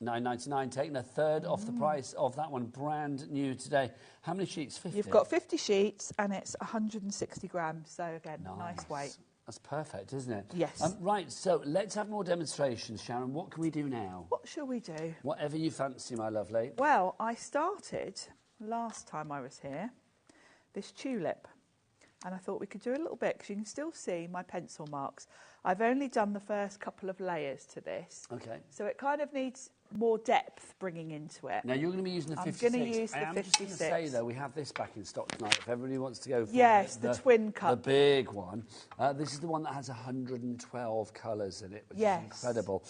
$9.99, taking a third off the price of that one, brand new today. How many sheets? 50? You've got 50 sheets, and it's 160 grams, so again, nice weight. That's perfect, isn't it? Yes. Right, so let's have more demonstrations, Sharon. What can we do now? What shall we do? Whatever you fancy, my lovely. Well, I started, last time I was here, this tulip. And I thought we could do a little bit, because you can still see my pencil marks. I've only done the first couple of layers to this. Okay. So it kind of needs more depth bringing into it. Now, you're going to be using the 56. I'm going to use the 56. I'm just going to say, though, we have this back in stock tonight. If everybody wants to go for the twin cup. The big one. This is the one that has 112 colours in it, which is incredible.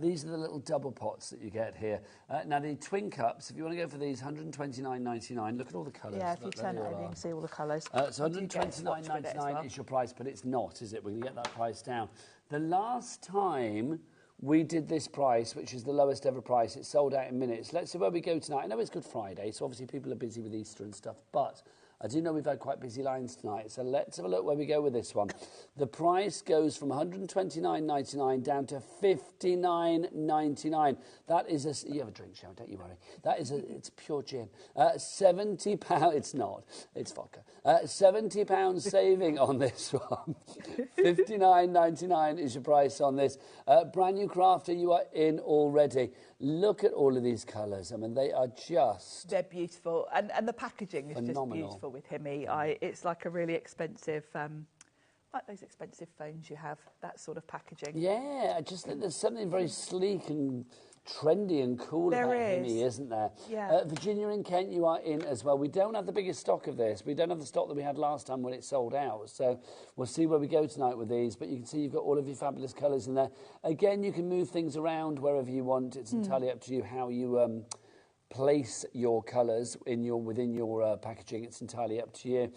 These are the little double pots that you get here. Now, the twin cups, if you want to go for these, $129.99. Look at all the colours. Yeah, if you turn it over, you can see all the colours. So $129.99 is your price, but it's not, is it? We're going to get that price down. The last time we did this price, which is the lowest ever price, it sold out in minutes. Let's see where we go tonight. I know it's Good Friday, so obviously people are busy with Easter and stuff, but I do know we've had quite busy lines tonight, so let's have a look where we go with this one. The price goes from $129.99 down to $59.99. That is a... You have a drink, Sharon, don't you worry. That is it's pure gin. £70... It's not. It's vodka. £70 saving on this one. $59.99 is your price on this. Brand new crafter, you are in already. Look at all of these colours. I mean, they are just... They're beautiful. And the packaging is phenomenal. Just beautiful with Himi. It's like a really expensive... like those expensive phones you have, that sort of packaging. Yeah, I just think there's something very sleek and trendy and cool about Himi, isn't there? Yeah. Virginia in Kent, you are in as well. We don't have the biggest stock of this. We don't have the stock that we had last time when it sold out. So we'll see where we go tonight with these. But you can see you've got all of your fabulous colours in there. Again, you can move things around wherever you want. It's entirely up to you how you... place your colours within your packaging. It's entirely up to you.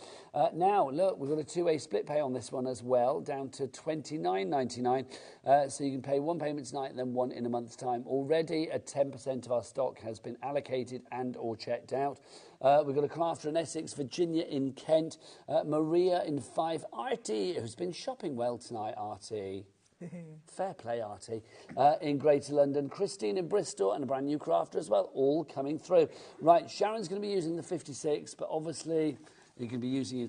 Now, look, we've got a two-way split pay on this one as well, down to $29.99. So you can pay one payment tonight and then one in a month's time. Already, 10% of our stock has been allocated and or checked out. We've got a crafter in Essex, Virginia in Kent, Maria in Fife, Artie, who's been shopping well tonight, Artie. Fair play, Artie. In Greater London, Christine in Bristol, and a brand new crafter as well, all coming through. Right, Sharon's going to be using the 56, but obviously you can be using your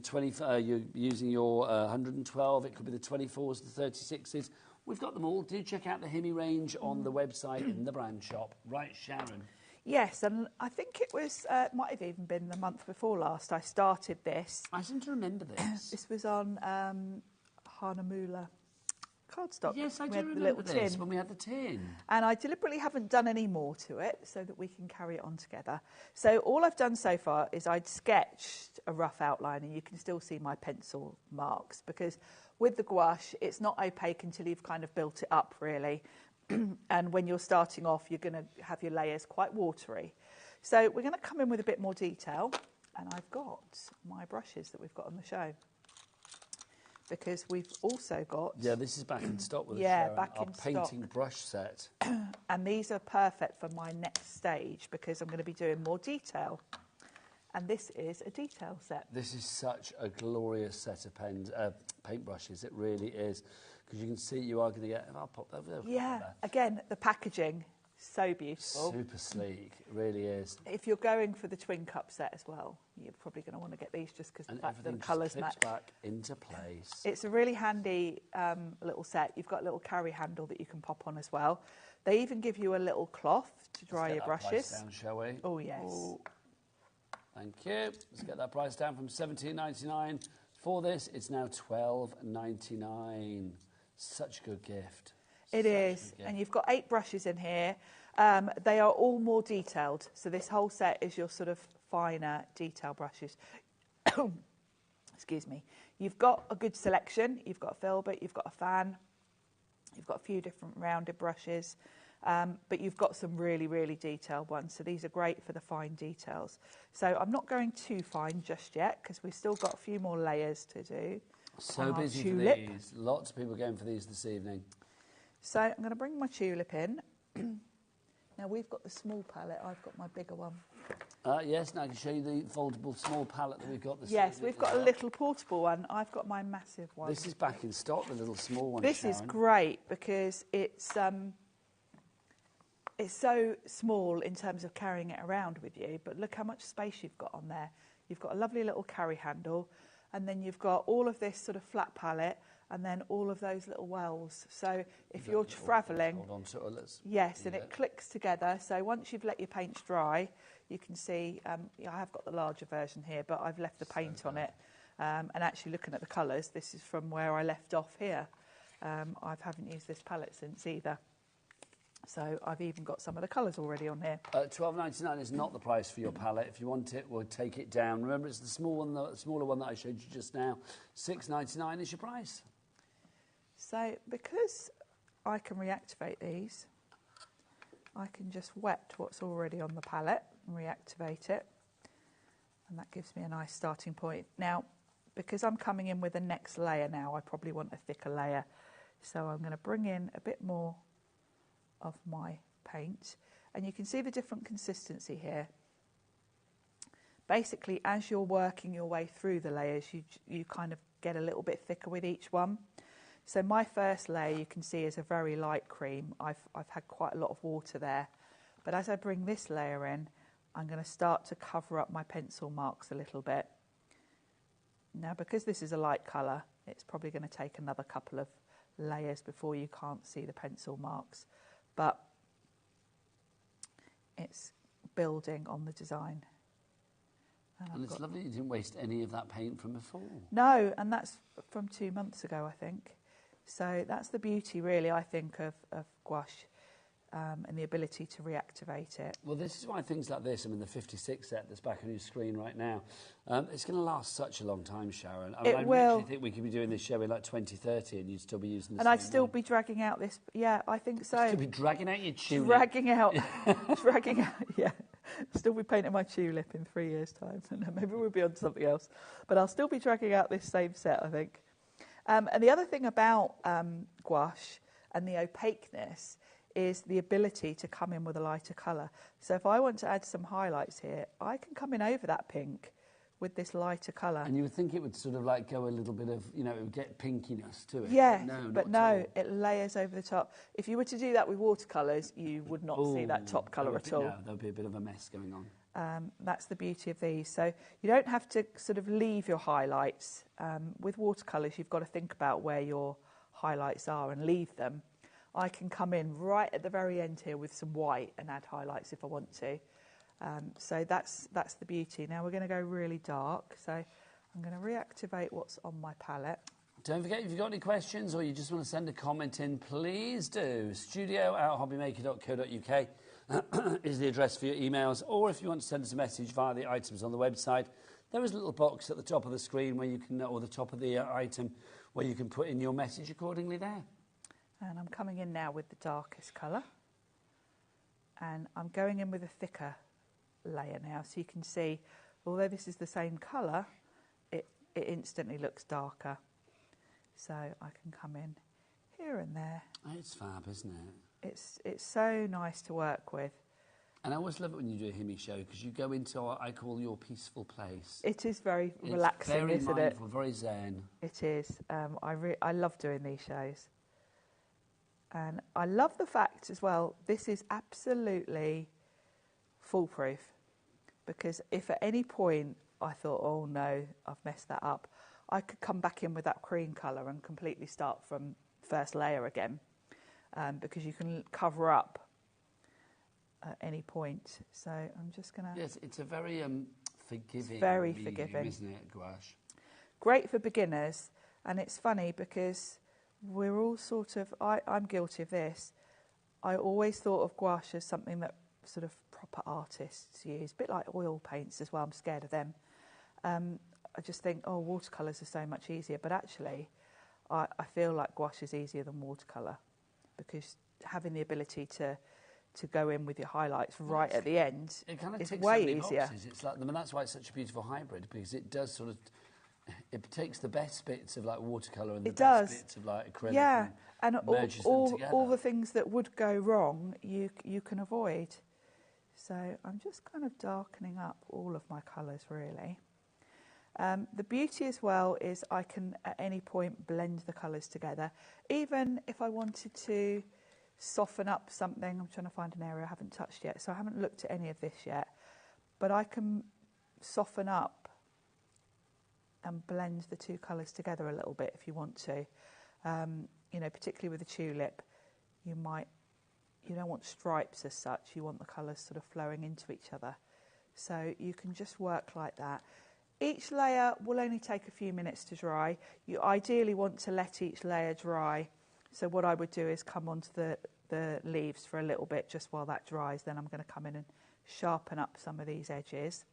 112. It could be the 24s, the 36s. We've got them all. Do check out the Himi range on the website in the brand shop. Right, Sharon. Yes, and I think it was, might have even been the month before last, I started this. I seem to remember this. This was on Hanamula cardstock. Yes, I We do had the remember little this, tin. when we had the tin. And I deliberately haven't done any more to it so that we can carry it on together. So all I've done so far is I'd sketched a rough outline, and you can still see my pencil marks, because with the gouache, it's not opaque until you've kind of built it up, really. And when you're starting off, you're going to have your layers quite watery. So we're going to come in with a bit more detail, and I've got my brushes that we've got on the show. Because we've also got... Yeah, this is back in stock with yeah, us, Sharon, back our in painting stock. brush set. And these are perfect for my next stage, because I'm going to be doing more detail. And this is a detail set. This is such a glorious set of paintbrushes. It really is. Because you can see you are going to get... I'll pop that over there. Yeah, again, the packaging, so beautiful. Super sleek. It really is. If you're going for the twin cup set as well, you're probably going to want to get these just because the fact that the colours match. Back into place. It's a really handy little set. You've got a little carry handle that you can pop on as well. They even give you a little cloth to dry your brushes. Let's get that price down, shall we? Oh, yes. Ooh. Thank you. Let's get that price down from $17.99. For this, it's now $12.99. Such a good gift. It is. And you've got 8 brushes in here. They are all more detailed. So this whole set is your sort of finer detail brushes. Excuse me. You've got a good selection. You've got a filbert, you've got a fan, you've got a few different rounded brushes, but you've got some really, really detailed ones. So these are great for the fine details. So I'm not going too fine just yet, because we've still got a few more layers to do. So busy for these. Lots of people going for these this evening. So I'm going to bring my tulip in. Now we've got the small palette, I've got my bigger one. Yes, now I can show you the foldable small palette that we've got this Yes, evening. we've got a little portable one. I've got my massive one. This is back in stock, the little small one. This is great because it's so small in terms of carrying it around with you, but look how much space you've got on there. You've got a lovely little carry handle, and then you've got all of this sort of flat palette, and then all of those little wells. So if you're travelling, hold on to it, yes, and it clicks together. So once you've let your paints dry, you can see, I have got the larger version here, but I've left the paint on it. And actually looking at the colours, this is from where I left off here. I haven't used this palette since either. So I've even got some of the colours already on here. $12.99 is not the price for your palette. If you want it, we'll take it down. Remember, it's the small one, the smaller one that I showed you just now. $6.99 is your price. So because I can reactivate these, I can just wet what's already on the palette and reactivate it. And that gives me a nice starting point. Now, because I'm coming in with the next layer now, I probably want a thicker layer. So I'm going to bring in a bit more of my paint, and you can see the different consistency here. Basically, as you're working your way through the layers, you kind of get a little bit thicker with each one. So my first layer you can see is a very light cream. I've had quite a lot of water there, but as I bring this layer in, I'm going to start to cover up my pencil marks a little bit. Now, because this is a light colour, it's probably going to take another couple of layers before you can't see the pencil marks. But it's building on the design. And it's lovely you didn't waste any of that paint from before. No, and that's from 2 months ago, I think. So that's the beauty, really, I think, of gouache and the ability to reactivate it. Well, this is why things like this, I mean, the 56 set that's back on your screen right now, it's going to last such a long time, Sharon. I mean, I actually think we could be doing this show in like 2030 and you'd still be using the And I'd still be dragging out this, yeah, I think so. You'd still be dragging out your tulip. Dragging out, yeah. Still be painting my tulip in 3 years' time. Maybe we'll be on to something else. But I'll still be dragging out this same set, I think. And the other thing about gouache and the opaqueness is the ability to come in with a lighter colour. So if I want to add some highlights here, I can come in over that pink with this lighter colour. And you would think it would sort of like go a little bit of, you know, it would get pinkiness to it. Yeah, but no, it layers over the top. If you were to do that with watercolours, you would not see that top colour at all. No, there'll be a bit of a mess going on. That's the beauty of these. So you don't have to sort of leave your highlights. With watercolours, you've got to think about where your highlights are and leave them. I can come in right at the very end here with some white and add highlights if I want to. So that's the beauty. Now we're going to go really dark. So I'm going to reactivate what's on my palette. Don't forget, if you've got any questions or you just want to send a comment in, please do. studio@hobbymaker.co.uk is the address for your emails. Or if you want to send us a message via the items on the website, there is a little box at the top of the screen where you can, or the top of the item, where you can put in your message accordingly there. And I'm coming in now with the darkest colour. And I'm going in with a thicker layer now. So you can see, although this is the same colour, it instantly looks darker. So I can come in here and there. It's fab, isn't it? It's so nice to work with. And I always love it when you do a Himi show because you go into what I call your peaceful place. It is very relaxing, very isn't mindful, it? Very zen. It is. I love doing these shows. And I love the fact as well, this is absolutely foolproof. Because if at any point I thought, oh no, I've messed that up, I could come back in with that cream colour and completely start from first layer again. Because you can cover up at any point. So I'm just going to... Yes, it's a very forgiving medium, forgiving. Isn't it, gouache? Great for beginners. And it's funny because we're all sort of... I'm guilty of this. I always thought of gouache as something that sort of proper artists use. A bit like oil paints as well. I'm scared of them. I just think, oh, watercolours are so much easier. But actually, I feel like gouache is easier than watercolour because having the ability to go in with your highlights right at the end is way easier. It's like, I mean, that's why it's such a beautiful hybrid, because it does sort of, it takes the best bits of like watercolour and the best bits of like acrylic, yeah, and merges all them together. all the things that would go wrong, you can avoid. So I'm just kind of darkening up all of my colours really. The beauty as well is I can at any point blend the colours together. Even if I wanted to soften up something, I'm trying to find an area I haven't touched yet, so I haven't looked at any of this yet, but I can soften up and blend the two colours together a little bit if you want to. You know, particularly with the tulip, you don't want stripes as such, you want the colours sort of flowing into each other. So you can just work like that. Each layer will only take a few minutes to dry. You ideally want to let each layer dry. So what I would do is come onto the leaves for a little bit just while that dries. Then I'm going to come in and sharpen up some of these edges.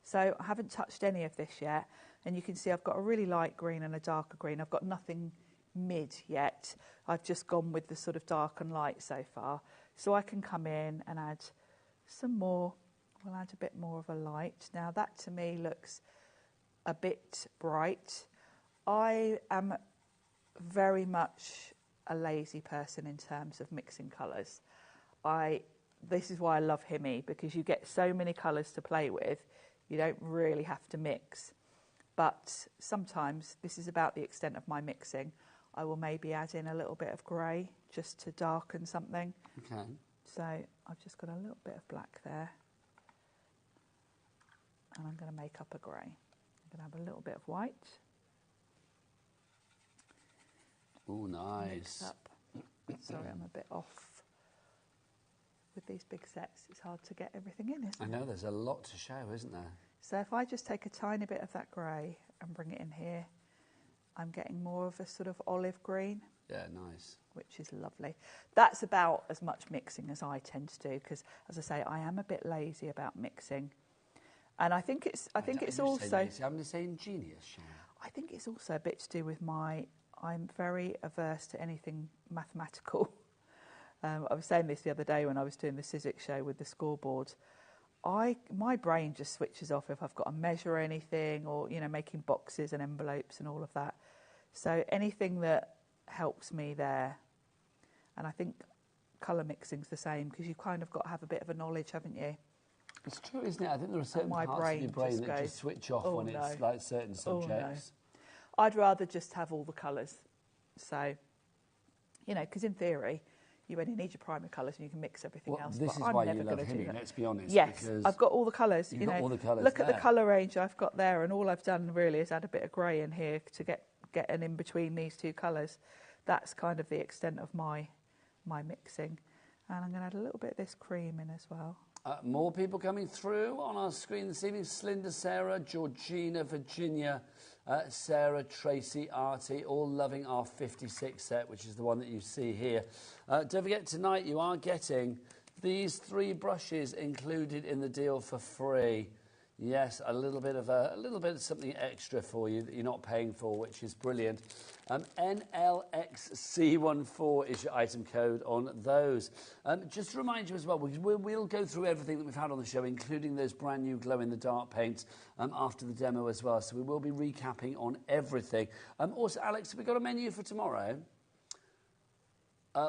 So I haven't touched any of this yet. And you can see I've got a really light green and a darker green. I've got nothing mid yet. I've just gone with the sort of dark and light so far. So I can come in and add some more. We'll add a bit more of a light. Now that to me looks a bit bright. I am very much a lazy person in terms of mixing colours. This is why I love Himi, because you get so many colours to play with, you don't really have to mix. But sometimes, this is about the extent of my mixing, I will maybe add in a little bit of grey just to darken something. Okay. So I've just got a little bit of black there. And I'm going to make up a grey. I'm going to have a little bit of white. Oh, nice. Mix up. Sorry, I'm a bit off with these big sets. It's hard to get everything in, isn't it? I know, there's a lot to show, isn't there? So if I just take a tiny bit of that grey and bring it in here, I'm getting more of a sort of olive green. Yeah, nice. Which is lovely. That's about as much mixing as I tend to do, because, as I say, I am a bit lazy about mixing. And I think it's also... I'm just saying ingenious, Sharon. I think it's also a bit to do with I'm very averse to anything mathematical. I was saying this the other day when I was doing the Civic show with the scoreboard. My brain just switches off if I've got to measure anything or, making boxes and envelopes and all of that. So anything that helps me there. And I think colour mixing's the same, because you've kind of got to have a bit of a knowledge, haven't you? It's true, isn't it? I think there are certain parts of your brain that just switch off when it's like certain subjects. No. I'd rather just have all the colours. So, because in theory, you only need your primary colours and you can mix everything else. This is why you love Himi, let's be honest. Yes, I've got all the colours. You've got all the colours look at the colour range I've got there, and all I've done really is add a bit of grey in here to get an in between these two colours. That's kind of the extent of my mixing. And I'm going to add a little bit of this cream in as well. More people coming through on our screen this evening. Slinda, Sarah, Georgina, Virginia, Sarah, Tracy, Artie, all loving our 56 set, which is the one that you see here. Don't forget, tonight you are getting these 3 brushes included in the deal for free. Yes, a little bit of something extra for you that you're not paying for, which is brilliant. NLXC14 is your item code on those. Just to remind you as well, we'll go through everything that we've had on the show, including those brand new glow-in-the-dark paints after the demo as well. So we will be recapping on everything. Also, Alex, have we got a menu for tomorrow?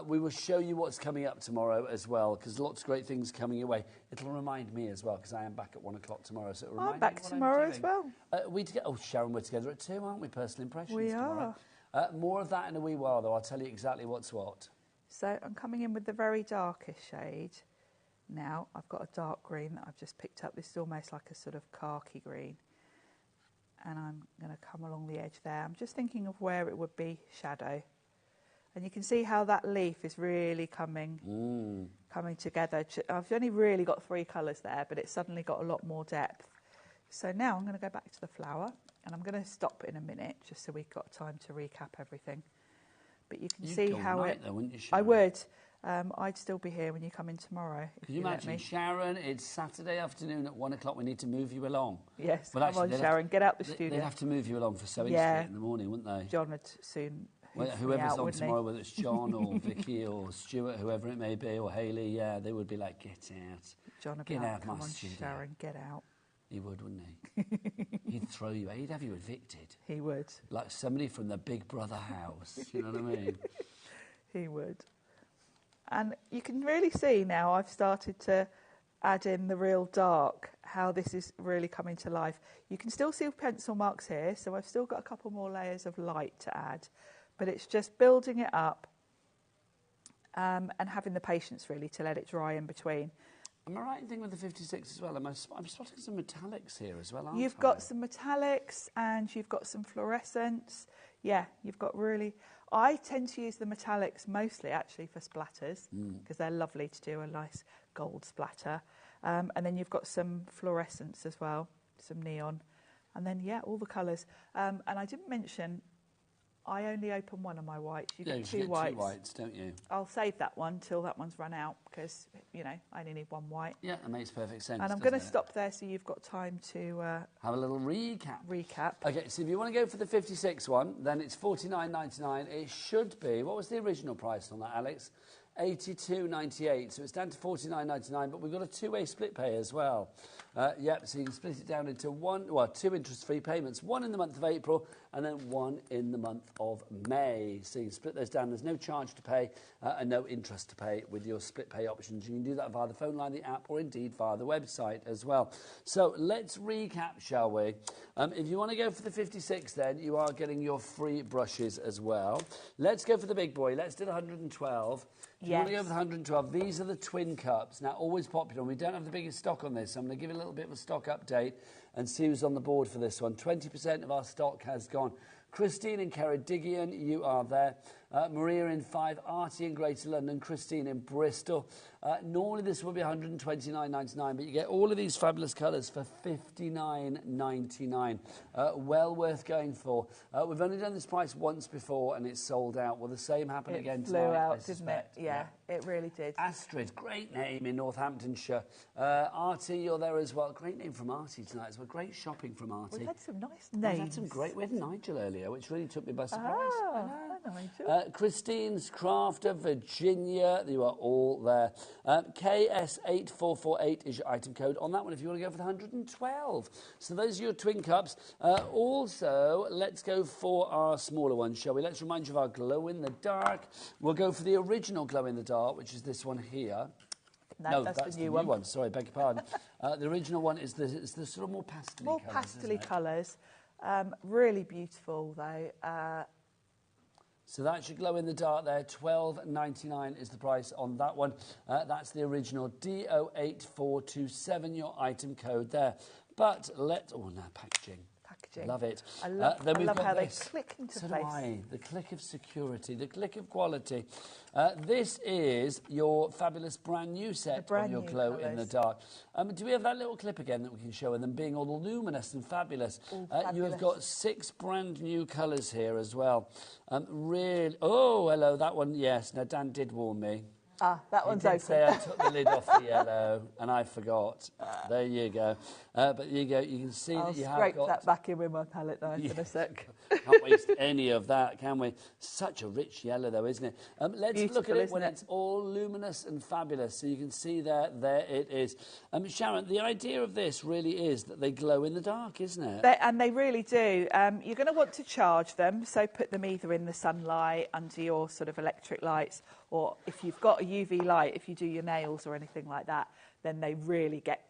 We will show you what's coming up tomorrow as well, because lots of great things coming your way. It'll remind me as well, because I am back at 1 o'clock tomorrow. So it'll remind I'm back me what tomorrow I'm as well. Sharon, we're together at 2, aren't we? Personal impressions we tomorrow. are. More of that in a wee while, though. I'll tell you exactly what's what. So I'm coming in with the very darkest shade. Now I've got a dark green that I've just picked up. This is almost like a sort of khaki green. And I'm going to come along the edge there. I'm just thinking of where it would be shadow. And you can see how that leaf is really coming together. I've only really got 3 colours there, but it's suddenly got a lot more depth. So now I'm going to go back to the flower, and I'm going to stop in a minute just so we've got time to recap everything. But you can see how it... Though, wouldn't you, I would. I'd still be here when you come in tomorrow. Can you imagine, Sharon, it's Saturday afternoon at 1 o'clock, we need to move you along. Yes, well, come on, Sharon, get out the studio. They'd have to move you along for Sewing Street in the morning, wouldn't they? John would soon... Well, whoever's on tomorrow, whether it's John or Vicky or Stuart, whoever it may be, or Hayley, yeah, they would be like, get out. John would get be out like, of my come on, studio. Sharon, get out. He would, wouldn't he? He'd throw you out. He'd have you evicted. He would. Like somebody from the Big Brother house. You know what I mean? He would. And you can really see now I've started to add in the real dark, how this is really coming to life. You can still see pencil marks here, so I've still got a couple more layers of light to add. But it's just building it up and having the patience, really, to let it dry in between. Am I right in thinking with the 56 as well? I'm spotting some metallics here as well, aren't You've got some metallics and you've got some fluorescence. Yeah, you've got really... I tend to use the metallics mostly, actually, for splatters, because they're lovely to do a nice gold splatter. And then you've got some fluorescence as well, some neon. And then, yeah, all the colours. And I didn't mention... I only open one of my whites. You get 2 whites. 2 whites, don't you? I'll save that one till that one's run out because, you know, I only need 1 white. Yeah, that makes perfect sense. And I'm going to stop there so you've got time to... have a little recap. Recap. OK, so if you want to go for the 56 one, then it's $49.99. It should be... What was the original price on that, Alex? $82.98, so it's down to $49.99, but we've got a 2-way split pay as well. Yep, so you can split it down into 2 interest-free payments, 1 in the month of April and then 1 in the month of May. So you can split those down. There's no charge to pay and no interest to pay with your split pay options. You can do that via the phone line, the app, or indeed via the website as well. So let's recap, shall we? If you want to go for the 56 then, you are getting your free brushes as well. Let's go for the big boy. Let's do the 112. If you want to go for the 112, these are the twin cups. Now, always popular. We don't have the biggest stock on this, so I'm going to give you a little bit of a stock update and see who's on the board for this one. 20% of our stock has gone. Christine in Ceredigion, you are there. Maria in 5, Artie in Greater London, Christine in Bristol. Normally this will be $129.99, but you get all of these fabulous colours for $59.99. Well worth going for. We've only done this price once before and it's sold out. Will the same happen again tonight? It flew out, didn't it? Yeah, it really did. Astrid, great name in Northamptonshire. Artie, you're there as well. Great name from Artie tonight as well. Great shopping from Artie. We've had some nice names. We've had some great... We had Nigel earlier, which really took me by surprise. Nigel. Christine's Crafter, Virginia, you are all there. KS8448 is your item code on that one if you want to go for the 112. So those are your twin cups. Also, let's go for our smaller one, shall we? Let's remind you of our glow-in-the-dark. We'll go for the original glow-in-the-dark, which is this one here. No, that's the new one. Sorry, beg your pardon. The original one is the sort of more pastel-y colours. More pastel-y colours. Really beautiful, though. So that should glow in the dark there. $12.99 is the price on that one. That's the original D08427, your item code there. But let's... Oh, no, packaging. packaging. Love it. I love how this. they click into so place. Do I. The click of security, the click of quality. This is your fabulous brand new set of your glow in the dark. Do we have that little clip again that we can show, and them being all luminous and fabulous? You have got 6 brand new colours here as well. Really, oh, hello, that one, yes. Now, Dan did warn me. Ah, that one's open. Say I took the lid off the yellow, and I forgot. There you go. But there you go. You can see that you have got... I'll scrape that back in with my palette knife in a sec. Can't waste any of that, can we? Such a rich yellow, though, isn't it? Let's look at it when it's all luminous and fabulous. So you can see there it is. Sharon, the idea of this really is that they glow in the dark, isn't it? They really do. You're going to want to charge them, so put them either in the sunlight, under your sort of electric lights, or if you've got a UV light, if you do your nails or anything like that, then they really get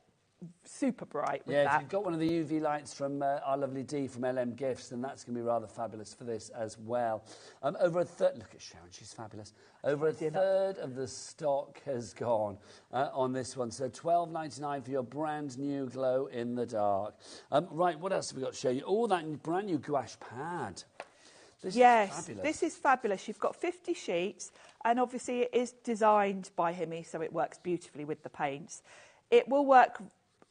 super bright with that. If you've got one of the UV lights from our lovely Dee from LM Gifts, then that's going to be rather fabulous for this as well. Over a third, look at Sharon, she's fabulous. Over a third of the stock has gone on this one. So $12.99 for your brand new glow in the dark. Right, what else have we got to show you? Oh, that brand new gouache pad. This is fabulous. This is fabulous. You've got 50 sheets, and obviously it is designed by Himi, so it works beautifully with the paints. It will work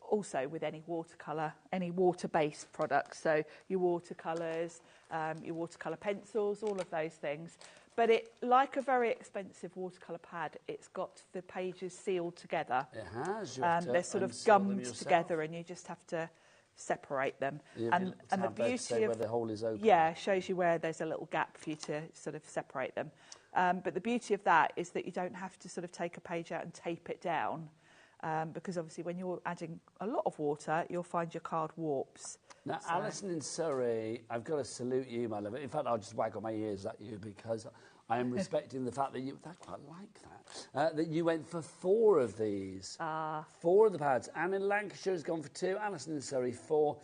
also with any watercolour, any water-based products, so your watercolours, your watercolour pencils, all of those things. But it, like a very expensive watercolour pad, it's got the pages sealed together. It has. They're sort of gummed together, and you just have to separate them. And the beauty of where the hole is open. Yeah, shows you where there's a little gap for you to sort of separate them. But the beauty of that is that you don't have to sort of take a page out and tape it down. Because obviously when you're adding a lot of water, you'll find your card warps. Now, so. Alison in Surrey, I've got to salute you, my love. In fact, I'll just waggle my ears at you because I am respecting the fact that you... I quite like that. That you went for 4 of these. 4 of the pads. Anne in Lancashire has gone for 2. Alison in Surrey, 4.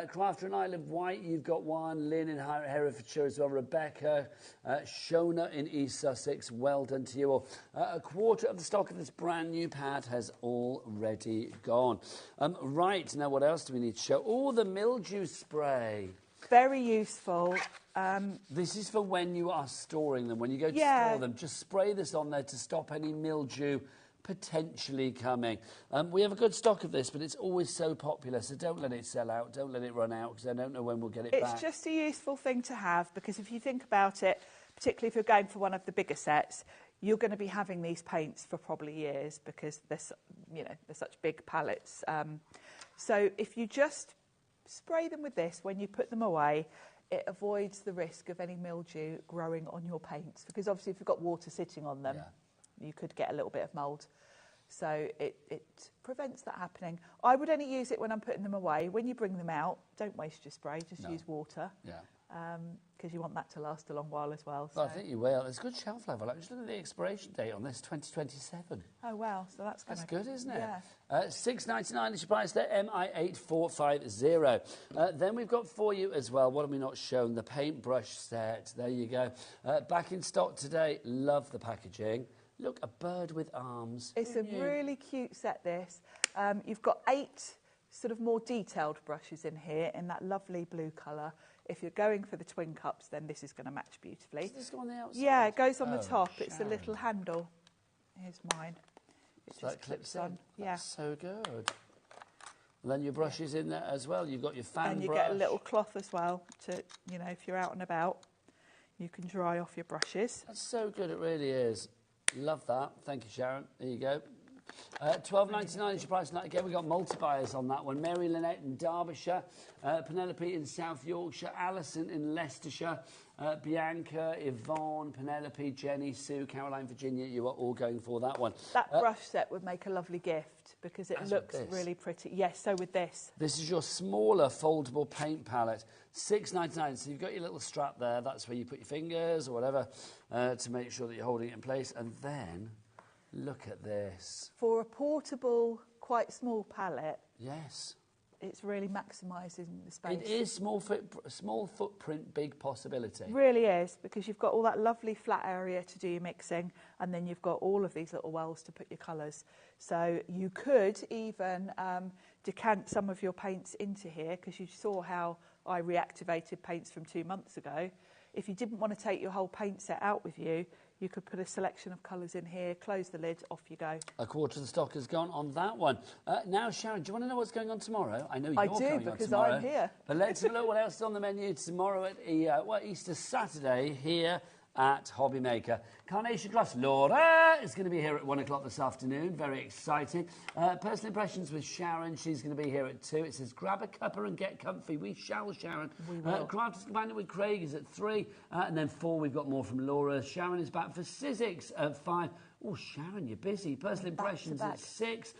Crafter in Isle of Wight, you've got 1. Lynn in Herefordshire as well. Rebecca. Shona in East Sussex. Well done to you all. A quarter of the stock of this brand new pad has already gone. Right, now what else do we need to show? Oh, the mildew spray. Very useful. This is for when you are storing them. When you go to store them, just spray this on there to stop any mildew potentially coming. We have a good stock of this, but it's always so popular, so don't let it sell out, don't let it run out, because I don't know when we'll get it back. It's just a useful thing to have, because if you think about it, particularly if you're going for one of the bigger sets, you're going to be having these paints for probably years, because they're such big palettes. So if you just spray them with this when you put them away, it avoids the risk of any mildew growing on your paints, because obviously if you've got water sitting on them, you could get a little bit of mould. So it prevents that happening. I would only use it when I'm putting them away. When you bring them out, don't waste your spray, just use water. Because you want that to last a long while as well. So. Well, I think you will. It's good shelf life. I'm just looking at the expiration date on this, 2027. Oh, wow. So that's good, isn't it? Yeah. $6.99 is your price there, MI8450. Then we've got for you as well, what have we not shown? The paintbrush set. There you go. Back in stock today. Love the packaging. Look, a bird with arms. It's a really cute set, this. You've got 8 sort of more detailed brushes in here in that lovely blue colour. If you're going for the twin cups, then this is going to match beautifully. Does this go on the outside? Yeah, it goes on the top. It's a little handle. Here's mine. It just clips on. Yeah. So good. And then your brush is in there as well. You've got your fan and you brush. get a little cloth as well to, if you're out and about, you can dry off your brushes. That's so good, it really is. Love that. Thank you, Sharon. There you go. $12.99 is your price. Again, we've got multi-buyers on that one. Mary Lynette in Derbyshire, Penelope in South Yorkshire, Alison in Leicestershire, Bianca, Yvonne, Penelope, Jenny, Sue, Caroline, Virginia. You are all going for that one. That brush set would make a lovely gift because it looks really pretty. Yes, so with this. This is your smaller foldable paint palette. $6.99. So you've got your little strap there. That's where you put your fingers or whatever to make sure that you're holding it in place. And then... look at this. For a portable, quite small palette. Yes. It's really maximising the space. It is small footprint, big possibility. It really is, because you've got all that lovely flat area to do your mixing, and then you've got all of these little wells to put your colours. So you could even decant some of your paints into here, because you saw how I reactivated paints from 2 months ago. If you didn't want to take your whole paint set out with you, you could put a selection of colours in here, close the lid, off you go. A quarter of the stock has gone on that one. Now, Sharon, do you want to know what's going on tomorrow? I know you're coming on because tomorrow. I'm here. But let's have a look what else is on the menu tomorrow at Easter Saturday here at HobbyMaker. Carnation Glass Laura is going to be here at 1 o'clock this afternoon. Very exciting. Personal Impressions with Sharon. She's going to be here at 2. It says, grab a cuppa and get comfy. We shall, Sharon. We will. Crafters Companion with Craig is at 3. And then 4, we've got more from Laura. Sharon is back for Sizzix at 5. Oh, Sharon, you're busy. Personal Impressions at 6.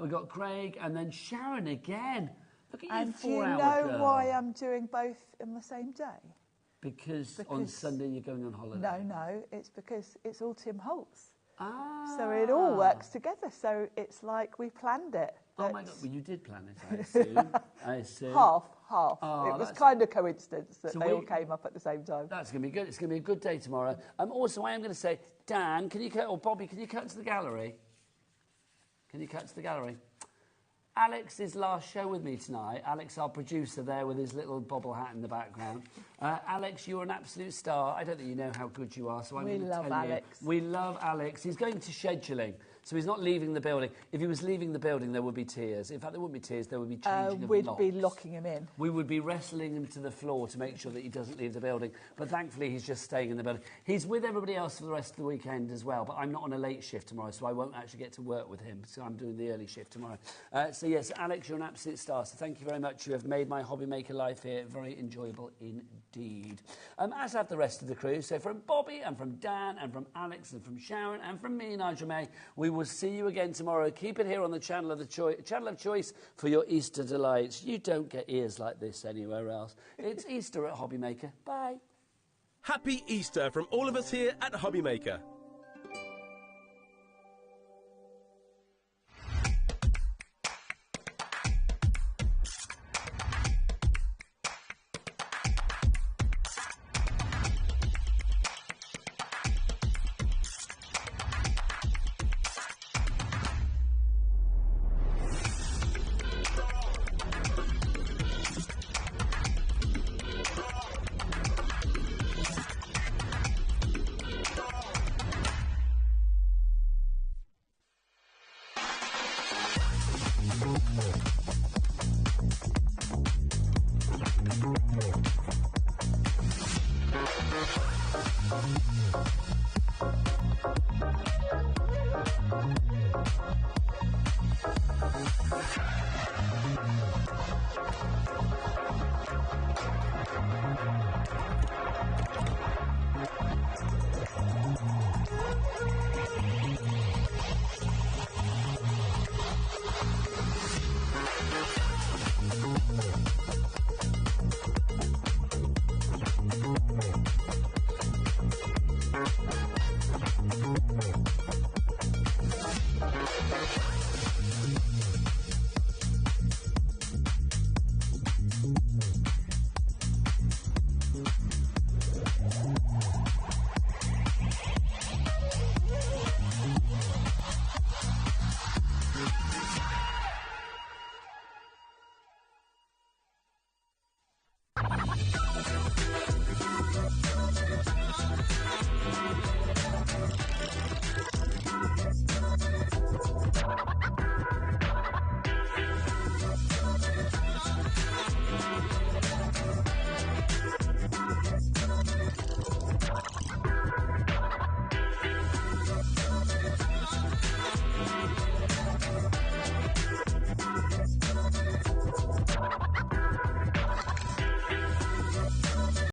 We've got Craig and then Sharon again. Look at you, And do you 4-hour know girl. why I'm doing both in the same day? Because on Sunday you're going on holiday. No, it's because it's all Tim Holtz. So it all works together. So it's like we planned it. Oh my God, well, you did plan it, I assume. I assume. Half. Oh, it was that's- kind of coincidence that So they we- all came up at the same time. That's going to be good. It's going to be a good day tomorrow. Also, I am going to say, Dan, can you cut, or Bobby, can you cut to the gallery? Can you cut to the gallery? Alex's last show with me tonight. Alex, our producer there with his little bobble hat in the background. Alex, you're an absolute star. I don't think you know how good you are, so I'm We going to tell love you. Alex. We love Alex. He's going to scheduling, so he's not leaving the building. If he was leaving the building, there would be tears. In fact, there wouldn't be tears, there would be changing of We'd locks. be locking him in. We would be wrestling him to the floor to make sure that he doesn't leave the building. But thankfully, he's just staying in the building. He's with everybody else for the rest of the weekend as well, but I'm not on a late shift tomorrow, so I won't actually get to work with him. So I'm doing the early shift tomorrow. So yes, Alex, you're an absolute star. So thank you very much. You have made my HobbyMaker life here very enjoyable indeed. As have the rest of the crew. So from Bobby and from Dan and from Alex and from Sharon and from me, Nigel May, we will see you again tomorrow. Keep it here on the channel of choice for your Easter delights. You don't get ears like this anywhere else. It's Easter at HobbyMaker. Bye. Happy Easter from all of us here at HobbyMaker. Thank you.